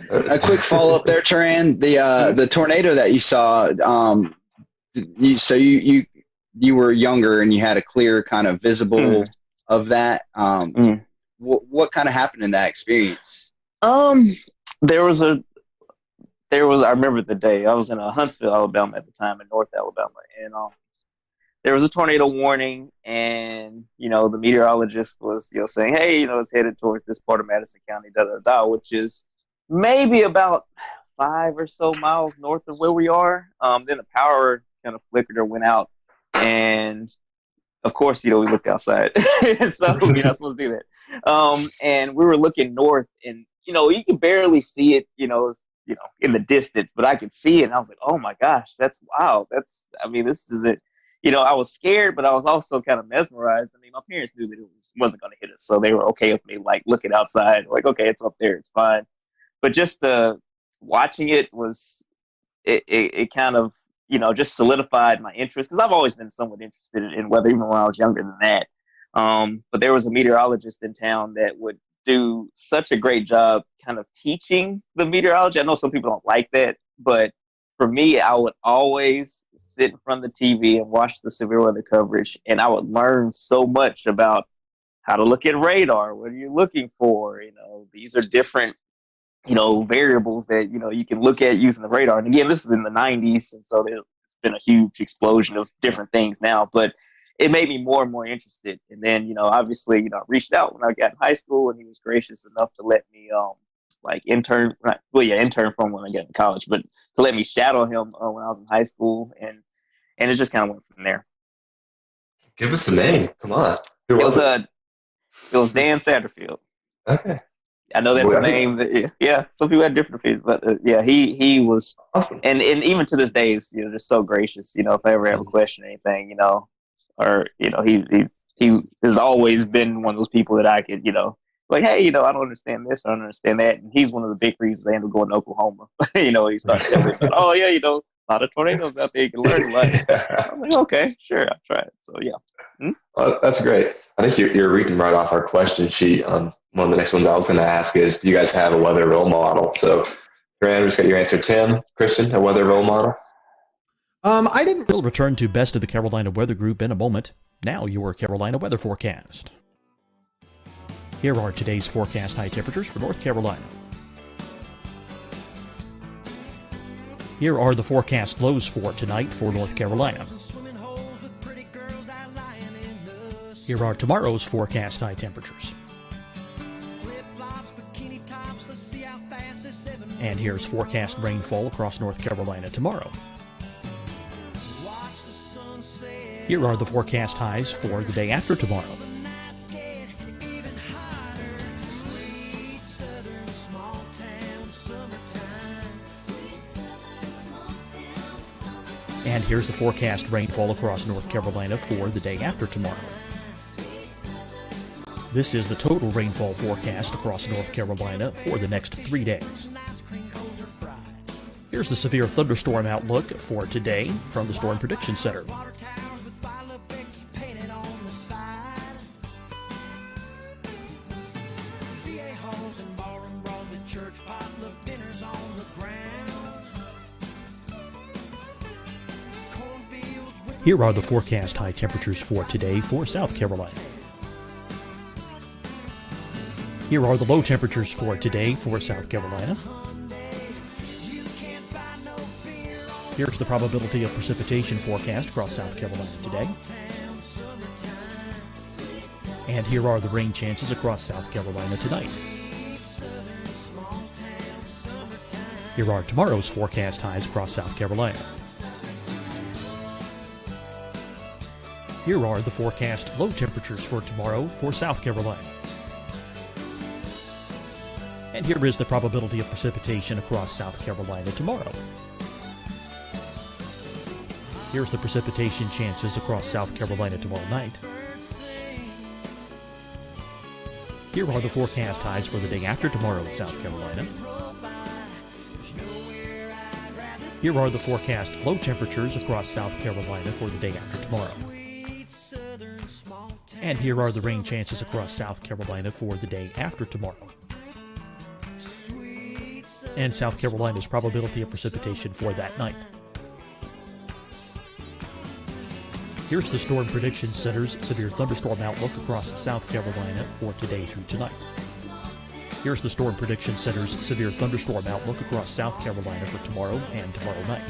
A quick follow-up there, Taran. The tornado that you saw, you were younger and you had a clear kind of visible of that. What kind of happened in that experience? There was I remember the day. I was in Huntsville, Alabama at the time, in North Alabama, and there was a tornado warning, and the meteorologist was saying, hey, it's headed towards this part of Madison County, which is maybe about 5 or so miles north of where we are. Then the power kind of flickered or went out, and of course, we looked outside, so you're not supposed to do that. And we were looking north, and you can barely see it, in the distance, but I could see it, and I was like, oh my gosh, that's wow. This is it. I was scared, but I was also kind of mesmerized. My parents knew that it wasn't going to hit us, so they were okay with me, like, looking outside, like, okay, it's up there, it's fine. But just watching it was, it kind of, just solidified my interest, because I've always been somewhat interested in weather, even when I was younger than that. But there was a meteorologist in town that would do such a great job kind of teaching the meteorology. I know some people don't like that, but for me, I would always sit in front of the TV and watch the severe weather coverage, and I would learn so much about how to look at radar. What are you looking for? These are different, variables that, you can look at using the radar. And again, this is in the 90s, and so there's been a huge explosion of different things now, but it made me more and more interested. And then, obviously, I reached out when I got in high school, and he was gracious enough to let me, intern from when I got in college, but to let me shadow him when I was in high school, and it just kind of went from there. Give us a name. Come on. It was Dan Satterfield. Okay. I know that's a name that, yeah, some people had different opinions, but yeah, he was awesome. And even to this day, he's, just so gracious, if I ever have a question or anything, or, he has always been one of those people that I could, like, hey, I don't understand this, I don't understand that. And he's one of the big reasons I ended up going to Oklahoma. He started telling me about, oh yeah, a lot of tornadoes out there, you can learn a lot. I'm like, okay, sure, I'll try it. So yeah. Well, that's great. I think you're reading right off our question sheet. One of the next ones I was going to ask is, do you guys have a weather role model? So, Andrew's got your answer. Tim, Christian, a weather role model? I didn't. We'll return to Best of the Carolina Weather Group in a moment. Now your Carolina weather forecast. Here are today's forecast high temperatures for North Carolina. Here are the forecast lows for tonight for North Carolina. Here are tomorrow's forecast high temperatures. And here's forecast rainfall across North Carolina tomorrow. Here are the forecast highs for the day after tomorrow. And here's the forecast rainfall across North Carolina for the day after tomorrow. This is the total rainfall forecast across North Carolina for the next 3 days. Here's the severe thunderstorm outlook for today from the Storm Prediction Center. Here are the forecast high temperatures for today for South Carolina. Here are the low temperatures for today for South Carolina. Here's the probability of precipitation forecast across South Carolina today. And here are the rain chances across South Carolina tonight. Here are tomorrow's forecast highs across South Carolina. Here are the forecast low temperatures for tomorrow for South Carolina. And here is the probability of precipitation across South Carolina tomorrow. Here's the precipitation chances across South Carolina tomorrow night. Here are the forecast highs for the day after tomorrow in South Carolina. Here are the forecast low temperatures across South Carolina for the day after tomorrow. And here are the rain chances across South Carolina for the day after tomorrow. And South Carolina's probability of precipitation for that night. Here's the Storm Prediction Center's severe thunderstorm outlook across South Carolina for today through tonight. Here's the Storm Prediction Center's severe thunderstorm outlook across South Carolina for tomorrow and tomorrow night.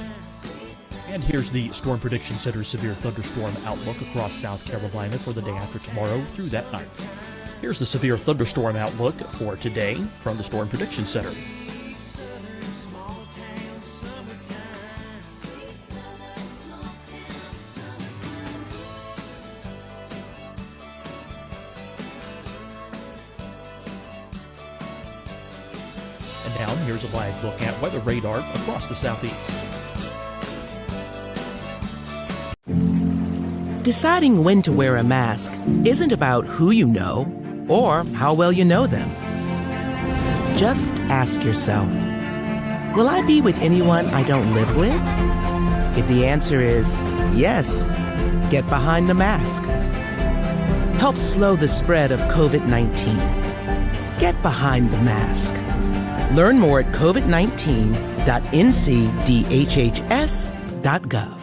And here's the Storm Prediction Center's severe thunderstorm outlook across South Carolina for the day after tomorrow through that night. Here's the severe thunderstorm outlook for today from the Storm Prediction Center. And now here's a live look at weather radar across the southeast. Deciding when to wear a mask isn't about who you know or how well you know them. Just ask yourself, will I be with anyone I don't live with? If the answer is yes, get behind the mask. Help slow the spread of COVID-19. Get behind the mask. Learn more at covid19.ncdhhs.gov.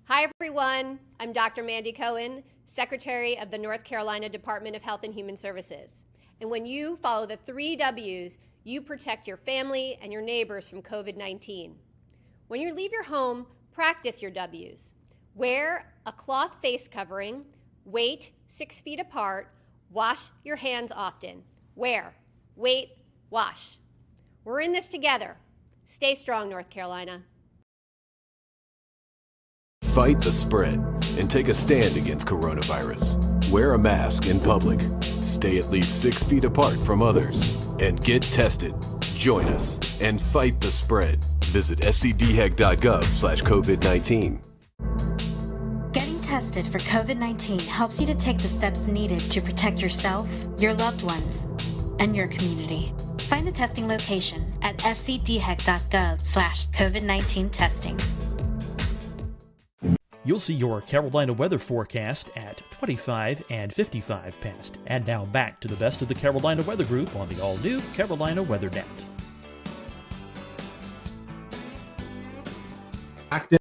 Hi, everyone. I'm Dr. Mandy Cohen, Secretary of the North Carolina Department of Health and Human Services. And when you follow the 3 W's, you protect your family and your neighbors from COVID-19. When you leave your home, practice your W's. Wear a cloth face covering, wait 6 feet apart, wash your hands often. Wear, wait, wash. We're in this together. Stay strong, North Carolina. Fight the spread and take a stand against coronavirus. Wear a mask in public. Stay at least 6 feet apart from others. And get tested. Join us and fight the spread. Visit scdhec.gov/COVID-19. Getting tested for COVID-19 helps you to take the steps needed to protect yourself, your loved ones, and your community. Find the testing location at scdhec.gov/COVID-19 testing. You'll see your Carolina weather forecast at 25 and 55 past. And now back to the best of the Carolina Weather Group on the all-new Carolina Weather Net. Active.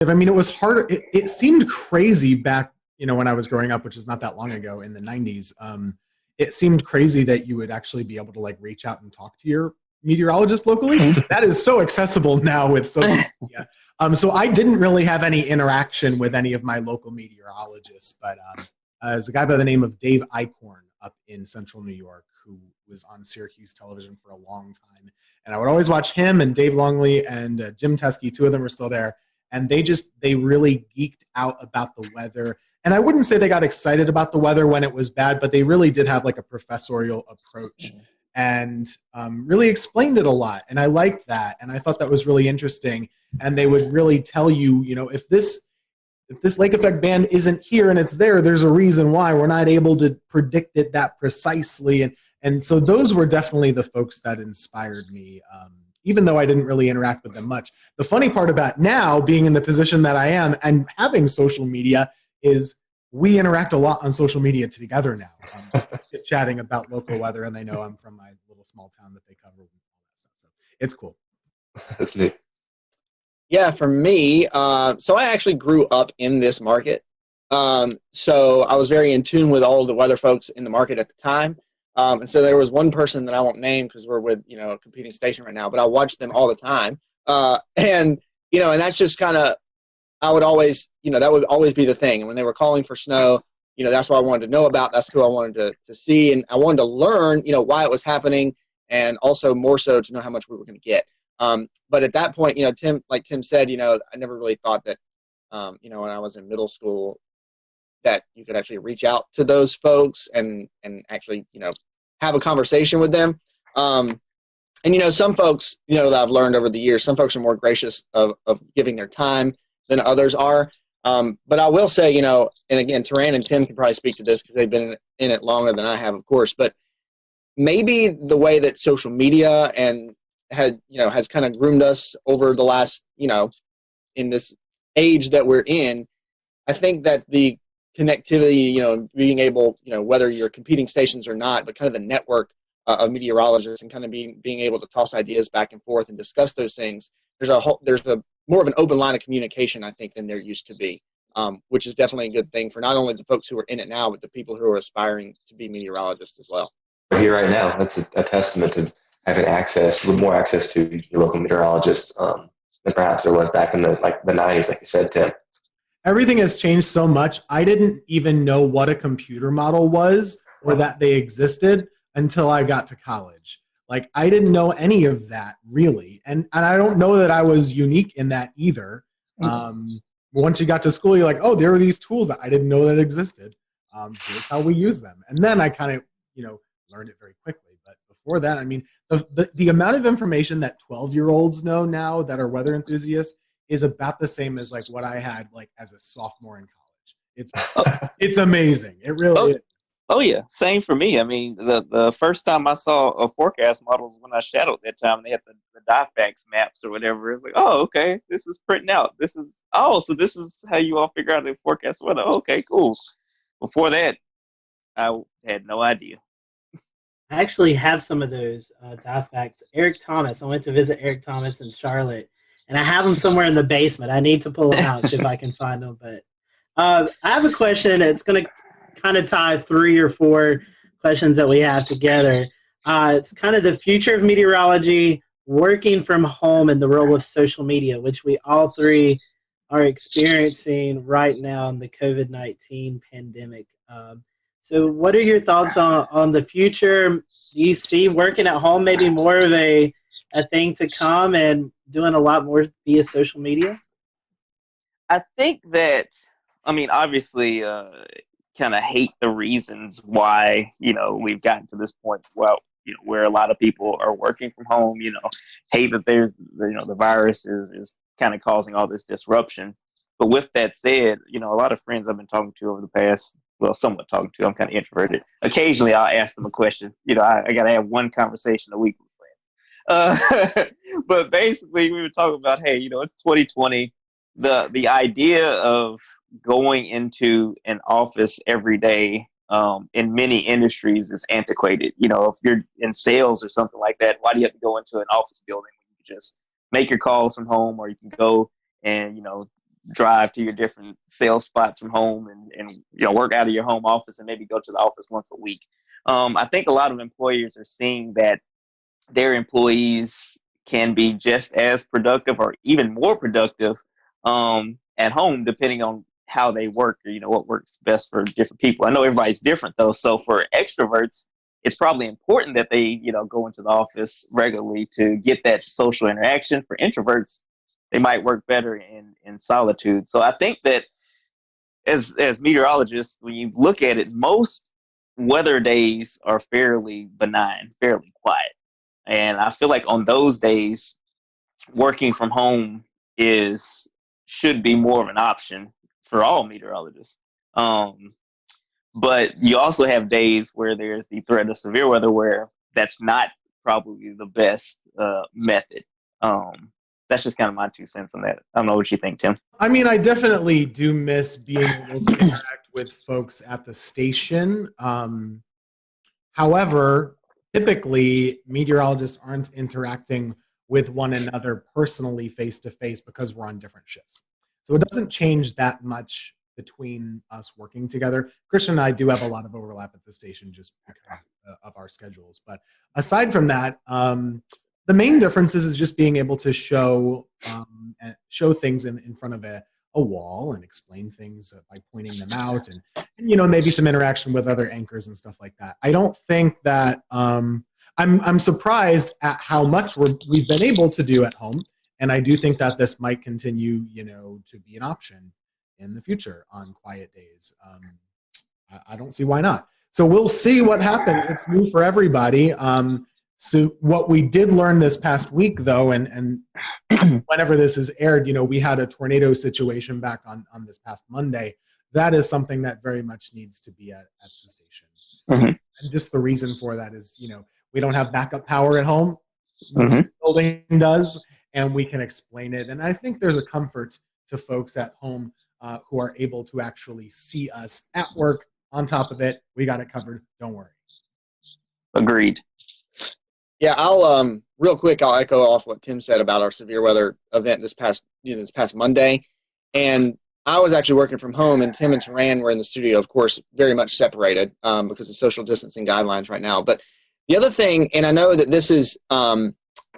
I mean, it was hard. It seemed crazy back, when I was growing up, which is not that long ago in the 90s. It seemed crazy that you would actually be able to reach out and talk to your meteorologist locally. That is so accessible now with social media. So I didn't really have any interaction with any of my local meteorologists, but there's a guy by the name of Dave Eichhorn up in central New York who was on Syracuse television for a long time. And I would always watch him and Dave Longley and Jim Teskey. 2 of them are still there. And they really geeked out about the weather. And I wouldn't say they got excited about the weather when it was bad, but they really did have a professorial approach and really explained it a lot. And I liked that. And I thought that was really interesting. And they would really tell you, if this lake effect band isn't here and it's there, there's a reason why. We're not able to predict it that precisely. And so those were definitely the folks that inspired me, even though I didn't really interact with them much. The funny part about now being in the position that I am and having social media is we interact a lot on social media together now, just chatting about local weather, and they know I'm from my little small town that they cover and all that stuff. So it's cool. That's neat. Yeah, for me, so I actually grew up in this market. So I was very in tune with all of the weather folks in the market at the time. And so there was one person that I won't name because we're with, a competing station right now, but I watched them all the time. And that's just kind of, I would always, that would always be the thing. And when they were calling for snow, that's what I wanted to know about. That's who I wanted to see. And I wanted to learn, why it was happening, and also more so to know how much we were going to get. But at that point, Tim, like Tim said, I never really thought that, when I was in middle school, that you could actually reach out to those folks and actually, have a conversation with them. And, some folks, that I've learned over the years, some folks are more gracious of giving their time than others are. But I will say, and again, Taran and Tim can probably speak to this because they've been in it longer than I have, of course, but maybe the way that social media and has kind of groomed us over the last, in this age that we're in, I think that the connectivity, being able, whether you're competing stations or not, but kind of the network of meteorologists and kind of being able to toss ideas back and forth and discuss those things. There's a more of an open line of communication, I think, than there used to be, which is definitely a good thing for not only the folks who are in it now, but the people who are aspiring to be meteorologists as well. Here right now, that's a testament to having access, with more access to your local meteorologist than perhaps there was back in the 90s, like you said, Tim. Everything has changed so much. I didn't even know what a computer model was or that they existed until I got to college. Like, I didn't know any of that really. And I don't know that I was unique in that either. Once you got to school, you're like, oh, there are these tools that I didn't know that existed. Here's how we use them. And then I kind of, learned it very quickly. But before that, I mean, the amount of information that 12-year-olds know now that are weather enthusiasts is about the same as like what I had like as a sophomore in college. It's amazing. It really is. Oh yeah, same for me. I mean, the first time I saw a forecast model was when I shadowed that time. They had the DIFAX maps or whatever. It's like, oh, okay, this is printing out. So this is how you all figure out the forecast weather. Okay, cool. Before that, I had no idea. I actually have some of those DIFAX. Eric Thomas. I went to visit Eric Thomas in Charlotte, and I have them somewhere in the basement. I need to pull them out and see if I can find them. But I have a question. It's going to kind of tie 3 or 4 questions that we have together. It's kind of the future of meteorology, working from home, and the role of social media, which we all 3 are experiencing right now in the COVID-19 pandemic. So what are your thoughts on the future? Do you see working at home maybe more of a thing to come and doing a lot more via social media? I think that, I mean, obviously, kind of hate the reasons why, we've gotten to this point, where a lot of people are working from home, hate that there's, the virus is kind of causing all this disruption. But with that said, a lot of friends I've been talking to over the past, somewhat talking to, I'm kind of introverted. Occasionally I'll ask them a question. I got to have one conversation a week with friends. But basically we were talking about, hey, it's 2020. The idea of going into an office every day in many industries is antiquated. If you're in sales or something like that, why do you have to go into an office building when you can just make your calls from home, or you can go and, drive to your different sales spots from home and work out of your home office and maybe go to the office once a week. I think a lot of employers are seeing that their employees can be just as productive or even more productive at home, depending on how they work or, what works best for different people. I know everybody's different though. So for extroverts, it's probably important that they, go into the office regularly to get that social interaction. For introverts, they might work better in solitude. So I think that as meteorologists, when you look at it, most weather days are fairly benign, fairly quiet. And I feel like on those days, working from home should be more of an option for all meteorologists. But you also have days where there's the threat of severe weather where that's not probably the best method. That's just kind of my 2 cents on that. I don't know what you think, Tim. I mean, I definitely do miss being able to interact with folks at the station. However, typically meteorologists aren't interacting with one another personally face-to-face because we're on different shifts. So it doesn't change that much between us working together. Christian and I do have a lot of overlap at the station just because of our schedules. But aside from that, the main difference is just being able to show things in front of a wall and explain things by pointing them out and maybe some interaction with other anchors and stuff like that. I don't think that I'm surprised at how much we've been able to do at home, and I do think that this might continue to be an option in the future on quiet days. I don't see why not. So we'll see what happens. It's new for everybody. So what we did learn this past week, though, and whenever this is aired, we had a tornado situation back on this past Monday. That is something that very much needs to be at the station. Mm-hmm. And just the reason for that is, we don't have backup power at home. Mm-hmm. The building does, and we can explain it. And I think there's a comfort to folks at home who are able to actually see us at work. On top of it, we got it covered. Don't worry. Agreed. Yeah, I'll real quick. I'll echo off what Tim said about our severe weather event this past Monday, and I was actually working from home, and Tim and Taran were in the studio, of course, very much separated because of social distancing guidelines right now. But the other thing, and I know that this is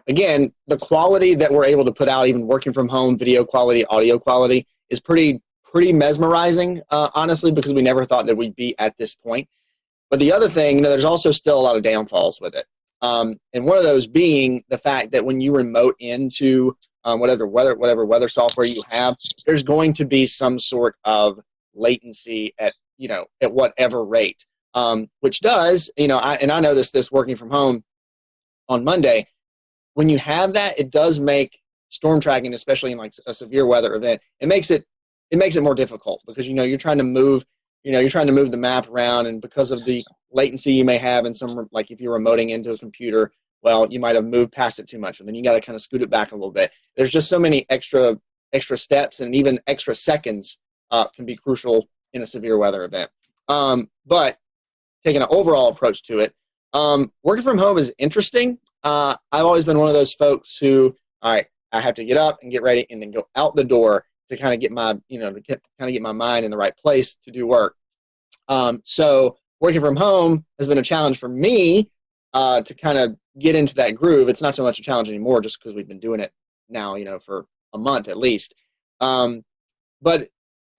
again the quality that we're able to put out, even working from home, video quality, audio quality, is pretty mesmerizing, honestly, because we never thought that we'd be at this point. But the other thing, there's also still a lot of downfalls with it. And one of those being the fact that when you remote into whatever weather software you have, there's going to be some sort of latency at whatever rate, which does, I noticed this working from home on Monday. When you have that, it does make storm tracking, especially in like a severe weather event, it makes it more difficult because, you're trying to move the map around, and because of the latency you may have in some, like if you're remoting into a computer, well, you might have moved past it too much, and then you got to kind of scoot it back a little bit. There's just so many extra steps, and even extra seconds can be crucial in a severe weather event. But taking an overall approach to it, working from home is interesting. I've always been one of those folks who, all right, I have to get up and get ready and then go out the door to kind of get my, get my mind in the right place to do work. So working from home has been a challenge for me to kind of get into that groove. It's not so much a challenge anymore just because we've been doing it now, for a month at least. But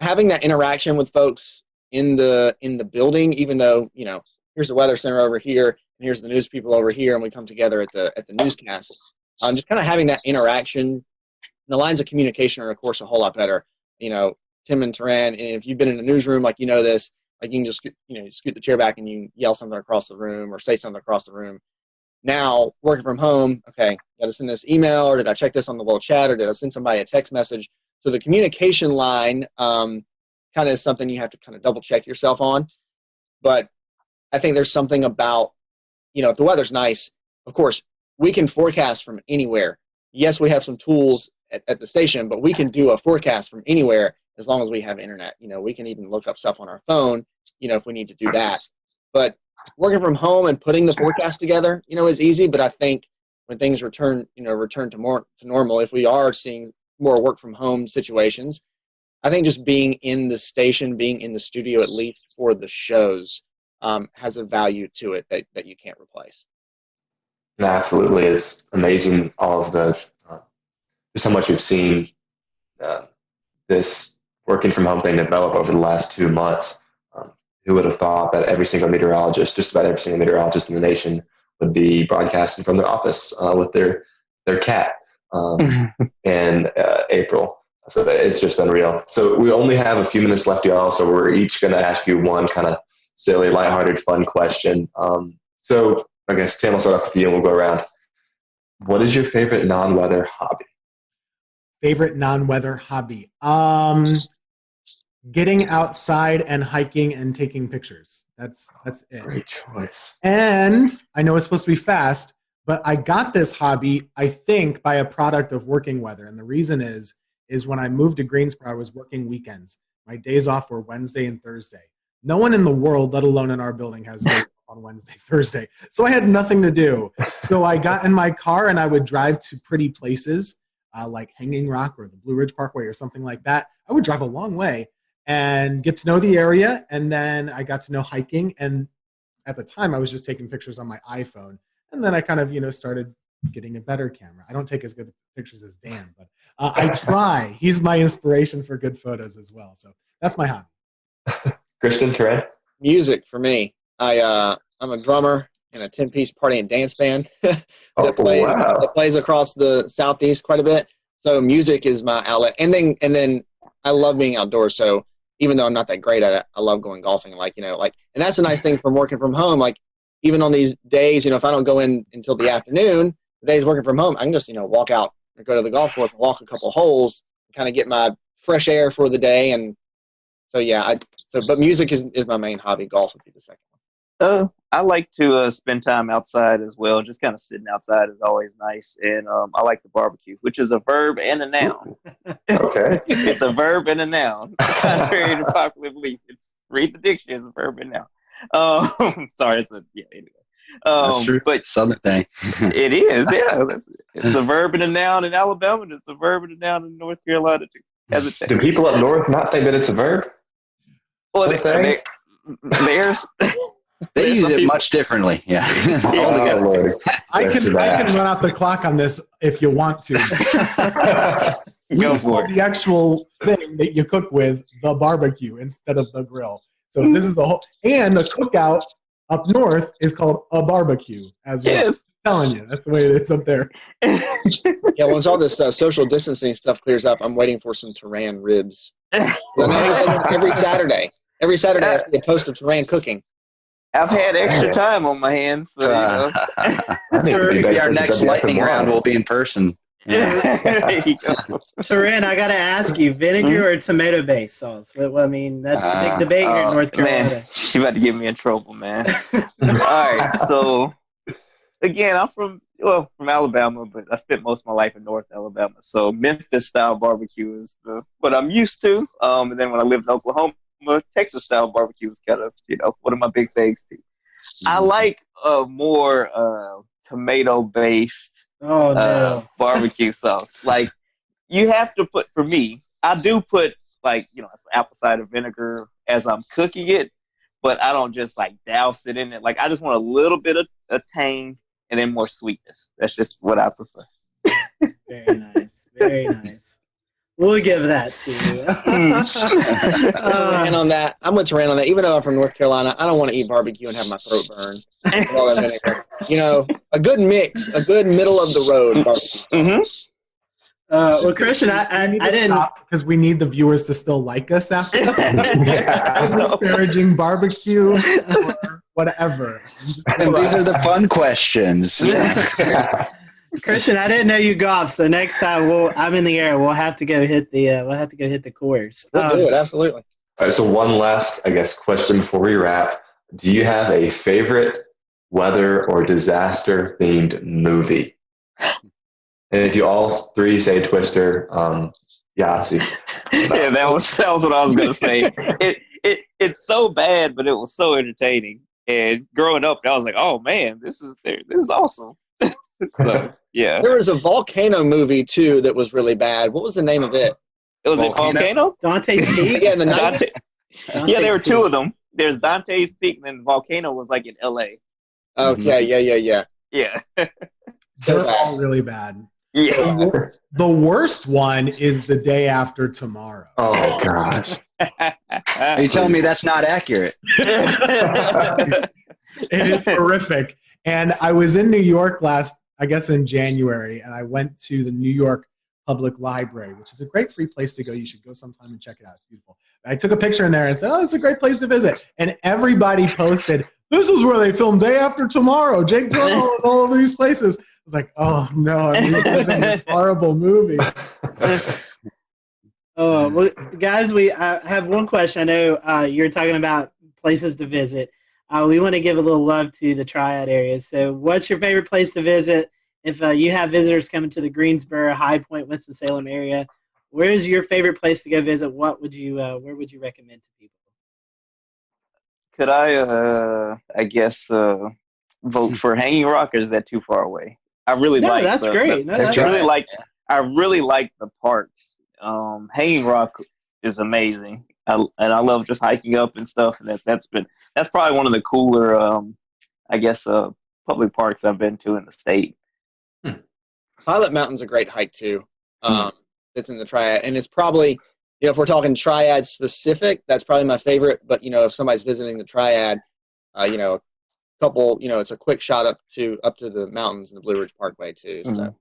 having that interaction with folks in the building, even though, here's the weather center over here and here's the news people over here, and we come together at the newscast, just kind of having that interaction. The lines of communication are, of course, a whole lot better. Tim and Taran, and if you've been in a newsroom, like this, like you can just scoot the chair back and you yell something across the room or say something across the room. Now, working from home, okay, got to send this email, or did I check this on the little chat, or did I send somebody a text message? So the communication line kind of is something you have to kind of double check yourself on. But I think there's something about, if the weather's nice, of course, we can forecast from anywhere. Yes, we have some tools at the station, but we can do a forecast from anywhere as long as we have internet. We can even look up stuff on our phone, if we need to do that. But working from home and putting the forecast together, is easy. But I think when things return to normal, if we are seeing more work from home situations, I think just being in the station, being in the studio, at least for the shows, has a value to it that you can't replace. No, absolutely. It's amazing all of the just how much we've seen this working from home thing develop over the last 2 months. Who would have thought that just about every single meteorologist in the nation would be broadcasting from their office with their cat in April. So it's just unreal. So we only have a few minutes left, y'all. So we're each going to ask you one kind of silly, lighthearted, fun question. So I guess, Tim, I'll start off with you and we'll go around. What is your favorite non-weather hobby? Favorite non-weather hobby? Getting outside and hiking and taking pictures. That's it. Great choice. And I know it's supposed to be fast, but I got this hobby, I think, by a product of working weather. And the reason is when I moved to Greensboro, I was working weekends. My days off were Wednesday and Thursday. No one in the world, let alone in our building, has days off on Wednesday, Thursday. So I had nothing to do. So I got in my car and I would drive to pretty places like Hanging Rock or the Blue Ridge Parkway or something like that. I would drive a long way and get to know the area. And then I got to know hiking. And at the time, I was just taking pictures on my iPhone. And then I kind of, started getting a better camera. I don't take as good pictures as Dan, but I try. He's my inspiration for good photos as well. So that's my hobby. Christian, Taran? Music for me. I'm a drummer in a 10-piece party and dance band that plays across the Southeast quite a bit. So music is my outlet. And then I love being outdoors. So even though I'm not that great at it, I love going golfing. And that's a nice thing from working from home. Like, even on these days, if I don't go in until the afternoon, the days working from home, I can just, walk out or go to the golf course and walk a couple holes and kind of get my fresh air for the day. And so, yeah, but music is my main hobby. Golf would be the second one. I like to spend time outside as well. Just kind of sitting outside is always nice. And I like the barbecue, which is a verb and a noun. Okay. It's a verb and a noun. Contrary to popular belief. Read the dictionary, it's a verb and noun. Sorry, anyway. That's true. But Southern thing. it is, yeah. It's a verb and a noun in Alabama, and it's a verb and a noun in North Carolina too. Do people up north not think that it's a verb? Well, there's They use it much differently. Yeah. Oh, Lord. I can run out the clock on this if you want to. Go for it. The actual thing that you cook with, the barbecue instead of the grill. So this is and a cookout up north is called a barbecue as well. Yes. I'm telling you, that's the way it is up there. Yeah, once all this social distancing stuff clears up, I'm waiting for some Turan ribs. Every Saturday, I see a post of Turan cooking. I've had extra time on my hands, so our next lightning round will be in person. there you go. Turan, I got to ask you, vinegar or tomato-based sauce? Well, I mean, that's the big debate here in North Carolina. Man, she about to get me in trouble, man. All right, so again, I'm from Alabama, but I spent most of my life in North Alabama. So Memphis-style barbecue is what I'm used to. And then when I lived in Oklahoma, Texas-style barbecue is kind of, one of my big things too. I like more tomato-based barbecue sauce. Like, you have to put, for me, I do put some apple cider vinegar as I'm cooking it, but I don't just douse it in it. Like, I just want a little bit of tang and then more sweetness. That's just what I prefer. Very nice. Very nice. We'll give that to you. And on that, I'm with Turan on that. Even though I'm from North Carolina, I don't want to eat barbecue and have my throat burn. A good mix, a good middle of the road barbecue. Mm-hmm. Well, Christian, I didn't stop because we need the viewers to still like us after that. Disparaging barbecue or whatever. And these are the fun questions. Christian, I didn't know you golf, so next time I'm in the air. We'll have to go hit the course. We'll do it, absolutely. All right, so one last, question before we wrap. Do you have a favorite weather or disaster themed movie? And if you all three say Twister, Yahtzee. Yeah, that was what I was gonna say. It's so bad, but it was so entertaining. And growing up, I was like, oh man, this is awesome. So, yeah. There was a volcano movie too that was really bad. What was the name of it? It was Volcano? Dante's Peak? Yeah, in the 90s. Yeah, there were two of them. There's Dante's Peak, and then Volcano was in LA. Okay, yeah. Yeah. They're all really bad. Yeah. The worst one is The Day After Tomorrow. Oh gosh. Are you telling me that's not accurate? It is horrific. And I was in New York in January, and I went to the New York Public Library, which is a great free place to go. You should go sometime and check it out. It's beautiful. I took a picture in there and said, oh, it's a great place to visit. And everybody posted, this is where they filmed Day After Tomorrow. Jake Gyllenhaal is all over these places. I was like, oh, no, I'm reliving this horrible movie. Well, guys, I have one question. I know you're talking about places to visit. We want to give a little love to the Triad areas. So what's your favorite place to visit? If you have visitors coming to the Greensboro, High Point, Winston-Salem area, where is your favorite place to go visit? Where would you recommend to people? Could I vote for Hanging Rock, or is that too far away? I really like that's great. I really like the parks. Hanging Rock is amazing. And I love just hiking up and stuff, and that's probably one of the cooler public parks I've been to in the state. Pilot Mountain's a great hike too. It's in the Triad, and it's probably, if we're talking Triad specific, that's probably my favorite. But if somebody's visiting the Triad, it's a quick shot up to the mountains and the Blue Ridge Parkway too. So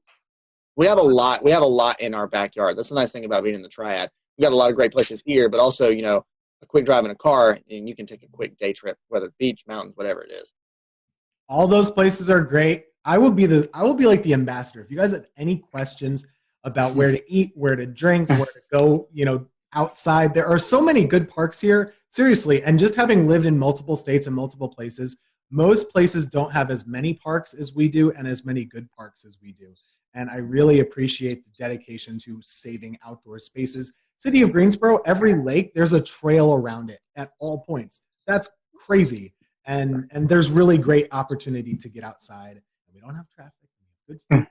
we have a lot in our backyard. That's the nice thing about being in the Triad. We got a lot of great places here, but also, a quick drive in a car, and you can take a quick day trip, whether beach, mountains, whatever it is. All those places are great. I will be like the ambassador. If you guys have any questions about where to eat, where to drink, where to go, outside, there are so many good parks here. Seriously, and just having lived in multiple states and multiple places, most places don't have as many parks as we do and as many good parks as we do. And I really appreciate the dedication to saving outdoor spaces. City of Greensboro, every lake, there's a trail around it at all points. That's crazy. and there's really great opportunity to get outside, and we don't have traffic. Good food,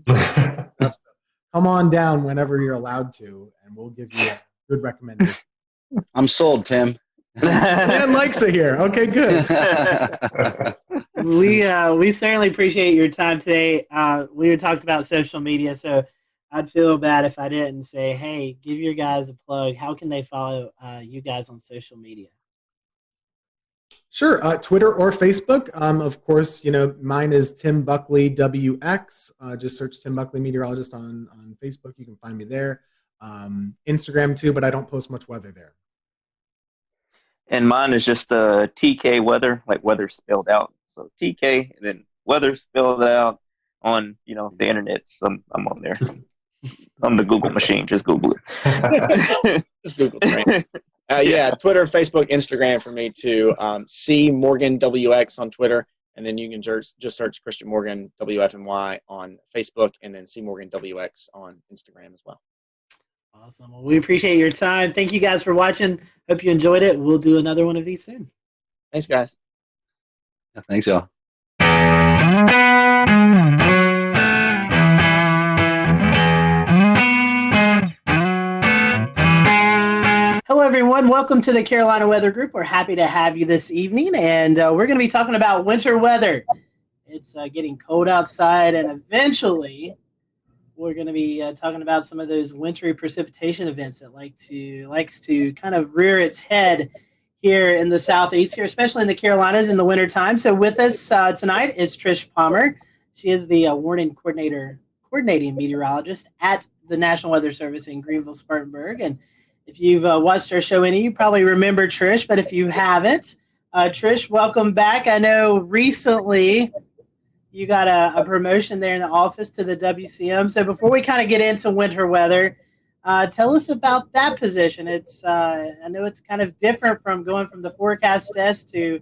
good stuff. So come on down whenever you're allowed to, and we'll give you a good recommendation. I'm sold, Tim. Dan likes it here. Okay, good. We certainly appreciate your time today. We had talked about social media, so I'd feel bad if I didn't say, hey, give your guys a plug. How can they follow you guys on social media? Sure. Twitter or Facebook. Of course, mine is Tim Buckley WX. Just search Tim Buckley Meteorologist on Facebook. You can find me there. Instagram too, but I don't post much weather there. And mine is just TK Weather, like weather spelled out. So TK and then weather spelled out on, the internet. So I'm on there. On the Google machine. Just Google it. Just Google it. Yeah, Twitter, Facebook, Instagram for me too. C Morgan WX on Twitter, and then you can just search Christian Morgan WFNY on Facebook, and then C Morgan WX on Instagram as well. Awesome. Well, we appreciate your time. Thank you guys for watching. Hope you enjoyed it. We'll do another one of these soon. Thanks, guys. Yeah, thanks, y'all. Hello, everyone. Welcome to the Carolina Weather Group. We're happy to have you this evening, and we're going to be talking about winter weather. It's getting cold outside, and eventually we're going to be talking about some of those wintry precipitation events that likes to kind of rear its head here in the southeast, here, especially in the Carolinas in the wintertime. So with us tonight is Trish Palmer. She is the coordinating meteorologist at the National Weather Service in Greenville, Spartanburg. And if you've watched our show any, you probably remember Trish, but if you haven't, Trish, welcome back. I know recently you got a promotion there in the office to the WCM. So before we kind of get into winter weather, tell us about that position. It's I know it's kind of different from going from the forecast desk to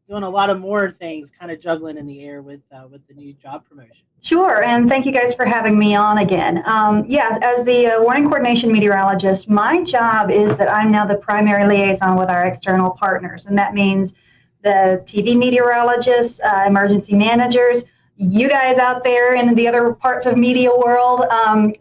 doing a lot of more things, kind of juggling in the air with the new job promotion. Sure, and thank you guys for having me on again. As the warning coordination meteorologist, my job is that I'm now the primary liaison with our external partners, and that means the TV meteorologists, emergency managers, you guys out there in the other parts of media world. I'm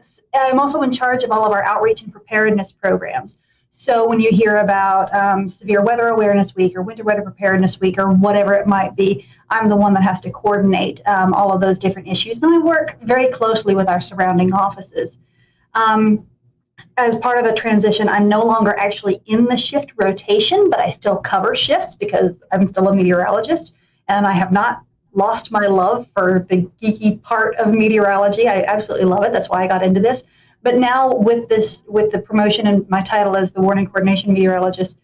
also in charge of all of our outreach and preparedness programs. So when you hear about Severe Weather Awareness Week or Winter Weather Preparedness Week or whatever it might be, I'm the one that has to coordinate all of those different issues. And I work very closely with our surrounding offices. As part of the transition, I'm no longer actually in the shift rotation, but I still cover shifts because I'm still a meteorologist, and I have not lost my love for the geeky part of meteorology. I absolutely love it. That's why I got into this. But now with the promotion and my title as the warning coordination meteorologist,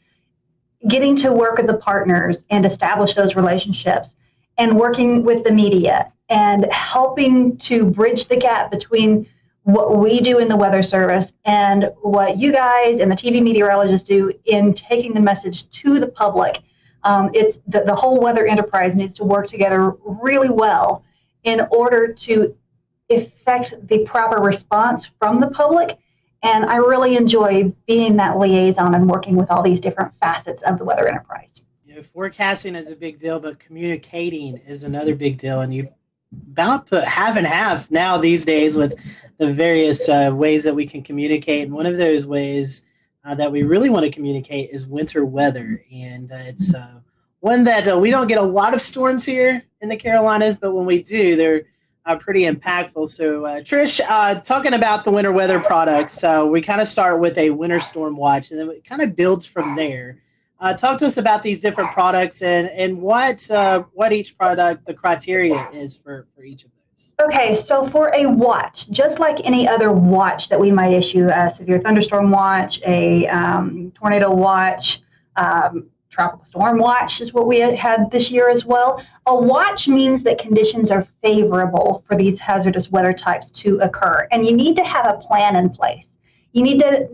getting to work with the partners and establish those relationships and working with the media and helping to bridge the gap between what we do in the Weather Service and what you guys and the TV meteorologists do in taking the message to the public. It's the whole weather enterprise needs to work together really well in order to effect the proper response from the public. And I really enjoy being that liaison and working with all these different facets of the weather enterprise. Forecasting is a big deal, but communicating is another big deal. And you about put half and half now these days with the various ways that we can communicate. And one of those ways that we really want to communicate is winter weather. And it's one that we don't get a lot of storms here in the Carolinas, but when we do, they're pretty impactful. So Trish, talking about the winter weather products, we kind of start with a winter storm watch, and then it kind of builds from there. Talk to us about these different products and what each product, the criteria is for each of those. Okay, so for a watch, just like any other watch that we might issue, a severe thunderstorm watch, a tornado watch, tropical storm watch is what we had this year as well. A watch means that conditions are favorable for these hazardous weather types to occur, and you need to have a plan in place. You need to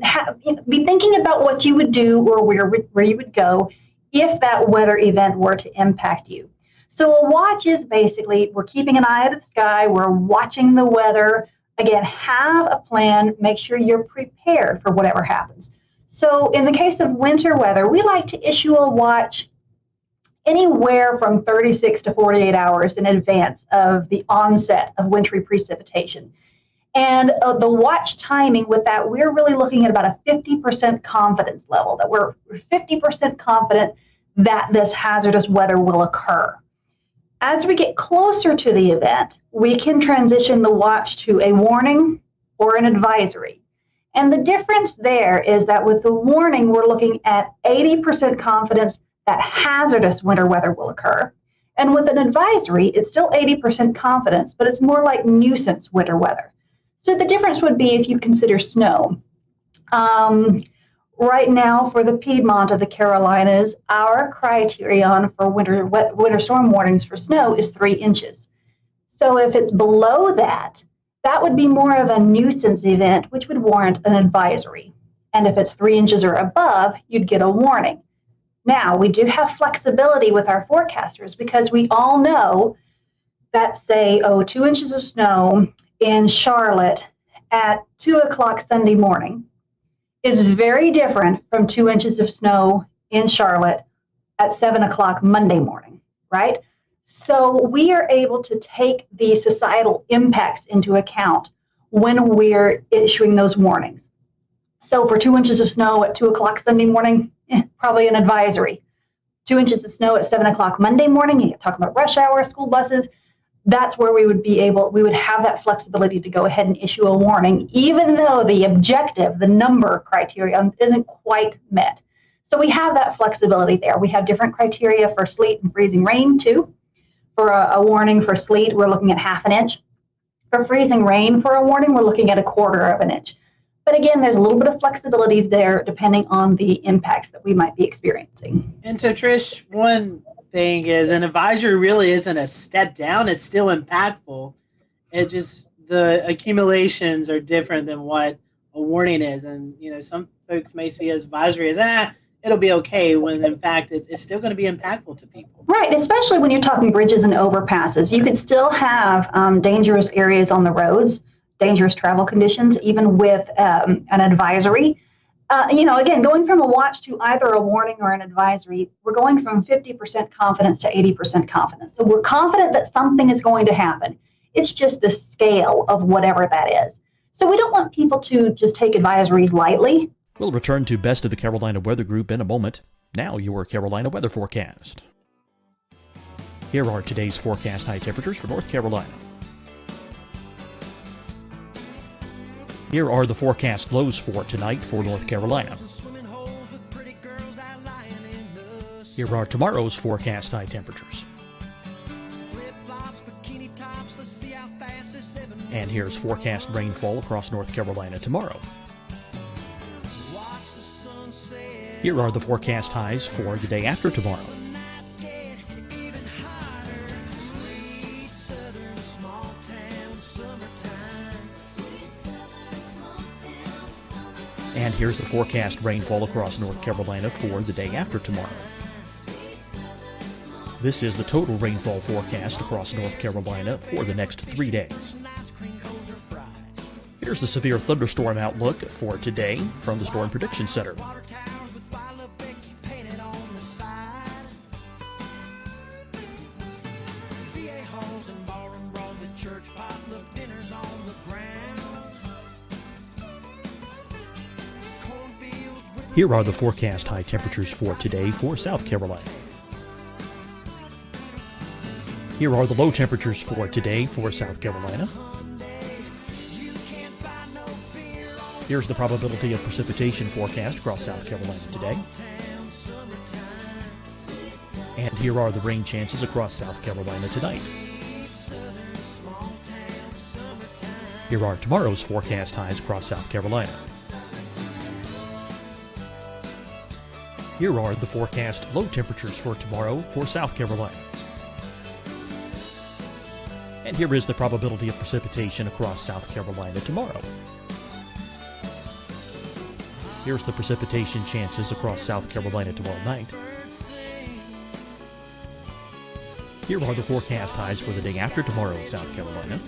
be thinking about what you would do or where you would go if that weather event were to impact you. So a watch is basically, we're keeping an eye to the sky, we're watching the weather. Again, have a plan, make sure you're prepared for whatever happens. So in the case of winter weather, we like to issue a watch anywhere from 36 to 48 hours in advance of the onset of wintry precipitation. And the watch timing with that, we're really looking at about a 50% confidence level, that we're 50% confident that this hazardous weather will occur. As we get closer to the event, we can transition the watch to a warning or an advisory. And the difference there is that with the warning, we're looking at 80% confidence that hazardous winter weather will occur. And with an advisory, it's still 80% confidence, but it's more like nuisance winter weather. So the difference would be if you consider snow. Right now, for the Piedmont of the Carolinas, our criterion for winter storm warnings for snow is 3 inches. So if it's below that, that would be more of a nuisance event, which would warrant an advisory. And if it's 3 inches or above, you'd get a warning. Now, we do have flexibility with our forecasters because we all know that, say, 2 inches of snow in Charlotte at 2 o'clock Sunday morning is very different from 2 inches of snow in Charlotte at 7 o'clock Monday morning, right? So we are able to take the societal impacts into account when we're issuing those warnings. So for 2 inches of snow at 2 o'clock Sunday morning, probably an advisory. 2 inches of snow at 7 o'clock Monday morning, you're talking about rush hour, school buses, that's where we would have that flexibility to go ahead and issue a warning, even though the objective, the number criteria isn't quite met. So we have that flexibility there. We have different criteria for sleet and freezing rain too. For a warning for sleet, we're looking at 1/2 inch. For freezing rain, for a warning, we're looking at 1/4 inch. But again, there's a little bit of flexibility there depending on the impacts that we might be experiencing. And so, Trish, one thing is an advisory really isn't a step down. It's still impactful. It just, the accumulations are different than what a warning is. And, you know, some folks may see advisory as, it'll be okay, when in fact it's still going to be impactful to people. Right, especially when you're talking bridges and overpasses. You could still have dangerous areas on the roads, dangerous travel conditions, even with an advisory. Again, going from a watch to either a warning or an advisory, we're going from 50% confidence to 80% confidence. So we're confident that something is going to happen. It's just the scale of whatever that is. So we don't want people to just take advisories lightly. We'll return to Best of the Carolina Weather Group in a moment. Now your Carolina weather forecast. Here are today's forecast high temperatures for North Carolina. Here are the forecast lows for tonight for North Carolina. Here are tomorrow's forecast high temperatures. And here's forecast rainfall across North Carolina tomorrow. Here are the forecast highs for the day after tomorrow. And here's the forecast rainfall across North Carolina for the day after tomorrow. This is the total rainfall forecast across North Carolina for the next 3 days. Here's the severe thunderstorm outlook for today from the Storm Prediction Center. Here are the forecast high temperatures for today for South Carolina. Here are the low temperatures for today for South Carolina. Here's the probability of precipitation forecast across South Carolina today. And here are the rain chances across South Carolina tonight. Here are tomorrow's forecast highs across South Carolina. Here are the forecast low temperatures for tomorrow for South Carolina. And here is the probability of precipitation across South Carolina tomorrow. Here's the precipitation chances across South Carolina tomorrow night. Here are the forecast highs for the day after tomorrow in South Carolina.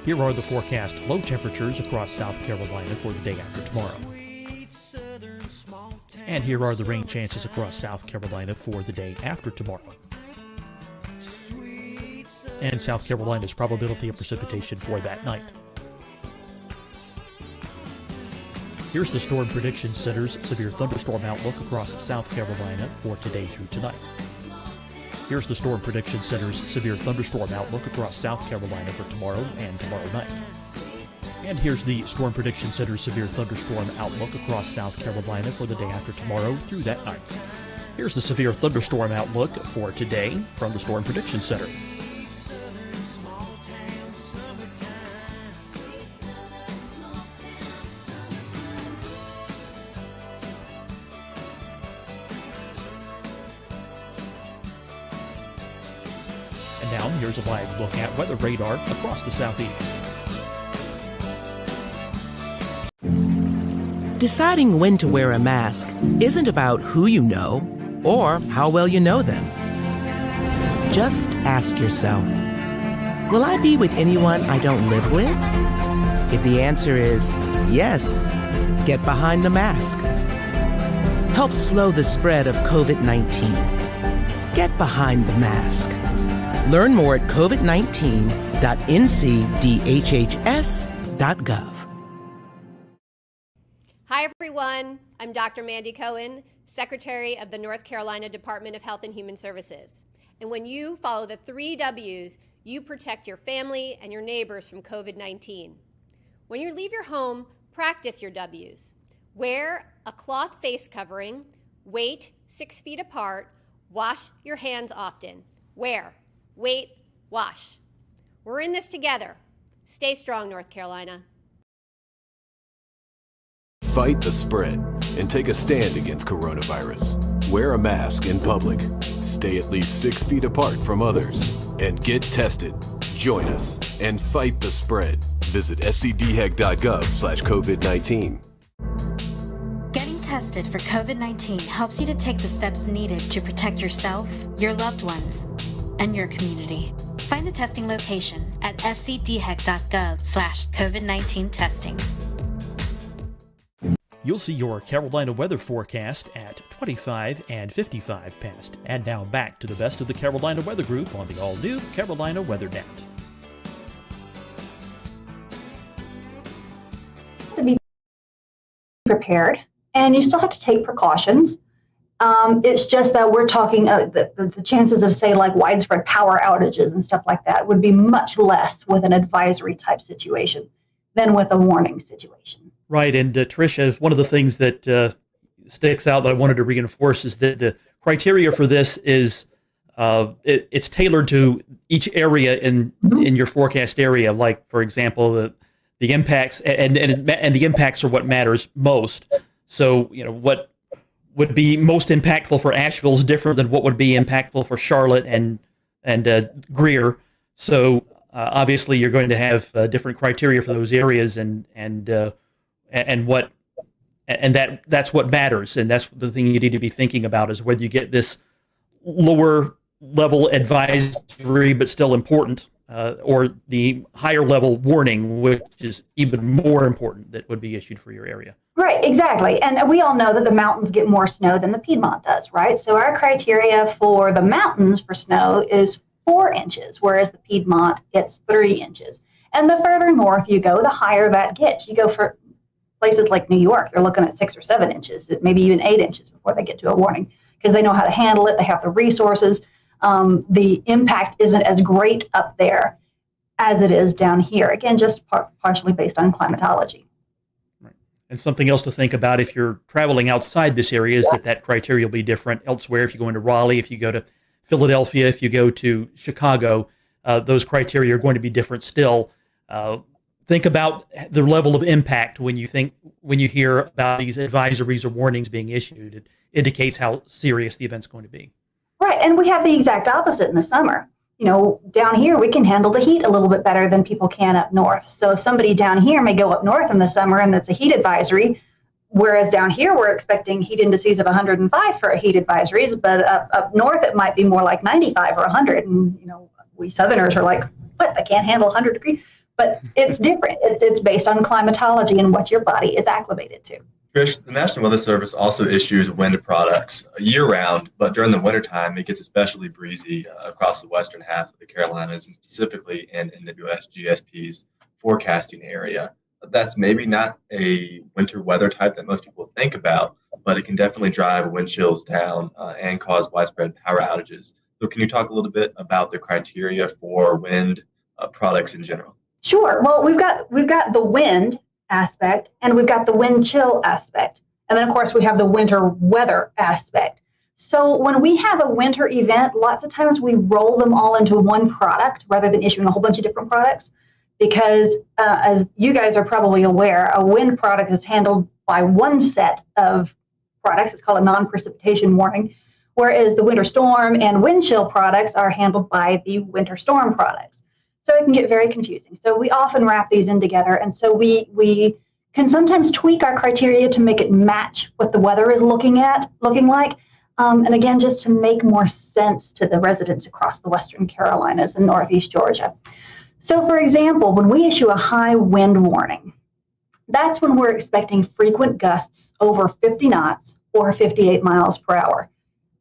Here are the forecast low temperatures across South Carolina for the day after tomorrow. And here are the rain chances across South Carolina for the day after tomorrow. And South Carolina's probability of precipitation for that night. Here's the Storm Prediction Center's severe thunderstorm outlook across South Carolina for today through tonight. Here's the Storm Prediction Center's severe thunderstorm outlook across South Carolina for tomorrow and tomorrow night. And here's the Storm Prediction Center's severe thunderstorm outlook across South Carolina for the day after tomorrow through that night. Here's the severe thunderstorm outlook for today from the Storm Prediction Center. And now here's a live look at weather radar across the southeast. Deciding when to wear a mask isn't about who you know or how well you know them. Just ask yourself, will I be with anyone I don't live with? If the answer is yes, get behind the mask. Help slow the spread of COVID-19. Get behind the mask. Learn more at covid19.ncdhhs.gov. Hi, everyone. I'm Dr. Mandy Cohen, Secretary of the North Carolina Department of Health and Human Services. And when you follow the 3 W's, you protect your family and your neighbors from COVID-19. When you leave your home, practice your W's. Wear a cloth face covering, wait 6 feet apart, wash your hands often. Wear, wait, wash. We're in this together. Stay strong, North Carolina. Fight the spread and take a stand against coronavirus. Wear a mask in public. Stay at least 6 feet apart from others. And get tested. Join us and fight the spread. Visit scdhec.gov/COVID-19. Getting tested for COVID-19 helps you to take the steps needed to protect yourself, your loved ones, and your community. Find the testing location at scdhec.gov/COVID-19 testing. You'll see your Carolina weather forecast at 25 and 55 past. And now back to the best of the Carolina Weather Group on the all-new Carolina Weather Net. To be prepared, and you still have to take precautions. It's just that we're talking the chances of, say, like widespread power outages and stuff like that would be much less with an advisory type situation than with a warning situation. Right, and Tricia, one of the things that sticks out that I wanted to reinforce is that the criteria for this is it's tailored to each area in your forecast area. Like, for example, the impacts and the impacts are what matters most. So, you know, what would be most impactful for Asheville is different than what would be impactful for Charlotte and Greer. So obviously, you're going to have different criteria for those areas, that's what matters, and that's the thing you need to be thinking about is whether you get this lower level advisory but still important, or the higher level warning, which is even more important, that would be issued for your area. Right, exactly. And we all know that the mountains get more snow than the Piedmont does, right? So our criteria for the mountains for snow is 4 inches, whereas the Piedmont gets 3 inches. And the further north you go, the higher that gets. You go for places like New York, you're looking at 6 or 7 inches, maybe even 8 inches before they get to a warning, because they know how to handle it. They have the resources. The impact isn't as great up there as it is down here. Again, just partially based on climatology. Right. And something else to think about if you're traveling outside this area is that criteria will be different elsewhere. If you go into Raleigh, if you go to Philadelphia, if you go to Chicago, those criteria are going to be different still. Think about the level of impact when you hear about these advisories or warnings being issued. It indicates how serious the event's going to be. Right, and we have the exact opposite in the summer. You know, down here we can handle the heat a little bit better than people can up north. So if somebody down here may go up north in the summer and that's a heat advisory, whereas down here we're expecting heat indices of 105 for a heat advisories, but up north it might be more like 95 or 100. And, you know, we Southerners are like, what, they can't handle 100 degrees? But it's different. It's based on climatology and what your body is acclimated to. Trish, the National Weather Service also issues wind products year-round, but during the wintertime, it gets especially breezy across the western half of the Carolinas, and specifically in NWS GSP's forecasting area. That's maybe not a winter weather type that most people think about, but it can definitely drive wind chills down and cause widespread power outages. So can you talk a little bit about the criteria for wind products in general? Sure. Well, we've got the wind aspect, and we've got the wind chill aspect. And then, of course, we have the winter weather aspect. So when we have a winter event, lots of times we roll them all into one product rather than issuing a whole bunch of different products, because as you guys are probably aware, a wind product is handled by one set of products. It's called a non-precipitation warning, whereas the winter storm and wind chill products are handled by the winter storm products. So it can get very confusing. So we often wrap these in together. And so we can sometimes tweak our criteria to make it match what the weather is looking like. And again, just to make more sense to the residents across the Western Carolinas and Northeast Georgia. So for example, when we issue a high wind warning, that's when we're expecting frequent gusts over 50 knots or 58 miles per hour.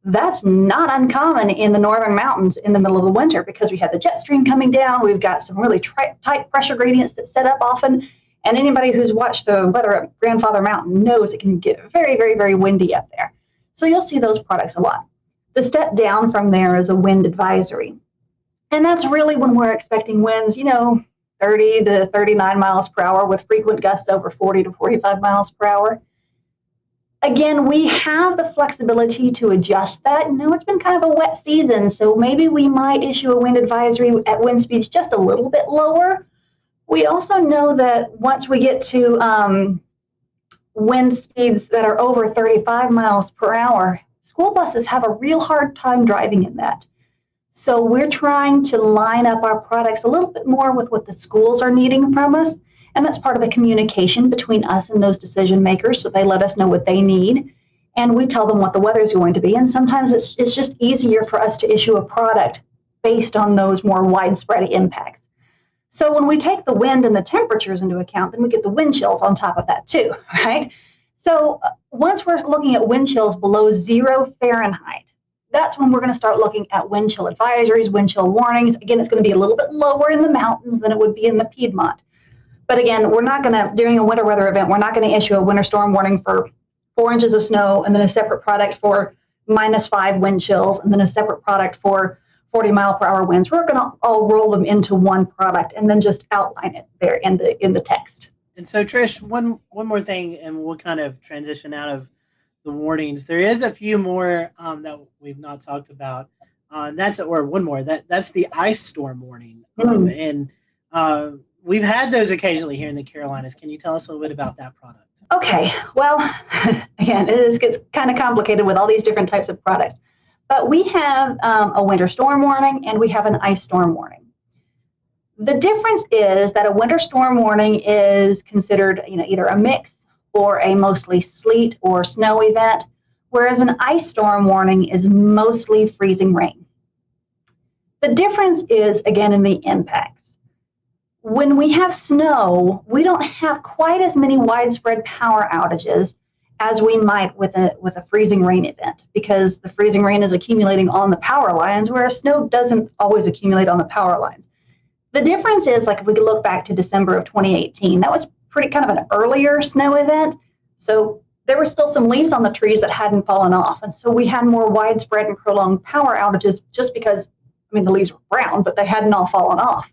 That's not uncommon in the northern mountains in the middle of the winter, because we have the jet stream coming down. We've got some really tight pressure gradients that set up often. And anybody who's watched the weather at Grandfather Mountain knows it can get very, very, very windy up there. So you'll see those products a lot. The step down from there is a wind advisory. And that's really when we're expecting winds, 30 to 39 miles per hour with frequent gusts over 40 to 45 miles per hour. Again, we have the flexibility to adjust that. It's been kind of a wet season, so maybe we might issue a wind advisory at wind speeds just a little bit lower. We also know that once we get to wind speeds that are over 35 miles per hour, school buses have a real hard time driving in that. So we're trying to line up our products a little bit more with what the schools are needing from us. And that's part of the communication between us and those decision makers. So they let us know what they need, and we tell them what the weather is going to be. And sometimes it's just easier for us to issue a product based on those more widespread impacts. So when we take the wind and the temperatures into account, then we get the wind chills on top of that too, right? So once we're looking at wind chills below 0 Fahrenheit, that's when we're going to start looking at wind chill advisories, wind chill warnings. Again, it's going to be a little bit lower in the mountains than it would be in the Piedmont. But again, we're not going to, during a winter weather event, we're not going to issue a winter storm warning for 4 inches of snow and then a separate product for -5 wind chills and then a separate product for 40 mile per hour winds. We're going to all roll them into one product and then just outline it there in the text. And so, Trish, one more thing, and we'll kind of transition out of the warnings. There is a few more that we've not talked about. That's the ice storm warning. And we've had those occasionally here in the Carolinas. Can you tell us a little bit about that product? Okay. Well, again, it gets kind of complicated with all these different types of products. But we have a winter storm warning and we have an ice storm warning. The difference is that a winter storm warning is considered, either a mix or a mostly sleet or snow event, whereas an ice storm warning is mostly freezing rain. The difference is, again, in the impacts. When we have snow, we don't have quite as many widespread power outages as we might with a freezing rain event, because the freezing rain is accumulating on the power lines, whereas snow doesn't always accumulate on the power lines. The difference is, like, if we could look back to December of 2018, that was pretty kind of an earlier snow event. So there were still some leaves on the trees that hadn't fallen off. And so we had more widespread and prolonged power outages just because, the leaves were brown, but they hadn't all fallen off.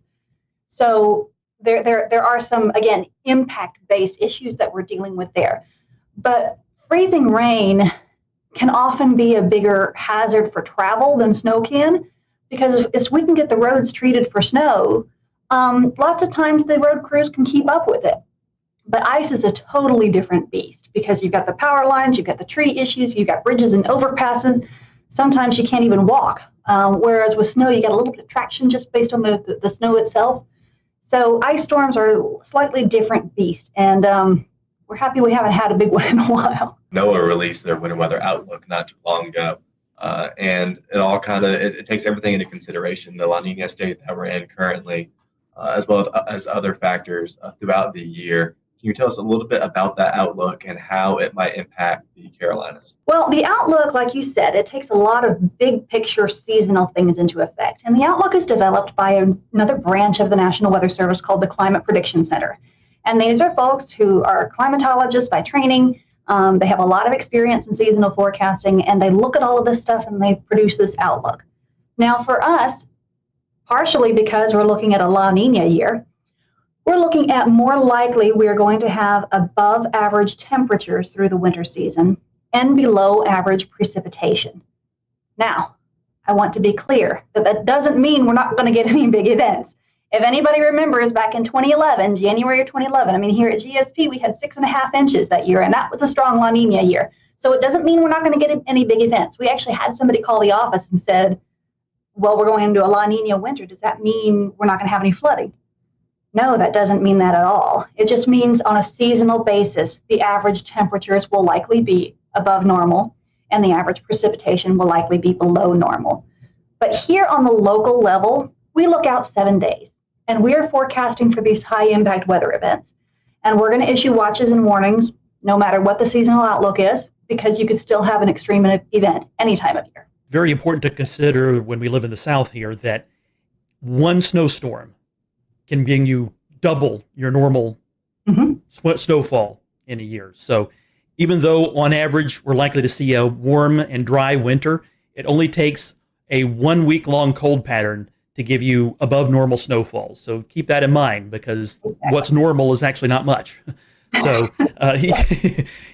So there are some, again, impact-based issues that we're dealing with there. But freezing rain can often be a bigger hazard for travel than snow can, because if we can get the roads treated for snow, lots of times the road crews can keep up with it. But ice is a totally different beast, because you've got the power lines, you've got the tree issues, you've got bridges and overpasses. Sometimes you can't even walk. Whereas with snow, you get a little bit of traction just based on the snow itself. So ice storms are a slightly different beast. And we're happy we haven't had a big one in a while. NOAA released their winter weather outlook not too long ago. And it all it takes everything into consideration, the La Nina state that we're in currently, as well as other factors throughout the year, Can you tell us a little bit about that outlook and how it might impact the Carolinas? Well, the outlook, like you said, it takes a lot of big picture seasonal things into effect. And the outlook is developed by another branch of the National Weather Service called the Climate Prediction Center. And these are folks who are climatologists by training. They have a lot of experience in seasonal forecasting, and they look at all of this stuff and they produce this outlook. Now, for us, partially because we're looking at a La Nina year, we're looking at more likely we're going to have above average temperatures through the winter season and below average precipitation. Now, I want to be clear that that doesn't mean we're not going to get any big events. If anybody remembers back in 2011, January of 2011, I mean, here at GSP, we had 6.5 inches that year, and that was a strong La Nina year. So it doesn't mean we're not going to get any big events. We actually had somebody call the office and said, well, we're going into a La Nina winter. Does that mean we're not going to have any flooding? No, that doesn't mean that at all. It just means on a seasonal basis, the average temperatures will likely be above normal and the average precipitation will likely be below normal. But here on the local level, we look out 7 days and we're forecasting for these high impact weather events. And we're going to issue watches and warnings no matter what the seasonal outlook is, because you could still have an extreme event any time of year. Very important to consider when we live in the South here that one snowstorm can bring you double your normal snowfall in a year. So even though on average we're likely to see a warm and dry winter, it only takes a 1 week long cold pattern to give you above normal snowfall. So keep that in mind, because what's normal is actually not much. So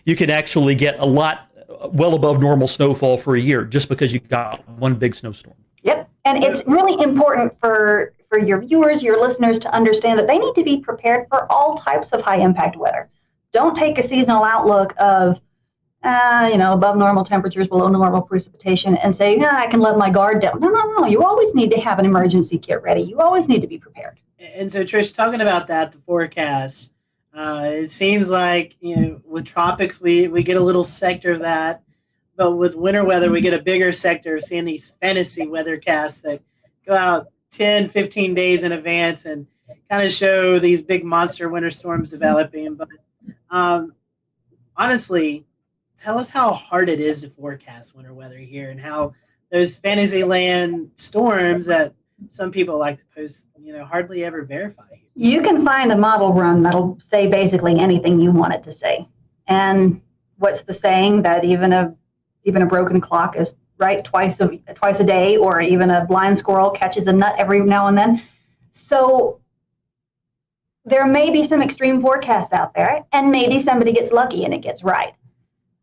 you can actually get a lot well above normal snowfall for a year just because you got one big snowstorm. Yep. And it's really important for your viewers, your listeners to understand that they need to be prepared for all types of high impact weather. Don't take a seasonal outlook of, above normal temperatures, below normal precipitation and say, I can let my guard down. No. You always need to have an emergency kit ready. You always need to be prepared. And so, Trish, talking about that, the forecast, it seems like, with tropics, we get a little sector of that. But with winter weather, we get a bigger sector, seeing these fantasy weathercasts that go out 10, 15 days in advance and kind of show these big monster winter storms developing. But honestly, tell us how hard it is to forecast winter weather here and how those Fantasyland storms that some people like to post, hardly ever verify. You can find a model run that'll say basically anything you want it to say. And what's the saying that even a broken clock is right twice a day, or even a blind squirrel catches a nut every now and then. So there may be some extreme forecasts out there, and maybe somebody gets lucky and it gets right.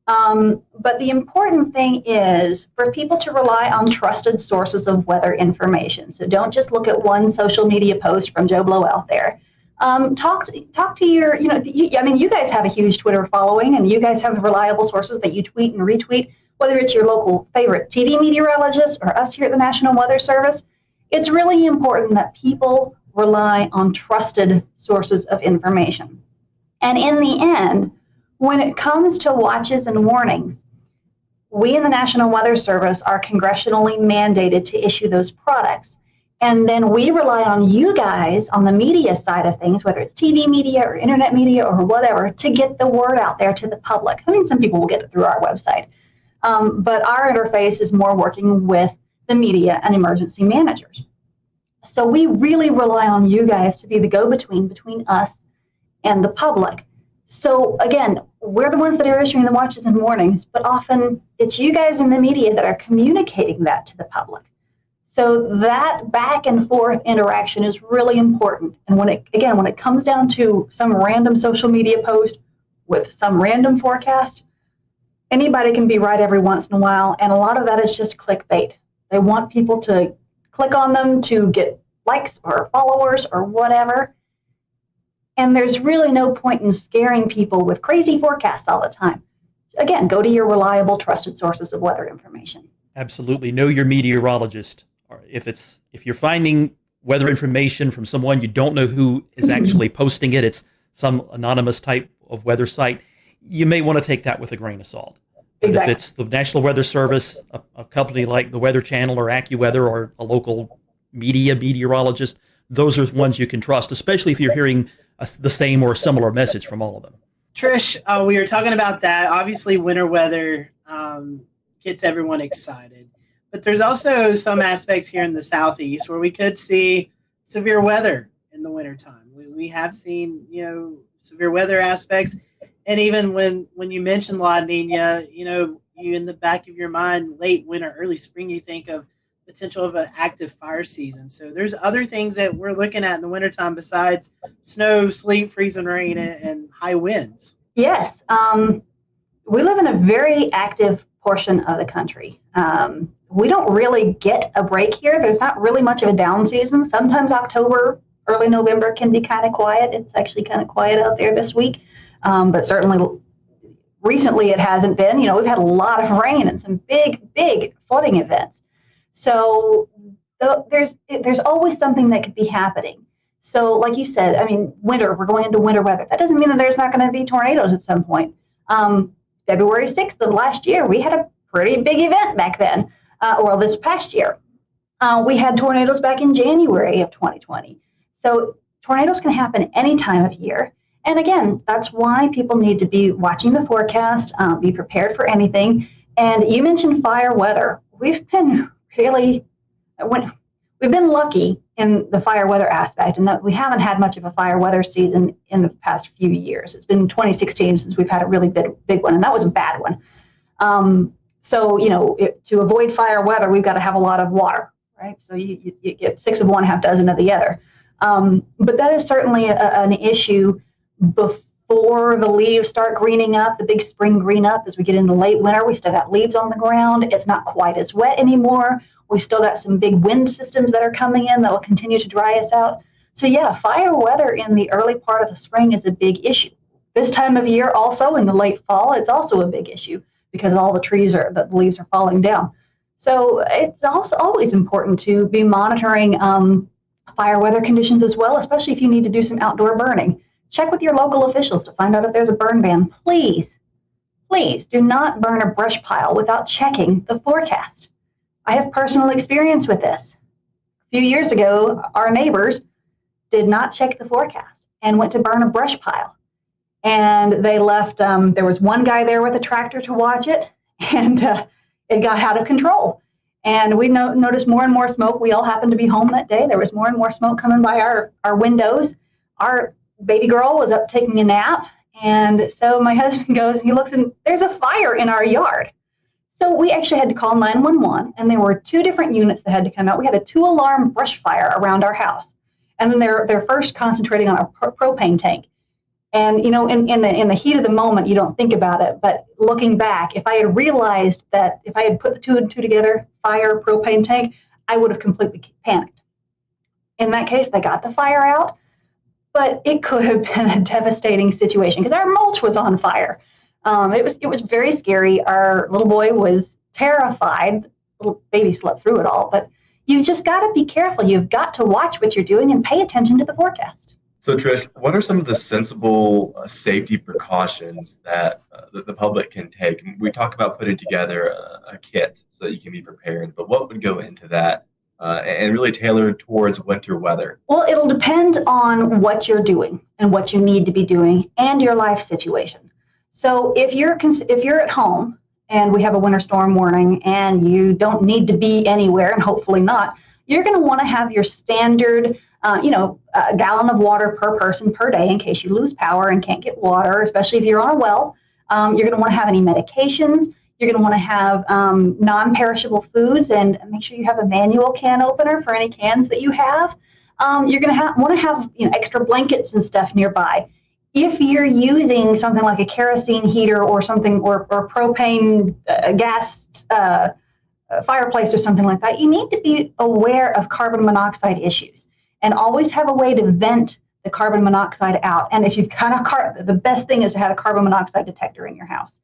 But the important thing is for people to rely on trusted sources of weather information. So don't just look at one social media post from Joe Blow out there. Talk to your, you guys have a huge Twitter following, and you guys have reliable sources that you tweet and retweet, whether it's your local favorite TV meteorologist or us here at the National Weather Service. It's really important that people rely on trusted sources of information. And in the end, when it comes to watches and warnings, we in the National Weather Service are congressionally mandated to issue those products. And then we rely on you guys on the media side of things, whether it's TV media or internet media or whatever, to get the word out there to the public. I mean, some people will get it through our website. But our interface is more working with the media and emergency managers. So we really rely on you guys to be the go-between between us and the public. So again, we're the ones that are issuing the watches and warnings, but often it's you guys in the media that are communicating that to the public. So that back and forth interaction is really important. And when it comes down to some random social media post with some random forecast, anybody can be right every once in a while. And a lot of that is just clickbait. They want people to click on them to get likes or followers or whatever. And there's really no point in scaring people with crazy forecasts all the time. Again, go to your reliable, trusted sources of weather information. Absolutely. Know your meteorologist. If you're finding weather information from someone you don't know who is actually posting it, it's some anonymous type of weather site, you may want to take that with a grain of salt. Exactly. If it's the National Weather Service, a company like the Weather Channel or AccuWeather, or a local meteorologist, those are the ones you can trust, especially if you're hearing the same or similar message from all of them. Trish, we were talking about that. Obviously, winter weather gets everyone excited. But there's also some aspects here in the Southeast where we could see severe weather in the wintertime. We have seen, severe weather aspects. And even when you mention La Nina, you in the back of your mind, late winter, early spring, you think of potential of an active fire season. So there's other things that we're looking at in the wintertime besides snow, sleet, freezing rain, and high winds. Yes. We live in a very active portion of the country. We don't really get a break here. There's not really much of a down season. Sometimes October, early November can be kind of quiet. It's actually kind of quiet out there this week. But certainly recently it hasn't been. We've had a lot of rain and some big flooding events. So there's always something that could be happening. So like you said, winter, we're going into winter weather. That doesn't mean that there's not going to be tornadoes at some point. February 6th of last year, we had a pretty big event back then, or this past year. We had tornadoes back in January of 2020. So tornadoes can happen any time of year. And again, that's why people need to be watching the forecast, be prepared for anything. And you mentioned fire weather. We've been lucky in the fire weather aspect, and that we haven't had much of a fire weather season in the past few years. It's been 2016 since we've had a really big one, and that was a bad one. So, to avoid fire weather, we've got to have a lot of water, right? So you get 6 of one, half dozen of the other. But that is certainly an issue before the leaves start greening up, the big spring green up. As we get into late winter, we still got leaves on the ground. It's not quite as wet anymore. We still got some big wind systems that are coming in that'll continue to dry us out. So yeah, fire weather in the early part of the spring is a big issue. This time of year also, in the late fall, it's also a big issue because all the leaves are falling down. So it's also always important to be monitoring fire weather conditions as well, especially if you need to do some outdoor burning. Check with your local officials to find out if there's a burn ban. Please do not burn a brush pile without checking the forecast. I have personal experience with this. A few years ago, our neighbors did not check the forecast and went to burn a brush pile. And they left, there was one guy there with a tractor to watch it, and it got out of control. And we noticed more and more smoke. We all happened to be home that day. There was more and more smoke coming by our windows. Our baby girl was up taking a nap. And so my husband goes, he looks, and there's a fire in our yard. So we actually had to call 911, and there were 2 different units that had to come out. We had a 2-alarm brush fire around our house. And then they're first concentrating on a propane tank. And, in the heat of the moment, you don't think about it. But looking back, if I had realized that if I had put the 2 and 2 together, fire, propane tank, I would have completely panicked. In that case, they got the fire out, but it could have been a devastating situation because our mulch was on fire. It was very scary. Our little boy was terrified. The little baby slept through it all, but you've just got to be careful. You've got to watch what you're doing and pay attention to the forecast. So Trish, what are some of the sensible safety precautions that the public can take? We talk about putting together a kit so that you can be prepared, but what would go into that and really tailored towards winter weather? Well, it'll depend on what you're doing and what you need to be doing and your life situation. So if you're at home and we have a winter storm warning and you don't need to be anywhere, and hopefully not, you're going to want to have your standard a gallon of water per person per day in case you lose power and can't get water, especially if you're on a well. You're going to want to have any medications. You're going to want to have non-perishable foods, and make sure you have a manual can opener for any cans that you have. You're going to want to have extra blankets and stuff nearby. If you're using something like a kerosene heater or something, or propane gas fireplace or something like that, you need to be aware of carbon monoxide issues. And always have a way to vent the carbon monoxide out. And if you've got the best thing is to have a carbon monoxide detector in your house,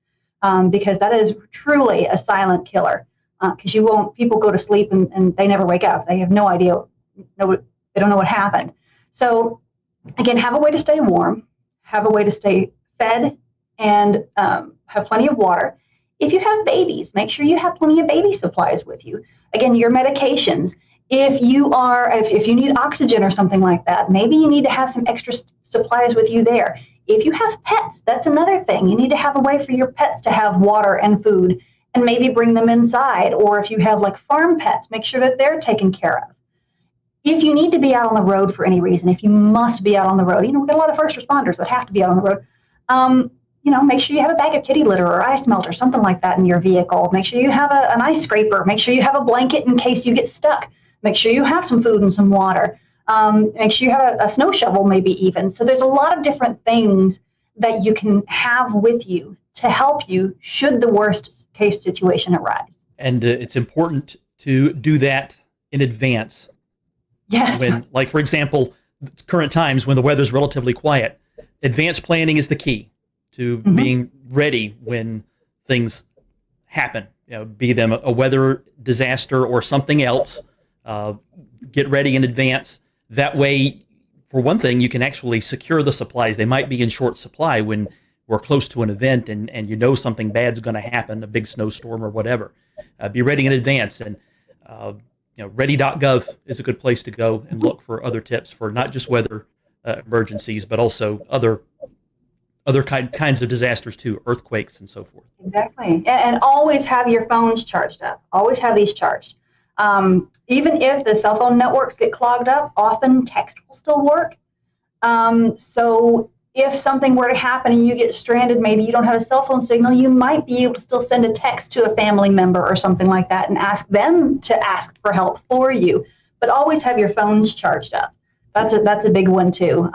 because that is truly a silent killer. Because people go to sleep and they never wake up. They have no idea, they don't know what happened. So again, have a way to stay warm, have a way to stay fed, and have plenty of water. If you have babies, make sure you have plenty of baby supplies with you. Again, your medications. If you need oxygen or something like that, maybe you need to have some extra supplies with you there. If you have pets, that's another thing. You need to have a way for your pets to have water and food and maybe bring them inside. Or if you have like farm pets, make sure that they're taken care of. If you need to be out on the road for any reason, if you must be out on the road, we've got a lot of first responders that have to be out on the road. Make sure you have a bag of kitty litter or ice melt or something like that in your vehicle. Make sure you have an ice scraper. Make sure you have a blanket in case you get stuck. Make sure you have some food and some water. Make sure you have a snow shovel maybe even. So there's a lot of different things that you can have with you to help you should the worst case situation arise. And it's important to do that in advance. Yes. When, like, for example, current times when the weather's relatively quiet, advanced planning is the key to being ready when things happen, be them a weather disaster or something else. Get ready in advance. That way, for one thing, you can actually secure the supplies. They might be in short supply when we're close to an event and something bad's going to happen, a big snowstorm or whatever. Be ready in advance. And ready.gov is a good place to go and look for other tips for not just weather emergencies, but also other kinds of disasters too, earthquakes and so forth. Exactly. And always have your phones charged up. Always have these charged. Even if the cell phone networks get clogged up, often text will still work. So if something were to happen and you get stranded, maybe you don't have a cell phone signal, you might be able to still send a text to a family member or something like that and ask them to ask for help for you. But always have your phones charged up. That's a big one too.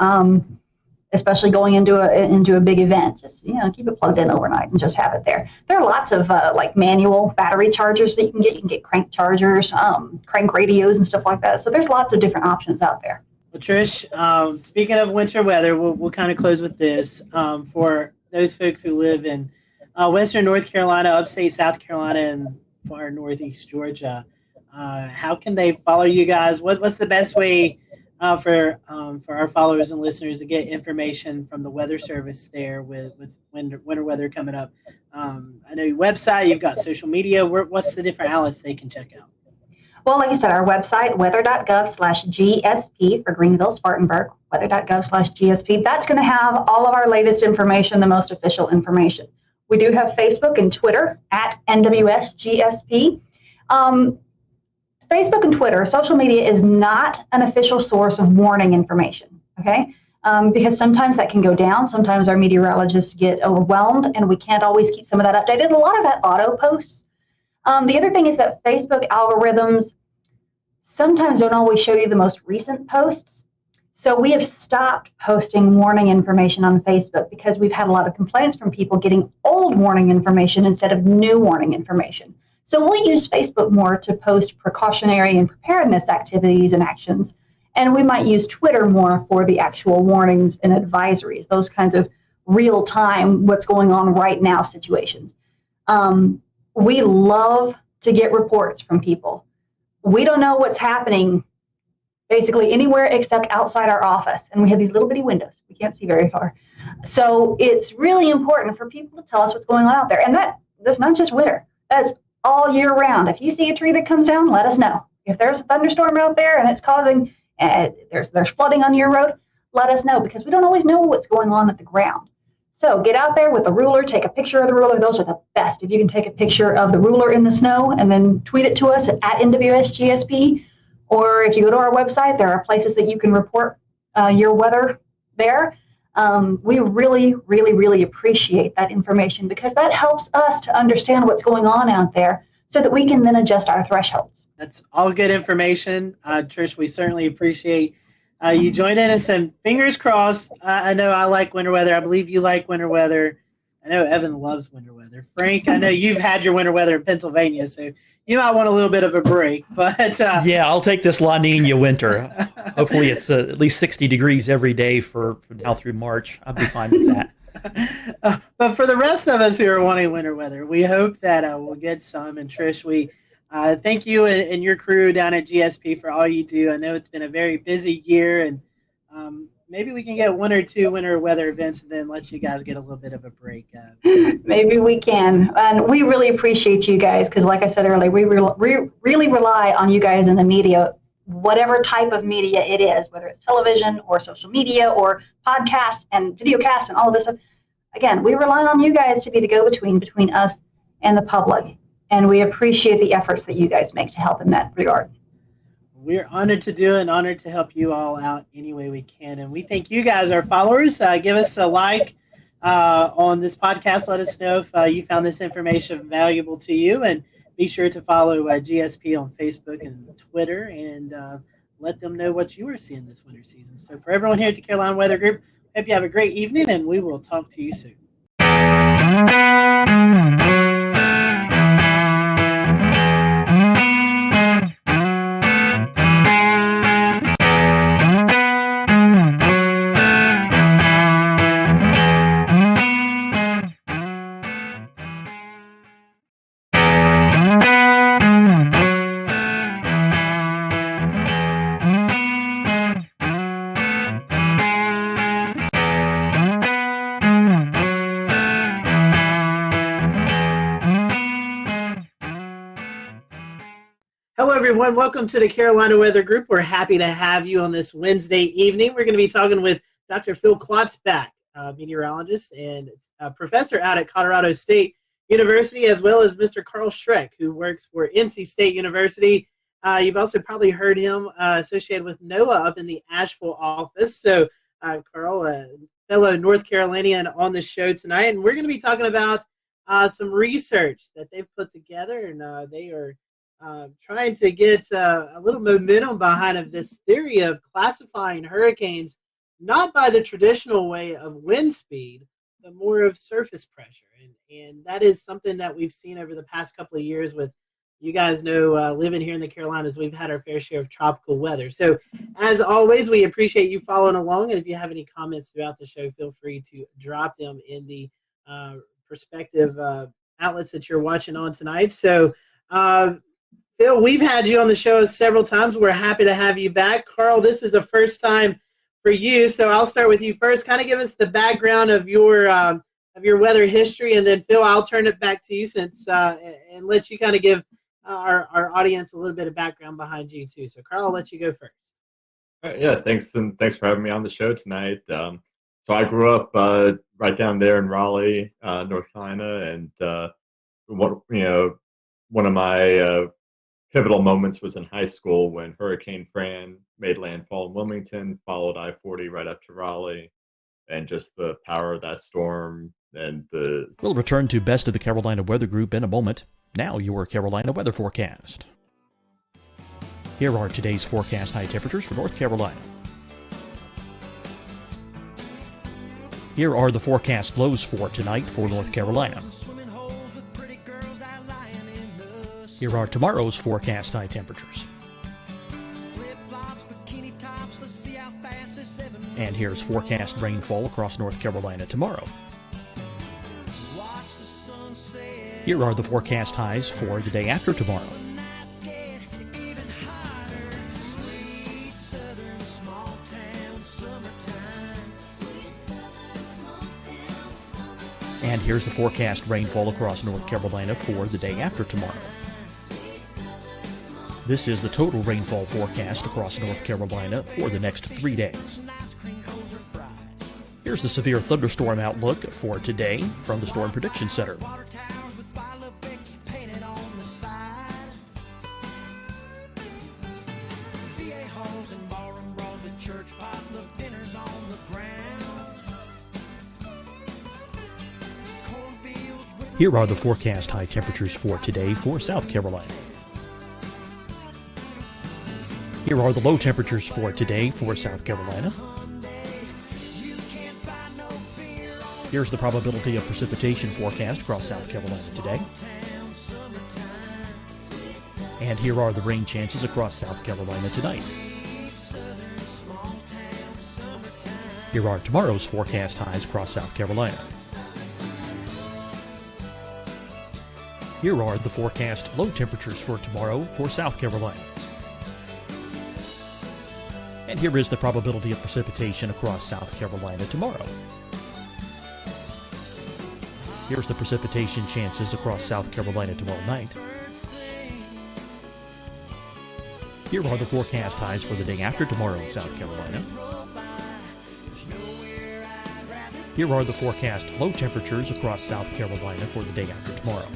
Especially going into a big event, just keep it plugged in overnight and just have it there. There are lots of like manual battery chargers that you can get. You can get crank chargers, crank radios, and stuff like that. So there's lots of different options out there. Well, Trish, speaking of winter weather, we'll kind of close with this. For those folks who live in Western North Carolina, upstate South Carolina, and far northeast Georgia, how can they follow you guys? What's the best way for our followers and listeners to get information from the Weather Service there with winter weather coming up? I know your website, you've got social media. What's the different outlets they can check out? Well, like you said, our website, weather.gov/GSP for Greenville, Spartanburg, weather.gov/GSP. That's going to have all of our latest information, the most official information. We do have Facebook and Twitter at NWSGSP. Facebook and Twitter, social media is not an official source of warning information, okay? Because sometimes that can go down. Sometimes our meteorologists get overwhelmed and we can't always keep some of that updated. A lot of that auto posts. The other thing is that Facebook algorithms sometimes don't always show you the most recent posts. So we have stopped posting warning information on Facebook because we've had a lot of complaints from people getting old warning information instead of new warning information. So we'll use Facebook more to post precautionary and preparedness activities and actions. And we might use Twitter more for the actual warnings and advisories, those kinds of real-time, what's going on right now situations. We love to get reports from people. We don't know what's happening basically anywhere except outside our office. And we have these little bitty windows. We can't see very far. So it's really important for people to tell us what's going on out there. And that's not just winter. That's all year round. If you see a tree that comes down, let us know. If there's a thunderstorm out there and it's causing, there's flooding on your road, let us know because we don't always know what's going on at the ground. So get out there with a ruler, take a picture of the ruler. Those are the best. If you can take a picture of the ruler in the snow and then tweet it to us at NWSGSP, or if you go to our website, there are places that you can report your weather there. We really, really, really appreciate that information because that helps us to understand what's going on out there so that we can then adjust our thresholds. That's all good information. Trish, we certainly appreciate you joining us, and fingers crossed. I know I like winter weather. I believe you like winter weather. I know Evan loves winter weather. Frank, I know you've had your winter weather in Pennsylvania, so you might want a little bit of a break. But yeah, I'll take this La Nina winter. Hopefully it's at least 60 degrees every day for now through March. I'll be fine with that. But for the rest of us who are wanting winter weather, we hope that we'll get some. And Trish, we thank you and your crew down at GSP for all you do. I know it's been a very busy year, and maybe we can get one or two winter weather events and then let you guys get a little bit of a break. Maybe we can. And we really appreciate you guys because, like I said earlier, we really rely on you guys in the media whatever type of media it is, whether it's television or social media or podcasts and videocasts and all of this stuff. Again, we rely on you guys to be the go-between between us and the public, and we appreciate the efforts that you guys make to help in that regard. We're honored to do it and honored to help you all out any way we can. And we thank you guys, our followers. Give us a like on this podcast. Let us know if you found this information valuable to you. And be sure to follow GSP on Facebook and Twitter and let them know what you are seeing this winter season. So for everyone here at the Carolina Weather Group, hope you have a great evening, and we will talk to you soon. Hello, everyone. Welcome to the Carolina Weather Group. We're happy to have you on this Wednesday evening. We're going to be talking with Dr. Phil Klotzbach, meteorologist and professor out at Colorado State University, as well as Mr. Carl Schreck, who works for NC State University. You've also probably heard him associated with NOAA up in the Asheville office. So, Carl, a fellow North Carolinian on the show tonight, and we're going to be talking about some research that they've put together, and they are trying to get a little momentum behind of this theory of classifying hurricanes not by the traditional way of wind speed, but more of surface pressure. And that is something that we've seen over the past couple of years with, you guys know, living here in the Carolinas, we've had our fair share of tropical weather. So as always, we appreciate you following along. And if you have any comments throughout the show, feel free to drop them in the respective outlets that you're watching on tonight. So, Phil, we've had you on the show several times. We're happy to have you back. Carl, this is the first time for you, so I'll start with you first. Kind of give us the background of your weather history, and then Phil, I'll turn it back to you since and let you kind of give our audience a little bit of background behind you too. So, Carl, I'll let you go first. All right, yeah, thanks, and thanks for having me on the show tonight. So I grew up right down there in Raleigh, North Carolina, and one of my pivotal moments was in high school when Hurricane Fran made landfall in Wilmington, followed I-40 right up to Raleigh, and just the power of that storm and the... We'll return to Best of the Carolina Weather Group in a moment. Now your Carolina weather forecast. Here are today's forecast high temperatures for North Carolina. Here are the forecast lows for tonight for North Carolina. Here are tomorrow's forecast high temperatures. And here's forecast rainfall across North Carolina tomorrow. Here are the forecast highs for the day after tomorrow. And here's the forecast rainfall across North Carolina for the day after tomorrow. This is the total rainfall forecast across North Carolina for the next 3 days. Here's the severe thunderstorm outlook for today from the Storm Prediction Center. Here are the forecast high temperatures for today for South Carolina. Here are the low temperatures for today for South Carolina. Here's the probability of precipitation forecast across South Carolina today. And here are the rain chances across South Carolina tonight. Here are tomorrow's forecast highs across South Carolina. Here are the forecast low temperatures for tomorrow for South Carolina. And here is the probability of precipitation across South Carolina tomorrow. Here's the precipitation chances across South Carolina tomorrow night. Here are the forecast highs for the day after tomorrow in South Carolina. Here are the forecast low temperatures across South Carolina for the day after tomorrow.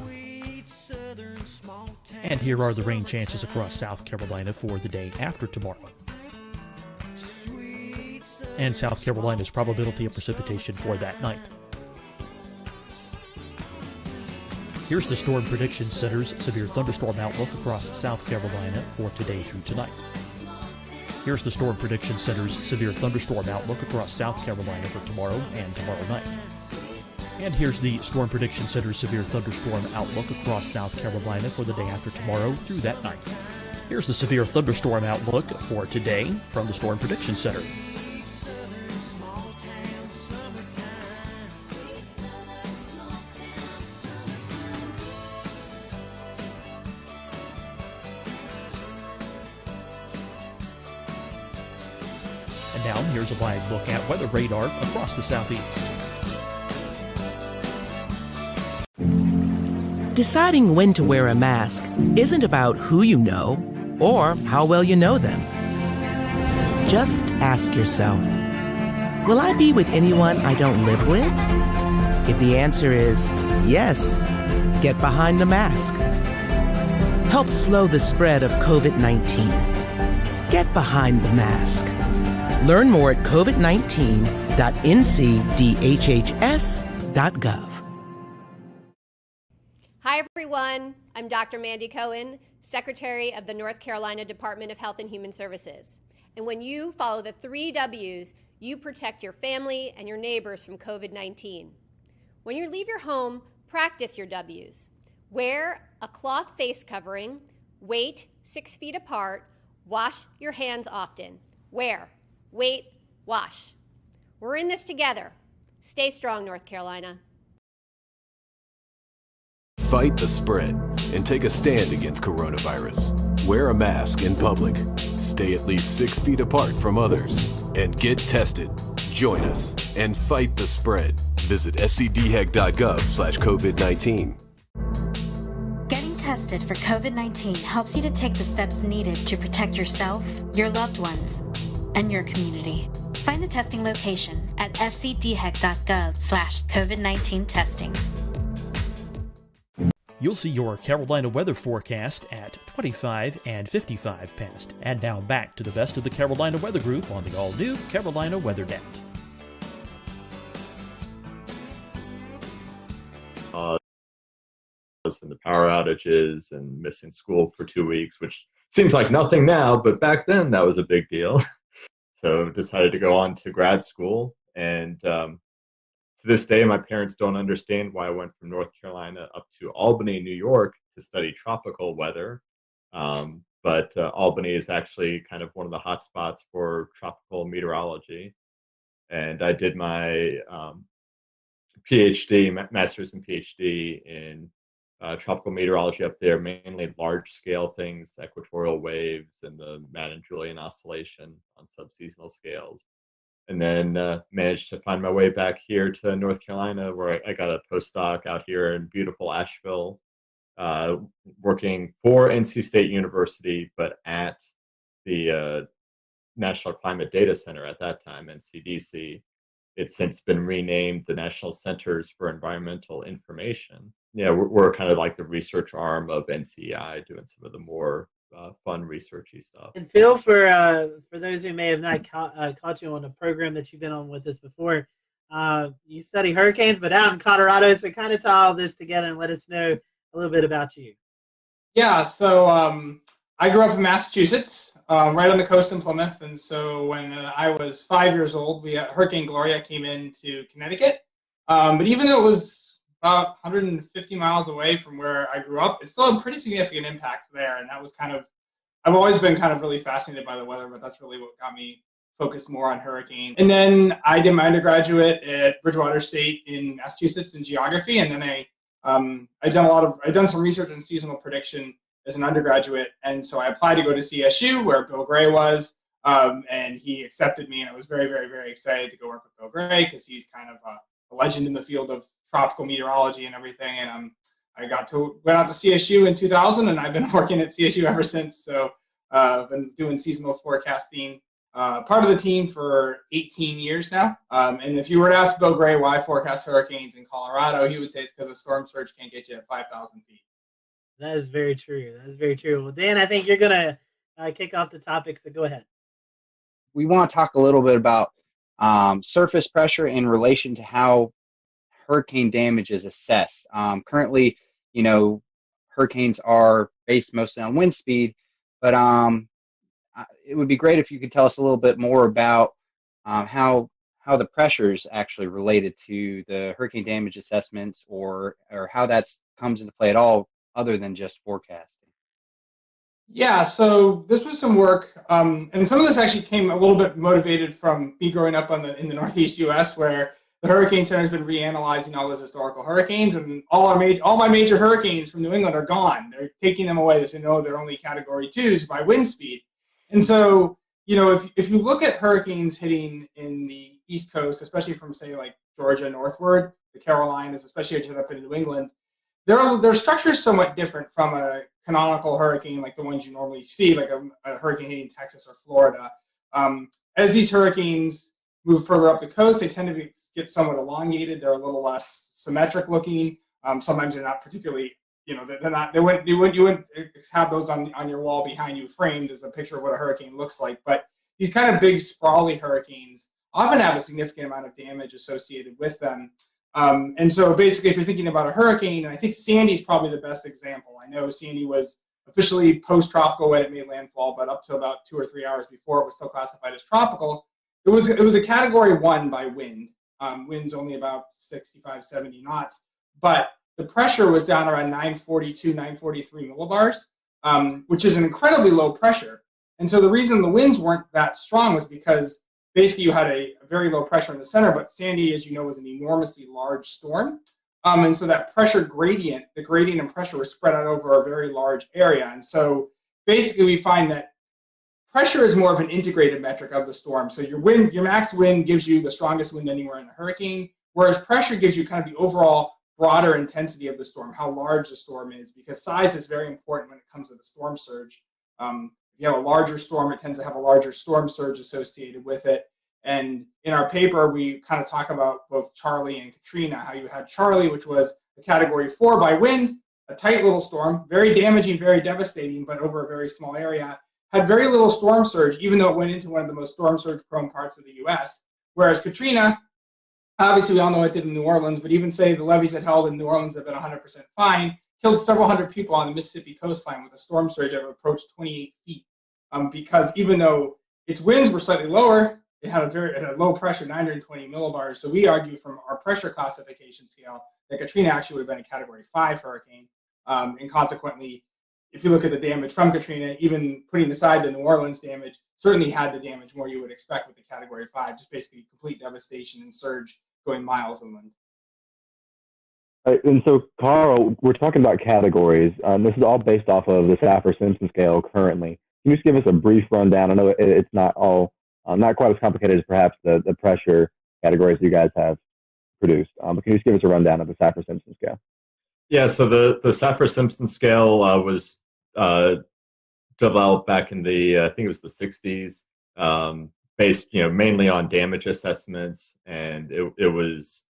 And here are the rain chances across South Carolina for the day after tomorrow. And South Carolina's probability of precipitation for that night. Here's the Storm Prediction Center's severe thunderstorm outlook across South Carolina for today through tonight. Here's the Storm Prediction Center's severe thunderstorm outlook across South Carolina for tomorrow and tomorrow night. And here's the Storm Prediction Center's severe thunderstorm outlook across South Carolina for the day after tomorrow through that night. Here's the severe thunderstorm outlook for today from the Storm Prediction Center. And now here's a live look at weather radar across the southeast. Deciding when to wear a mask isn't about who you know or how well you know them. Just ask yourself, will I be with anyone I don't live with? If the answer is yes, get behind the mask. Help slow the spread of COVID-19. Get behind the mask. Learn more at covid19.ncdhhs.gov. Hi, everyone. I'm Dr. Mandy Cohen, Secretary of the North Carolina Department of Health and Human Services. And when you follow the 3 W's, you protect your family and your neighbors from COVID-19. When you leave your home, practice your W's. Wear a cloth face covering, wait 6 feet apart, wash your hands often. Wear, wait, wash. We're in this together. Stay strong, North Carolina. Fight the spread and take a stand against coronavirus. Wear a mask in public. Stay at least 6 feet apart from others. And get tested. Join us and fight the spread. Visit scdhec.gov/COVID-19. Getting tested for COVID-19 helps you to take the steps needed to protect yourself, your loved ones, and your community. Find the testing location at scdhec.gov/COVID-19 testing. You'll see your Carolina weather forecast at 25 and 55 past. And now back to the best of the Carolina Weather Group on the all-new Carolina Weather Net. And the power outages and missing school for 2 weeks, which seems like nothing now, but back then that was a big deal. So decided to go on to grad school, and to this day, my parents don't understand why I went from North Carolina up to Albany, New York to study tropical weather. But Albany is actually kind of one of the hot spots for tropical meteorology. And I did my PhD, master's and PhD in tropical meteorology up there, mainly large scale things, equatorial waves and the Madden-Julian oscillation on subseasonal scales. And then managed to find my way back here to North Carolina, where I got a postdoc out here in beautiful Asheville, working for NC State University, but at the National Climate Data Center at that time, NCDC. It's since been renamed the National Centers for Environmental Information. Yeah, we're kind of like the research arm of NCEI, doing some of the more fun researchy stuff. And Phil, for those who may have not caught you on a program that you've been on with us before, you study hurricanes, but out in Colorado, so kind of tie all this together and let us know a little bit about you. Yeah, so I grew up in Massachusetts, right on the coast in Plymouth, and so when I was 5 years old, Hurricane Gloria came into Connecticut. But even though it was about 150 miles away from where I grew up, it still had pretty significant impacts there, and that was kind of, I've always been kind of really fascinated by the weather, but that's really what got me focused more on hurricanes. And then I did my undergraduate at Bridgewater State in Massachusetts in geography, and then I've done some research on seasonal prediction as an undergraduate, and so I applied to go to CSU, where Bill Gray was, and he accepted me, and I was very, very, very excited to go work with Bill Gray, because he's kind of a legend in the field of tropical meteorology and everything. And I went out to CSU in 2000, and I've been working at CSU ever since. So been doing seasonal forecasting, part of the team for 18 years now. And if you were to ask Bill Gray why I forecast hurricanes in Colorado, he would say it's because the storm surge can't get you at 5,000 feet. That is very true. That is very true. Well, Dan, I think you're going to kick off the topic, so go ahead. We want to talk a little bit about surface pressure in relation to how hurricane damage is assessed. Currently, hurricanes are based mostly on wind speed, but it would be great if you could tell us a little bit more about how the pressure is actually related to the hurricane damage assessments, or how that comes into play at all, other than just forecasting. Yeah, so this was some work, and some of this actually came a little bit motivated from me growing up in the Northeast U.S., where the Hurricane Center has been reanalyzing all those historical hurricanes, and all my major hurricanes from New England are gone. They're taking them away. They know they're only Category 2s by wind speed. And so, if you look at hurricanes hitting in the East Coast, especially from, say, like Georgia northward, the Carolinas, especially as you head up into New England, their structure is somewhat different from a canonical hurricane like the ones you normally see, like a hurricane hitting Texas or Florida. As these hurricanes move further up the coast, they tend to get somewhat elongated. They're a little less symmetric looking. Sometimes they're not particularly, you wouldn't have those on your wall behind you framed as a picture of what a hurricane looks like. But these kind of big sprawly hurricanes often have a significant amount of damage associated with them. And so basically, if you're thinking about a hurricane, and I think Sandy's probably the best example. I know Sandy was officially post-tropical when it made landfall, but up to about 2 or 3 hours before, it was still classified as tropical. It was a Category 1 by wind. Wind's only about 65, 70 knots, but the pressure was down around 942, 943 millibars, which is an incredibly low pressure. And so the reason the winds weren't that strong was because basically you had a very low pressure in the center, but Sandy, as you know, was an enormously large storm. And so that pressure gradient, the gradient in pressure was spread out over a very large area. And so basically we find that pressure is more of an integrated metric of the storm. So your max wind gives you the strongest wind anywhere in a hurricane, whereas pressure gives you kind of the overall broader intensity of the storm, how large the storm is, because size is very important when it comes to the storm surge. If you have a larger storm, it tends to have a larger storm surge associated with it. And in our paper, we kind of talk about both Charlie and Katrina, how you had Charlie, which was a Category 4 by wind, a tight little storm, very damaging, very devastating, but over a very small area, had very little storm surge, even though it went into one of the most storm surge prone parts of the US. Whereas Katrina, obviously we all know what it did in New Orleans, but even say the levees it held in New Orleans have been 100% fine, killed several hundred people on the Mississippi coastline with a storm surge that approached 28 feet. Because even though its winds were slightly lower, it had a low pressure, 920 millibars. So we argue from our pressure classification scale that Katrina actually would have been a Category 5 hurricane. And consequently, if you look at the damage from Katrina, even putting aside the New Orleans damage, certainly had the damage more you would expect with the Category 5, just basically complete devastation and surge going miles inland. And so, Carl, we're talking about categories. This is all based off of the Saffir-Simpson scale currently. Can you just give us a brief rundown? I know it's not all, not quite as complicated as perhaps the pressure categories you guys have produced. But can you just give us a rundown of the Saffir-Simpson scale? Yeah, so the Saffir-Simpson scale was developed back in the I think it was the 60s, based mainly on damage assessments, and it was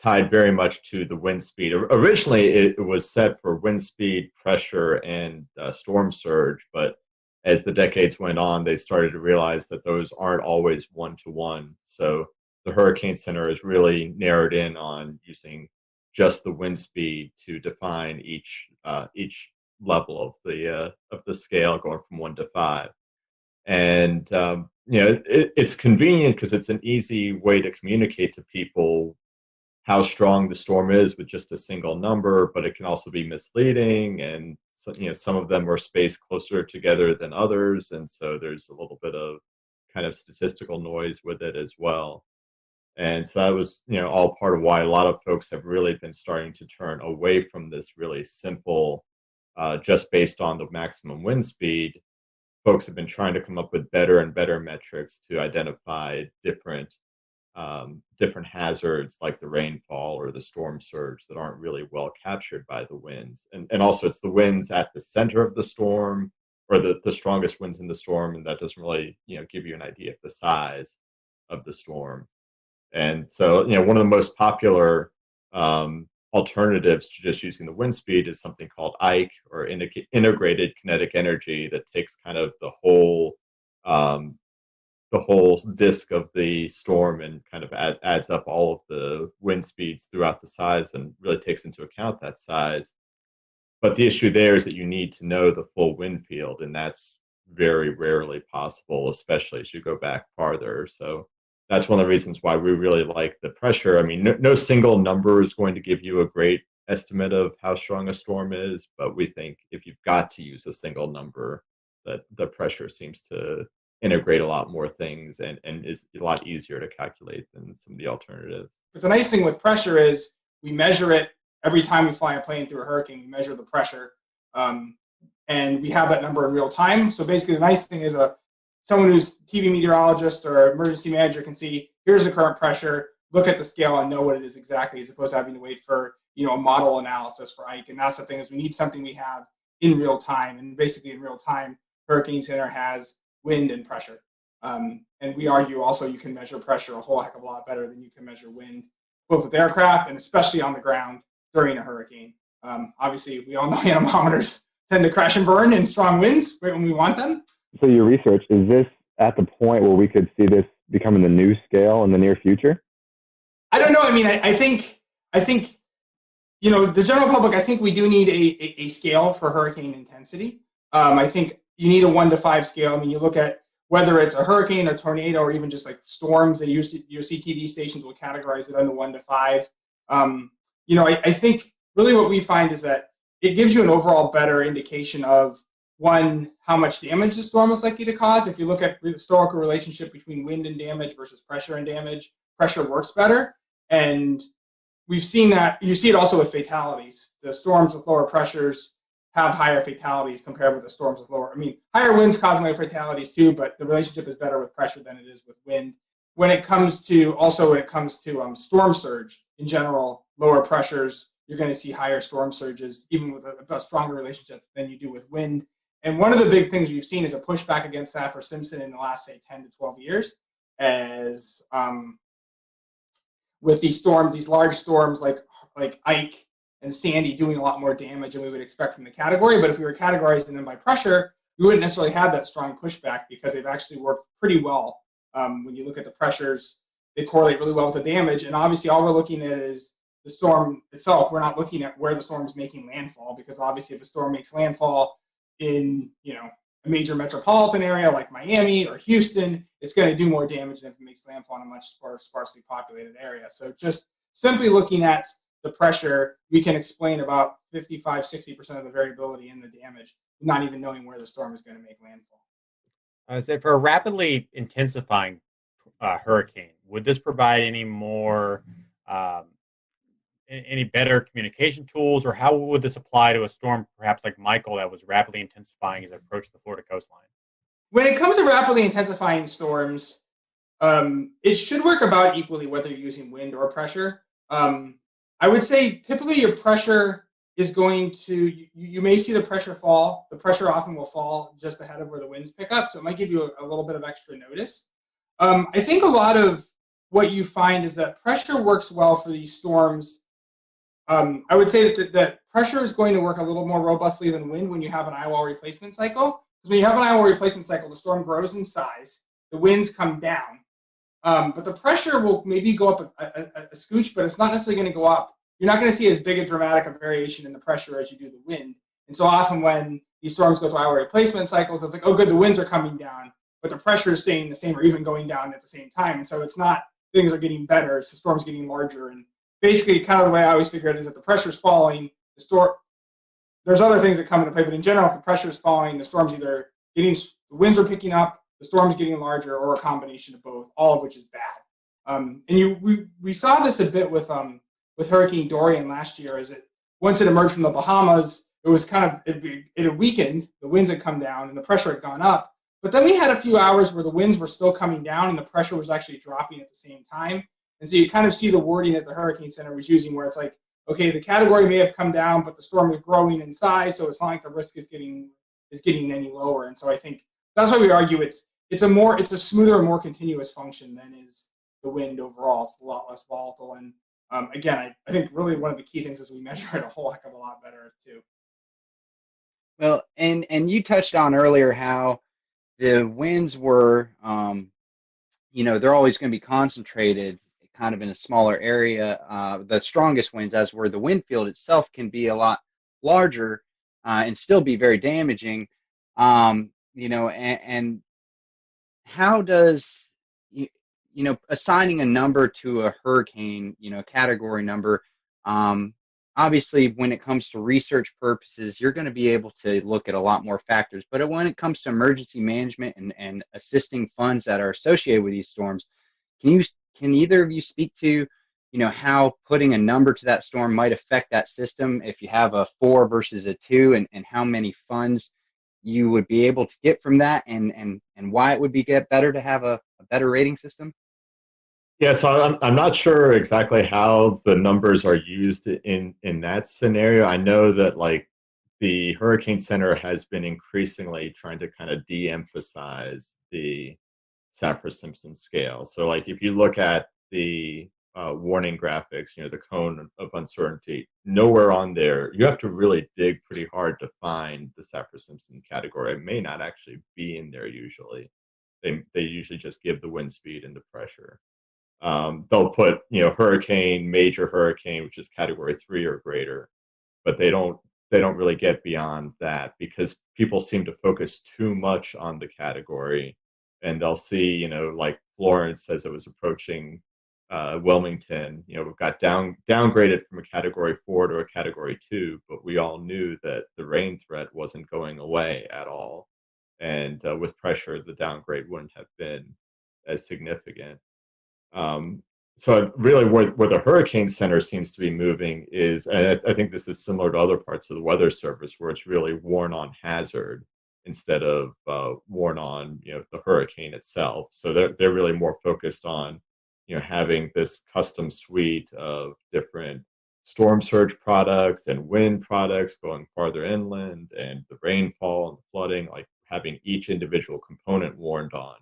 tied very much to the wind speed. Originally, it was set for wind speed, pressure, and storm surge, but as the decades went on, they started to realize that those aren't always one-to-one. So the Hurricane Center is really narrowed in on using just the wind speed to define each level of the scale, going from 1 to 5. And it's convenient because it's an easy way to communicate to people how strong the storm is with just a single number, but it can also be misleading, and so, some of them are spaced closer together than others, and so there's a little bit of kind of statistical noise with it as well. And so that was all part of why a lot of folks have really been starting to turn away from this really simple, just based on the maximum wind speed. Folks have been trying to come up with better and better metrics to identify different hazards like the rainfall or the storm surge that aren't really well captured by the winds. And also it's the winds at the center of the storm or the strongest winds in the storm, and that doesn't really give you an idea of the size of the storm. And so one of the most popular alternatives to just using the wind speed is something called Ike, or integrated kinetic energy, that takes kind of the whole disk of the storm and kind of adds up all of the wind speeds throughout the size and really takes into account that size. But the issue there is that you need to know the full wind field, and that's very rarely possible, especially as you go back farther. So that's one of the reasons why we really like the pressure. I mean, no single number is going to give you a great estimate of how strong a storm is, but we think if you've got to use a single number, that the pressure seems to integrate a lot more things and is a lot easier to calculate than some of the alternatives. But the nice thing with pressure is we measure it every time we fly a plane through a hurricane. We measure the pressure, and we have that number in real time. So basically, the nice thing is someone who's TV meteorologist or emergency manager can see, here's the current pressure, look at the scale and know what it is exactly, as opposed to having to wait for a model analysis for Ike. And that's the thing, is we need something we have in real time. And basically in real time, Hurricane Center has wind and pressure. And we argue also you can measure pressure a whole heck of a lot better than you can measure wind, both with aircraft and especially on the ground during a hurricane. Obviously, we all know anemometers tend to crash and burn in strong winds right when we want them. So your research, is this at the point where we could see this becoming the new scale in the near future? I don't know. I mean, I think the general public, I think we do need a scale for hurricane intensity. I think you need a 1 to 5 scale. I mean, you look at whether it's a hurricane, a tornado, or even just like storms. Your CTV stations will categorize it under 1 to 5. I think really what we find is that it gives you an overall better indication of, one, how much damage the storm is likely to cause. If you look at the historical relationship between wind and damage versus pressure and damage, pressure works better. And we've seen that. You see it also with fatalities. The storms with lower pressures have higher fatalities compared with the storms with lower. I mean, higher winds cause more fatalities too, but the relationship is better with pressure than it is with wind. When it comes to storm surge in general, lower pressures, you're going to see higher storm surges, even with a stronger relationship than you do with wind. And one of the big things we've seen is a pushback against Saffir-Simpson in the last, say, 10 to 12 years, as with these large storms like Ike and Sandy doing a lot more damage than we would expect from the category. But if we were categorizing them by pressure, we wouldn't necessarily have that strong pushback, because they've actually worked pretty well. When you look at the pressures, they correlate really well with the damage. And obviously, all we're looking at is the storm itself. We're not looking at where the storm is making landfall, because obviously if a storm makes landfall in a major metropolitan area like Miami or Houston, it's going to do more damage than if it makes landfall in a much sparsely populated area. So just simply looking at the pressure, we can explain about 55-60% of the variability in the damage, not even knowing where the storm is going to make landfall. So for a rapidly intensifying hurricane, would this provide any more any better communication tools, or how would this apply to a storm perhaps like Michael that was rapidly intensifying as it approached the Florida coastline? When it comes to rapidly intensifying storms, it should work about equally whether you're using wind or pressure. I would say typically your pressure is going to, you may see the pressure fall. The pressure often will fall just ahead of where the winds pick up, so it might give you a little bit of extra notice. I think a lot of what you find is that pressure works well for these storms. I would say that pressure is going to work a little more robustly than wind when you have an eye wall replacement cycle. Because when you have an eye wall replacement cycle, the storm grows in size, the winds come down, but the pressure will maybe go up a scooch, but it's not necessarily going to go up. You're not going to see as big a dramatic a variation in the pressure as you do the wind. And so often when these storms go through eye wall replacement cycles, it's like, oh good, the winds are coming down, but the pressure is staying the same or even going down at the same time. And so it's not, things are getting better, it's the storm's getting larger. And basically, kind of the way I always figure it is that the pressure's falling, there's other things that come into play, but in general, if the pressure's falling, the storm's either the winds are picking up, the storm's getting larger, or a combination of both, all of which is bad. We saw this a bit with Hurricane Dorian last year, is that once it emerged from the Bahamas, it was it had weakened, the winds had come down, and the pressure had gone up. But then we had a few hours where the winds were still coming down, and the pressure was actually dropping at the same time. And so you kind of see the wording that the Hurricane Center was using, where it's like, okay, the category may have come down, but the storm is growing in size, so it's not like the risk is getting is getting any lower. And so I think that's why we argue it's a smoother and more continuous function than is the wind overall. It's a lot less volatile. And again, I think really one of the key things is we measure it a whole heck of a lot better too. Well, and you touched on earlier how the winds were, they're always going to be concentrated kind of in a smaller area. The strongest winds, as were the wind field itself, can be a lot larger and still be very damaging. And how does, assigning a number to a hurricane, a category number, obviously, when it comes to research purposes, you're going to be able to look at a lot more factors. But when it comes to emergency management and assisting funds that are associated with these storms, can either of you speak to, how putting a number to that storm might affect that system if you have a 4 versus a 2, and how many funds you would be able to get from that, and why it would get better to have a better rating system? Yeah, so I'm not sure exactly how the numbers are used in that scenario. I know that like the Hurricane Center has been increasingly trying to kind of de-emphasize the Saffir-Simpson scale. So like if you look at the warning graphics, the cone of uncertainty, nowhere on there, you have to really dig pretty hard to find the Saffir-Simpson category. It may not actually be in there usually. They usually just give the wind speed and the pressure. They'll put, hurricane, major hurricane, which is category 3 or greater, but they don't really get beyond that because people seem to focus too much on the category, and they'll see, like Florence as it was approaching Wilmington, we've got downgraded from a category 4 to a category 2, but we all knew that the rain threat wasn't going away at all. And with pressure, the downgrade wouldn't have been as significant. So really where the Hurricane Center seems to be moving is, and I think this is similar to other parts of the Weather Service, where it's really worn on hazard instead of worn on the hurricane itself. So they're really more focused on having this custom suite of different storm surge products and wind products going farther inland, and the rainfall and the flooding, like having each individual component warned on.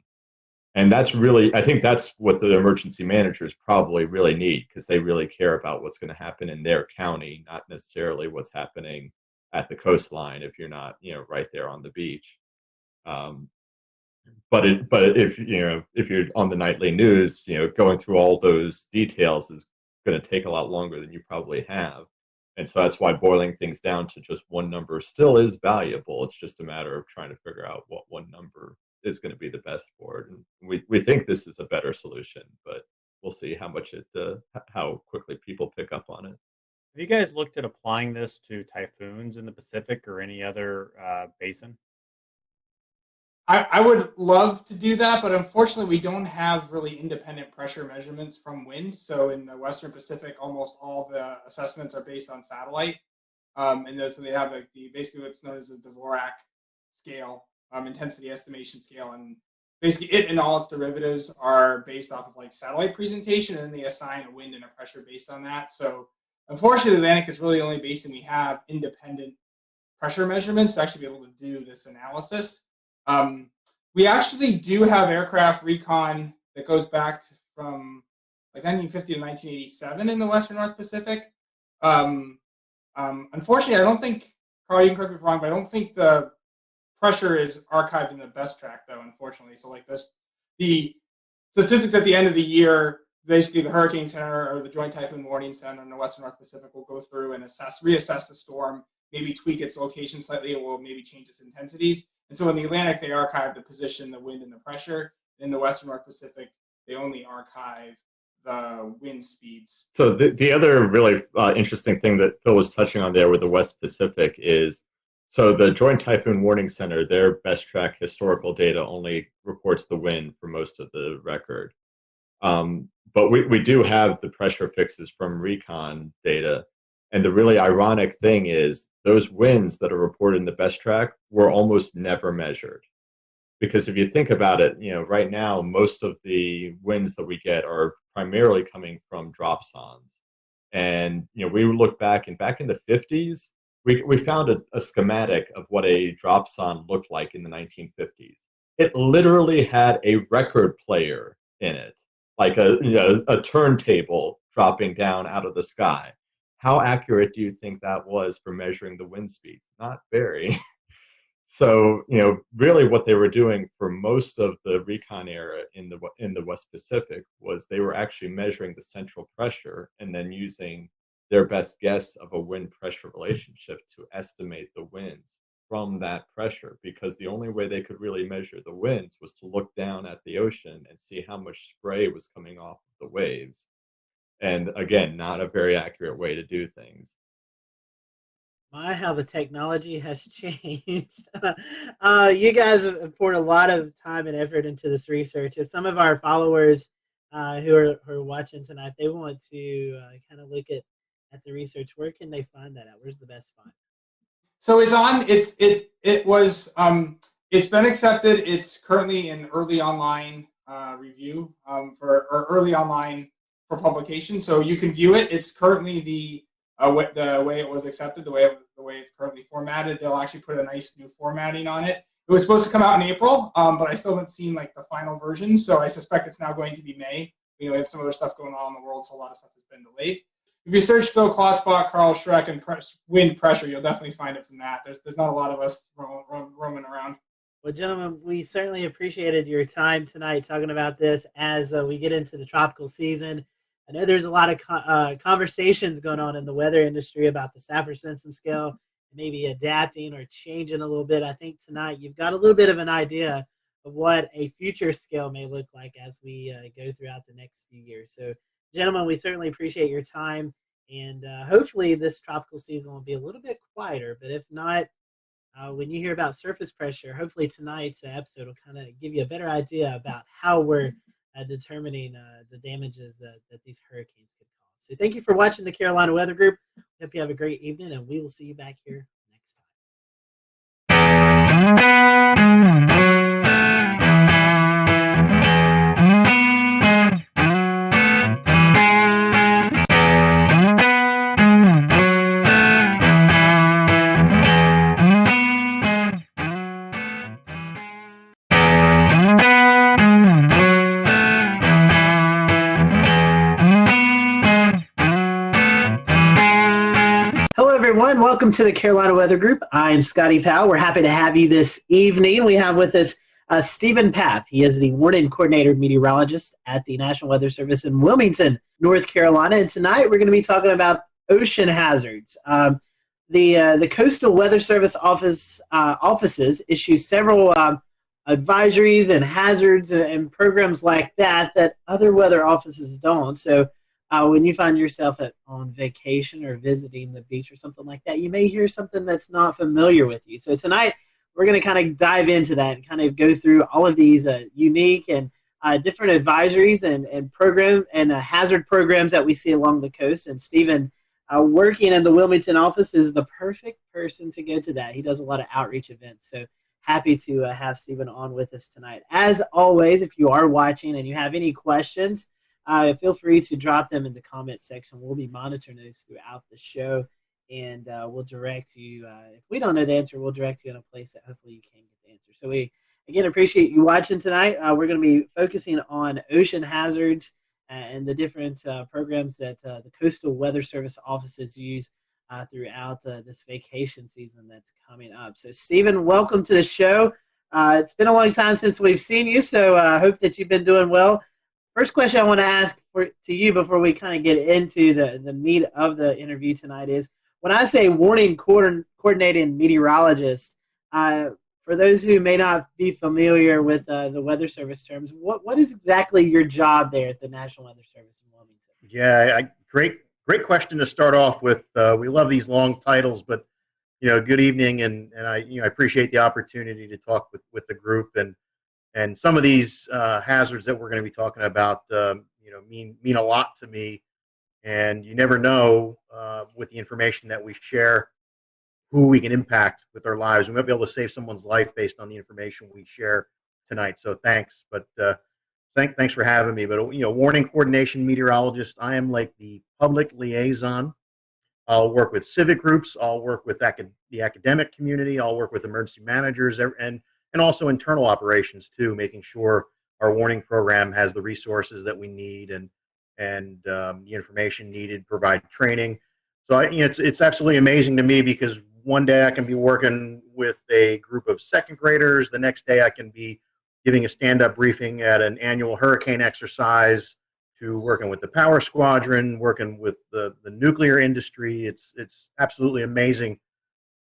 And that's really, I think that's what the emergency managers probably really need, because they really care about what's going to happen in their county, not necessarily what's happening at the coastline if you're not, right there on the beach. But if you're on the nightly news, going through all those details is going to take a lot longer than you probably have. And so that's why boiling things down to just one number still is valuable. It's just a matter of trying to figure out what one number is going to be the best for it. And we think this is a better solution, but we'll see how quickly people pick up on it. Have you guys looked at applying this to typhoons in the Pacific or any other basin? I would love to do that, but unfortunately we don't have really independent pressure measurements from wind. So in the Western Pacific, almost all the assessments are based on satellite. So they have basically what's known as the Dvorak scale, intensity estimation scale. And basically it and all its derivatives are based off of like satellite presentation, and then they assign a wind and a pressure based on that. So unfortunately, the Atlantic is really the only basin we have independent pressure measurements to actually be able to do this analysis. We actually do have aircraft recon that goes back from like 1950 to 1987 in the Western North Pacific. Unfortunately, I don't think, Carl, you can correct me if I'm wrong, but I don't think the pressure is archived in the best track, though, unfortunately. So like this, the statistics at the end of the year, basically the Hurricane Center or the Joint Typhoon Warning Center in the Western North Pacific will go through and reassess the storm, maybe tweak its location slightly, or maybe change its intensities. And so in the Atlantic, they archive the position, the wind, and the pressure. In the Western North Pacific, they only archive the wind speeds. So the other really interesting thing that Phil was touching on there with the West Pacific is, so the Joint Typhoon Warning Center, their best track historical data only reports the wind for most of the record. But we do have the pressure fixes from recon data. And the really ironic thing is those winds that are reported in the best track were almost never measured. Because if you think about it, right now, most of the winds that we get are primarily coming from dropsons. And, we look back in the 50s, we found a schematic of what a dropson looked like in the 1950s. It literally had a record player in it, like a turntable dropping down out of the sky. How accurate do you think that was for measuring the wind speeds? Not very. So, really what they were doing for most of the recon era in the West Pacific was they were actually measuring the central pressure and then using their best guess of a wind pressure relationship to estimate the winds from that pressure, because the only way they could really measure the winds was to look down at the ocean and see how much spray was coming off of the waves. And again, not a very accurate way to do things. My, how the technology has changed. You guys have poured a lot of time and effort into this research. If some of our followers who are watching tonight, they want to kind of look at the research, where can they find that at? Where's the best spot? So it's been accepted. It's currently in early online review or early online for publication. So you can view it. It's currently the way it was accepted, the way it's currently formatted. They'll actually put a nice new formatting on it. It was supposed to come out in April, but I still haven't seen like the final version. So I suspect it's now going to be May. We have some other stuff going on in the world, so a lot of stuff has been delayed. If you search Phil Klotzbach, Carl Schreck, and wind pressure, you'll definitely find it from that. There's not a lot of us roaming around. Well, gentlemen, we certainly appreciated your time tonight talking about this as we get into the tropical season. I know there's a lot of conversations going on in the weather industry about the Saffir-Simpson scale, maybe adapting or changing a little bit. I think tonight you've got a little bit of an idea of what a future scale may look like as we go throughout the next few years. So, gentlemen, we certainly appreciate your time, and hopefully this tropical season will be a little bit quieter. But if not, when you hear about surface pressure, hopefully tonight's episode will kind of give you a better idea about how we're determining the damages that these hurricanes could cause. So thank you for watching the Carolina Weather Group. Hope you have a great evening, and we will see you back here next time. Everyone, welcome to the Carolina Weather Group. I'm Scotty Powell. We're happy to have you this evening. We have with us Stephen Paff. He is the warning coordinator meteorologist at the National Weather Service in Wilmington, North Carolina. And tonight we're going to be talking about ocean hazards. The Coastal Weather Service offices issue several advisories and hazards and programs like that other weather offices don't. So when you find yourself on vacation or visiting the beach or something like that, you may hear something that's not familiar with you. So tonight, we're going to kind of dive into that and kind of go through all of these unique and different advisories and program and hazard programs that we see along the coast. And Stephen, working in the Wilmington office, is the perfect person to go to that. He does a lot of outreach events. So happy to have Stephen on with us tonight. As always, if you are watching and you have any questions, feel free to drop them in the comment section. We'll be monitoring those throughout the show, and we'll direct you. If we don't know the answer, we'll direct you in a place that hopefully you can get the answer. So we, again, appreciate you watching tonight. We're going to be focusing on ocean hazards and the different programs that the Coastal Weather Service offices use throughout this vacation season that's coming up. So, Stephen, welcome to the show. It's been a long time since we've seen you, so I hope that you've been doing well. First question I want to ask to you before we kind of get into the meat of the interview tonight is, when I say warning coordinating meteorologist, for those who may not be familiar with the Weather Service terms, what is exactly your job there at the National Weather Service in Wilmington? Yeah, great question to start off with. We love these long titles, but good evening, and I appreciate the opportunity to talk with the group, and some of these hazards that we're going to be talking about, mean a lot to me. And you never know with the information that we share who we can impact with our lives. We might be able to save someone's life based on the information we share tonight. So thanks. But thanks for having me. But warning coordination meteorologist, I am like the public liaison I'll work with civic groups. I'll work with the academic community. I'll work with emergency managers and also internal operations too, making sure our warning program has the resources that we need and the information needed, provide training. So it's absolutely amazing to me because one day I can be working with a group of second graders. The next day I can be giving a stand-up briefing at an annual hurricane exercise, to working with the power squadron, working with the nuclear industry. It's absolutely amazing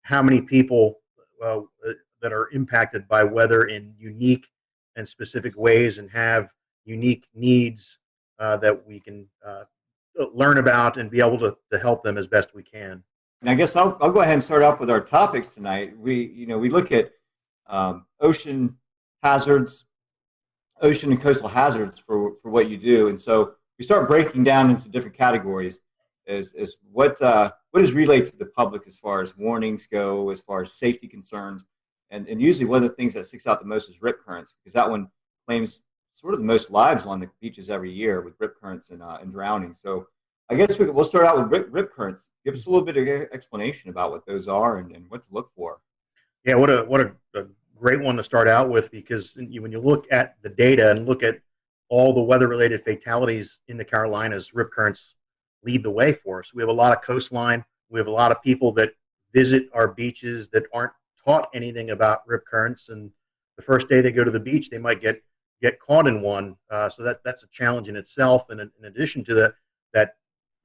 how many people that are impacted by weather in unique and specific ways and have unique needs that we can learn about and be able to help them as best we can. And I guess I'll go ahead and start off with our topics tonight. We look at ocean hazards, ocean and coastal hazards for what you do, and so we start breaking down into different categories as what is relayed to the public as far as warnings go, as far as safety concerns, and usually one of the things that sticks out the most is rip currents, because that one claims sort of the most lives on the beaches every year with rip currents and drowning. So I guess we'll start out with rip currents. Give us a little bit of explanation about what those are and what to look for. Yeah, what a great one to start out with, because when you look at the data and look at all the weather-related fatalities in the Carolinas, rip currents lead the way for us. We have a lot of coastline. We have a lot of people that visit our beaches that aren't taught anything about rip currents, and the first day they go to the beach, they might get caught in one. So that's a challenge in itself. And in addition to that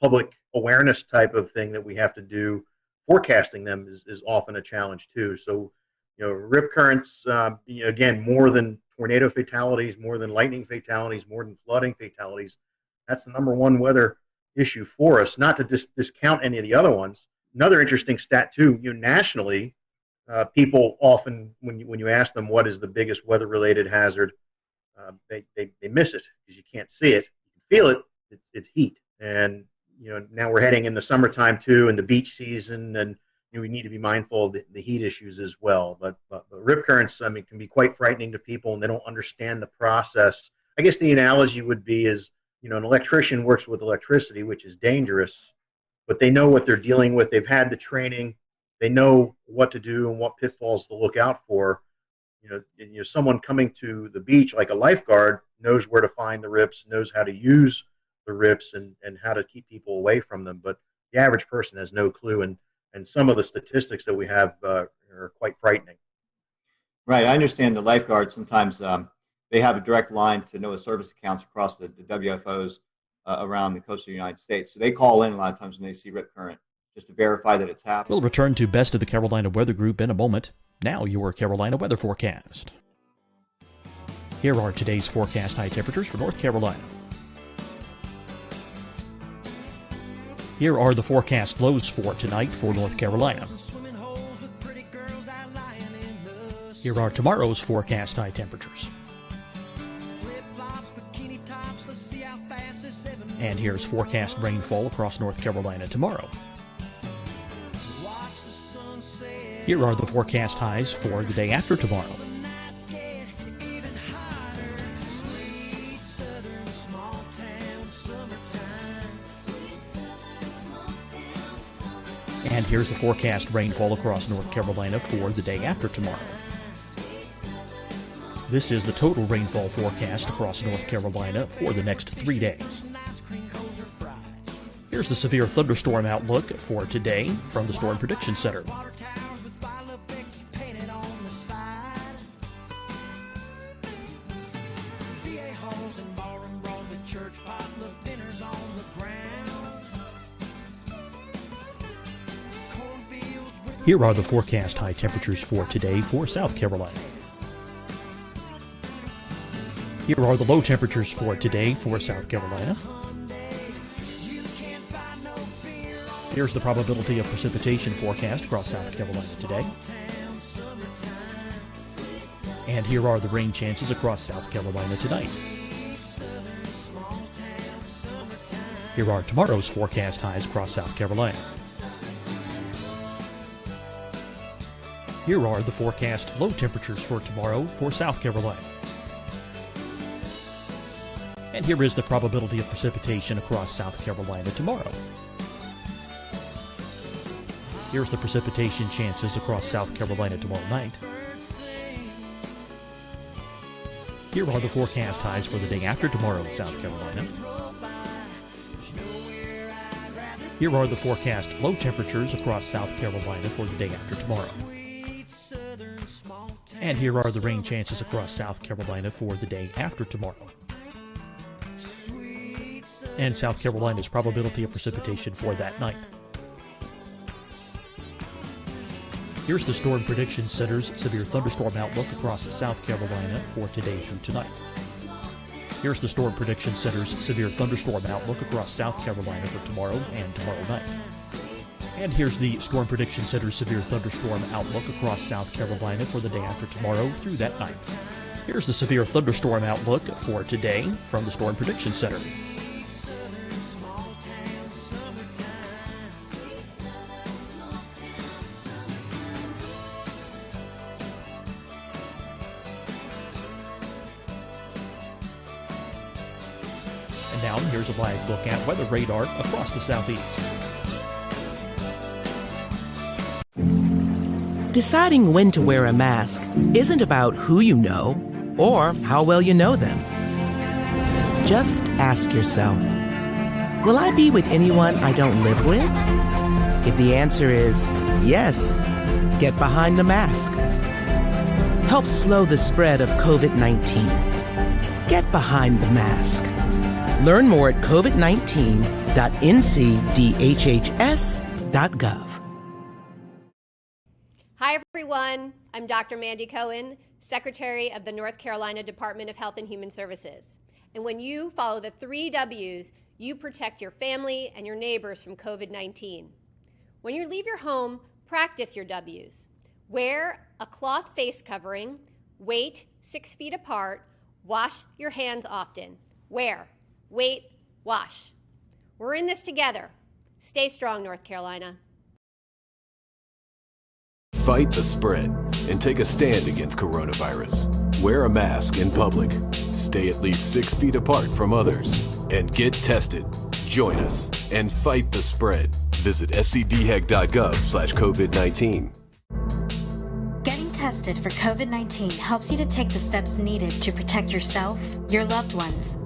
public awareness type of thing that we have to do, forecasting them is often a challenge too. So, rip currents, again, more than tornado fatalities, more than lightning fatalities, more than flooding fatalities, that's the number one weather issue for us, not to discount any of the other ones. Another interesting stat too, nationally, people often, when you ask them what is the biggest weather-related hazard, they miss it because you can't see it. You can feel it. It's heat. And now we're heading into summertime too, and the beach season, and we need to be mindful of the heat issues as well. But rip currents, can be quite frightening to people, and they don't understand the process. I guess the analogy would be is, an electrician works with electricity, which is dangerous, but they know what they're dealing with. They've had the training. They know what to do and what pitfalls to look out for. Someone coming to the beach, like a lifeguard, knows where to find the rips, knows how to use the rips and how to keep people away from them. But the average person has no clue. And some of the statistics that we have are quite frightening. Right. I understand the lifeguards sometimes they have a direct line to NOAA service accounts across the WFOs around the coast of the United States. So they call in a lot of times when they see rip current just to verify that it's happening. We'll return to Best of the Carolina Weather Group in a moment. Now your Carolina weather forecast. Here are today's forecast high temperatures for North Carolina. Here are the forecast lows for tonight for North Carolina. Here are tomorrow's forecast high temperatures. And here's forecast rainfall across North Carolina tomorrow. Here are the forecast highs for the day after tomorrow. And here's the forecast rainfall across North Carolina for the day after tomorrow. This is the total rainfall forecast across North Carolina for the next 3 days. Here's the severe thunderstorm outlook for today from the Storm Prediction Center. Here are the forecast high temperatures for today for South Carolina. Here are the low temperatures for today for South Carolina. Here's the probability of precipitation forecast across South Carolina today. And here are the rain chances across South Carolina tonight. Here are tomorrow's forecast highs across South Carolina. Here are the forecast low temperatures for tomorrow for South Carolina. And here is the probability of precipitation across South Carolina tomorrow. Here's the precipitation chances across South Carolina tomorrow night. Here are the forecast highs for the day after tomorrow in South Carolina. Here are the forecast low temperatures across South Carolina for the day after tomorrow. And here are the rain chances across South Carolina for the day after tomorrow. And South Carolina's probability of precipitation for that night. Here's the Storm Prediction Center's severe thunderstorm outlook across South Carolina for today through tonight. Here's the Storm Prediction Center's severe thunderstorm outlook across South Carolina for tomorrow and tomorrow night. And here's the Storm Prediction Center's severe thunderstorm outlook across South Carolina for the day after tomorrow through that night. Here's the severe thunderstorm outlook for today from the Storm Prediction Center. And now here's a live look at weather radar across the southeast. Deciding when to wear a mask isn't about who you know or how well you know them. Just ask yourself, will I be with anyone I don't live with? If the answer is yes, get behind the mask. Help slow the spread of COVID-19. Get behind the mask. Learn more at covid19.ncdhhs.gov. Hi, everyone. I'm Dr. Mandy Cohen, Secretary of the North Carolina Department of Health and Human Services. And when you follow the 3 W's, you protect your family and your neighbors from COVID-19. When you leave your home, practice your W's. Wear a cloth face covering, wait 6 feet apart, wash your hands often. Wear, wait, wash. We're in this together. Stay strong, North Carolina. Fight the spread and take a stand against coronavirus. Wear a mask in public. Stay at least 6 feet apart from others. And get tested. Join us and fight the spread. Visit scdhec.gov/COVID-19. Getting tested for COVID-19 helps you to take the steps needed to protect yourself, your loved ones,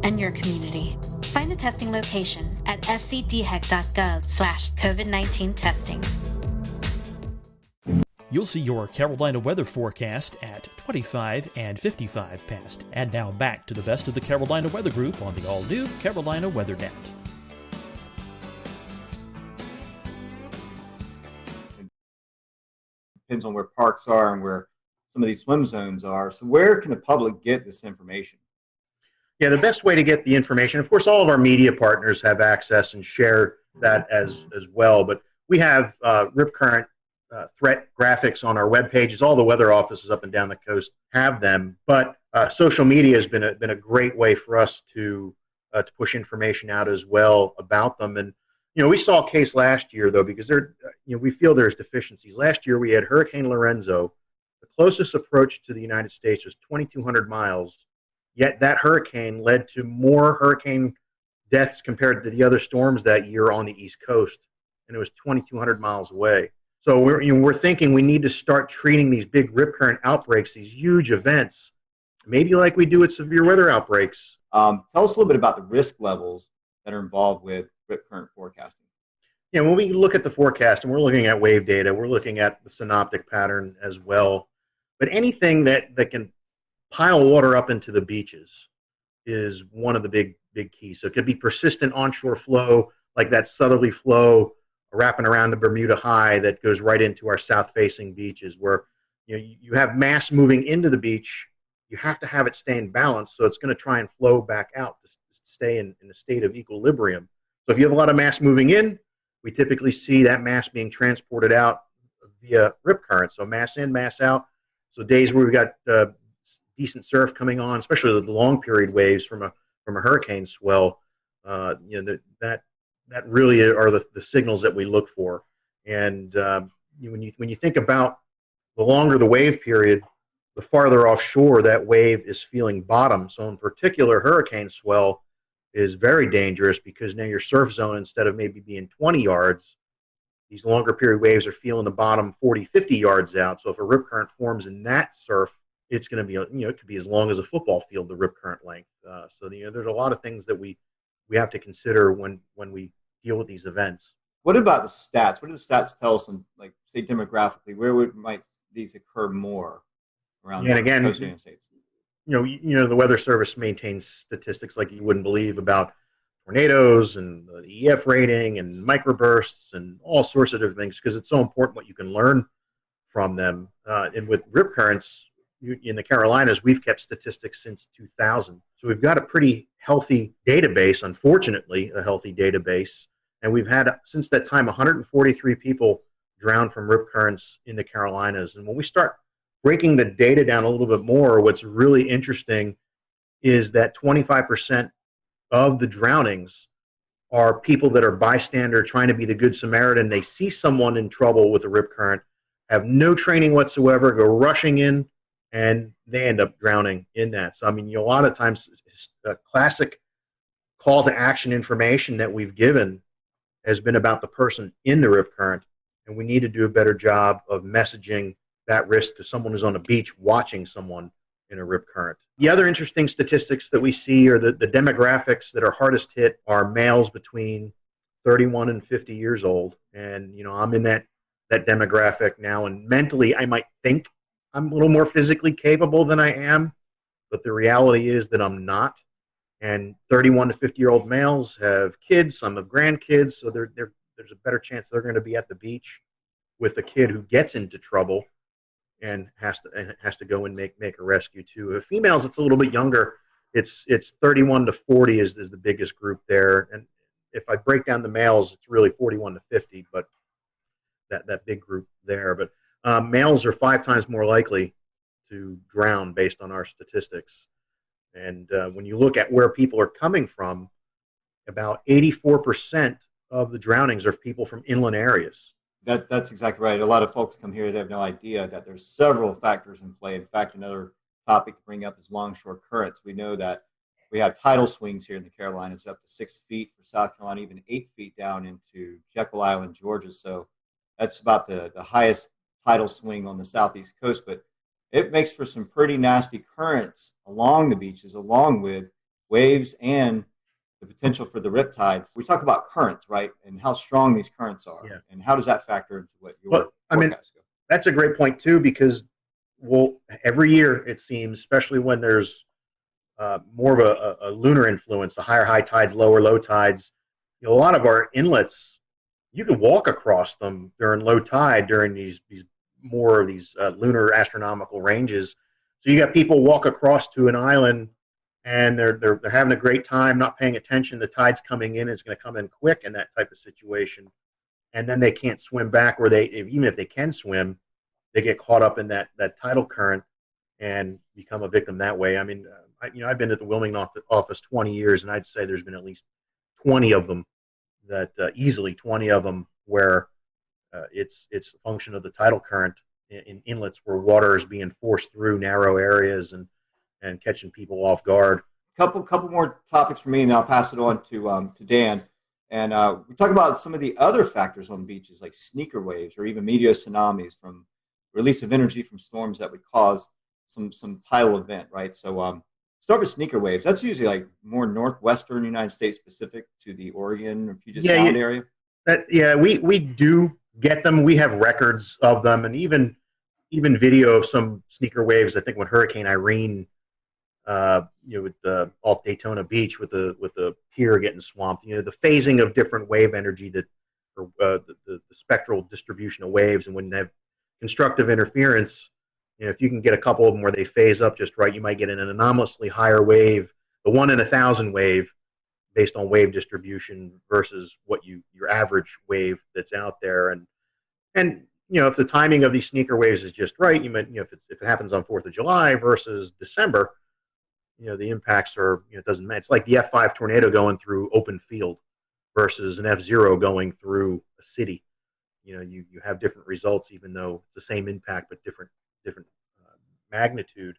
and your community. Find the testing location at scdhec.gov/COVID-19 testing. You'll see your Carolina weather forecast at 25 and 55 past. And now back to the best of the Carolina Weather Group on the all-new Carolina Weather Net. Depends on where parks are and where some of these swim zones are. So where can the public get this information? Yeah, the best way to get the information, of course, all of our media partners have access and share that as well. But we have rip current threat graphics on our web pages. All the weather offices up and down the coast have them. But social media has been a great way for us to push information out as well about them. And we saw a case last year though, because we feel there's deficiencies. Last year we had Hurricane Lorenzo. The closest approach to the United States was 2,200 miles. Yet that hurricane led to more hurricane deaths compared to the other storms that year on the East Coast, and it was 2,200 miles away. So we're thinking we need to start treating these big rip current outbreaks, these huge events, maybe like we do with severe weather outbreaks. Tell us a little bit about the risk levels that are involved with rip current forecasting. Yeah, when we look at the forecast and we're looking at wave data, we're looking at the synoptic pattern as well. But anything that can pile water up into the beaches is one of the big keys. So it could be persistent onshore flow, like that southerly flow wrapping around the Bermuda High that goes right into our south-facing beaches, where you have mass moving into the beach. You have to have it stay in balance, so it's going to try and flow back out to stay in a state of equilibrium. So if you have a lot of mass moving in, we typically see that mass being transported out via rip current. So mass in, mass out. So days where we've got decent surf coming on, especially the long period waves from a hurricane swell, that really are the signals that we look for. And when you think about the longer the wave period, the farther offshore that wave is feeling bottom. So in particular, hurricane swell is very dangerous because now your surf zone, instead of maybe being 20 yards, these longer period waves are feeling the bottom 40, 50 yards out. So if a rip current forms in that surf, it's going to be, it could be as long as a football field, the rip current length. So there's a lot of things that we have to consider when we deal with these events. What about the stats? What do the stats tell us on, like, say, demographically? Where might these occur more around and again, the coast of the United States? The Weather Service maintains statistics like you wouldn't believe about tornadoes and the EF rating and microbursts and all sorts of different things, because it's so important what you can learn from them. And with rip currents in the Carolinas, we've kept statistics since 2000. So we've got a pretty healthy database, unfortunately, a healthy database. And we've had, since that time, 143 people drown from rip currents in the Carolinas. And when we start breaking the data down a little bit more, what's really interesting is that 25% of the drownings are people that are bystander trying to be the good Samaritan. They see someone in trouble with a rip current, have no training whatsoever, go rushing in, and they end up drowning in that. So, I mean, a lot of times, a classic call to action information that we've given has been about the person in the rip current, and we need to do a better job of messaging that risk to someone who's on the beach watching someone in a rip current. The other interesting statistics that we see are the demographics that are hardest hit are males between 31 and 50 years old. And, I'm in that demographic now, and mentally I might think I'm a little more physically capable than I am, but the reality is that I'm not. And 31 to 50-year-old males have kids, some have grandkids, so there's a better chance they're going to be at the beach with a kid who gets into trouble and has to go and make a rescue too. Females, it's a little bit younger. It's 31 to 40 is the biggest group there. And if I break down the males, it's really 41 to 50, but that big group there. But males are 5 times more likely to drown based on our statistics. And when you look at where people are coming from, about 84% of the drownings are people from inland areas. That's exactly right. A lot of folks come here, they have no idea that there's several factors in play. In fact, another topic to bring up is longshore currents. We know that we have tidal swings here in the Carolinas up to 6 feet for South Carolina, even 8 feet down into Jekyll Island, Georgia. So that's about the highest tidal swing on the southeast coast. But it makes for some pretty nasty currents along the beaches, along with waves and the potential for the riptides. We talk about currents, right, and how strong these currents are, and how does that factor into what your forecast goes? That's a great point too, because every year it seems, especially when there's more of a lunar influence, the higher high tides, lower low tides, a lot of our inlets, you can walk across them during low tide during these more of these lunar astronomical ranges. So you got people walk across to an island and they're having a great time, not paying attention. The tide's coming in, it's going to come in quick in that type of situation, and then they can't swim back, or even if they can swim, they get caught up in that tidal current and become a victim that way. I mean, I've been at the Wilmington office 20 years, and I'd say there's been at least 20 of them that easily 20 of them where it's a function of the tidal current in inlets where water is being forced through narrow areas and catching people off guard. Couple more topics for me, and I'll pass it on to Dan. And we talk about some of the other factors on beaches, like sneaker waves or even meteor tsunamis from release of energy from storms that would cause some tidal event, right? So start with sneaker waves. That's usually like more northwestern United States, specific to the Oregon or Puget Sound area. We do get them. We have records of them, and even video of some sneaker waves. I think when Hurricane Irene, with off Daytona Beach with the pier getting swamped, the phasing of different wave energy or the spectral distribution of waves, and when they have constructive interference, if you can get a couple of them where they phase up just right, you might get an anomalously higher wave, the 1 in 1,000 wave, based on wave distribution versus what your average wave that's out there, and if the timing of these sneaker waves is just right, you might if it happens on 4th of July versus December, the impacts are, it doesn't matter. It's like the F5 tornado going through open field versus an F0 going through a city. You have different results, even though it's the same impact but different magnitude.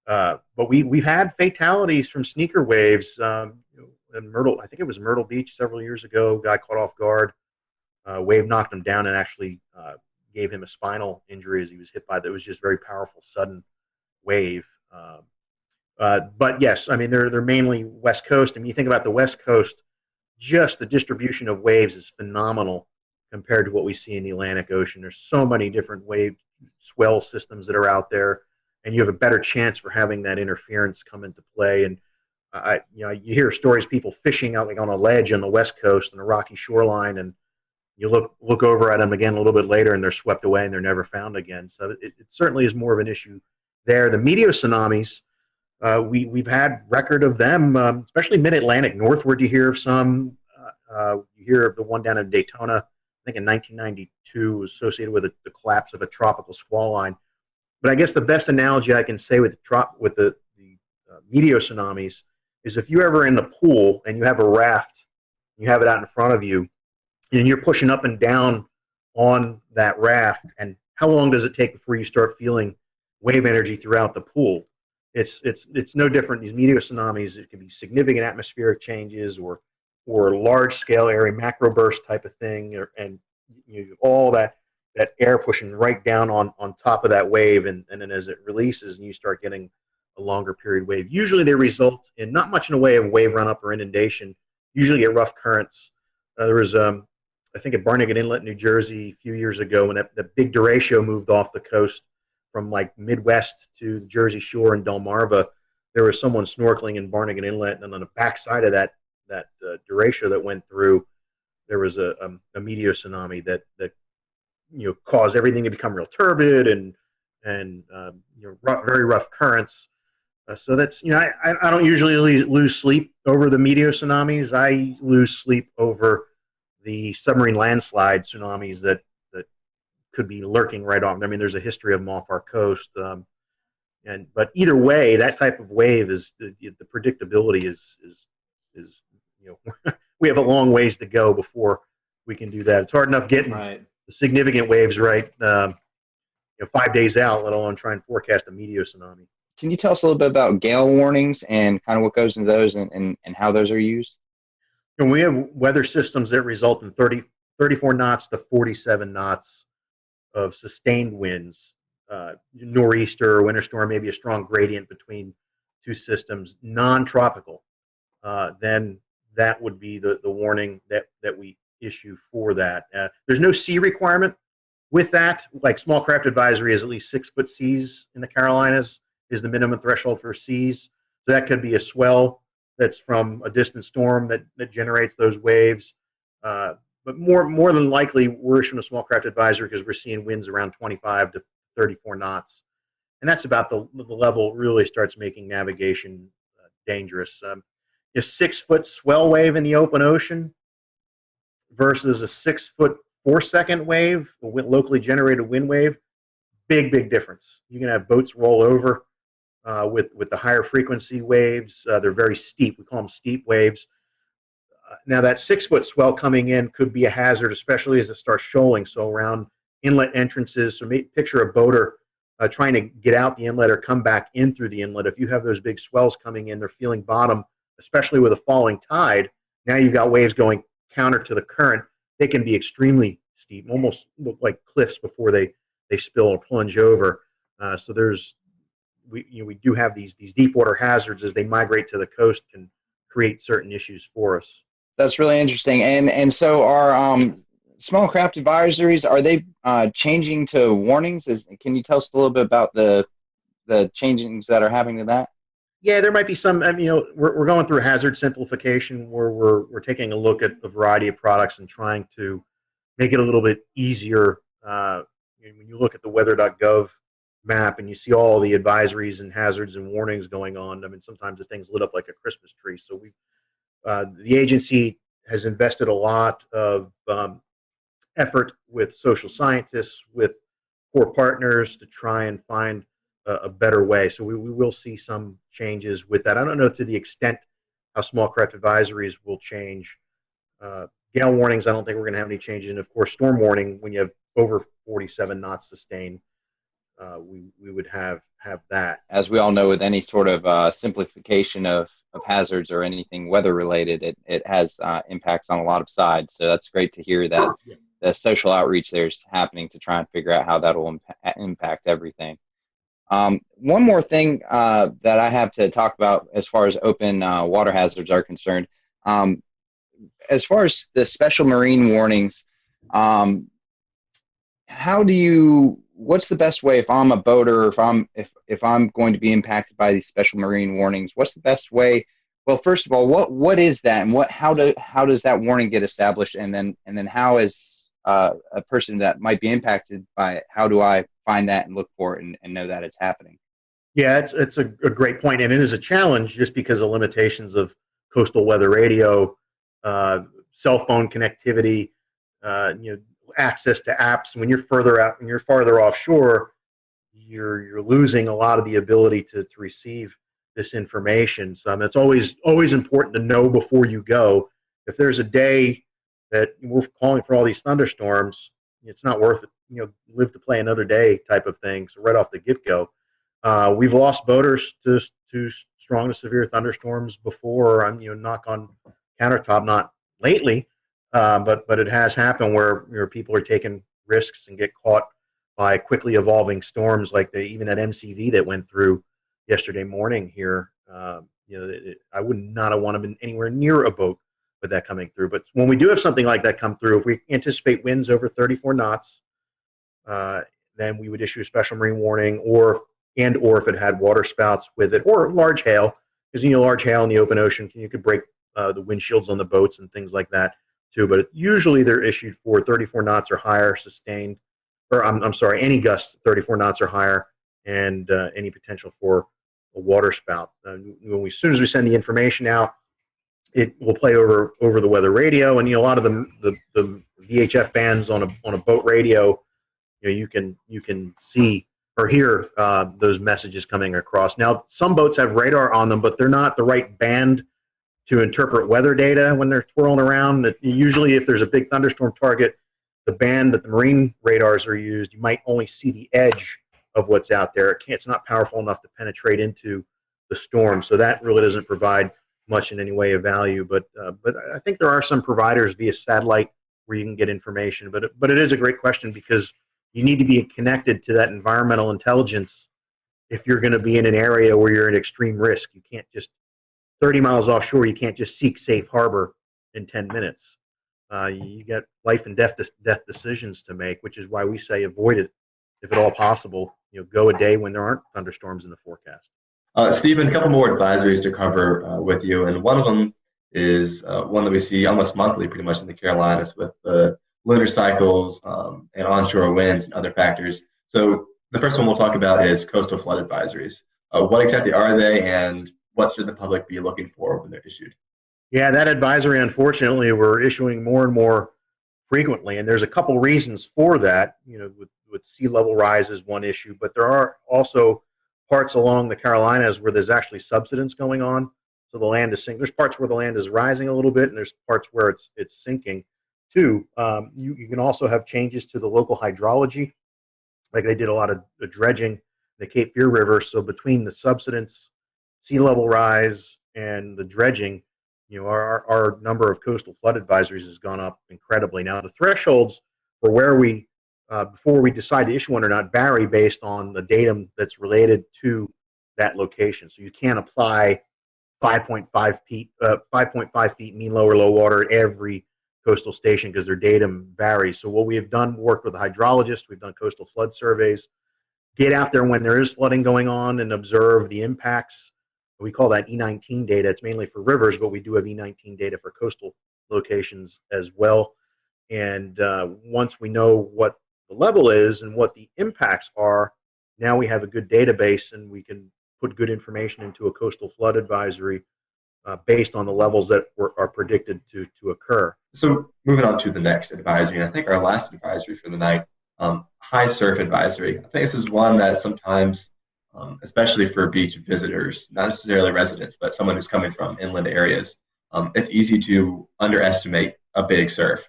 But we've had fatalities from sneaker waves. In Myrtle, I think it was Myrtle Beach several years ago, guy caught off guard. wave knocked him down and actually gave him a spinal injury as he was hit by that. It was just very powerful, sudden wave. But yes, I mean, they're mainly West Coast. And when you think about the West Coast, just the distribution of waves is phenomenal compared to what we see in the Atlantic Ocean. There's so many different wave swell systems that are out there, and you have a better chance for having that interference come into play. And you hear stories people fishing out like on a ledge on the West Coast on a rocky shoreline, and you look over at them again a little bit later, and they're swept away and they're never found again. So it certainly is more of an issue there. The meteor tsunamis, we've had record of them, especially mid-Atlantic. Northward, you hear of some. You hear of the one down in Daytona, I think in 1992, associated with the collapse of a tropical squall line. But I guess the best analogy I can say with the meteor tsunamis is if you're ever in the pool and you have a raft, you have it out in front of you, and you're pushing up and down on that raft, and how long does it take before you start feeling wave energy throughout the pool? It's no different. These meteor tsunamis, it can be significant atmospheric changes or large scale area macro burst type of thing, and all that air pushing right down on top of that wave, and then as it releases and you start getting a longer period wave. Usually they result in not much in the way of wave run up or inundation, usually at rough currents. There was I think at Barnegat Inlet, New Jersey, a few years ago, when that big derecho moved off the coast from like Midwest to the Jersey Shore in Delmarva, there was someone snorkeling in Barnegat Inlet, and on the backside of that derecho that went through, there was a meteor tsunami that caused everything to become real turbid and very rough currents. So that's I don't usually lose sleep over the meteor tsunamis. I lose sleep over the submarine landslide tsunamis that could be lurking right off. I mean, there's a history of them off our coast, but either way, that type of wave is the predictability is we have a long ways to go before we can do that. It's hard enough getting the significant waves right 5 days out, let alone try and forecast a meteor tsunami. Can you tell us a little bit about gale warnings and kind of what goes into those and how those are used? And we have weather systems that result in 34 knots to 47 knots of sustained winds, nor'easter or winter storm, maybe a strong gradient between two systems, non-tropical. Then that would be the warning that we issue for that. There's no sea requirement with that. Like small craft advisory is at least 6 foot seas in the Carolinas is the minimum threshold for seas. So that could be a swell that's from a distant storm that generates those waves. But more than likely, we're issuing a small craft advisory because we're seeing winds around 25 to 34 knots. And that's about the level it really starts making navigation dangerous. A 6 foot swell wave in the open ocean versus a 6 foot 4 second wave, a locally generated wind wave, big difference. You can have boats roll over with the higher frequency waves. They're very steep. We call them steep waves. Now that 6 foot swell coming in could be a hazard, especially as it starts shoaling. So around inlet entrances, so picture a boater trying to get out the inlet or come back in through the inlet. If you have those big swells coming in, they're feeling bottom, especially with a falling tide. Now you've got waves going counter to the current. They can be extremely steep, almost look like cliffs before they spill or plunge over. So we do have these deep water hazards as they migrate to the coast, can create certain issues for us. That's really interesting. And so our small craft advisories, are they changing to warnings? Can you tell us a little bit about the changings that are happening to that? Yeah, there might be some. We're going through hazard simplification where we're taking a look at a variety of products and trying to make it a little bit easier. When you look at the weather.gov map and you see all the advisories and hazards and warnings going on, I mean, sometimes the thing's lit up like a Christmas tree. So the agency has invested a lot of effort with social scientists, with core partners to try and find a better way. So we will see some changes with that. I don't know to the extent how small craft advisories will change. Gale warnings, I don't think we're going to have any changes. And of course, storm warning, when you have over 47 knots sustained, we would have that. As we all know, with any sort of simplification of hazards or anything weather related, it has impacts on a lot of sides. So that's great to hear that the social outreach there's happening to try and figure out how that will impact everything. One more thing that I have to talk about as far as open water hazards are concerned, as far as the special marine warnings, what's the best way if I'm a boater, if I'm going to be impacted by these special marine warnings, what's the best way? Well, first of all, what is that, and how does that warning get established, and then how is a person that might be impacted by it, how do I find that and look for it and know that it's happening? Yeah, it's a great point, and it is a challenge just because of limitations of coastal weather radio, cell phone connectivity, access to apps. When you're further out and you're farther offshore, you're losing a lot of the ability to receive this information. So it's always important to know before you go. If there's a day that we're calling for all these thunderstorms, it's not worth it. Live to play another day type of thing. So right off the get-go, we've lost boaters to strong to severe thunderstorms before. I'm knock on countertop, not lately, but it has happened where people are taking risks and get caught by quickly evolving storms, like even that MCV that went through yesterday morning here. I would not have wanted to be anywhere near a boat with that coming through. But when we do have something like that come through, if we anticipate winds over 34 knots, then we would issue a special marine warning, or if it had water spouts with it, or large hail, because large hail in the open ocean, you could break the windshields on the boats and things like that too. But usually they're issued for 34 knots or higher sustained, or I'm sorry, any gusts 34 knots or higher, and any potential for a water spout. As soon as we send the information out, it will play over the weather radio, and a lot of the VHF bands on a boat radio, you can see or hear those messages coming across. Now, some boats have radar on them, but they're not the right band to interpret weather data when they're twirling around. Usually, if there's a big thunderstorm target, the band that the marine radars are used, you might only see the edge of what's out there. It's not powerful enough to penetrate into the storm, so that really doesn't provide much in any way of value. But I think there are some providers via satellite where you can get information. But it is a great question, because you need to be connected to that environmental intelligence if you're going to be in an area where you're at extreme risk. You can't just 30 miles offshore. You can't just seek safe harbor in 10 minutes. You got life and death decisions to make, which is why we say avoid it if at all possible. Go a day when there aren't thunderstorms in the forecast. Stephen, a couple more advisories to cover with you, and one of them is one that we see almost monthly pretty much in the Carolinas with the lunar cycles and onshore winds and other factors. So the first one we'll talk about is coastal flood advisories. What exactly are they, and what should the public be looking for when they're issued? Yeah, that advisory, unfortunately, we're issuing more and more frequently, and there's a couple reasons for that. With sea level rise is one issue, but there are also parts along the Carolinas where there's actually subsidence going on. So the land is sinking. There's parts where the land is rising a little bit, and there's parts where it's sinking too. You can also have changes to the local hydrology, like they did a lot of dredging in the Cape Fear River. So between the subsidence, sea level rise, and the dredging, our number of coastal flood advisories has gone up incredibly. Now, the thresholds for where we before we decide to issue one or not vary based on the datum that's related to that location. So you can't apply 5.5 feet mean low or low water at every coastal station, because their datum varies. So what we have done, worked with a hydrologist, we've done coastal flood surveys, get out there when there is flooding going on and observe the impacts. We call that E19 data. It's mainly for rivers, but we do have E19 data for coastal locations as well. And once we know what the level is and what the impacts are, now we have a good database, and we can put good information into a coastal flood advisory based on the levels that are predicted to occur. So moving on to the next advisory, and I think our last advisory for the night, high surf advisory. I think this is one that sometimes, especially for beach visitors, not necessarily residents, but someone who's coming from inland areas, it's easy to underestimate a big surf.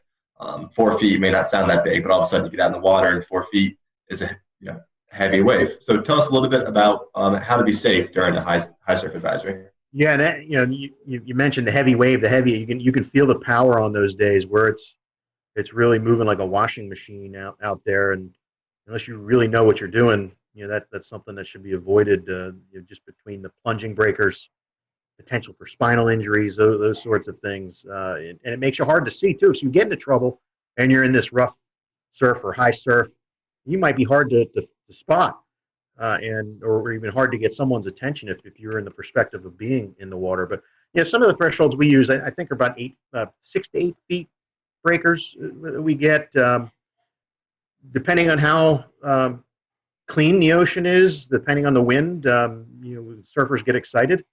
4 feet may not sound that big, but all of a sudden you get out in the water and 4 feet is a heavy wave. So tell us a little bit about how to be safe during a high surf advisory. Yeah, and that, you mentioned the heavy wave, the heavy. You can feel the power on those days where it's really moving like a washing machine out there, and unless you really know what you're doing, that's something that should be avoided. Just between the plunging breakers, potential for spinal injuries, those sorts of things, and it makes you hard to see too. So you get into trouble, and you're in this rough surf or high surf, you might be hard to spot. Or even hard to get someone's attention if you're in the perspective of being in the water. But some of the thresholds we use, I think, are about 6 to 8 feet breakers we get, depending on how clean the ocean is, depending on the wind. Surfers get excited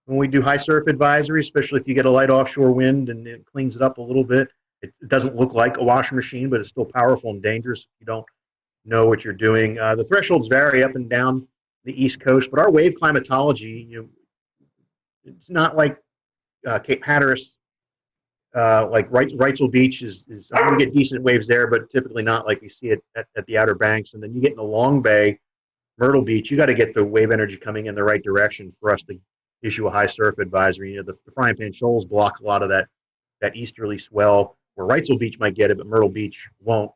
when we do high surf advisory, especially if you get a light offshore wind and it cleans it up a little bit. It doesn't look like a washing machine, but it's still powerful and dangerous if you don't know what you're doing. The thresholds vary up and down the East Coast, but our wave climatology, it's not like Cape Hatteras, like Wrightsville Beach is we get decent waves there, but typically not like you see it at the Outer Banks. And then you get in the Long Bay, Myrtle Beach, you got to get the wave energy coming in the right direction for us to issue a high surf advisory. The frying pan shoals block a lot of that easterly swell, where Wrightsville Beach might get it, but Myrtle Beach won't.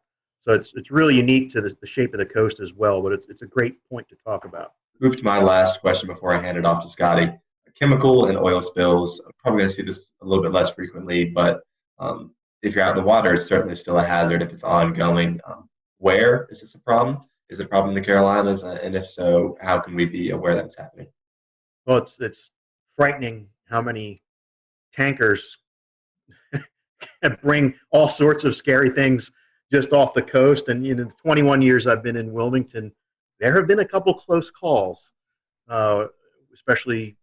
So it's really unique to the shape of the coast as well, but it's a great point to talk about. Move to my last question before I hand it off to Scotty. Chemical and oil spills, I'm probably going to see this a little bit less frequently, but if you're out in the water, it's certainly still a hazard if it's ongoing. Where is this a problem? Is it a problem in the Carolinas? And if so, how can we be aware that it's happening? Well, it's frightening how many tankers bring all sorts of scary things just off the coast. And in the 21 years I've been in Wilmington, there have been a couple close calls, especially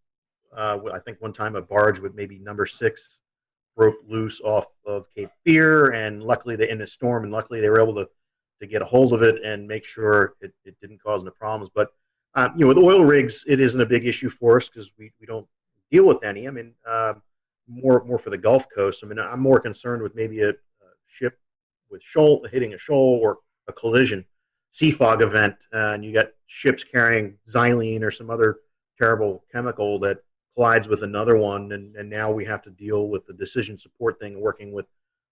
I think one time a barge with maybe number 6 broke loose off of Cape Fear, and luckily in a storm, and luckily they were able to get a hold of it and make sure it didn't cause any problems. But with oil rigs, it isn't a big issue for us because we don't deal with any. I mean, more for the Gulf Coast. I mean, I'm more concerned with maybe a ship with hitting a shoal or a collision, sea fog event, and you got ships carrying xylene or some other terrible chemical that collides with another one, and now we have to deal with the decision support thing, working with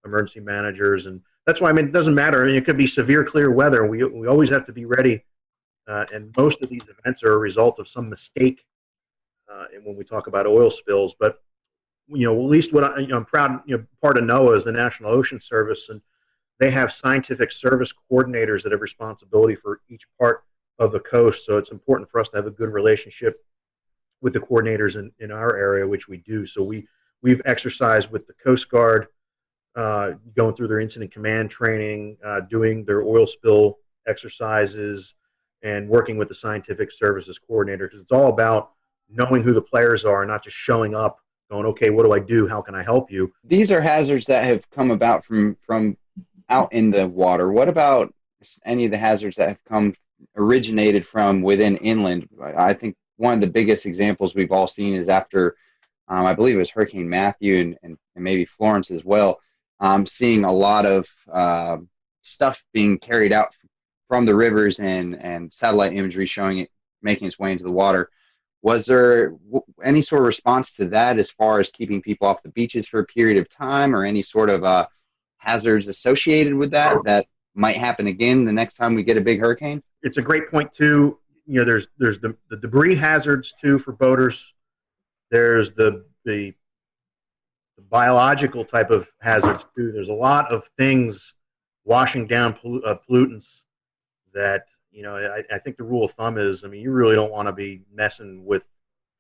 emergency managers. And that's why, I mean, it doesn't matter. I mean, it could be severe clear weather. We always have to be ready, and most of these events are a result of some mistake. And when we talk about oil spills, but at least what I'm proud. Part of NOAA is the National Ocean Service, and they have scientific service coordinators that have responsibility for each part of the coast. So it's important for us to have a good relationship with the coordinators in our area, which we do. So we've exercised with the Coast Guard, going through their incident command training, doing their oil spill exercises, and working with the scientific services coordinator, because it's all about knowing who the players are, not just showing up going, okay, what do I do? How can I help you? These are hazards that have come about from out in the water. What about any of the hazards that have originated from within inland? I think one of the biggest examples we've all seen is after, I believe it was Hurricane Matthew and maybe Florence as well, seeing a lot of stuff being carried out from the rivers and satellite imagery showing it making its way into the water. Was there any sort of response to that as far as keeping people off the beaches for a period of time, or any sort of hazards associated with that might happen again the next time we get a big hurricane? It's a great point too. There's the debris hazards too for boaters. There's the biological type of hazards too. There's a lot of things washing down pollutants that, I think the rule of thumb is, I mean, you really don't want to be messing with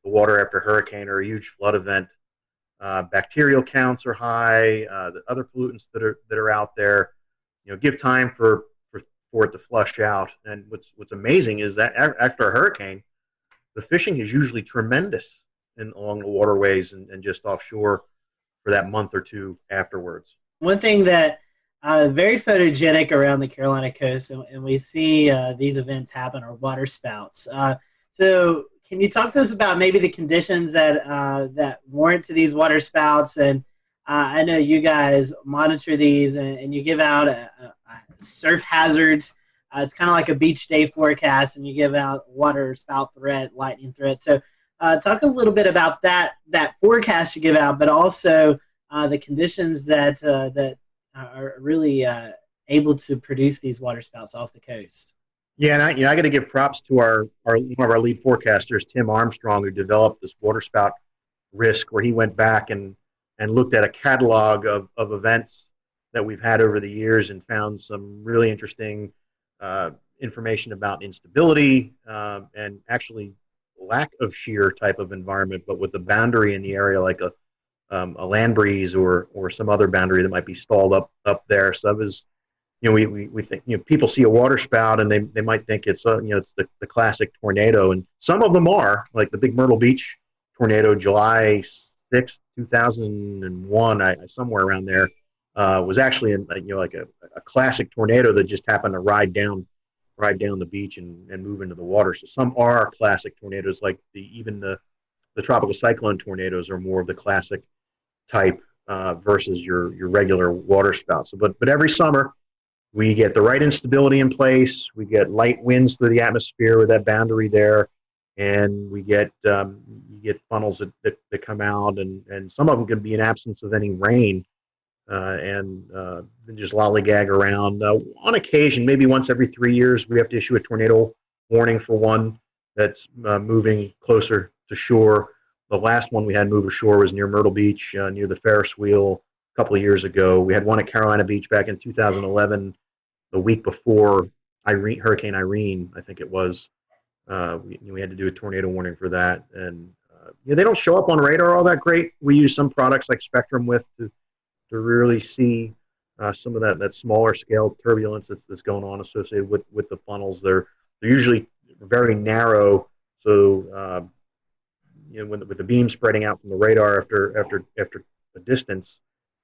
the water after a hurricane or a huge flood event. Bacterial counts are high. The other pollutants that are out there, give time for it to flush out. And what's amazing is that after a hurricane, the fishing is usually tremendous along the waterways and just offshore for that month or two afterwards. One thing that very photogenic around the Carolina coast, and we see these events happen, are water spouts. So can you talk to us about maybe the conditions that warrant to these water spouts? And I know you guys monitor these and you give out surf hazards. It's kind of like a beach day forecast, and you give out water spout threat, lightning threat. So talk a little bit about that forecast you give out, but also the conditions that are really able to produce these waterspouts off the coast. Yeah, and I got to give props to our one of our lead forecasters, Tim Armstrong, who developed this waterspout risk, where he went back and looked at a catalog of events that we've had over the years and found some really interesting information about instability and actually lack of shear type of environment, but with the boundary in the area like a land breeze or some other boundary that might be stalled up there. So that was, we think, people see a waterspout and they might think it's it's the classic tornado, and some of them are, like the big Myrtle Beach tornado, July 6th, 2001, somewhere around there, was actually like a classic tornado that just happened to ride down the beach and move into the water. So some are classic tornadoes, like even the tropical cyclone tornadoes are more of the classic type versus your regular waterspout. So, but every summer we get the right instability in place. We get light winds through the atmosphere with that boundary there, and we get you get funnels that come out, and some of them can be in absence of any rain. And just lollygag around. On occasion, maybe once every 3 years, we have to issue a tornado warning for one that's moving closer to shore. The last one we had move ashore was near Myrtle Beach, near the Ferris wheel, a couple of years ago. We had one at Carolina Beach back in 2011, the week before Hurricane Irene, I think it was. We had to do a tornado warning for that. And they don't show up on radar all that great. We use some products like Spectrum to really see some of that smaller scale turbulence that's going on associated with the funnels. They're usually very narrow, so with the beam spreading out from the radar after a distance,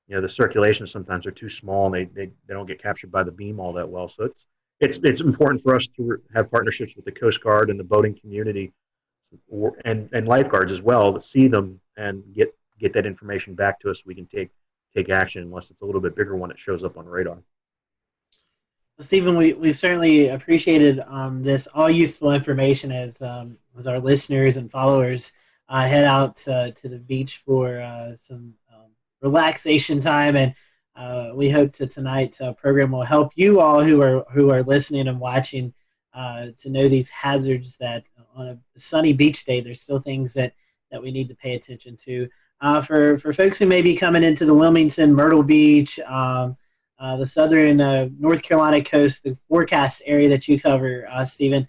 the circulations sometimes are too small and they don't get captured by the beam all that well. So it's important for us to have partnerships with the Coast Guard and the boating community and lifeguards as well, to see them and get that information back to us so we can take action, unless it's a little bit bigger one that shows up on radar. Stephen, we've certainly appreciated this all useful information as our listeners and followers head out to the beach for some relaxation time, and we hope tonight's program will help you all who are listening and watching to know these hazards, that on a sunny beach day there's still things that we need to pay attention to. For folks who may be coming into the Wilmington, Myrtle Beach, the southern North Carolina coast, the forecast area that you cover, Stephen,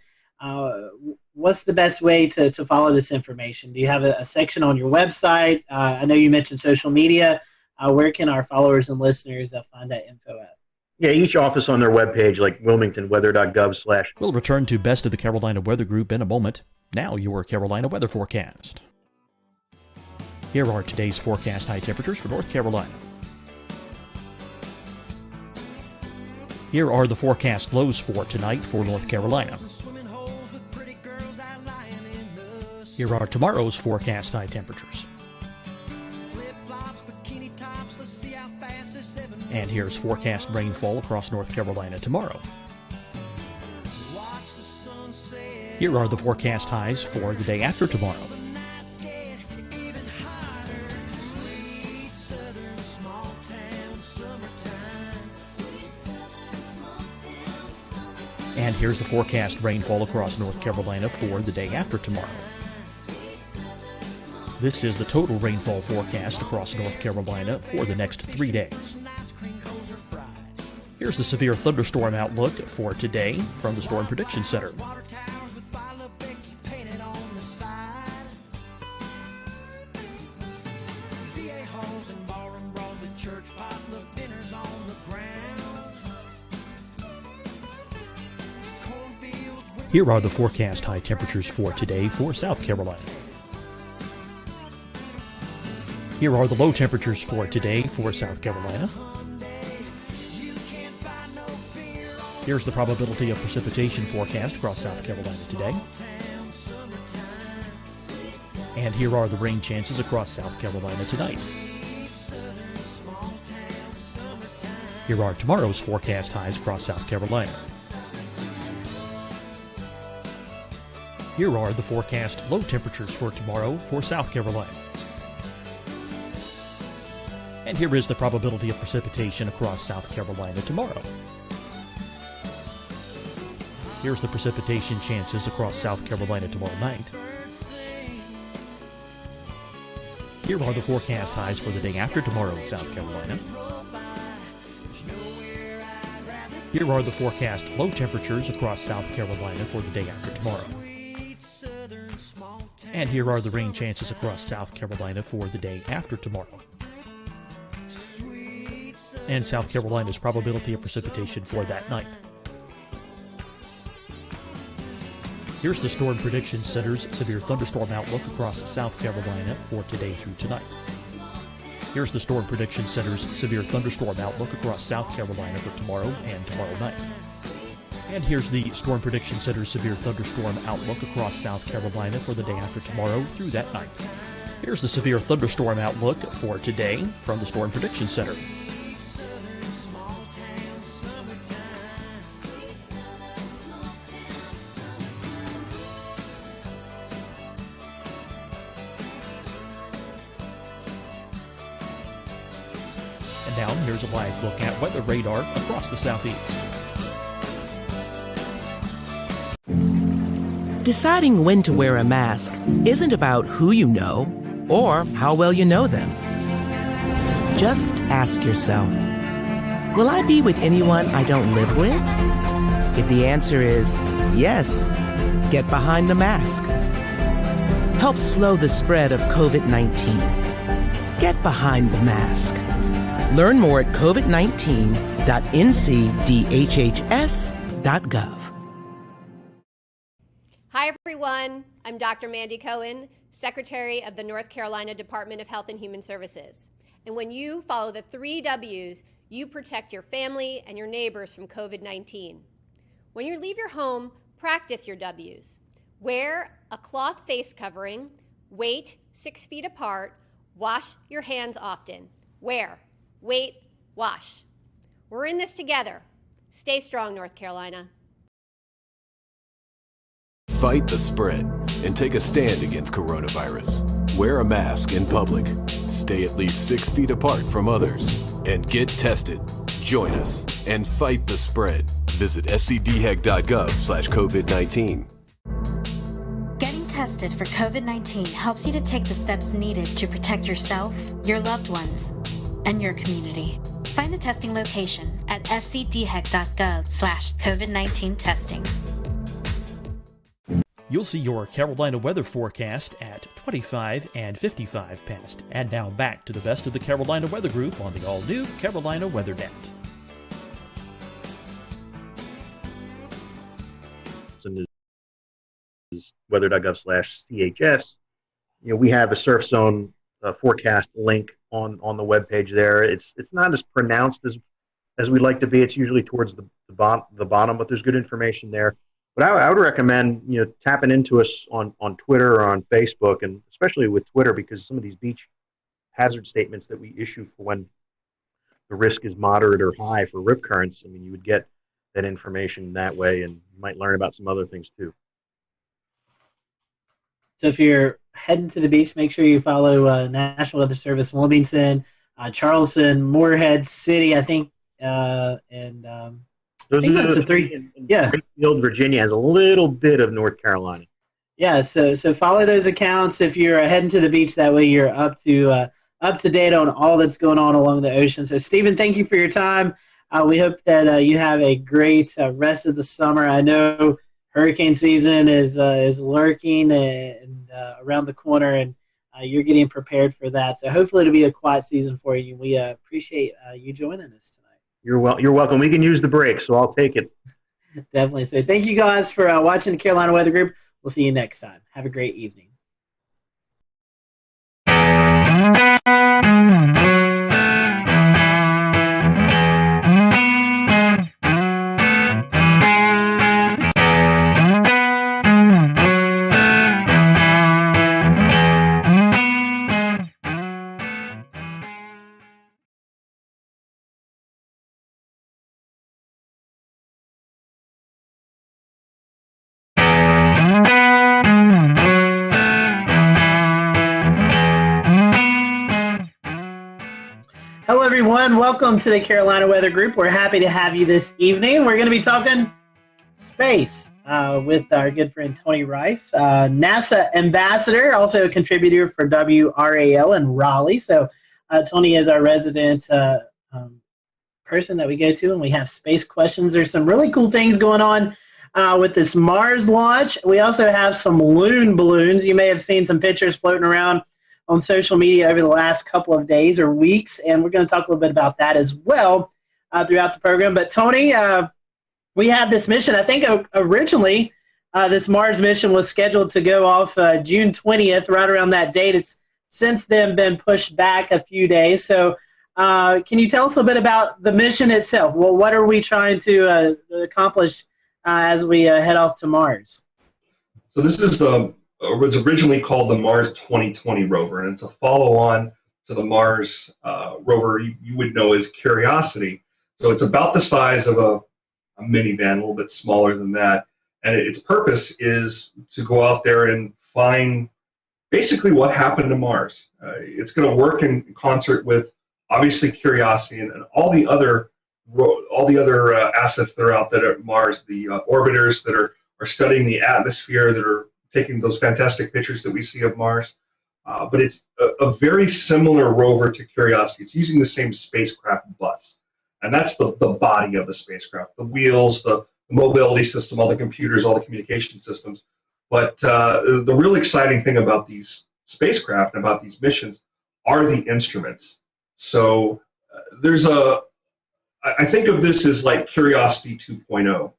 what's the best way to follow this information? Do you have a section on your website? I know you mentioned social media. Where can our followers and listeners find that info at? Yeah, each office on their webpage, like wilmingtonweather.gov/. We'll return to Best of the Carolina Weather Group in a moment. Now your Carolina weather forecast. Here are today's forecast high temperatures for North Carolina. Here are the forecast lows for tonight for North Carolina. Here are tomorrow's forecast high temperatures. And here's forecast rainfall across North Carolina tomorrow. Here are the forecast highs for the day after tomorrow. And here's the forecast rainfall across North Carolina for the day after tomorrow. This is the total rainfall forecast across North Carolina for the next 3 days. Here's the severe thunderstorm outlook for today from the Storm Prediction Center. Here are the forecast high temperatures for today for South Carolina. Here are the low temperatures for today for South Carolina. Here's the probability of precipitation forecast across South Carolina today. And here are the rain chances across South Carolina tonight. Here are tomorrow's forecast highs across South Carolina. Here are the forecast low temperatures for tomorrow for South Carolina. And here is the probability of precipitation across South Carolina tomorrow. Here's the precipitation chances across South Carolina tomorrow night. Here are the forecast highs for the day after tomorrow in South Carolina. Here are the forecast low temperatures across South Carolina for the day after tomorrow. And here are the rain chances across South Carolina for the day after tomorrow. And South Carolina's probability of precipitation for that night. Here's the Storm Prediction Center's severe thunderstorm outlook across South Carolina for today through tonight. Here's the Storm Prediction Center's severe thunderstorm outlook across South Carolina for tomorrow and tomorrow night. And here's the Storm Prediction Center's severe thunderstorm outlook across South Carolina for the day after tomorrow through that night. Here's the severe thunderstorm outlook for today from the Storm Prediction Center. And now here's a live look at weather radar across the southeast. Deciding when to wear a mask isn't about who you know or how well you know them. Just ask yourself, will I be with anyone I don't live with? If the answer is yes, get behind the mask. Help slow the spread of COVID-19. Get behind the mask. Learn more at covid19.ncdhhs.gov. Hi, everyone. I'm Dr. Mandy Cohen, Secretary of the North Carolina Department of Health and Human Services. And when you follow the 3 W's, you protect your family and your neighbors from COVID-19. When you leave your home, practice your W's. Wear a cloth face covering, wait 6 feet apart, wash your hands often. Wear, wait, wash. We're in this together. Stay strong, North Carolina. Fight the spread and take a stand against coronavirus. Wear a mask in public. Stay at least 6 feet apart from others. And get tested. Join us and fight the spread. Visit scdhec.gov/COVID-19. Getting tested for COVID-19 helps you to take the steps needed to protect yourself, your loved ones, and your community. Find the testing location at scdhec.gov/COVID-19 testing. You'll see your Carolina weather forecast at 25 and 55 past. And now back to the best of the Carolina Weather Group on the all-new Carolina Weather Net. weather.gov/CHS. We have a surf zone forecast link on the webpage there. It's not as pronounced as we'd like to be. It's usually towards the bottom, but there's good information there. But I would recommend tapping into us on Twitter or on Facebook, and especially with Twitter, because some of these beach hazard statements that we issue for when the risk is moderate or high for rip currents, you would get that information that way, and you might learn about some other things too. So if you're heading to the beach, make sure you follow National Weather Service Wilmington, Charleston, Moorhead City, I think, and those I think are that's the 3. Yeah. Greenfield, Virginia has a little bit of North Carolina. Yeah, so follow those accounts if you're heading to the beach. That way you're up to date on all that's going on along the ocean. So Stephen, thank you for your time. We hope that you have a great rest of the summer. I know hurricane season is lurking and around the corner, and you're getting prepared for that. So hopefully it'll be a quiet season for you. We appreciate you joining us tonight. You're welcome. We can use the break, so I'll take it. Definitely. So thank you guys for watching the Carolina Weather Group. We'll see you next time. Have a great evening. everyone. Welcome to the Carolina Weather Group. We're happy to have you this evening. We're going to be talking space with our good friend Tony Rice, NASA ambassador, also a contributor for WRAL in Raleigh. So Tony is our resident person that we go to, and we have space questions. There's some really cool things going on with this Mars launch. We also have some loon balloons. You may have seen some pictures floating around on social media over the last couple of days or weeks, and we're going to talk a little bit about that as well throughout the program. But Tony, we have this mission. I think originally this Mars mission was scheduled to go off June 20th, right around that date. It's since then been pushed back a few days. So can you tell us a bit about the mission itself? Well, what are we trying to accomplish as we head off to Mars? So this is was originally called the Mars 2020 rover, and it's a follow-on to the Mars rover you would know as Curiosity. So it's about the size of a minivan, a little bit smaller than that, and its purpose is to go out there and find basically what happened to Mars. It's going to work in concert with obviously Curiosity and all the other assets that are out there at Mars, the orbiters that are studying the atmosphere, that are taking those fantastic pictures that we see of Mars. But it's a very similar rover to Curiosity. It's using the same spacecraft bus. And that's the body of the spacecraft, the wheels, the mobility system, all the computers, all the communication systems. But the real exciting thing about these spacecraft and about these missions are the instruments. So I think of this as like Curiosity 2.0.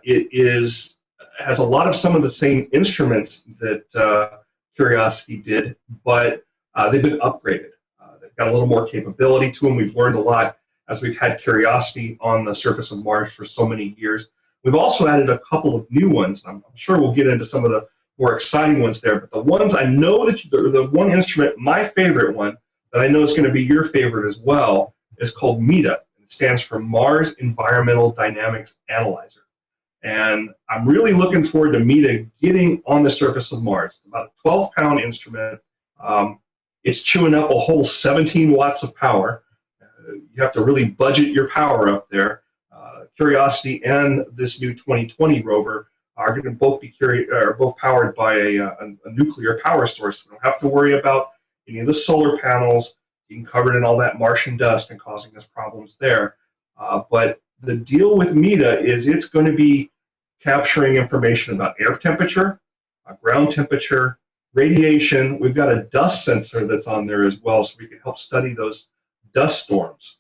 It has a lot of some of the same instruments that Curiosity did, but they've been upgraded. They've got a little more capability to them. We've learned a lot as we've had Curiosity on the surface of Mars for so many years. We've also added a couple of new ones. I'm sure we'll get into some of the more exciting ones there, but the ones I know that the one instrument, my favorite one, that I know is going to be your favorite as well, is called MEDA. It stands for Mars Environmental Dynamics Analyzer. And I'm really looking forward to MEDA getting on the surface of Mars. It's about a 12-pound instrument. It's chewing up a whole 17 watts of power. You have to really budget your power up there. Curiosity and this new 2020 rover are going to both be both powered by a nuclear power source. We don't have to worry about any of the solar panels being covered in all that Martian dust and causing us problems there. But the deal with MEDA is it's going to be capturing information about air temperature, ground temperature, radiation. We've got a dust sensor that's on there as well, so we can help study those dust storms.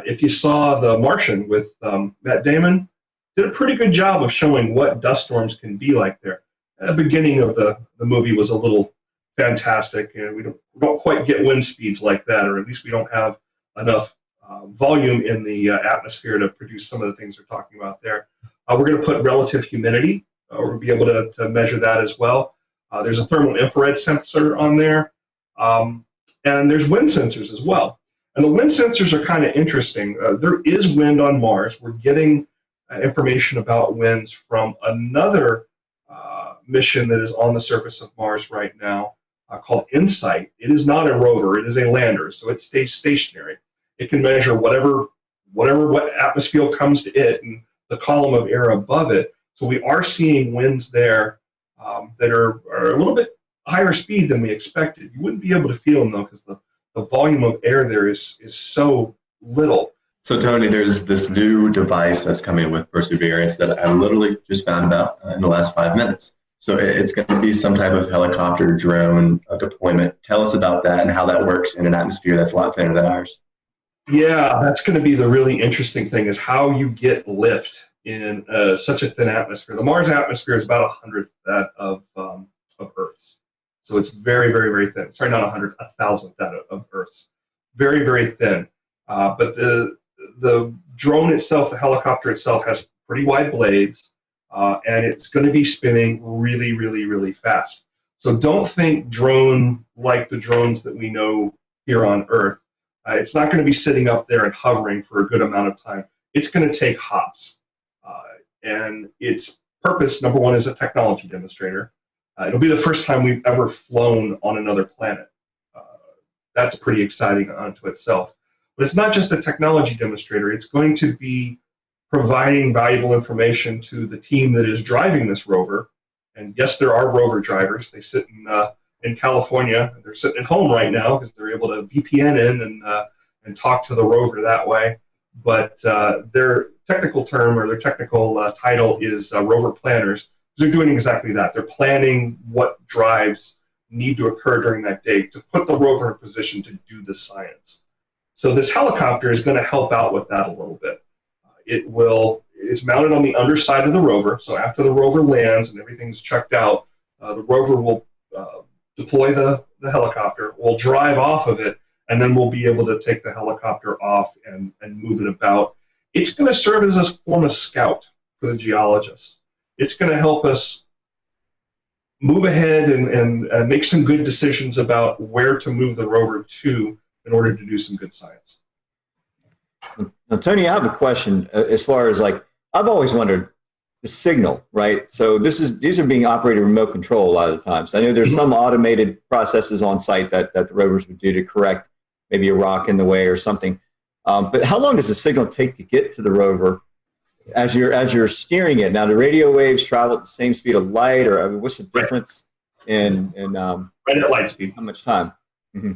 If you saw The Martian with Matt Damon, did a pretty good job of showing what dust storms can be like there. The beginning of the movie was a little fantastic, and we don't quite get wind speeds like that, or at least we don't have enough volume in the atmosphere to produce some of the things we're talking about there. We're going to put relative humidity. We'll be able to measure that as well. There's a thermal infrared sensor on there, and there's wind sensors as well. And the wind sensors are kind of interesting. There is wind on Mars. We're getting information about winds from another mission that is on the surface of Mars right now called InSight. It is not a rover. It is a lander, so it stays stationary. It can measure what atmosphere comes to it and the column of air above it. So we are seeing winds there that are a little bit higher speed than we expected. You wouldn't be able to feel them though, because the volume of air there is so little. So Tony, there's this new device that's coming with Perseverance that I literally just found about in the last 5 minutes. So it's going to be some type of helicopter drone deployment. Tell us about that and how that works in an atmosphere that's a lot thinner than ours. Yeah, that's going to be the really interesting thing, is how you get lift in such a thin atmosphere. The Mars atmosphere is about 1/100th that of Earth's. So it's very, very, very thin. Sorry, not 100th, 1,000th that of Earth's. Very, very thin. But the drone itself, the helicopter itself, has pretty wide blades, and it's going to be spinning really, really, really fast. So don't think drone like the drones that we know here on Earth. It's not going to be sitting up there and hovering for a good amount of time. It's going to take hops. And its purpose, number one, is a technology demonstrator. It'll be the first time we've ever flown on another planet. That's pretty exciting unto itself. But it's not just a technology demonstrator. It's going to be providing valuable information to the team that is driving this rover. And yes, there are rover drivers. They sit in California. They're sitting at home right now because they're able to VPN in and talk to the rover that way. But their technical term or their technical title is rover planners. They're doing exactly that. They're planning what drives need to occur during that day to put the rover in a position to do the science. So this helicopter is going to help out with that a little bit. It's mounted on the underside of the rover. So after the rover lands and everything's checked out, the rover will deploy the helicopter, we'll drive off of it, and then we'll be able to take the helicopter off and move it about. It's going to serve as a form of scout for the geologists. It's going to help us move ahead and make some good decisions about where to move the rover to in order to do some good science. Now, Tony, I have a question as far as I've always wondered the signal, right? So these are being operated remote control a lot of the times. I know there's some automated processes on site that the rovers would do to correct maybe a rock in the way or something. But how long does the signal take to get to the rover as you're steering it? Now, the radio waves travel at the same speed of light, or what's the difference in right at light speed? How much time? Mm-hmm.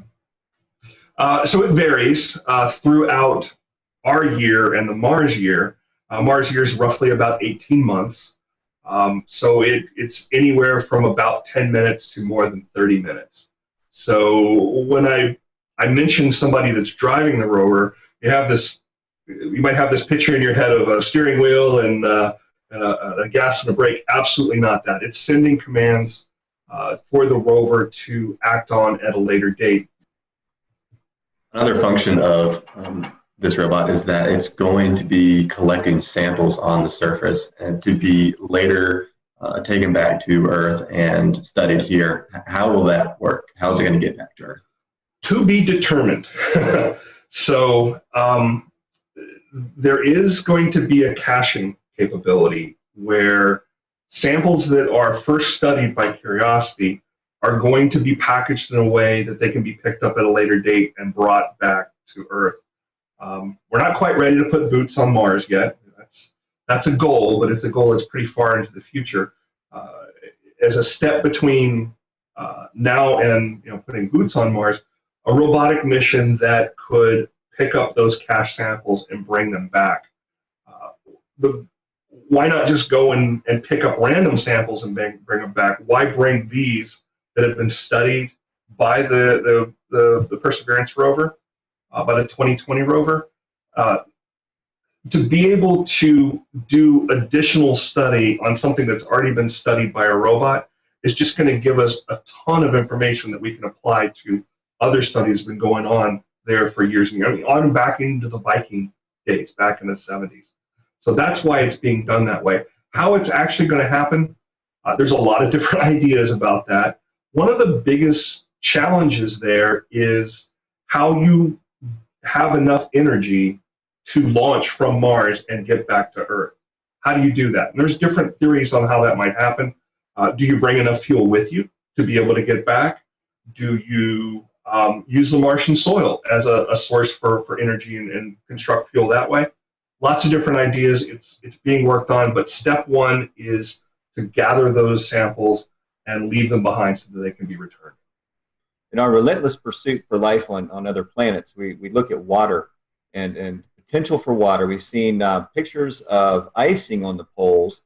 So it varies throughout our year and the Mars year. Mars year is roughly about 18 months. So it's anywhere from about 10 minutes to more than 30 minutes. So when I mentioned somebody that's driving the rover, you might have this picture in your head of a steering wheel and a gas and a brake. Absolutely not that. It's sending commands for the rover to act on at a later date. Another function of this robot is that it's going to be collecting samples on the surface and to be later taken back to Earth and studied here. How will that work? How's it going to get back to Earth? To be determined. So there is going to be a caching capability where samples that are first studied by Curiosity are going to be packaged in a way that they can be picked up at a later date and brought back to Earth. We're not quite ready to put boots on Mars yet. That's a goal, but it's a goal that's pretty far into the future. As a step between now and putting boots on Mars, a robotic mission that could pick up those cache samples and bring them back. Why not just go and pick up random samples and bring them back? Why bring these that have been studied by the Perseverance rover, by the 2020 rover, to be able to do additional study on something that's already been studied by a robot is just going to give us a ton of information that we can apply to other studies that have been going on there for years and years. I mean, on back into the Viking days, back in the 70s. So that's why it's being done that way. How it's actually going to happen, there's a lot of different ideas about that. One of the biggest challenges there is how you have enough energy to launch from Mars and get back to Earth. How do you do that? And there's different theories on how that might happen. Do you bring enough fuel with you to be able to get back? Do you use the Martian soil as a source for energy and construct fuel that way? Lots of different ideas. It's being worked on, but step one is to gather those samples and leave them behind so that they can be returned. In our relentless pursuit for life on other planets, we look at water and potential for water. We've seen pictures of icing on the poles,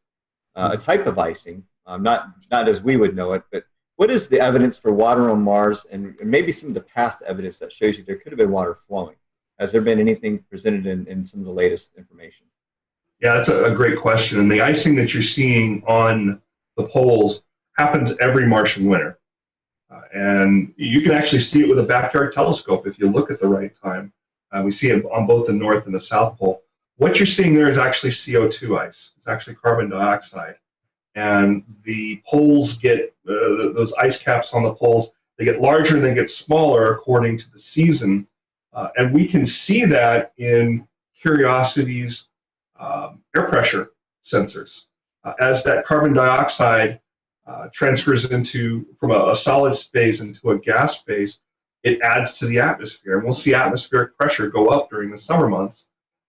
a type of icing, not as we would know it, but what is the evidence for water on Mars and maybe some of the past evidence that shows you there could have been water flowing? Has there been anything presented in some of the latest information? Yeah, that's a great question. And the icing that you're seeing on the poles happens every Martian winter. And you can actually see it with a backyard telescope if you look at the right time. We see it on both the North and the South Pole. What you're seeing there is actually CO2 ice. It's actually carbon dioxide. And the poles get, those ice caps on the poles, they get larger and they get smaller according to the season. And we can see that in Curiosity's air pressure sensors. As that carbon dioxide transfers from a solid phase into a gas phase, it adds to the atmosphere. And we'll see atmospheric pressure go up during the summer months,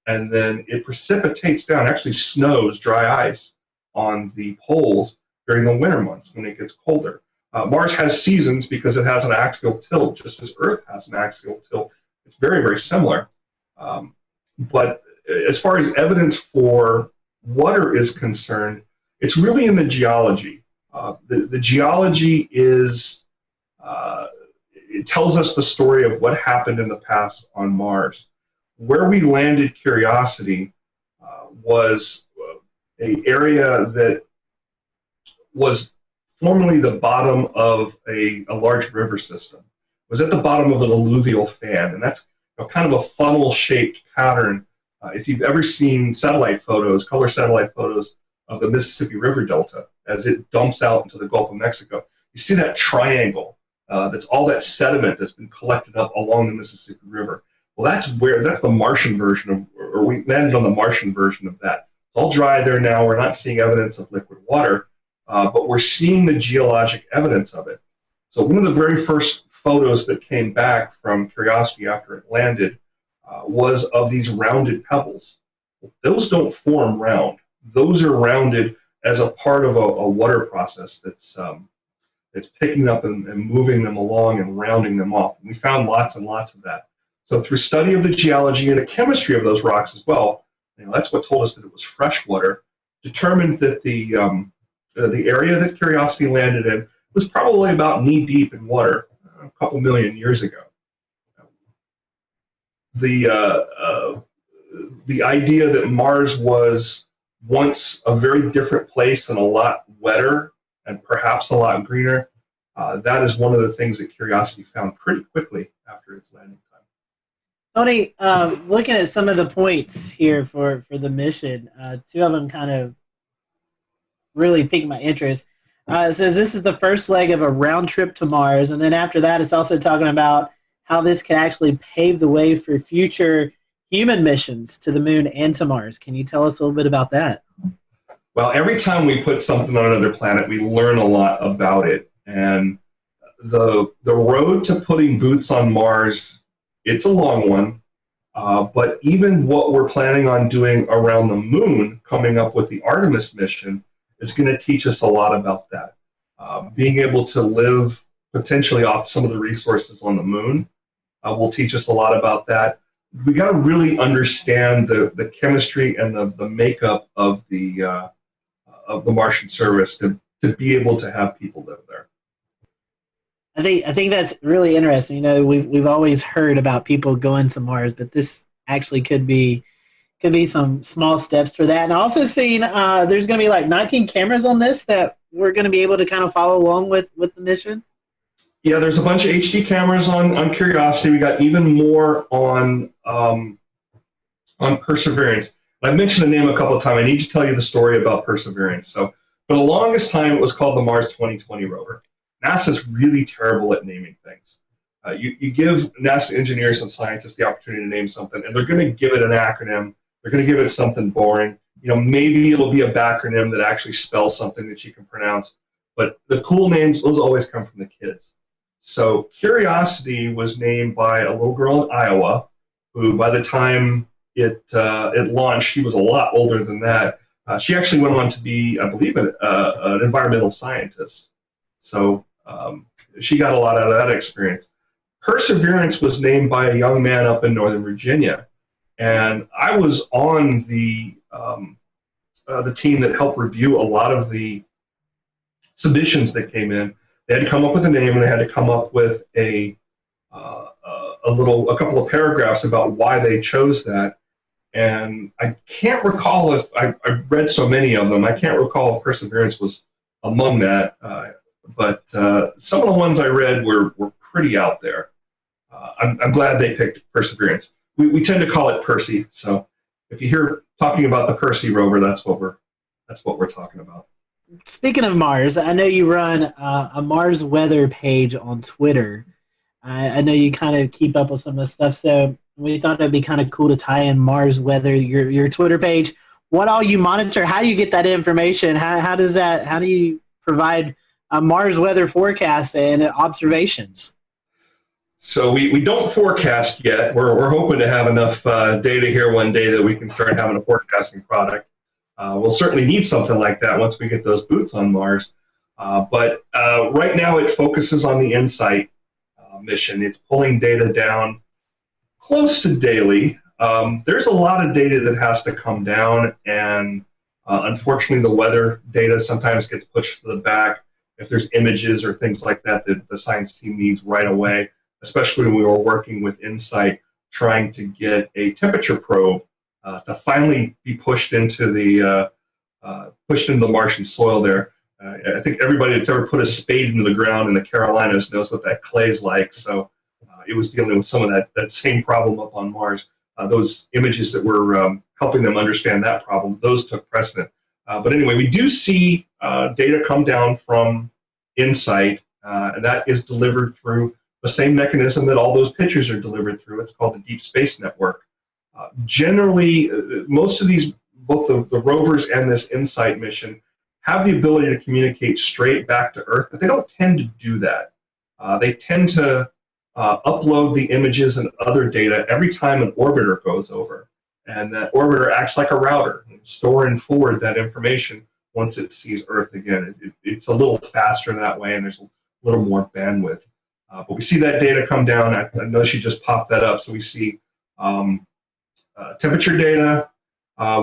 and then it precipitates down, actually snows, dry ice on the poles during the winter months when it gets colder. Mars has seasons because it has an axial tilt, just as Earth has an axial tilt. It's very, very similar. But as far as evidence for water is concerned, it's really in the geology. The geology is, it tells us the story of what happened in the past on Mars. Where we landed Curiosity was an area that was formerly the bottom of a large river system. It was at the bottom of an alluvial fan, and that's kind of a funnel-shaped pattern. If you've ever seen satellite photos, color satellite photos of the Mississippi River Delta as it dumps out into the Gulf of Mexico, you see that triangle. That's all that sediment that's been collected up along the Mississippi River. Well, that's the Martian version of, or we landed on the Martian version of that. It's all dry there now. We're not seeing evidence of liquid water, but we're seeing the geologic evidence of it. So one of the very first photos that came back from Curiosity after it landed was of these rounded pebbles. Those don't form round. Those are rounded as a part of a water process that's picking up and moving them along and rounding them off. And we found lots and lots of that. So through study of the geology and the chemistry of those rocks as well, that's what told us that it was fresh water, determined that the area that Curiosity landed in was probably about knee-deep in water a couple million years ago. The idea that Mars was once a very different place and a lot wetter and perhaps a lot greener, that is one of the things that Curiosity found pretty quickly after its landing time. Tony, looking at some of the points here for the mission, two of them kind of really piqued my interest. It says this is the first leg of a round trip to Mars, and then after that it's also talking about how this could actually pave the way for future human missions to the moon and to Mars. Can you tell us a little bit about that? Well, every time we put something on another planet, we learn a lot about it. And the road to putting boots on Mars, it's a long one. But even what we're planning on doing around the moon, coming up with the Artemis mission, is going to teach us a lot about that. Being able to live potentially off some of the resources on the moon will teach us a lot about that. We got to really understand the chemistry and the makeup of the Martian surface to be able to have people live there. I think that's really interesting. We've always heard about people going to Mars, but this actually could be some small steps for that. And also seeing there's going to be like 19 cameras on this that we're going to be able to kind of follow along with the mission. Yeah, there's a bunch of HD cameras on Curiosity. We got even more on Perseverance. I've mentioned the name a couple of times. I need to tell you the story about Perseverance. So for the longest time, it was called the Mars 2020 rover. NASA's really terrible at naming things. You give NASA engineers and scientists the opportunity to name something, and they're going to give it an acronym. They're going to give it something boring. Maybe it'll be a backronym that actually spells something that you can pronounce. But the cool names, those always come from the kids. So Curiosity was named by a little girl in Iowa, who by the time it launched, she was a lot older than that. She actually went on to be, I believe, an environmental scientist. So she got a lot out of that experience. Perseverance was named by a young man up in Northern Virginia. And I was on the team that helped review a lot of the submissions that came in. They had to come up with a name, and they had to come up with a couple of paragraphs about why they chose that. And I can't recall if I read so many of them. I can't recall if Perseverance was among that. But some of the ones I read were pretty out there. I'm glad they picked Perseverance. We tend to call it Percy. So if you hear talking about the Percy rover, that's what we're talking about. Speaking of Mars, I know you run a Mars weather page on Twitter. I know you kind of keep up with some of the stuff, so we thought it'd be kind of cool to tie in Mars weather, your Twitter page. What all you monitor? How do you get that information? How do you provide a Mars weather forecast and observations? So we don't forecast yet. We're hoping to have enough data here one day that we can start having a forecasting product. We'll certainly need something like that once we get those boots on Mars. But right now it focuses on the InSight mission. It's pulling data down close to daily. There's a lot of data that has to come down, and unfortunately the weather data sometimes gets pushed to the back if there's images or things like that that the science team needs right away, especially when we were working with InSight trying to get a temperature probe to finally be pushed into the Martian soil there. I think everybody that's ever put a spade into the ground in the Carolinas knows what that clay is like. So it was dealing with some of that same problem up on Mars. Those images that were helping them understand that problem, those took precedent. But anyway, we do see data come down from InSight, and that is delivered through the same mechanism that all those pictures are delivered through. It's called the Deep Space Network. Generally, most of these, both the rovers and this InSight mission, have the ability to communicate straight back to Earth, but they don't tend to do that. They tend to upload the images and other data every time an orbiter goes over. And that orbiter acts like a router, store and forward that information once it sees Earth again. It's a little faster that way, and there's a little more bandwidth. But we see that data come down. I know she just popped that up. So we see temperature data.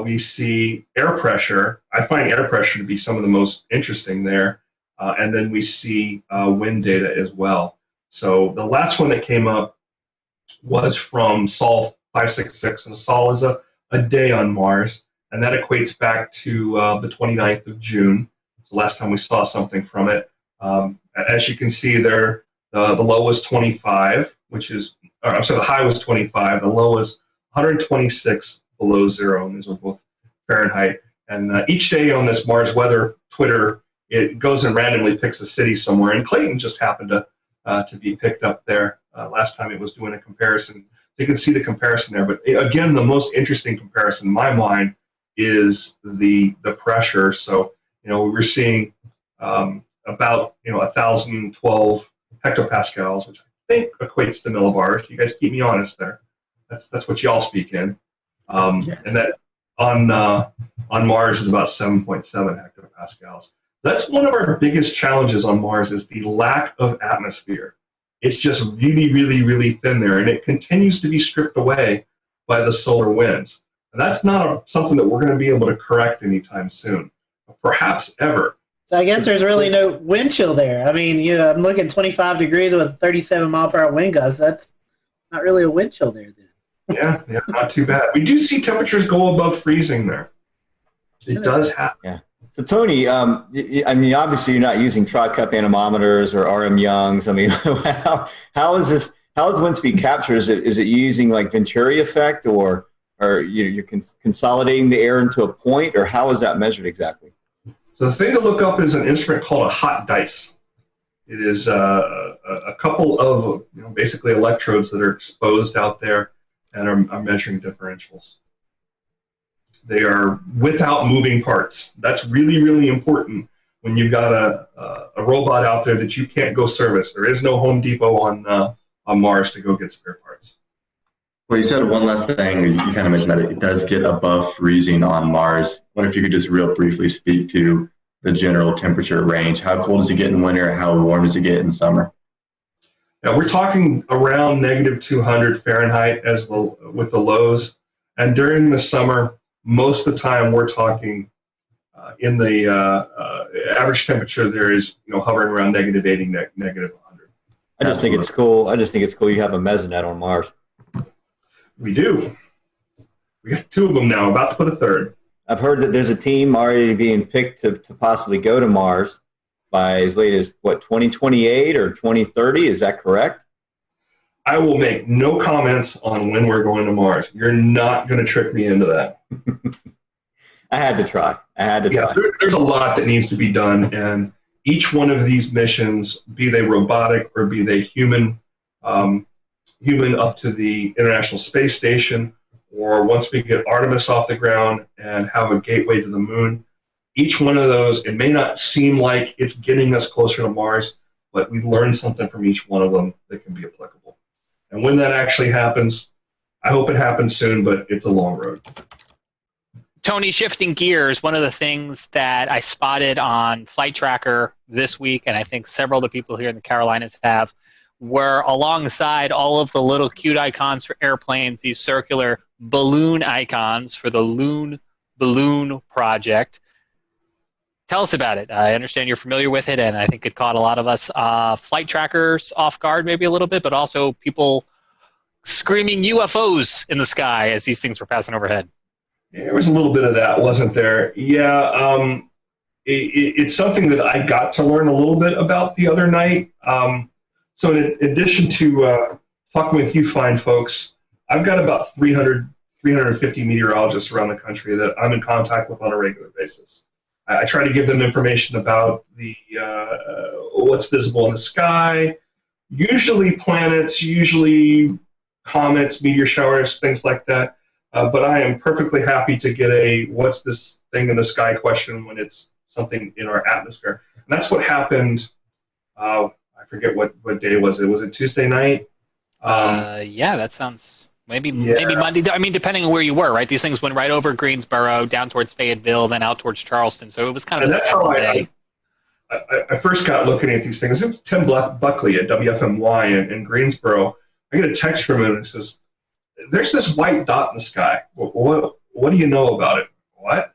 We see air pressure. I find air pressure to be some of the most interesting there. And then we see wind data as well. So the last one that came up was from Sol 566, and Sol is a day on Mars, and that equates back to the 29th of June. It's the last time we saw something from it. As you can see there, the low was 25, the high was 25, the low was 126 below zero, and these are both Fahrenheit. And each day on this Mars weather Twitter, it goes and randomly picks a city somewhere, and Clayton just happened to be picked up there last time it was doing a comparison. You can see the comparison there, but again, the most interesting comparison in my mind is the pressure. So we were seeing about 1,012 hectopascals, which I think equates to millibars. You guys keep me honest there. That's what y'all speak in. Yes. And that on Mars is about 7.7 hectopascals. That's one of our biggest challenges on Mars is the lack of atmosphere. It's just really, really, really thin there, and it continues to be stripped away by the solar winds. And that's not something that we're going to be able to correct anytime soon, perhaps ever. So I guess there's really no wind chill there. I mean, I'm looking 25 degrees with 37 mile per hour wind gusts. That's not really a wind chill there then. Yeah, not too bad. We do see temperatures go above freezing there. It does happen. Yeah. So Tony, I mean, obviously you're not using tri-cup anemometers or RM Youngs. I mean, how is this? How is wind speed capture? Is it using like Venturi effect, or you're consolidating the air into a point, or how is that measured exactly? So the thing to look up is an instrument called a hot dice. It is a couple of basically electrodes that are exposed out there and are measuring differentials. They are without moving parts. That's really, really important when you've got a robot out there that you can't go service. There is no Home Depot on Mars to go get spare parts. Well, you said one last thing. You kind of mentioned that it does get above freezing on Mars. I wonder if you could just real briefly speak to the general temperature range. How cold does it get in winter? How warm does it get in summer? Yeah, we're talking around -200 Fahrenheit with the lows. And during the summer, most of the time we're talking in the average temperature there is hovering around -80, -100. I just think it's cool. I just think it's cool you have a mesonet on Mars. We do. We got 2 of them now, about to put a 3rd. I've heard that there's a team already being picked to possibly go to Mars by as late as, 2028 or 2030? Is that correct? I will make no comments on when we're going to Mars. You're not going to trick me into that. I had to try. There's a lot that needs to be done, and each one of these missions, be they robotic or be they human up to the International Space Station, or once we get Artemis off the ground and have a gateway to the moon, each one of those, it may not seem like it's getting us closer to Mars, but we learn something from each one of them that can be applicable. And when that actually happens, I hope it happens soon, but it's a long road. Tony, shifting gears, one of the things that I spotted on Flight Tracker this week, and I think several of the people here in the Carolinas have, were alongside all of the little cute icons for airplanes, these circular balloon icons for the Loon Balloon Project. Tell us about it. I understand you're familiar with it, and I think it caught a lot of us flight trackers off guard maybe a little bit, but also people screaming UFOs in the sky as these things were passing overhead. There was a little bit of that, wasn't there? Yeah, it's something that I got to learn a little bit about the other night. So in addition to talking with you fine folks, I've got about 350 meteorologists around the country that I'm in contact with on a regular basis. I try to give them information about the what's visible in the sky, usually planets, usually comets, meteor showers, things like that. But I am perfectly happy to get a "what's this thing in the sky" question when it's something in our atmosphere. And that's what happened. I forget what day was it. Was it Tuesday night? Yeah, that sounds maybe Monday. I mean, depending on where you were, right? These things went right over Greensboro, down towards Fayetteville, then out towards Charleston. So it was kind of a separate day. I first got looking at these things. It was Tim Buckley at WFMY in Greensboro. I get a text from him and it says, "There's this white dot in the sky. What do you know about it?" What?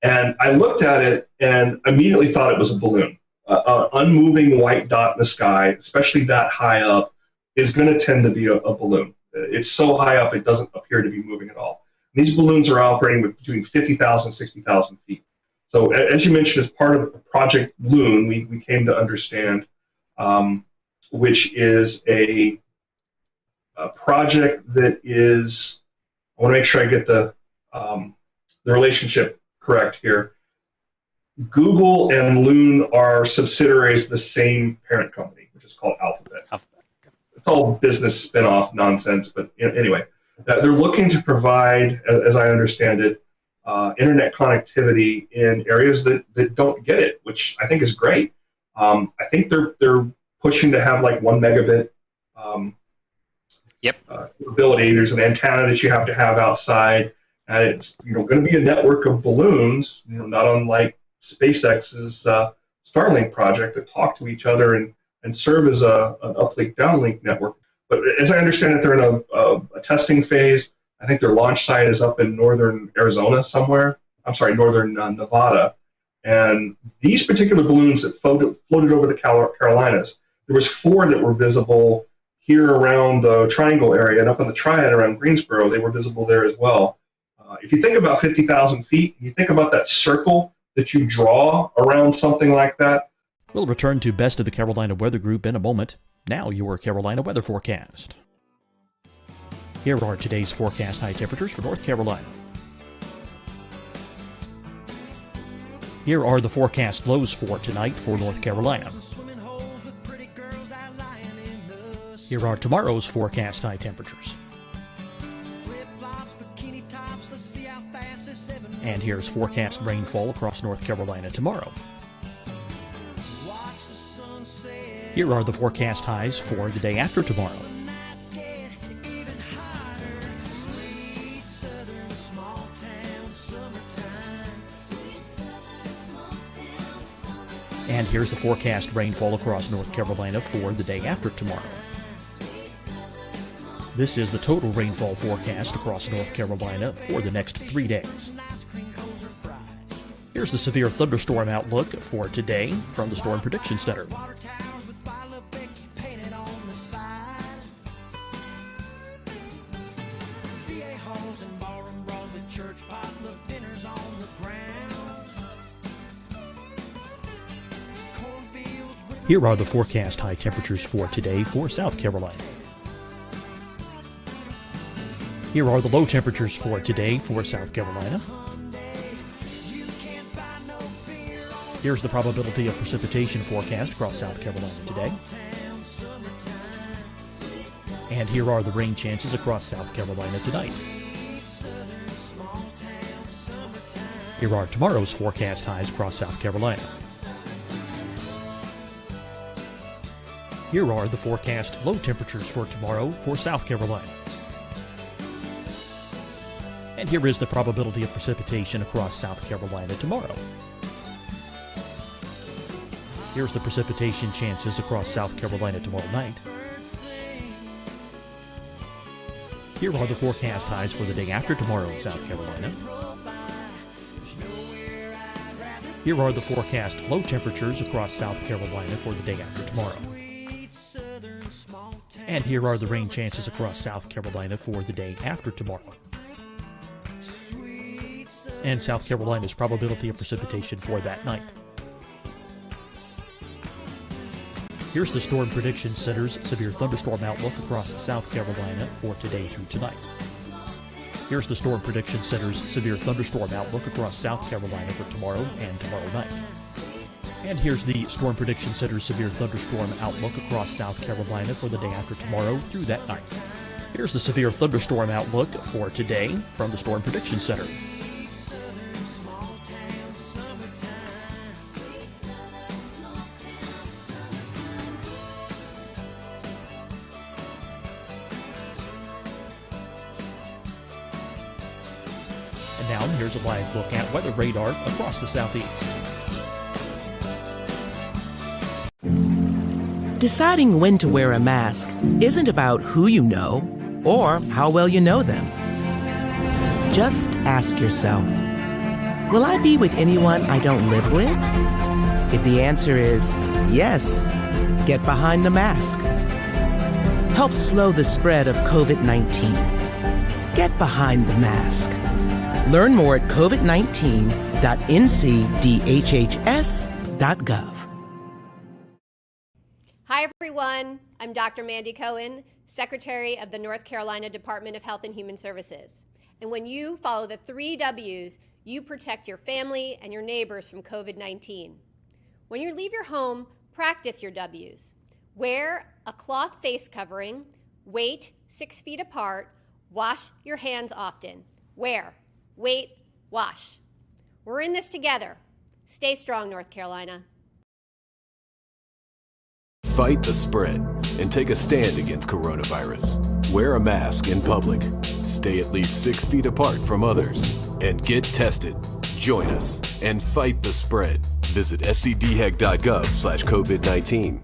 And I looked at it and immediately thought it was a balloon. Unmoving white dot in the sky, especially that high up, is going to tend to be a balloon. It's so high up it doesn't appear to be moving at all. These balloons are operating with between 50,000 and 60,000 feet. So as you mentioned, as part of Project Loon, we came to understand, which is a project that is, I want to make sure I get the relationship correct here. Google and Loon are subsidiaries of the same parent company, which is called Alphabet. It's all business spin-off nonsense, but anyway, they're looking to provide, as I understand it, internet connectivity in areas that don't get it, which I think is great. I think they're pushing to have like 1 megabit ability. There's an antenna that you have to have outside, and it's going to be a network of balloons, not unlike SpaceX's Starlink project, that talk to each other and serve as an uplink downlink network. But as I understand it, they're in a testing phase. I think their launch site is up in northern Arizona somewhere. I'm sorry, northern Nevada. And these particular balloons that floated over the Carolinas, there was 4 that were visible here around the Triangle area, and up in the Triad around Greensboro, they were visible there as well. If you think about 50,000 feet, you think about that circle that you draw around something like that. We'll return to Best of the Carolina Weather Group in a moment. Now your Carolina weather forecast. Here are today's forecast high temperatures for North Carolina. Here are the forecast lows for tonight for North Carolina. Here are tomorrow's forecast high temperatures. And here's forecast rainfall across North Carolina tomorrow. Here are the forecast highs for the day after tomorrow. And here's the forecast rainfall across North Carolina for the day after tomorrow. This is the total rainfall forecast across North Carolina for the next 3 days. Here's the severe thunderstorm outlook for today from the Storm Prediction Center. Here are the forecast high temperatures for today for South Carolina. Here are the low temperatures for today for South Carolina. Here's the probability of precipitation forecast across South Carolina today. And here are the rain chances across South Carolina tonight. Here are tomorrow's forecast highs across South Carolina. Here are the forecast low temperatures for tomorrow for South Carolina. And here is the probability of precipitation across South Carolina tomorrow. Here's the precipitation chances across South Carolina tomorrow night. Here are the forecast highs for the day after tomorrow in South Carolina. Here are the forecast low temperatures across South Carolina for the day after tomorrow. And here are the rain chances across South Carolina for the day after tomorrow. And South Carolina's probability of precipitation for that night. Here's the Storm Prediction Center's severe thunderstorm outlook across South Carolina for today through tonight. Here's the Storm Prediction Center's severe thunderstorm outlook across South Carolina for tomorrow and tomorrow night. And here's the Storm Prediction Center's severe thunderstorm outlook across South Carolina for the day after tomorrow through that night. Here's the severe thunderstorm outlook for today from the Storm Prediction Center. And now here's a live look at weather radar across the southeast. Deciding when to wear a mask isn't about who you know or how well you know them. Just ask yourself, will I be with anyone I don't live with? If the answer is yes, get behind the mask. Help slow the spread of COVID-19. Get behind the mask. Learn more at covid19.ncdhhs.gov. Hi, everyone. I'm Dr. Mandy Cohen, Secretary of the North Carolina Department of Health and Human Services. And when you follow the 3 W's, you protect your family and your neighbors from COVID-19. When you leave your home, practice your W's. Wear a cloth face covering, wait 6 feet apart, wash your hands often. Wear, wait, wash. We're in this together. Stay strong, North Carolina. Fight the spread and take a stand against coronavirus. Wear a mask in public. Stay at least 6 feet apart from others. And get tested. Join us and fight the spread. Visit scdhec.gov/COVID-19.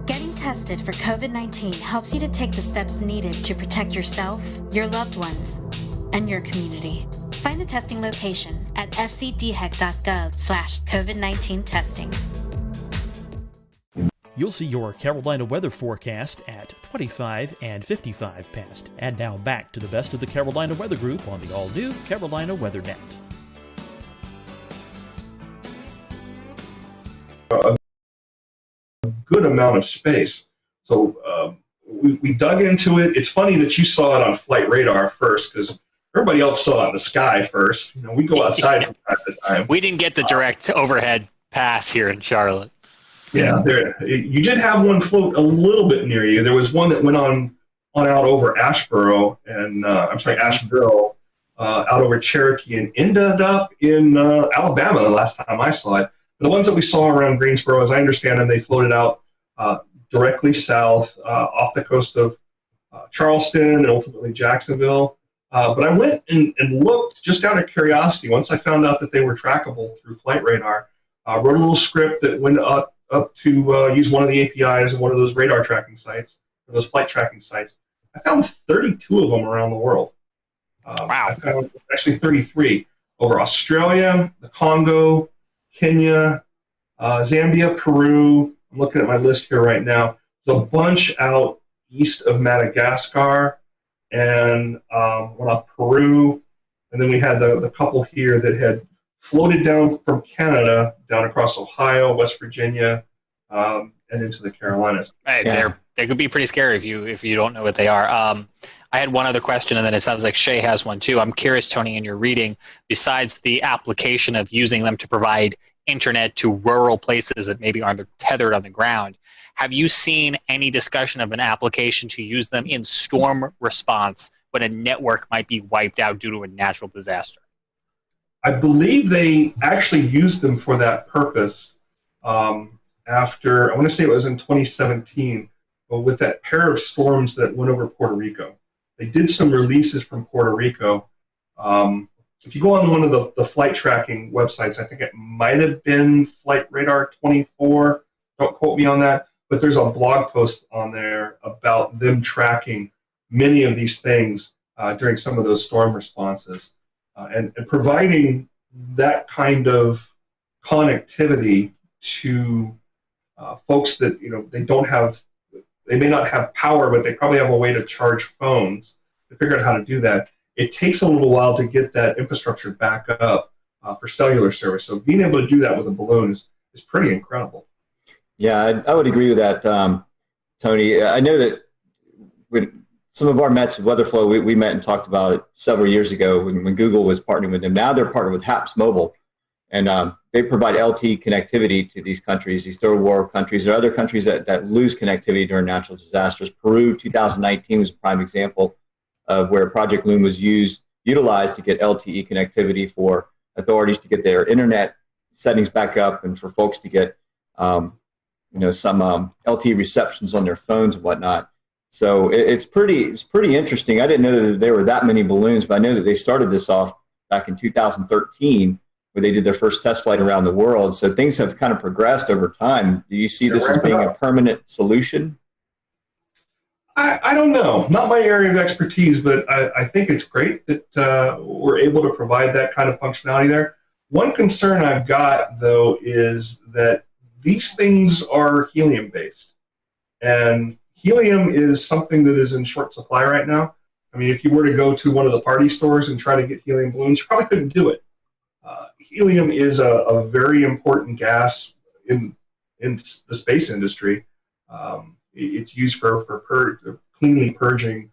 Getting tested for COVID-19 helps you to take the steps needed to protect yourself, your loved ones, and your community. Find the testing location at scdhec.gov/COVID-19 testing. You'll see your Carolina weather forecast at 25 and 55 past. And now back to the best of the Carolina Weather Group on the all-new Carolina Weather Net. A good amount of space. So we dug into it. It's funny that you saw it on flight radar first, because everybody else saw it in the sky first. You know, we go outside from time to time. We didn't get the direct overhead pass here in Charlotte. Yeah, you did have one float a little bit near you. There was one that went on out over Asheville, out over Cherokee, and ended up in Alabama the last time I saw it. The ones that we saw around Greensboro, as I understand them, they floated out directly south off the coast of Charleston and ultimately Jacksonville. But I went and looked just out of curiosity. Once I found out that they were trackable through flight radar, wrote a little script that went up to use one of the APIs of one of those radar tracking sites, or those flight tracking sites. I found 32 of them around the world. Wow. I found actually 33 over Australia, the Congo, Kenya, Zambia, Peru. I'm looking at my list here right now. There's a bunch out east of Madagascar and one off Peru. And then we had the couple here that had floated down from Canada, down across Ohio, West Virginia, and into the Carolinas. Hey, they could be pretty scary if you don't know what they are. I had one other question, and then it sounds like Shay has one too. I'm curious, Tony, in your reading, besides the application of using them to provide internet to rural places that maybe aren't tethered on the ground, have you seen any discussion of an application to use them in storm response when a network might be wiped out due to a natural disaster? I believe they actually used them for that purpose. after, I want to say it was in 2017, but with that pair of storms that went over Puerto Rico. They did some releases from Puerto Rico. If you go on one of the flight tracking websites, I think it might have been Flight Radar 24, don't quote me on that, but there's a blog post on there about them tracking many of these things during some of those storm responses. And providing that kind of connectivity to folks that, they may not have power, but they probably have a way to charge phones, to figure out how to do that. It takes a little while to get that infrastructure back up for cellular service. So being able to do that with a balloon is pretty incredible. Yeah, I would agree with that, Tony. I know that when some of our Mets with WeatherFlow, we met and talked about it several years ago when Google was partnering with them. Now they're partnered with HAPS Mobile, and they provide LTE connectivity to these countries, these third world countries. There are other countries that lose connectivity during natural disasters. Peru, 2019 was a prime example of where Project Loon was utilized to get LTE connectivity for authorities to get their internet settings back up and for folks to get some LTE receptions on their phones and whatnot. So it's pretty interesting. I didn't know that there were that many balloons, but I know that they started this off back in 2013 where they did their first test flight around the world. So things have kind of progressed over time. Do you see this as being a permanent solution? I don't know. Not my area of expertise, but I think it's great that we're able to provide that kind of functionality there. One concern I've got, though, is that these things are helium-based. And helium is something that is in short supply right now. I mean, if you were to go to one of the party stores and try to get helium balloons, you probably couldn't do it. Helium is a very important gas in the space industry. It's used for cleanly purging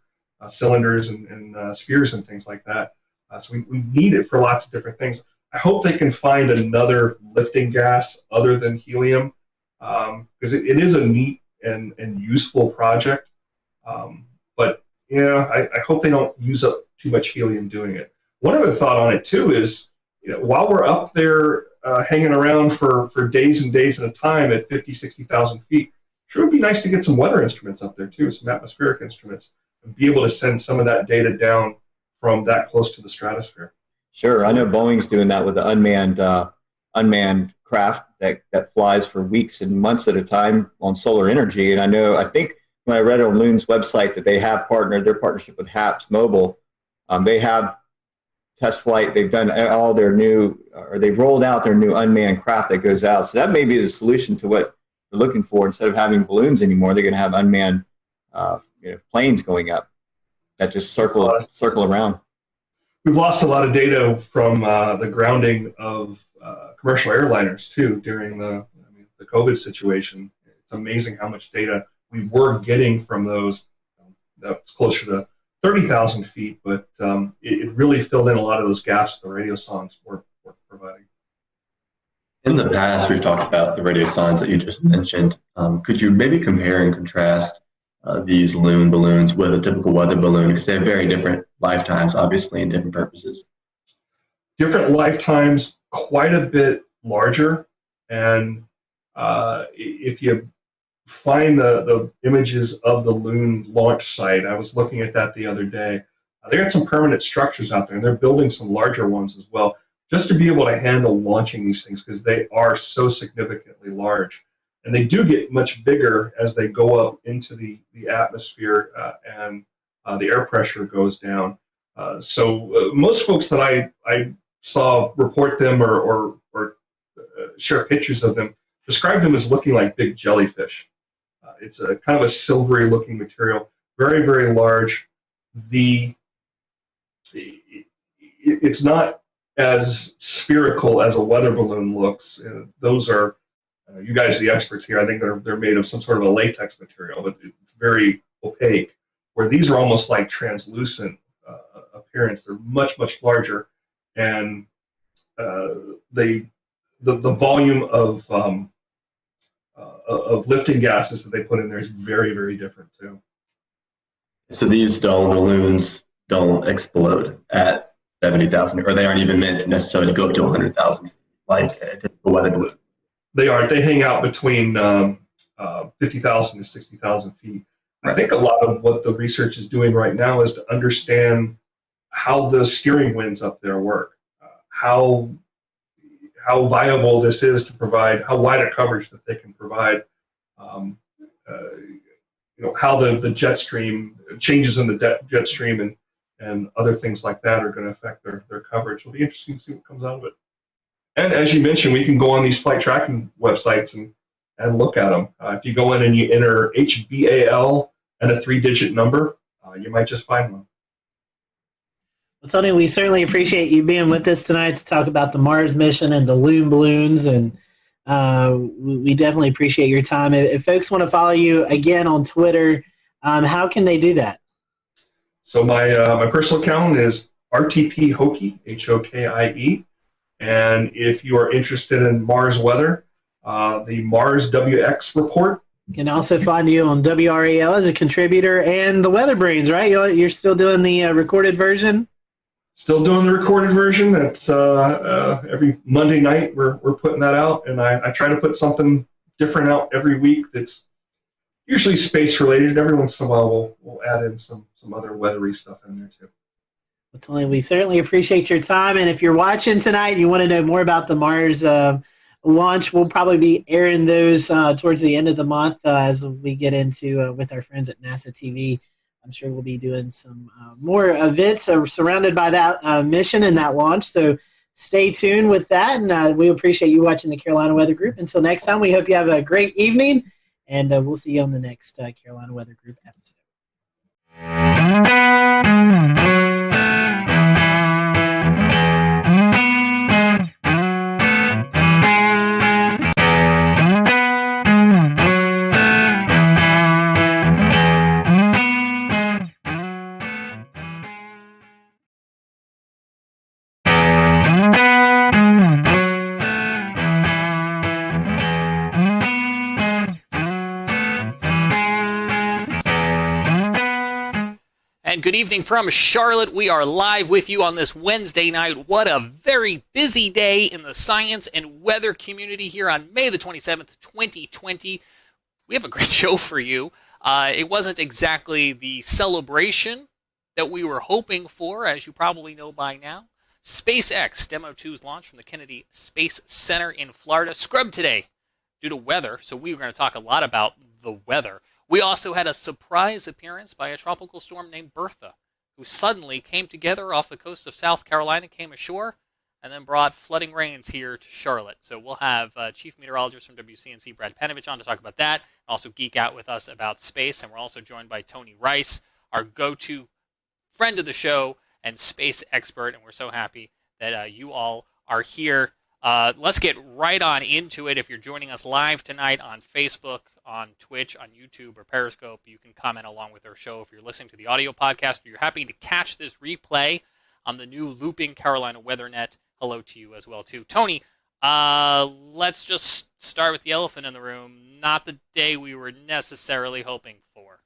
cylinders and spheres and things like that. So we need it for lots of different things. I hope they can find another lifting gas other than helium, because it is a neat and useful project. But I hope they don't use up too much helium doing it. One other thought on it too is, while we're up there hanging around for days and days at a time at 50, 60,000 feet, sure would be nice to get some weather instruments up there too, some atmospheric instruments, and be able to send some of that data down from that close to the stratosphere. Sure, I know Boeing's doing that with the unmanned craft that flies for weeks and months at a time on solar energy. And I think when I read on Loon's website that they have their partnership with HAPS Mobile, they have test flight. They've done all their they've rolled out their new unmanned craft that goes out. So that may be the solution to what they're looking for. Instead of having balloons anymore, they're going to have unmanned planes going up that just circle around. We've lost a lot of data from the grounding of commercial airliners too during the COVID situation. It's amazing how much data we were getting from those. That's closer to 30,000 feet, but it really filled in a lot of those gaps the radio songs were providing. In the past, we've talked about the radio signs that you just mentioned. Could you maybe compare and contrast these Loon balloons with a typical weather balloon? Because they have very different lifetimes, obviously, and different purposes. Different lifetimes, quite a bit larger. And if you find the images of the Loon launch site, I was looking at that the other day. They got some permanent structures out there, and they're building some larger ones as well, just to be able to handle launching these things, because they are so significantly large. And they do get much bigger as they go up into the atmosphere and the air pressure goes down. So most folks that I saw report them or share pictures of them describe them as looking like big jellyfish. It's a kind of a silvery looking material, very, very large. It's not as spherical as a weather balloon looks. Those are, you guys are the experts here. I think they're made of some sort of a latex material, but it's very opaque. Where these are almost like translucent appearance. They're much, much larger, and the volume of lifting gases that they put in there is very, very different too. So these balloons don't explode at 70,000, or they aren't even meant necessarily to go up to 100,000, like a typical weather balloon. They are. They hang out between 50,000 to 60,000 feet. I think a lot of what the research is doing right now is to understand how the steering winds up there work, how viable this is to provide, how wide a coverage that they can provide, how the jet stream, changes in the jet stream and other things like that are going to affect their coverage. It'll be interesting to see what comes out of it. And as you mentioned, we can go on these flight tracking websites and look at them. If you go in and you enter HBAL and a 3-digit number, you might just find one. Well, Tony, we certainly appreciate you being with us tonight to talk about the Mars mission and the Loon balloons, and we definitely appreciate your time. If folks want to follow you again on Twitter, how can they do that? So my personal account is RTP Hokie, Hokie, and if you are interested in Mars weather, the Mars WX report. You can also find you on WRAL as a contributor and the Weather Brains, right? You're still doing the recorded version? Still doing the recorded version. It's every Monday night we're putting that out, and I try to put something different out every week that's usually space related. Every once in a while we'll add in some other weathery stuff in there too. Well, Tony, we certainly appreciate your time, and if you're watching tonight and you want to know more about the Mars launch, we'll probably be airing those towards the end of the month as we get into with our friends at NASA TV. I'm sure we'll be doing some more events surrounded by that mission and that launch. So stay tuned with that, and we appreciate you watching the Carolina Weather Group. Until next time, we hope you have a great evening, and we'll see you on the next Carolina Weather Group episode. And good evening from Charlotte. We are live with you on this Wednesday night. What a very busy day in the science and weather community here on May the 27th, 2020. We have a great show for you. It wasn't exactly the celebration that we were hoping for, as you probably know by now. SpaceX Demo 2's launch from the Kennedy Space Center in Florida scrubbed today due to weather, so we were going to talk a lot about the weather. We also had a surprise appearance by a tropical storm named Bertha, who suddenly came together off the coast of South Carolina, came ashore, and then brought flooding rains here to Charlotte. So we'll have Chief Meteorologist from WCNC, Brad Panovich, on to talk about that, and also geek out with us about space. And we're also joined by Tony Rice, our go-to friend of the show and space expert, and we're so happy that you all are here. Let's get right on into it. If you're joining us live tonight on Facebook, on Twitch, on YouTube, or Periscope, you can comment along with our show. If you're listening to the audio podcast, or you're happy to catch this replay on the new Looping Carolina WeatherNet, hello to you as well, too. Tony, let's just start with the elephant in the room. Not the day we were necessarily hoping for.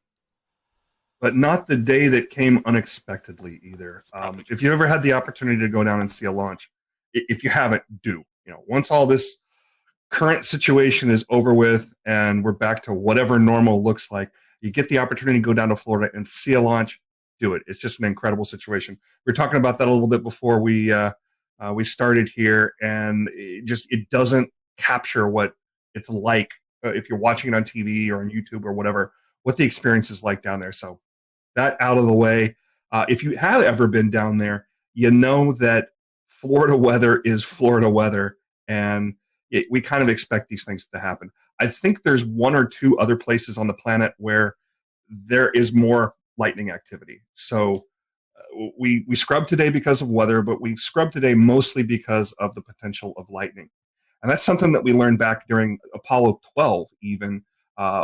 But not the day that came unexpectedly either. If you ever had the opportunity to go down and see a launch, if you haven't, do. Once all this current situation is over with and we're back to whatever normal looks like, you get the opportunity to go down to Florida and see a launch, do it. It's just an incredible situation. We were talking about that a little bit before we started here, and it doesn't capture what it's like if you're watching it on TV or on YouTube or whatever, what the experience is like down there. So that out of the way. If you have ever been down there, you know that Florida weather is Florida weather, and we kind of expect these things to happen. I think there's one or two other places on the planet where there is more lightning activity. So we scrubbed today because of weather, but we scrubbed today mostly because of the potential of lightning. And that's something that we learned back during Apollo 12 even,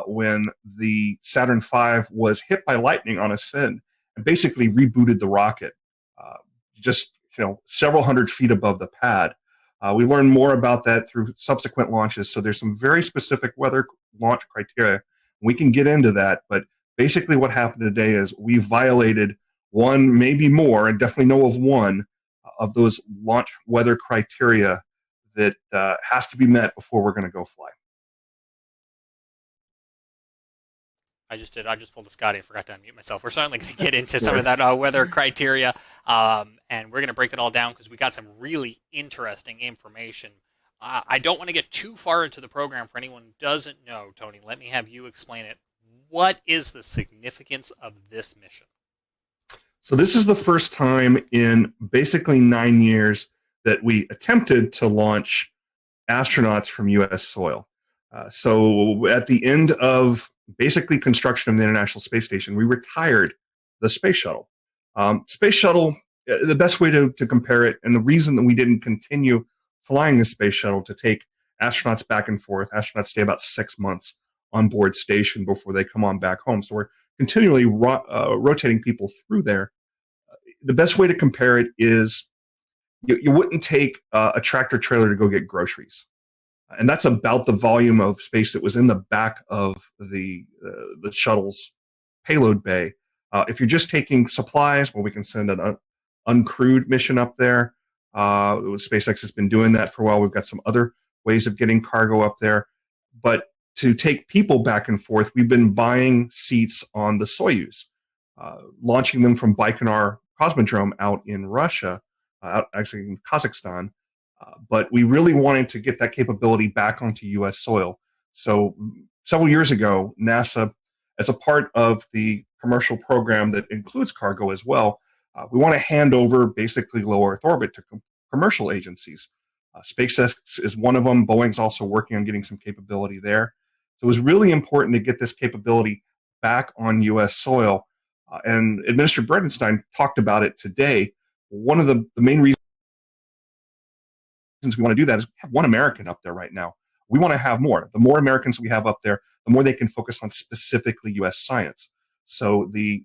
when the Saturn V was hit by lightning on its fin and basically rebooted the rocket several hundred feet above the pad. We learned more about that through subsequent launches, so there's some very specific weather launch criteria. We can get into that, but basically what happened today is we violated one, maybe more, and definitely know of one, of those launch weather criteria that has to be met before we're going to go fly. I just pulled a Scotty. I forgot to unmute myself. We're certainly going to get into some of that weather criteria, and we're going to break it all down because we got some really interesting information. I don't want to get too far into the program for anyone who doesn't know, Tony. Let me have you explain it. What is the significance of this mission? So this is the first time in basically 9 years that we attempted to launch astronauts from U.S. soil. So at the end of basically construction of the International Space Station, we retired the space shuttle. Space shuttle, the best way to compare it, and the reason that we didn't continue flying the space shuttle to take astronauts back and forth, astronauts stay about 6 months on board station before they come on back home. So we're continually rotating people through there. The best way to compare it is you wouldn't take a tractor trailer to go get groceries. And that's about the volume of space that was in the back of the shuttle's payload bay. If you're just taking supplies, well, we can send an uncrewed mission up there. SpaceX has been doing that for a while. We've got some other ways of getting cargo up there. But to take people back and forth, we've been buying seats on the Soyuz, launching them from Baikonur Cosmodrome out in Russia, actually in Kazakhstan. But we really wanted to get that capability back onto U.S. soil. So several years ago, NASA, as a part of the commercial program that includes cargo as well, we want to hand over basically low Earth orbit to commercial agencies. SpaceX is one of them. Boeing's also working on getting some capability there. So it was really important to get this capability back on U.S. soil. And Administrator Bredenstein talked about it today. One of the main reasons we want to do that is we have one American up there right now. We want to have more. The more Americans we have up there, the more they can focus on specifically U.S. science. So the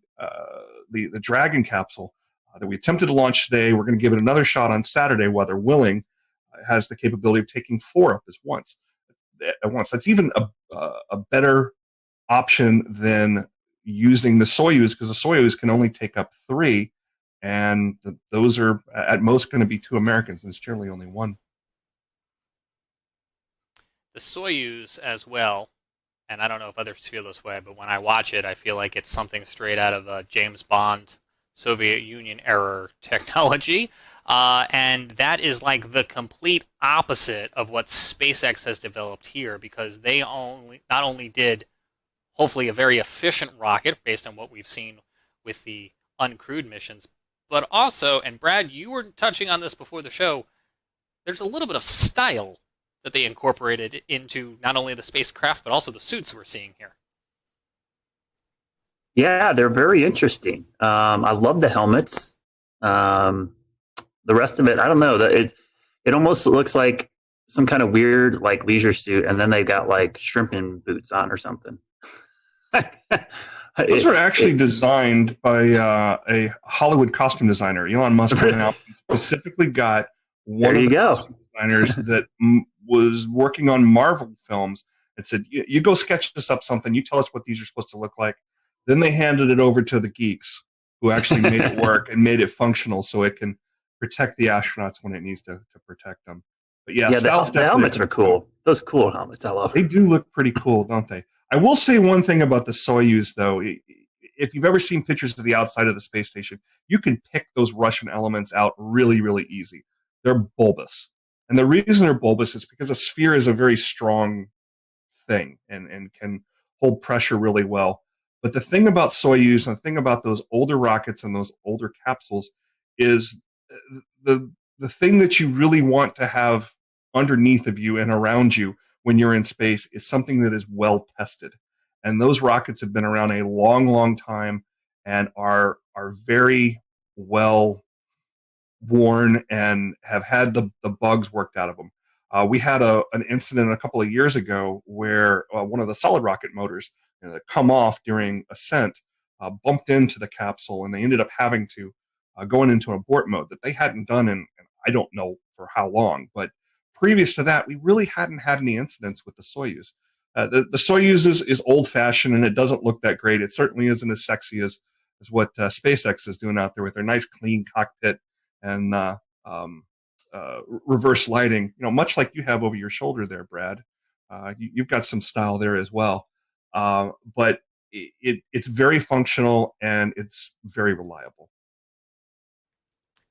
Dragon capsule that we attempted to launch today, we're going to give it another shot on Saturday, weather willing. It has the capability of taking 4 up at once. That's even a better option than using the Soyuz, because the Soyuz can only take up 3, and those are at most going to be 2 Americans, and it's generally only 1. The Soyuz as well, and I don't know if others feel this way, but when I watch it, I feel like it's something straight out of James Bond, Soviet Union era technology. And that is like the complete opposite of what SpaceX has developed here, because they not only did hopefully a very efficient rocket based on what we've seen with the uncrewed missions, but also, and Brad, you were touching on this before the show, there's a little bit of style that they incorporated into not only the spacecraft, but also the suits we're seeing here. Yeah, they're very interesting. I love the helmets. The rest of it, I don't know. It almost looks like some kind of weird like leisure suit, and then they've got like shrimping boots on or something. Those were actually designed by a Hollywood costume designer. Elon Musk went out and specifically got one of the costume designers that was working on Marvel films and said, you go sketch this up something, you tell us what these are supposed to look like. Then they handed it over to the geeks who actually made it work and made it functional so it can protect the astronauts when it needs to protect them. But yeah, the helmets are cool. Those cool helmets, I love. They do look pretty cool, don't they? I will say one thing about the Soyuz, though. If you've ever seen pictures of the outside of the space station, you can pick those Russian elements out really, really easy. They're bulbous. And the reason they're bulbous is because a sphere is a very strong thing and can hold pressure really well. But the thing about Soyuz and the thing about those older rockets and those older capsules is the thing that you really want to have underneath of you and around you when you're in space is something that is well tested. And those rockets have been around a long, long time and are very well worn and have had the bugs worked out of them. We had an incident a couple of years ago where one of the solid rocket motors that come off during ascent bumped into the capsule, and they ended up having to going into abort mode that they hadn't done in I don't know for how long. But previous to that, we really hadn't had any incidents with the Soyuz. The Soyuz is old-fashioned, and it doesn't look that great. It certainly isn't as sexy as what SpaceX is doing out there with their nice, clean cockpit and reverse lighting, much like you have over your shoulder there, Brad. You've got some style there as well. But it's very functional and it's very reliable.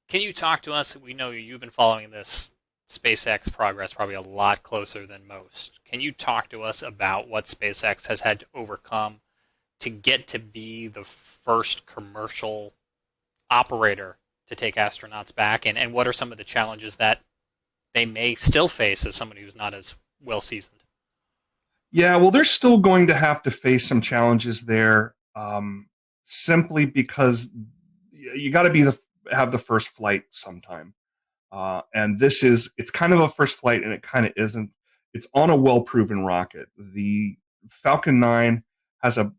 Can you talk to us? We know you've been following this SpaceX progress probably a lot closer than most. Can you talk to us about what SpaceX has had to overcome to get to be the first commercial operator to take astronauts back, and what are some of the challenges that they may still face as somebody who's not as well seasoned? Yeah, well, they're still going to have to face some challenges there, simply because you got to have the first flight sometime. And it's kind of a first flight, and it kind of isn't. It's on a well-proven rocket. The Falcon 9 has a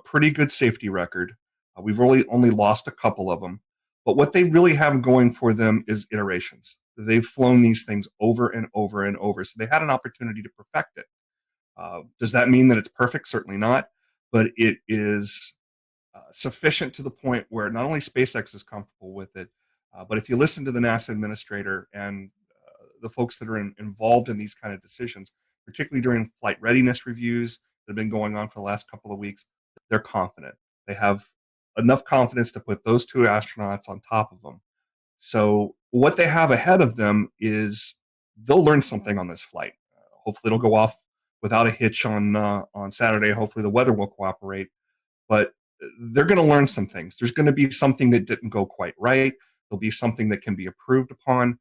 pretty good safety record. We've only lost a couple of them. But what they really have going for them is iterations. They've flown these things over and over and over, so they had an opportunity to perfect it. Does that mean that it's perfect? Certainly not. But it is sufficient to the point where not only SpaceX is comfortable with it, but if you listen to the NASA administrator and the folks that are involved in these kind of decisions, particularly during flight readiness reviews that have been going on for the last couple of weeks, they're confident. They have enough confidence to put those two astronauts on top of them. So what they have ahead of them is they'll learn something on this flight. Hopefully it'll go off without a hitch on Saturday. Hopefully the weather will cooperate. But they're going to learn some things. There's going to be something that didn't go quite right. There'll be something that can be improved upon.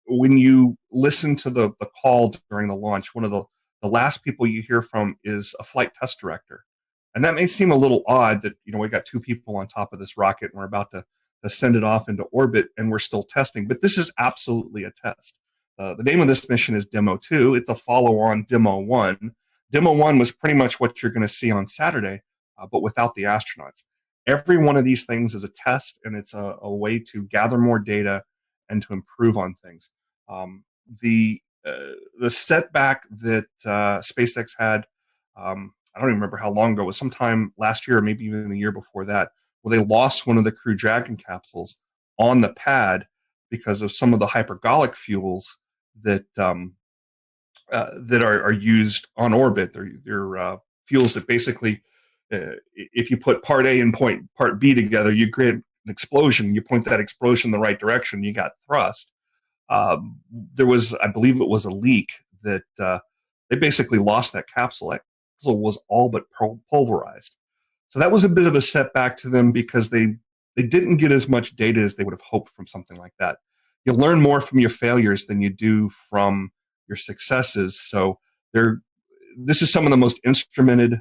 When you listen to the call during the launch, one of the last people you hear from is a flight test director. And that may seem a little odd that, we got two people on top of this rocket and we're about to send it off into orbit and we're still testing. But this is absolutely a test. The name of this mission is Demo 2. It's a follow-on Demo 1. Demo 1 was pretty much what you're going to see on Saturday, but without the astronauts. Every one of these things is a test, and it's a way to gather more data and to improve on things. The setback that SpaceX had, I don't even remember how long ago, it was sometime last year or maybe even the year before that, where they lost one of the Crew Dragon capsules on the pad because of some of the hypergolic fuels that are used on orbit. They're fuels that basically, if you put part A and part B together, you create an explosion. You point that explosion in the right direction, you got thrust. There was, I believe it was a leak that they basically lost that capsule. That capsule was all but pulverized. So that was a bit of a setback to them because they didn't get as much data as they would have hoped from something like that. You learn more from your failures than you do from your successes. So this is some of the most instrumented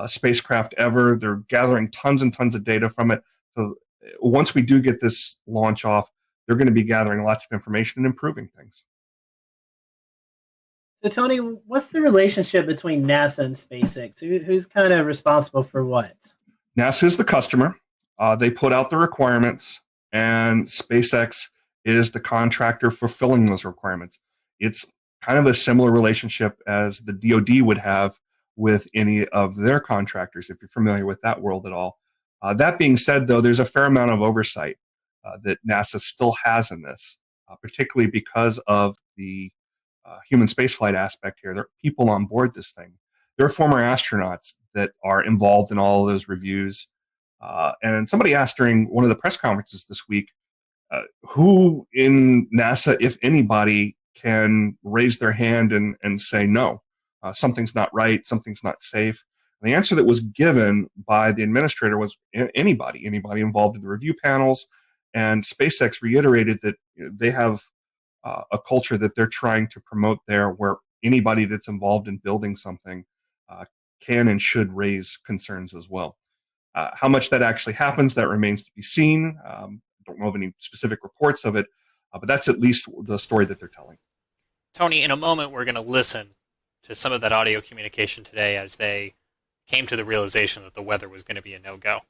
spacecraft ever. They're gathering tons and tons of data from it. So once we do get this launch off, they're going to be gathering lots of information and improving things. So, Tony, what's the relationship between NASA and SpaceX? Who's kind of responsible for what? NASA is the customer. They put out the requirements, and SpaceX is the contractor fulfilling those requirements. It's kind of a similar relationship as the DoD would have with any of their contractors, if you're familiar with that world at all. That being said, though, there's a fair amount of oversight that NASA still has in this, particularly because of the human spaceflight aspect here. There are people on board this thing. There are former astronauts that are involved in all of those reviews. And somebody asked during one of the press conferences this week, who in NASA, if anybody, can raise their hand and say, no, something's not right, something's not safe. And the answer that was given by the administrator was anybody involved in the review panels. And SpaceX reiterated that they have a culture that they're trying to promote there where anybody that's involved in building something can and should raise concerns as well. How much that actually happens, that remains to be seen. Don't know of any specific reports of it, but that's at least the story that they're telling. Tony, in a moment, we're going to listen to some of that audio communication today as they came to the realization that the weather was going to be a no-go.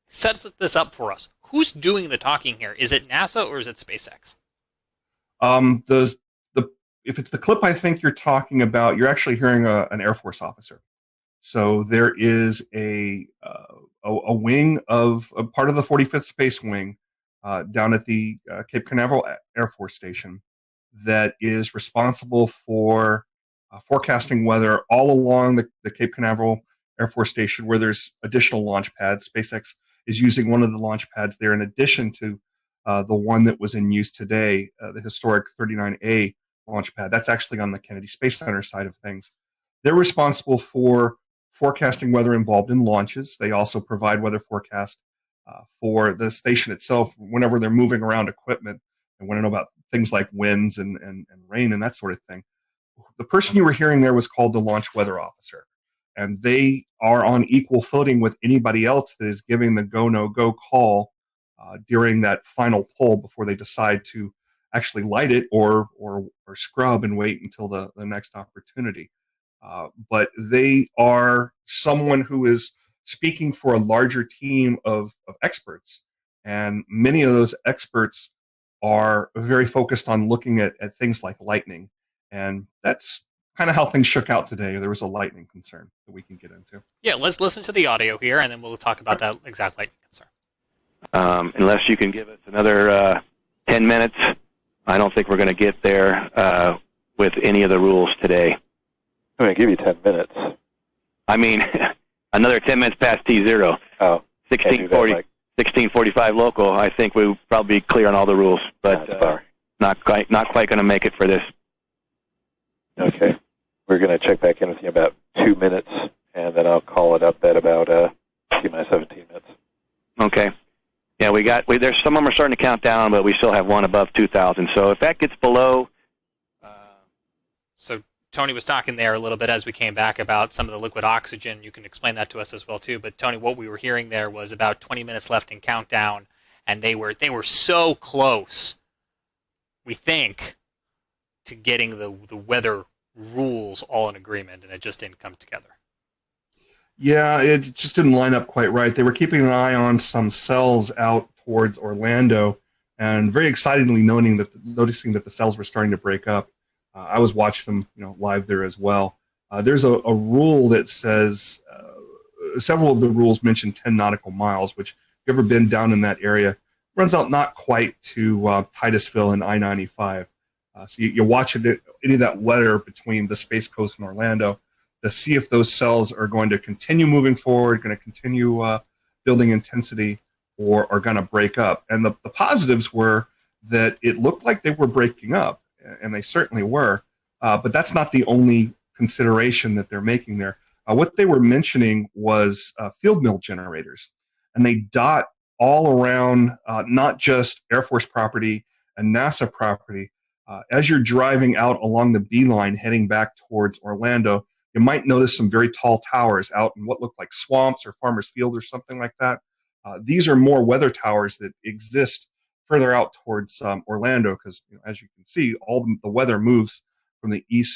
Set this up for us. Who's doing the talking here? Is it NASA or is it SpaceX? If it's the clip I think you're talking about, you're actually hearing an Air Force officer. So there is a wing of a part of the 45th Space Wing down at the Cape Canaveral Air Force Station that is responsible for forecasting weather all along the Cape Canaveral Air Force Station where there's additional launch pads. SpaceX is using one of the launch pads there in addition to the one that was in use today, the historic 39A launch pad. That's actually on the Kennedy Space Center side of things. They're responsible for forecasting weather involved in launches. They also provide weather forecast for the station itself whenever they're moving around equipment and want to know about things like winds and rain and that sort of thing. The person you were hearing there was called the launch weather officer, and they are on equal footing with anybody else that is giving the go, no go call during that final pull before they decide to actually light it or scrub and wait until the next opportunity. But they are someone who is speaking for a larger team of experts. And many of those experts are very focused on looking at things like lightning. And that's kind of how things shook out today. There was a lightning concern that we can get into. Yeah, let's listen to the audio here, and then we'll talk about that exact lightning concern. Unless you can give us another 10 minutes, I don't think we're going to get there with any of the rules today. I'm going to give you 10 minutes. I mean, another 10 minutes past T0. Oh, 16:45 local. I think we'll probably be clear on all the rules, but not quite going to make it for this. Okay. We're going to check back in with you in about 2 minutes, and then I'll call it up at about T-minus 17 minutes. Okay. Yeah, there's some of them are starting to count down, but we still have one above 2,000. So if that gets below... So Tony was talking there a little bit as we came back about some of the liquid oxygen. You can explain that to us as well, too. But, Tony, what we were hearing there was about 20 minutes left in countdown, and they were so close, we think, to getting the weather rules all in agreement, and it just didn't come together. Yeah, it just didn't line up quite right. They were keeping an eye on some cells out towards Orlando, and very excitedly noticing that the cells were starting to break up. I was watching them, live there as well. There's a rule that says several of the rules mention 10 nautical miles, which if you've ever been down in that area, runs out not quite to Titusville and I-95. So you're watching any of that weather between the Space Coast and Orlando to see if those cells are going to continue moving forward, going to continue building intensity, or are going to break up. And the positives were that it looked like they were breaking up, and they certainly were, but that's not the only consideration that they're making there. What they were mentioning was field mill generators, and they dot all around not just Air Force property and NASA property. As you're driving out along the beeline heading back towards Orlando, you might notice some very tall towers out in what look like swamps or farmers' field or something like that. These are more weather towers that exist further out towards Orlando because, as you can see, all the weather moves from the east